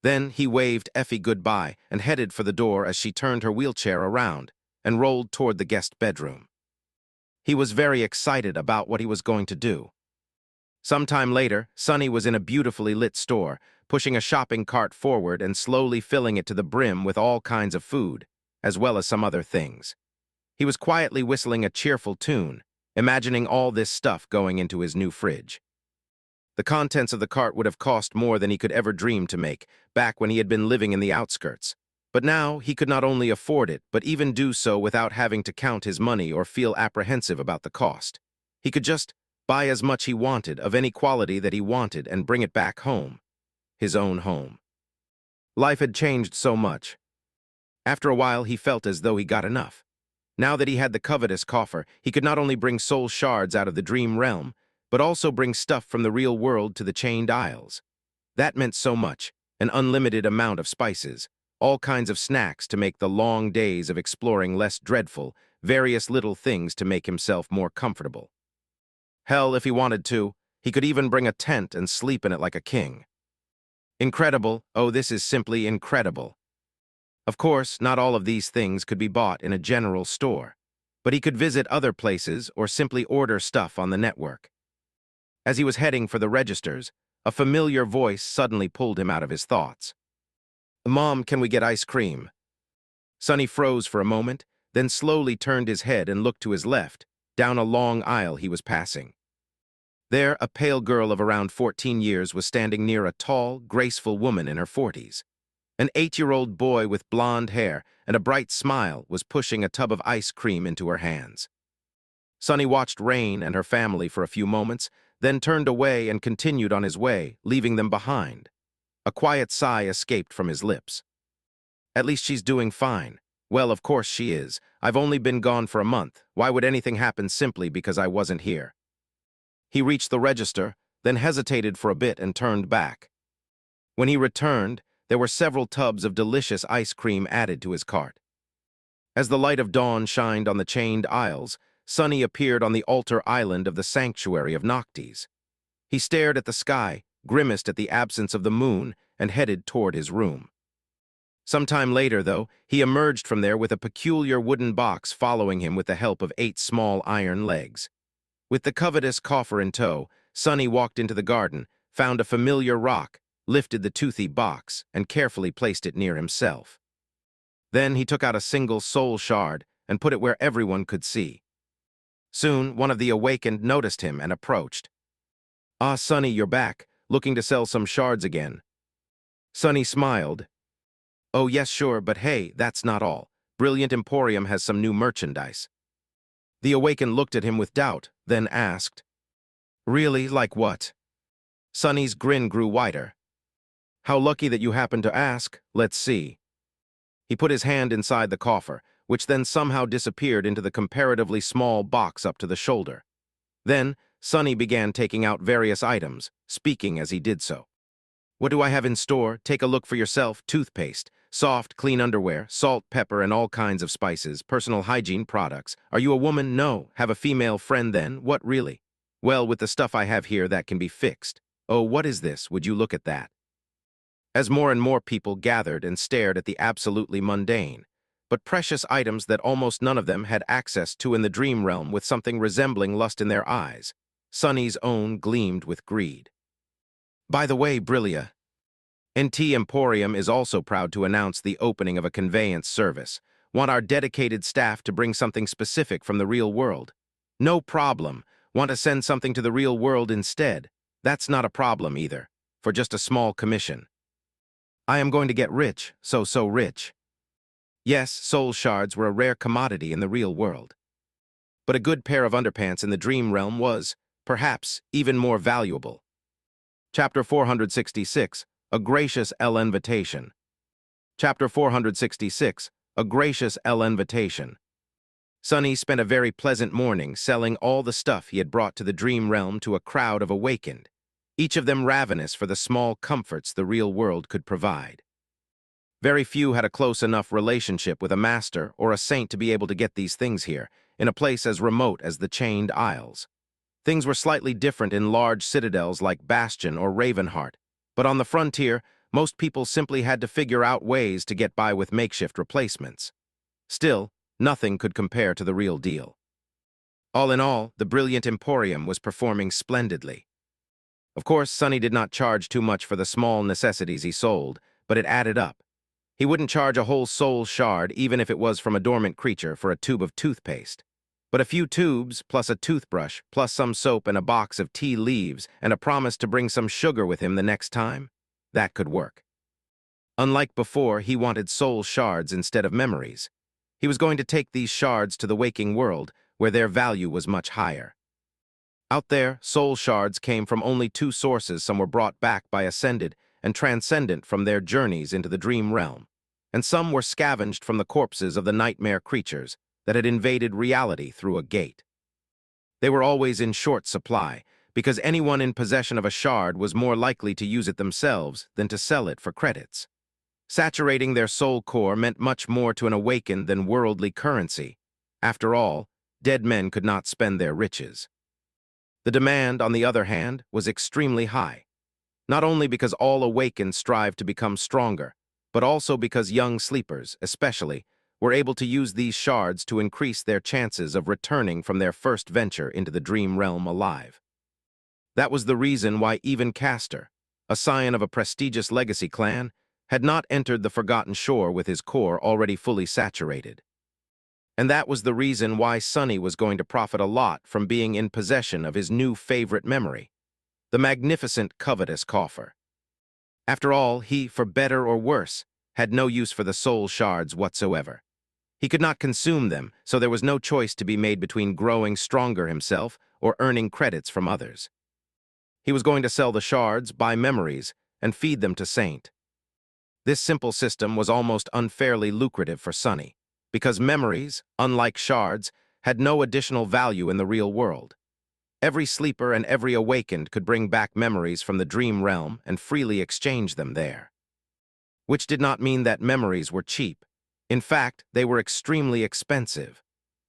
Speaker 1: Then he waved Effie goodbye and headed for the door as she turned her wheelchair around and rolled toward the guest bedroom. He was very excited about what he was going to do. Sometime later, Sonny was in a beautifully lit store, pushing a shopping cart forward and slowly filling it to the brim with all kinds of food, as well as some other things. He was quietly whistling a cheerful tune, imagining all this stuff going into his new fridge. The contents of the cart would have cost more than he could ever dream to make, back when he had been living in the outskirts. But now he could not only afford it, but even do so without having to count his money or feel apprehensive about the cost. He could just buy as much he wanted of any quality that he wanted and bring it back home, his own home. Life had changed so much. After a while, he felt as though he got enough. Now that he had the covetous coffer, he could not only bring soul shards out of the dream realm, but also bring stuff from the real world to the chained isles. That meant so much, an unlimited amount of spices, all kinds of snacks to make the long days of exploring less dreadful, various little things to make himself more comfortable. Hell, if he wanted to, he could even bring a tent and sleep in it like a king. Incredible, oh, this is simply incredible. Of course, not all of these things could be bought in a general store, but he could visit other places or simply order stuff on the network. As he was heading for the registers, a familiar voice suddenly pulled him out of his thoughts. "Mom, can we get ice cream?" Sonny froze for a moment, then slowly turned his head and looked to his left, down a long aisle he was passing. There, a pale girl of around 14 years was standing near a tall, graceful woman in her 40s. An 8-year-old boy with blonde hair and a bright smile was pushing a tub of ice cream into her hands. Sonny watched Rain and her family for a few moments, then turned away and continued on his way, leaving them behind. A quiet sigh escaped from his lips. "At least she's doing fine. Well, of course she is. I've only been gone for a month. Why would anything happen simply because I wasn't here?" He reached the register, then hesitated for a bit and turned back. When he returned, there were several tubs of delicious ice cream added to his cart. As the light of dawn shined on the chained aisles, Sonny appeared on the altar island of the sanctuary of Noctis. He stared at the sky, grimaced at the absence of the moon, and headed toward his room. Sometime later, though, he emerged from there with a peculiar wooden box following him with the help of 8 small iron legs. With the covetous coffer in tow, Sonny walked into the garden, found a familiar rock, lifted the toothy box, and carefully placed it near himself. Then he took out a single soul shard and put it where everyone could see. Soon, one of the awakened noticed him and approached. Sonny, you're back. looking to sell some shards again. Sonny smiled. Oh yes, sure, but hey, that's not all. Brilliant Emporium has some new merchandise. The Awakened looked at him with doubt, then asked, Really, like what? Sonny's grin grew wider. How lucky that you happened to ask. Let's see. He put his hand inside the coffer, which then somehow disappeared into the comparatively small box up to the shoulder. Then, Sonny began taking out various items, speaking as he did so. What do I have in store? Take a look for yourself. Toothpaste, soft, clean underwear, salt, pepper, and all kinds of spices, personal hygiene products. Are you a woman? No. Have a female friend then? What really? Well, with the stuff I have here, that can be fixed. Oh, what is this? Would you look at that? As more and more people gathered and stared at the absolutely mundane, but precious items that almost none of them had access to in the dream realm with something resembling lust in their eyes, Sonny's own gleamed with greed. By the way, Brillia, NT Emporium is also proud to announce the opening of a conveyance service. Want our dedicated staff to bring something specific from the real world? No problem. Want to send something to the real world instead? That's not a problem either, for just a small commission. I am going to get rich, so rich. Yes, soul shards were a rare commodity in the real world. But a good pair of underpants in the dream realm was, perhaps, even more valuable. Chapter 466, A Gracious L Invitation. Chapter 466, A Gracious L Invitation. Sonny spent a very pleasant morning selling all the stuff he had brought to the dream realm to a crowd of Awakened, each of them ravenous for the small comforts the real world could provide. Very few had a close enough relationship with a master or a saint to be able to get these things here, in a place as remote as the Chained Isles. Things were slightly different in large citadels like Bastion or Ravenheart, but on the frontier, most people simply had to figure out ways to get by with makeshift replacements. Still, nothing could compare to the real deal. All in all, the Brilliant Emporium was performing splendidly. Of course, Sonny did not charge too much for the small necessities he sold, but it added up. He wouldn't charge a whole soul shard even if it was from a dormant creature for a tube of toothpaste. But a few tubes, plus a toothbrush, plus some soap and a box of tea leaves, and a promise to bring some sugar with him the next time, that could work. Unlike before, he wanted soul shards instead of memories. He was going to take these shards to the waking world, where their value was much higher. Out there, soul shards came from only two sources. Some were brought back by Ascended and Transcendent from their journeys into the dream realm, and some were scavenged from the corpses of the nightmare creatures that had invaded reality through a gate. They were always in short supply, because anyone in possession of a shard was more likely to use it themselves than to sell it for credits. Saturating their soul core meant much more to an Awakened than worldly currency. After all, dead men could not spend their riches. The demand, on the other hand, was extremely high, not only because all Awakened strive to become stronger, but also because young sleepers, especially, were able to use these shards to increase their chances of returning from their first venture into the dream realm alive. That was the reason why even Castor, a scion of a prestigious legacy clan, had not entered the Forgotten Shore with his core already fully saturated. And that was the reason why Sonny was going to profit a lot from being in possession of his new favorite memory, the magnificent covetous coffer. After all, he, for better or worse, had no use for the soul shards whatsoever. He could not consume them, so there was no choice to be made between growing stronger himself or earning credits from others. He was going to sell the shards, buy memories, and feed them to Saint. This simple system was almost unfairly lucrative for Sonny, because memories, unlike shards, had no additional value in the real world. Every sleeper and every Awakened could bring back memories from the dream realm and freely exchange them there. Which did not mean that memories were cheap. In fact, they were extremely expensive.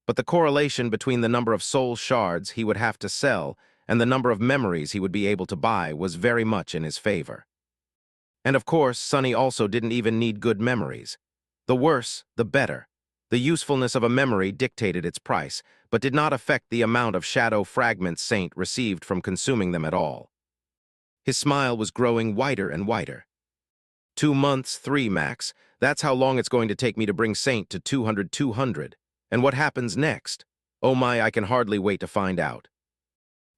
Speaker 1: But the correlation between the number of soul shards he would have to sell and the number of memories he would be able to buy was very much in his favor. And of course, Sonny also didn't even need good memories. The worse, the better. The usefulness of a memory dictated its price, but did not affect the amount of shadow fragments Saint received from consuming them at all. His smile was growing wider and wider. 2 months, 3 max, that's how long it's going to take me to bring Saint to 200. And what happens next? Oh my, I can hardly wait to find out.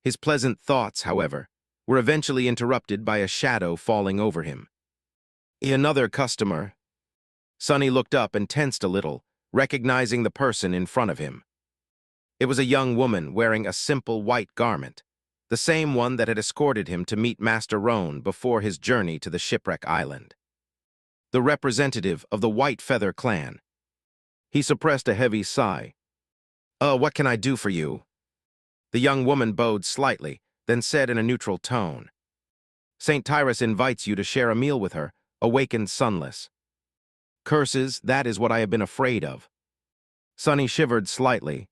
Speaker 1: His pleasant thoughts, however, were eventually interrupted by a shadow falling over him. Another customer. Sonny looked up and tensed a little, recognizing the person in front of him. It was a young woman wearing a simple white garment, the same one that had escorted him to meet Master Roan before his journey to the shipwreck island. The representative of the White Feather clan. He suppressed a heavy sigh. What can I do for you?" The young woman bowed slightly, then said in a neutral tone, "St. Tyrus invites you to share a meal with her, awakened sunless." "Curses, that is what I have been afraid of." Sonny shivered slightly.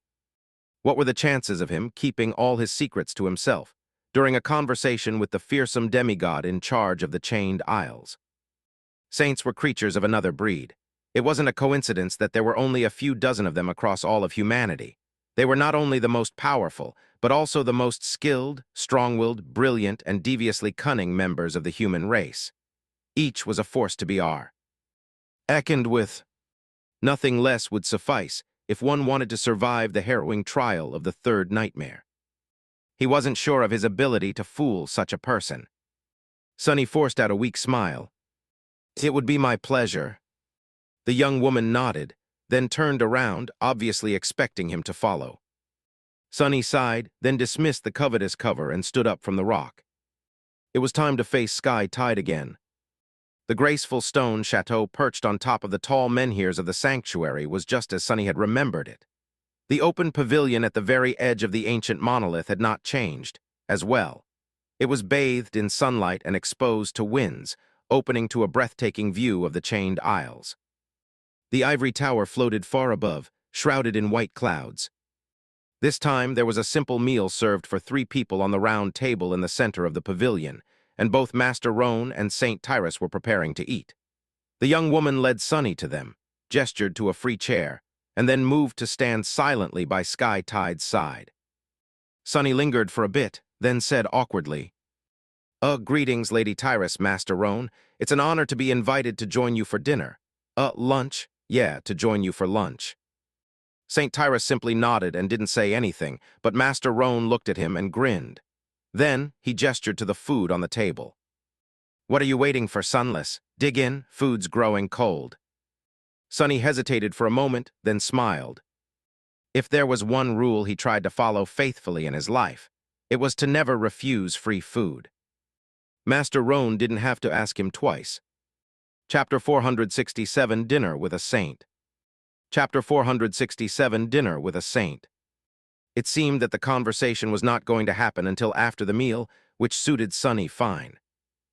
Speaker 1: What were the chances of him keeping all his secrets to himself during a conversation with the fearsome demigod in charge of the Chained Isles? Saints were creatures of another breed. It wasn't a coincidence that there were only a few dozen of them across all of humanity. They were not only the most powerful, but also the most skilled, strong-willed, brilliant, and deviously cunning members of the human race. Each was a force to be reckoned with. Nothing less would suffice if one wanted to survive the harrowing trial of the third nightmare. He wasn't sure of his ability to fool such a person. Sonny forced out a weak smile. "It would be my pleasure." The young woman nodded, then turned around, obviously expecting him to follow. Sonny sighed, then dismissed the covetous cover and stood up from the rock. It was time to face Sky Tide again. The graceful stone chateau perched on top of the tall menhirs of the sanctuary was just as Sonny had remembered it. The open pavilion at the very edge of the ancient monolith had not changed, as well. It was bathed in sunlight and exposed to winds, opening to a breathtaking view of the Chained Isles. The ivory tower floated far above, shrouded in white clouds. This time there was a simple meal served for 3 people on the round table in the center of the pavilion, and both Master Roan and St. Tyrus were preparing to eat. The young woman led Sonny to them, gestured to a free chair, and then moved to stand silently by Sky Tide's side. Sonny lingered for a bit, then said awkwardly, Greetings, Lady Tyrus, Master Roan. It's an honor to be invited to join you for dinner." Lunch? Yeah, to join you for lunch." St. Tyrus simply nodded and didn't say anything, but Master Roan looked at him and grinned. Then he gestured to the food on the table. "What are you waiting for, Sunless? Dig in, food's growing cold." Sonny hesitated for a moment, then smiled. If there was one rule he tried to follow faithfully in his life, it was to never refuse free food. Master Roan didn't have to ask him twice. Chapter 467, Dinner with a Saint. Chapter 467, Dinner with a Saint. It seemed that the conversation was not going to happen until after the meal, which suited Sonny fine.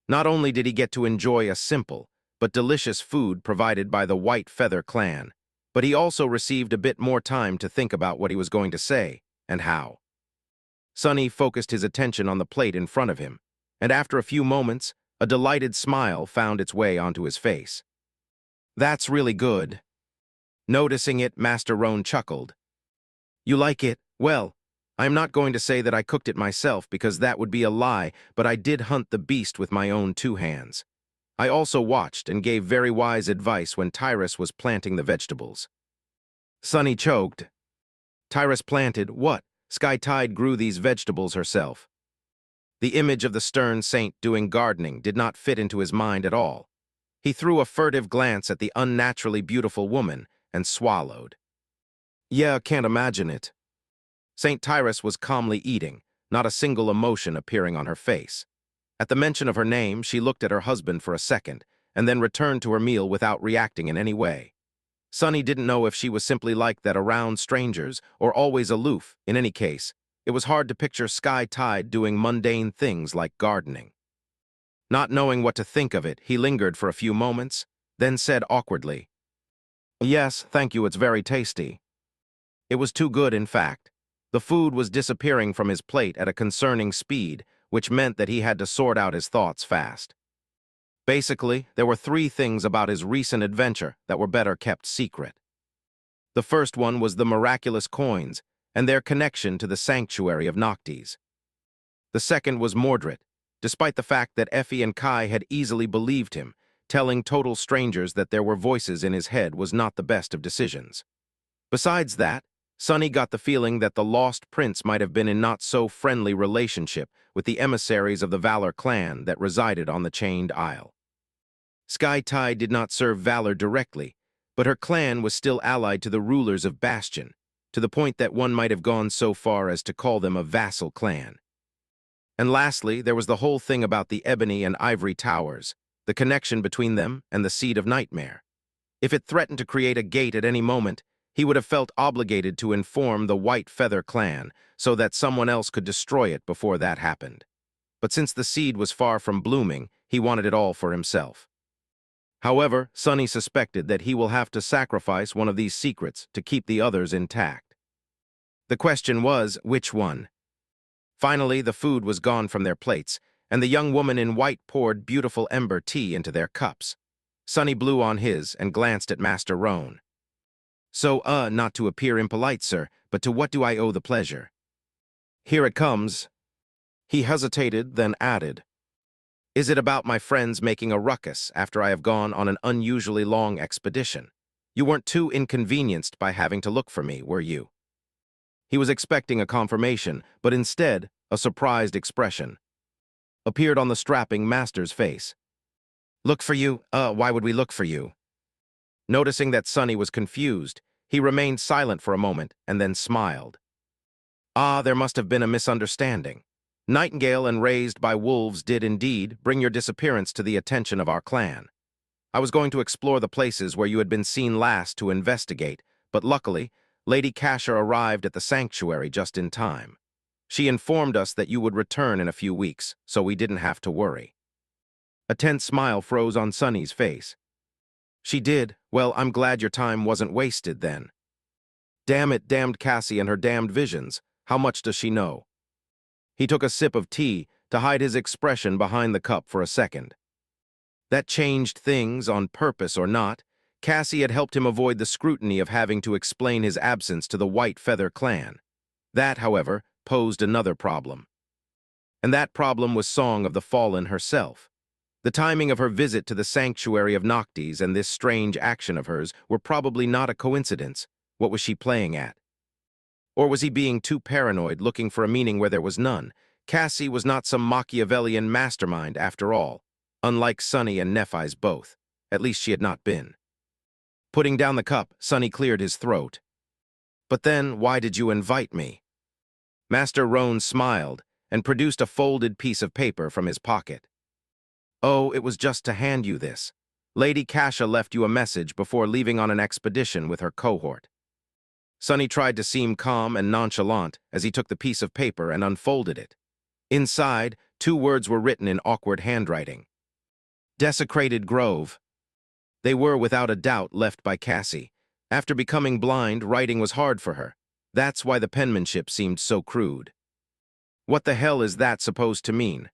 Speaker 1: Not only did he get to enjoy a simple, but delicious food provided by the White Feather clan, but he also received a bit more time to think about what he was going to say, and how. Sonny focused his attention on the plate in front of him, and after a few moments, a delighted smile found its way onto his face. "That's really good." Noticing it, Master Roan chuckled. "You like it? Well, I'm not going to say that I cooked it myself because that would be a lie, but I did hunt the beast with my own 2 hands. I also watched and gave very wise advice when Tyrus was planting the vegetables." Sonny choked. Tyrus planted what? Sky Tide grew these vegetables herself. The image of the stern saint doing gardening did not fit into his mind at all. He threw a furtive glance at the unnaturally beautiful woman and swallowed. "Yeah, can't imagine it." St. Tyrus was calmly eating, not a single emotion appearing on her face. At the mention of her name, she looked at her husband for a second, and then returned to her meal without reacting in any way. Sonny didn't know if she was simply like that around strangers or always aloof. In any case, it was hard to picture Sky Tide doing mundane things like gardening. Not knowing what to think of it, he lingered for a few moments, then said awkwardly, "Yes, thank you, it's very tasty." It was too good, in fact. The food was disappearing from his plate at a concerning speed, which meant that he had to sort out his thoughts fast. Basically, there were 3 things about his recent adventure that were better kept secret. The first one was the miraculous coins and their connection to the sanctuary of Noctis. The second was Mordred, despite the fact that Effie and Kai had easily believed him, telling total strangers that there were voices in his head was not the best of decisions. Besides that, Sunny got the feeling that the lost prince might have been in not-so-friendly relationship with the emissaries of the Valor clan that resided on the Chained Isle. Sky Tide did not serve Valor directly, but her clan was still allied to the rulers of Bastion, to the point that one might have gone so far as to call them a vassal clan. And lastly, there was the whole thing about the Ebony and Ivory Towers, the connection between them and the Seed of Nightmare. If it threatened to create a gate at any moment, he would have felt obligated to inform the White Feather clan so that someone else could destroy it before that happened. But since the seed was far from blooming, he wanted it all for himself. However, Sunny suspected that he will have to sacrifice one of these secrets to keep the others intact. The question was, which one? Finally, the food was gone from their plates, and the young woman in white poured beautiful ember tea into their cups. Sunny blew on his and glanced at Master Roan. So, not to appear impolite, sir, but to what do I owe the pleasure? Here it comes. He hesitated, then added, Is it about my friends making a ruckus after I have gone on an unusually long expedition? You weren't too inconvenienced by having to look for me, were you? He was expecting a confirmation, but instead, a surprised expression appeared on the strapping master's face. Look for you? Why would we look for you? Noticing that Sunny was confused, he remained silent for a moment and then smiled. There must have been a misunderstanding. Nightingale and Raised by Wolves did indeed bring your disappearance to the attention of our clan. I was going to explore the places where you had been seen last to investigate, but luckily, Lady Cassia arrived at the sanctuary just in time. She informed us that you would return in a few weeks, so we didn't have to worry. A tense smile froze on Sunny's face. She did. Well, I'm glad your time wasn't wasted then. Damn it, damned Cassie and her damned visions. How much does she know? He took a sip of tea to hide his expression behind the cup for a second. That changed things, on purpose or not. Cassie had helped him avoid the scrutiny of having to explain his absence to the White Feather clan. That, however, posed another problem. And that problem was Song of the Fallen herself. The timing of her visit to the sanctuary of Noctis and this strange action of hers were probably not a coincidence. What was she playing at? Or was he being too paranoid, looking for a meaning where there was none? Cassie was not some Machiavellian mastermind, after all, unlike Sunny and Nephis both. At least she had not been. Putting down the cup, Sunny cleared his throat. But then, why did you invite me? Master Roan smiled and produced a folded piece of paper from his pocket. Oh, it was just to hand you this. Lady Cassia left you a message before leaving on an expedition with her cohort. Sunny tried to seem calm and nonchalant as he took the piece of paper and unfolded it. Inside, 2 words were written in awkward handwriting. Desecrated Grove. They were, without a doubt, left by Cassie. After becoming blind, writing was hard for her. That's why the penmanship seemed so crude. What the hell is that supposed to mean?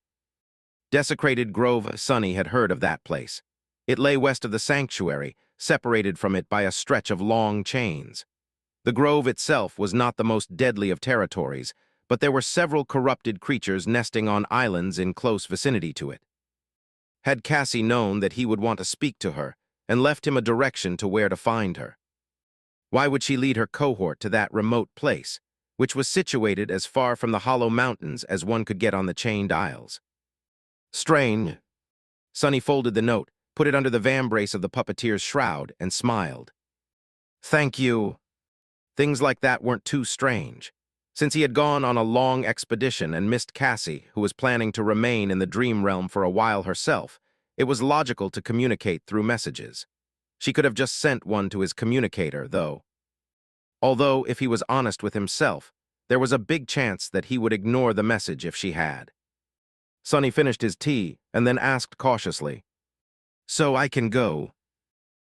Speaker 1: Desecrated Grove. Sunny had heard of that place. It lay west of the sanctuary, separated from it by a stretch of long chains. The grove itself was not the most deadly of territories, but there were several corrupted creatures nesting on islands in close vicinity to it. Had Cassie known that he would want to speak to her, and left him a direction to where to find her? Why would she lead her cohort to that remote place, which was situated as far from the Hollow Mountains as one could get on the Chained Isles? Strange. Sunny folded the note, put it under the vambrace of the puppeteer's shroud, and smiled. Thank you. Things like that weren't too strange. Since he had gone on a long expedition and missed Cassie, who was planning to remain in the dream realm for a while herself, it was logical to communicate through messages. She could have just sent one to his communicator, though. Although, if he was honest with himself, there was a big chance that he would ignore the message if she had. Sunny finished his tea and then asked cautiously, So I can go?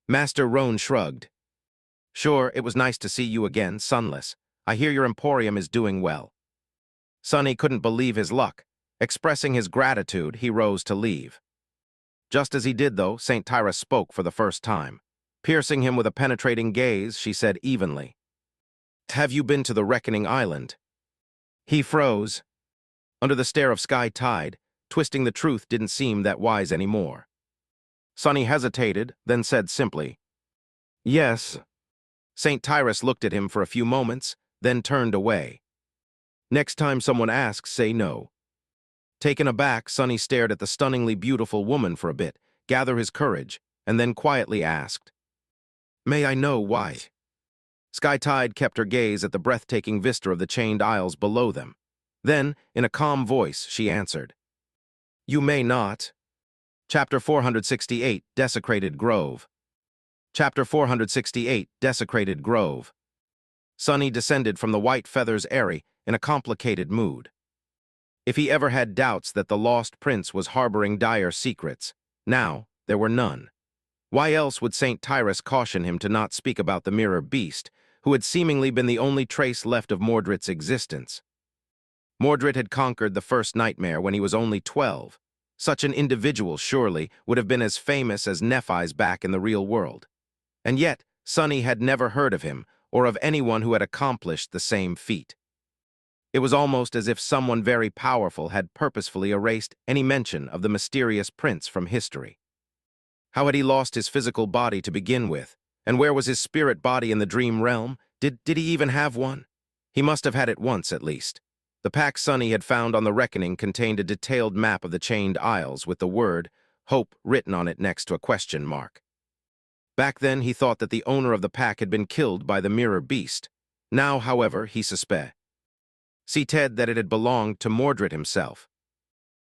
Speaker 1: Master Roan shrugged. Sure, it was nice to see you again, Sunless. I hear your emporium is doing well. Sunny couldn't believe his luck. Expressing his gratitude, he rose to leave. Just as he did, though, St. Tyra spoke for the first time. Piercing him with a penetrating gaze, she said evenly, Have you been to the Reckoning Island? He froze. Under the stare of Sky Tide, twisting the truth didn't seem that wise anymore. Sunny hesitated, then said simply, Yes. St. Tyrus looked at him for a few moments, then turned away. Next time someone asks, say no. Taken aback, Sonny stared at the stunningly beautiful woman for a bit, gathered his courage, and then quietly asked, "May I know why?" Sky-Tide kept her gaze at the breathtaking vista of the chained aisles below them. Then, in a calm voice, she answered, "You may not." Chapter 468, Desecrated Grove. Chapter 468, Desecrated Grove. Sonny descended from the white feathers airy in a complicated mood. If he ever had doubts that the lost prince was harboring dire secrets, now there were none. Why else would St. Tyrus caution him to not speak about the mirror beast, who had seemingly been the only trace left of Mordred's existence? Mordred had conquered the first nightmare when he was only 12. Such an individual, surely, would have been as famous as Nephis back in the real world. And yet, Sonny had never heard of him, or of anyone who had accomplished the same feat. It was almost as if someone very powerful had purposefully erased any mention of the mysterious prince from history. How had he lost his physical body to begin with? And where was his spirit body in the dream realm? Did he even have one? He must have had it once, at least. The pack Sonny had found on the Reckoning contained a detailed map of the chained aisles with the word Hope written on it next to a question mark. Back then, he thought that the owner of the pack had been killed by the mirror beast. Now, however, he suspected that it had belonged to Mordred himself.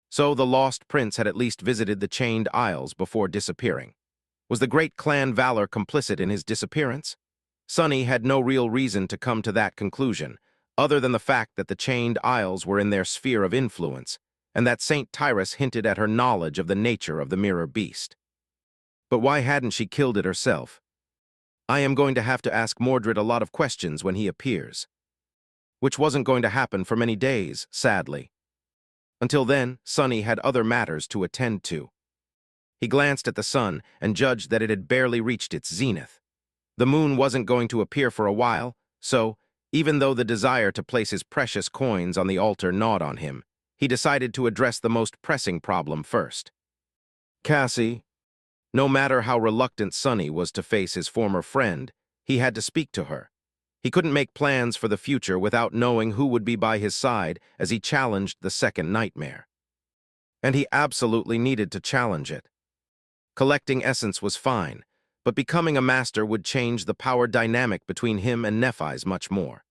Speaker 1: So the lost prince had at least visited the chained aisles before disappearing. Was the great clan Valor complicit in his disappearance? Sonny had no real reason to come to that conclusion, other than the fact that the chained aisles were in their sphere of influence, and that St. Tyrus hinted at her knowledge of the nature of the mirror beast. But why hadn't she killed it herself? I am going to have to ask Mordred a lot of questions when he appears. Which wasn't going to happen for many days, sadly. Until then, Sonny had other matters to attend to. He glanced at the sun and judged that it had barely reached its zenith. The moon wasn't going to appear for a while, so, even though the desire to place his precious coins on the altar gnawed on him, he decided to address the most pressing problem first. Cassie. No matter how reluctant Sonny was to face his former friend, he had to speak to her. He couldn't make plans for the future without knowing who would be by his side as he challenged the second nightmare. And he absolutely needed to challenge it. Collecting essence was fine, but becoming a master would change the power dynamic between him and Nephis much more.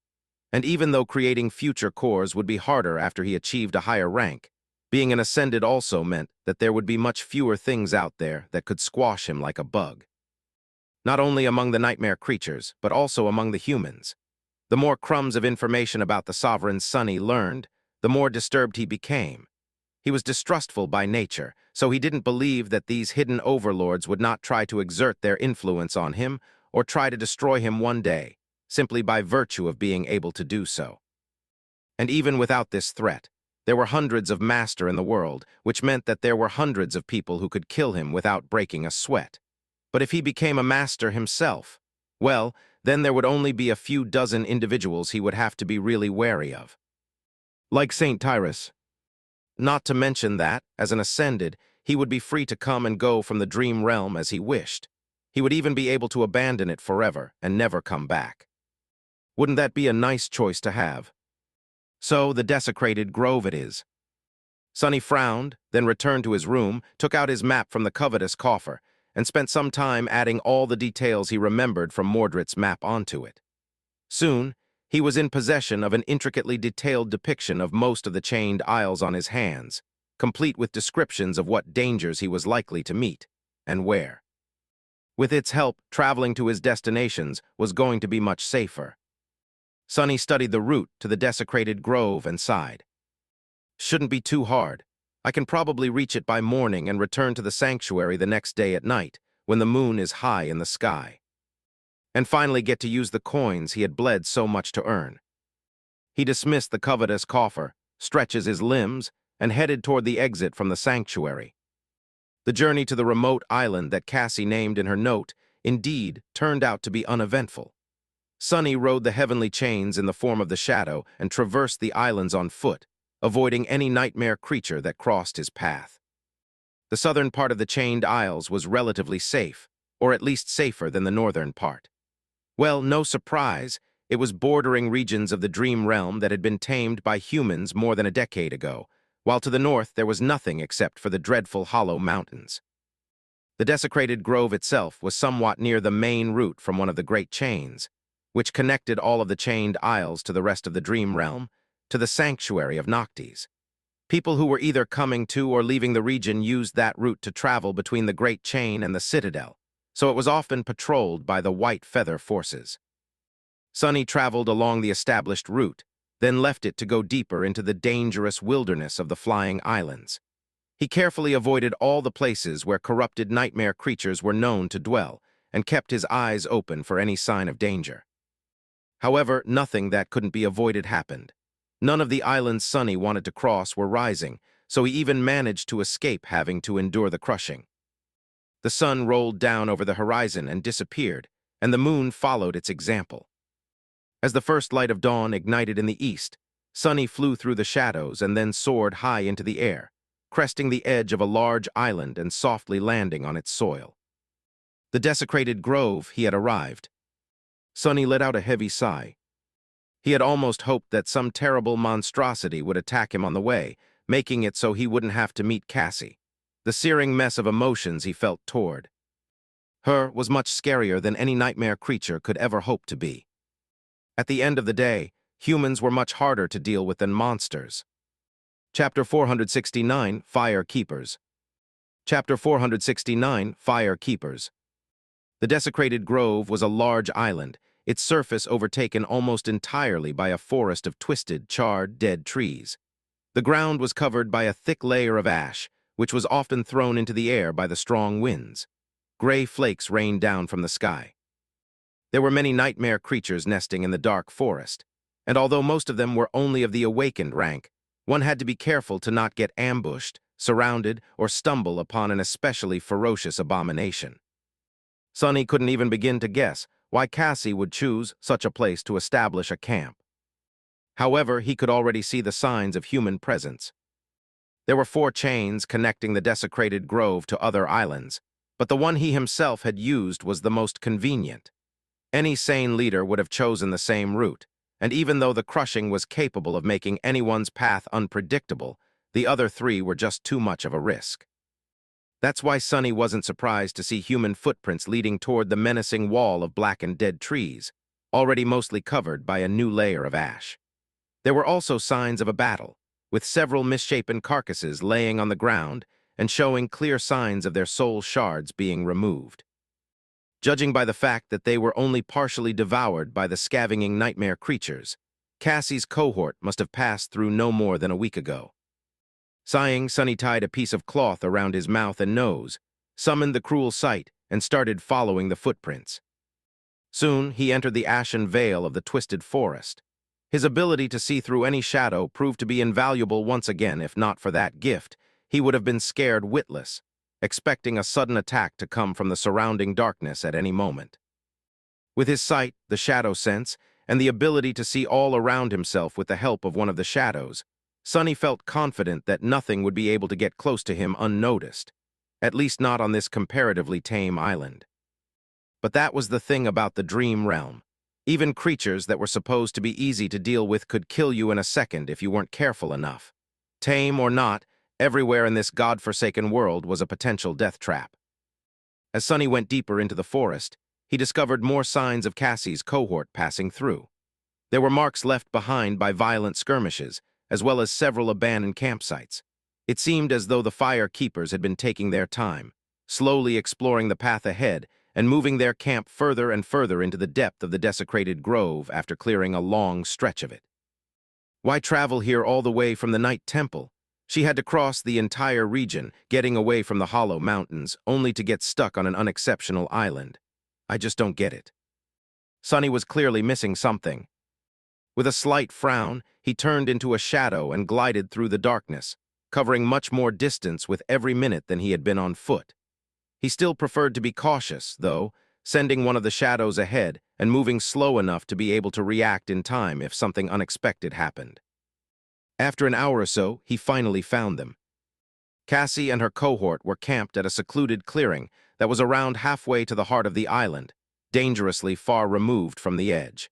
Speaker 1: And even though creating future cores would be harder after he achieved a higher rank, being an ascended also meant that there would be much fewer things out there that could squash him like a bug. Not only among the nightmare creatures, but also among the humans. The more crumbs of information about the sovereign Sonny learned, the more disturbed he became. He was distrustful by nature, so he didn't believe that these hidden overlords would not try to exert their influence on him or try to destroy him one day, simply by virtue of being able to do so. And even without this threat, there were hundreds of master in the world, which meant that there were hundreds of people who could kill him without breaking a sweat. But if he became a master himself, well, then there would only be a few dozen individuals he would have to be really wary of. Like St. Tyrus. Not to mention that, as an ascended, he would be free to come and go from the dream realm as he wished. He would even be able to abandon it forever and never come back. Wouldn't that be a nice choice to have? So, the desecrated grove it is. Sonny frowned, then returned to his room, took out his map from the covetous coffer, and spent some time adding all the details he remembered from Mordred's map onto it. Soon, he was in possession of an intricately detailed depiction of most of the chained aisles on his hands, complete with descriptions of what dangers he was likely to meet, and where. With its help, traveling to his destinations was going to be much safer. Sonny studied the route to the desecrated grove and sighed. Shouldn't be too hard. I can probably reach it by morning and return to the sanctuary the next day at night, when the moon is high in the sky. And finally get to use the coins he had bled so much to earn. He dismissed the covetous coffer, stretches his limbs, and headed toward the exit from the sanctuary. The journey to the remote island that Cassie named in her note, indeed, turned out to be uneventful. Sonny rode the heavenly chains in the form of the shadow and traversed the islands on foot, avoiding any nightmare creature that crossed his path. The southern part of the chained aisles was relatively safe, or at least safer than the northern part. Well, no surprise, It was bordering regions of the dream realm that had been tamed by humans more than a decade ago, while to the north there was nothing except for the dreadful Hollow Mountains. The desecrated grove itself was somewhat near the main route from one of the great chains, which connected all of the chained isles to the rest of the dream realm, to the sanctuary of Noctis. People who were either coming to or leaving the region used that route to travel between the Great Chain and the Citadel, so it was often patrolled by the White Feather forces. Sunny traveled along the established route, then left it to go deeper into the dangerous wilderness of the Flying Islands. He carefully avoided all the places where corrupted nightmare creatures were known to dwell, and kept his eyes open for any sign of danger. However, nothing that couldn't be avoided happened. None of the islands Sunny wanted to cross were rising, so he even managed to escape having to endure the crushing. The sun rolled down over the horizon and disappeared, and the moon followed its example. As the first light of dawn ignited in the east, Sunny flew through the shadows and then soared high into the air, cresting the edge of a large island and softly landing on its soil. The desecrated grove, he had arrived. Sunny let out a heavy sigh. He had almost hoped that some terrible monstrosity would attack him on the way, making it so he wouldn't have to meet Cassie. The searing mess of emotions he felt toward her was much scarier than any nightmare creature could ever hope to be. At the end of the day, humans were much harder to deal with than monsters. Chapter 469, Fire Keepers. Chapter 469, Fire Keepers. The desecrated grove was a large island, its surface overtaken almost entirely by a forest of twisted, charred, dead trees. The ground was covered by a thick layer of ash, which was often thrown into the air by the strong winds. Gray flakes rained down from the sky. There were many nightmare creatures nesting in the dark forest, and although most of them were only of the awakened rank, one had to be careful to not get ambushed, surrounded, or stumble upon an especially ferocious abomination. Sunny couldn't even begin to guess why Cassie would choose such a place to establish a camp. However, he could already see the signs of human presence. There were 4 chains connecting the desecrated grove to other islands, but the one he himself had used was the most convenient. Any sane leader would have chosen the same route, and even though the crushing was capable of making anyone's path unpredictable, the other 3 were just too much of a risk. That's why Sunny wasn't surprised to see human footprints leading toward the menacing wall of blackened dead trees, already mostly covered by a new layer of ash. There were also signs of a battle, with several misshapen carcasses laying on the ground and showing clear signs of their soul shards being removed. Judging by the fact that they were only partially devoured by the scavenging nightmare creatures, Cassie's cohort must have passed through no more than a week ago. Sighing, Sunny tied a piece of cloth around his mouth and nose, summoned the cruel sight, and started following the footprints. Soon, he entered the ashen veil of the twisted forest. His ability to see through any shadow proved to be invaluable once again. If not for that gift, he would have been scared witless, expecting a sudden attack to come from the surrounding darkness at any moment. With his sight, the shadow sense, and the ability to see all around himself with the help of one of the shadows, Sunny felt confident that nothing would be able to get close to him unnoticed, at least not on this comparatively tame island. But that was the thing about the dream realm. Even creatures that were supposed to be easy to deal with could kill you in a second if you weren't careful enough. Tame or not, everywhere in this godforsaken world was a potential death trap. As Sunny went deeper into the forest, he discovered more signs of Cassie's cohort passing through. There were marks left behind by violent skirmishes, as well as several abandoned campsites. It seemed as though the fire keepers had been taking their time, slowly exploring the path ahead and moving their camp further and further into the depth of the desecrated grove after clearing a long stretch of it. Why travel here all the way from the Night Temple? She had to cross the entire region, getting away from the Hollow Mountains, only to get stuck on an unexceptional island. I just don't get it. Sunny was clearly missing something. With a slight frown, he turned into a shadow and glided through the darkness, covering much more distance with every minute than he had been on foot. He still preferred to be cautious, though, sending one of the shadows ahead and moving slow enough to be able to react in time if something unexpected happened. After an hour or so, he finally found them. Cassie and her cohort were camped at a secluded clearing that was around halfway to the heart of the island, dangerously far removed from the edge.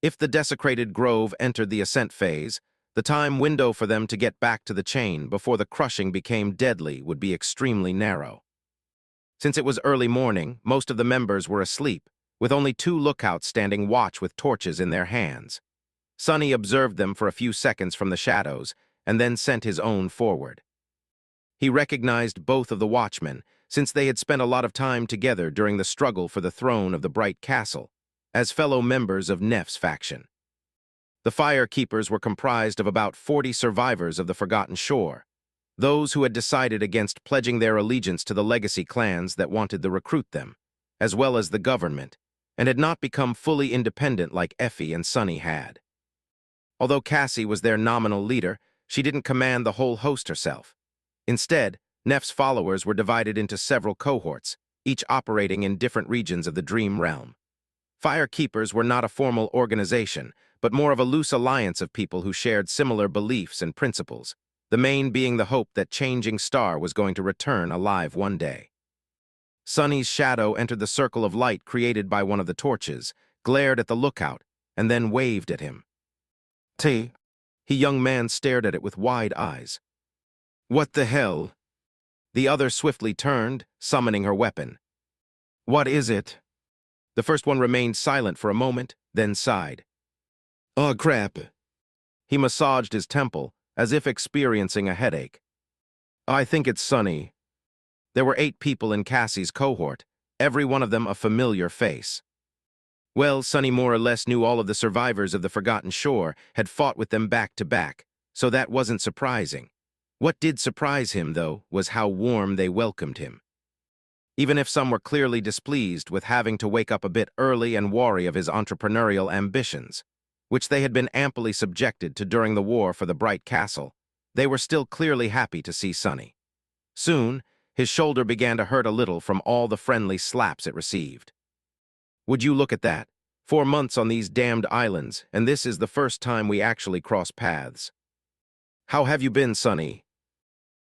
Speaker 1: If the desecrated grove entered the ascent phase, the time window for them to get back to the chain before the crushing became deadly would be extremely narrow. Since it was early morning, most of the members were asleep, with only 2 lookouts standing watch with torches in their hands. Sonny observed them for a few seconds from the shadows, and then sent his own forward. He recognized both of the watchmen, since they had spent a lot of time together during the struggle for the throne of the Bright Castle, as fellow members of Neph's faction. The Fire Keepers were comprised of about 40 survivors of the Forgotten Shore, those who had decided against pledging their allegiance to the legacy clans that wanted to recruit them, as well as the government, and had not become fully independent like Effie and Sonny had. Although Cassie was their nominal leader, she didn't command the whole host herself. Instead, Neph's followers were divided into several cohorts, each operating in different regions of the Dream Realm. Fire Keepers were not a formal organization, but more of a loose alliance of people who shared similar beliefs and principles, the main being the hope that Changing Star was going to return alive one day. Sonny's shadow entered the circle of light created by one of the torches, glared at the lookout, and then waved at him. The young man stared at it with wide eyes. What the hell? The other swiftly turned, summoning her weapon. What is it? The first one remained silent for a moment, then sighed. Oh, crap. He massaged his temple, as if experiencing a headache. I think it's Sonny. There were 8 people in Cassie's cohort, every one of them a familiar face. Well, Sonny more or less knew all of the survivors of the Forgotten Shore, had fought with them back to back, so that wasn't surprising. What did surprise him, though, was how warm they welcomed him. Even if some were clearly displeased with having to wake up a bit early and wary of his entrepreneurial ambitions, which they had been amply subjected to during the war for the Bright Castle, they were still clearly happy to see Sonny. Soon, his shoulder began to hurt a little from all the friendly slaps it received. Would you look at that? 4 months on these damned islands, and this is the first time we actually cross paths. How have you been, Sonny?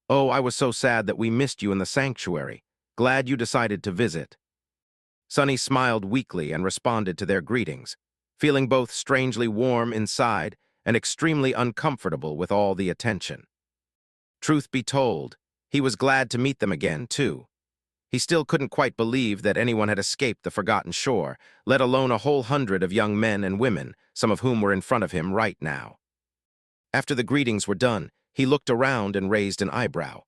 Speaker 1: Oh, I was so sad that we missed you in the sanctuary. Glad you decided to visit. Sonny smiled weakly and responded to their greetings, feeling both strangely warm inside and extremely uncomfortable with all the attention. Truth be told, he was glad to meet them again, too. He still couldn't quite believe that anyone had escaped the Forgotten Shore, let alone a whole 100 of young men and women, some of whom were in front of him right now. After the greetings were done, he looked around and raised an eyebrow.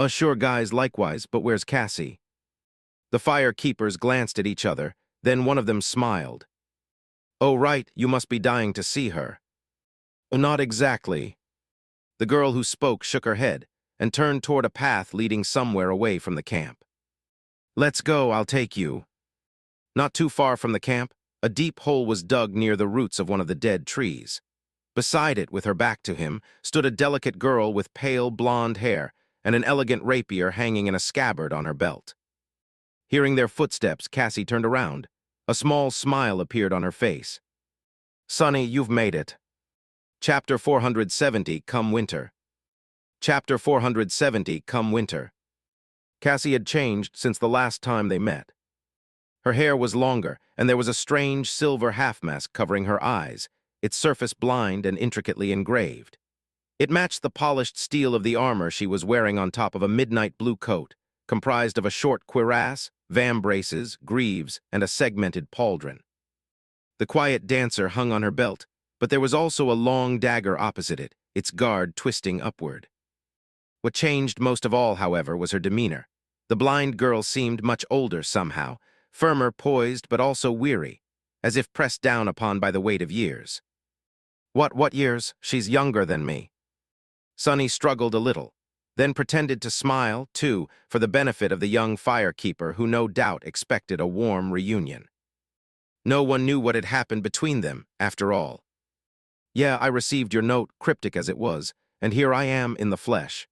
Speaker 1: Sure, guys, likewise, but where's Cassie? The Fire Keepers glanced at each other, then one of them smiled. Oh, right, you must be dying to see her. Not exactly. The girl who spoke shook her head and turned toward a path leading somewhere away from the camp. Let's go, I'll take you. Not too far from the camp, a deep hole was dug near the roots of one of the dead trees. Beside it, with her back to him, stood a delicate girl with pale blonde hair and an elegant rapier hanging in a scabbard on her belt. Hearing their footsteps, Cassie turned around. A small smile appeared on her face. Sonny, you've made it. Chapter 470, Come Winter. Chapter 470, Come Winter. Cassie had changed since the last time they met. Her hair was longer, and there was a strange silver half-mask covering her eyes, its surface blind and intricately engraved. It matched the polished steel of the armor she was wearing on top of a midnight blue coat, comprised of a short cuirass, vambraces, greaves, and a segmented pauldron. The quiet dancer hung on her belt, but there was also a long dagger opposite it, its guard twisting upward. What changed most of all, however, was her demeanor. The blind girl seemed much older somehow, firmer, poised, but also weary, as if pressed down upon by the weight of years. What years? She's younger than me. Sonny struggled a little, then pretended to smile, too, for the benefit of the young Fire Keeper who no doubt expected a warm reunion. No one knew what had happened between them, after all. Yeah, I received your note, cryptic as it was, and here I am in the flesh.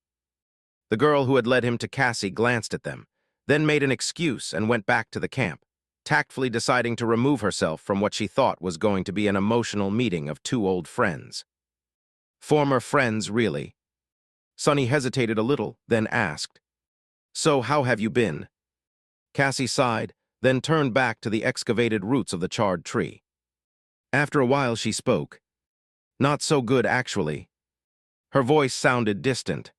Speaker 1: The girl who had led him to Cassie glanced at them, then made an excuse and went back to the camp, tactfully deciding to remove herself from what she thought was going to be an emotional meeting of 2 old friends. Former friends, really. Sonny hesitated a little, then asked, So how have you been? Cassie sighed, then turned back to the excavated roots of the charred tree. After a while she spoke. Not so good, actually. Her voice sounded distant.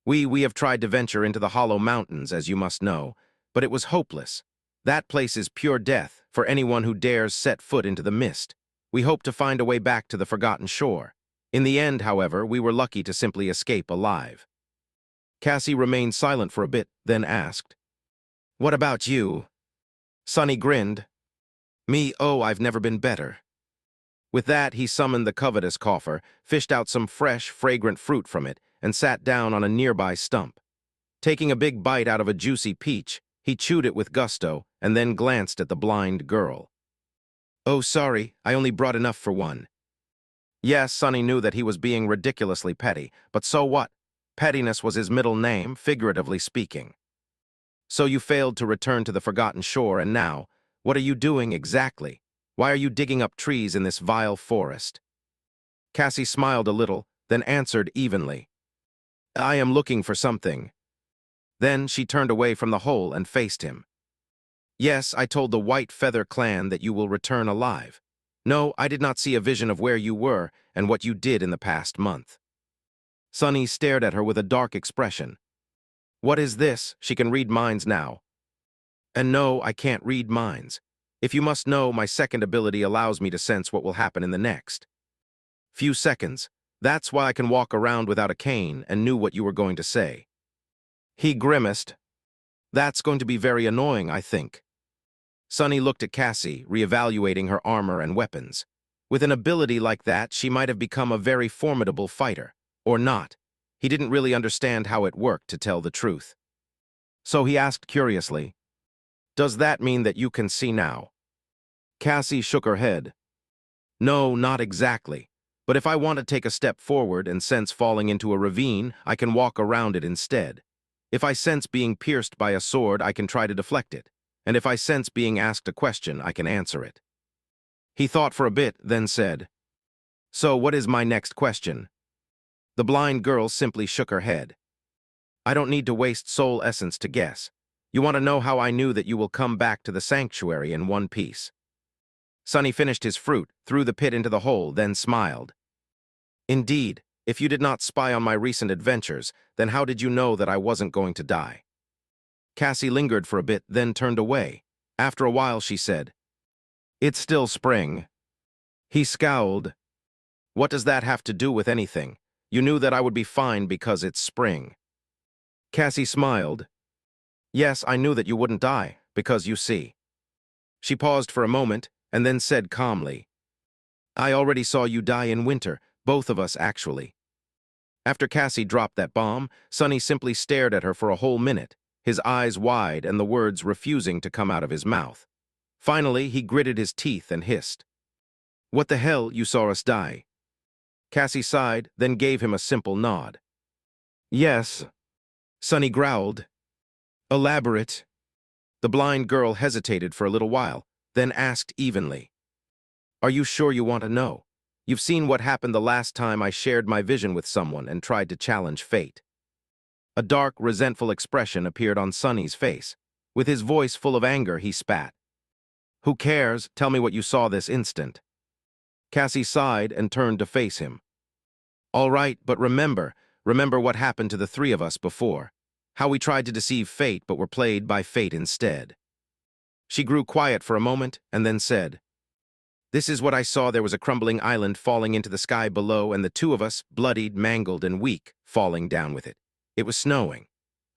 Speaker 1: We have tried to venture into the Hollow Mountains, as you must know, but it was hopeless. That place is pure death for anyone who dares set foot into the mist. We hope to find a way back to the Forgotten Shore. In the end, however, we were lucky to simply escape alive. Cassie remained silent for a bit, then asked, "What about you?" Sonny grinned. "Me, oh, I've never been better." With that, he summoned the covetous coffer, fished out some fresh, fragrant fruit from it, and sat down on a nearby stump. Taking a big bite out of a juicy peach, he chewed it with gusto and then glanced at the blind girl. "Oh, sorry, I only brought enough for one." Yes, Sonny knew that he was being ridiculously petty, but so what? Pettiness was his middle name, figuratively speaking. "So you failed to return to the Forgotten Shore, and now, what are you doing exactly? Why are you digging up trees in this vile forest?" Cassie smiled a little, then answered evenly, "I am looking for something." Then she turned away from the hole and faced him. "Yes, I told the White Feather clan that you will return alive. No, I did not see a vision of where you were and what you did in the past month." Sonny stared at her with a dark expression. "What is this? She can read minds now." "And no, I can't read minds. If you must know, my second ability allows me to sense what will happen in the next few seconds. That's why I can walk around without a cane and knew what you were going to say." He grimaced. "That's going to be very annoying, I think." Sonny looked at Cassie, reevaluating her armor and weapons. With an ability like that, she might have become a very formidable fighter. Or not. He didn't really understand how it worked, to tell the truth. So he asked curiously, "Does that mean that you can see now?" Cassie shook her head. "No, not exactly. But if I want to take a step forward and sense falling into a ravine, I can walk around it instead. If I sense being pierced by a sword, I can try to deflect it. And if I sense being asked a question, I can answer it." He thought for a bit, then said, "So what is my next question?" The blind girl simply shook her head. "I don't need to waste soul essence to guess. You want to know how I knew that you will come back to the sanctuary in one piece." Sonny finished his fruit, threw the pit into the hole, then smiled. "Indeed, if you did not spy on my recent adventures, then how did you know that I wasn't going to die?" Cassie lingered for a bit, then turned away. After a while, she said, "It's still spring." He scowled. "What does that have to do with anything? You knew that I would be fine because it's spring." Cassie smiled. "Yes, I knew that you wouldn't die, because you see." She paused for a moment, and then said calmly, "I already saw you die in winter, both of us actually." After Cassie dropped that bomb, Sonny simply stared at her for a whole minute, his eyes wide and the words refusing to come out of his mouth. Finally, he gritted his teeth and hissed, "What the hell, you saw us die?" Cassie sighed, then gave him a simple nod. "Yes." Sonny growled, "Elaborate." The blind girl hesitated for a little while, then asked evenly, "Are you sure you want to know? You've seen what happened the last time I shared my vision with someone and tried to challenge fate." A dark, resentful expression appeared on Sonny's face. With his voice full of anger, he spat. "Who cares? Tell me what you saw this instant." Cassie sighed and turned to face him. "All right, but remember what happened to the three of us before. How we tried to deceive fate but were played by fate instead." She grew quiet for a moment and then said, "This is what I saw. There was a crumbling island falling into the sky below and the two of us, bloodied, mangled, and weak, falling down with it. It was snowing.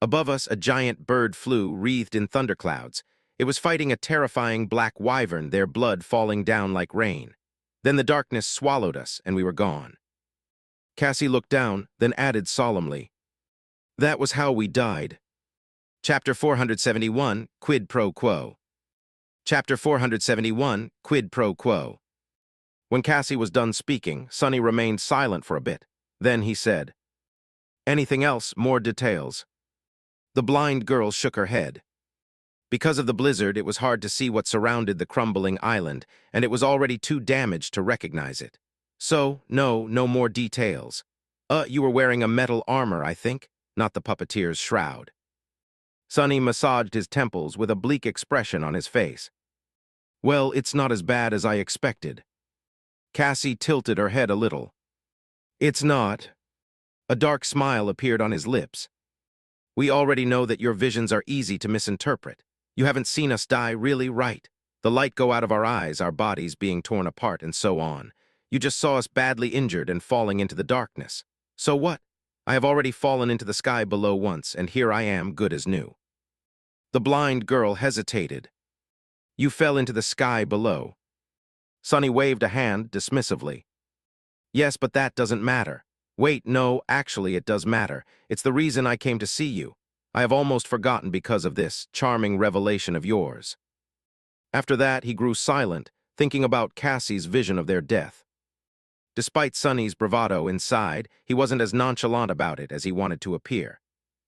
Speaker 1: Above us, a giant bird flew, wreathed in thunderclouds. It was fighting a terrifying black wyvern, their blood falling down like rain. Then the darkness swallowed us, and we were gone." Cassie looked down, then added solemnly, "That was how we died." Chapter 471, Quid Pro Quo. Chapter 471, Quid Pro Quo. When Cassie was done speaking, Sonny remained silent for a bit. Then he said, "Anything else? More details?" The blind girl shook her head. Because of the blizzard, it was hard to see what surrounded the crumbling island, and it was already too damaged to recognize it. So, no more details. You were wearing a metal armor, I think, not the puppeteer's shroud." Sonny massaged his temples with a bleak expression on his face. "Well, it's not as bad as I expected. Cassie tilted her head a little. It's not. A dark smile appeared on his lips. We already know that your visions are easy to misinterpret. You haven't seen us die, really, right? The light go out of our eyes, our bodies being torn apart, and so on. You just saw us badly injured and falling into the darkness. So what? I have already fallen into the sky below once, and here I am, good as new. The blind girl hesitated. You fell into the sky below. Sonny waved a hand dismissively. Yes, but that doesn't matter. Wait, no, actually it does matter. It's the reason I came to see you. I have almost forgotten because of this charming revelation of yours. After that, he grew silent, thinking about Cassie's vision of their death. Despite Sonny's bravado inside, he wasn't as nonchalant about it as he wanted to appear.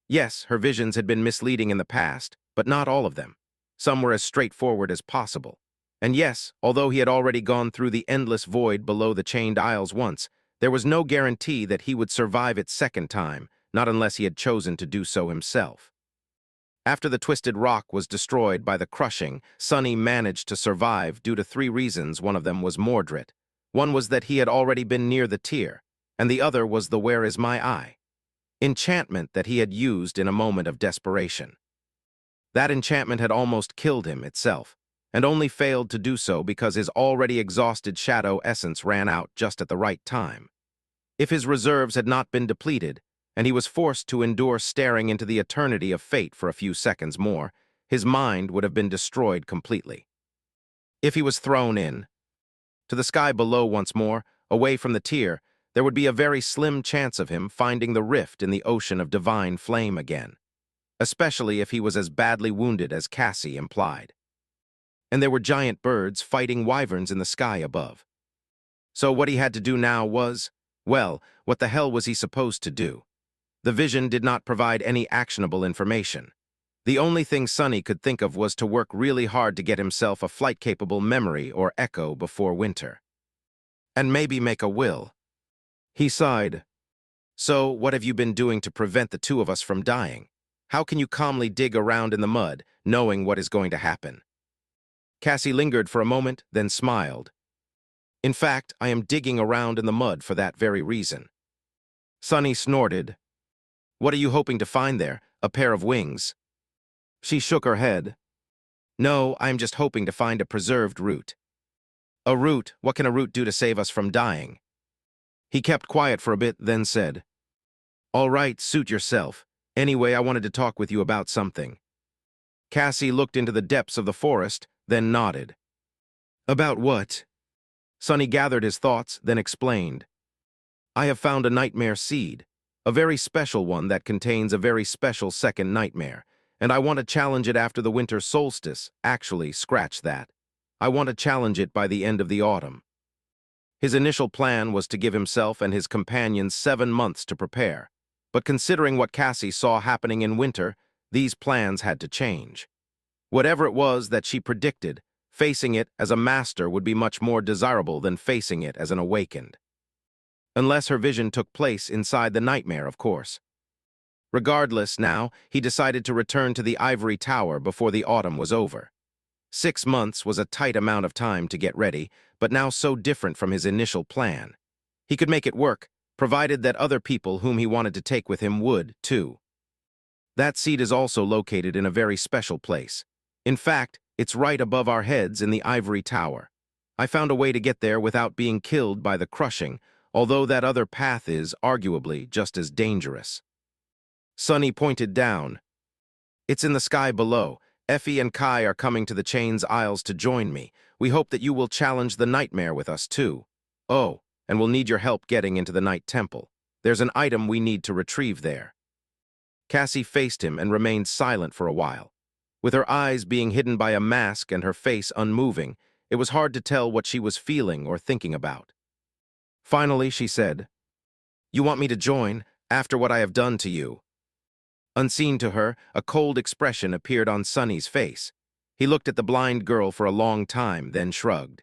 Speaker 1: Yes, her visions had been misleading in the past, but not all of them. Some were as straightforward as possible. And yes, although he had already gone through the endless void below the chained aisles once, there was no guarantee that he would survive it second time, not unless he had chosen to do so himself. After the twisted rock was destroyed by the crushing, Sonny managed to survive due to 3 reasons. One of them was Mordred. One was that he had already been near the tier, and the other was the "Where is my eye?" enchantment that he had used in a moment of desperation. That enchantment had almost killed him itself, and only failed to do so because his already exhausted shadow essence ran out just at the right time. If his reserves had not been depleted, and he was forced to endure staring into the eternity of fate for a few seconds more, his mind would have been destroyed completely. If he was thrown to the sky below once more, away from the tier, there would be a very slim chance of him finding the rift in the ocean of divine flame again, especially if he was as badly wounded as Cassie implied. And there were giant birds fighting wyverns in the sky above. So what he had to do now was, well, what the hell was he supposed to do? The vision did not provide any actionable information. The only thing Sonny could think of was to work really hard to get himself a flight-capable memory or echo before winter. And maybe make a will. He sighed. So, what have you been doing to prevent the 2 of us from dying? How can you calmly dig around in the mud, knowing what is going to happen? Cassie lingered for a moment, then smiled. In fact, I am digging around in the mud for that very reason. Sonny snorted. What are you hoping to find there? A pair of wings? She shook her head. No, I am just hoping to find a preserved root. A root? What can a root do to save us from dying? He kept quiet for a bit, then said, All right, suit yourself. Anyway, I wanted to talk with you about something. Cassie looked into the depths of the forest, then nodded. About what? Sonny gathered his thoughts, then explained. I have found a nightmare seed, a very special one that contains a very special second nightmare, and I want to challenge it after the winter solstice. Actually, scratch that. I want to challenge it by the end of the autumn. His initial plan was to give himself and his companions 7 months to prepare, but considering what Cassie saw happening in winter, these plans had to change. Whatever it was that she predicted, facing it as a master would be much more desirable than facing it as an awakened. Unless her vision took place inside the nightmare, of course. Regardless, now, he decided to return to the ivory tower before the autumn was over. 6 months was a tight amount of time to get ready, but now so different from his initial plan. He could make it work, provided that other people whom he wanted to take with him would, too. That seed is also located in a very special place. In fact, it's right above our heads in the ivory tower. I found a way to get there without being killed by the crushing, although that other path is, arguably, just as dangerous. Sonny pointed down. It's in the sky below. Effie and Kai are coming to the chain's aisles to join me. We hope that you will challenge the nightmare with us, too. Oh, and we'll need your help getting into the night temple. There's an item we need to retrieve there. Cassie faced him and remained silent for a while. With her eyes being hidden by a mask and her face unmoving, it was hard to tell what she was feeling or thinking about. Finally, she said, You want me to join, after what I have done to you? Unseen to her, a cold expression appeared on Sonny's face. He looked at the blind girl for a long time, then shrugged.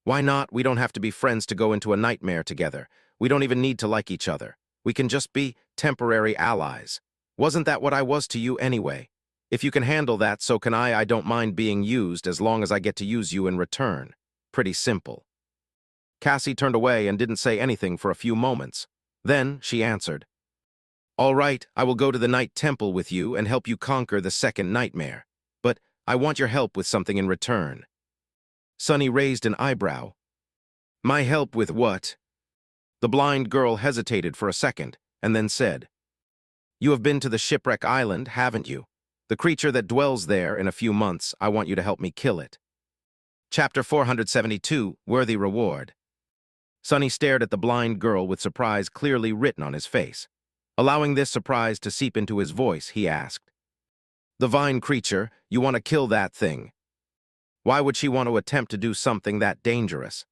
Speaker 1: Why not? We don't have to be friends to go into a nightmare together. We don't even need to like each other. We can just be temporary allies. Wasn't that what I was to you anyway? If you can handle that, so can I. I don't mind being used as long as I get to use you in return. Pretty simple. Cassie turned away and didn't say anything for a few moments. Then she answered, "All right, I will go to the night temple with you and help you conquer the second nightmare. But I want your help with something in return." Sunny raised an eyebrow. "My help with what?" The blind girl hesitated for a second, and then said, "You have been to the shipwreck island, haven't you? The creature that dwells there in a few months, I want you to help me kill it." Chapter 472, Worthy Reward. Sunny stared at the blind girl with surprise clearly written on his face. Allowing this surprise to seep into his voice, he asked, "The vine creature, you want to kill that thing? Why would she want to attempt to do something that dangerous?"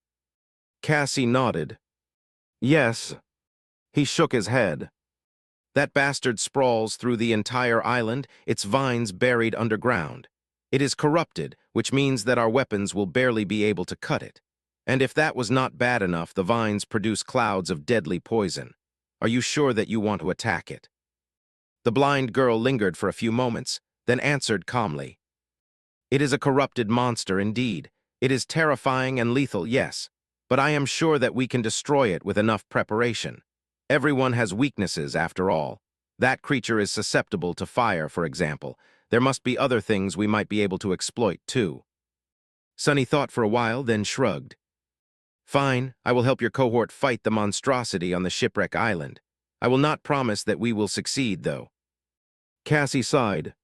Speaker 1: Cassie nodded. "Yes." He shook his head. "That bastard sprawls through the entire island, its vines buried underground. It is corrupted, which means that our weapons will barely be able to cut it. And if that was not bad enough, the vines produce clouds of deadly poison. Are you sure that you want to attack it?" The blind girl lingered for a few moments, then answered calmly, "It is a corrupted monster indeed. It is terrifying and lethal, yes, but I am sure that we can destroy it with enough preparation. Everyone has weaknesses, after all. That creature is susceptible to fire, for example. There must be other things we might be able to exploit, too." Sunny thought for a while, then shrugged. "Fine, I will help your cohort fight the monstrosity on the shipwreck island. I will not promise that we will succeed, though." Cassie sighed.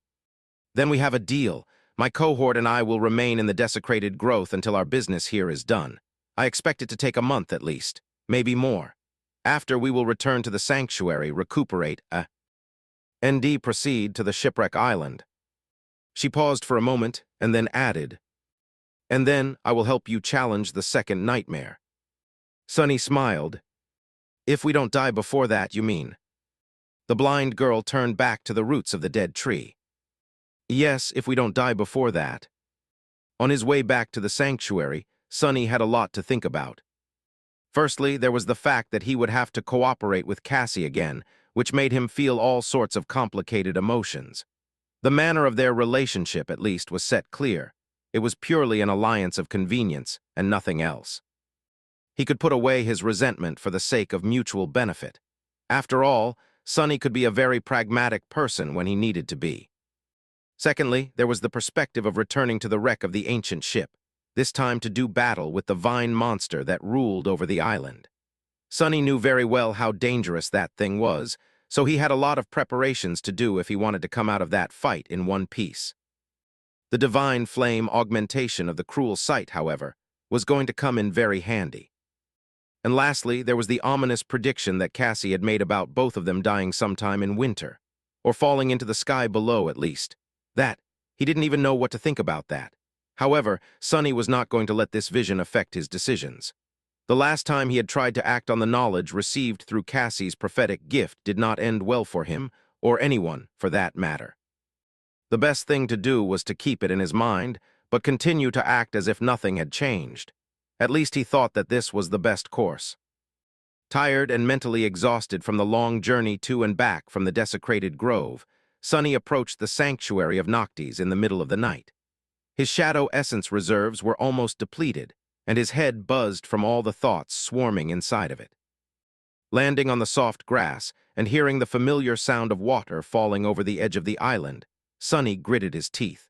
Speaker 1: "Then we have a deal. My cohort and I will remain in the desecrated growth until our business here is done. I expect it to take a month at least, maybe more. After, we will return to the sanctuary, recuperate, and proceed to the shipwreck island." She paused for a moment and then added, "And then I will help you challenge the second nightmare." Sunny smiled. "If we don't die before that, you mean?" The blind girl turned back to the roots of the dead tree. "Yes, if we don't die before that." On his way back to the sanctuary, Sunny had a lot to think about. Firstly, there was the fact that he would have to cooperate with Cassie again, which made him feel all sorts of complicated emotions. The manner of their relationship, at least, was set clear. It was purely an alliance of convenience and nothing else. He could put away his resentment for the sake of mutual benefit. After all, Sunny could be a very pragmatic person when he needed to be. Secondly, there was the perspective of returning to the wreck of the ancient ship, this time to do battle with the vine monster that ruled over the island. Sunny knew very well how dangerous that thing was, so he had a lot of preparations to do if he wanted to come out of that fight in one piece. The divine flame augmentation of the cruel sight, however, was going to come in very handy. And lastly, there was the ominous prediction that Cassie had made about both of them dying sometime in winter, or falling into the sky below at least. He didn't even know what to think about that. However, Sunny was not going to let this vision affect his decisions. The last time he had tried to act on the knowledge received through Cassie's prophetic gift did not end well for him, or anyone for that matter. The best thing to do was to keep it in his mind, but continue to act as if nothing had changed. At least he thought that this was the best course. Tired and mentally exhausted from the long journey to and back from the desecrated grove, Sunny approached the sanctuary of Noctis in the middle of the night. His shadow essence reserves were almost depleted, and his head buzzed from all the thoughts swarming inside of it. Landing on the soft grass and hearing the familiar sound of water falling over the edge of the island, Sunny gritted his teeth.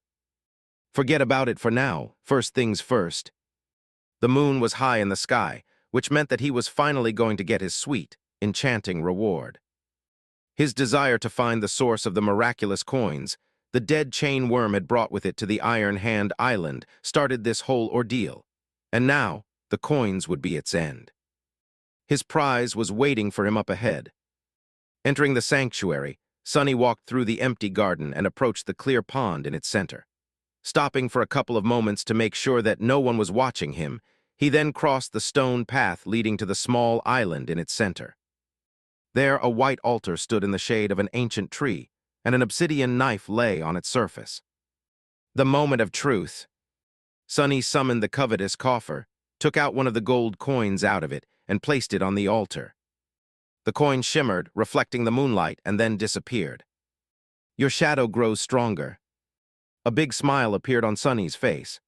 Speaker 1: Forget about it for now, first things first. The moon was high in the sky, which meant that he was finally going to get his sweet, enchanting reward. His desire to find the source of the miraculous coins the dead chain worm had brought with it to the Iron Hand Island started this whole ordeal, and now the coins would be its end. His prize was waiting for him up ahead. Entering the sanctuary, Sunny walked through the empty garden and approached the clear pond in its center. Stopping for a couple of moments to make sure that no one was watching him, he then crossed the stone path leading to the small island in its center. There, a white altar stood in the shade of an ancient tree, and an obsidian knife lay on its surface. The moment of truth. Sunny summoned the covetous coffer, took out one of the gold coins out of it, and placed it on the altar. The coin shimmered, reflecting the moonlight, and then disappeared. "Your shadow grows stronger." A big smile appeared on Sunny's face.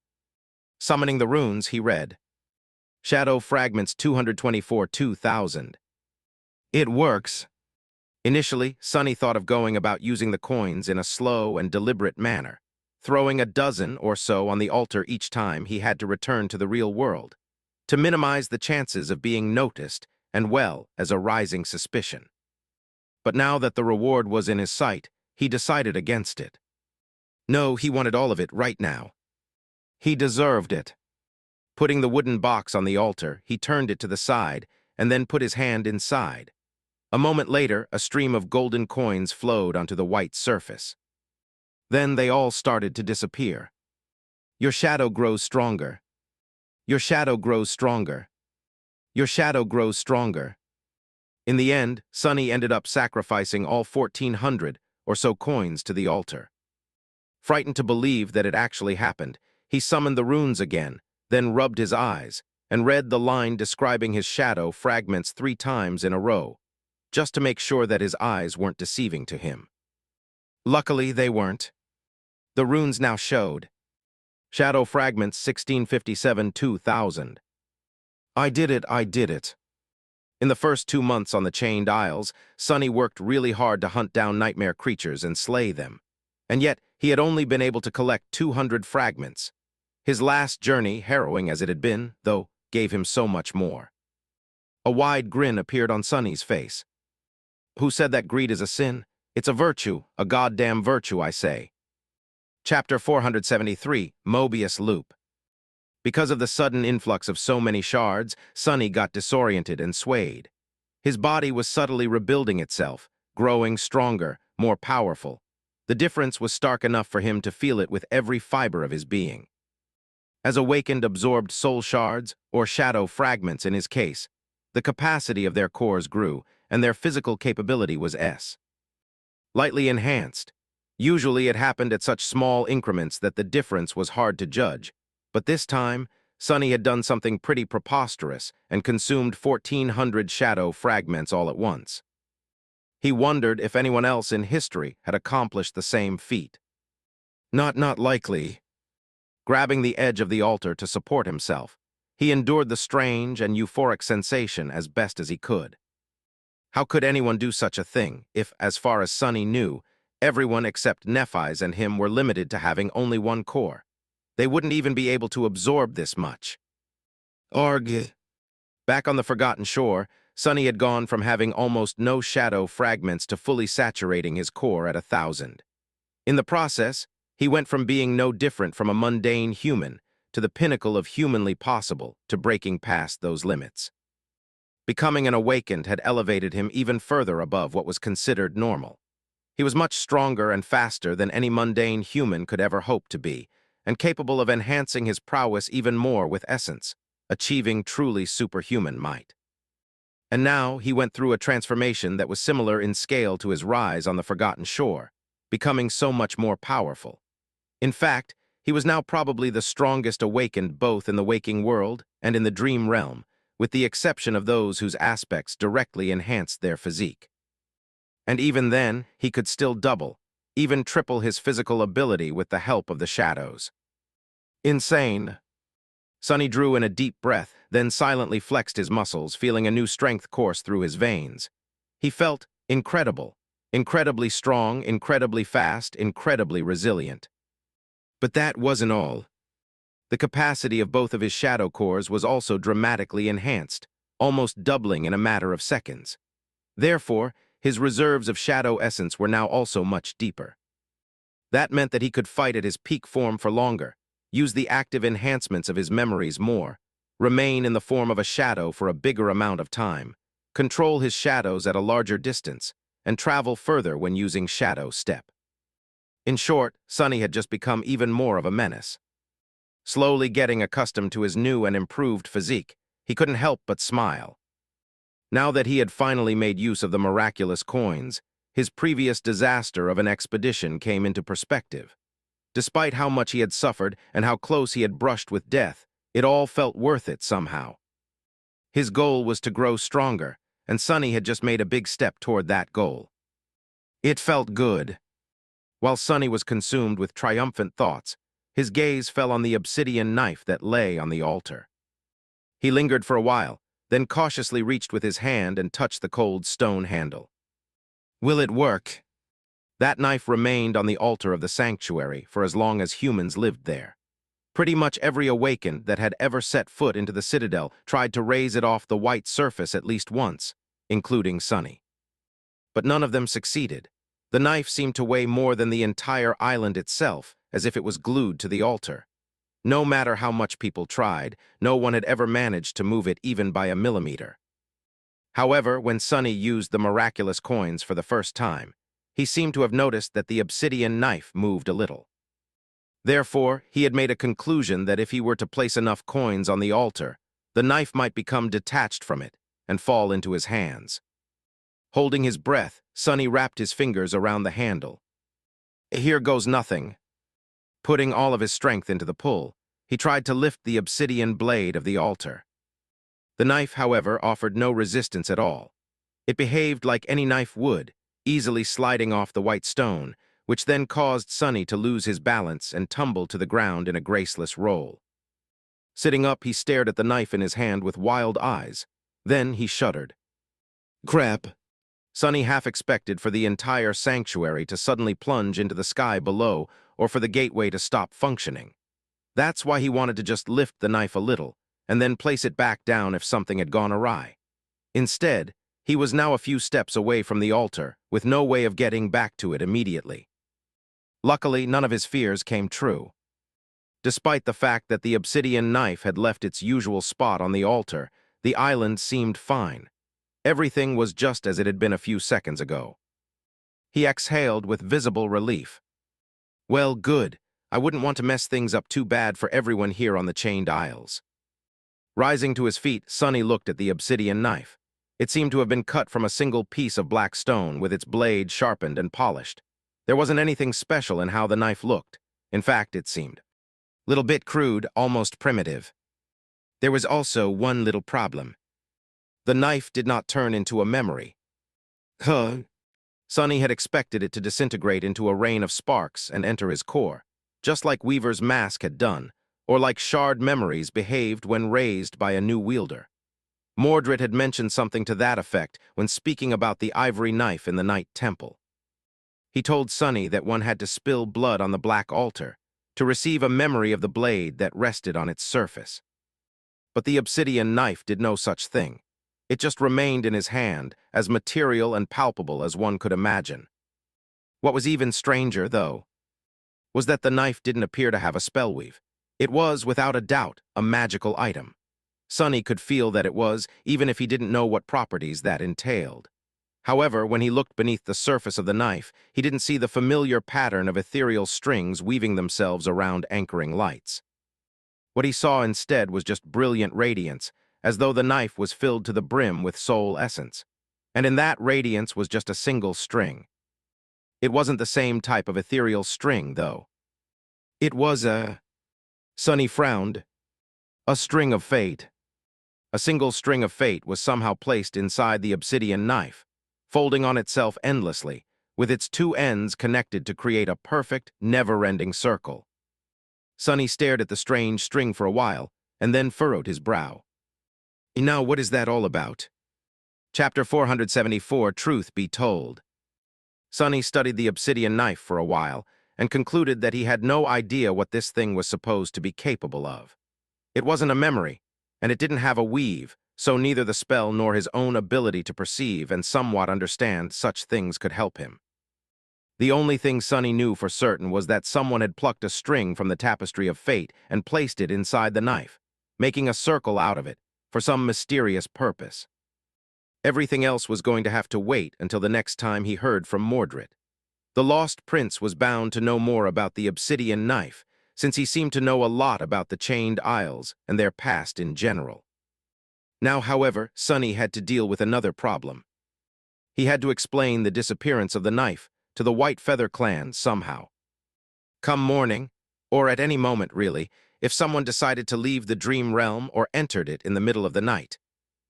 Speaker 1: Summoning the runes, he read, Shadow fragments 224 2000. It works. Initially, Sonny thought of going about using the coins in a slow and deliberate manner, throwing a dozen or so on the altar each time he had to return to the real world, to minimize the chances of being noticed and well as a rising suspicion. But now that the reward was in his sight, he decided against it. No, he wanted all of it right now. He deserved it. Putting the wooden box on the altar, he turned it to the side and then put his hand inside. A moment later, a stream of golden coins flowed onto the white surface. Then they all started to disappear. Your shadow grows stronger. Your shadow grows stronger. Your shadow grows stronger. In the end, Sonny ended up sacrificing all 1,400 or so coins to the altar. Frightened to believe that it actually happened, he summoned the runes again, then rubbed his eyes, and read the line describing his shadow fragments 3 times in a row, just to make sure that his eyes weren't deceiving to him. Luckily, they weren't. The runes now showed. Shadow fragments 1657 2000. I did it, I did it. In the first 2 months on the Chained Isles, Sonny worked really hard to hunt down nightmare creatures and slay them. And yet, he had only been able to collect 200 fragments. His last journey, harrowing as it had been, though, gave him so much more. A wide grin appeared on Sonny's face. Who said that greed is a sin? It's a virtue, a goddamn virtue, I say. Chapter 473, Mobius Loop. Because of the sudden influx of so many shards, Sonny got disoriented and swayed. His body was subtly rebuilding itself, growing stronger, more powerful. The difference was stark enough for him to feel it with every fiber of his being. As awakened absorbed soul shards, or shadow fragments in his case, the capacity of their cores grew, and their physical capability was lightly enhanced. Usually it happened at such small increments that the difference was hard to judge, but this time, Sonny had done something pretty preposterous and consumed 1,400 shadow fragments all at once. He wondered if anyone else in history had accomplished the same feat. Not likely. Grabbing the edge of the altar to support himself, he endured the strange and euphoric sensation as best as he could. How could anyone do such a thing if, as far as Sonny knew, everyone except Nephis and him were limited to having only one core? They wouldn't even be able to absorb this much. Arg. Back on the Forgotten Shore, Sonny had gone from having almost no shadow fragments to fully saturating his core at 1,000. In the process, he went from being no different from a mundane human to the pinnacle of humanly possible to breaking past those limits. Becoming an awakened had elevated him even further above what was considered normal. He was much stronger and faster than any mundane human could ever hope to be, and capable of enhancing his prowess even more with essence, achieving truly superhuman might. And now he went through a transformation that was similar in scale to his rise on the Forgotten Shore, becoming so much more powerful. In fact, he was now probably the strongest awakened both in the waking world and in the dream realm, with the exception of those whose aspects directly enhanced their physique. And even then, he could still double, even triple his physical ability with the help of the shadows. Insane. Sonny drew in a deep breath, then silently flexed his muscles, feeling a new strength course through his veins. He felt incredible, incredibly strong, incredibly fast, incredibly resilient. But that wasn't all. The capacity of both of his shadow cores was also dramatically enhanced, almost doubling in a matter of seconds. Therefore, his reserves of shadow essence were now also much deeper. That meant that he could fight at his peak form for longer, use the active enhancements of his memories more, remain in the form of a shadow for a bigger amount of time, control his shadows at a larger distance, and travel further when using shadow step. In short, Sonny had just become even more of a menace. Slowly getting accustomed to his new and improved physique, he couldn't help but smile. Now that he had finally made use of the miraculous coins, his previous disaster of an expedition came into perspective. Despite how much he had suffered and how close he had brushed with death, it all felt worth it somehow. His goal was to grow stronger, and Sonny had just made a big step toward that goal. It felt good. While Sonny was consumed with triumphant thoughts, his gaze fell on the obsidian knife that lay on the altar. He lingered for a while, then cautiously reached with his hand and touched the cold stone handle. Will it work? That knife remained on the altar of the sanctuary for as long as humans lived there. Pretty much every awakened that had ever set foot into the citadel tried to raise it off the white surface at least once, including Sonny. But none of them succeeded. The knife seemed to weigh more than the entire island itself, as if it was glued to the altar. No matter how much people tried, no one had ever managed to move it even by a millimeter. However, when Sonny used the miraculous coins for the first time, he seemed to have noticed that the obsidian knife moved a little. Therefore, he had made a conclusion that if he were to place enough coins on the altar, the knife might become detached from it and fall into his hands. Holding his breath, Sonny wrapped his fingers around the handle. Here goes nothing. Putting all of his strength into the pull, he tried to lift the obsidian blade of the altar. The knife, however, offered no resistance at all. It behaved like any knife would, easily sliding off the white stone, which then caused Sonny to lose his balance and tumble to the ground in a graceless roll. Sitting up, he stared at the knife in his hand with wild eyes. Then he shuddered. Crap! Sonny half expected for the entire sanctuary to suddenly plunge into the sky below or for the gateway to stop functioning. That's why he wanted to just lift the knife a little and then place it back down if something had gone awry. Instead, he was now a few steps away from the altar, with no way of getting back to it immediately. Luckily, none of his fears came true. Despite the fact that the obsidian knife had left its usual spot on the altar, the island seemed fine. Everything was just as it had been a few seconds ago. He exhaled with visible relief. Well, good. I wouldn't want to mess things up too bad for everyone here on the Chained Isles. Rising to his feet, Sonny looked at the obsidian knife. It seemed to have been cut from a single piece of black stone, with its blade sharpened and polished. There wasn't anything special in how the knife looked. In fact, it seemed little bit crude, almost primitive. There was also one little problem. The knife did not turn into a memory. Sonny had expected it to disintegrate into a rain of sparks and enter his core, just like Weaver's mask had done, or like shard memories behaved when raised by a new wielder. Mordred had mentioned something to that effect when speaking about the ivory knife in the Night Temple. He told Sonny that one had to spill blood on the black altar to receive a memory of the blade that rested on its surface. But the obsidian knife did no such thing. It just remained in his hand, as material and palpable as one could imagine. What was even stranger, though, was that the knife didn't appear to have a spellweave. It was, without a doubt, a magical item. Sonny could feel that it was, even if he didn't know what properties that entailed. However, when he looked beneath the surface of the knife, he didn't see the familiar pattern of ethereal strings weaving themselves around anchoring lights. What he saw instead was just brilliant radiance, as though the knife was filled to the brim with soul essence. And in that radiance was just a single string. It wasn't the same type of ethereal string, though. It was Sonny frowned. A string of fate. A single string of fate was somehow placed inside the obsidian knife, folding on itself endlessly, with its two ends connected to create a perfect, never-ending circle. Sonny stared at the strange string for a while, and then furrowed his brow. Now, what is that all about? Chapter 474, Truth Be Told. Sonny studied the obsidian knife for a while and concluded that he had no idea what this thing was supposed to be capable of. It wasn't a memory, and it didn't have a weave, so neither the spell nor his own ability to perceive and somewhat understand such things could help him. The only thing Sonny knew for certain was that someone had plucked a string from the tapestry of fate and placed it inside the knife, making a circle out of it, for some mysterious purpose. Everything else was going to have to wait until the next time he heard from Mordred. The Lost Prince was bound to know more about the obsidian knife, since he seemed to know a lot about the Chained Isles and their past in general. Now, however, Sonny had to deal with another problem. He had to explain the disappearance of the knife to the White Feather clan somehow. Come morning, or at any moment really, if someone decided to leave the dream realm or entered it in the middle of the night,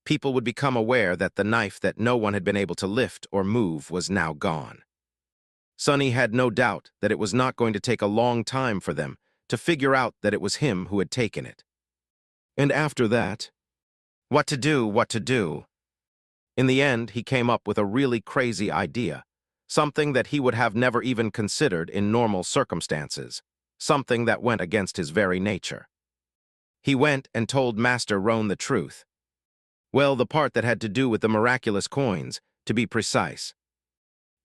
Speaker 1: people would become aware that the knife that no one had been able to lift or move was now gone. Sonny had no doubt that it was not going to take a long time for them to figure out that it was him who had taken it. And after that, What to do, what to do. In the end, he came up with a really crazy idea, something that he would have never even considered in normal circumstances, something that went against his very nature. He went and told Master Roan the truth. Well, the part that had to do with the miraculous coins, to be precise.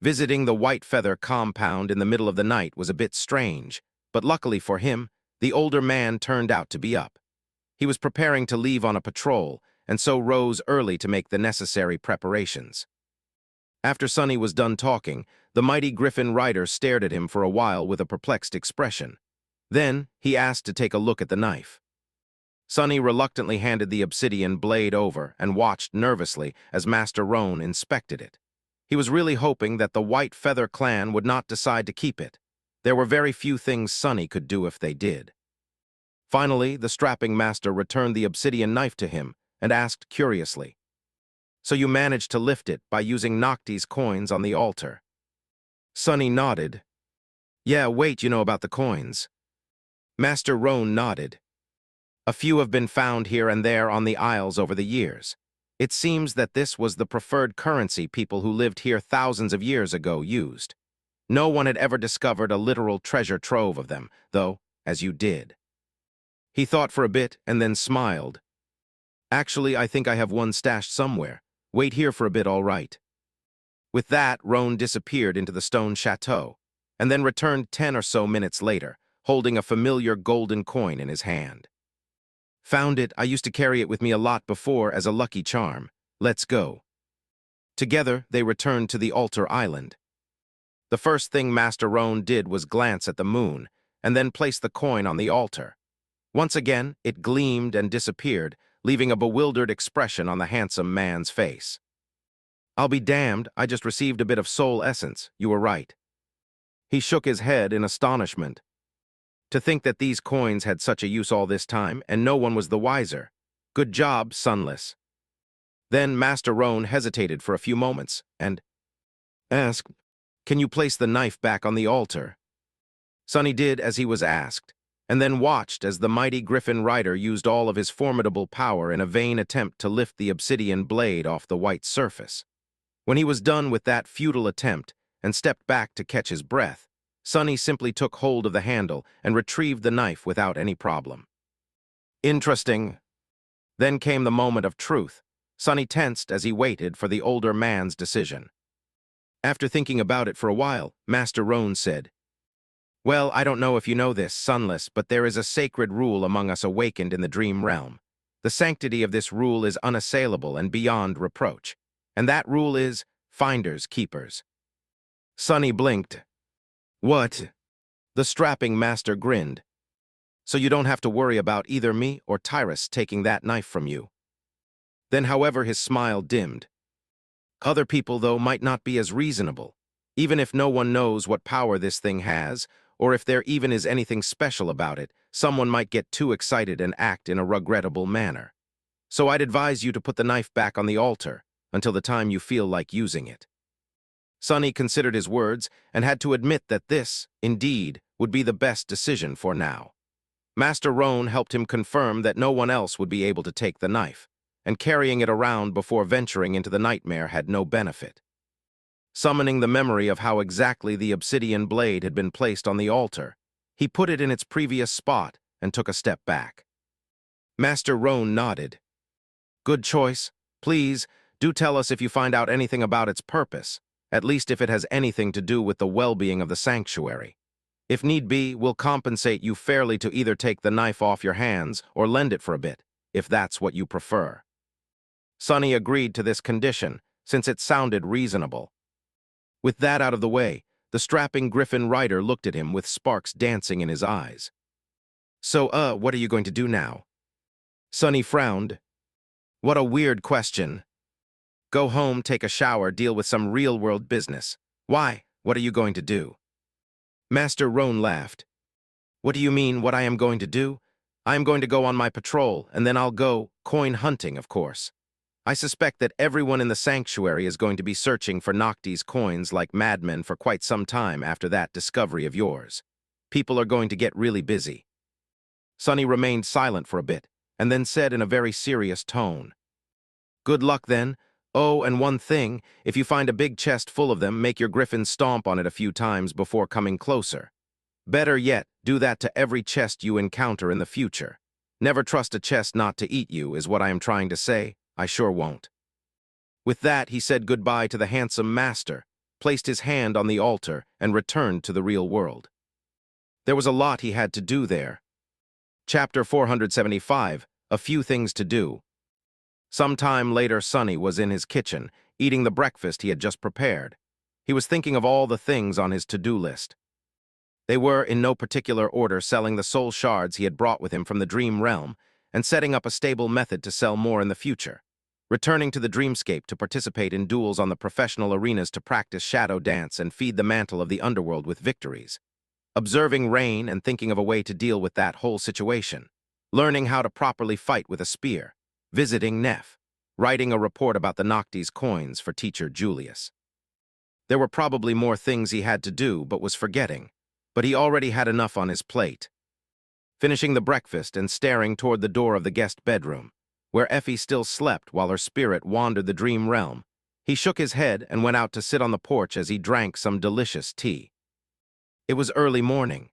Speaker 1: Visiting the White Feather compound in the middle of the night was a bit strange, but luckily for him, the older man turned out to be up. He was preparing to leave on a patrol, and so rose early to make the necessary preparations. After Sonny was done talking, the mighty griffin rider stared at him for a while with a perplexed expression. Then he asked to take a look at the knife. Sonny reluctantly handed the obsidian blade over and watched nervously as Master Roan inspected it. He was really hoping that the White Feather clan would not decide to keep it. There were very few things Sonny could do if they did. Finally, the strapping master returned the obsidian knife to him and asked curiously, "So you managed to lift it by using Nocti's coins on the altar?" Sonny nodded. "Yeah, wait, you know about the coins." Master Roan nodded. "A few have been found here and there on the Isles over the years. It seems that this was the preferred currency people who lived here thousands of years ago used. No one had ever discovered a literal treasure trove of them, though, as you did." He thought for a bit and then smiled. "Actually, I think I have one stashed somewhere. Wait here for a bit, all right." With that, Roan disappeared into the stone chateau, and then returned 10 or so minutes later, holding a familiar golden coin in his hand. "Found it. I used to carry it with me a lot before as a lucky charm. Let's go." Together, they returned to the altar island. The first thing Master Roan did was glance at the moon, and then place the coin on the altar. Once again, it gleamed and disappeared, leaving a bewildered expression on the handsome man's face. "I'll be damned, I just received a bit of soul essence. You were right." He shook his head in astonishment. To think that these coins had such a use all this time, and no one was the wiser. Good job, Sunless. Then Master Roan hesitated for a few moments, and asked, "Can you place the knife back on the altar?" Sonny did as he was asked, and then watched as the mighty griffin rider used all of his formidable power in a vain attempt to lift the obsidian blade off the white surface. When he was done with that futile attempt and stepped back to catch his breath, Sonny simply took hold of the handle and retrieved the knife without any problem. Interesting. Then came the moment of truth. Sonny tensed as he waited for the older man's decision. After thinking about it for a while, Master Roan said, "Well, I don't know if you know this, Sunless, but there is a sacred rule among us awakened in the dream realm. The sanctity of this rule is unassailable and beyond reproach. And that rule is finders keepers." Sonny blinked. "What?" The strapping master grinned. "So you don't have to worry about either me or Tyrus taking that knife from you." Then, however, his smile dimmed. "Other people, though, might not be as reasonable. Even if no one knows what power this thing has, or if there even is anything special about it, someone might get too excited and act in a regrettable manner. So I'd advise you to put the knife back on the altar until the time you feel like using it." Sonny considered his words and had to admit that this, indeed, would be the best decision for now. Master Roan helped him confirm that no one else would be able to take the knife, and carrying it around before venturing into the nightmare had no benefit. Summoning the memory of how exactly the obsidian blade had been placed on the altar, he put it in its previous spot and took a step back. Master Roan nodded. "Good choice. Please, do tell us if you find out anything about its purpose, at least if it has anything to do with the well-being of the sanctuary. If need be, we'll compensate you fairly to either take the knife off your hands or lend it for a bit, if that's what you prefer." Sonny agreed to this condition, since it sounded reasonable. With that out of the way, the strapping griffin rider looked at him with sparks dancing in his eyes. "So, what are you going to do now?" Sonny frowned. "What a weird question. Go home, take a shower, deal with some real-world business. Why? What are you going to do?" Master Roan laughed. "What do you mean, what I am going to do? I am going to go on my patrol, and then I'll go coin hunting, of course. I suspect that everyone in the sanctuary is going to be searching for Nocti's coins like madmen for quite some time after that discovery of yours. People are going to get really busy." Sonny remained silent for a bit, and then said in a very serious tone, Good luck then. Oh, and one thing, if you find a big chest full of them, make your griffin stomp on it a few times before coming closer. Better yet, do that to every chest you encounter in the future. Never trust a chest not to eat you, is what I am trying to say. I sure won't. With that, he said goodbye to the handsome master, placed his hand on the altar, and returned to the real world. There was a lot he had to do there. Chapter 475, A Few Things to Do. Some time later, Sonny was in his kitchen, eating the breakfast he had just prepared. He was thinking of all the things on his to-do list. They were, in no particular order, selling the soul shards he had brought with him from the dream realm and setting up a stable method to sell more in the future. Returning to the dreamscape to participate in duels on the professional arenas to practice shadow dance and feed the mantle of the underworld with victories. Observing Rain and thinking of a way to deal with that whole situation. Learning how to properly fight with a spear. Visiting Nephis. Writing a report about the Noctis coins for teacher Julius. There were probably more things he had to do but was forgetting, but he already had enough on his plate. Finishing the breakfast and staring toward the door of the guest bedroom, where Effie still slept while her spirit wandered the dream realm, he shook his head and went out to sit on the porch as he drank some delicious tea. It was early morning.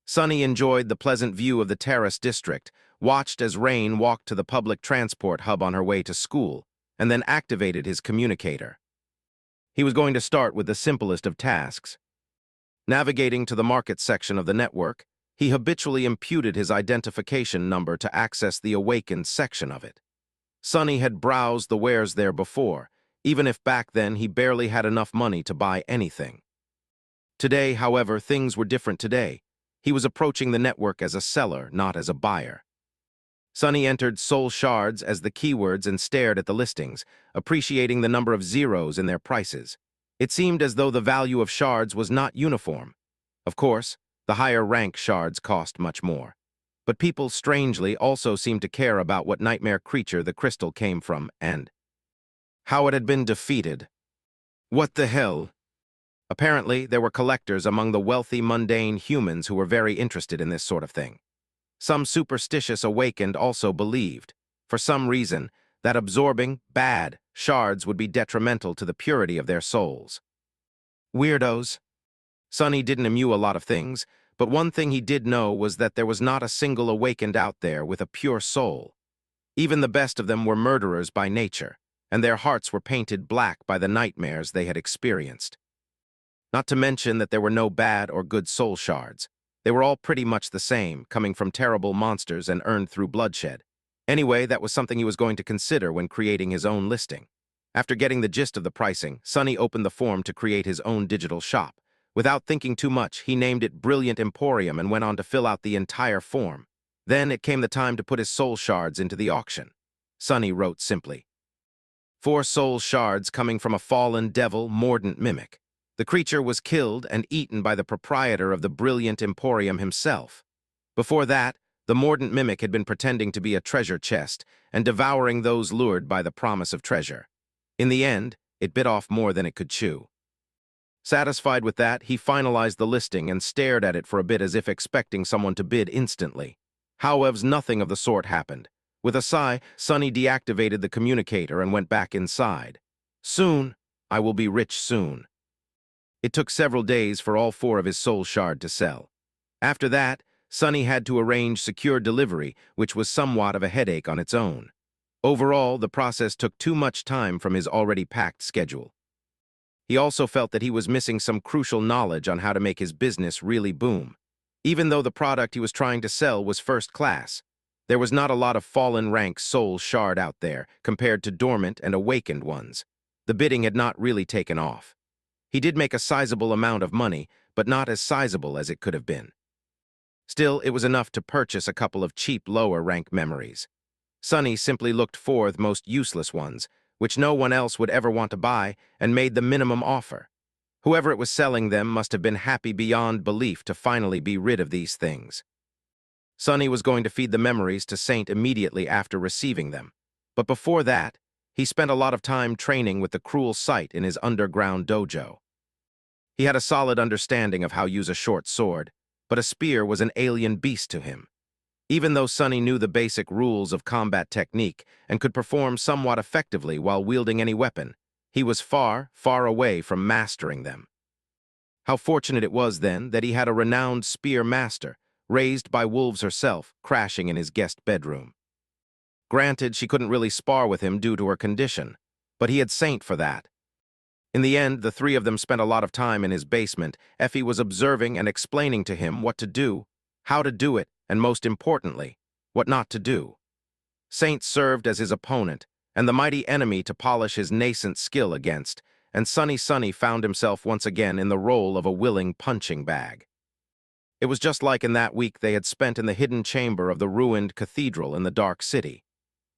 Speaker 1: Sonny enjoyed the pleasant view of the Terrace district, watched as Rain walked to the public transport hub on her way to school, and then activated his communicator. He was going to start with the simplest of tasks. Navigating to the market section of the network, he habitually imputed his identification number to access the awakened section of it. Sonny had browsed the wares there before, even if back then he barely had enough money to buy anything. Today, however, things were different today. He was approaching the network as a seller, not as a buyer. Sonny entered soul shards as the keywords and stared at the listings, appreciating the number of zeros in their prices. It seemed as though the value of shards was not uniform. Of course, the higher rank shards cost much more. But people, strangely, also seemed to care about what nightmare creature the crystal came from and how it had been defeated. What the hell? Apparently, there were collectors among the wealthy, mundane humans who were very interested in this sort of thing. Some superstitious awakened also believed, for some reason, that absorbing bad shards would be detrimental to the purity of their souls. Weirdos. Sonny didn't immue a lot of things, but one thing he did know was that there was not a single awakened out there with a pure soul. Even the best of them were murderers by nature, and their hearts were painted black by the nightmares they had experienced. Not to mention that there were no bad or good soul shards. They were all pretty much the same, coming from terrible monsters and earned through bloodshed. Anyway, that was something he was going to consider when creating his own listing. After getting the gist of the pricing, Sonny opened the form to create his own digital shop. Without thinking too much, he named it Brilliant Emporium and went on to fill out the entire form. Then it came the time to put his soul shards into the auction. Sonny wrote simply, 4 soul shards coming from a fallen devil, mordant mimic. The creature was killed and eaten by the proprietor of the Brilliant Emporium himself. Before that, the mordant mimic had been pretending to be a treasure chest and devouring those lured by the promise of treasure. In the end, it bit off more than it could chew. Satisfied with that, he finalized the listing and stared at it for a bit as if expecting someone to bid instantly. However, nothing of the sort happened. With a sigh, Sonny deactivated the communicator and went back inside. Soon, I will be rich soon. It took several days for all 4 of his soul shard to sell. After that, Sonny had to arrange secure delivery, which was somewhat of a headache on its own. Overall, the process took too much time from his already packed schedule. He also felt that he was missing some crucial knowledge on how to make his business really boom. Even though the product he was trying to sell was first class, there was not a lot of fallen rank soul shard out there compared to dormant and awakened ones. The bidding had not really taken off. He did make a sizable amount of money, but not as sizable as it could have been. Still, it was enough to purchase a couple of cheap lower-rank memories. Sonny simply looked for the most useless ones, which no one else would ever want to buy, and made the minimum offer. Whoever it was selling them must have been happy beyond belief to finally be rid of these things. Sonny was going to feed the memories to Saint immediately after receiving them, but before that, he spent a lot of time training with the cruel sight in his underground dojo. He had a solid understanding of how to use a short sword, but a spear was an alien beast to him. Even though Sunny knew the basic rules of combat technique and could perform somewhat effectively while wielding any weapon, he was far, far away from mastering them. How fortunate it was, then, that he had a renowned spear master, raised by wolves herself, crashing in his guest bedroom. Granted, she couldn't really spar with him due to her condition, but he had Saint for that. In the end, the three of them spent a lot of time in his basement. Effie was observing and explaining to him what to do, how to do it, and most importantly, what not to do. Saint served as his opponent, and the mighty enemy to polish his nascent skill against, and Sunny found himself once again in the role of a willing punching bag. It was just like in that week they had spent in the hidden chamber of the ruined cathedral in the dark city.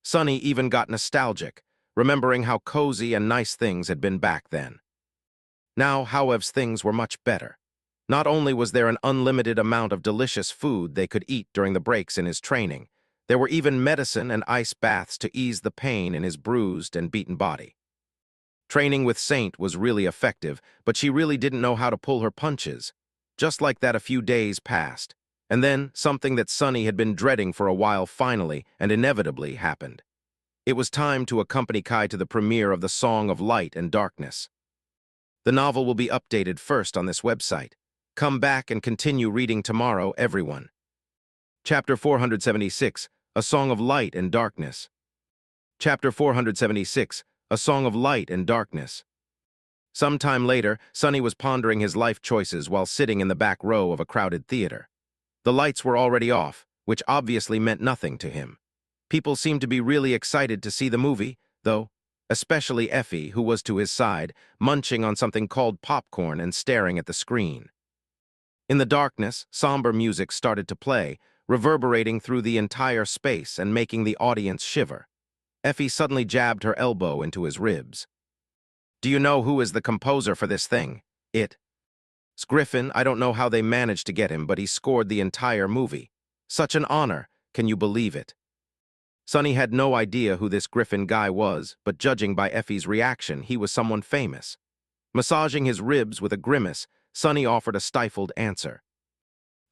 Speaker 1: Sunny even got nostalgic, remembering how cozy and nice things had been back then. Now, however, things were much better. Not only was there an unlimited amount of delicious food they could eat during the breaks in his training, there were even medicine and ice baths to ease the pain in his bruised and beaten body. Training with Saint was really effective, but she really didn't know how to pull her punches. Just like that, a few days passed, and then something that Sunny had been dreading for a while finally and inevitably happened. It was time to accompany Kai to the premiere of The Song of Light and Darkness. The novel will be updated first on this website. Come back and continue reading tomorrow, everyone. Chapter 476, A Song of Light and Darkness. Chapter 476, A Song of Light and Darkness. Sometime later, Sunny was pondering his life choices while sitting in the back row of a crowded theater. The lights were already off, which obviously meant nothing to him. People seemed to be really excited to see the movie, though, especially Effie, who was to his side, munching on something called popcorn and staring at the screen. In the darkness, somber music started to play, reverberating through the entire space and making the audience shiver. Effie suddenly jabbed her elbow into his ribs. "Do you know who is the composer for this thing? It's Griffin. I don't know how they managed to get him, but he scored the entire movie. Such an honor, can you believe it?" Sunny had no idea who this Griffin guy was, but judging by Effie's reaction, he was someone famous. Massaging his ribs with a grimace, Sunny offered a stifled answer.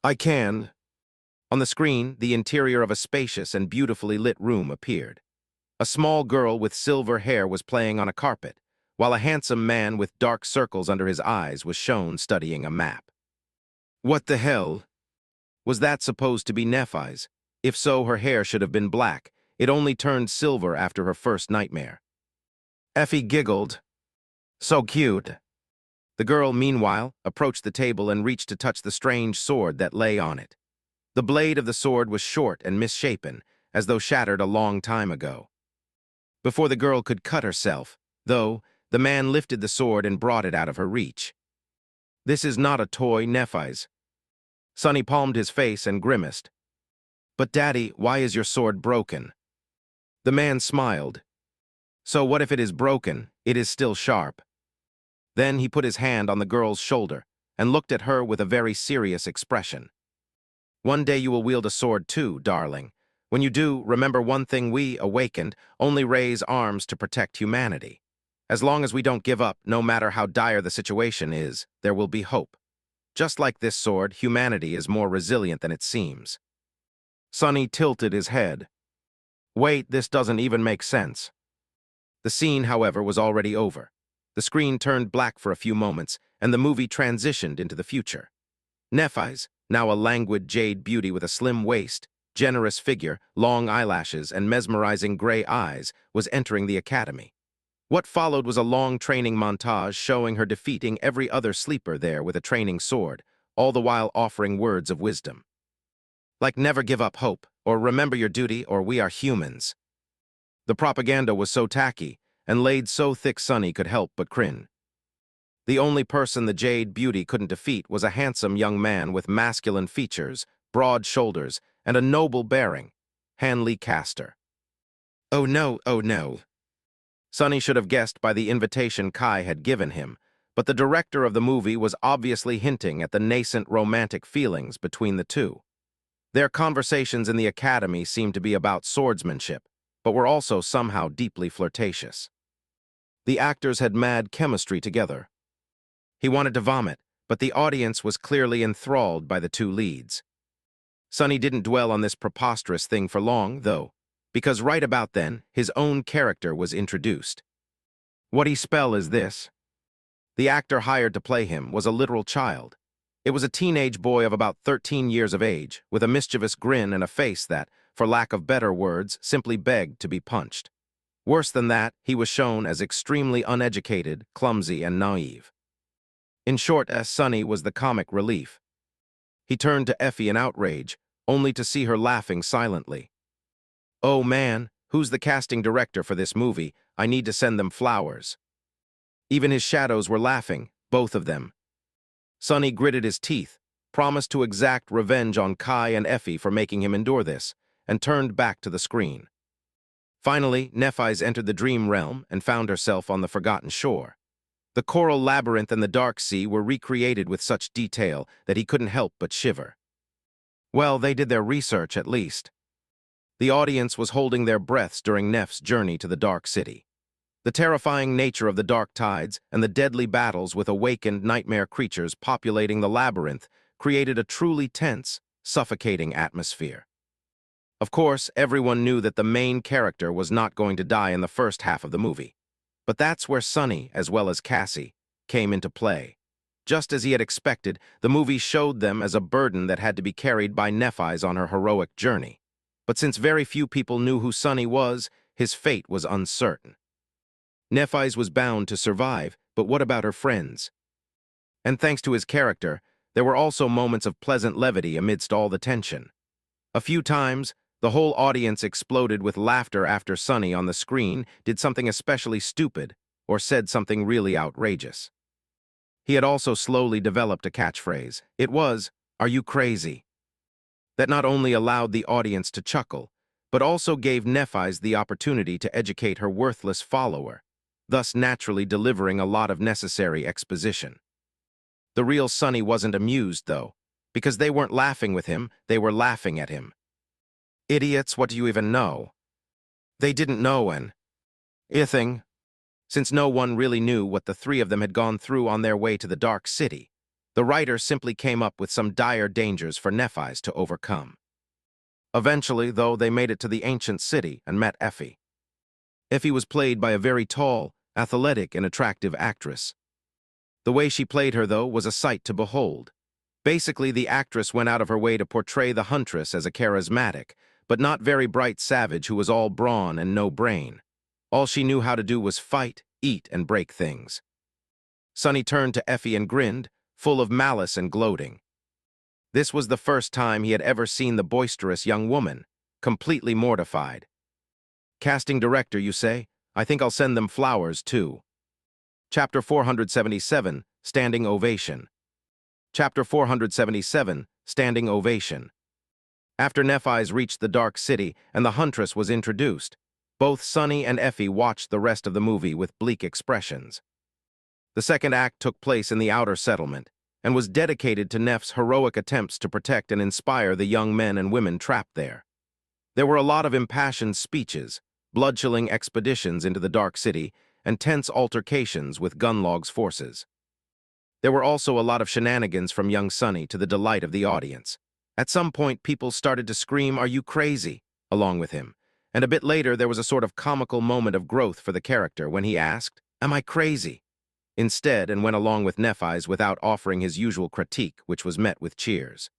Speaker 1: "I can." On the screen, the interior of a spacious and beautifully lit room appeared. A small girl with silver hair was playing on a carpet, while a handsome man with dark circles under his eyes was shown studying a map. What the hell? Was that supposed to be Nephis? If so, her hair should have been black. It only turned silver after her first nightmare. Effie giggled. So cute. The girl, meanwhile, approached the table and reached to touch the strange sword that lay on it. The blade of the sword was short and misshapen, as though shattered a long time ago. Before the girl could cut herself, though, the man lifted the sword and brought it out of her reach. "This is not a toy, Nephis." Sunny palmed his face and grimaced. "But Daddy, why is your sword broken?" The man smiled. "So what if it is broken? It is still sharp." Then he put his hand on the girl's shoulder and looked at her with a very serious expression. "One day you will wield a sword too, darling. When you do, remember one thing: we, awakened, only raise arms to protect humanity. As long as we don't give up, no matter how dire the situation is, there will be hope. Just like this sword, humanity is more resilient than it seems." Sunny tilted his head. "Wait, this doesn't even make sense." The scene, however, was already over. The screen turned black for a few moments, and the movie transitioned into the future. Nephis, now a languid jade beauty with a slim waist, generous figure, long eyelashes, and mesmerizing gray eyes, was entering the academy. What followed was a long training montage showing her defeating every other sleeper there with a training sword, all the while offering words of wisdom. Like never give up hope, or remember your duty, or we are humans. The propaganda was so tacky, and laid so thick Sunny could help but grin. The only person the Jade Beauty couldn't defeat was a handsome young man with masculine features, broad shoulders, and a noble bearing, Hanley Castor. Oh no, oh no. Sunny should have guessed by the invitation Kai had given him, but the director of the movie was obviously hinting at the nascent romantic feelings between the two. Their conversations in the academy seemed to be about swordsmanship, but were also somehow deeply flirtatious. The actors had mad chemistry together. He wanted to vomit, but the audience was clearly enthralled by the two leads. Sonny didn't dwell on this preposterous thing for long, though, because right about then, his own character was introduced. What he spell is this. The actor hired to play him was a literal child. It was a teenage boy of about 13 years of age, with a mischievous grin and a face that, for lack of better words, simply begged to be punched. Worse than that, he was shown as extremely uneducated, clumsy, and naive. In short, Sonny was the comic relief. He turned to Effie in outrage, only to see her laughing silently. "Oh man, who's the casting director for this movie? I need to send them flowers." Even his shadows were laughing, both of them. Sonny gritted his teeth, promised to exact revenge on Kai and Effie for making him endure this, and turned back to the screen. Finally, Nephis entered the dream realm and found herself on the forgotten shore. The coral labyrinth and the dark sea were recreated with such detail that he couldn't help but shiver. Well, they did their research at least. The audience was holding their breaths during Neph's journey to the dark city. The terrifying nature of the dark tides and the deadly battles with awakened nightmare creatures populating the labyrinth created a truly tense, suffocating atmosphere. Of course, everyone knew that the main character was not going to die in the first half of the movie. But that's where Sonny, as well as Cassie, came into play. Just as he had expected, the movie showed them as a burden that had to be carried by Nephis on her heroic journey. But since very few people knew who Sonny was, his fate was uncertain. Nephis was bound to survive, but what about her friends? And thanks to his character, there were also moments of pleasant levity amidst all the tension. A few times, the whole audience exploded with laughter after Sonny on the screen did something especially stupid or said something really outrageous. He had also slowly developed a catchphrase. It was, "Are you crazy?" That not only allowed the audience to chuckle, but also gave Nephis the opportunity to educate her worthless follower, thus naturally delivering a lot of necessary exposition. The real Sonny wasn't amused, though, because they weren't laughing with him, they were laughing at him. Idiots, what do you even know? They didn't know anything, since no one really knew what the three of them had gone through on their way to the Dark City. The writer simply came up with some dire dangers for Nephis to overcome. Eventually, though, they made it to the ancient city and met Effie. Effie was played by a very tall, athletic, and attractive actress. The way she played her, though, was a sight to behold. Basically, the actress went out of her way to portray the huntress as a charismatic, but not very bright savage who was all brawn and no brain. All she knew how to do was fight, eat, and break things. Sonny turned to Effie and grinned, full of malice and gloating. This was the first time he had ever seen the boisterous young woman, completely mortified. "Casting director, you say? I think I'll send them flowers, too." Chapter 477, Standing Ovation. Chapter 477, Standing Ovation. After Nephis reached the Dark City and the huntress was introduced, both Sonny and Effie watched the rest of the movie with bleak expressions. The second act took place in the outer settlement and was dedicated to Neph's heroic attempts to protect and inspire the young men and women trapped there. There were a lot of impassioned speeches, blood-chilling expeditions into the Dark City, and tense altercations with Gunlog's forces. There were also a lot of shenanigans from young Sonny to the delight of the audience. At some point, people started to scream, "Are you crazy?" along with him, and a bit later there was a sort of comical moment of growth for the character when he asked, "Am I crazy?" instead and went along with Nephis without offering his usual critique, which was met with cheers.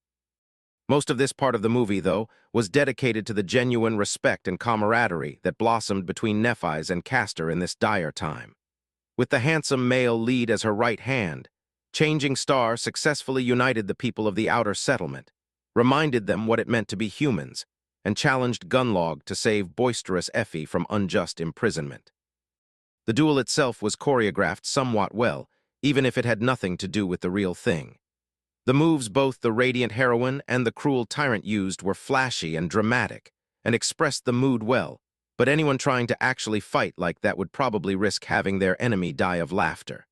Speaker 1: Most of this part of the movie, though, was dedicated to the genuine respect and camaraderie that blossomed between Nephis and Castor in this dire time. With the handsome male lead as her right hand, Changing Star successfully united the people of the outer settlement, reminded them what it meant to be humans, and challenged Gunlog to save boisterous Effie from unjust imprisonment. The duel itself was choreographed somewhat well, even if it had nothing to do with the real thing. The moves both the radiant heroine and the cruel tyrant used were flashy and dramatic, and expressed the mood well, but anyone trying to actually fight like that would probably risk having their enemy die of laughter.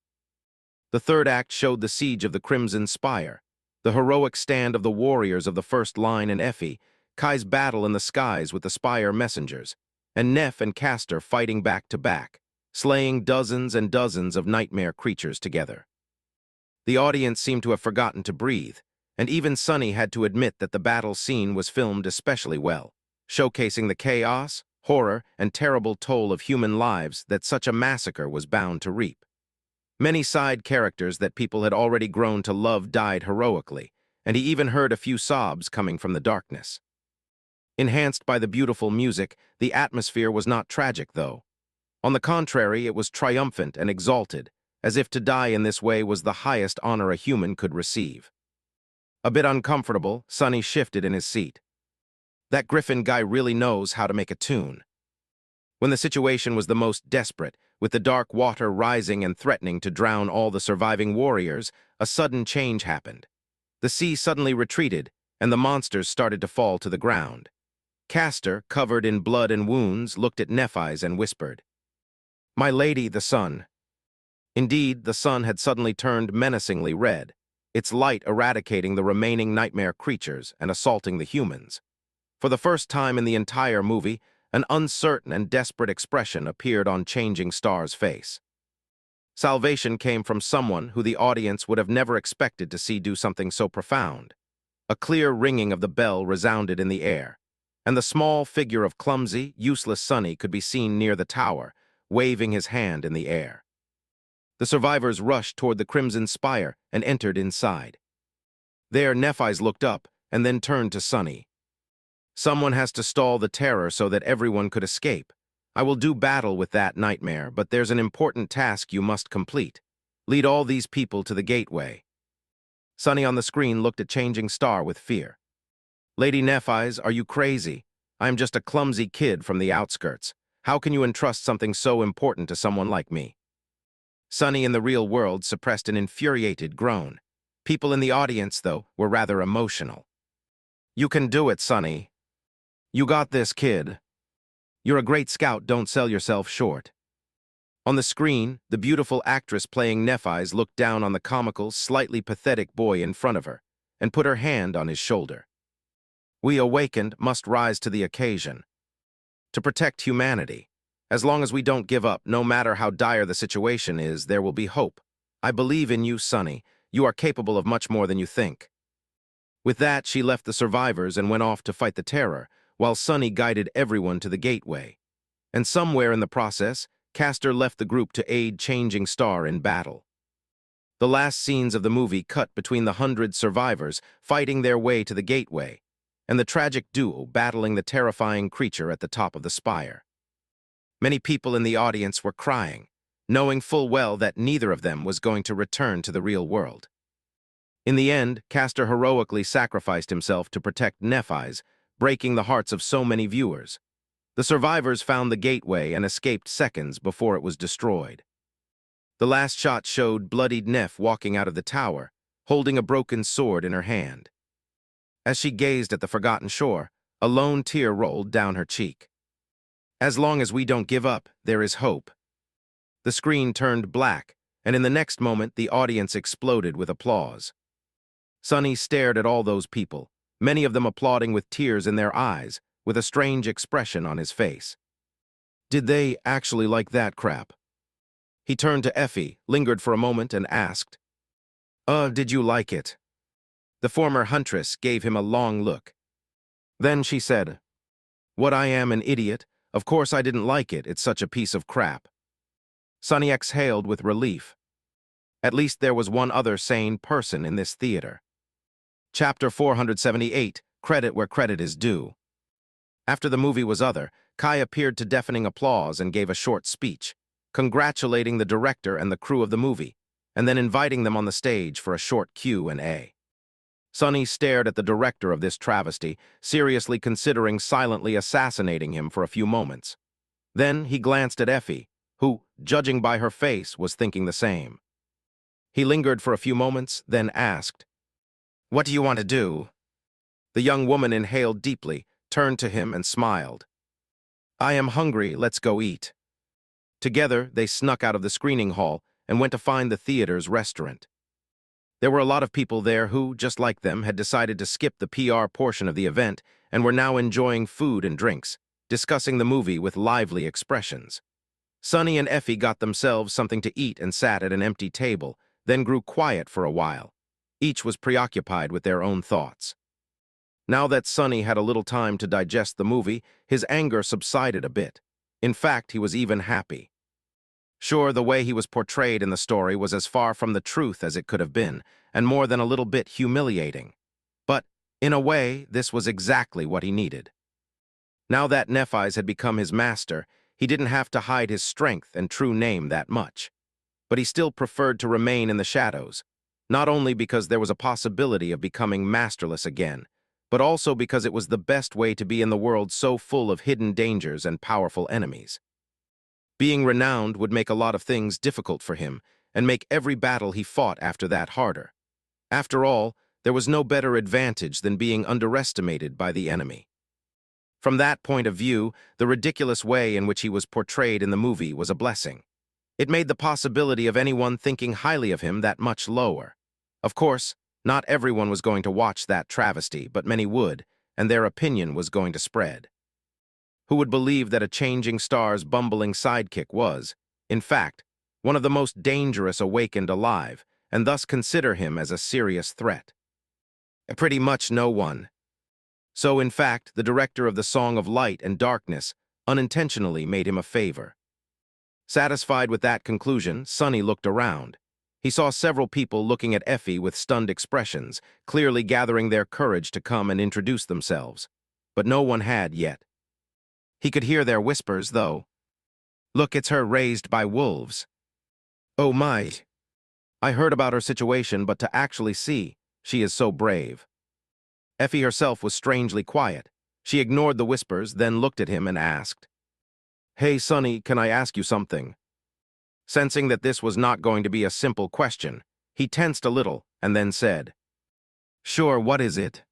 Speaker 1: The third act showed the siege of the Crimson Spire, the heroic stand of the warriors of the first line and Effie, Kai's battle in the skies with the Spire messengers, and Neph and Castor fighting back to back, slaying dozens and dozens of nightmare creatures together. The audience seemed to have forgotten to breathe, and even Sunny had to admit that the battle scene was filmed especially well, showcasing the chaos, horror, and terrible toll of human lives that such a massacre was bound to reap. Many side characters that people had already grown to love died heroically, and he even heard a few sobs coming from the darkness. Enhanced by the beautiful music, the atmosphere was not tragic, though. On the contrary, it was triumphant and exalted, as if to die in this way was the highest honor a human could receive. A bit uncomfortable, Sonny shifted in his seat. That Griffin guy really knows how to make a tune. When the situation was the most desperate, with the dark water rising and threatening to drown all the surviving warriors, a sudden change happened. The sea suddenly retreated, and the monsters started to fall to the ground. Castor, covered in blood and wounds, looked at Nephis and whispered, "My lady, the sun." Indeed, the sun had suddenly turned menacingly red, its light eradicating the remaining nightmare creatures and assaulting the humans. For the first time in the entire movie, an uncertain and desperate expression appeared on Changing Star's face. Salvation came from someone who the audience would have never expected to see do something so profound. A clear ringing of the bell resounded in the air, and the small figure of clumsy, useless Sonny could be seen near the tower, waving his hand in the air. The survivors rushed toward the Crimson Spire and entered inside. There, Nephis looked up and then turned to Sonny. "Someone has to stall the terror so that everyone could escape. I will do battle with that nightmare, but there's an important task you must complete. Lead all these people to the gateway." Sonny on the screen looked at Changing Star with fear. "Lady Nephis, are you crazy? I am just a clumsy kid from the outskirts. How can you entrust something so important to someone like me?" Sonny in the real world suppressed an infuriated groan. People in the audience, though, were rather emotional. "You can do it, Sonny. You got this, kid. You're a great scout, don't sell yourself short." On the screen, the beautiful actress playing Nephis looked down on the comical, slightly pathetic boy in front of her and put her hand on his shoulder. "We awakened must rise to the occasion. To protect humanity. As long as we don't give up, no matter how dire the situation is, there will be hope. I believe in you, Sonny. You are capable of much more than you think." With that, she left the survivors and went off to fight the terror, while Sonny guided everyone to the gateway. And somewhere in the process, Castor left the group to aid Changing Star in battle. The last scenes of the movie cut between the 100 survivors fighting their way to the gateway, and the tragic duo battling the terrifying creature at the top of the spire. Many people in the audience were crying, knowing full well that neither of them was going to return to the real world. In the end, Castor heroically sacrificed himself to protect Nephis, breaking the hearts of so many viewers. The survivors found the gateway and escaped seconds before it was destroyed. The last shot showed bloodied Neph walking out of the tower, holding a broken sword in her hand. As she gazed at the forgotten shore, a lone tear rolled down her cheek. "As long as we don't give up, there is hope." The screen turned black, and in the next moment the audience exploded with applause. Sonny stared at all those people, many of them applauding with tears in their eyes, with a strange expression on his face. Did they actually like that crap? He turned to Effie, lingered for a moment, and asked, Did you like it?" The former huntress gave him a long look. Then she said, "What, I am an idiot? Of course I didn't like it, it's such a piece of crap." Sonny exhaled with relief. At least there was one other sane person in this theater. Chapter 478, Credit Where Credit is Due. After the movie was over, Kai appeared to deafening applause and gave a short speech, congratulating the director and the crew of the movie, and then inviting them on the stage for a short Q&A. Sonny stared at the director of this travesty, seriously considering silently assassinating him for a few moments. Then he glanced at Effie, who, judging by her face, was thinking the same. He lingered for a few moments, then asked, "What do you want to do?" The young woman inhaled deeply, turned to him and smiled. "I am hungry, let's go eat." Together, they snuck out of the screening hall and went to find the theater's restaurant. There were a lot of people there who, just like them, had decided to skip the PR portion of the event and were now enjoying food and drinks, discussing the movie with lively expressions. Sonny and Effie got themselves something to eat and sat at an empty table, then grew quiet for a while. Each was preoccupied with their own thoughts. Now that Sonny had a little time to digest the movie, his anger subsided a bit. In fact, he was even happy. Sure, the way he was portrayed in the story was as far from the truth as it could have been, and more than a little bit humiliating. But, in a way, this was exactly what he needed. Now that Nephis had become his master, he didn't have to hide his strength and true name that much. But he still preferred to remain in the shadows, not only because there was a possibility of becoming masterless again, but also because it was the best way to be in the world so full of hidden dangers and powerful enemies. Being renowned would make a lot of things difficult for him, and make every battle he fought after that harder. After all, there was no better advantage than being underestimated by the enemy. From that point of view, the ridiculous way in which he was portrayed in the movie was a blessing. It made the possibility of anyone thinking highly of him that much lower. Of course, not everyone was going to watch that travesty, but many would, and their opinion was going to spread. Who would believe that a changing star's bumbling sidekick was, in fact, one of the most dangerous awakened alive, and thus consider him as a serious threat? Pretty much no one. So, in fact, the director of the Song of Light and Darkness unintentionally made him a favor. Satisfied with that conclusion, Sonny looked around. He saw several people looking at Effie with stunned expressions, clearly gathering their courage to come and introduce themselves. But no one had yet. He could hear their whispers, though. "Look, it's her raised by wolves." "Oh my. I heard about her situation, but to actually see, she is so brave." Effie herself was strangely quiet. She ignored the whispers, then looked at him and asked, "Hey, Sonny, can I ask you something?" Sensing that this was not going to be a simple question, he tensed a little and then said, "Sure, what is it?"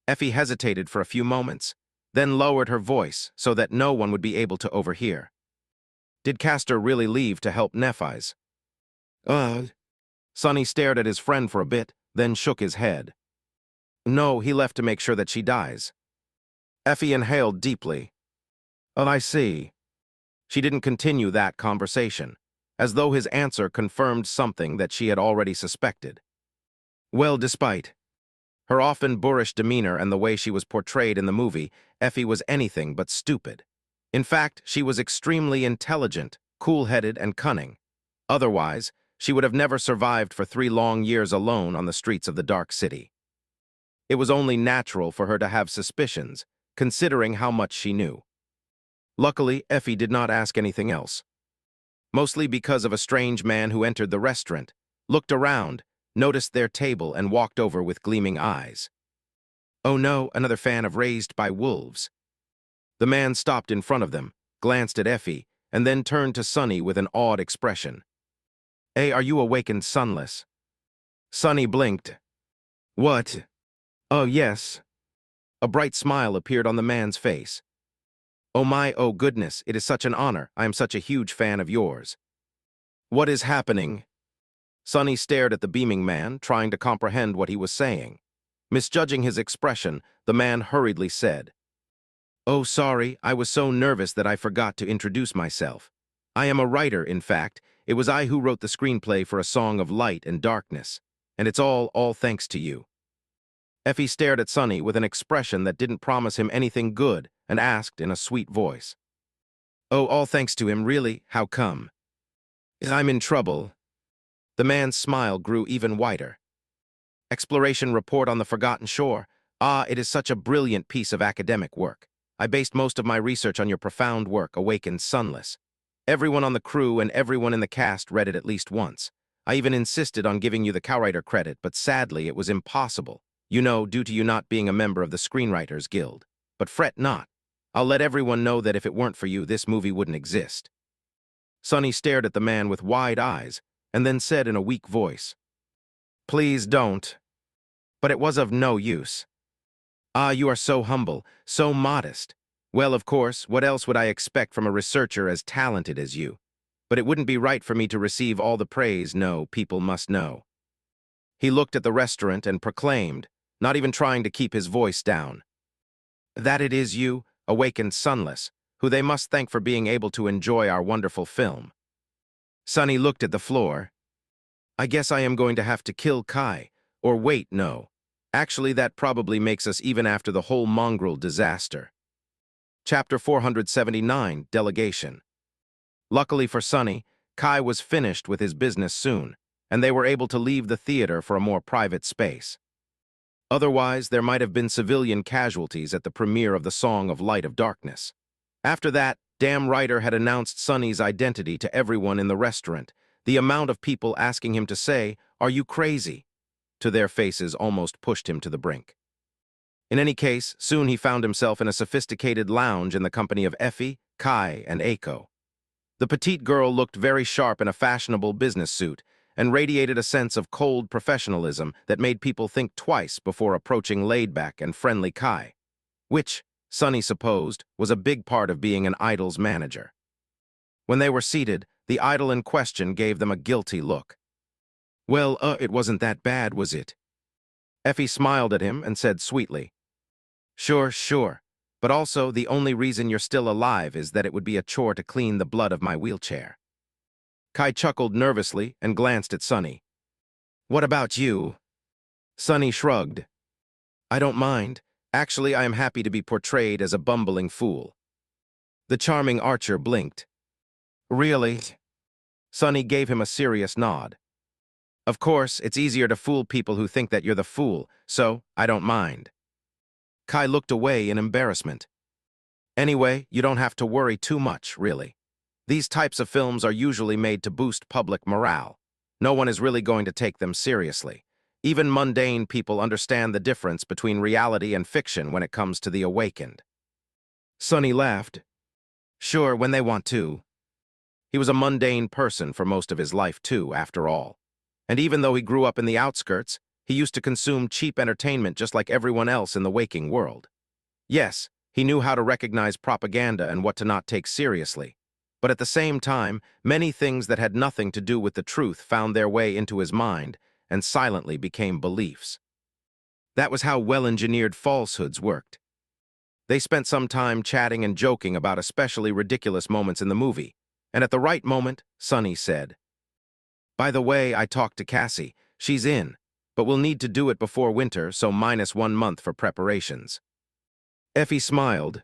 Speaker 1: Effie hesitated for a few moments, then lowered her voice so that no one would be able to overhear. Did Castor really leave to help Nephis? Sonny stared at his friend for a bit, then shook his head. "No, he left to make sure that she dies." Effie inhaled deeply. "Oh, I see." She didn't continue that conversation, as though his answer confirmed something that she had already suspected. Well, despite her often boorish demeanor and the way she was portrayed in the movie, Effie was anything but stupid. In fact, she was extremely intelligent, cool-headed, and cunning. Otherwise, she would have never survived for 3 long years alone on the streets of the Dark City. It was only natural for her to have suspicions, considering how much she knew. Luckily, Effie did not ask anything else. Mostly because of a strange man who entered the restaurant, looked around, noticed their table, and walked over with gleaming eyes. Oh no, another fan of Raised by Wolves. The man stopped in front of them, glanced at Effie, and then turned to Sonny with an awed expression. "Hey, are you awakened sunless?" Sonny blinked. "What?" "Oh, yes." A bright smile appeared on the man's face. "Oh my, oh goodness, it is such an honor. I am such a huge fan of yours." "What is happening?" Sonny stared at the beaming man, trying to comprehend what he was saying. Misjudging his expression, the man hurriedly said, "Oh, sorry, I was so nervous that I forgot to introduce myself. I am a writer, in fact. It was I who wrote the screenplay for A Song of Light and Darkness, and it's all thanks to you." Effie stared at Sonny with an expression that didn't promise him anything good and asked in a sweet voice, "Oh, all thanks to him, really? How come?" "I'm in trouble." The man's smile grew even wider. "Exploration report on the Forgotten Shore. Ah, it is such a brilliant piece of academic work. I based most of my research on your profound work, Awakened Sunless. Everyone on the crew and everyone in the cast read it at least once. I even insisted on giving you the co-writer credit, but sadly it was impossible. You know, due to you not being a member of the Screenwriters Guild. But fret not. I'll let everyone know that if it weren't for you, this movie wouldn't exist." Sonny stared at the man with wide eyes, and then said in a weak voice, "Please don't." But it was of no use. "Ah, you are so humble, so modest. Well, of course, what else would I expect from a researcher as talented as you? But it wouldn't be right for me to receive all the praise. No, people must know." He looked at the restaurant and proclaimed, not even trying to keep his voice down, "That it is you, Awakened Sunless, who they must thank for being able to enjoy our wonderful film." Sonny looked at the floor. "I guess I am going to have to kill Kai. Or wait, no. Actually, that probably makes us even after the whole mongrel disaster. Chapter 479, Delegation. Luckily for Sonny, Kai was finished with his business soon, and they were able to leave the theater for a more private space. Otherwise, there might have been civilian casualties at the premiere of the Song of Light of Darkness. After that, damn writer had announced Sonny's identity to everyone in the restaurant. The amount of people asking him to say, "Are you crazy?" to their faces almost pushed him to the brink. In any case, soon he found himself in a sophisticated lounge in the company of Effie, Kai, and Aiko. The petite girl looked very sharp in a fashionable business suit and radiated a sense of cold professionalism that made people think twice before approaching laid-back and friendly Kai, which, Sonny supposed, was a big part of being an idol's manager. When they were seated, the idol in question gave them a guilty look. "Well, it wasn't that bad, was it?" Effie smiled at him and said sweetly, "Sure, sure. But also, the only reason you're still alive is that it would be a chore to clean the blood of my wheelchair." Kai chuckled nervously and glanced at Sonny. "What about you?" Sonny shrugged. "I don't mind. Actually, I am happy to be portrayed as a bumbling fool." The charming archer blinked. "Really?" Sonny gave him a serious nod. "Of course, it's easier to fool people who think that you're the fool, so I don't mind." Kai looked away in embarrassment. "Anyway, you don't have to worry too much, really. These types of films are usually made to boost public morale. No one is really going to take them seriously. Even mundane people understand the difference between reality and fiction when it comes to the awakened." Sonny laughed. "Sure, when they want to." He was a mundane person for most of his life, too, after all. And even though he grew up in the outskirts, he used to consume cheap entertainment just like everyone else in the waking world. Yes, he knew how to recognize propaganda and what to not take seriously. But at the same time, many things that had nothing to do with the truth found their way into his mind and silently became beliefs. That was how well-engineered falsehoods worked. They spent some time chatting and joking about especially ridiculous moments in the movie, and at the right moment, Sonny said, "By the way, I talked to Cassie. She's in, but we'll need to do it before winter, so -1 month for preparations." Effie smiled.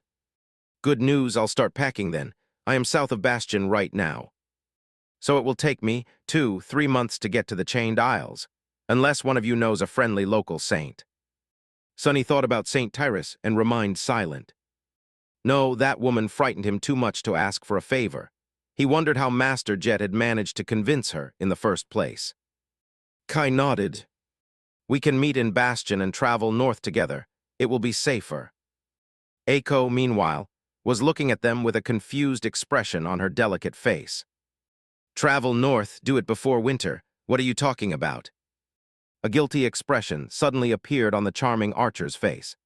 Speaker 1: "Good news, I'll start packing then. I am south of Bastion right now. So it will take me 2-3 months to get to the Chained Isles, unless one of you knows a friendly local saint." Sonny thought about St. Tyrus and remained silent. No, that woman frightened him too much to ask for a favor. He wondered how Master Jet had managed to convince her in the first place. Kai nodded. "We can meet in Bastion and travel north together. It will be safer." Aiko, meanwhile, was looking at them with a confused expression on her delicate face. "Travel north, do it before winter. What are you talking about?" A guilty expression suddenly appeared on the charming archer's face.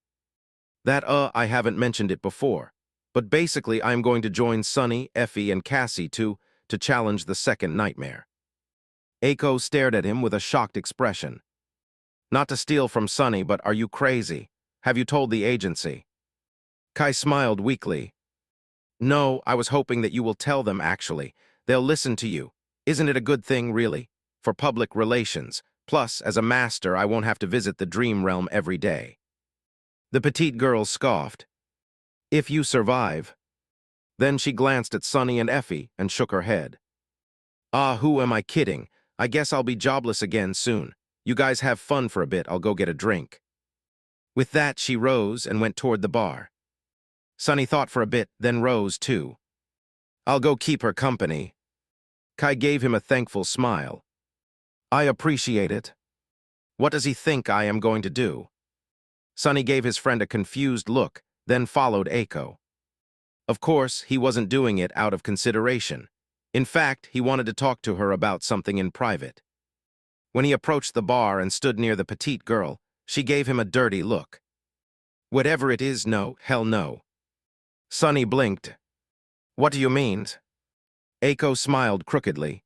Speaker 1: I haven't mentioned it before. But basically, I'm going to join Sonny, Effie, and Cassie to challenge the second nightmare." Aiko stared at him with a shocked expression. "Not to steal from Sonny, but are you crazy? Have you told the agency?" Kai smiled weakly. "No, I was hoping that you will tell them, actually. They'll listen to you. Isn't it a good thing, really? For public relations. Plus, as a master, I won't have to visit the dream realm every day." The petite girl scoffed. "If you survive." Then she glanced at Sonny and Effie and shook her head. Who am I kidding? I guess I'll be jobless again soon. You guys have fun for a bit, I'll go get a drink." With that, she rose and went toward the bar. Sonny thought for a bit, then rose too. "I'll go keep her company." Kai gave him a thankful smile. "I appreciate it. What does he think I am going to do?" Sonny gave his friend a confused look, then followed Aiko. Of course, he wasn't doing it out of consideration. In fact, he wanted to talk to her about something in private. When he approached the bar and stood near the petite girl, she gave him a dirty look. "Whatever it is, no, hell no." Sonny blinked. "What do you mean?" Aiko smiled crookedly.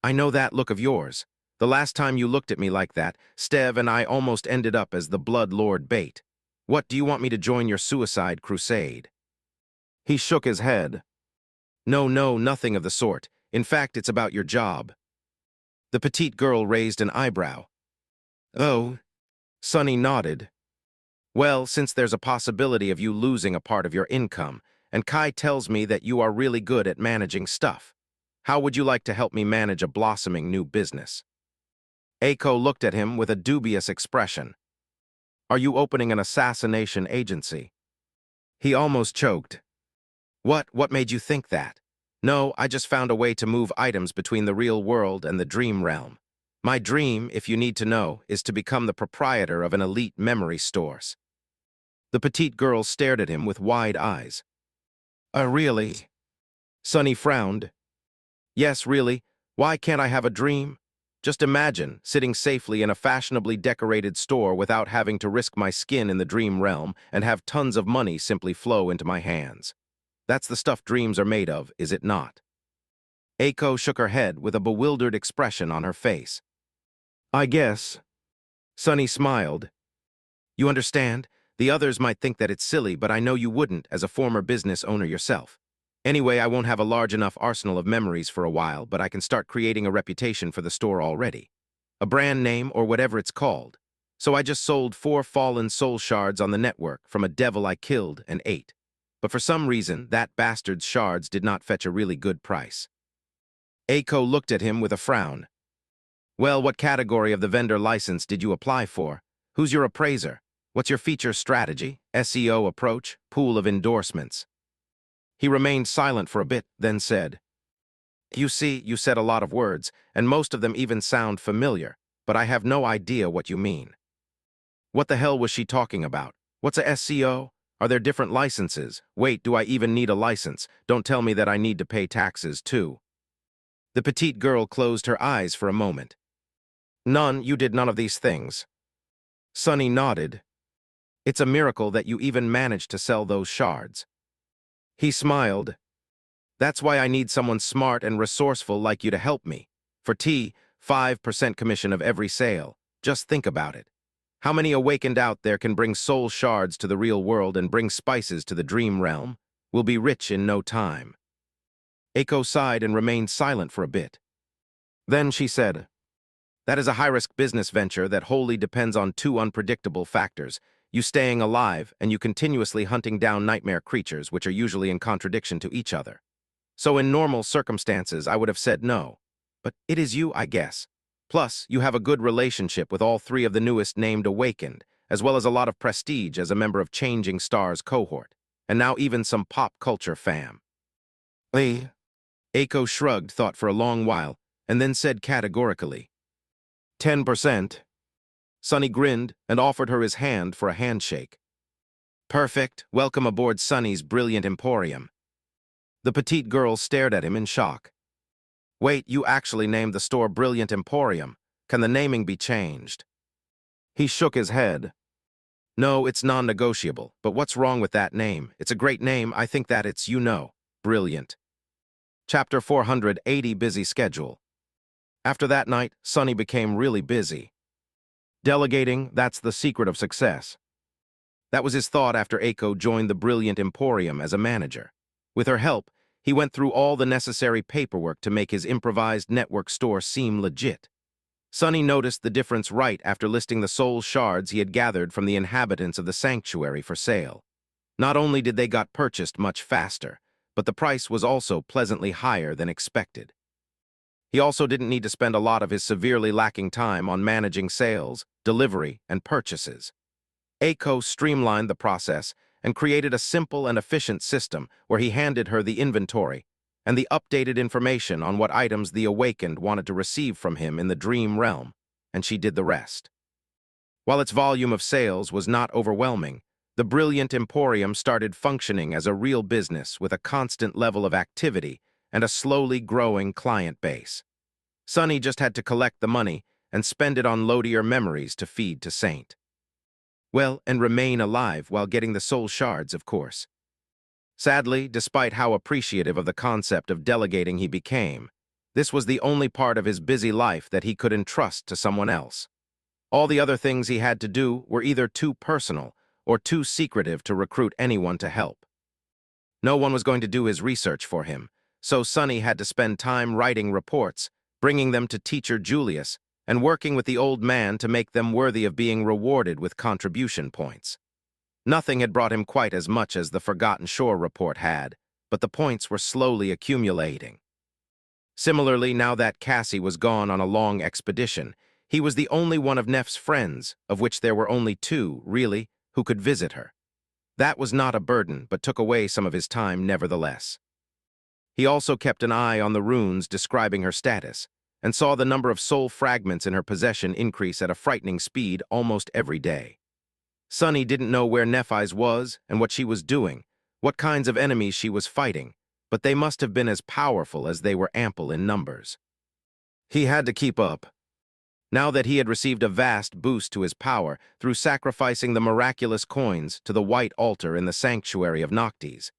Speaker 1: "I know that look of yours. The last time you looked at me like that, Stev and I almost ended up as the Blood Lord bait. What, do you want me to join your suicide crusade?" He shook his head. No, nothing of the sort. In fact, it's about your job." The petite girl raised an eyebrow. Oh, Sonny nodded. Well, since there's a possibility of you losing a part of your income, and Kai tells me that you are really good at managing stuff, how would you like to help me manage a blossoming new business? Aiko looked at him with a dubious expression. Are you opening an assassination agency? He almost choked. What made you think that? No, I just found a way to move items between the real world and the dream realm. My dream, if you need to know, is to become the proprietor of an elite memory stores. The petite girl stared at him with wide eyes. Really? Sonny frowned. Yes, really. Why can't I have a dream? Just imagine sitting safely in a fashionably decorated store without having to risk my skin in the dream realm and have tons of money simply flow into my hands. That's the stuff dreams are made of, is it not? Aiko shook her head with a bewildered expression on her face. I guess. Sonny smiled. You understand? The others might think that it's silly, but I know you wouldn't as a former business owner yourself. Anyway, I won't have a large enough arsenal of memories for a while, but I can start creating a reputation for the store already. A brand name or whatever it's called. So I just sold 4 fallen soul shards on the network from a devil I killed and ate. But for some reason, that bastard's shards did not fetch a really good price. Aiko looked at him with a frown. Well, what category of the vendor license did you apply for? Who's your appraiser? What's your feature strategy, SEO approach, pool of endorsements? He remained silent for a bit, then said, You see, you said a lot of words, and most of them even sound familiar, but I have no idea what you mean. What the hell was she talking about? What's a SEO? Are there different licenses? Wait, do I even need a license? Don't tell me that I need to pay taxes, too. The petite girl closed her eyes for a moment. None, you did none of these things. Sonny nodded. It's a miracle that you even managed to sell those shards. He smiled. That's why I need someone smart and resourceful like you to help me. For 5% commission of every sale. Just think about it. How many awakened out there can bring soul shards to the real world and bring spices to the dream realm? We'll be rich in no time. Aiko sighed and remained silent for a bit. Then she said, That is a high-risk business venture that wholly depends on 2 unpredictable factors, you staying alive and you continuously hunting down nightmare creatures which are usually in contradiction to each other. So in normal circumstances, I would have said no. But it is you, I guess. Plus, you have a good relationship with all 3 of the newest named Awakened, as well as a lot of prestige as a member of Changing Stars cohort, and now even some pop culture fam. Aiko shrugged, thought for a long while, and then said categorically, 10%. Sonny grinned and offered her his hand for a handshake. Perfect. Welcome aboard Sonny's brilliant emporium. The petite girl stared at him in shock. Wait, you actually named the store Brilliant Emporium. Can the naming be changed? He shook his head. No, it's non-negotiable, but what's wrong with that name? It's a great name, I think that it's, brilliant. Chapter 480, Busy Schedule. After that night, Sonny became really busy. Delegating, that's the secret of success. That was his thought after Aiko joined the Brilliant Emporium as a manager. With her help, he went through all the necessary paperwork to make his improvised network store seem legit. Sonny noticed the difference right after listing the soul shards he had gathered from the inhabitants of the sanctuary for sale. Not only did they got purchased much faster, but the price was also pleasantly higher than expected. He also didn't need to spend a lot of his severely lacking time on managing sales, delivery, and purchases. Aiko streamlined the process and created a simple and efficient system where he handed her the inventory and the updated information on what items the Awakened wanted to receive from him in the dream realm, and she did the rest. While its volume of sales was not overwhelming, the Brilliant Emporium started functioning as a real business with a constant level of activity and a slowly growing client base. Sonny just had to collect the money and spend it on loadier memories to feed to Saint. Well, and remain alive while getting the soul shards, of course. Sadly, despite how appreciative of the concept of delegating he became, this was the only part of his busy life that he could entrust to someone else. All the other things he had to do were either too personal or too secretive to recruit anyone to help. No one was going to do his research for him, so Sonny had to spend time writing reports, bringing them to teacher Julius, and working with the old man to make them worthy of being rewarded with contribution points. Nothing had brought him quite as much as the Forgotten Shore report had, but the points were slowly accumulating. Similarly, now that Cassie was gone on a long expedition, he was the only one of Neph's friends, of which there were only two, really, who could visit her. That was not a burden, but took away some of his time nevertheless. He also kept an eye on the runes describing her status, and saw the number of soul fragments in her possession increase at a frightening speed almost every day. Sunny didn't know where Nephis was and what she was doing, what kinds of enemies she was fighting, but they must have been as powerful as they were ample in numbers. He had to keep up. Now that he had received a vast boost to his power through sacrificing the miraculous coins to the white altar in the sanctuary of Noctis,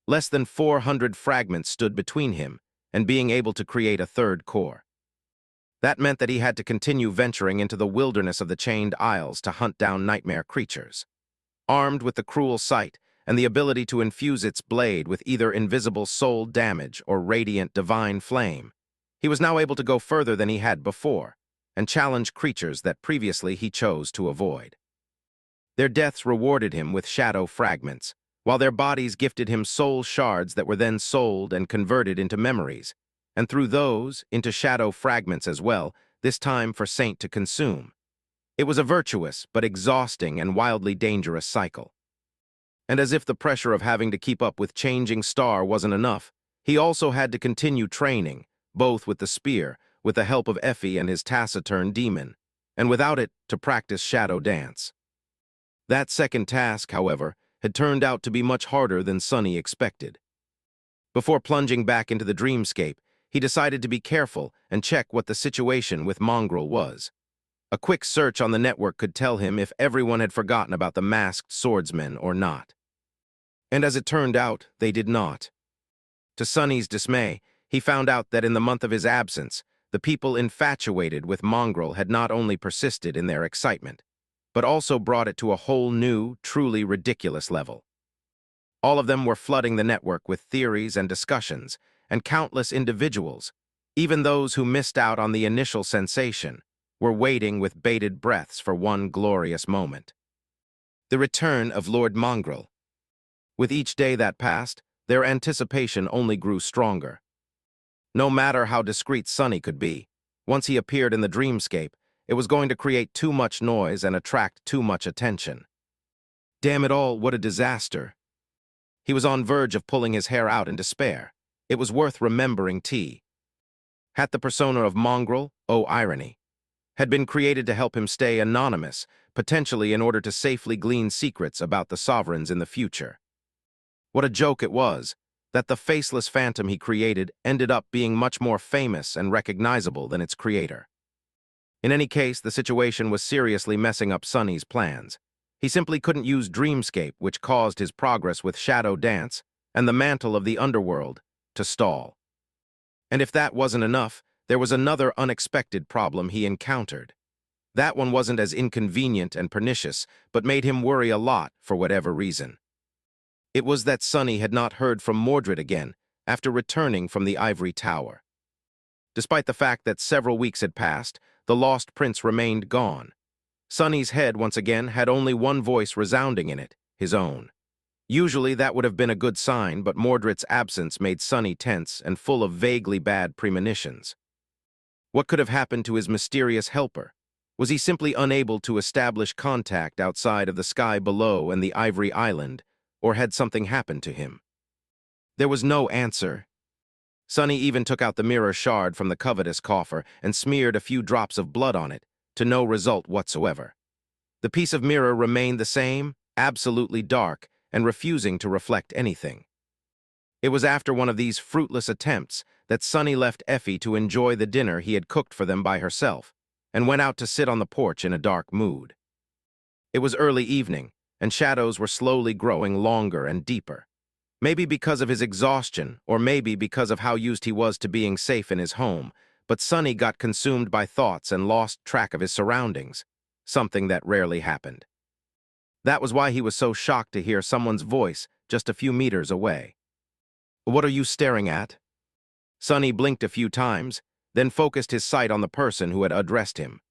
Speaker 1: less than 400 fragments stood between him and being able to create a third core. That meant that he had to continue venturing into the wilderness of the Chained Isles to hunt down nightmare creatures. Armed with the cruel sight and the ability to infuse its blade with either invisible soul damage or radiant divine flame, he was now able to go further than he had before and challenge creatures that previously he chose to avoid. Their deaths rewarded him with shadow fragments, while their bodies gifted him soul shards that were then sold and converted into memories, and through those into shadow fragments as well, this time for Saint to consume. It was a virtuous but exhausting and wildly dangerous cycle. And as if the pressure of having to keep up with changing Star wasn't enough, he also had to continue training, both with the spear, with the help of Effie and his taciturn demon, and without it, to practice shadow dance. That second task, however, had turned out to be much harder than Sunny expected. Before plunging back into the dreamscape, he decided to be careful and check what the situation with Mongrel was. A quick search on the network could tell him if everyone had forgotten about the masked swordsmen or not. And as it turned out, they did not. To Sunny's dismay, he found out that in the month of his absence, the people infatuated with Mongrel had not only persisted in their excitement, but also brought it to a whole new, truly ridiculous level. All of them were flooding the network with theories and discussions, and countless individuals, even those who missed out on the initial sensation, were waiting with bated breaths for one glorious moment. The return of Lord Mongrel. With each day that passed, their anticipation only grew stronger. No matter how discreet Sunny could be, once he appeared in the dreamscape, it was going to create too much noise and attract too much attention. Damn it all, what a disaster. He was on verge of pulling his hair out in despair. It was worth remembering had the persona of Mongrel, oh irony, had been created to help him stay anonymous, potentially in order to safely glean secrets about the sovereigns in the future. What a joke it was, that the faceless phantom he created ended up being much more famous and recognizable than its creator. In any case, the situation was seriously messing up Sunny's plans. He simply couldn't use Dreamscape, which caused his progress with Shadow Dance and the Mantle of the Underworld to stall. And if that wasn't enough, there was another unexpected problem he encountered. That one wasn't as inconvenient and pernicious, but made him worry a lot for whatever reason. It was that Sunny had not heard from Mordred again after returning from the Ivory Tower. Despite the fact that several weeks had passed, the lost prince remained gone. Sunny's head once again had only one voice resounding in it, his own. Usually that would have been a good sign, but Mordred's absence made Sunny tense and full of vaguely bad premonitions. What could have happened to his mysterious helper? Was he simply unable to establish contact outside of the sky below and the Ivory Island, or had something happened to him? There was no answer. Sunny even took out the mirror shard from the covetous coffer and smeared a few drops of blood on it, to no result whatsoever. The piece of mirror remained the same, absolutely dark, and refusing to reflect anything. It was after one of these fruitless attempts that Sunny left Effie to enjoy the dinner he had cooked for them by herself, and went out to sit on the porch in a dark mood. It was early evening, and shadows were slowly growing longer and deeper. Maybe because of his exhaustion, or maybe because of how used he was to being safe in his home, but Sunny got consumed by thoughts and lost track of his surroundings, something that rarely happened. That was why he was so shocked to hear someone's voice just a few meters away. "What are you staring at?" Sunny blinked a few times, then focused his sight on the person who had addressed him.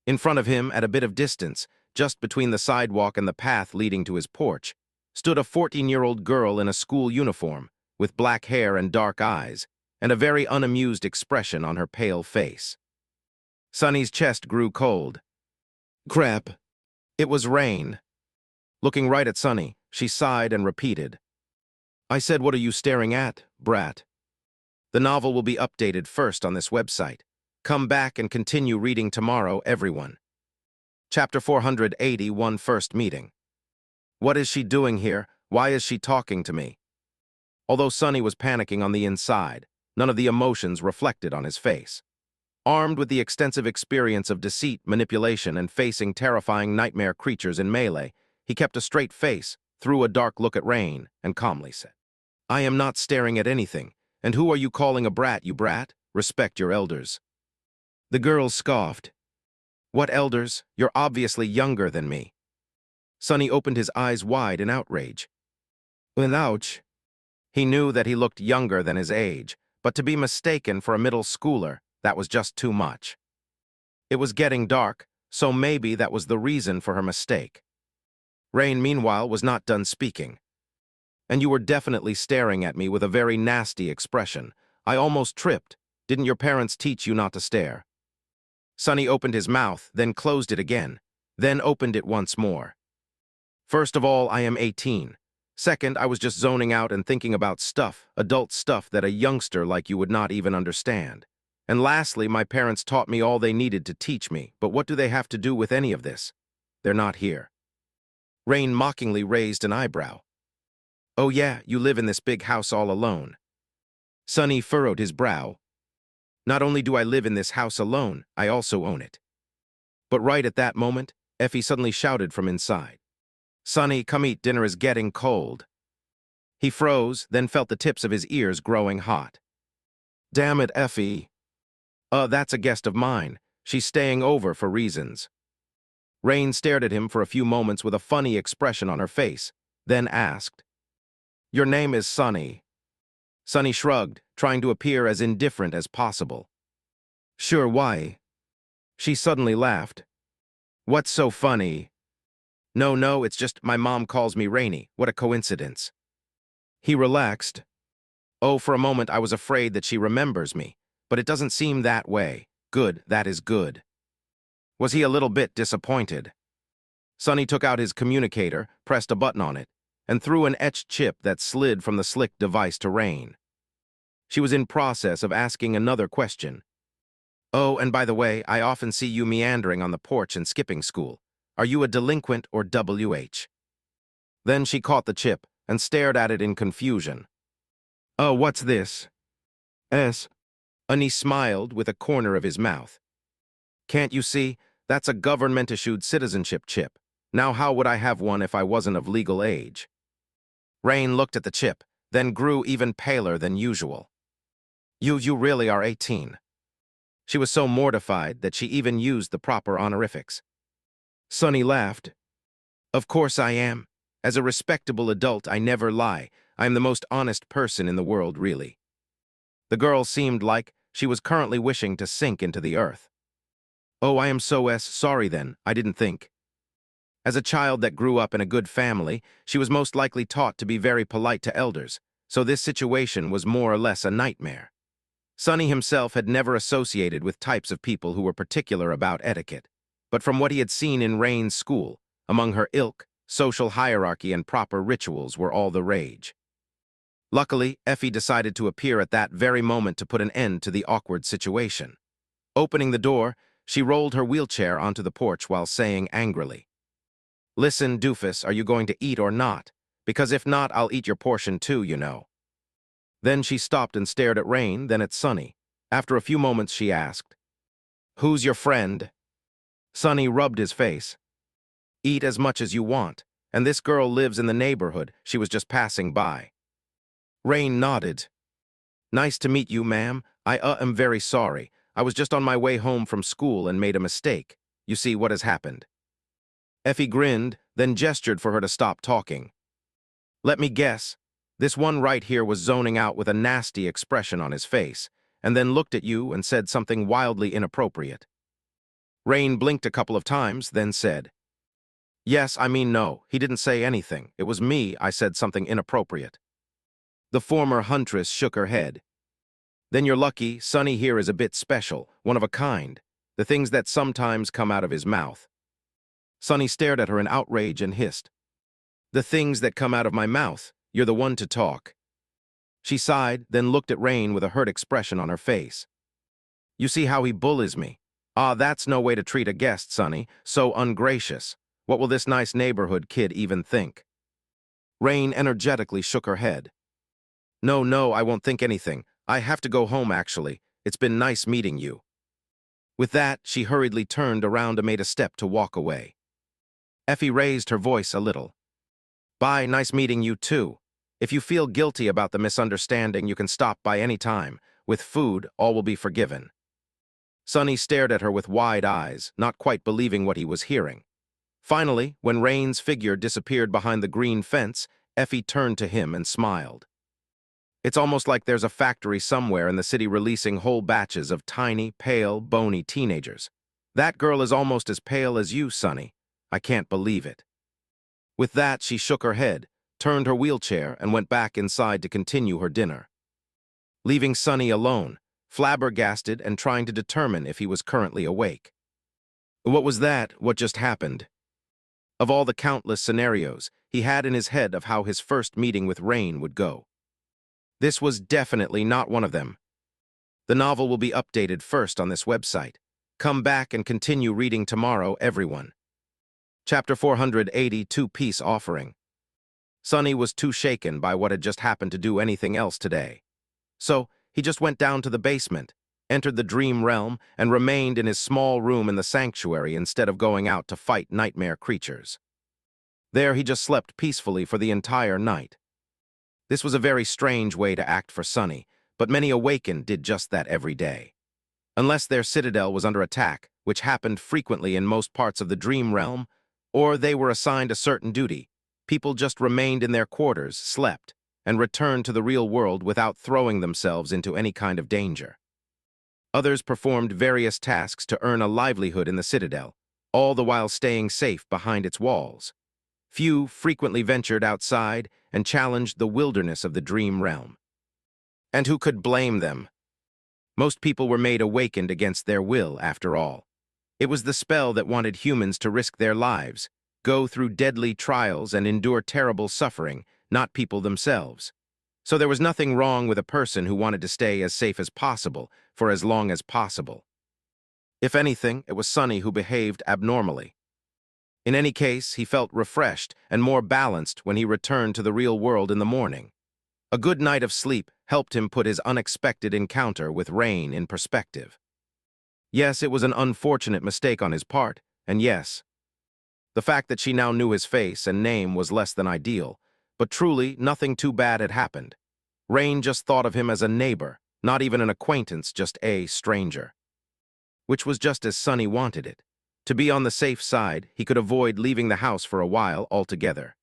Speaker 1: In front of him, at a bit of distance, just between the sidewalk and the path leading to his porch, stood a 14-year-old girl in a school uniform, with black hair and dark eyes, and a very unamused expression on her pale face. Sonny's chest grew cold. Crap. It was Rain. Looking right at Sonny, she sighed and repeated, "I said, what are you staring at, brat? The novel will be updated first on this website. Come back and continue reading tomorrow, everyone." Chapter 481, First Meeting. What is she doing here? Why is she talking to me? Although Sonny was panicking on the inside, none of the emotions reflected on his face. Armed with the extensive experience of deceit, manipulation, and facing terrifying nightmare creatures in melee, he kept a straight face, threw a dark look at Rain, and calmly said, "I am not staring at anything. And who are you calling a brat, you brat? Respect your elders." The girl scoffed. "What elders? You're obviously younger than me." Sonny opened his eyes wide in outrage. Ouch. He knew that he looked younger than his age, but to be mistaken for a middle schooler, that was just too much. It was getting dark, so maybe that was the reason for her mistake. Rain, meanwhile, was not done speaking. "And you were definitely staring at me with a very nasty expression. I almost tripped. Didn't your parents teach you not to stare?" Sonny opened his mouth, then closed it again, then opened it once more. "First of all, I am 18. Second, I was just zoning out and thinking about stuff, adult stuff that a youngster like you would not even understand. And lastly, my parents taught me all they needed to teach me, but what do they have to do with any of this? They're not here." Rain mockingly raised an eyebrow. "Oh yeah, you live in this big house all alone." Sonny furrowed his brow. "Not only do I live in this house alone, I also own it." But right at that moment, Effie suddenly shouted from inside, "Sonny, come eat, dinner is getting cold." He froze, then felt the tips of his ears growing hot. "Damn it, Effie." That's a guest of mine. She's staying over for reasons." Rain stared at him for a few moments with a funny expression on her face, then asked, "Your name is Sonny?" Sonny shrugged, trying to appear as indifferent as possible. "Sure, why?" She suddenly laughed. "What's so funny?" No, it's just my mom calls me Rainy. What a coincidence." He relaxed. "Oh, for a moment I was afraid that she remembers me, but it doesn't seem that way. Good, that is good." Was he a little bit disappointed? Sonny took out his communicator, pressed a button on it, and threw an etched chip that slid from the slick device to Rain. She was in process of asking another question. "Oh, and by the way, I often see you meandering on the porch and skipping school. Are you a delinquent or WH?" Then she caught the chip and stared at it in confusion. "Oh, what's this?" "S." Annie smiled with a corner of his mouth. "Can't you see? That's a government-issued citizenship chip. Now how would I have one if I wasn't of legal age?" Rain looked at the chip, then grew even paler than usual. You really are 18. She was so mortified that she even used the proper honorifics. Sonny laughed. "Of course I am. As a respectable adult, I never lie. I am the most honest person in the world, really." The girl seemed like she was currently wishing to sink into the earth. "Oh, I am so sorry then. I didn't think." As a child that grew up in a good family, she was most likely taught to be very polite to elders, so this situation was more or less a nightmare. Sonny himself had never associated with types of people who were particular about etiquette, but from what he had seen in Rain's school, among her ilk, social hierarchy and proper rituals were all the rage. Luckily, Effie decided to appear at that very moment to put an end to the awkward situation. Opening the door, she rolled her wheelchair onto the porch while saying angrily, "Listen, doofus, are you going to eat or not? Because if not, I'll eat your portion too, you know." Then she stopped and stared at Rain, then at Sonny. After a few moments, she asked, "Who's your friend?" Sonny rubbed his face. "Eat as much as you want, and this girl lives in the neighborhood. She was just passing by." Rain nodded. "Nice to meet you, ma'am. I am very sorry. I was just on my way home from school and made a mistake. You see what has happened." Effie grinned, then gestured for her to stop talking. "Let me guess. This one right here was zoning out with a nasty expression on his face, and then looked at you and said something wildly inappropriate. Rain blinked a couple of times, then said, "Yes, I mean no, he didn't say anything. It was me, I said something inappropriate." The former huntress shook her head. "Then you're lucky. Sonny here is a bit special, one of a kind. The things that sometimes come out of his mouth." Sonny stared at her in outrage and hissed, "The things that come out of my mouth? You're the one to talk." She sighed, then looked at Rain with a hurt expression on her face. "You see how he bullies me? Ah, that's no way to treat a guest, Sonny. So ungracious. What will this nice neighborhood kid even think?" Rain energetically shook her head. "No, no, I won't think anything. I have to go home, actually. It's been nice meeting you." With that, she hurriedly turned around and made a step to walk away. Effie raised her voice a little. "Bye, nice meeting you too. If you feel guilty about the misunderstanding, you can stop by any time. With food, all will be forgiven." Sonny stared at her with wide eyes, not quite believing what he was hearing. Finally, when Rain's figure disappeared behind the green fence, Effie turned to him and smiled. "It's almost like there's a factory somewhere in the city releasing whole batches of tiny, pale, bony teenagers. That girl is almost as pale as you, Sonny. I can't believe it." With that, she shook her head, turned her wheelchair, and went back inside to continue her dinner, leaving Sonny alone, flabbergasted and trying to determine if he was currently awake. What was that? What just happened? Of all the countless scenarios he had in his head of how his first meeting with Rain would go, this was definitely not one of them. The novel will be updated first on this website. Come back and continue reading tomorrow, everyone. Chapter 482, Peace Offering. Sonny was too shaken by what had just happened to do anything else today. So, he just went down to the basement, entered the dream realm, and remained in his small room in the sanctuary instead of going out to fight nightmare creatures. There he just slept peacefully for the entire night. This was a very strange way to act for Sonny, but many awakened did just that every day. Unless their citadel was under attack, which happened frequently in most parts of the dream realm, or they were assigned a certain duty, people just remained in their quarters, slept, and returned to the real world without throwing themselves into any kind of danger. Others performed various tasks to earn a livelihood in the citadel, all the while staying safe behind its walls. Few frequently ventured outside and challenged the wilderness of the dream realm. And who could blame them? Most people were made awakened against their will, after all. It was the spell that wanted humans to risk their lives, go through deadly trials and endure terrible suffering, not people themselves. So there was nothing wrong with a person who wanted to stay as safe as possible for as long as possible. If anything, it was Sonny who behaved abnormally. In any case, he felt refreshed and more balanced when he returned to the real world in the morning. A good night of sleep helped him put his unexpected encounter with Rain in perspective. Yes, it was an unfortunate mistake on his part, and yes, the fact that she now knew his face and name was less than ideal, but truly nothing too bad had happened. Rain just thought of him as a neighbor, not even an acquaintance, just a stranger. Which was just as Sonny wanted it. To be on the safe side, he could avoid leaving the house for a while altogether.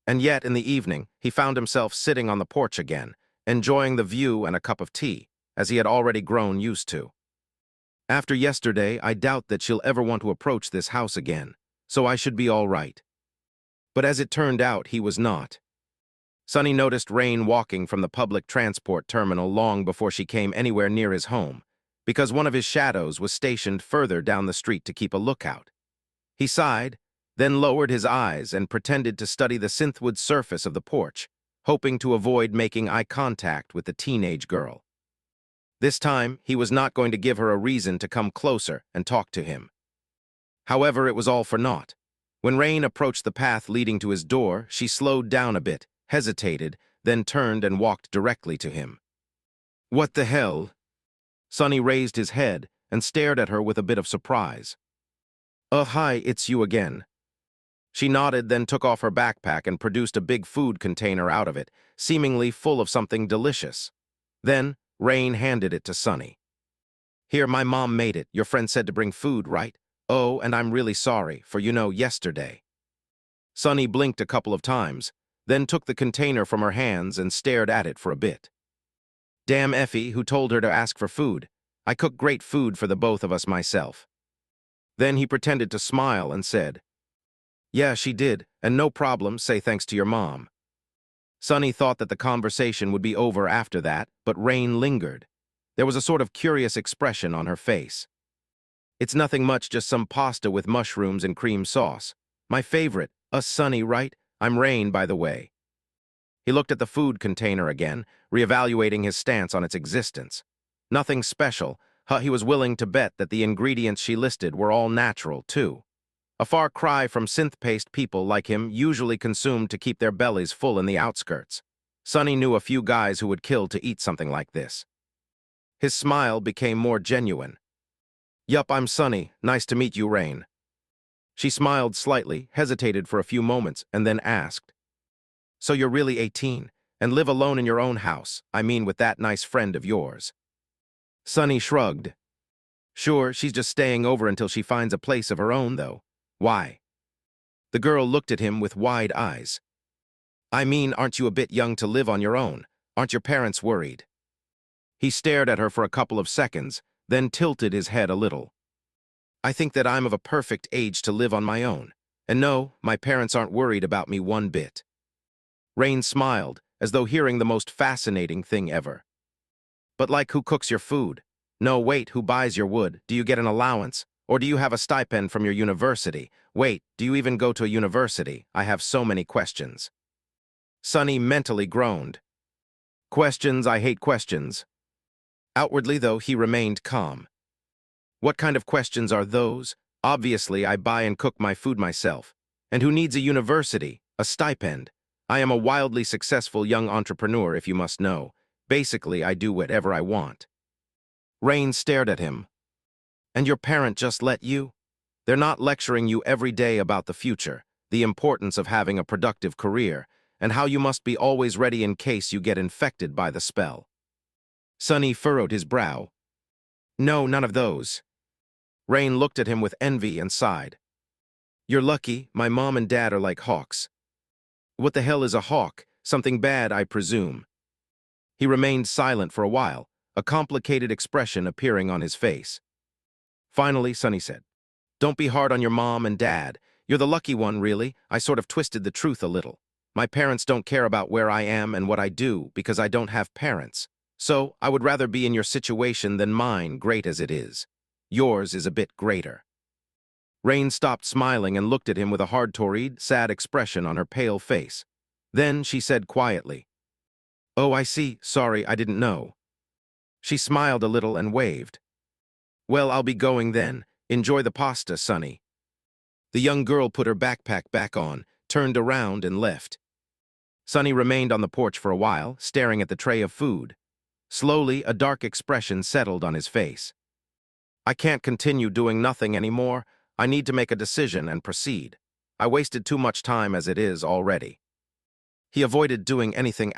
Speaker 1: And yet, in the evening, he found himself sitting on the porch again, enjoying the view and a cup of tea, as he had already grown used to. After yesterday, I doubt that she'll ever want to approach this house again, so I should be all right. But as it turned out, he was not. Sonny noticed Rain walking from the public transport terminal long before she came anywhere near his home, because one of his shadows was stationed further down the street to keep a lookout. He sighed, then lowered his eyes and pretended to study the synthwood surface of the porch, hoping to avoid making eye contact with the teenage girl. This time, he was not going to give her a reason to come closer and talk to him. However, it was all for naught. When Rain approached the path leading to his door, she slowed down a bit, hesitated, then turned and walked directly to him. "What the hell?" Sonny raised his head and stared at her with a bit of surprise. Hi, it's you again." She nodded, then took off her backpack and produced a big food container out of it, seemingly full of something delicious. Then, Rain handed it to Sonny. "Here, my mom made it. Your friend said to bring food, right? Oh, and I'm really sorry, for yesterday." Sonny blinked a couple of times, then took the container from her hands and stared at it for a bit. Damn Effie, who told her to ask for food. I cook great food for the both of us myself. Then he pretended to smile and said, Yeah, she did, and no problem, say thanks to your mom. Sonny thought that the conversation would be over after that, but Rain lingered. There was a sort of curious expression on her face. It's nothing much, just some pasta with mushrooms and cream sauce. My favorite, us Sonny, right? I'm Rain, by the way. He looked at the food container again, reevaluating his stance on its existence. Nothing special. He was willing to bet that the ingredients she listed were all natural, too. A far cry from synth-paced people like him, usually consumed to keep their bellies full in the outskirts. Sonny knew a few guys who would kill to eat something like this. His smile became more genuine. Yup, I'm Sonny. Nice to meet you, Rain. She smiled slightly, hesitated for a few moments, and then asked, So you're really 18, and live alone in your own house, I mean with that nice friend of yours? Sonny shrugged. Sure, she's just staying over until she finds a place of her own, though. Why? The girl looked at him with wide eyes. I mean, aren't you a bit young to live on your own? Aren't your parents worried? He stared at her for a couple of seconds, then tilted his head a little. I think that I'm of a perfect age to live on my own. And no, my parents aren't worried about me one bit. Rain smiled, as though hearing the most fascinating thing ever. But like, who cooks your food? No, wait, who buys your wood? Do you get an allowance? Or do you have a stipend from your university? Wait, do you even go to a university? I have so many questions. Sonny mentally groaned. Questions, I hate questions. Outwardly, though, he remained calm. What kind of questions are those? Obviously, I buy and cook my food myself. And who needs a university? A stipend? I am a wildly successful young entrepreneur, if you must know. Basically, I do whatever I want. Rain stared at him. And your parent just let you? They're not lecturing you every day about the future, the importance of having a productive career, and how you must be always ready in case you get infected by the spell. Sonny furrowed his brow. No, none of those. Rain looked at him with envy and sighed. You're lucky, my mom and dad are like hawks. What the hell is a hawk? Something bad, I presume. He remained silent for a while, a complicated expression appearing on his face. Finally, Sonny said, Don't be hard on your mom and dad. You're the lucky one, really. I sort of twisted the truth a little. My parents don't care about where I am and what I do because I don't have parents. So, I would rather be in your situation than mine, great as it is. Yours is a bit greater. Rain stopped smiling and looked at him with a hard-torrid, sad expression on her pale face. Then she said quietly, Oh, I see. Sorry, I didn't know. She smiled a little and waved. Well, I'll be going then. Enjoy the pasta, Sonny. The young girl put her backpack back on, turned around, and left. Sonny remained on the porch for a while, staring at the tray of food. Slowly, a dark expression settled on his face. I can't continue doing nothing anymore. I need to make a decision and proceed. I wasted too much time as it is already. He avoided doing anything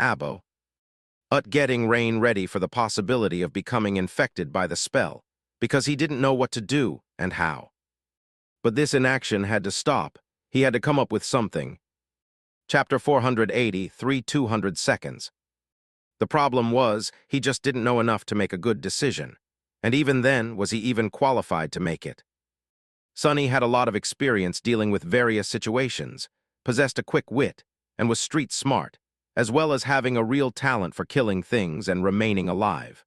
Speaker 1: getting Rain ready for the possibility of becoming infected by the spell, because he didn't know what to do and how. But this inaction had to stop. He had to come up with something. Chapter 480, 200 seconds. The problem was, he just didn't know enough to make a good decision. And even then, was he even qualified to make it? Sonny had a lot of experience dealing with various situations, possessed a quick wit, and was street smart, as well as having a real talent for killing things and remaining alive.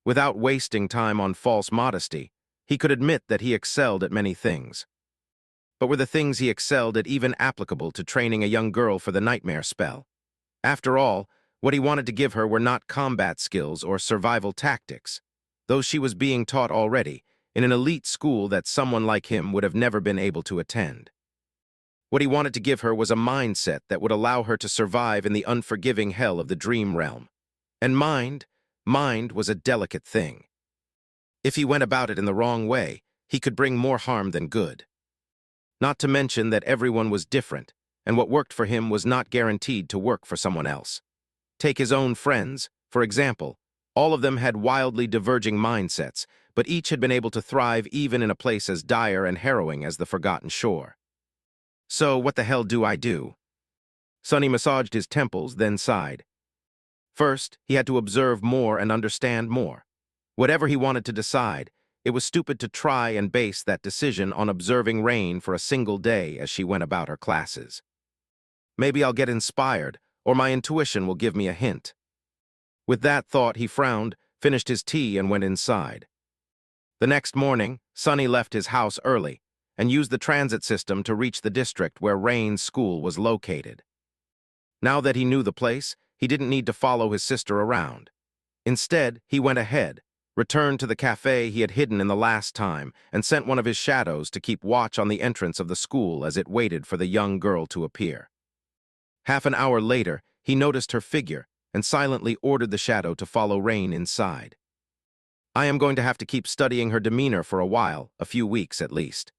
Speaker 1: Without wasting time on false modesty, he could admit that he excelled at many things. But were the things he excelled at even applicable to training a young girl for the nightmare spell? After all, what he wanted to give her were not combat skills or survival tactics. Those she was being taught already, in an elite school that someone like him would have never been able to attend. What he wanted to give her was a mindset that would allow her to survive in the unforgiving hell of the dream realm. And mind was a delicate thing. If he went about it in the wrong way, he could bring more harm than good. Not to mention that everyone was different, and what worked for him was not guaranteed to work for someone else. Take his own friends, for example. All of them had wildly diverging mindsets, but each had been able to thrive even in a place as dire and harrowing as the Forgotten Shore. So, what the hell do I do? Sonny massaged his temples, then sighed. First, he had to observe more and understand more. Whatever he wanted to decide, it was stupid to try and base that decision on observing Rain for a single day as she went about her classes. Maybe I'll get inspired, or my intuition will give me a hint. With that thought, he frowned, finished his tea, and went inside. The next morning, Sonny left his house early and used the transit system to reach the district where Rain's school was located. Now that he knew the place, he didn't need to follow his sister around. Instead, he went ahead, returned to the cafe he had hidden in the last time, and sent one of his shadows to keep watch on the entrance of the school as it waited for the young girl to appear. Half an hour later, he noticed her figure and silently ordered the shadow to follow Rain inside. I am going to have to keep studying her demeanor for a while, a few weeks at least.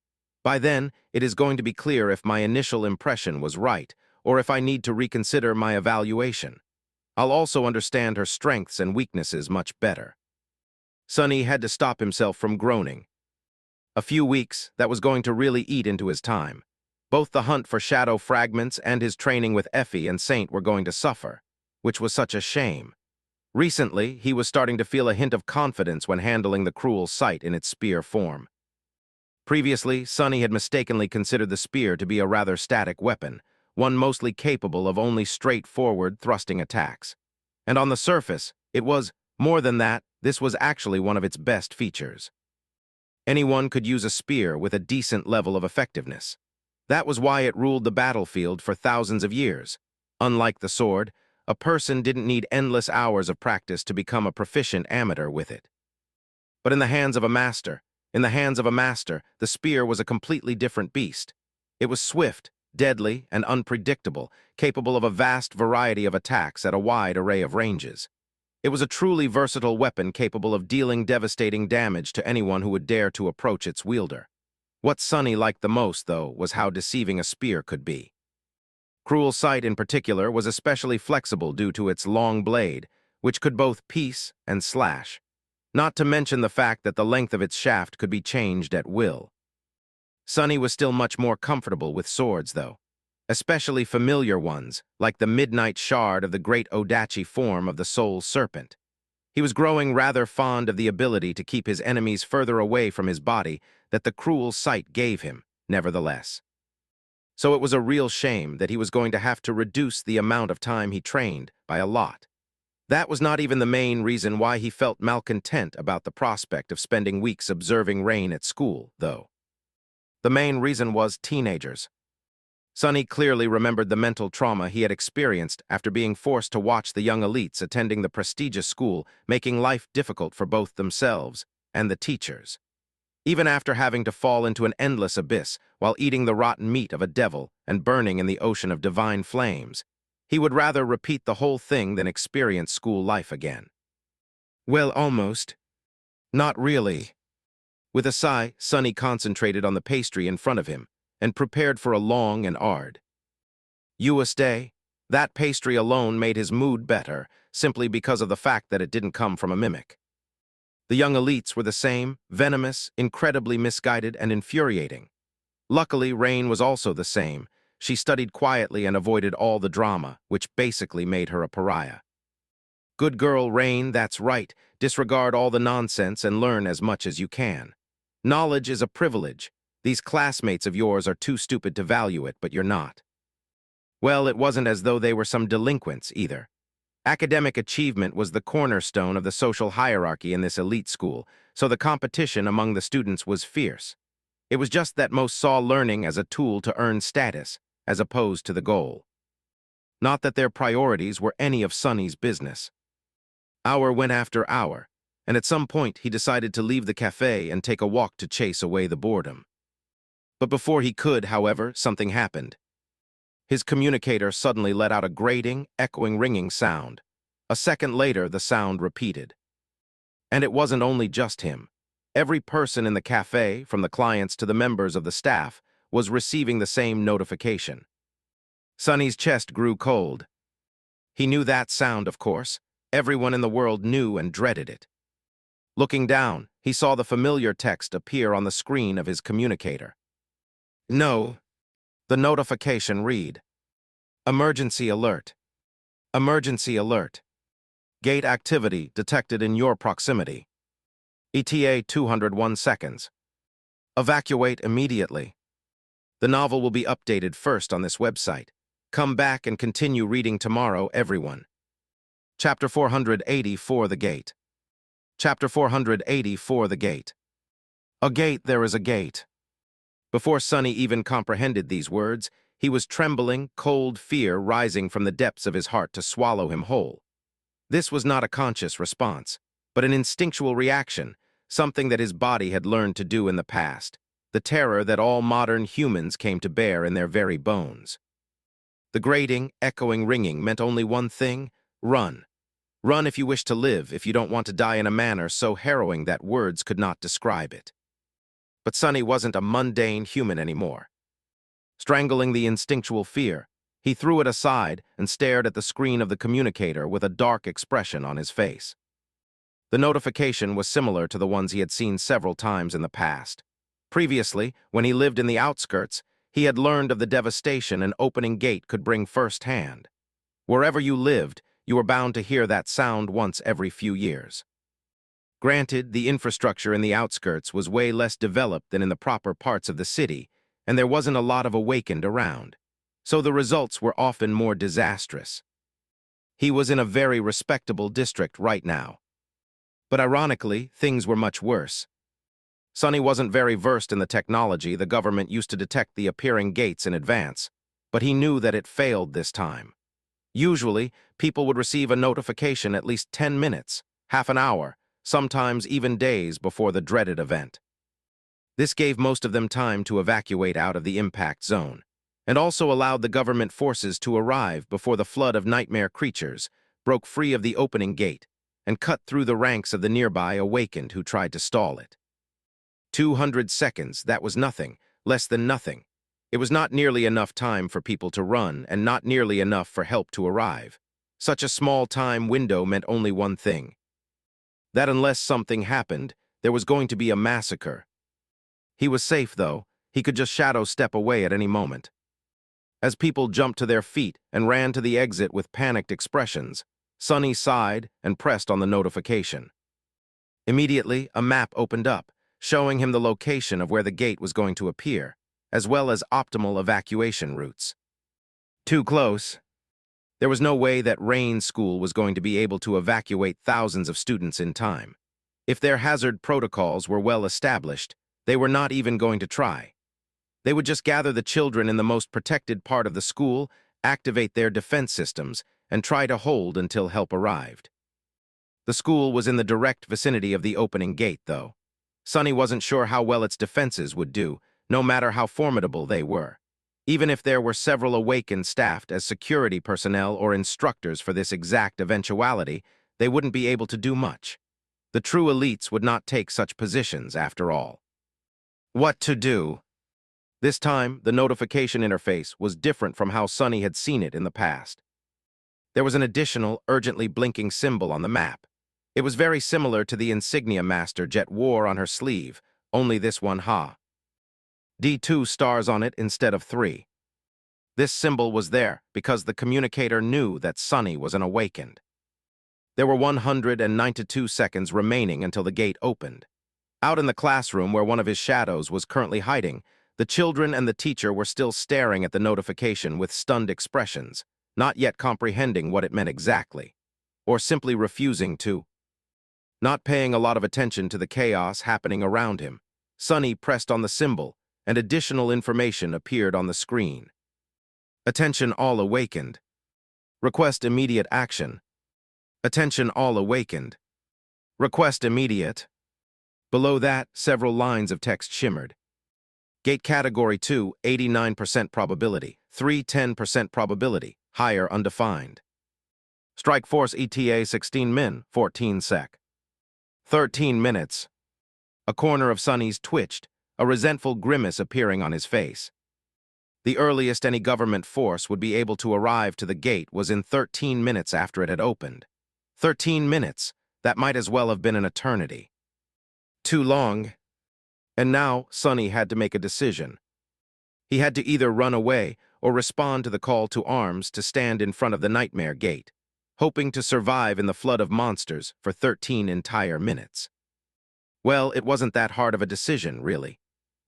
Speaker 1: By then, it is going to be clear if my initial impression was right, or if I need to reconsider my evaluation. I'll also understand her strengths and weaknesses much better. Sonny had to stop himself from groaning. A few weeks, that was going to really eat into his time. Both the hunt for shadow fragments and his training with Effie and Saint were going to suffer, which was such a shame. Recently, he was starting to feel a hint of confidence when handling the cruel sight in its spear form. Previously, Sonny had mistakenly considered the spear to be a rather static weapon, one mostly capable of only straightforward thrusting attacks. And on the surface, it was, more than that, this was actually one of its best features. Anyone could use a spear with a decent level of effectiveness. That was why it ruled the battlefield for thousands of years. Unlike the sword, a person didn't need endless hours of practice to become a proficient amateur with it. But in the hands of a master, the spear was a completely different beast. It was swift, deadly, and unpredictable, capable of a vast variety of attacks at a wide array of ranges. It was a truly versatile weapon capable of dealing devastating damage to anyone who would dare to approach its wielder. What Sonny liked the most, though, was how deceiving a spear could be. Cruel Sight, in particular, was especially flexible due to its long blade, which could both piece and slash. Not to mention the fact that the length of its shaft could be changed at will. Sonny was still much more comfortable with swords, though, especially familiar ones, like the Midnight Shard of the great Odachi form of the Soul Serpent. He was growing rather fond of the ability to keep his enemies further away from his body that the Cruel Sight gave him, nevertheless. So it was a real shame that he was going to have to reduce the amount of time he trained by a lot. That was not even the main reason why he felt malcontent about the prospect of spending weeks observing Rain at school, though. The main reason was teenagers. Sonny clearly remembered the mental trauma he had experienced after being forced to watch the young elites attending the prestigious school, making life difficult for both themselves and the teachers. Even after having to fall into an endless abyss while eating the rotten meat of a devil and burning in the ocean of divine flames, he would rather repeat the whole thing than experience school life again. Well, almost. Not really. With a sigh, Sonny concentrated on the pastry in front of him and prepared for a long and hard. Day, that pastry alone made his mood better, simply because of the fact that it didn't come from a mimic. The young elites were the same, venomous, incredibly misguided, and infuriating. Luckily, Rain was also the same. She studied quietly and avoided all the drama, which basically made her a pariah. Good girl, Rain, that's right. Disregard all the nonsense and learn as much as you can. Knowledge is a privilege. These classmates of yours are too stupid to value it, but you're not. Well, it wasn't as though they were some delinquents, either. Academic achievement was the cornerstone of the social hierarchy in this elite school, so the competition among the students was fierce. It was just that most saw learning as a tool to earn status, as opposed to the goal. Not that their priorities were any of Sonny's business. Hour went after hour, and at some point he decided to leave the cafe and take a walk to chase away the boredom. But before he could, however, something happened. His communicator suddenly let out a grating, echoing ringing sound. A second later, the sound repeated. And it wasn't only just him. Every person in the cafe, from the clients to the members of the staff, was receiving the same notification. Sonny's chest grew cold. He knew that sound, of course. Everyone in the world knew and dreaded it. Looking down, he saw the familiar text appear on the screen of his communicator. No. The notification read, "Emergency alert. Emergency alert. Gate activity detected in your proximity. ETA 201 seconds. Evacuate immediately. The novel will be updated first on this website. Come back and continue reading tomorrow, everyone. Chapter 480 For the Gate. Chapter 480 For the Gate. A gate, there is a gate. Before Sonny even comprehended these words, he was trembling, cold fear rising from the depths of his heart to swallow him whole. This was not a conscious response, but an instinctual reaction, something that his body had learned to do in the past, the terror that all modern humans came to bear in their very bones. The grating, echoing ringing meant only one thing: run. Run if you wish to live, if you don't want to die in a manner so harrowing that words could not describe it. But Sonny wasn't a mundane human anymore. Strangling the instinctual fear, he threw it aside and stared at the screen of the communicator with a dark expression on his face. The notification was similar to the ones he had seen several times in the past. Previously, when he lived in the outskirts, he had learned of the devastation an opening gate could bring firsthand. Wherever you lived, you were bound to hear that sound once every few years. Granted, the infrastructure in the outskirts was way less developed than in the proper parts of the city, and there wasn't a lot of awakened around, so the results were often more disastrous. He was in a very respectable district right now. But ironically, things were much worse. Sonny wasn't very versed in the technology the government used to detect the appearing gates in advance, but he knew that it failed this time. Usually, people would receive a notification at least 10 minutes, half an hour, sometimes even days before the dreaded event. This gave most of them time to evacuate out of the impact zone, and also allowed the government forces to arrive before the flood of nightmare creatures broke free of the opening gate and cut through the ranks of the nearby awakened who tried to stall it. 200 seconds, that was nothing, less than nothing. It was not nearly enough time for people to run and not nearly enough for help to arrive. Such a small time window meant only one thing: that unless something happened, there was going to be a massacre. He was safe, though. He could just shadow step away at any moment. As people jumped to their feet and ran to the exit with panicked expressions, Sonny sighed and pressed on the notification. Immediately, a map opened up, showing him the location of where the gate was going to appear, as well as optimal evacuation routes. Too close. There was no way that Rain's school was going to be able to evacuate thousands of students in time. If their hazard protocols were well established, they were not even going to try. They would just gather the children in the most protected part of the school, activate their defense systems, and try to hold until help arrived. The school was in the direct vicinity of the opening gate, though. Sonny wasn't sure how well its defenses would do, no matter how formidable they were. Even if there were several awakened staffed as security personnel or instructors for this exact eventuality, they wouldn't be able to do much. The true elites would not take such positions, after all. What to do? This time, the notification interface was different from how Sonny had seen it in the past. There was an additional, urgently blinking symbol on the map. It was very similar to the insignia Master Jet wore on her sleeve, only this one D2 stars on it instead of 3. This symbol was there because the communicator knew that Sonny was an awakened. There were 192 seconds remaining until the gate opened. Out in the classroom where one of his shadows was currently hiding, the children and the teacher were still staring at the notification with stunned expressions, not yet comprehending what it meant exactly, or simply refusing to. Not paying a lot of attention to the chaos happening around him, Sonny pressed on the symbol, and additional information appeared on the screen. Attention all awakened. Request immediate action. Attention all awakened. Request immediate. Below that, several lines of text shimmered. Gate Category 2, 89% probability. 3, 10% probability. Higher undefined. Strike Force ETA 16 min, 14 sec. 13 minutes. A corner of Sonny's twitched, a resentful grimace appearing on his face. The earliest any government force would be able to arrive to the gate was in 13 minutes after it had opened. 13 minutes, that might as well have been an eternity. Too long. And now, Sonny had to make a decision. He had to either run away or respond to the call to arms to stand in front of the nightmare gate, hoping to survive in the flood of monsters for 13 entire minutes. Well, it wasn't that hard of a decision, really.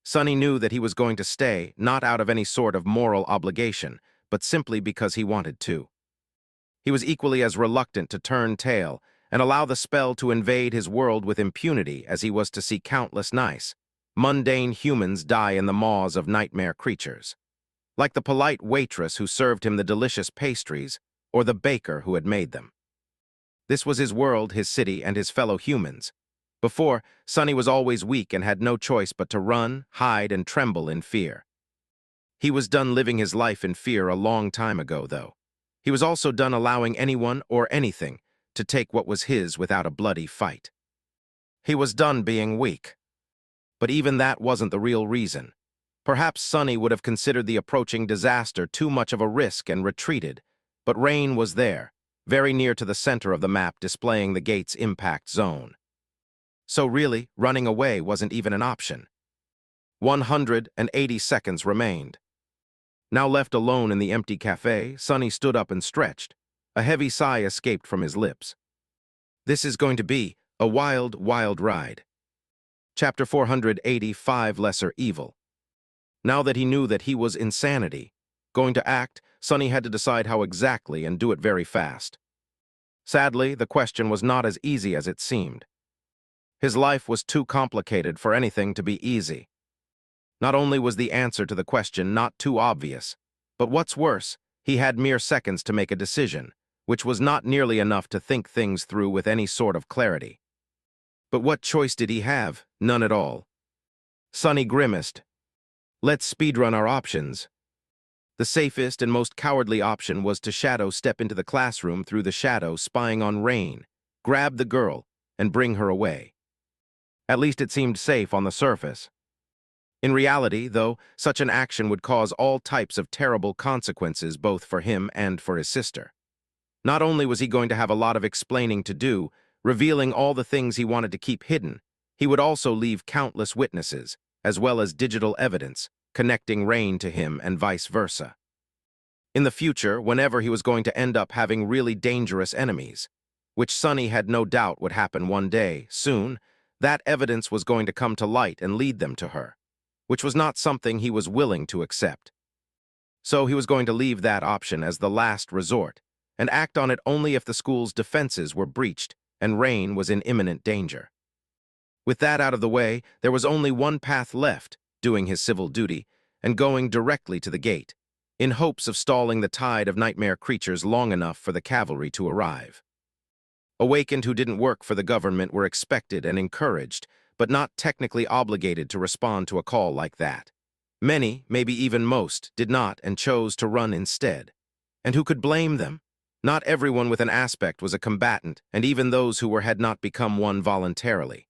Speaker 1: Sonny knew that he was going to stay, not out of any sort of moral obligation, but simply because he wanted to. He was equally as reluctant to turn tail and allow the spell to invade his world with impunity as he was to see countless nice, mundane humans die in the maws of nightmare creatures. Like the polite waitress who served him the delicious pastries, or the baker who had made them. This was his world, his city, and his fellow humans. Before, Sonny was always weak and had no choice but to run, hide, and tremble in fear. He was done living his life in fear a long time ago, though. He was also done allowing anyone or anything to take what was his without a bloody fight. He was done being weak. But even that wasn't the real reason. Perhaps Sonny would have considered the approaching disaster too much of a risk and retreated, but Rain was there, very near to the center of the map displaying the gate's impact zone. So really, running away wasn't even an option. 180 seconds remained. Now left alone in the empty cafe, Sonny stood up and stretched. A heavy sigh escaped from his lips. This is going to be a wild, wild ride. Chapter 485, Lesser Evil. Now that he knew that he was insanity, going to act, Sonny had to decide how exactly and do it very fast. Sadly, the question was not as easy as it seemed. His life was too complicated for anything to be easy. Not only was the answer to the question not too obvious, but what's worse, he had mere seconds to make a decision, which was not nearly enough to think things through with any sort of clarity. But what choice did he have? None at all. Sonny grimaced. Let's speedrun our options. The safest and most cowardly option was to shadow step into the classroom through the shadow, spying on Rain, grab the girl, and bring her away. At least it seemed safe on the surface. In reality, though, such an action would cause all types of terrible consequences both for him and for his sister. Not only was he going to have a lot of explaining to do, revealing all the things he wanted to keep hidden, he would also leave countless witnesses, as well as digital evidence, connecting Rain to him and vice versa. In the future, whenever he was going to end up having really dangerous enemies, which Sonny had no doubt would happen one day, soon, that evidence was going to come to light and lead them to her, which was not something he was willing to accept. So he was going to leave that option as the last resort, and act on it only if the school's defenses were breached and Rain was in imminent danger. With that out of the way, there was only one path left, doing his civil duty, and going directly to the gate, in hopes of stalling the tide of nightmare creatures long enough for the cavalry to arrive. Awakened who didn't work for the government were expected and encouraged, but not technically obligated to respond to a call like that. Many, maybe even most, did not and chose to run instead. And who could blame them? Not everyone with an aspect was a combatant, and even those who had not become one voluntarily.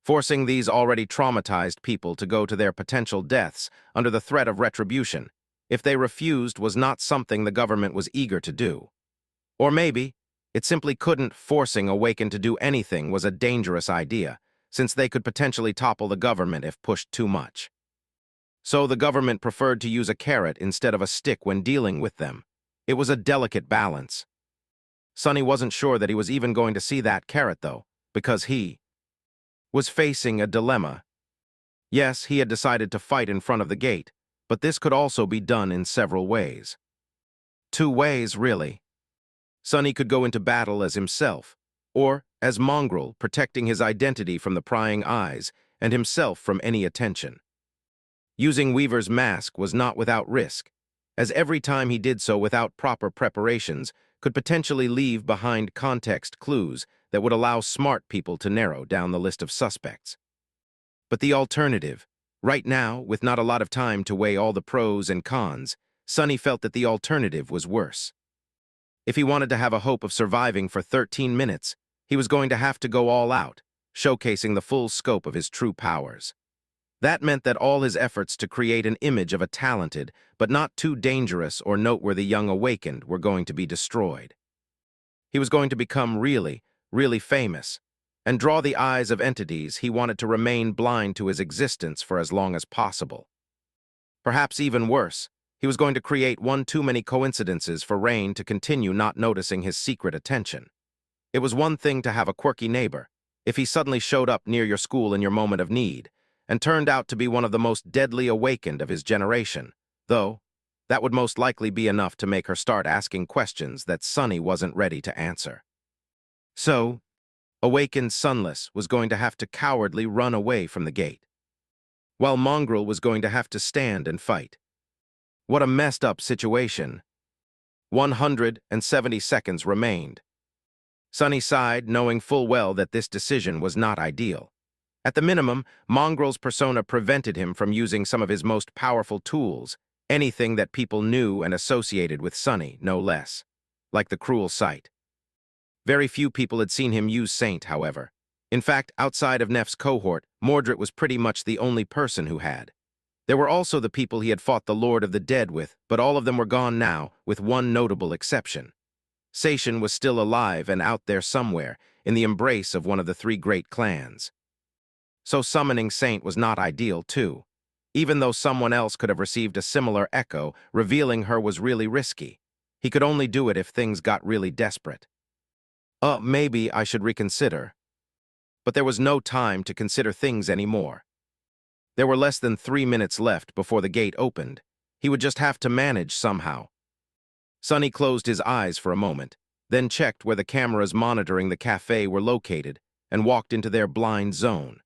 Speaker 1: Forcing these already traumatized people to go to their potential deaths under the threat of retribution, if they refused, was not something the government was eager to do. Or maybe, it simply couldn't. Forcing Awakened to do anything was a dangerous idea, since they could potentially topple the government if pushed too much. So the government preferred to use a carrot instead of a stick when dealing with them. It was a delicate balance. Sonny wasn't sure that he was even going to see that carrot, though, because he was facing a dilemma. Yes, he had decided to fight in front of the gate, but this could also be done in several ways. Two ways, really. Sonny could go into battle as himself, or as Mongrel, protecting his identity from the prying eyes and himself from any attention. Using Weaver's mask was not without risk, as every time he did so without proper preparations could potentially leave behind context clues that would allow smart people to narrow down the list of suspects. But the alternative, right now, with not a lot of time to weigh all the pros and cons, Sonny felt that the alternative was worse. If he wanted to have a hope of surviving for 13 minutes, he was going to have to go all out, showcasing the full scope of his true powers. That meant that all his efforts to create an image of a talented, but not too dangerous or noteworthy young Awakened were going to be destroyed. He was going to become really, really famous, and draw the eyes of entities he wanted to remain blind to his existence for as long as possible. Perhaps even worse, He was going to create one too many coincidences for Rain to continue not noticing his secret attention. It was one thing to have a quirky neighbor, if he suddenly showed up near your school in your moment of need, and turned out to be one of the most deadly awakened of his generation, though that would most likely be enough to make her start asking questions that Sunny wasn't ready to answer. So, awakened Sunless was going to have to cowardly run away from the gate, while Mongrel was going to have to stand and fight. What a messed up situation. 170 seconds remained. Sunny sighed, knowing full well that this decision was not ideal. At the minimum, Mongrel's persona prevented him from using some of his most powerful tools, anything that people knew and associated with Sunny, no less, like the cruel sight. Very few people had seen him use Saint, however. In fact, outside of Neff's cohort, Mordred was pretty much the only person who had. There were also the people he had fought the Lord of the Dead with, but all of them were gone now, with one notable exception. Sation was still alive and out there somewhere, in the embrace of one of the three great clans. So summoning Saint was not ideal, too. Even though someone else could have received a similar echo, revealing her was really risky. He could only do it if things got really desperate. Maybe I should reconsider. But there was no time to consider things anymore. There were less than 3 minutes left before the gate opened. He would just have to manage somehow. Sunny closed his eyes for a moment, then checked where the cameras monitoring the cafe were located and walked into their blind zone.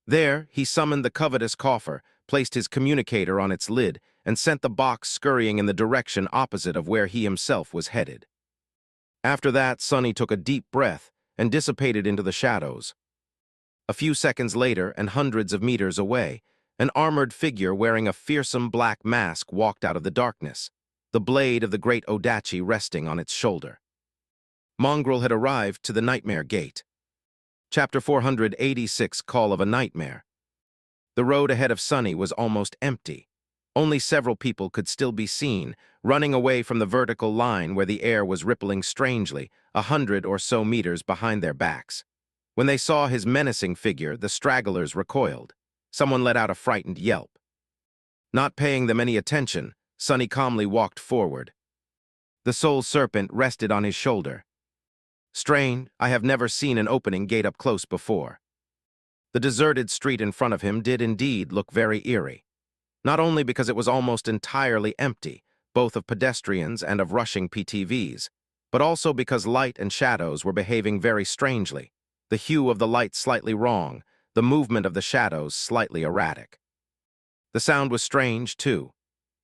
Speaker 1: There, he summoned the covetous coffer, placed his communicator on its lid, and sent the box scurrying in the direction opposite of where he himself was headed. After that, Sunny took a deep breath and dissipated into the shadows. A few seconds later, and hundreds of meters away, an armored figure wearing a fearsome black mask walked out of the darkness, the blade of the great Odachi resting on its shoulder. Mongrel had arrived to the Nightmare Gate. Chapter 486, Call of a Nightmare. The road ahead of Sunny was almost empty. Only several people could still be seen, running away from the vertical line where the air was rippling strangely, 100 or so meters behind their backs. When they saw his menacing figure, the stragglers recoiled. Someone let out a frightened yelp. Not paying them any attention, Sunny calmly walked forward. The Soul Serpent rested on his shoulder. Strained, I have never seen an opening gate up close before. The deserted street in front of him did indeed look very eerie. Not only because it was almost entirely empty, both of pedestrians and of rushing PTVs, but also because light and shadows were behaving very strangely, the hue of the light slightly wrong, the movement of the shadows slightly erratic. The sound was strange, too.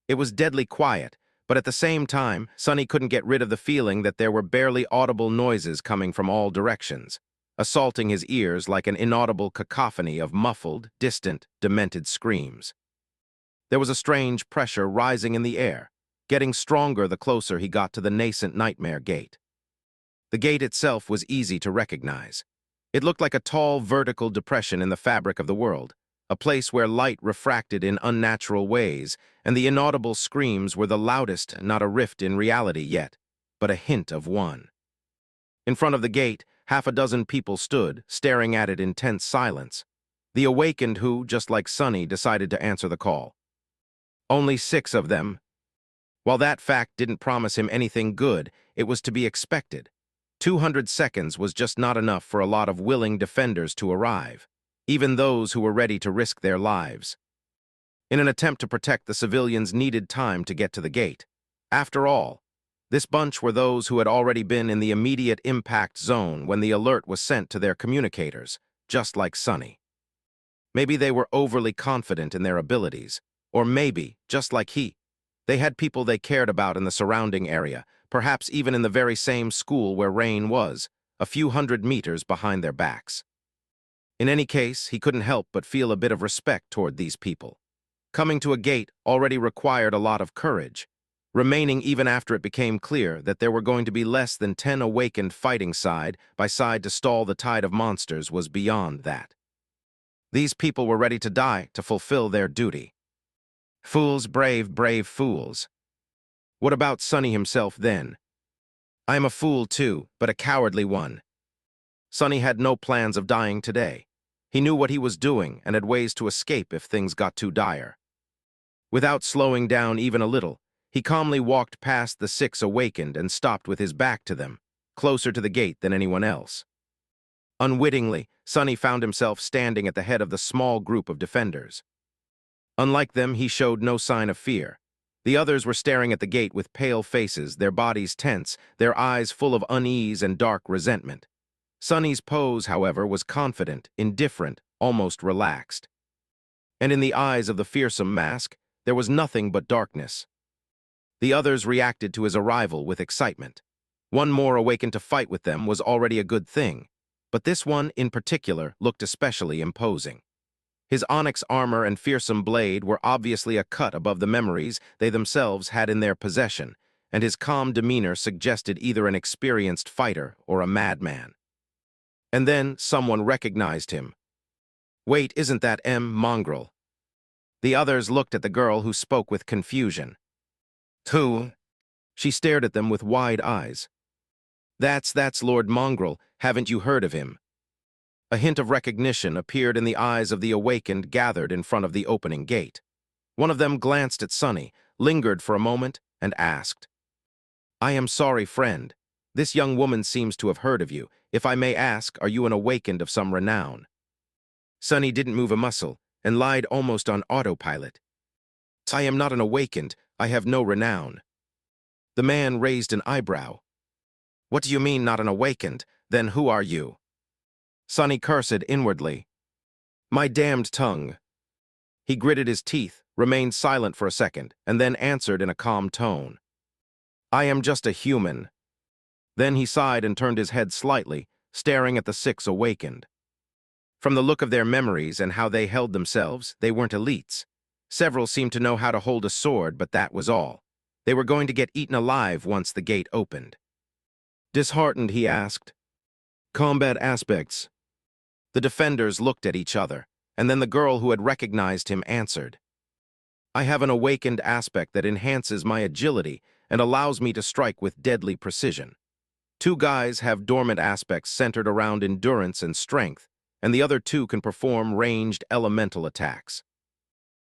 Speaker 1: It was deadly quiet, but at the same time, Sunny couldn't get rid of the feeling that there were barely audible noises coming from all directions, assaulting his ears like an inaudible cacophony of muffled, distant, demented screams. There was a strange pressure rising in the air, getting stronger the closer he got to the nascent Nightmare Gate. The gate itself was easy to recognize. It looked like a tall, vertical depression in the fabric of the world, a place where light refracted in unnatural ways, and the inaudible screams were the loudest, not a rift in reality yet, but a hint of one. In front of the gate, half a dozen people stood, staring at it in tense silence. The awakened who, just like Sunny, decided to answer the call. Only 6 of them. While that fact didn't promise him anything good, it was to be expected. 200 seconds was just not enough for a lot of willing defenders to arrive, even those who were ready to risk their lives. In an attempt to protect the civilians needed time to get to the gate. After all, this bunch were those who had already been in the immediate impact zone when the alert was sent to their communicators, just like Sunny. Maybe they were overly confident in their abilities, or maybe, just like he, they had people they cared about in the surrounding area, perhaps even in the very same school where Rain was, a few hundred meters behind their backs. In any case, he couldn't help but feel a bit of respect toward these people. Coming to a gate already required a lot of courage, remaining even after it became clear that there were going to be less than 10 awakened fighting side by side to stall the tide of monsters was beyond that. These people were ready to die to fulfill their duty. Fools, brave, brave fools. What about Sunny himself then? I am a fool too, but a cowardly one. Sunny had no plans of dying today. He knew what he was doing and had ways to escape if things got too dire. Without slowing down even a little, he calmly walked past the six awakened and stopped with his back to them, closer to the gate than anyone else. Unwittingly, Sonny found himself standing at the head of the small group of defenders. Unlike them, he showed no sign of fear. The others were staring at the gate with pale faces, their bodies tense, their eyes full of unease and dark resentment. Sonny's pose, however, was confident, indifferent, almost relaxed. And in the eyes of the fearsome mask, there was nothing but darkness. The others reacted to his arrival with excitement. One more awakened to fight with them was already a good thing, but this one in particular looked especially imposing. His onyx armor and fearsome blade were obviously a cut above the memories they themselves had in their possession, and his calm demeanor suggested either an experienced fighter or a madman. And then someone recognized him. Wait, isn't that Mongrel? The others looked at the girl who spoke with confusion. Who? She stared at them with wide eyes. That's Lord Mongrel, haven't you heard of him? A hint of recognition appeared in the eyes of the awakened gathered in front of the opening gate. One of them glanced at Sonny, lingered for a moment, and asked, I am sorry, friend. This young woman seems to have heard of you. If I may ask, are you an awakened of some renown? Sonny didn't move a muscle and lied almost on autopilot. I am not an awakened. I have no renown. The man raised an eyebrow. What do you mean, not an awakened? Then who are you? Sonny cursed inwardly. My damned tongue. He gritted his teeth, remained silent for a second, and then answered in a calm tone. I am just a human. Then he sighed and turned his head slightly, staring at the six awakened. From the look of their memories and how they held themselves, they weren't elites. Several seemed to know how to hold a sword, but that was all. They were going to get eaten alive once the gate opened. Disheartened, he asked, Combat aspects. The defenders looked at each other, and then the girl who had recognized him answered. I have an awakened aspect that enhances my agility and allows me to strike with deadly precision. Two guys have dormant aspects centered around endurance and strength, and the other two can perform ranged elemental attacks.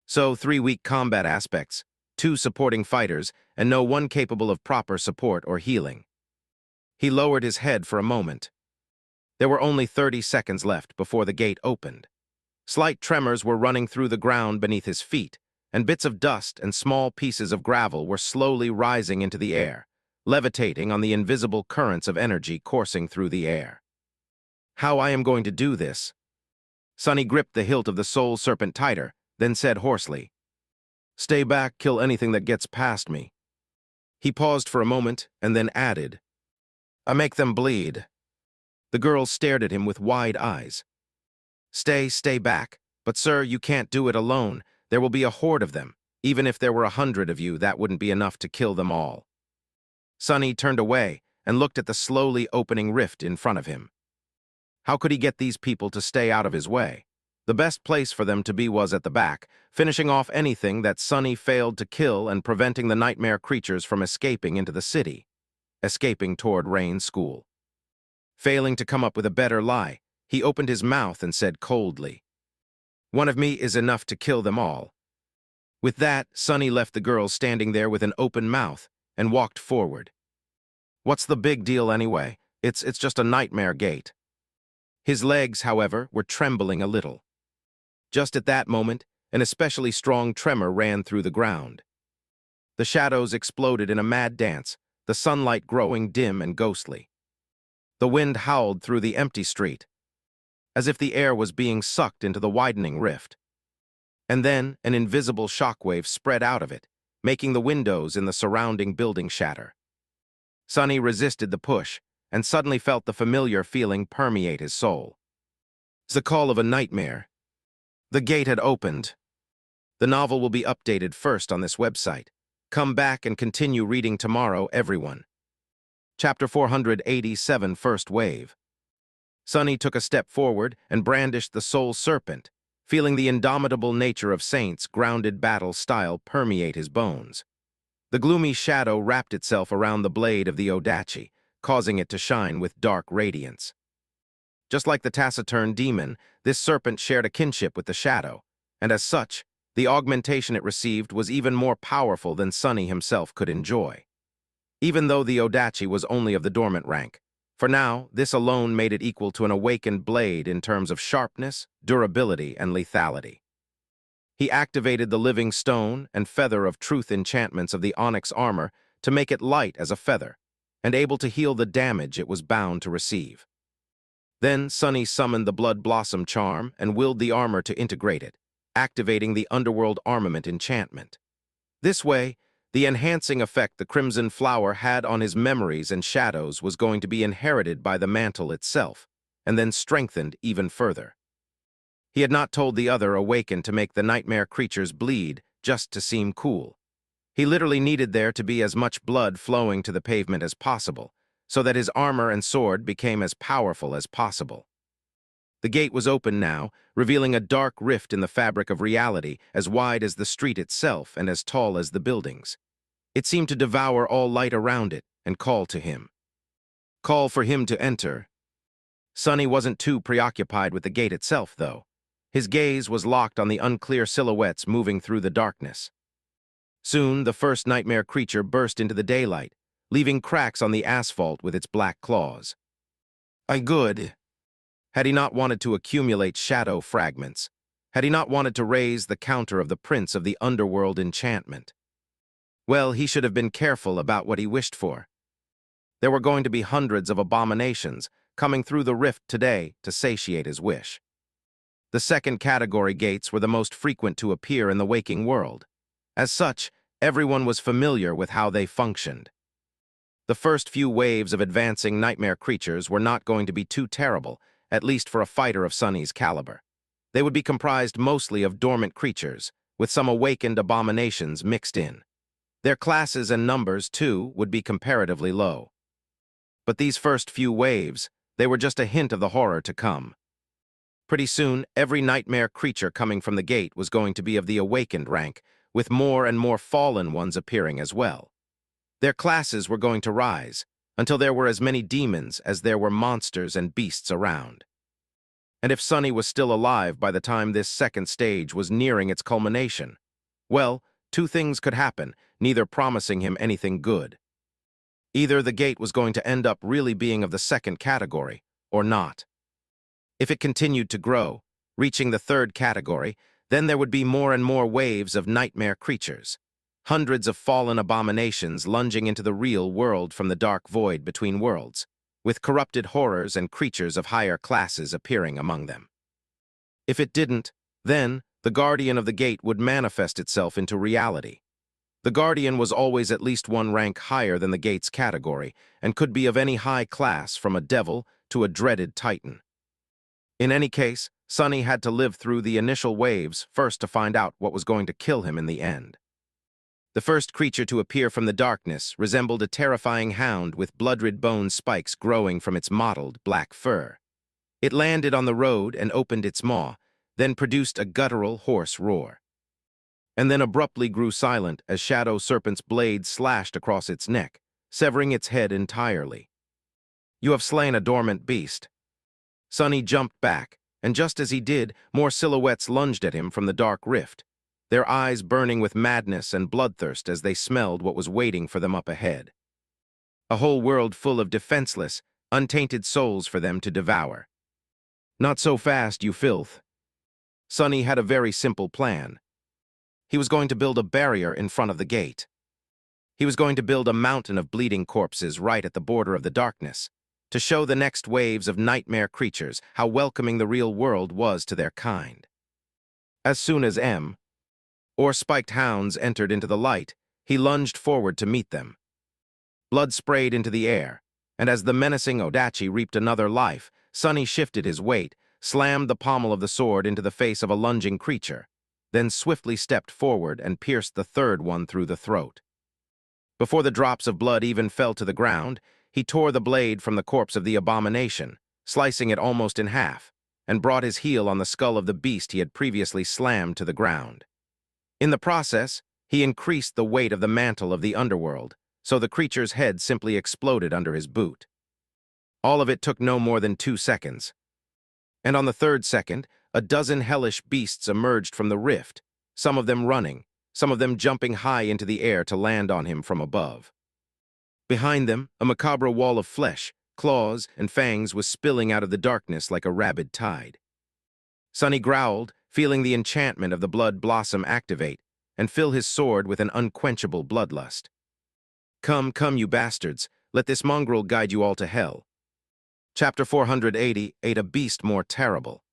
Speaker 1: So 3 weak combat aspects, 2 supporting fighters, and no one capable of proper support or healing. He lowered his head for a moment. There were only 30 seconds left before the gate opened. Slight tremors were running through the ground beneath his feet, and bits of dust and small pieces of gravel were slowly rising into the air, levitating on the invisible currents of energy coursing through the air. How I am going to do this? Sonny gripped the hilt of the soul serpent tighter, then said hoarsely, Stay back, kill anything that gets past me. He paused for a moment and then added, I make them bleed. The girl stared at him with wide eyes. Stay back. But sir, you can't do it alone. There will be a horde of them. Even if there were 100 of you, that wouldn't be enough to kill them all. Sonny turned away and looked at the slowly opening rift in front of him. How could he get these people to stay out of his way? The best place for them to be was at the back, finishing off anything that Sonny failed to kill and preventing the nightmare creatures from escaping into the city, escaping toward Rain's school. Failing to come up with a better lie, he opened his mouth and said coldly, One of me is enough to kill them all. With that, Sonny left the girl standing there with an open mouth and walked forward. What's the big deal anyway? It's just a nightmare gate. His legs, however, were trembling a little. Just at that moment, an especially strong tremor ran through the ground. The shadows exploded in a mad dance, the sunlight growing dim and ghostly. The wind howled through the empty street, as if the air was being sucked into the widening rift. And then an invisible shockwave spread out of it, making the windows in the surrounding building shatter. Sonny resisted the push and suddenly felt the familiar feeling permeate his soul. It's the call of a nightmare. The gate had opened. The novel will be updated first on this website. Come back and continue reading tomorrow, everyone. Chapter 487, First Wave. Sonny took a step forward and brandished the soul serpent, feeling the indomitable nature of Saint's grounded battle style permeate his bones. The gloomy shadow wrapped itself around the blade of the Odachi, causing it to shine with dark radiance. Just like the taciturn demon, this serpent shared a kinship with the shadow, and as such, The augmentation it received was even more powerful than Sunny himself could enjoy. Even though the Odachi was only of the dormant rank, for now, this alone made it equal to an awakened blade in terms of sharpness, durability, and lethality. He activated the living stone and feather of truth enchantments of the onyx armor to make it light as a feather, and able to heal the damage it was bound to receive. Then Sunny summoned the Blood Blossom charm and willed the armor to integrate it, activating the Underworld Armament enchantment. This way, the enhancing effect the Crimson Flower had on his memories and shadows was going to be inherited by the mantle itself, and then strengthened even further. He had not told the other Awakened to make the nightmare creatures bleed just to seem cool. He literally needed there to be as much blood flowing to the pavement as possible, so that his armor and sword became as powerful as possible. The gate was open now, revealing a dark rift in the fabric of reality as wide as the street itself and as tall as the buildings. It seemed to devour all light around it and call to him. Call for him to enter. Sunny wasn't too preoccupied with the gate itself, though. His gaze was locked on the unclear silhouettes moving through the darkness. Soon, the first nightmare creature burst into the daylight, leaving cracks on the asphalt with its black claws. Good. Had he not wanted to accumulate shadow fragments? Had he not wanted to raise the counter of the Prince of the Underworld enchantment? Well, he should have been careful about what he wished for. There were going to be hundreds of abominations coming through the rift today to satiate his wish. The second category gates were the most frequent to appear in the waking world. As such, everyone was familiar with how they functioned. The first few waves of advancing nightmare creatures were not going to be too terrible, at least for a fighter of Sunny's caliber. They would be comprised mostly of dormant creatures, with some awakened abominations mixed in. Their classes and numbers, too, would be comparatively low. But these first few waves, they were just a hint of the horror to come. Pretty soon, every nightmare creature coming from the gate was going to be of the awakened rank, with more and more fallen ones appearing as well. Their classes were going to rise, until there were as many demons as there were monsters and beasts around. And if Sunny was still alive by the time this second stage was nearing its culmination, well, two things could happen, neither promising him anything good. Either the gate was going to end up really being of the second category, or not. If it continued to grow, reaching the third category, then there would be more and more waves of nightmare creatures. Hundreds of fallen abominations lunging into the real world from the dark void between worlds, with corrupted horrors and creatures of higher classes appearing among them. If it didn't, then the Guardian of the Gate would manifest itself into reality. The Guardian was always at least one rank higher than the Gate's category, and could be of any high class from a devil to a dreaded titan. In any case, Sunny had to live through the initial waves first to find out what was going to kill him in the end. The first creature to appear from the darkness resembled a terrifying hound with blood-red bone spikes growing from its mottled black fur. It landed on the road and opened its maw, then produced a guttural, hoarse roar. And then abruptly grew silent as Shadow Serpent's blade slashed across its neck, severing its head entirely. "You have slain a dormant beast." Sunny jumped back, and just as he did, more silhouettes lunged at him from the dark rift, their eyes burning with madness and bloodthirst as they smelled what was waiting for them up ahead. A whole world full of defenseless, untainted souls for them to devour. Not so fast, you filth. Sunny had a very simple plan. He was going to build a barrier in front of the gate. He was going to build a mountain of bleeding corpses right at the border of the darkness, to show the next waves of nightmare creatures how welcoming the real world was to their kind. As soon as or spiked hounds entered into the light, he lunged forward to meet them. Blood sprayed into the air, and as the menacing Odachi reaped another life, Sunny shifted his weight, slammed the pommel of the sword into the face of a lunging creature, then swiftly stepped forward and pierced the third one through the throat. Before the drops of blood even fell to the ground, he tore the blade from the corpse of the abomination, slicing it almost in half, and brought his heel on the skull of the beast he had previously slammed to the ground. In the process, he increased the weight of the mantle of the underworld, so the creature's head simply exploded under his boot. All of it took no more than 2 seconds. And on the third second, a dozen hellish beasts emerged from the rift, some of them running, some of them jumping high into the air to land on him from above. Behind them, a macabre wall of flesh, claws, and fangs was spilling out of the darkness like a rabid tide. Sonny growled, feeling the enchantment of the blood blossom activate and fill his sword with an unquenchable bloodlust. Come, come, you bastards, let this mongrel guide you all to hell. Chapter 480, A Beast More Terrible.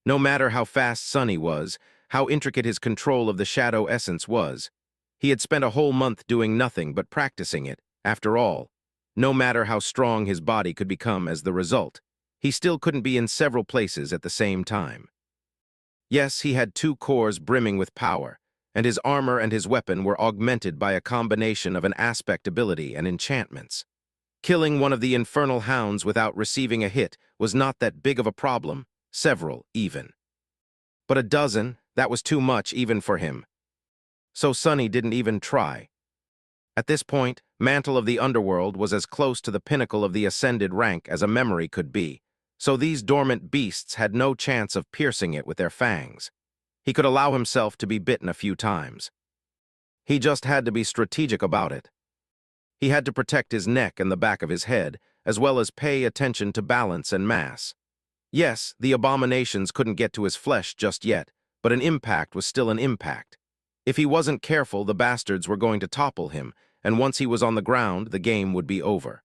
Speaker 1: No matter how fast Sonny was, how intricate his control of the shadow essence was, he had spent a whole month doing nothing but practicing it. After all, no matter how strong his body could become as the result, he still couldn't be in several places at the same time. Yes, he had 2 cores brimming with power, and his armor and his weapon were augmented by a combination of an aspect ability and enchantments. Killing one of the infernal hounds without receiving a hit was not that big of a problem, several even. But a dozen, that was too much even for him. So Sonny didn't even try. At this point, Mantle of the Underworld was as close to the pinnacle of the ascended rank as a memory could be, so these dormant beasts had no chance of piercing it with their fangs. He could allow himself to be bitten a few times. He just had to be strategic about it. He had to protect his neck and the back of his head, as well as pay attention to balance and mass. Yes, the abominations couldn't get to his flesh just yet, but an impact was still an impact. If he wasn't careful, the bastards were going to topple him, and once he was on the ground, the game would be over.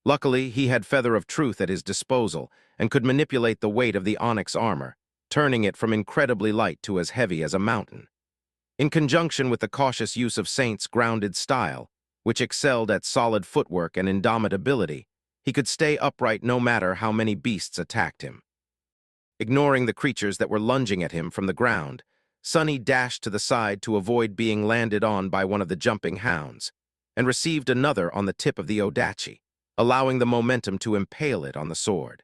Speaker 1: Luckily, he had Feather of Truth at his disposal and could manipulate the weight of the onyx armor, turning it from incredibly light to as heavy as a mountain. In conjunction with the cautious use of Saint's grounded style, which excelled at solid footwork and indomitability, he could stay upright no matter how many beasts attacked him. Ignoring the creatures that were lunging at him from the ground, Sonny dashed to the side to avoid being landed on by one of the jumping hounds, and received another on the tip of the Odachi, allowing the momentum to impale it on the sword.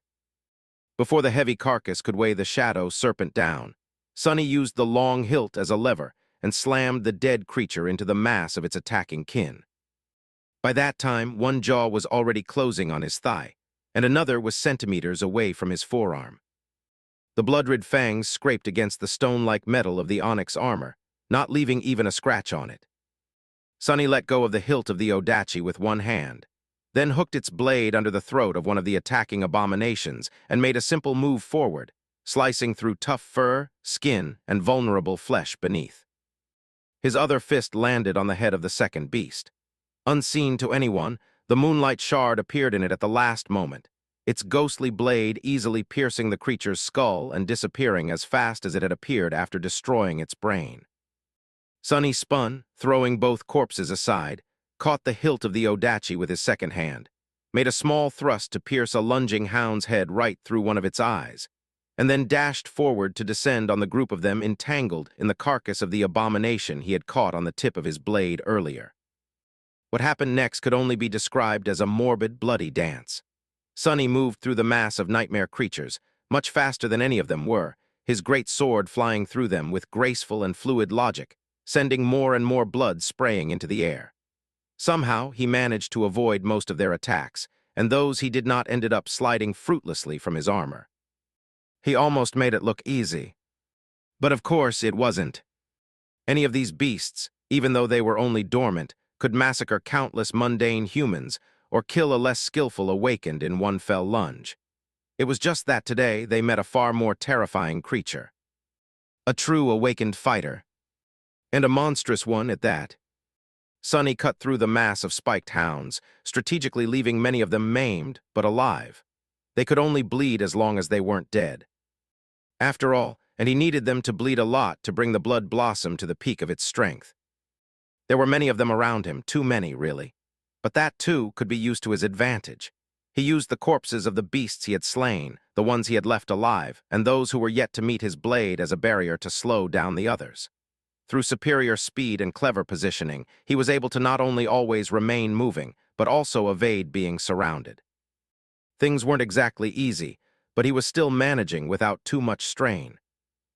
Speaker 1: Before the heavy carcass could weigh the shadow serpent down, Sonny used the long hilt as a lever and slammed the dead creature into the mass of its attacking kin. By that time, one jaw was already closing on his thigh, and another was centimeters away from his forearm. The blood-red fangs scraped against the stone-like metal of the onyx armor, not leaving even a scratch on it. Sonny let go of the hilt of the Odachi with one hand, then hooked its blade under the throat of one of the attacking abominations and made a simple move forward, slicing through tough fur, skin, and vulnerable flesh beneath. His other fist landed on the head of the second beast. Unseen to anyone, the moonlight shard appeared in it at the last moment, its ghostly blade easily piercing the creature's skull and disappearing as fast as it had appeared after destroying its brain. Sonny spun, throwing both corpses aside, caught the hilt of the Odachi with his second hand, made a small thrust to pierce a lunging hound's head right through one of its eyes, and then dashed forward to descend on the group of them entangled in the carcass of the abomination he had caught on the tip of his blade earlier. What happened next could only be described as a morbid, bloody dance. Sonny moved through the mass of nightmare creatures, much faster than any of them were, his great sword flying through them with graceful and fluid logic, sending more and more blood spraying into the air. Somehow, he managed to avoid most of their attacks, and those he did not ended up sliding fruitlessly from his armor. He almost made it look easy. But of course it wasn't. Any of these beasts, even though they were only dormant, could massacre countless mundane humans or kill a less skillful awakened in one fell lunge. It was just that today they met a far more terrifying creature. A true awakened fighter. And a monstrous one at that. Sonny cut through the mass of spiked hounds, strategically leaving many of them maimed, but alive. They could only bleed as long as they weren't dead. After all, and he needed them to bleed a lot to bring the blood blossom to the peak of its strength. There were many of them around him, too many, really. But that, too, could be used to his advantage. He used the corpses of the beasts he had slain, the ones he had left alive, and those who were yet to meet his blade as a barrier to slow down the others. Through superior speed and clever positioning, he was able to not only always remain moving, but also evade being surrounded. Things weren't exactly easy, but he was still managing without too much strain.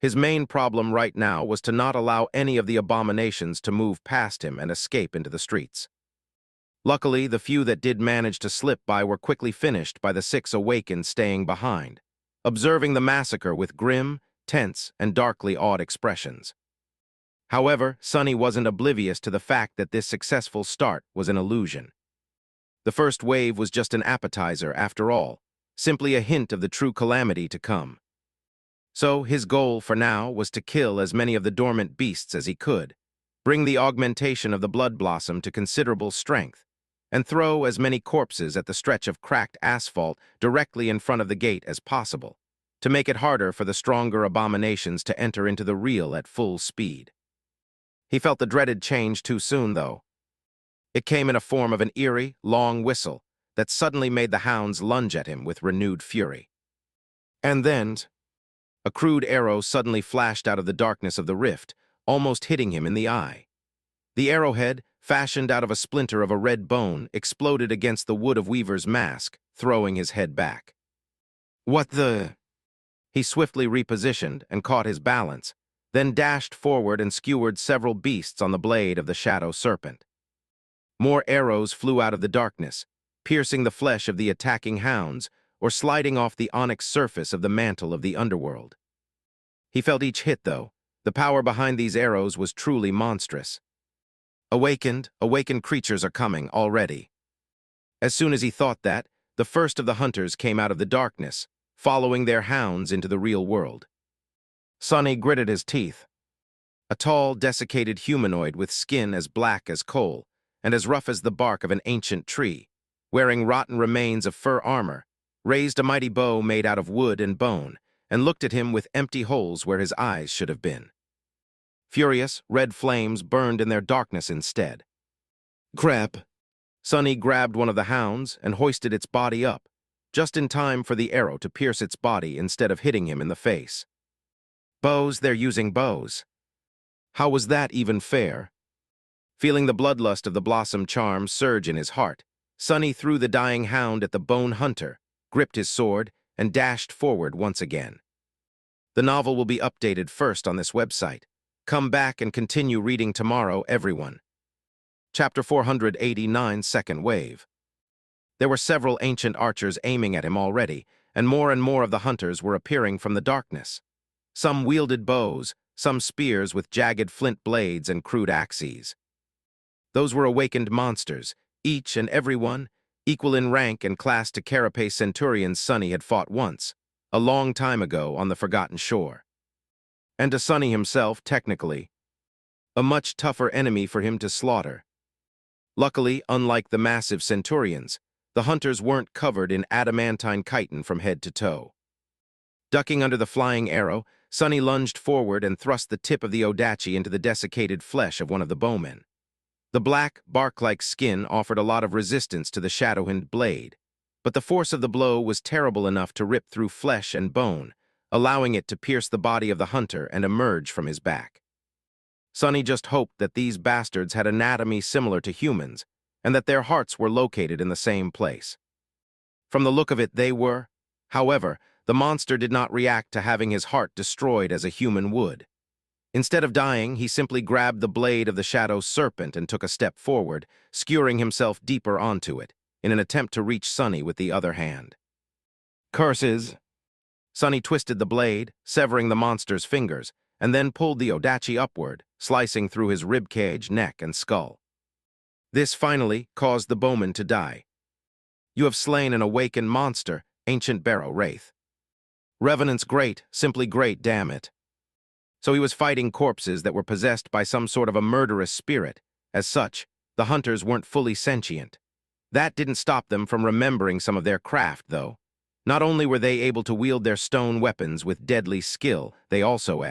Speaker 1: His main problem right now was to not allow any of the abominations to move past him and escape into the streets. Luckily, the few that did manage to slip by were quickly finished by the 6 awakened staying behind, observing the massacre with grim, tense, and darkly awed expressions. However, Sonny wasn't oblivious to the fact that this successful start was an illusion. The first wave was just an appetizer, after all, simply a hint of the true calamity to come. So his goal for now was to kill as many of the dormant beasts as he could, bring the augmentation of the blood blossom to considerable strength, and throw as many corpses at the stretch of cracked asphalt directly in front of the gate as possible, to make it harder for the stronger abominations to enter into the real at full speed. He felt the dreaded change too soon, though. It came in a form of an eerie, long whistle that suddenly made the hounds lunge at him with renewed fury. And then, a crude arrow suddenly flashed out of the darkness of the rift, almost hitting him in the eye. The arrowhead, fashioned out of a splinter of a red bone, exploded against the wood of Weaver's mask, throwing his head back. What the? He swiftly repositioned and caught his balance, then dashed forward and skewered several beasts on the blade of the shadow serpent. More arrows flew out of the darkness, piercing the flesh of the attacking hounds or sliding off the onyx surface of the mantle of the underworld. He felt each hit, though. The power behind these arrows was truly monstrous. Awakened creatures are coming already. As soon as he thought that, the first of the hunters came out of the darkness, following their hounds into the real world. Sonny gritted his teeth. A tall, desiccated humanoid with skin as black as coal and as rough as the bark of an ancient tree, wearing rotten remains of fur armor, raised a mighty bow made out of wood and bone and looked at him with empty holes where his eyes should have been. Furious, red flames burned in their darkness instead. Crap! Sonny grabbed one of the hounds and hoisted its body up, just in time for the arrow to pierce its body instead of hitting him in the face. Bows, they're using bows. How was that even fair? Feeling the bloodlust of the blossom charm surge in his heart, Sonny threw the dying hound at the bone hunter, gripped his sword, and dashed forward once again. The novel will be updated first on this website. Come back and continue reading tomorrow, everyone. Chapter 489, Second Wave. There were several ancient archers aiming at him already, and more of the hunters were appearing from the darkness. Some wielded bows, some spears with jagged flint blades and crude axes. Those were awakened monsters, each and every one, equal in rank and class to carapace centurions Sonny had fought once, a long time ago on the Forgotten Shore. And to Sonny himself, technically, a much tougher enemy for him to slaughter. Luckily, unlike the massive centurions, the hunters weren't covered in adamantine chitin from head to toe. Ducking under the flying arrow, Sonny lunged forward and thrust the tip of the Odachi into the desiccated flesh of one of the bowmen. The black, bark-like skin offered a lot of resistance to the shadow-hind blade, but the force of the blow was terrible enough to rip through flesh and bone, allowing it to pierce the body of the hunter and emerge from his back. Sonny just hoped that these bastards had anatomy similar to humans, and that their hearts were located in the same place. From the look of it, they were. However, the monster did not react to having his heart destroyed as a human would. Instead of dying, he simply grabbed the blade of the shadow serpent and took a step forward, skewering himself deeper onto it, in an attempt to reach Sonny with the other hand. Curses! Sonny twisted the blade, severing the monster's fingers, and then pulled the Odachi upward, slicing through his ribcage, neck, and skull. This finally caused the bowman to die. You have slain an awakened monster, ancient Barrow Wraith. Revenant's great, simply great, damn it. So he was fighting corpses that were possessed by some sort of a murderous spirit. As such, the hunters weren't fully sentient. That didn't stop them from remembering some of their craft, though. Not only were they able to wield their stone weapons with deadly skill, they also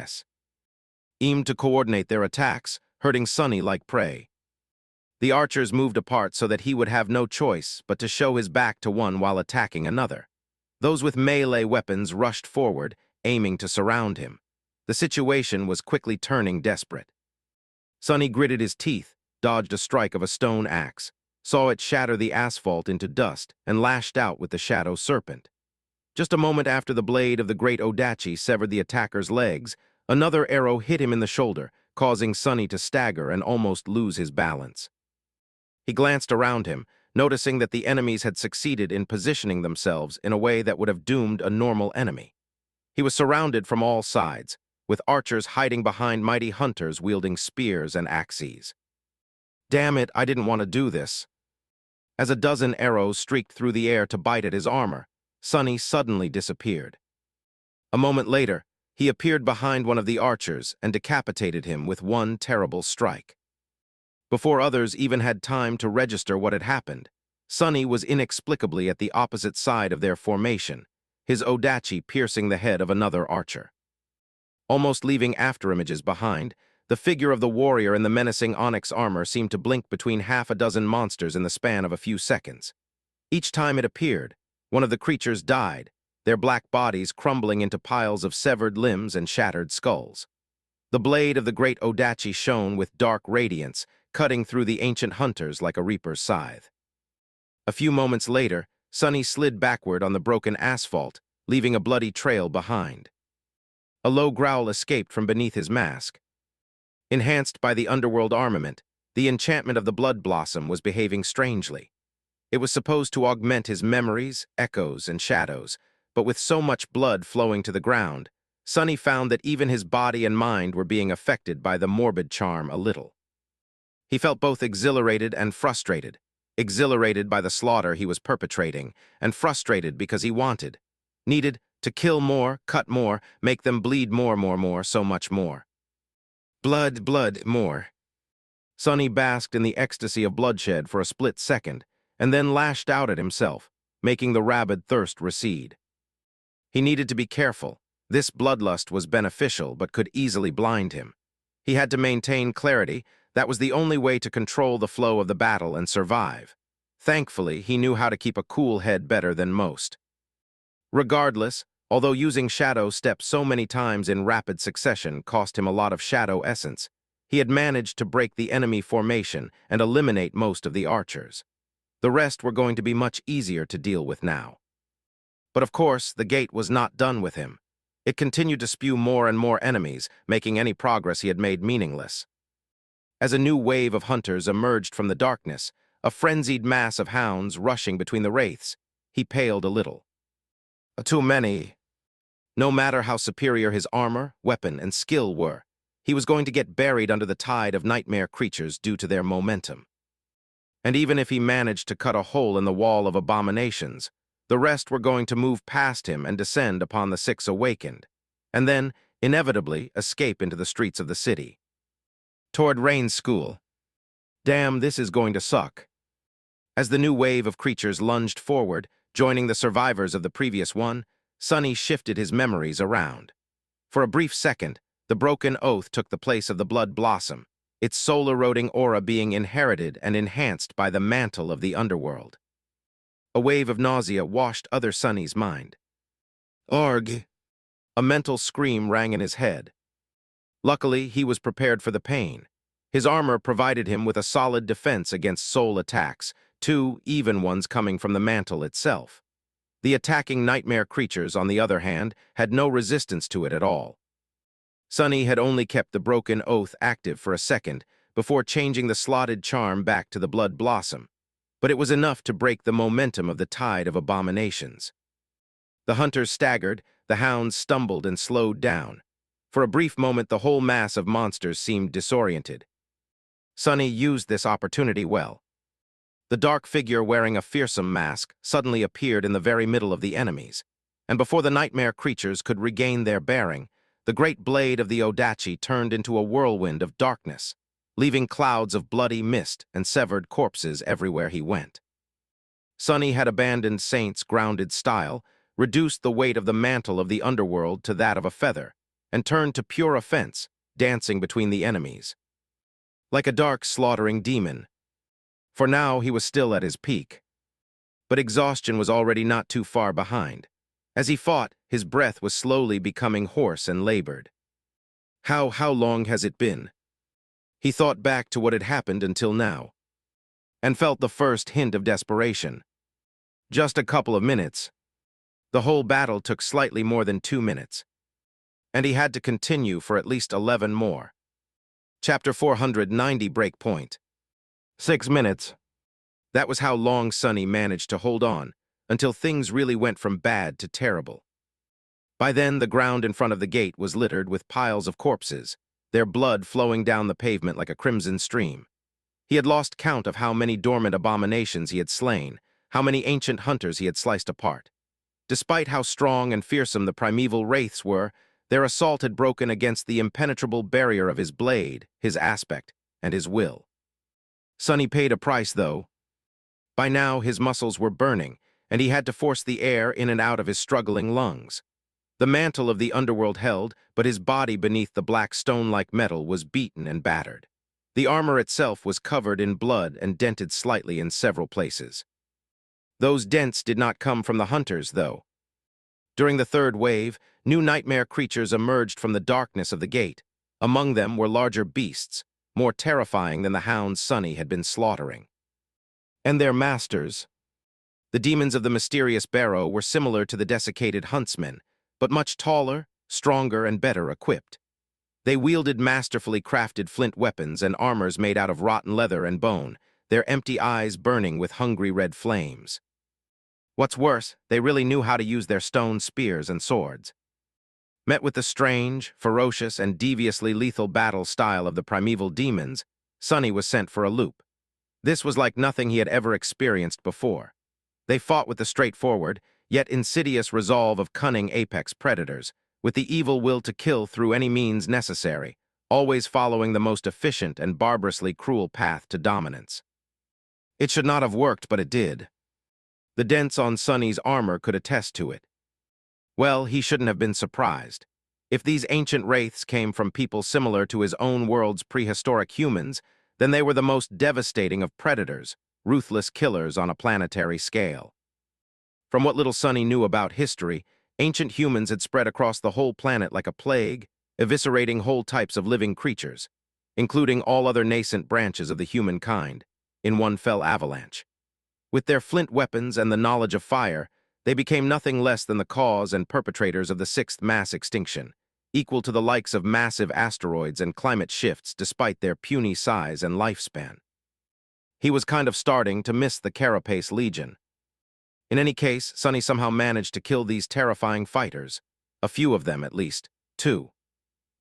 Speaker 1: aimed to coordinate their attacks, hurting Sonny like prey. The archers moved apart so that he would have no choice but to show his back to one while attacking another. Those with melee weapons rushed forward, aiming to surround him. The situation was quickly turning desperate. Sonny gritted his teeth, dodged a strike of a stone axe, saw it shatter the asphalt into dust, and lashed out with the shadow serpent. Just a moment after the blade of the great Odachi severed the attacker's legs, another arrow hit him in the shoulder, causing Sonny to stagger and almost lose his balance. He glanced around him, noticing that the enemies had succeeded in positioning themselves in a way that would have doomed a normal enemy. He was surrounded from all sides, with archers hiding behind mighty hunters wielding spears and axes. Damn it, I didn't want to do this. As a dozen arrows streaked through the air to bite at his armor, Sonny suddenly disappeared. A moment later, he appeared behind one of the archers and decapitated him with one terrible strike. Before others even had time to register what had happened, Sonny was inexplicably at the opposite side of their formation, his odachi piercing the head of another archer. Almost leaving afterimages behind, the figure of the warrior in the menacing onyx armor seemed to blink between half a dozen monsters in the span of a few seconds. Each time it appeared, one of the creatures died, their black bodies crumbling into piles of severed limbs and shattered skulls. The blade of the great odachi shone with dark radiance, cutting through the ancient hunters like a reaper's scythe. A few moments later, Sonny slid backward on the broken asphalt, leaving a bloody trail behind. A low growl escaped from beneath his mask. Enhanced by the underworld armament, the enchantment of the blood blossom was behaving strangely. It was supposed to augment his memories, echoes, and shadows, but with so much blood flowing to the ground, Sonny found that even his body and mind were being affected by the morbid charm a little. He felt both exhilarated and frustrated, exhilarated by the slaughter he was perpetrating, and frustrated because he needed to kill more, cut more, make them bleed more, so much more. Blood, more. Sonny basked in the ecstasy of bloodshed for a split second, and then lashed out at himself, making the rabid thirst recede. He needed to be careful. This bloodlust was beneficial but could easily blind him. He had to maintain clarity. That was the only way to control the flow of the battle and survive. Thankfully, he knew how to keep a cool head better than most. Regardless, although using shadow steps so many times in rapid succession cost him a lot of shadow essence, he had managed to break the enemy formation and eliminate most of the archers. The rest were going to be much easier to deal with now. But of course, the gate was not done with him. It continued to spew more and more enemies, making any progress he had made meaningless. As a new wave of hunters emerged from the darkness, a frenzied mass of hounds rushing between the wraiths, he paled a little. Too many. No matter how superior his armor, weapon, and skill were, he was going to get buried under the tide of nightmare creatures due to their momentum. And even if he managed to cut a hole in the wall of abominations, the rest were going to move past him and descend upon the six awakened, and then, inevitably, escape into the streets of the city. Toward Rain's school. Damn, this is going to suck. As the new wave of creatures lunged forward, joining the survivors of the previous one, Sonny shifted his memories around. For a brief second, the broken oath took the place of the blood blossom, its soul-eroding aura being inherited and enhanced by the mantle of the underworld. A wave of nausea washed other Sonny's mind. Arg! A mental scream rang in his head. Luckily, he was prepared for the pain. His armor provided him with a solid defense against soul attacks, 2 even ones coming from the mantle itself. The attacking nightmare creatures, on the other hand, had no resistance to it at all. Sonny had only kept the broken oath active for a second before changing the slotted charm back to the blood blossom, but it was enough to break the momentum of the tide of abominations. The hunters staggered, the hounds stumbled and slowed down. For a brief moment, the whole mass of monsters seemed disoriented. Sonny used this opportunity well. The dark figure wearing a fearsome mask suddenly appeared in the very middle of the enemies, and before the nightmare creatures could regain their bearing, the great blade of the odachi turned into a whirlwind of darkness, leaving clouds of bloody mist and severed corpses everywhere he went. Sonny had abandoned Saint's grounded style, reduced the weight of the mantle of the underworld to that of a feather, and turned to pure offense, dancing between the enemies. Like a dark, slaughtering demon. For now, he was still at his peak. But exhaustion was already not too far behind. As he fought, his breath was slowly becoming hoarse and labored. How long has it been? He thought back to what had happened until now, and felt the first hint of desperation. Just a couple of minutes. The whole battle took slightly more than 2 minutes, and he had to continue for at least 11 more. Chapter 490, Breakpoint. 6 minutes. That was how long Sonny managed to hold on, until things really went from bad to terrible. By then, the ground in front of the gate was littered with piles of corpses, their blood flowing down the pavement like a crimson stream. He had lost count of how many dormant abominations he had slain, how many ancient hunters he had sliced apart. Despite how strong and fearsome the primeval wraiths were, their assault had broken against the impenetrable barrier of his blade, his aspect, and his will. Sonny paid a price, though. By now, his muscles were burning, and he had to force the air in and out of his struggling lungs. The mantle of the underworld held, but his body beneath the black stone-like metal was beaten and battered. The armor itself was covered in blood and dented slightly in several places. Those dents did not come from the hunters, though. During the third wave, new nightmare creatures emerged from the darkness of the gate. Among them were larger beasts, more terrifying than the hounds Sonny had been slaughtering. And their masters. The demons of the mysterious barrow were similar to the desiccated huntsmen, but much taller, stronger, and better equipped. They wielded masterfully crafted flint weapons and armors made out of rotten leather and bone, their empty eyes burning with hungry red flames. What's worse, they really knew how to use their stone spears and swords. Met with the strange, ferocious, and deviously lethal battle style of the primeval demons, Sonny was sent for a loop. This was like nothing he had ever experienced before. They fought with the straightforward, yet insidious resolve of cunning apex predators, with the evil will to kill through any means necessary, always following the most efficient and barbarously cruel path to dominance. It should not have worked, but it did. The dents on Sonny's armor could attest to it. Well, he shouldn't have been surprised. If these ancient wraiths came from people similar to his own world's prehistoric humans, then they were the most devastating of predators, ruthless killers on a planetary scale. From what little Sonny knew about history, ancient humans had spread across the whole planet like a plague, eviscerating whole types of living creatures, including all other nascent branches of the humankind, in one fell avalanche. With their flint weapons and the knowledge of fire, they became nothing less than the cause and perpetrators of the sixth mass extinction, equal to the likes of massive asteroids and climate shifts despite their puny size and lifespan. He was kind of starting to miss the Carapace Legion. In any case, Sonny somehow managed to kill these terrifying fighters, a few of them at least, too.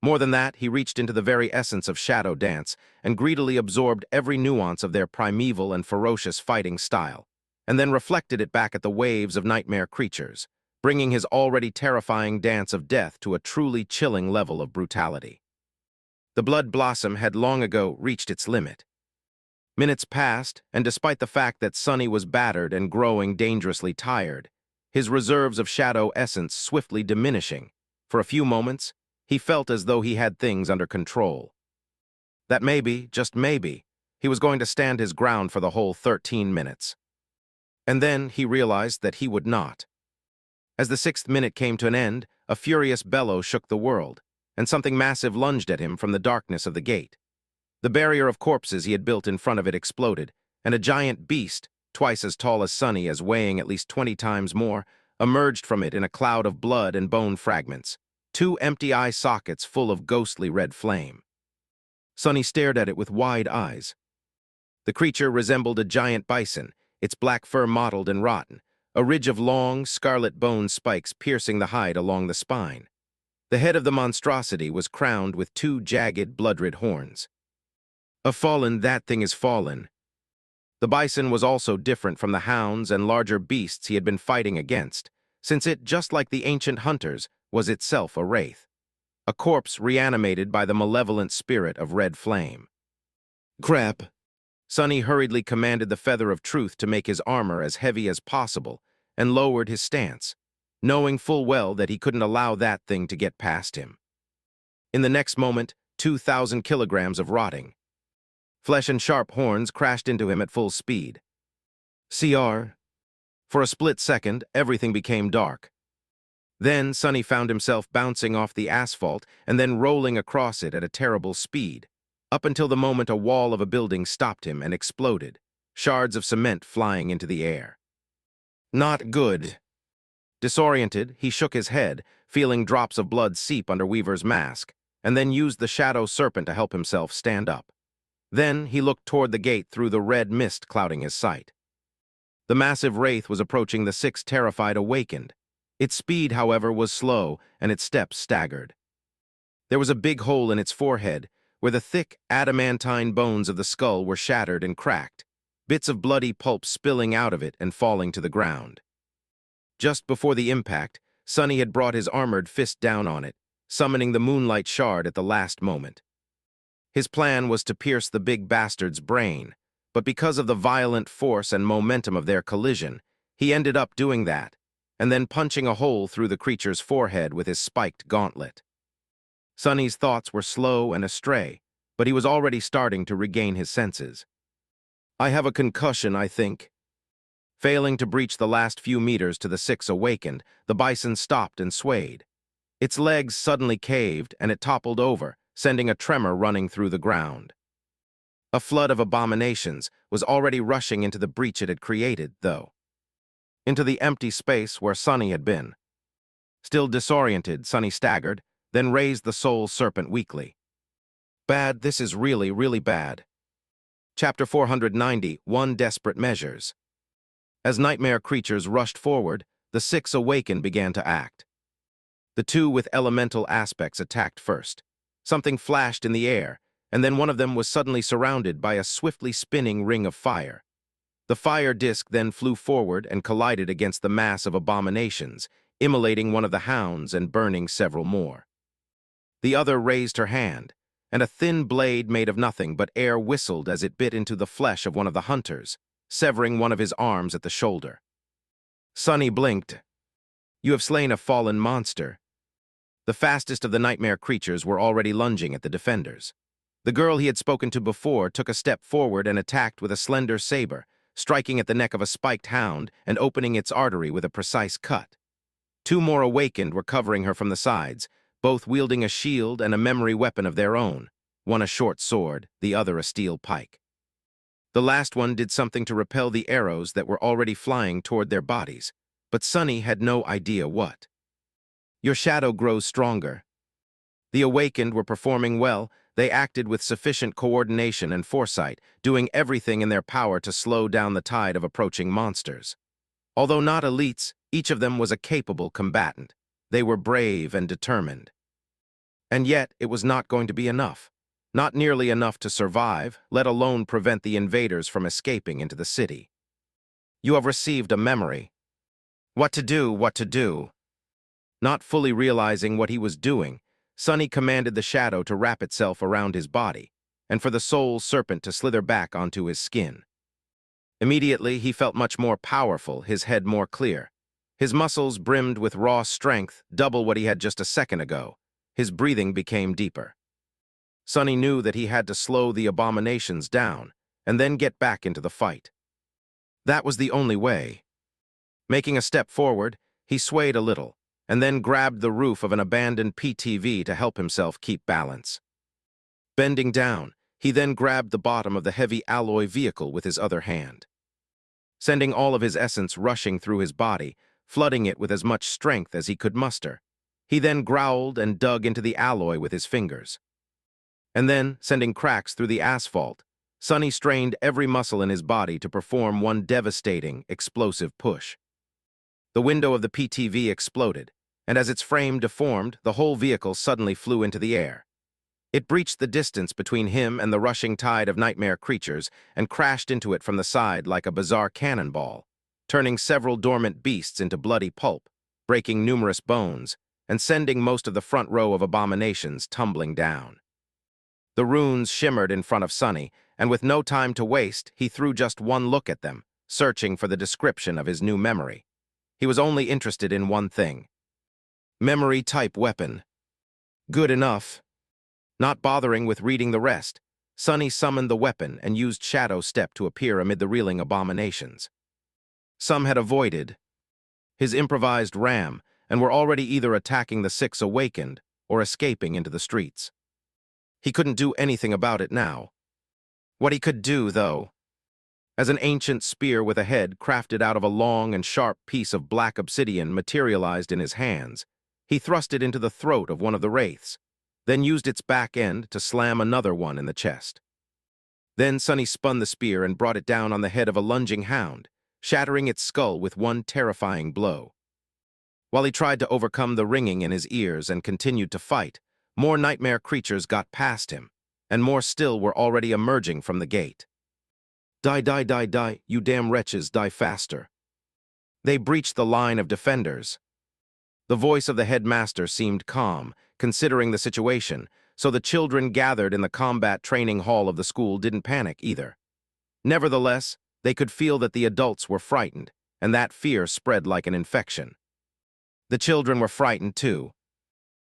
Speaker 1: More than that, he reached into the very essence of shadow dance and greedily absorbed every nuance of their primeval and ferocious fighting style, and then reflected it back at the waves of nightmare creatures, bringing his already terrifying dance of death to a truly chilling level of brutality. The blood blossom had long ago reached its limit. Minutes passed, and despite the fact that Sonny was battered and growing dangerously tired, his reserves of shadow essence swiftly diminishing, for a few moments, he felt as though he had things under control. That maybe, just maybe, he was going to stand his ground for the whole 13 minutes. And then he realized that he would not. As the 6th minute came to an end, a furious bellow shook the world, and something massive lunged at him from the darkness of the gate. The barrier of corpses he had built in front of it exploded, and a giant beast, twice as tall as Sonny as weighing at least 20 times more, emerged from it in a cloud of blood and bone fragments, 2 empty eye sockets full of ghostly red flame. Sonny stared at it with wide eyes. The creature resembled a giant bison, its black fur mottled and rotten, a ridge of long, scarlet bone spikes piercing the hide along the spine. The head of the monstrosity was crowned with 2 jagged, blood-red horns. That thing is fallen. The bison was also different from the hounds and larger beasts he had been fighting against, since it, just like the ancient hunters, was itself a wraith, a corpse reanimated by the malevolent spirit of red flame. Crap! Sonny hurriedly commanded the Feather of Truth to make his armor as heavy as possible and lowered his stance, knowing full well that he couldn't allow that thing to get past him. In the next moment, 2,000 kilograms of rotting flesh and sharp horns crashed into him at full speed. For a split second, everything became dark. Then Sonny found himself bouncing off the asphalt and then rolling across it at a terrible speed, up until the moment a wall of a building stopped him and exploded, shards of cement flying into the air. Not good. Disoriented, he shook his head, feeling drops of blood seep under Weaver's mask, and then used the shadow serpent to help himself stand up. Then he looked toward the gate through the red mist clouding his sight. The massive wraith was approaching the 6 terrified awakened. Its speed, however, was slow, and its steps staggered. There was a big hole in its forehead, where the thick, adamantine bones of the skull were shattered and cracked, bits of bloody pulp spilling out of it and falling to the ground. Just before the impact, Sonny had brought his armored fist down on it, summoning the moonlight shard at the last moment. His plan was to pierce the big bastard's brain, but because of the violent force and momentum of their collision, he ended up doing that, and then punching a hole through the creature's forehead with his spiked gauntlet. Sonny's thoughts were slow and astray, but he was already starting to regain his senses. "I have a concussion, I think." Failing to breach the last few meters to the six awakened, the bison stopped and swayed. Its legs suddenly caved, and it toppled over, sending a tremor running through the ground. A flood of abominations was already rushing into the breach it had created, though. Into the empty space where Sonny had been. Still disoriented, Sonny staggered, then raised the soul serpent weakly. "Bad, this is really, really bad." Chapter 490, One Desperate Measures. As nightmare creatures rushed forward, the six awakened began to act. The two with elemental aspects attacked first. Something flashed in the air, and then one of them was suddenly surrounded by a swiftly spinning ring of fire. The fire disk then flew forward and collided against the mass of abominations, immolating one of the hounds and burning several more. The other raised her hand, and a thin blade made of nothing but air whistled as it bit into the flesh of one of the hunters, severing one of his arms at the shoulder. Sonny blinked. "You have slain a fallen monster." The fastest of the nightmare creatures were already lunging at the defenders. The girl he had spoken to before took a step forward and attacked with a slender saber, striking at the neck of a spiked hound and opening its artery with a precise cut. Two more awakened were covering her from the sides, both wielding a shield and a memory weapon of their own, one a short sword, the other a steel pike. The last one did something to repel the arrows that were already flying toward their bodies, but Sonny had no idea what. "Your shadow grows stronger." The awakened were performing well. They acted with sufficient coordination and foresight, doing everything in their power to slow down the tide of approaching monsters. Although not elites, each of them was a capable combatant. They were brave and determined. And yet, it was not going to be enough. Not nearly enough to survive, let alone prevent the invaders from escaping into the city. "You have received a memory." What to do, what to do? Not fully realizing what he was doing, Sonny commanded the shadow to wrap itself around his body, and for the soul serpent to slither back onto his skin. Immediately, he felt much more powerful, his head more clear. His muscles brimmed with raw strength, double what he had just a second ago. His breathing became deeper. Sonny knew that he had to slow the abominations down, and then get back into the fight. That was the only way. Making a step forward, he swayed a little, and then grabbed the roof of an abandoned PTV to help himself keep balance. Bending down, he then grabbed the bottom of the heavy alloy vehicle with his other hand. Sending all of his essence rushing through his body, flooding it with as much strength as he could muster, he then growled and dug into the alloy with his fingers. And then, sending cracks through the asphalt, Sonny strained every muscle in his body to perform one devastating, explosive push. The window of the PTV exploded, and as its frame deformed, the whole vehicle suddenly flew into the air. It breached the distance between him and the rushing tide of nightmare creatures and crashed into it from the side like a bizarre cannonball, turning several dormant beasts into bloody pulp, breaking numerous bones, and sending most of the front row of abominations tumbling down. The runes shimmered in front of Sonny, and with no time to waste, he threw just one look at them, searching for the description of his new memory. He was only interested in one thing. Memory-type weapon. Good enough. Not bothering with reading the rest, Sonny summoned the weapon and used Shadow Step to appear amid the reeling abominations. Some had avoided his improvised ram and were already either attacking the six awakened or escaping into the streets. He couldn't do anything about it now. What he could do, though, as an ancient spear with a head crafted out of a long and sharp piece of black obsidian materialized in his hands, he thrust it into the throat of one of the wraiths, then used its back end to slam another one in the chest. Then Sonny spun the spear and brought it down on the head of a lunging hound, shattering its skull with one terrifying blow. While he tried to overcome the ringing in his ears and continued to fight, more nightmare creatures got past him, and more still were already emerging from the gate. Die, die, die, die, you damn wretches, die faster. They breached the line of defenders. The voice of the headmaster seemed calm, considering the situation, so the children gathered in the combat training hall of the school didn't panic either. Nevertheless, they could feel that the adults were frightened, and that fear spread like an infection. The children were frightened too.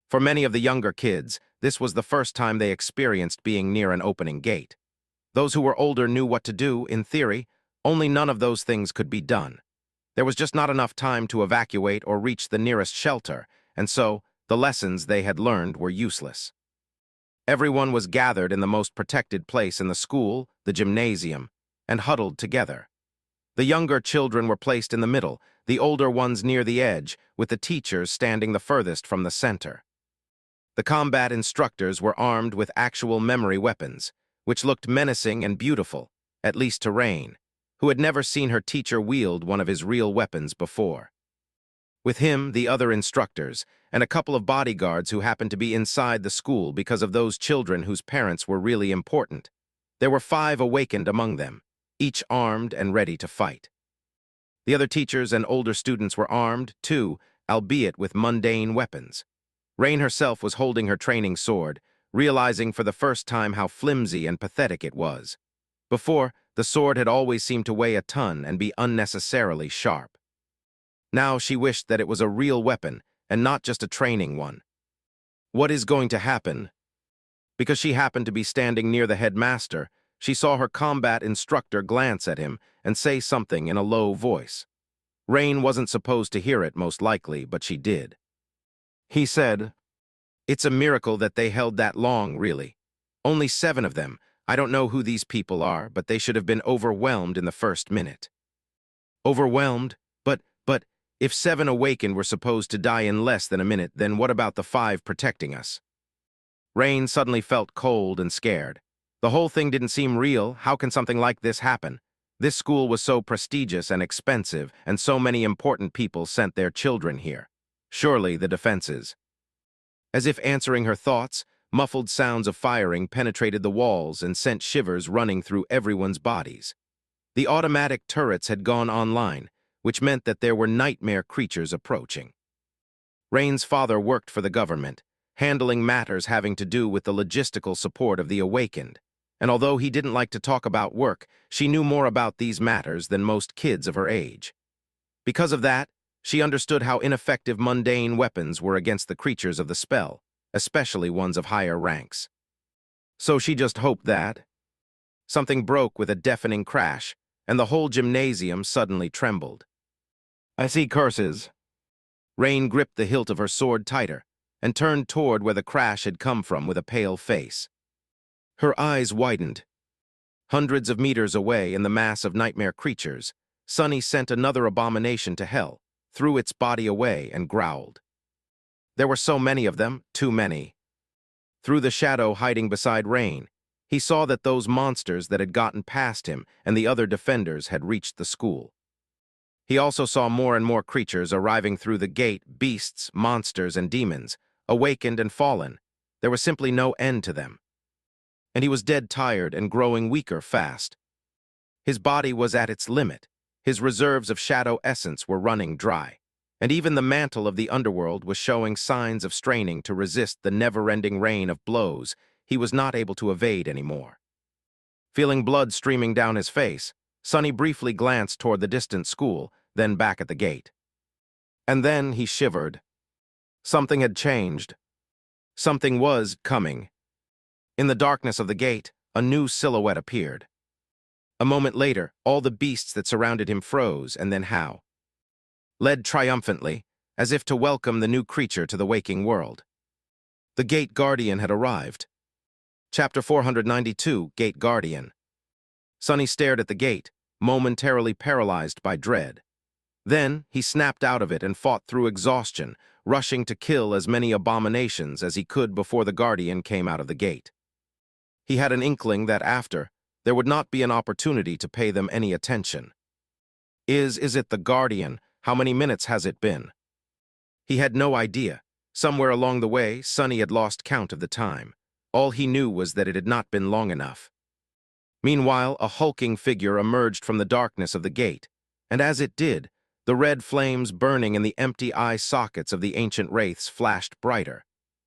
Speaker 1: For many of the younger kids, this was the first time they experienced being near an opening gate. Those who were older knew what to do, in theory, only none of those things could be done. There was just not enough time to evacuate or reach the nearest shelter, and so the lessons they had learned were useless. Everyone was gathered in the most protected place in the school, the gymnasium, and huddled together. The younger children were placed in the middle, the older ones near the edge, with the teachers standing the furthest from the center. The combat instructors were armed with actual memory weapons, which looked menacing and beautiful, at least to Rain, who had never seen her teacher wield one of his real weapons before. With him, the other instructors, and a couple of bodyguards who happened to be inside the school because of those children whose parents were really important. There were 5 awakened among them, each armed and ready to fight. The other teachers and older students were armed, too, albeit with mundane weapons. Rain herself was holding her training sword, realizing for the first time how flimsy and pathetic it was. Before, the sword had always seemed to weigh a ton and be unnecessarily sharp. Now she wished that it was a real weapon and not just a training one. What is going to happen? Because she happened to be standing near the headmaster, she saw her combat instructor glance at him and say something in a low voice. Rain wasn't supposed to hear it, most likely, but she did. He said, "It's a miracle that they held that long, really. Only 7 of them. I don't know who these people are, but they should have been overwhelmed in the first minute." Overwhelmed? But, if 7 awakened were supposed to die in less than a minute, then what about the 5 protecting us? Rain suddenly felt cold and scared. The whole thing didn't seem real. How can something like this happen? This school was so prestigious and expensive, and so many important people sent their children here. Surely the defenses. As if answering her thoughts, muffled sounds of firing penetrated the walls and sent shivers running through everyone's bodies. The automatic turrets had gone online, which meant that there were nightmare creatures approaching. Rain's father worked for the government, handling matters having to do with the logistical support of the awakened, and although he didn't like to talk about work, she knew more about these matters than most kids of her age. Because of that, she understood how ineffective mundane weapons were against the creatures of the spell, especially ones of higher ranks. So she just hoped that something broke with a deafening crash, and the whole gymnasium suddenly trembled. "I see curses." Rain gripped the hilt of her sword tighter and turned toward where the crash had come from with a pale face. Her eyes widened. Hundreds of meters away in the mass of nightmare creatures, Sunny sent another abomination to hell, threw its body away, and growled. There were so many of them, too many. Through the shadow hiding beside Rain, he saw that those monsters that had gotten past him and the other defenders had reached the school. He also saw more and more creatures arriving through the gate, beasts, monsters, and demons, awakened and fallen. There was simply no end to them. And he was dead tired and growing weaker fast. His body was at its limit. His reserves of shadow essence were running dry, and even the mantle of the underworld was showing signs of straining to resist the never-ending rain of blows he was not able to evade anymore. Feeling blood streaming down his face, Sunny briefly glanced toward the distant school, then back at the gate. And then he shivered. Something had changed. Something was coming. In the darkness of the gate, a new silhouette appeared. A moment later, all the beasts that surrounded him froze, and then How led triumphantly, as if to welcome the new creature to the waking world. The Gate Guardian had arrived. Chapter 492, Gate Guardian. Sunny stared at the gate, momentarily paralyzed by dread. Then he snapped out of it and fought through exhaustion, rushing to kill as many abominations as he could before the Guardian came out of the gate. He had an inkling that after, there would not be an opportunity to pay them any attention. Is it the Guardian? How many minutes has it been? He had no idea. Somewhere along the way, Sonny had lost count of the time. All he knew was that it had not been long enough. Meanwhile, a hulking figure emerged from the darkness of the gate, and as it did, the red flames burning in the empty eye sockets of the ancient wraiths flashed brighter,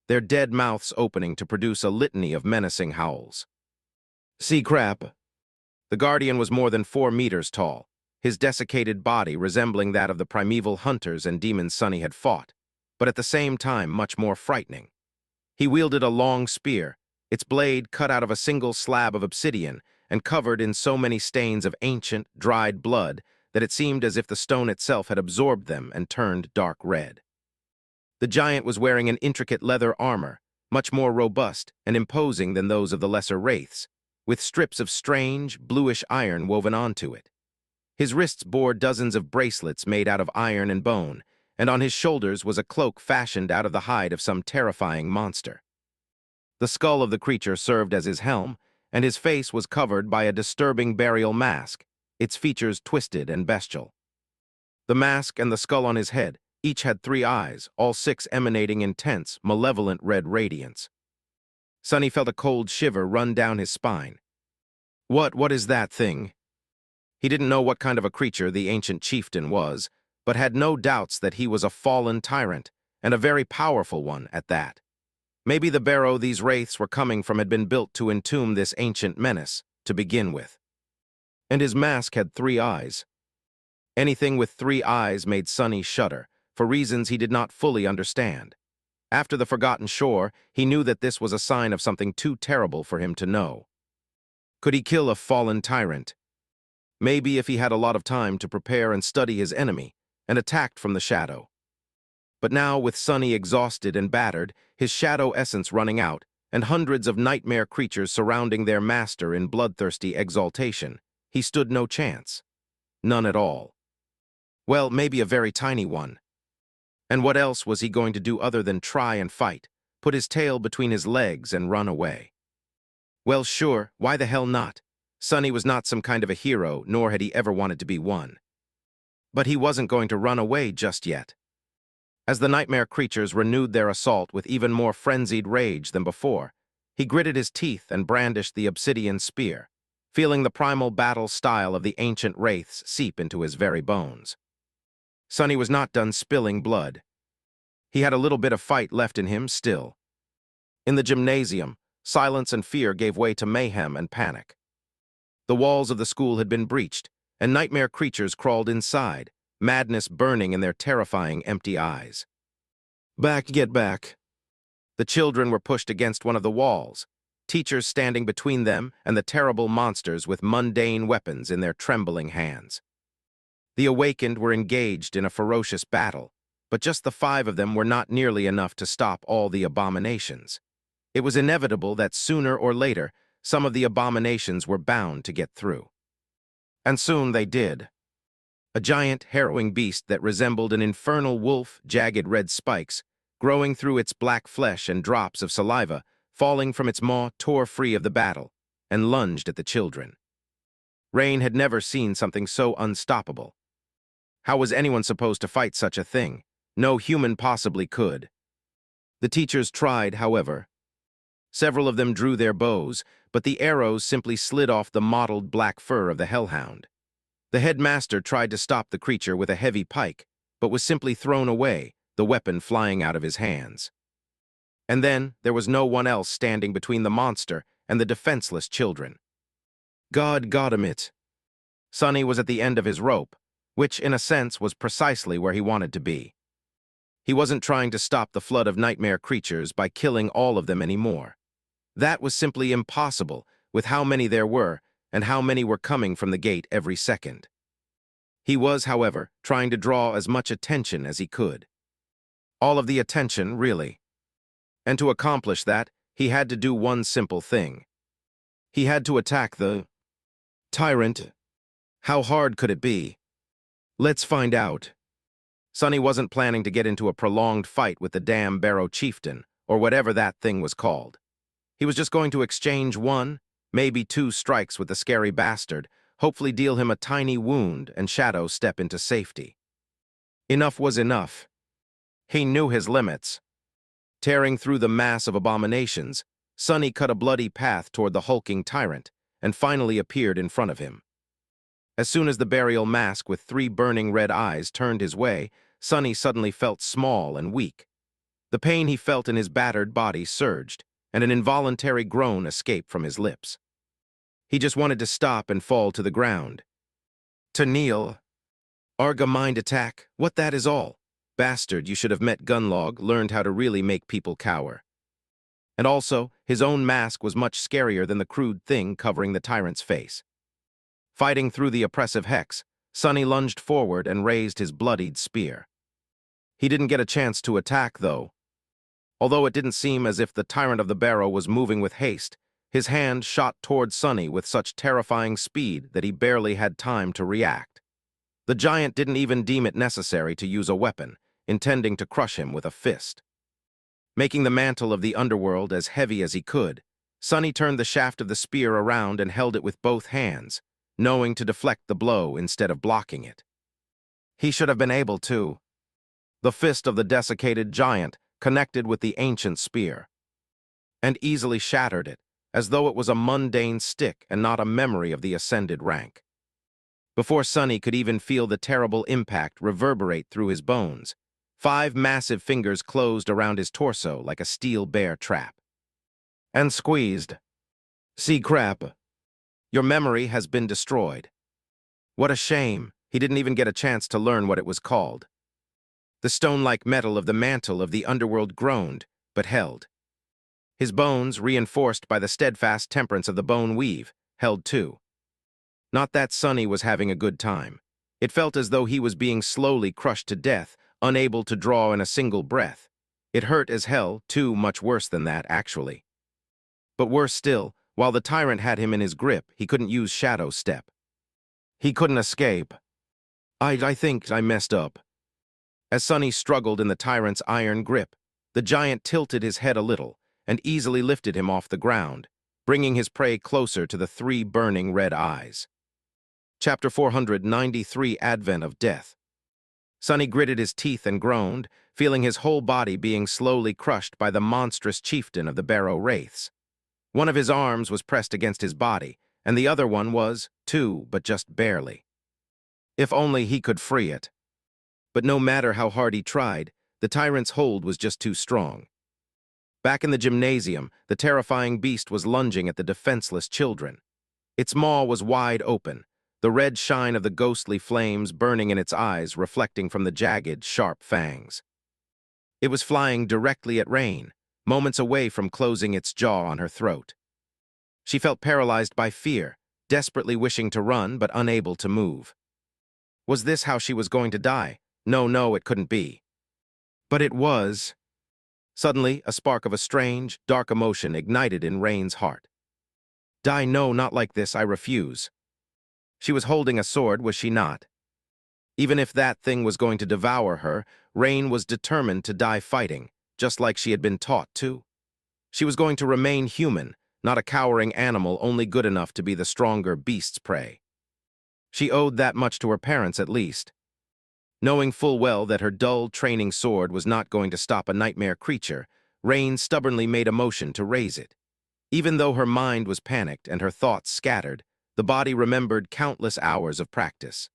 Speaker 1: their dead mouths opening to produce a litany of menacing howls. Sea crab. The guardian was more than 4 meters tall, his desiccated body resembling that of the primeval hunters and demons Sonny had fought, but at the same time much more frightening. He wielded a long spear, its blade cut out of a single slab of obsidian and covered in so many stains of ancient, dried blood that it seemed as if the stone itself had absorbed them and turned dark red. The giant was wearing an intricate leather armor, much more robust and imposing than those of the lesser wraiths, with strips of strange, bluish iron woven onto it. His wrists bore dozens of bracelets made out of iron and bone, and on his shoulders was a cloak fashioned out of the hide of some terrifying monster. The skull of the creature served as his helm, and his face was covered by a disturbing burial mask, its features twisted and bestial. The mask and the skull on his head each had 3 eyes, all 6 emanating intense, malevolent red radiance. Sonny felt a cold shiver run down his spine. What is that thing? He didn't know what kind of a creature the ancient chieftain was, but had no doubts that he was a fallen tyrant, and a very powerful one at that. Maybe the barrow these wraiths were coming from had been built to entomb this ancient menace, to begin with. And his mask had 3 eyes. Anything with 3 eyes made Sonny shudder, for reasons he did not fully understand. After the Forgotten Shore, he knew that this was a sign of something too terrible for him to know. Could he kill a fallen tyrant? Maybe if he had a lot of time to prepare and study his enemy, and attacked from the shadow. But now, with Sonny exhausted and battered, his shadow essence running out, and hundreds of nightmare creatures surrounding their master in bloodthirsty exaltation, he stood no chance. None at all. Well, maybe a very tiny one. And what else was he going to do other than try and fight, put his tail between his legs and run away? Well, sure, why the hell not? Sonny was not some kind of a hero, nor had he ever wanted to be one. But he wasn't going to run away just yet. As the nightmare creatures renewed their assault with even more frenzied rage than before, he gritted his teeth and brandished the obsidian spear, feeling the primal battle style of the ancient wraiths seep into his very bones. Sonny was not done spilling blood. He had a little bit of fight left in him still. In the gymnasium, silence and fear gave way to mayhem and panic. The walls of the school had been breached, and nightmare creatures crawled inside, madness burning in their terrifying empty eyes. Get back. The children were pushed against one of the walls, teachers standing between them and the terrible monsters with mundane weapons in their trembling hands. The awakened were engaged in a ferocious battle, but just the 5 of them were not nearly enough to stop all the abominations. It was inevitable that sooner or later, some of the abominations were bound to get through. And soon they did. A giant, harrowing beast that resembled an infernal wolf, jagged red spikes, growing through its black flesh and drops of saliva, falling from its maw, tore free of the battle, and lunged at the children. Rain had never seen something so unstoppable. How was anyone supposed to fight such a thing? No human possibly could. The teachers tried, however. Several of them drew their bows, but the arrows simply slid off the mottled black fur of the hellhound. The headmaster tried to stop the creature with a heavy pike, but was simply thrown away, the weapon flying out of his hands. And then there was no one else standing between the monster and the defenseless children. God got him it. Sonny was at the end of his rope, which in a sense was precisely where he wanted to be. He wasn't trying to stop the flood of nightmare creatures by killing all of them anymore. That was simply impossible with how many there were and how many were coming from the gate every second. He was, however, trying to draw as much attention as he could. All of the attention, really. And to accomplish that, he had to do one simple thing. He had to attack the tyrant. How hard could it be? Let's find out. Sonny wasn't planning to get into a prolonged fight with the damn Barrow chieftain, or whatever that thing was called. He was just going to exchange 1, maybe 2 strikes with the scary bastard, hopefully deal him a tiny wound and Shadow step into safety. Enough was enough. He knew his limits. Tearing through the mass of abominations, Sonny cut a bloody path toward the hulking tyrant and finally appeared in front of him. As soon as the burial mask with 3 burning red eyes turned his way, Sonny suddenly felt small and weak. The pain he felt in his battered body surged, and an involuntary groan escaped from his lips. He just wanted to stop and fall to the ground. To kneel. Arga mind attack, what that is all. Bastard, you should have met Gunlog, learned how to really make people cower. And also, his own mask was much scarier than the crude thing covering the tyrant's face. Fighting through the oppressive hex, Sonny lunged forward and raised his bloodied spear. He didn't get a chance to attack, though. Although it didn't seem as if the tyrant of the barrow was moving with haste, his hand shot toward Sonny with such terrifying speed that he barely had time to react. The giant didn't even deem it necessary to use a weapon, intending to crush him with a fist. Making the mantle of the underworld as heavy as he could, Sonny turned the shaft of the spear around and held it with both hands, knowing to deflect the blow instead of blocking it. He should have been able to. The fist of the desiccated giant connected with the ancient spear, and easily shattered it, as though it was a mundane stick and not a memory of the ascended rank. Before Sonny could even feel the terrible impact reverberate through his bones, 5 massive fingers closed around his torso like a steel bear trap. And squeezed. See crap. Your memory has been destroyed. What a shame, he didn't even get a chance to learn what it was called. The stone-like metal of the mantle of the underworld groaned, but held. His bones, reinforced by the steadfast temperance of the bone weave, held too. Not that Sonny was having a good time. It felt as though he was being slowly crushed to death, unable to draw in a single breath. It hurt as hell, too, much worse than that, actually. But worse still, while the tyrant had him in his grip, he couldn't use Shadow Step. He couldn't escape. I think I messed up. As Sonny struggled in the tyrant's iron grip, the giant tilted his head a little and easily lifted him off the ground, bringing his prey closer to the 3 burning red eyes. Chapter 493, Advent of Death. Sonny gritted his teeth and groaned, feeling his whole body being slowly crushed by the monstrous chieftain of the Barrow Wraiths. One of his arms was pressed against his body, and the other one was, too, but just barely. If only he could free it. But no matter how hard he tried, the tyrant's hold was just too strong. Back in the gymnasium, the terrifying beast was lunging at the defenseless children. Its maw was wide open, the red shine of the ghostly flames burning in its eyes reflecting from the jagged, sharp fangs. It was flying directly at Rain, moments away from closing its jaw on her throat. She felt paralyzed by fear, desperately wishing to run but unable to move. Was this how she was going to die? No, it couldn't be. But it was. Suddenly, a spark of a strange, dark emotion ignited in Rain's heart. Die, no, not like this, I refuse. She was holding a sword, was she not? Even if that thing was going to devour her, Rain was determined to die fighting, just like she had been taught to. She was going to remain human, not a cowering animal only good enough to be the stronger beast's prey. She owed that much to her parents, at least. Knowing full well that her dull, training sword was not going to stop a nightmare creature, Rain stubbornly made a motion to raise it. Even though her mind was panicked and her thoughts scattered, the body remembered countless hours of practice.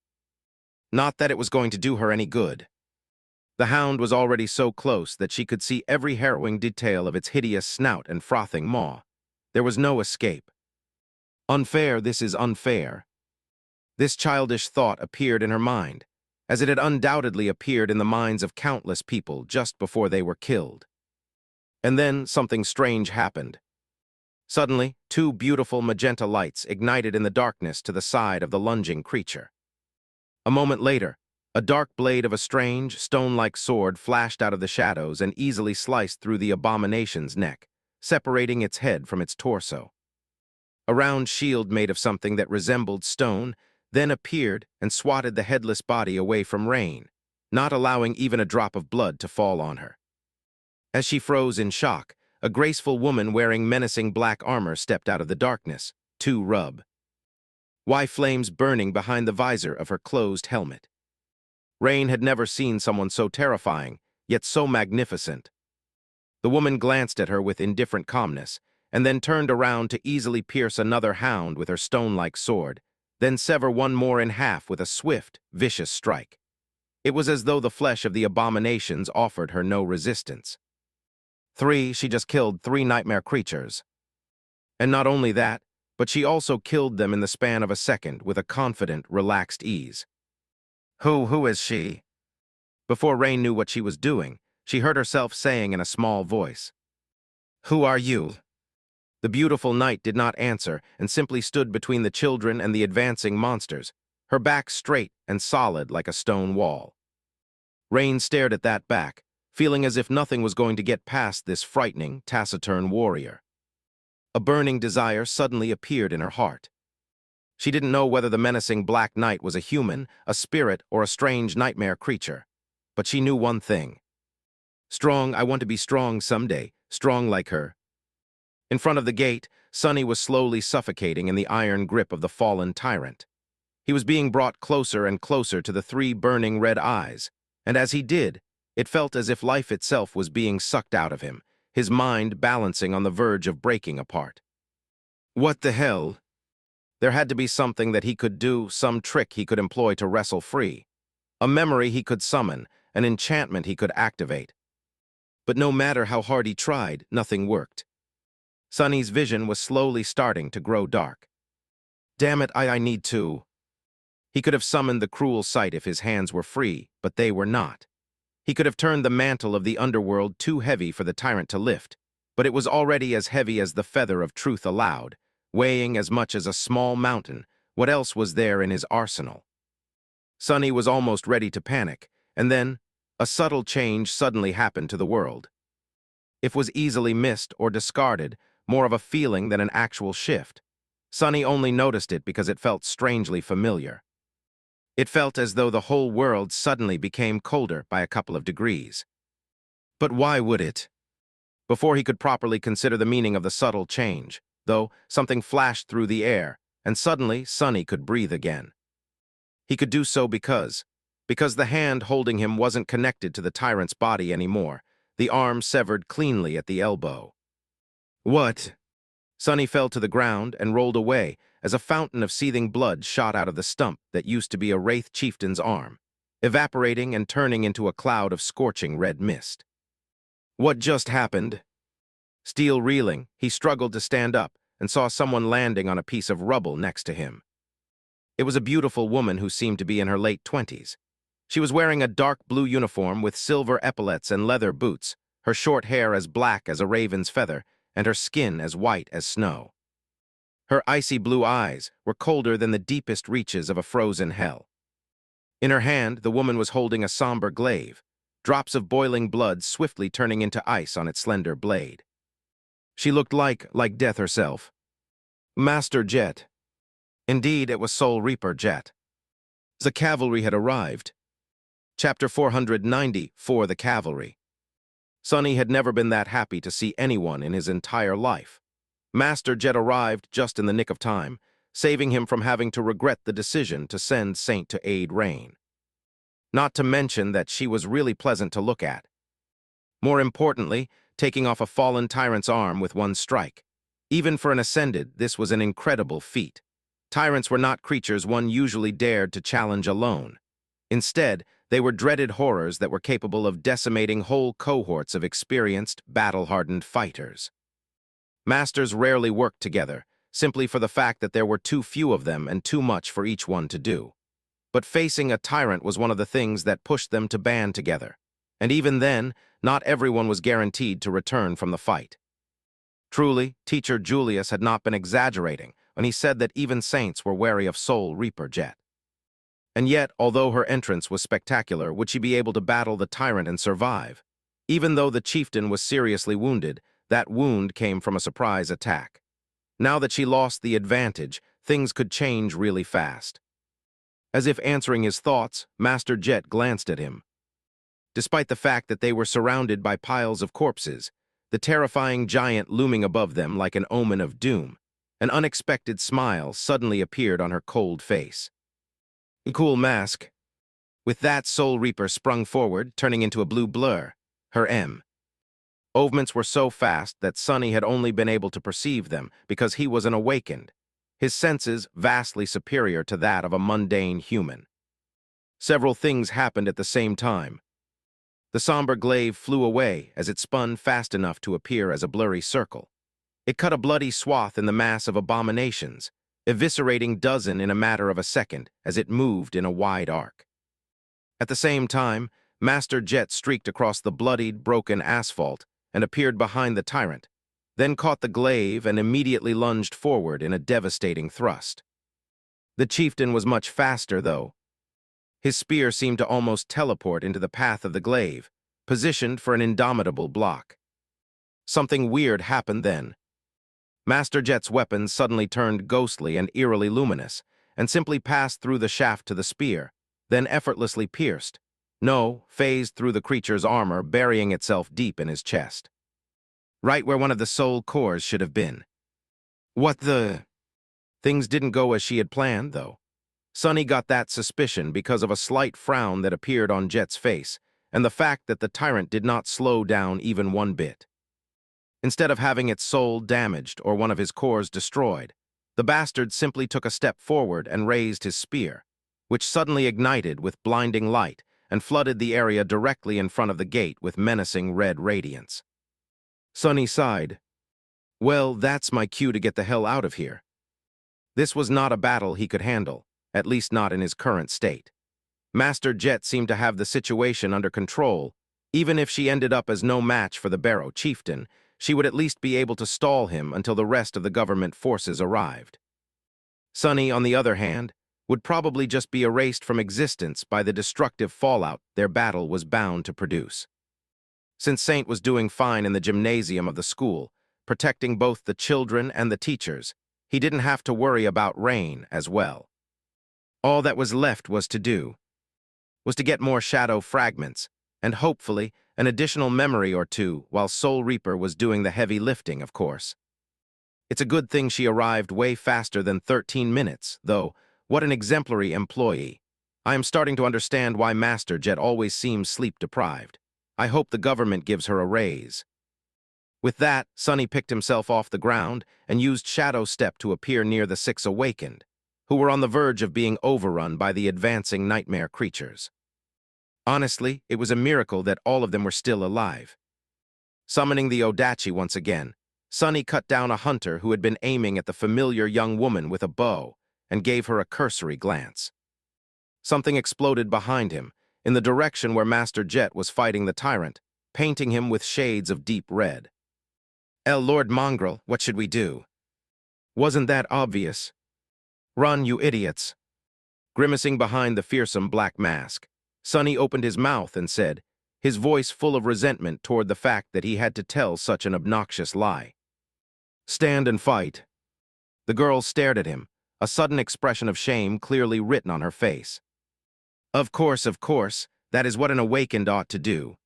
Speaker 1: Not that it was going to do her any good. The hound was already so close that she could see every harrowing detail of its hideous snout and frothing maw. There was no escape. Unfair, this is unfair. This childish thought appeared in her mind, as it had undoubtedly appeared in the minds of countless people just before they were killed. And then something strange happened. Suddenly, 2 beautiful magenta lights ignited in the darkness to the side of the lunging creature. A moment later, a dark blade of a strange, stone-like sword flashed out of the shadows and easily sliced through the abomination's neck, separating its head from its torso. A round shield made of something that resembled stone then appeared and swatted the headless body away from Rain, not allowing even a drop of blood to fall on her. As she froze in shock, a graceful woman wearing menacing black armor stepped out of the darkness, to rub. Why flames burning behind the visor of her closed helmet? Rain had never seen someone so terrifying, yet so magnificent. The woman glanced at her with indifferent calmness, and then turned around to easily pierce another hound with her stone-like sword, then sever one more in half with a swift, vicious strike. It was as though the flesh of the abominations offered her no resistance. She just killed 3 nightmare creatures. And not only that, but she also killed them in the span of a second with a confident, relaxed ease. Who is she? Before Rain knew what she was doing, she heard herself saying in a small voice, "Who are you?" The beautiful knight did not answer and simply stood between the children and the advancing monsters, her back straight and solid like a stone wall. Rain stared at that back, feeling as if nothing was going to get past this frightening, taciturn warrior. A burning desire suddenly appeared in her heart. She didn't know whether the menacing Black Knight was a human, a spirit, or a strange nightmare creature. But she knew one thing. Strong, I want to be strong someday, strong like her. In front of the gate, Sonny was slowly suffocating in the iron grip of the fallen tyrant. He was being brought closer and closer to the 3 burning red eyes, and as he did, it felt as if life itself was being sucked out of him, his mind balancing on the verge of breaking apart. What the hell? There had to be something that he could do, some trick he could employ to wrestle free. A memory he could summon, an enchantment he could activate. But no matter how hard he tried, nothing worked. Sonny's vision was slowly starting to grow dark. Damn it, I need to. He could have summoned the cruel sight if his hands were free, but they were not. He could have turned the mantle of the underworld too heavy for the tyrant to lift, but it was already as heavy as the feather of truth allowed, weighing as much as a small mountain. What else was there in his arsenal? Sonny was almost ready to panic, and then a subtle change suddenly happened to the world. It was easily missed or discarded, more of a feeling than an actual shift. Sonny only noticed it because it felt strangely familiar. It felt as though the whole world suddenly became colder by a couple of degrees. But why would it? Before he could properly consider the meaning of the subtle change, though, something flashed through the air, and suddenly Sonny could breathe again. He could do so because the hand holding him wasn't connected to the tyrant's body anymore, the arm severed cleanly at the elbow. What? Sonny fell to the ground and rolled away as a fountain of seething blood shot out of the stump that used to be a Wraith chieftain's arm, evaporating and turning into a cloud of scorching red mist. What just happened? Still reeling, he struggled to stand up and saw someone landing on a piece of rubble next to him. It was a beautiful woman who seemed to be in her late 20s. She was wearing a dark blue uniform with silver epaulets and leather boots, her short hair as black as a raven's feather, and her skin as white as snow. Her icy blue eyes were colder than the deepest reaches of a frozen hell. In her hand, the woman was holding a somber glaive, drops of boiling blood swiftly turning into ice on its slender blade. She looked like Death herself. Master Jet. Indeed, it was Soul Reaper Jet. The cavalry had arrived. Chapter 490, For the Cavalry. Sonny had never been that happy to see anyone in his entire life. Master Jet arrived just in the nick of time, saving him from having to regret the decision to send Saint to aid Rain. Not to mention that she was really pleasant to look at. More importantly, taking off a fallen tyrant's arm with one strike. Even for an Ascended, this was an incredible feat. Tyrants were not creatures one usually dared to challenge alone. Instead, they were dreaded horrors that were capable of decimating whole cohorts of experienced, battle-hardened fighters. Masters rarely worked together, simply for the fact that there were too few of them and too much for each one to do. But facing a tyrant was one of the things that pushed them to band together. And even then, not everyone was guaranteed to return from the fight. Truly, Teacher Julius had not been exaggerating when he said that even saints were wary of Soul Reaper Jet. And yet, although her entrance was spectacular, would she be able to battle the tyrant and survive? Even though the chieftain was seriously wounded, that wound came from a surprise attack. Now that she lost the advantage, things could change really fast. As if answering his thoughts, Master Jet glanced at him. Despite the fact that they were surrounded by piles of corpses, the terrifying giant looming above them like an omen of doom, an unexpected smile suddenly appeared on her cold face. Cool mask. With that, Soul Reaper sprung forward, turning into a blue blur. Her movements were so fast that Sonny had only been able to perceive them because he was an awakened, his senses vastly superior to that of a mundane human. Several things happened at the same time. The somber glaive flew away as it spun fast enough to appear as a blurry circle. It cut a bloody swath in the mass of abominations, eviscerating dozen in a matter of a second as it moved in a wide arc. At the same time, Master Jet streaked across the bloodied, broken asphalt and appeared behind the tyrant, then caught the glaive and immediately lunged forward in a devastating thrust. The chieftain was much faster, though. His spear seemed to almost teleport into the path of the glaive, positioned for an indomitable block. Something weird happened then. Master Jet's weapon suddenly turned ghostly and eerily luminous, and simply passed through the shaft to the spear, then effortlessly pierced, phased through the creature's armor, burying itself deep in his chest. Right where one of the soul cores should have been. What the... Things didn't go as she had planned, though. Sonny got that suspicion because of a slight frown that appeared on Jet's face, and the fact that the tyrant did not slow down even one bit. Instead of having its soul damaged or one of his cores destroyed, the bastard simply took a step forward and raised his spear, which suddenly ignited with blinding light and flooded the area directly in front of the gate with menacing red radiance. Sonny sighed. Well, that's my cue to get the hell out of here. This was not a battle he could handle, at least not in his current state. Master Jet seemed to have the situation under control. Even if she ended up as no match for the Barrow chieftain, she would at least be able to stall him until the rest of the government forces arrived. Sonny, on the other hand, would probably just be erased from existence by the destructive fallout their battle was bound to produce. Since Saint was doing fine in the gymnasium of the school, protecting both the children and the teachers, he didn't have to worry about Rain as well. All that was left was to get more shadow fragments, and hopefully an additional memory or two while Soul Reaper was doing the heavy lifting, of course. It's a good thing she arrived way faster than 13 minutes, though. What an exemplary employee. I am starting to understand why Master Jet always seems sleep-deprived. I hope the government gives her a raise. With that, Sonny picked himself off the ground and used Shadow Step to appear near the 6 awakened, who were on the verge of being overrun by the advancing nightmare creatures. Honestly, it was a miracle that all of them were still alive. Summoning the Odachi once again, Sonny cut down a hunter who had been aiming at the familiar young woman with a bow and gave her a cursory glance. Something exploded behind him, in the direction where Master Jet was fighting the tyrant, painting him with shades of deep red. Lord Mongrel, what should we do? Wasn't that obvious? Run, you idiots. Grimacing behind the fearsome black mask, Sonny opened his mouth and said, his voice full of resentment toward the fact that he had to tell such an obnoxious lie. Stand and fight. The girl stared at him, a sudden expression of shame clearly written on her face. Of course, that is what an awakened ought to do.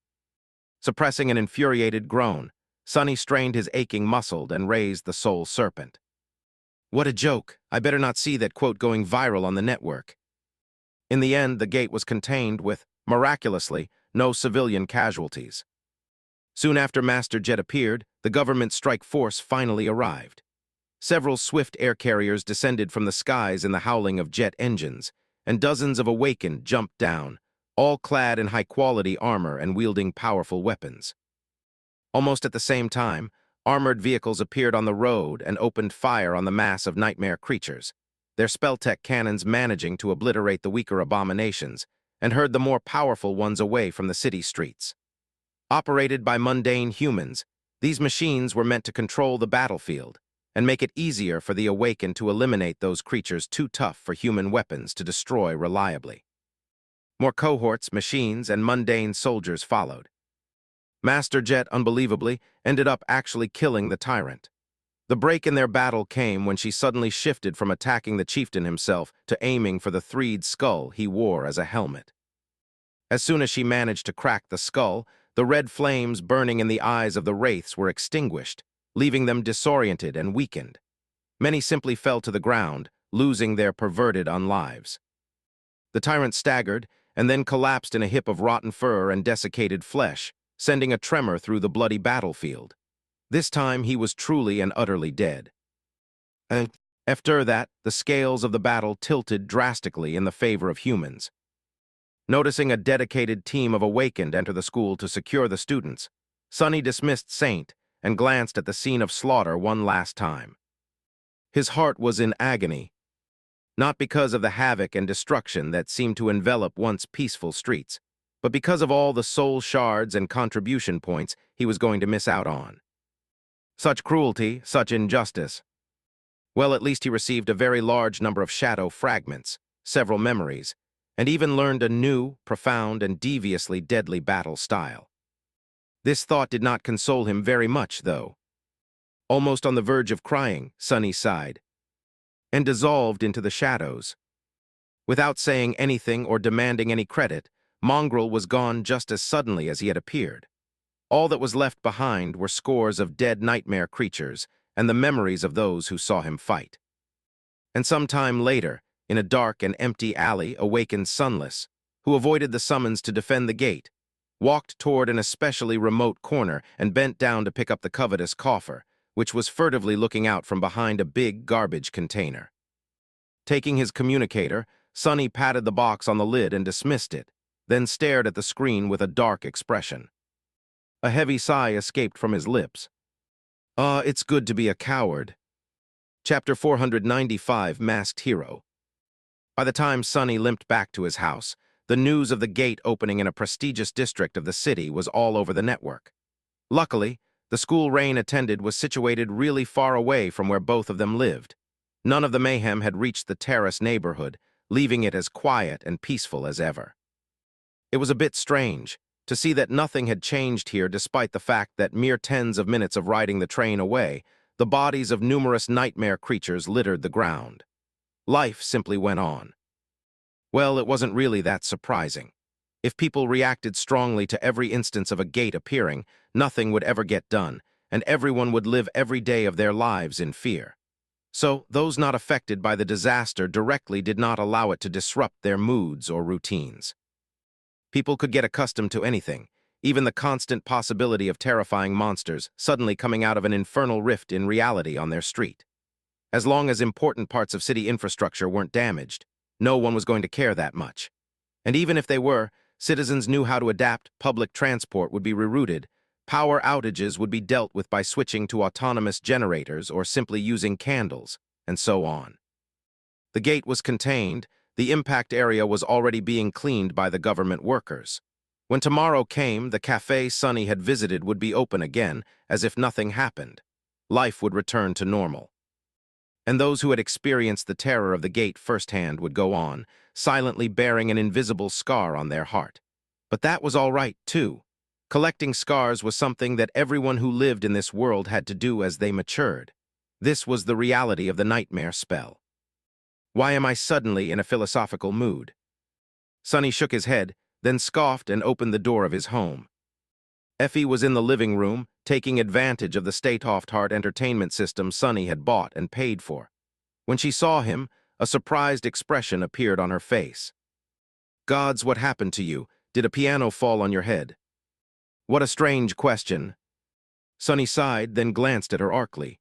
Speaker 1: Suppressing an infuriated groan, Sonny strained his aching muscle and raised the soul serpent. What a joke. I better not see that quote going viral on the network. In the end, the gate was contained with, miraculously, no civilian casualties. Soon after Master Jet appeared, the government strike force finally arrived. Several swift air carriers descended from the skies in the howling of jet engines, and dozens of awakened jumped down, all clad in high-quality armor and wielding powerful weapons. Almost at the same time, armored vehicles appeared on the road and opened fire on the mass of nightmare creatures, their spell-tech cannons managing to obliterate the weaker abominations and herd the more powerful ones away from the city streets. Operated by mundane humans, these machines were meant to control the battlefield and make it easier for the awakened to eliminate those creatures too tough for human weapons to destroy reliably. More cohorts, machines, and mundane soldiers followed. Master Jet, unbelievably, ended up actually killing the tyrant. The break in their battle came when she suddenly shifted from attacking the chieftain himself to aiming for the threed skull he wore as a helmet. As soon as she managed to crack the skull, the red flames burning in the eyes of the wraiths were extinguished, leaving them disoriented and weakened. Many simply fell to the ground, losing their perverted unlives. The tyrant staggered and then collapsed in a heap of rotten fur and desiccated flesh, sending a tremor through the bloody battlefield. This time he was truly and utterly dead. And after that, the scales of the battle tilted drastically in the favor of humans. Noticing a dedicated team of Awakened enter the school to secure the students, Sonny dismissed Saint and glanced at the scene of slaughter one last time. His heart was in agony, not because of the havoc and destruction that seemed to envelop once peaceful streets, but because of all the soul shards and contribution points he was going to miss out on. Such cruelty, such injustice. Well, at least he received a very large number of shadow fragments, several memories, and even learned a new, profound, and deviously deadly battle style. This thought did not console him very much, though. Almost on the verge of crying, Sonny sighed, and dissolved into the shadows. Without saying anything or demanding any credit, Mongrel was gone just as suddenly as he had appeared. All that was left behind were scores of dead nightmare creatures and the memories of those who saw him fight. And some time later, in a dark and empty alley, awakened Sunless, who avoided the summons to defend the gate, walked toward an especially remote corner and bent down to pick up the covetous coffer, which was furtively looking out from behind a big garbage container. Taking his communicator, Sonny patted the box on the lid and dismissed it, then stared at the screen with a dark expression. A heavy sigh escaped from his lips. It's good to be a coward. Chapter 495, Masked Hero. By the time Sonny limped back to his house, the news of the gate opening in a prestigious district of the city was all over the network. Luckily, the school Rain attended was situated really far away from where both of them lived. None of the mayhem had reached the terrace neighborhood, leaving it as quiet and peaceful as ever. It was a bit strange to see that nothing had changed here despite the fact that mere tens of minutes of riding the train away, the bodies of numerous nightmare creatures littered the ground. Life simply went on. Well, it wasn't really that surprising. If people reacted strongly to every instance of a gate appearing, nothing would ever get done, and everyone would live every day of their lives in fear. So, those not affected by the disaster directly did not allow it to disrupt their moods or routines. People could get accustomed to anything, even the constant possibility of terrifying monsters suddenly coming out of an infernal rift in reality on their street. As long as important parts of city infrastructure weren't damaged, no one was going to care that much. And even if they were, citizens knew how to adapt, public transport would be rerouted, power outages would be dealt with by switching to autonomous generators or simply using candles, and so on. The gate was contained, the impact area was already being cleaned by the government workers. When tomorrow came, the cafe Sonny had visited would be open again, as if nothing happened. Life would return to normal. And those who had experienced the terror of the gate firsthand would go on, silently bearing an invisible scar on their heart. But that was all right, too. Collecting scars was something that everyone who lived in this world had to do as they matured. This was the reality of the nightmare spell. Why am I suddenly in a philosophical mood? Sonny shook his head, then scoffed and opened the door of his home. Effie was in the living room, taking advantage of the state-of-the-art entertainment system Sonny had bought and paid for. When she saw him, a surprised expression appeared on her face. Gods, what happened to you? Did a piano fall on your head? What a strange question. Sonny sighed, then glanced at her arcly.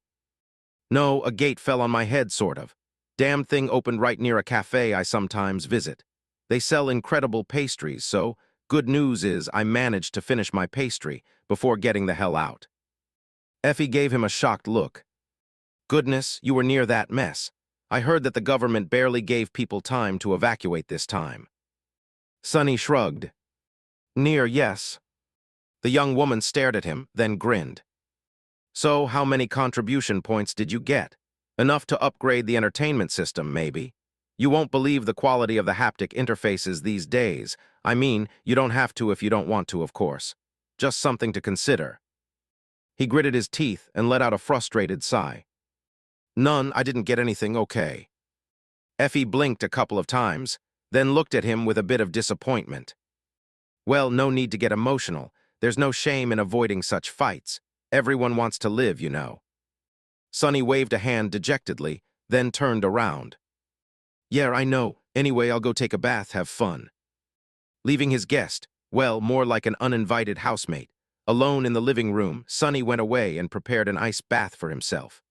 Speaker 1: No, a gate fell on my head, sort of. Damn thing opened right near a cafe I sometimes visit. They sell incredible pastries, so good news is I managed to finish my pastry before getting the hell out. Effie gave him a shocked look. Goodness, you were near that mess. I heard that the government barely gave people time to evacuate this time. Sonny shrugged. Near, yes. The young woman stared at him, then grinned. So, how many contribution points did you get? Enough to upgrade the entertainment system, maybe. You won't believe the quality of the haptic interfaces these days. I mean, you don't have to if you don't want to, of course. Just something to consider. He gritted his teeth and let out a frustrated sigh. None, I didn't get anything, okay. Effie blinked a couple of times, then looked at him with a bit of disappointment. Well, no need to get emotional. There's no shame in avoiding such fights. Everyone wants to live, you know. Sonny waved a hand dejectedly, then turned around. Yeah, I know. Anyway, I'll go take a bath, have fun. Leaving his guest, well, more like an uninvited housemate, Alone in the living room, Sonny went away and prepared an ice bath for himself.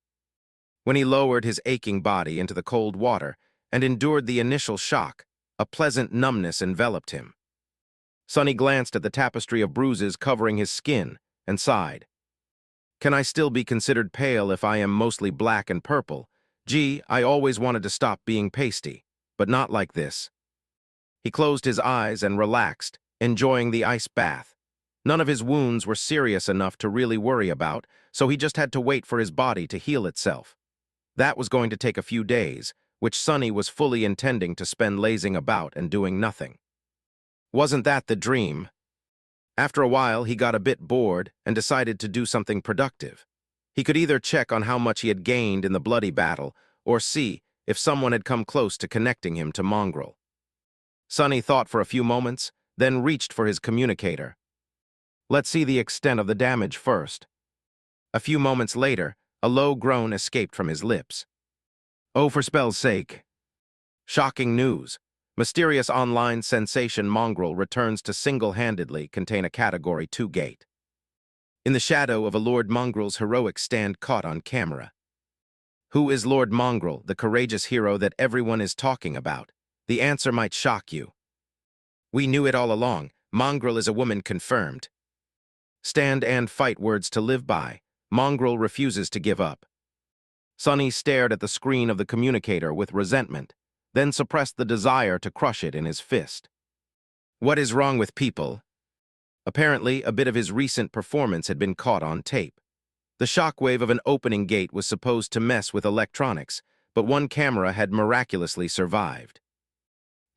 Speaker 1: When he lowered his aching body into the cold water and endured the initial shock, a pleasant numbness enveloped him. Sonny glanced at the tapestry of bruises covering his skin and sighed. Can I still be considered pale if I am mostly black and purple? Gee, I always wanted to stop being pasty, but not like this. He closed his eyes and relaxed, enjoying the ice bath. None of his wounds were serious enough to really worry about, so he just had to wait for his body to heal itself. That was going to take a few days, which Sonny was fully intending to spend lazing about and doing nothing. Wasn't that the dream? After a while, he got a bit bored and decided to do something productive. He could either check on how much he had gained in the bloody battle or see if someone had come close to connecting him to Mongrel. Sonny thought for a few moments, then reached for his communicator. Let's see the extent of the damage first. A few moments later, a low groan escaped from his lips. Oh, for spell's sake. Shocking news. Mysterious online sensation Mongrel returns to single-handedly contain a Category 2 gate. In the shadow of a Lord Mongrel's heroic stand caught on camera. Who is Lord Mongrel, the courageous hero that everyone is talking about? The answer might shock you. We knew it all along. Mongrel is a woman confirmed. Stand and fight words to live by. Mongrel refuses to give up. Sonny stared at the screen of the communicator with resentment, then suppressed the desire to crush it in his fist. What is wrong with people? Apparently, a bit of his recent performance had been caught on tape. The shockwave of an opening gate was supposed to mess with electronics, but one camera had miraculously survived.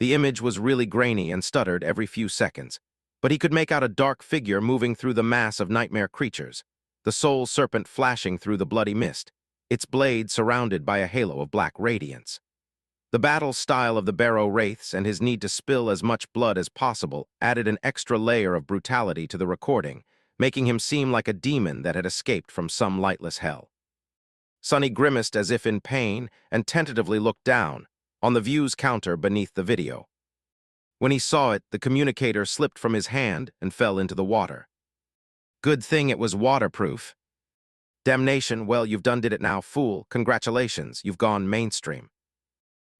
Speaker 1: The image was really grainy and stuttered every few seconds, but he could make out a dark figure moving through the mass of nightmare creatures, the soul serpent flashing through the bloody mist, its blade surrounded by a halo of black radiance. The battle style of the Barrow Wraiths and his need to spill as much blood as possible added an extra layer of brutality to the recording, making him seem like a demon that had escaped from some lightless hell. Sonny grimaced as if in pain and tentatively looked down, on the views counter beneath the video. When he saw it, the communicator slipped from his hand and fell into the water. Good thing it was waterproof. Damnation, well, you've done did it now, fool. Congratulations, you've gone mainstream.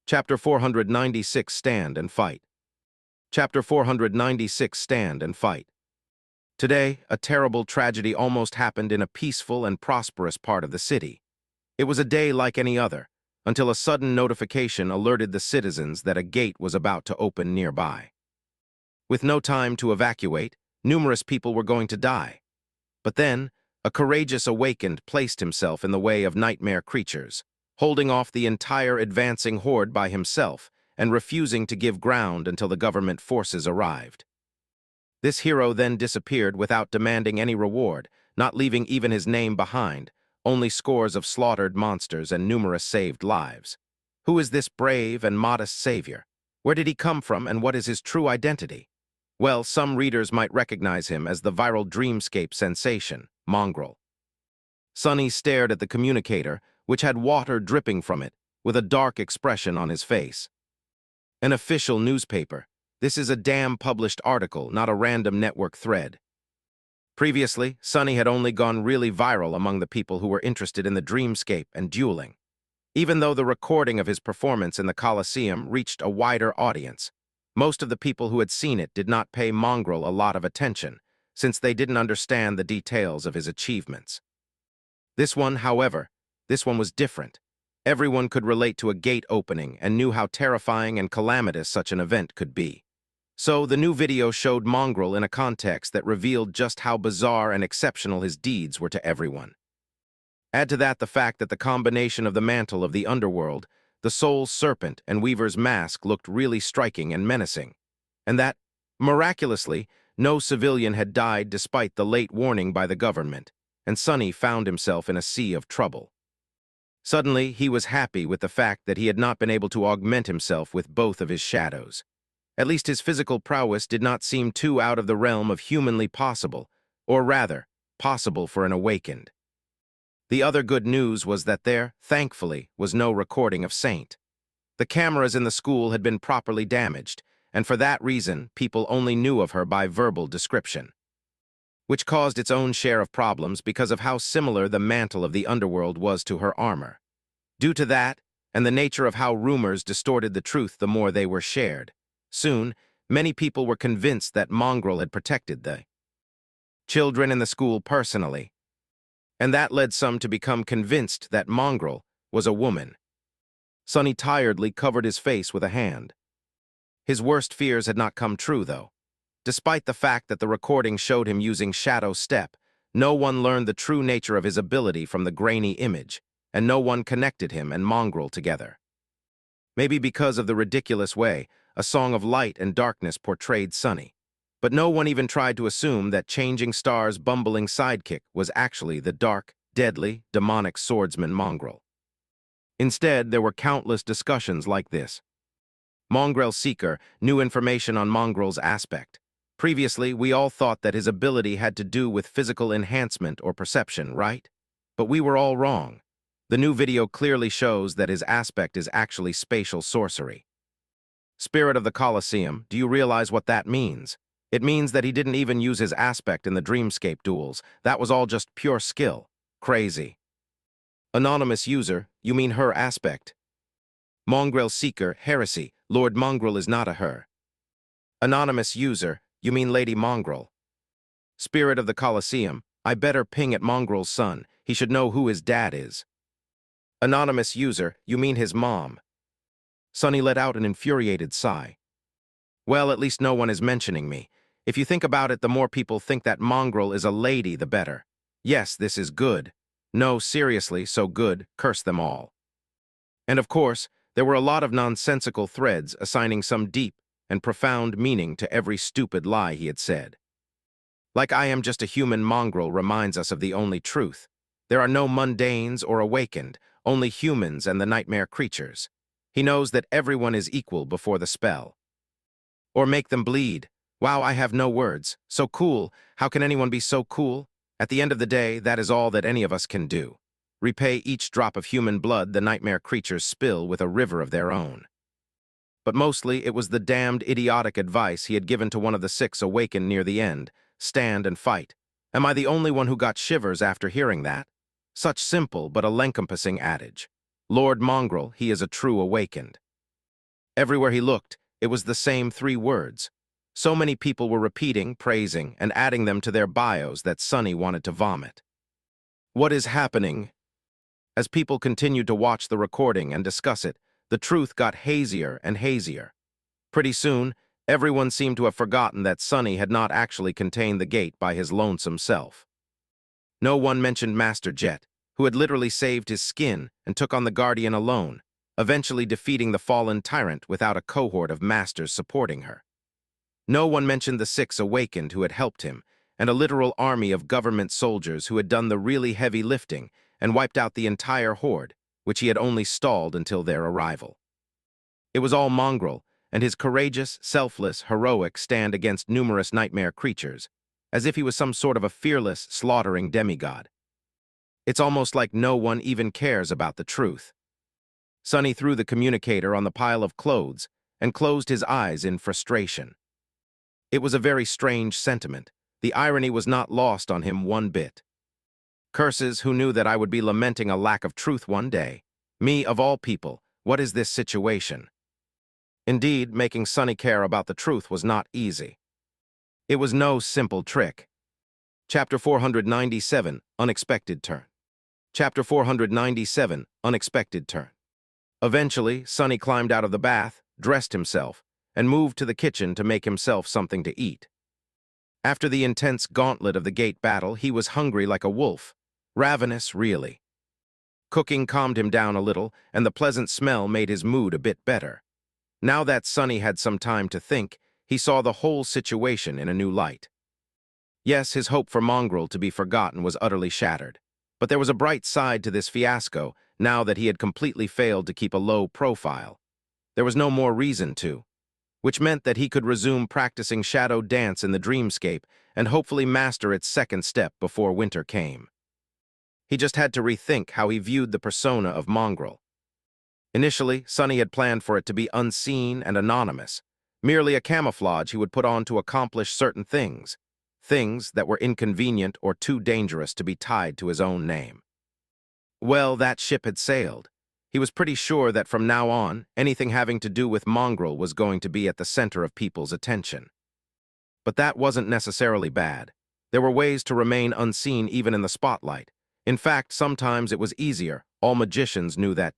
Speaker 1: Chapter 496, Stand and Fight. Chapter 496, Stand and Fight. Today, a terrible tragedy almost happened in a peaceful and prosperous part of the city. It was a day like any other, until a sudden notification alerted the citizens that a gate was about to open nearby. With no time to evacuate, numerous people were going to die. But then, a courageous awakened placed himself in the way of nightmare creatures, holding off the entire advancing horde by himself and refusing to give ground until the government forces arrived. This hero then disappeared without demanding any reward, not leaving even his name behind, only scores of slaughtered monsters and numerous saved lives. Who is this brave and modest savior? Where did he come from and what is his true identity? Well, some readers might recognize him as the viral dreamscape sensation, Mongrel. Sonny stared at the communicator, which had water dripping from it, with a dark expression on his face. An official newspaper. This is a damn published article, not a random network thread. Previously, Sonny had only gone really viral among the people who were interested in the dreamscape and dueling. Even though the recording of his performance in the Colosseum reached a wider audience, most of the people who had seen it did not pay Mongrel a lot of attention, since they didn't understand the details of his achievements. This one, however, was different. Everyone could relate to a gate opening and knew how terrifying and calamitous such an event could be. So, the new video showed Mongrel in a context that revealed just how bizarre and exceptional his deeds were to everyone. Add to that the fact that the combination of the mantle of the underworld, the soul serpent, and Weaver's mask looked really striking and menacing, and that, miraculously, no civilian had died despite the late warning by the government, and Sonny found himself in a sea of trouble. Suddenly, he was happy with the fact that he had not been able to augment himself with both of his shadows. At least his physical prowess did not seem too out of the realm of humanly possible, or rather, possible for an awakened. The other good news was that there, thankfully, was no recording of Saint. The cameras in the school had been properly damaged, and for that reason, people only knew of her by verbal description. which caused its own share of problems because of how similar the mantle of the underworld was to her armor. Due to that, and the nature of how rumors distorted the truth the more they were shared, soon, many people were convinced that Mongrel had protected the children in the school personally, and that led some to become convinced that Mongrel was a woman. Sonny tiredly covered his face with a hand. His worst fears had not come true, though. Despite the fact that the recording showed him using Shadow Step, no one learned the true nature of his ability from the grainy image, and no one connected him and Mongrel together. Maybe because of the ridiculous way a song of light and darkness portrayed Sonny. But no one even tried to assume that Changing Star's bumbling sidekick was actually the dark, deadly, demonic swordsman Mongrel. Instead, there were countless discussions like this. Mongrel Seeker knew information on Mongrel's aspect. Previously, we all thought that his ability had to do with physical enhancement or perception, right? But we were all wrong. The new video clearly shows that his aspect is actually spatial sorcery. Spirit of the Colosseum, do you realize what that means? It means that he didn't even use his aspect in the Dreamscape duels. That was all just pure skill. Crazy. Anonymous user, you mean her aspect. Mongrel Seeker, heresy. Lord Mongrel is not a her. Anonymous user, you mean Lady Mongrel. Spirit of the Colosseum, I better ping at Mongrel's son. He should know who his dad is. Anonymous user, you mean his mom. Sonny let out an infuriated sigh. Well, at least no one is mentioning me. If you think about it, the more people think that Mongrel is a lady, the better. Yes, this is good. No, seriously, so good, curse them all. And of course, there were a lot of nonsensical threads assigning some deep and profound meaning to every stupid lie he had said. Like I am just a human Mongrel reminds us of the only truth. There are no mundanes or awakened, only humans and the nightmare creatures. He knows that everyone is equal before the spell. Or make them bleed. Wow, I have no words. So cool. How can anyone be so cool? At the end of the day, that is all that any of us can do. Repay each drop of human blood the nightmare creatures spill with a river of their own. But mostly it was the damned idiotic advice he had given to one of the 6 awakened near the end. Stand and fight. Am I the only one who got shivers after hearing that? Such simple but all-encompassing adage. Lord Mongrel, he is a true awakened. Everywhere he looked, it was the same 3 words. So many people were repeating, praising, and adding them to their bios that Sonny wanted to vomit. What is happening? As people continued to watch the recording and discuss it, the truth got hazier and hazier. Pretty soon, everyone seemed to have forgotten that Sonny had not actually contained the gate by his lonesome self. No one mentioned Master Jet, who had literally saved his skin and took on the Guardian alone, eventually defeating the fallen tyrant without a cohort of masters supporting her. No one mentioned the 6 awakened who had helped him, and a literal army of government soldiers who had done the really heavy lifting and wiped out the entire horde, which he had only stalled until their arrival. It was all Mongrel, and his courageous, selfless, heroic stand against numerous nightmare creatures, as if he was some sort of a fearless, slaughtering demigod. It's almost like no one even cares about the truth. Sonny threw the communicator on the pile of clothes and closed his eyes in frustration. It was a very strange sentiment. The irony was not lost on him one bit. Curses, who knew that I would be lamenting a lack of truth one day? Me, of all people, what is this situation? Indeed, making Sonny care about the truth was not easy. It was no simple trick. Chapter 497, Unexpected Turn. Chapter 497, Unexpected Turn. Eventually, Sonny climbed out of the bath, dressed himself, and moved to the kitchen to make himself something to eat. After the intense gauntlet of the gate battle, he was hungry like a wolf. Ravenous, really. Cooking calmed him down a little, and the pleasant smell made his mood a bit better. Now that Sonny had some time to think, he saw the whole situation in a new light. Yes, his hope for Mongrel to be forgotten was utterly shattered. But there was a bright side to this fiasco, now that he had completely failed to keep a low profile. There was no more reason to, which meant that he could resume practicing shadow dance in the dreamscape and hopefully master its second step before winter came. He just had to rethink how he viewed the persona of Mongrel. Initially, Sonny had planned for it to be unseen and anonymous, merely a camouflage he would put on to accomplish certain things. things that were inconvenient or too dangerous to be tied to his own name. Well, that ship had sailed. He was pretty sure that from now on, anything having to do with Mongrel was going to be at the center of people's attention. But that wasn't necessarily bad. There were ways to remain unseen even in the spotlight. In fact, sometimes it was easier. All magicians knew that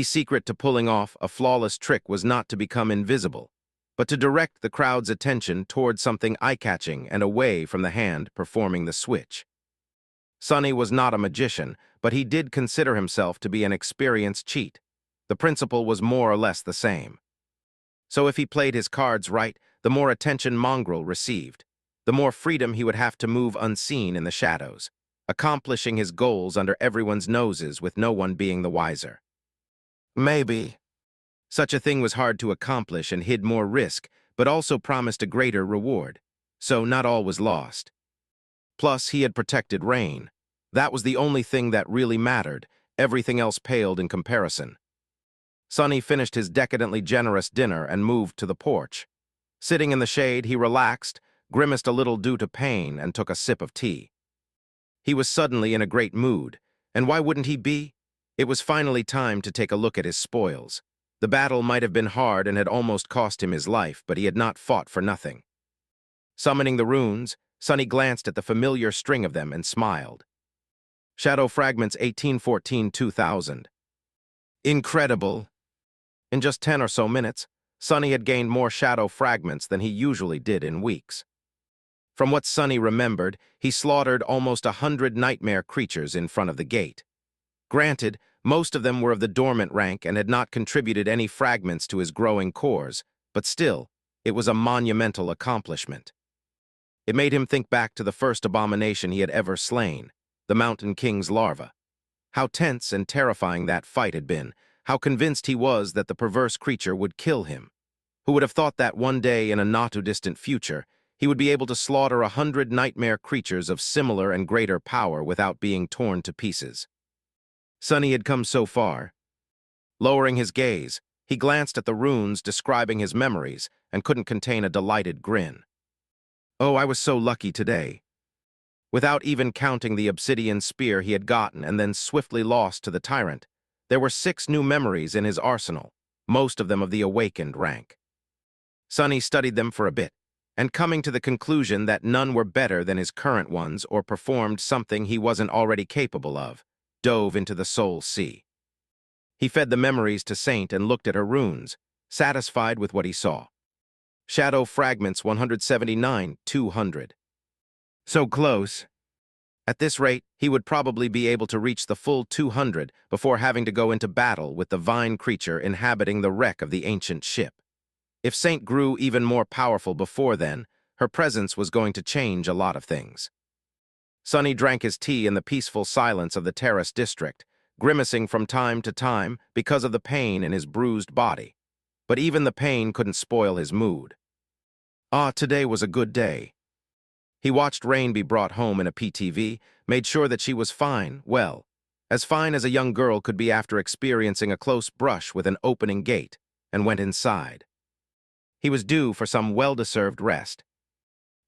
Speaker 1: secret to pulling off a flawless trick was not to become invisible, but to direct the crowd's attention toward something eye-catching and away from the hand performing the switch. Sonny was not a magician, but he did consider himself to be an experienced cheat. The principle was more or less the same. So if he played his cards right, the more attention Mongrel received, the more freedom he would have to move unseen in the shadows, accomplishing his goals under everyone's noses with no one being the wiser. Maybe. Such a thing was hard to accomplish and hid more risk, but also promised a greater reward. So not all was lost. Plus, he had protected Rain. That was the only thing that really mattered. Everything else paled in comparison. Sonny finished his decadently generous dinner and moved to the porch. Sitting in the shade, he relaxed, grimaced a little due to pain, and took a sip of tea. He was suddenly in a great mood, and why wouldn't he be? It was finally time to take a look at his spoils. The battle might have been hard and had almost cost him his life, but he had not fought for nothing. Summoning the runes, Sonny glanced at the familiar string of them and smiled. Shadow Fragments 1814-2000. Incredible! In just 10 or so minutes, Sonny had gained more shadow fragments than he usually did in weeks. From what Sonny remembered, he slaughtered almost 100 nightmare creatures in front of the gate. Granted, most of them were of the dormant rank and had not contributed any fragments to his growing cores, but still, it was a monumental accomplishment. It made him think back to the first abomination he had ever slain, the Mountain King's larva. How tense and terrifying that fight had been, how convinced he was that the perverse creature would kill him. Who would have thought that one day in a not-too-distant future, he would be able to slaughter 100 nightmare creatures of similar and greater power without being torn to pieces. Sonny had come so far. Lowering his gaze, he glanced at the runes describing his memories and couldn't contain a delighted grin. Oh, I was so lucky today. Without even counting the obsidian spear he had gotten and then swiftly lost to the tyrant, there were 6 new memories in his arsenal, most of them of the awakened rank. Sonny studied them for a bit, and coming to the conclusion that none were better than his current ones or performed something he wasn't already capable of, dove into the soul sea. He fed the memories to Saint and looked at her runes, satisfied with what he saw. Shadow Fragments 179-200. So close. At this rate, he would probably be able to reach the full 200 before having to go into battle with the vine creature inhabiting the wreck of the ancient ship. If Saint grew even more powerful before then, her presence was going to change a lot of things. Sonny drank his tea in the peaceful silence of the terrace district, grimacing from time to time because of the pain in his bruised body. But even the pain couldn't spoil his mood. Today was a good day. He watched Rain be brought home in a PTV, made sure that she was fine, well, as fine as a young girl could be after experiencing a close brush with an opening gate, and went inside. He was due for some well-deserved rest.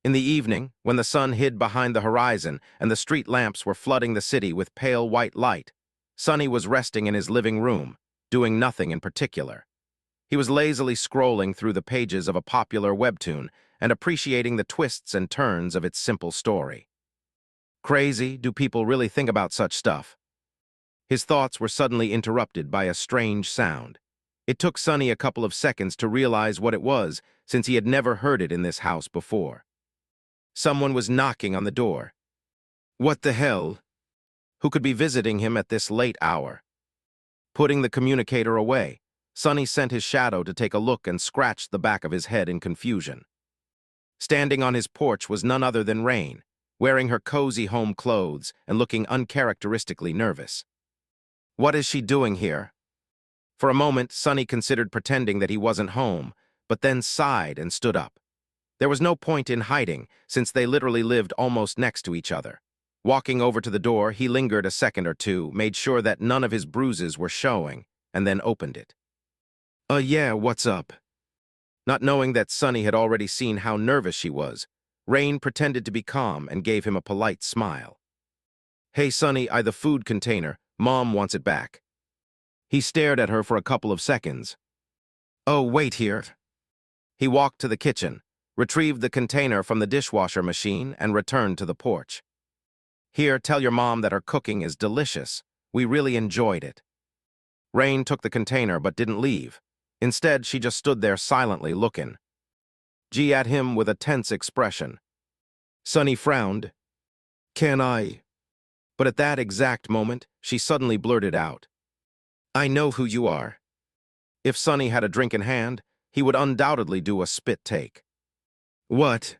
Speaker 1: In the evening, when the sun hid behind the horizon and the street lamps were flooding the city with pale white light, Sonny was resting in his living room, doing nothing in particular. He was lazily scrolling through the pages of a popular webtoon and appreciating the twists and turns of its simple story. Crazy, do people really think about such stuff? His thoughts were suddenly interrupted by a strange sound. It took Sonny a couple of seconds to realize what it was, since he had never heard it in this house before. Someone was knocking on the door. What the hell? Who could be visiting him at this late hour? Putting the communicator away, Sonny sent his shadow to take a look and scratched the back of his head in confusion. Standing on his porch was none other than Rain, wearing her cozy home clothes and looking uncharacteristically nervous. What is she doing here? For a moment, Sonny considered pretending that he wasn't home, but then sighed and stood up. There was no point in hiding, since they literally lived almost next to each other. Walking over to the door, he lingered a second or two, made sure that none of his bruises were showing, and then opened it. Yeah, what's up? Not knowing that Sonny had already seen how nervous she was, Rain pretended to be calm and gave him a polite smile. "Hey, Sonny, the food container. Mom wants it back." He stared at her for a couple of seconds. "Oh, wait here." He walked to the kitchen, retrieved the container from the dishwasher machine, and returned to the porch. "Here, tell your mom that her cooking is delicious. We really enjoyed it." Rain took the container but didn't leave. Instead, she just stood there silently looking at him with a tense expression. Sonny frowned. "Can I?" But at that exact moment, she suddenly blurted out, "I know who you are." If Sonny had a drink in hand, he would undoubtedly do a spit take. "What?"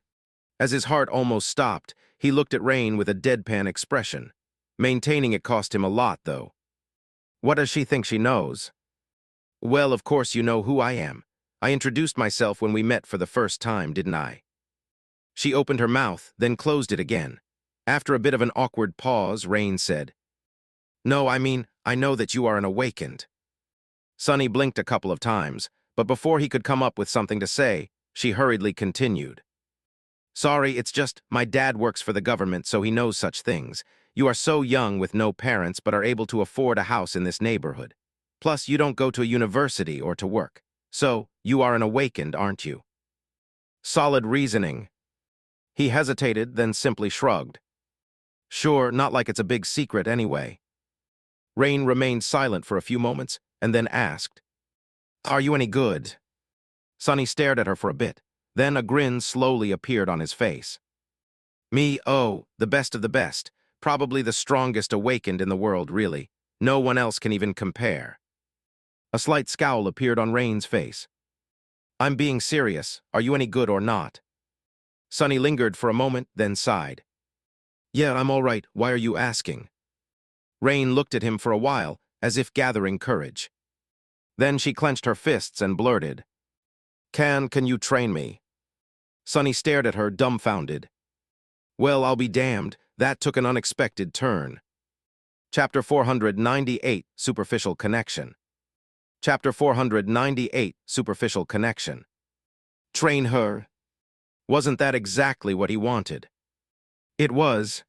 Speaker 1: As his heart almost stopped, he looked at Rain with a deadpan expression. Maintaining it cost him a lot, though. "What does she think she knows?" "Well, of course you know who I am. I introduced myself when we met for the first time, didn't I?" She opened her mouth, then closed it again. After a bit of an awkward pause, Rain said, "No, I mean, I know that you are an awakened." Sonny blinked a couple of times, but before he could come up with something to say, she hurriedly continued. "Sorry, it's just my dad works for the government, so he knows such things. You are so young with no parents but are able to afford a house in this neighborhood. Plus, you don't go to a university or to work. So, you are an awakened, aren't you?" Solid reasoning. He hesitated, then simply shrugged. "Sure, not like it's a big secret anyway." Rain remained silent for a few moments, and then asked, "Are you any good?" Sonny stared at her for a bit. Then a grin slowly appeared on his face. "Me, oh, the best of the best. Probably the strongest awakened in the world, really. No one else can even compare." A slight scowl appeared on Rain's face. "I'm being serious. Are you any good or not?" Sonny lingered for a moment, then sighed. "Yeah, I'm all right. Why are you asking?" Rain looked at him for a while, as if gathering courage. Then she clenched her fists and blurted, Can you train me?" Sonny stared at her, dumbfounded. Well, I'll be damned. That took an unexpected turn. Chapter 498, Superficial Connection. Chapter 498, Superficial Connection. Train her? Wasn't that exactly what he wanted? It was.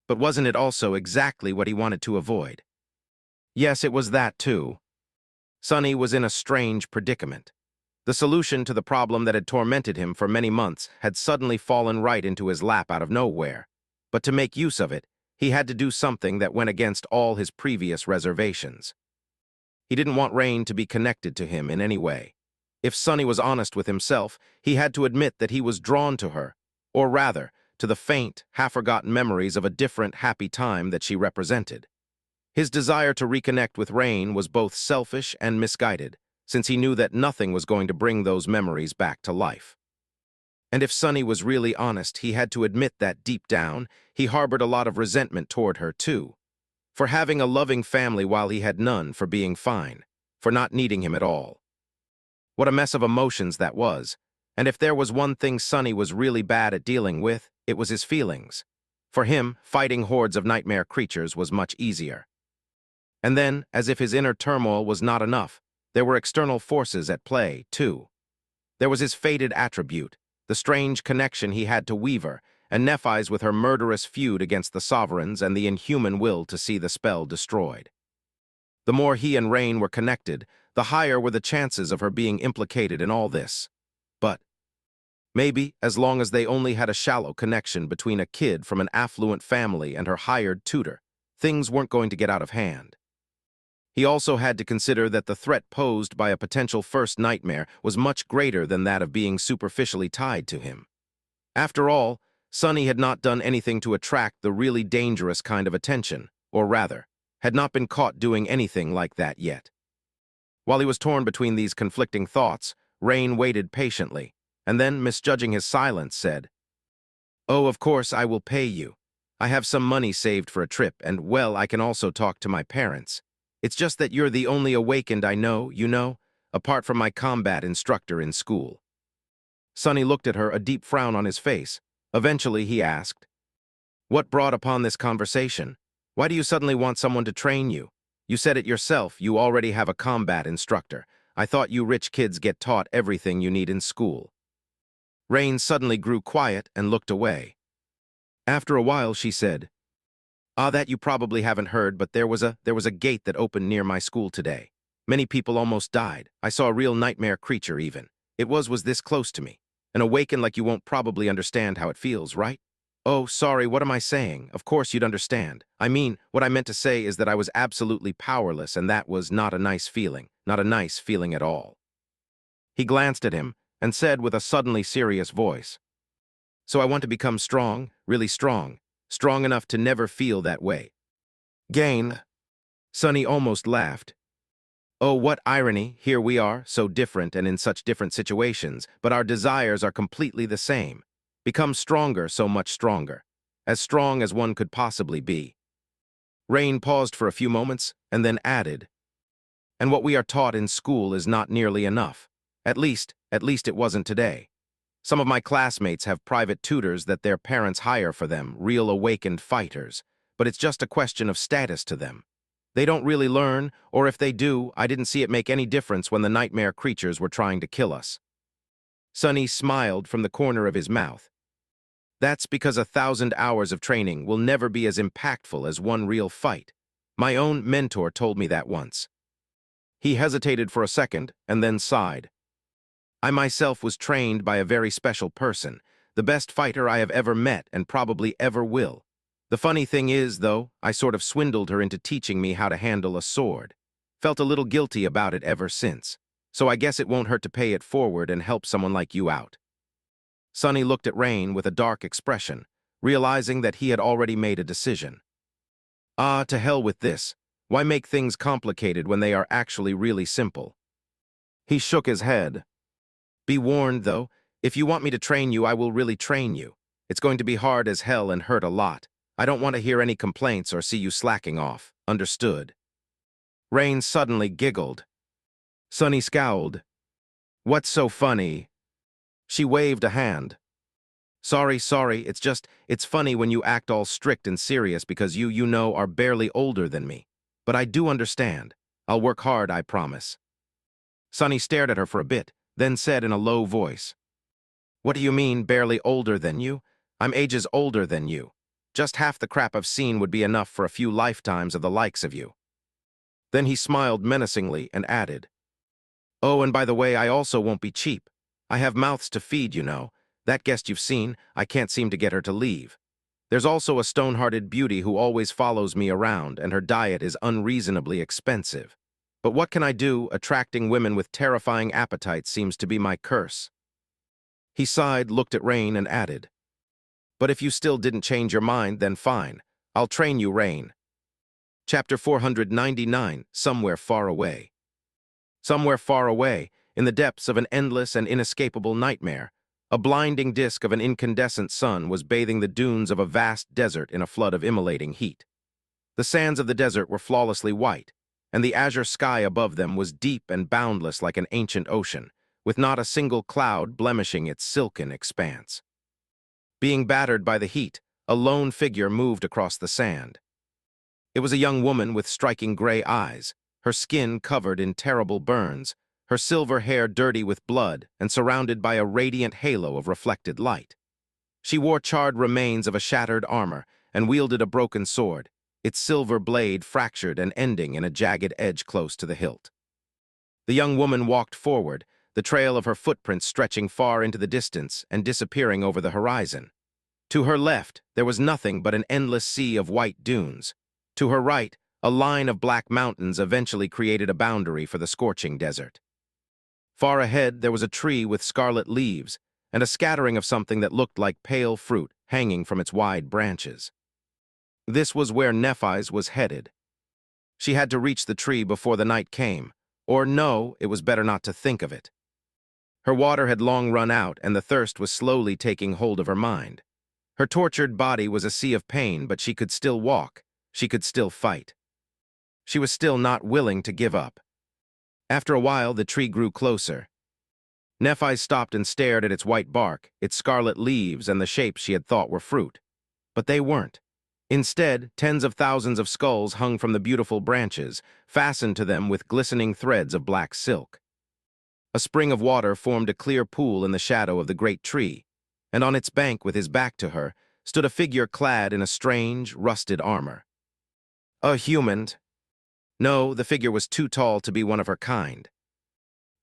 Speaker 1: But wasn't it also exactly what he wanted to avoid? Yes, it was that too. Sonny was in a strange predicament. The solution to the problem that had tormented him for many months had suddenly fallen right into his lap out of nowhere. But to make use of it, he had to do something that went against all his previous reservations. He didn't want Rain to be connected to him in any way. If Sonny was honest with himself, he had to admit that he was drawn to her, or rather, to the faint, half-forgotten memories of a different, happy time that she represented. His desire to reconnect with Rain was both selfish and misguided, since he knew that nothing was going to bring those memories back to life. And if Sonny was really honest, he had to admit that deep down, he harbored a lot of resentment toward her too. For having a loving family while he had none, for being fine, for not needing him at all. What a mess of emotions that was. And if there was one thing Sonny was really bad at dealing with, it was his feelings. For him, fighting hordes of nightmare creatures was much easier. And then, as if his inner turmoil was not enough, there were external forces at play, too. There was his fated attribute, the strange connection he had to Weaver, and Nephis with her murderous feud against the Sovereigns and the inhuman will to see the spell destroyed. The more he and Rain were connected, the higher were the chances of her being implicated in all this. But maybe, as long as they only had a shallow connection between a kid from an affluent family and her hired tutor, things weren't going to get out of hand. He also had to consider that the threat posed by a potential first nightmare was much greater than that of being superficially tied to him. After all, Sonny had not done anything to attract the really dangerous kind of attention, or rather, had not been caught doing anything like that yet. While he was torn between these conflicting thoughts, Rain waited patiently, and then, misjudging his silence, said, "Oh, of course, I will pay you. I have some money saved for a trip, and, well, I can also talk to my parents. It's just that you're the only awakened I know, apart from my combat instructor in school." Sonny looked at her, a deep frown on his face. Eventually, he asked, "What brought upon this conversation? Why do you suddenly want someone to train you? You said it yourself, you already have a combat instructor. I thought you rich kids get taught everything you need in school." Rain suddenly grew quiet and looked away. After a while, she said, "Ah, that you probably haven't heard, but there was a gate that opened near my school today. Many people almost died. I saw a real nightmare creature even. It was this close to me. An awaken like you won't probably understand how it feels, right?" "Oh, sorry, what am I saying? Of course you'd understand. I mean, what I meant to say is that I was absolutely powerless, and that was not a nice feeling. Not a nice feeling at all." He glanced at him and said with a suddenly serious voice, "So I want to become strong, really strong, strong enough to never feel that way. Gain." Sonny almost laughed. Oh, what irony, here we are, so different and in such different situations, but our desires are completely the same. Become stronger, so much stronger. As strong as one could possibly be. Rain paused for a few moments, and then added, "And what we are taught in school is not nearly enough. At least it wasn't today. Some of my classmates have private tutors that their parents hire for them, real awakened fighters, but it's just a question of status to them. They don't really learn, or if they do, I didn't see it make any difference when the nightmare creatures were trying to kill us." Sonny smiled from the corner of his mouth. "That's because 1,000 hours of training will never be as impactful as one real fight. My own mentor told me that once." He hesitated for a second and then sighed. "I myself was trained by a very special person, the best fighter I have ever met and probably ever will. The funny thing is, though, I sort of swindled her into teaching me how to handle a sword. Felt a little guilty about it ever since. So I guess it won't hurt to pay it forward and help someone like you out." Sonny looked at Rain with a dark expression, realizing that he had already made a decision. Ah, to hell with this. Why make things complicated when they are actually really simple? He shook his head. "Be warned, though, if you want me to train you, I will really train you. It's going to be hard as hell and hurt a lot. I don't want to hear any complaints or see you slacking off. Understood?" Rain suddenly giggled. Sonny scowled. "What's so funny?" She waved a hand. Sorry, it's funny when you act all strict and serious because you know, are barely older than me. But I do understand. I'll work hard, I promise." Sonny stared at her for a bit, then said in a low voice, "What do you mean, barely older than you? I'm ages older than you. Just half the crap I've seen would be enough for a few lifetimes of the likes of you." Then he smiled menacingly and added, "Oh, and by the way, I also won't be cheap. I have mouths to feed, you know. That guest you've seen, I can't seem to get her to leave. There's also a stone-hearted beauty who always follows me around, and her diet is unreasonably expensive. But what can I do? Attracting women with terrifying appetites seems to be my curse." He sighed, looked at Rain, and added, "But if you still didn't change your mind, then fine. I'll train you, Rain." Chapter 499, Somewhere Far Away. Somewhere far away, in the depths of an endless and inescapable nightmare, a blinding disk of an incandescent sun was bathing the dunes of a vast desert in a flood of immolating heat. The sands of the desert were flawlessly white, and the azure sky above them was deep and boundless like an ancient ocean, with not a single cloud blemishing its silken expanse. Being battered by the heat, a lone figure moved across the sand. It was a young woman with striking gray eyes, her skin covered in terrible burns, her silver hair dirty with blood and surrounded by a radiant halo of reflected light. She wore charred remains of a shattered armor and wielded a broken sword, its silver blade fractured and ending in a jagged edge close to the hilt. The young woman walked forward, the trail of her footprints stretching far into the distance and disappearing over the horizon. To her left, there was nothing but an endless sea of white dunes. To her right, a line of black mountains eventually created a boundary for the scorching desert. Far ahead, there was a tree with scarlet leaves and a scattering of something that looked like pale fruit hanging from its wide branches. This was where Nephis was headed. She had to reach the tree before the night came, or no, it was better not to think of it. Her water had long run out, and the thirst was slowly taking hold of her mind. Her tortured body was a sea of pain, but she could still walk. She could still fight. She was still not willing to give up. After a while, the tree grew closer. Nephis stopped and stared at its white bark, its scarlet leaves, and the shapes she had thought were fruit. But they weren't. Instead, tens of thousands of skulls hung from the beautiful branches, fastened to them with glistening threads of black silk. A spring of water formed a clear pool in the shadow of the great tree, and on its bank, with his back to her, stood a figure clad in a strange, rusted armor. A human. No, the figure was too tall to be one of her kind.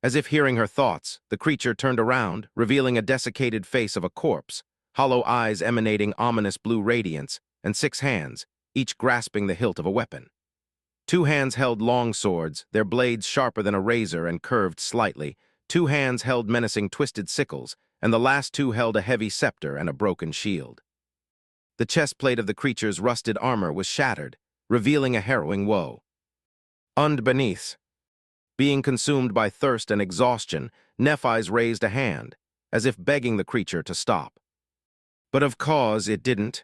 Speaker 1: As if hearing her thoughts, the creature turned around, revealing a desiccated face of a corpse, hollow eyes emanating ominous blue radiance, and 6 hands, each grasping the hilt of a weapon. 2 hands held long swords, their blades sharper than a razor and curved slightly. 2 hands held menacing twisted sickles, and the last 2 held a heavy scepter and a broken shield. The chest plate of the creature's rusted armor was shattered, revealing a harrowing woe. Und beneath, being consumed by thirst and exhaustion, Nephis raised a hand, as if begging the creature to stop. But of cause it didn't.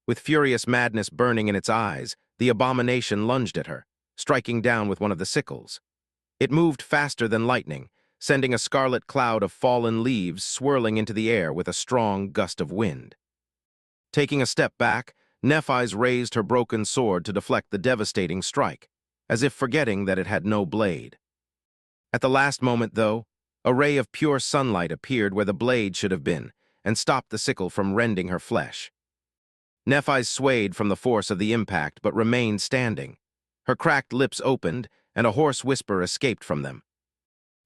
Speaker 1: With furious madness burning in its eyes, the abomination lunged at her, striking down with one of the sickles. It moved faster than lightning, sending a scarlet cloud of fallen leaves swirling into the air with a strong gust of wind. Taking a step back, Nephis raised her broken sword to deflect the devastating strike, as if forgetting that it had no blade. At the last moment, though, a ray of pure sunlight appeared where the blade should have been, and stopped the sickle from rending her flesh. Nephis swayed from the force of the impact, but remained standing. Her cracked lips opened, and a hoarse whisper escaped from them.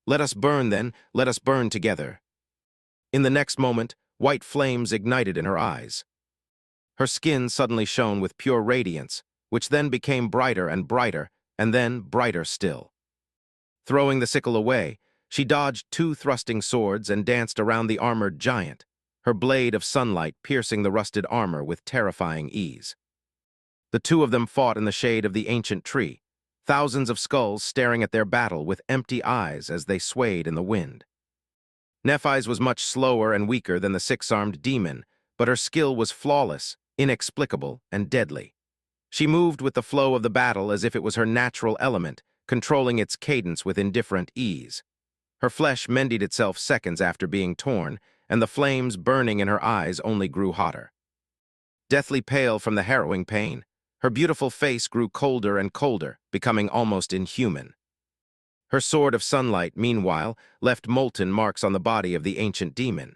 Speaker 1: "Let us burn, then, let us burn together." In the next moment, white flames ignited in her eyes. Her skin suddenly shone with pure radiance, which then became brighter, and then brighter still. Throwing the sickle away, she dodged 2 thrusting swords and danced around the armored giant, her blade of sunlight piercing the rusted armor with terrifying ease. The 2 of them fought in the shade of the ancient tree, thousands of skulls staring at their battle with empty eyes as they swayed in the wind. Nephis was much slower and weaker than the 6-armed demon, but her skill was flawless, inexplicable, and deadly. She moved with the flow of the battle as if it was her natural element, controlling its cadence with indifferent ease. Her flesh mended itself seconds after being torn, and the flames burning in her eyes only grew hotter. Deathly pale from the harrowing pain, her beautiful face grew colder and colder, becoming almost inhuman. Her sword of sunlight, meanwhile, left molten marks on the body of the ancient demon.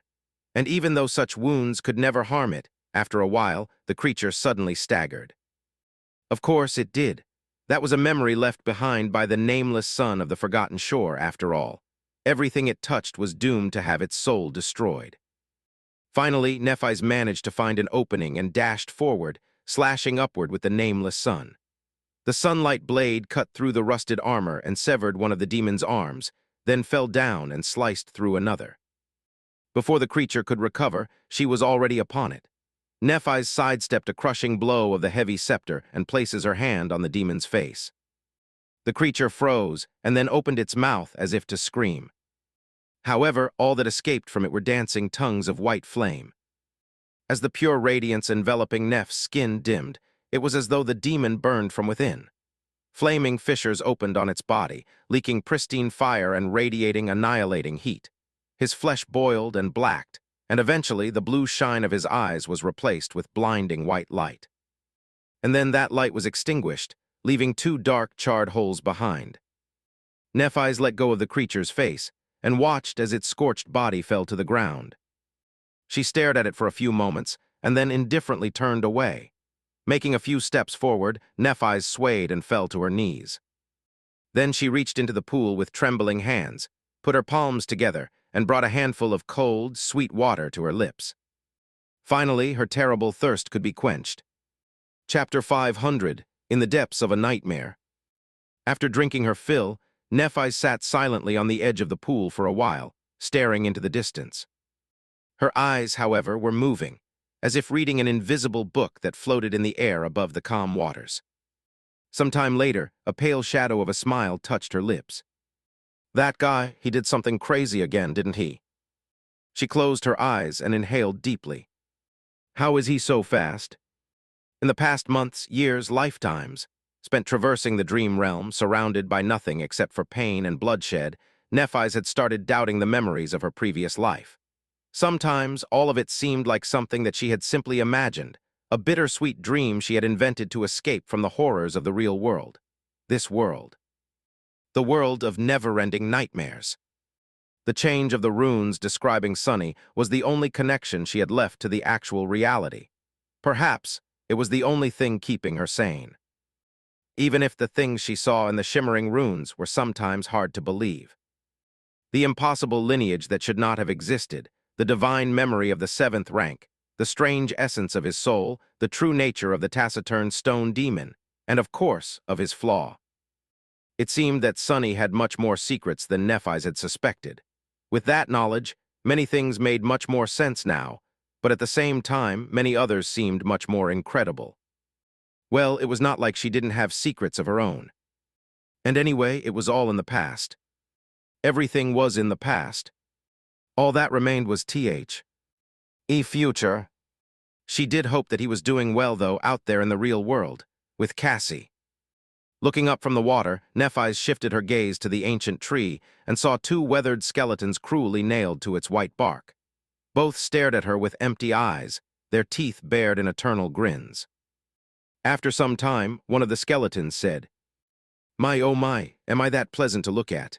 Speaker 1: And even though such wounds could never harm it, after a while, the creature suddenly staggered. Of course it did. That was a memory left behind by the nameless son of the forgotten shore, after all. Everything it touched was doomed to have its soul destroyed. Finally, Nephis managed to find an opening and dashed forward, slashing upward with the nameless sun. The sunlight blade cut through the rusted armor and severed one of the demon's arms, then fell down and sliced through another. Before the creature could recover, she was already upon it. Nephis sidestepped a crushing blow of the heavy scepter and places her hand on the demon's face. The creature froze and then opened its mouth as if to scream. However, all that escaped from it were dancing tongues of white flame. As the pure radiance enveloping Neph's skin dimmed, it was as though the demon burned from within. Flaming fissures opened on its body, leaking pristine fire and radiating annihilating heat. His flesh boiled and blacked, and eventually the blue shine of his eyes was replaced with blinding white light. And then that light was extinguished, leaving 2 dark, charred holes behind. Nephis let go of the creature's face and watched as its scorched body fell to the ground. She stared at it for a few moments and then indifferently turned away. Making a few steps forward, Nephis swayed and fell to her knees. Then she reached into the pool with trembling hands, put her palms together, and brought a handful of cold, sweet water to her lips. Finally, her terrible thirst could be quenched. Chapter 500, In the Depths of a Nightmare. After drinking her fill, Nephis sat silently on the edge of the pool for a while, staring into the distance. Her eyes, however, were moving, as if reading an invisible book that floated in the air above the calm waters. Some time later, a pale shadow of a smile touched her lips. "That guy, he did something crazy again, didn't he?" She closed her eyes and inhaled deeply. "How is he so fast?" In the past months, years, lifetimes, spent traversing the dream realm, surrounded by nothing except for pain and bloodshed, Nephis had started doubting the memories of her previous life. Sometimes, all of it seemed like something that she had simply imagined, a bittersweet dream she had invented to escape from the horrors of the real world. This world. The world of never-ending nightmares. The change of the runes describing Sunny was the only connection she had left to the actual reality. Perhaps it was the only thing keeping her sane. Even if the things she saw in the shimmering runes were sometimes hard to believe. The impossible lineage that should not have existed, the divine memory of the seventh rank, the strange essence of his soul, the true nature of the taciturn stone demon, and of course, of his flaw. It seemed that Sunny had much more secrets than Nephis had suspected. With that knowledge, many things made much more sense now, but at the same time, many others seemed much more incredible. Well, it was not like she didn't have secrets of her own. And anyway, it was all in the past. Everything was in the past. All that remained was future. She did hope that he was doing well, though, out there in the real world, with Cassie. Looking up from the water, Nephis shifted her gaze to the ancient tree and saw two weathered skeletons cruelly nailed to its white bark. Both stared at her with empty eyes, their teeth bared in eternal grins. After some time, one of the skeletons said, "My, oh my, am I that pleasant to look at?"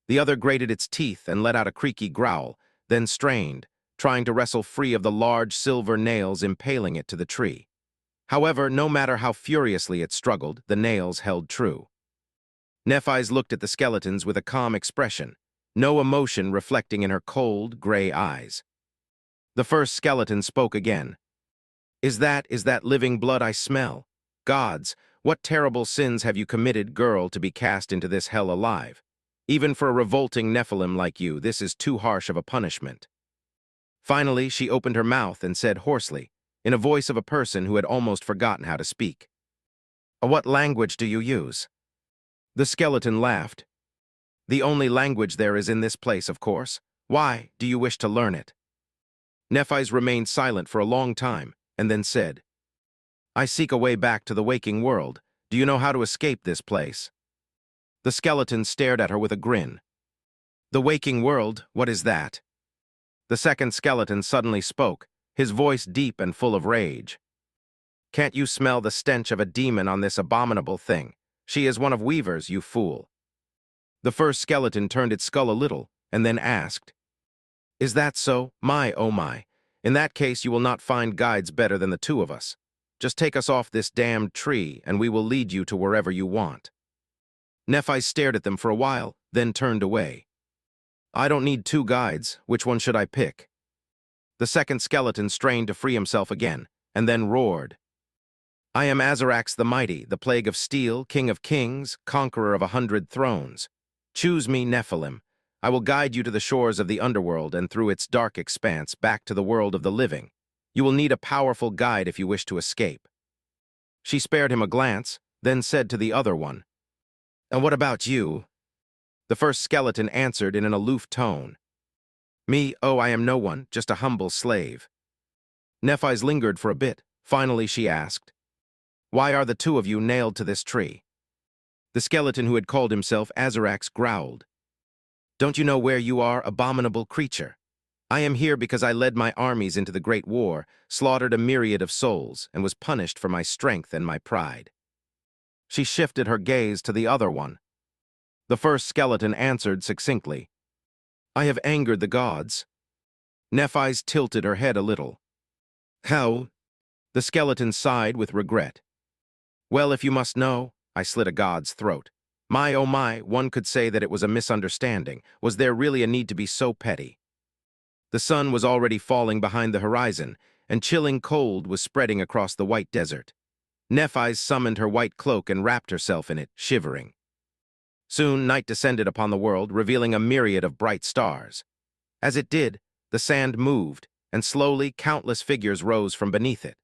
Speaker 1: The other grated its teeth and let out a creaky growl, then strained, trying to wrestle free of the large silver nails impaling it to the tree. However, no matter how furiously it struggled, the nails held true. Nephis looked at the skeletons with a calm expression, no emotion reflecting in her cold, gray eyes. The first skeleton spoke again. Is that living blood I smell? Gods, what terrible sins have you committed, girl, to be cast into this hell alive? Even for a revolting Nephilim like you, this is too harsh of a punishment." Finally, she opened her mouth and said hoarsely, in a voice of a person who had almost forgotten how to speak, "What language do you use?" The skeleton laughed. "The only language there is in this place, of course. Why do you wish to learn it?" Nephis remained silent for a long time, and then said, "I seek a way back to the waking world. Do you know how to escape this place?" The skeleton stared at her with a grin. "The waking world, what is that?" The second skeleton suddenly spoke, his voice deep and full of rage. "Can't you smell the stench of a demon on this abominable thing? She is one of Weaver's, you fool." The first skeleton turned its skull a little, and then asked, "Is that so? My, oh my. In that case, you will not find guides better than the two of us. Just take us off this damned tree, and we will lead you to wherever you want." Nephis stared at them for a while, then turned away. "I don't need two guides. Which one should I pick?" The second skeleton strained to free himself again, and then roared. "I am Azarax the Mighty, the Plague of Steel, King of Kings, Conqueror of 100 thrones. Choose me, Nephilim. I will guide you to the shores of the underworld and through its dark expanse back to the world of the living. You will need a powerful guide if you wish to escape." She spared him a glance, then said to the other one, "And what about you?" The first skeleton answered in an aloof tone, "Me, oh, I am no one, just a humble slave." Nephis lingered for a bit. Finally, she asked, "Why are the two of you nailed to this tree?" The skeleton who had called himself Azarax growled, "Don't you know where you are, abominable creature? I am here because I led my armies into the Great War, slaughtered a myriad of souls, and was punished for my strength and my pride." She shifted her gaze to the other one. The first skeleton answered succinctly, "I have angered the gods." Nephis tilted her head a little. "How?" The skeleton sighed with regret. "Well, if you must know, I slit a god's throat. My, oh my, one could say that it was a misunderstanding. Was there really a need to be so petty?" The sun was already falling behind the horizon, and chilling cold was spreading across the white desert. Nephis summoned her white cloak and wrapped herself in it, shivering. Soon night descended upon the world, revealing a myriad of bright stars. As it did, the sand moved, and slowly countless figures rose from beneath it.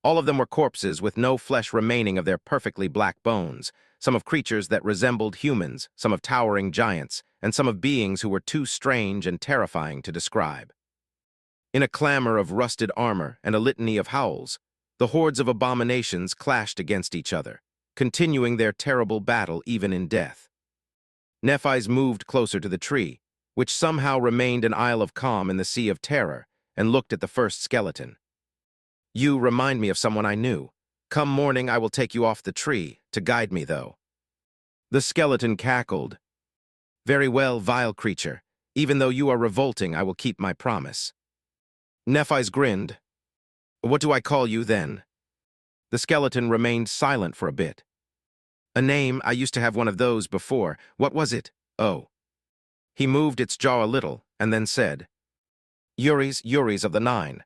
Speaker 1: All of them were corpses with no flesh remaining of their perfectly black bones, some of creatures that resembled humans, some of towering giants, and some of beings who were too strange and terrifying to describe. In a clamor of rusted armor and a litany of howls, the hordes of abominations clashed against each other, continuing their terrible battle even in death. Nephis moved closer to the tree, which somehow remained an isle of calm in the sea of terror, and looked at the first skeleton. "You remind me of someone I knew. Come morning, I will take you off the tree, to guide me, though." The skeleton cackled. "Very well, vile creature. Even though you are revolting, I will keep my promise. Nephis grinned. What do I call you then? The skeleton remained silent for a bit. A name, I used to have one of those before. What was it? Oh. He moved its jaw a little, and then said, Uris of the Nine.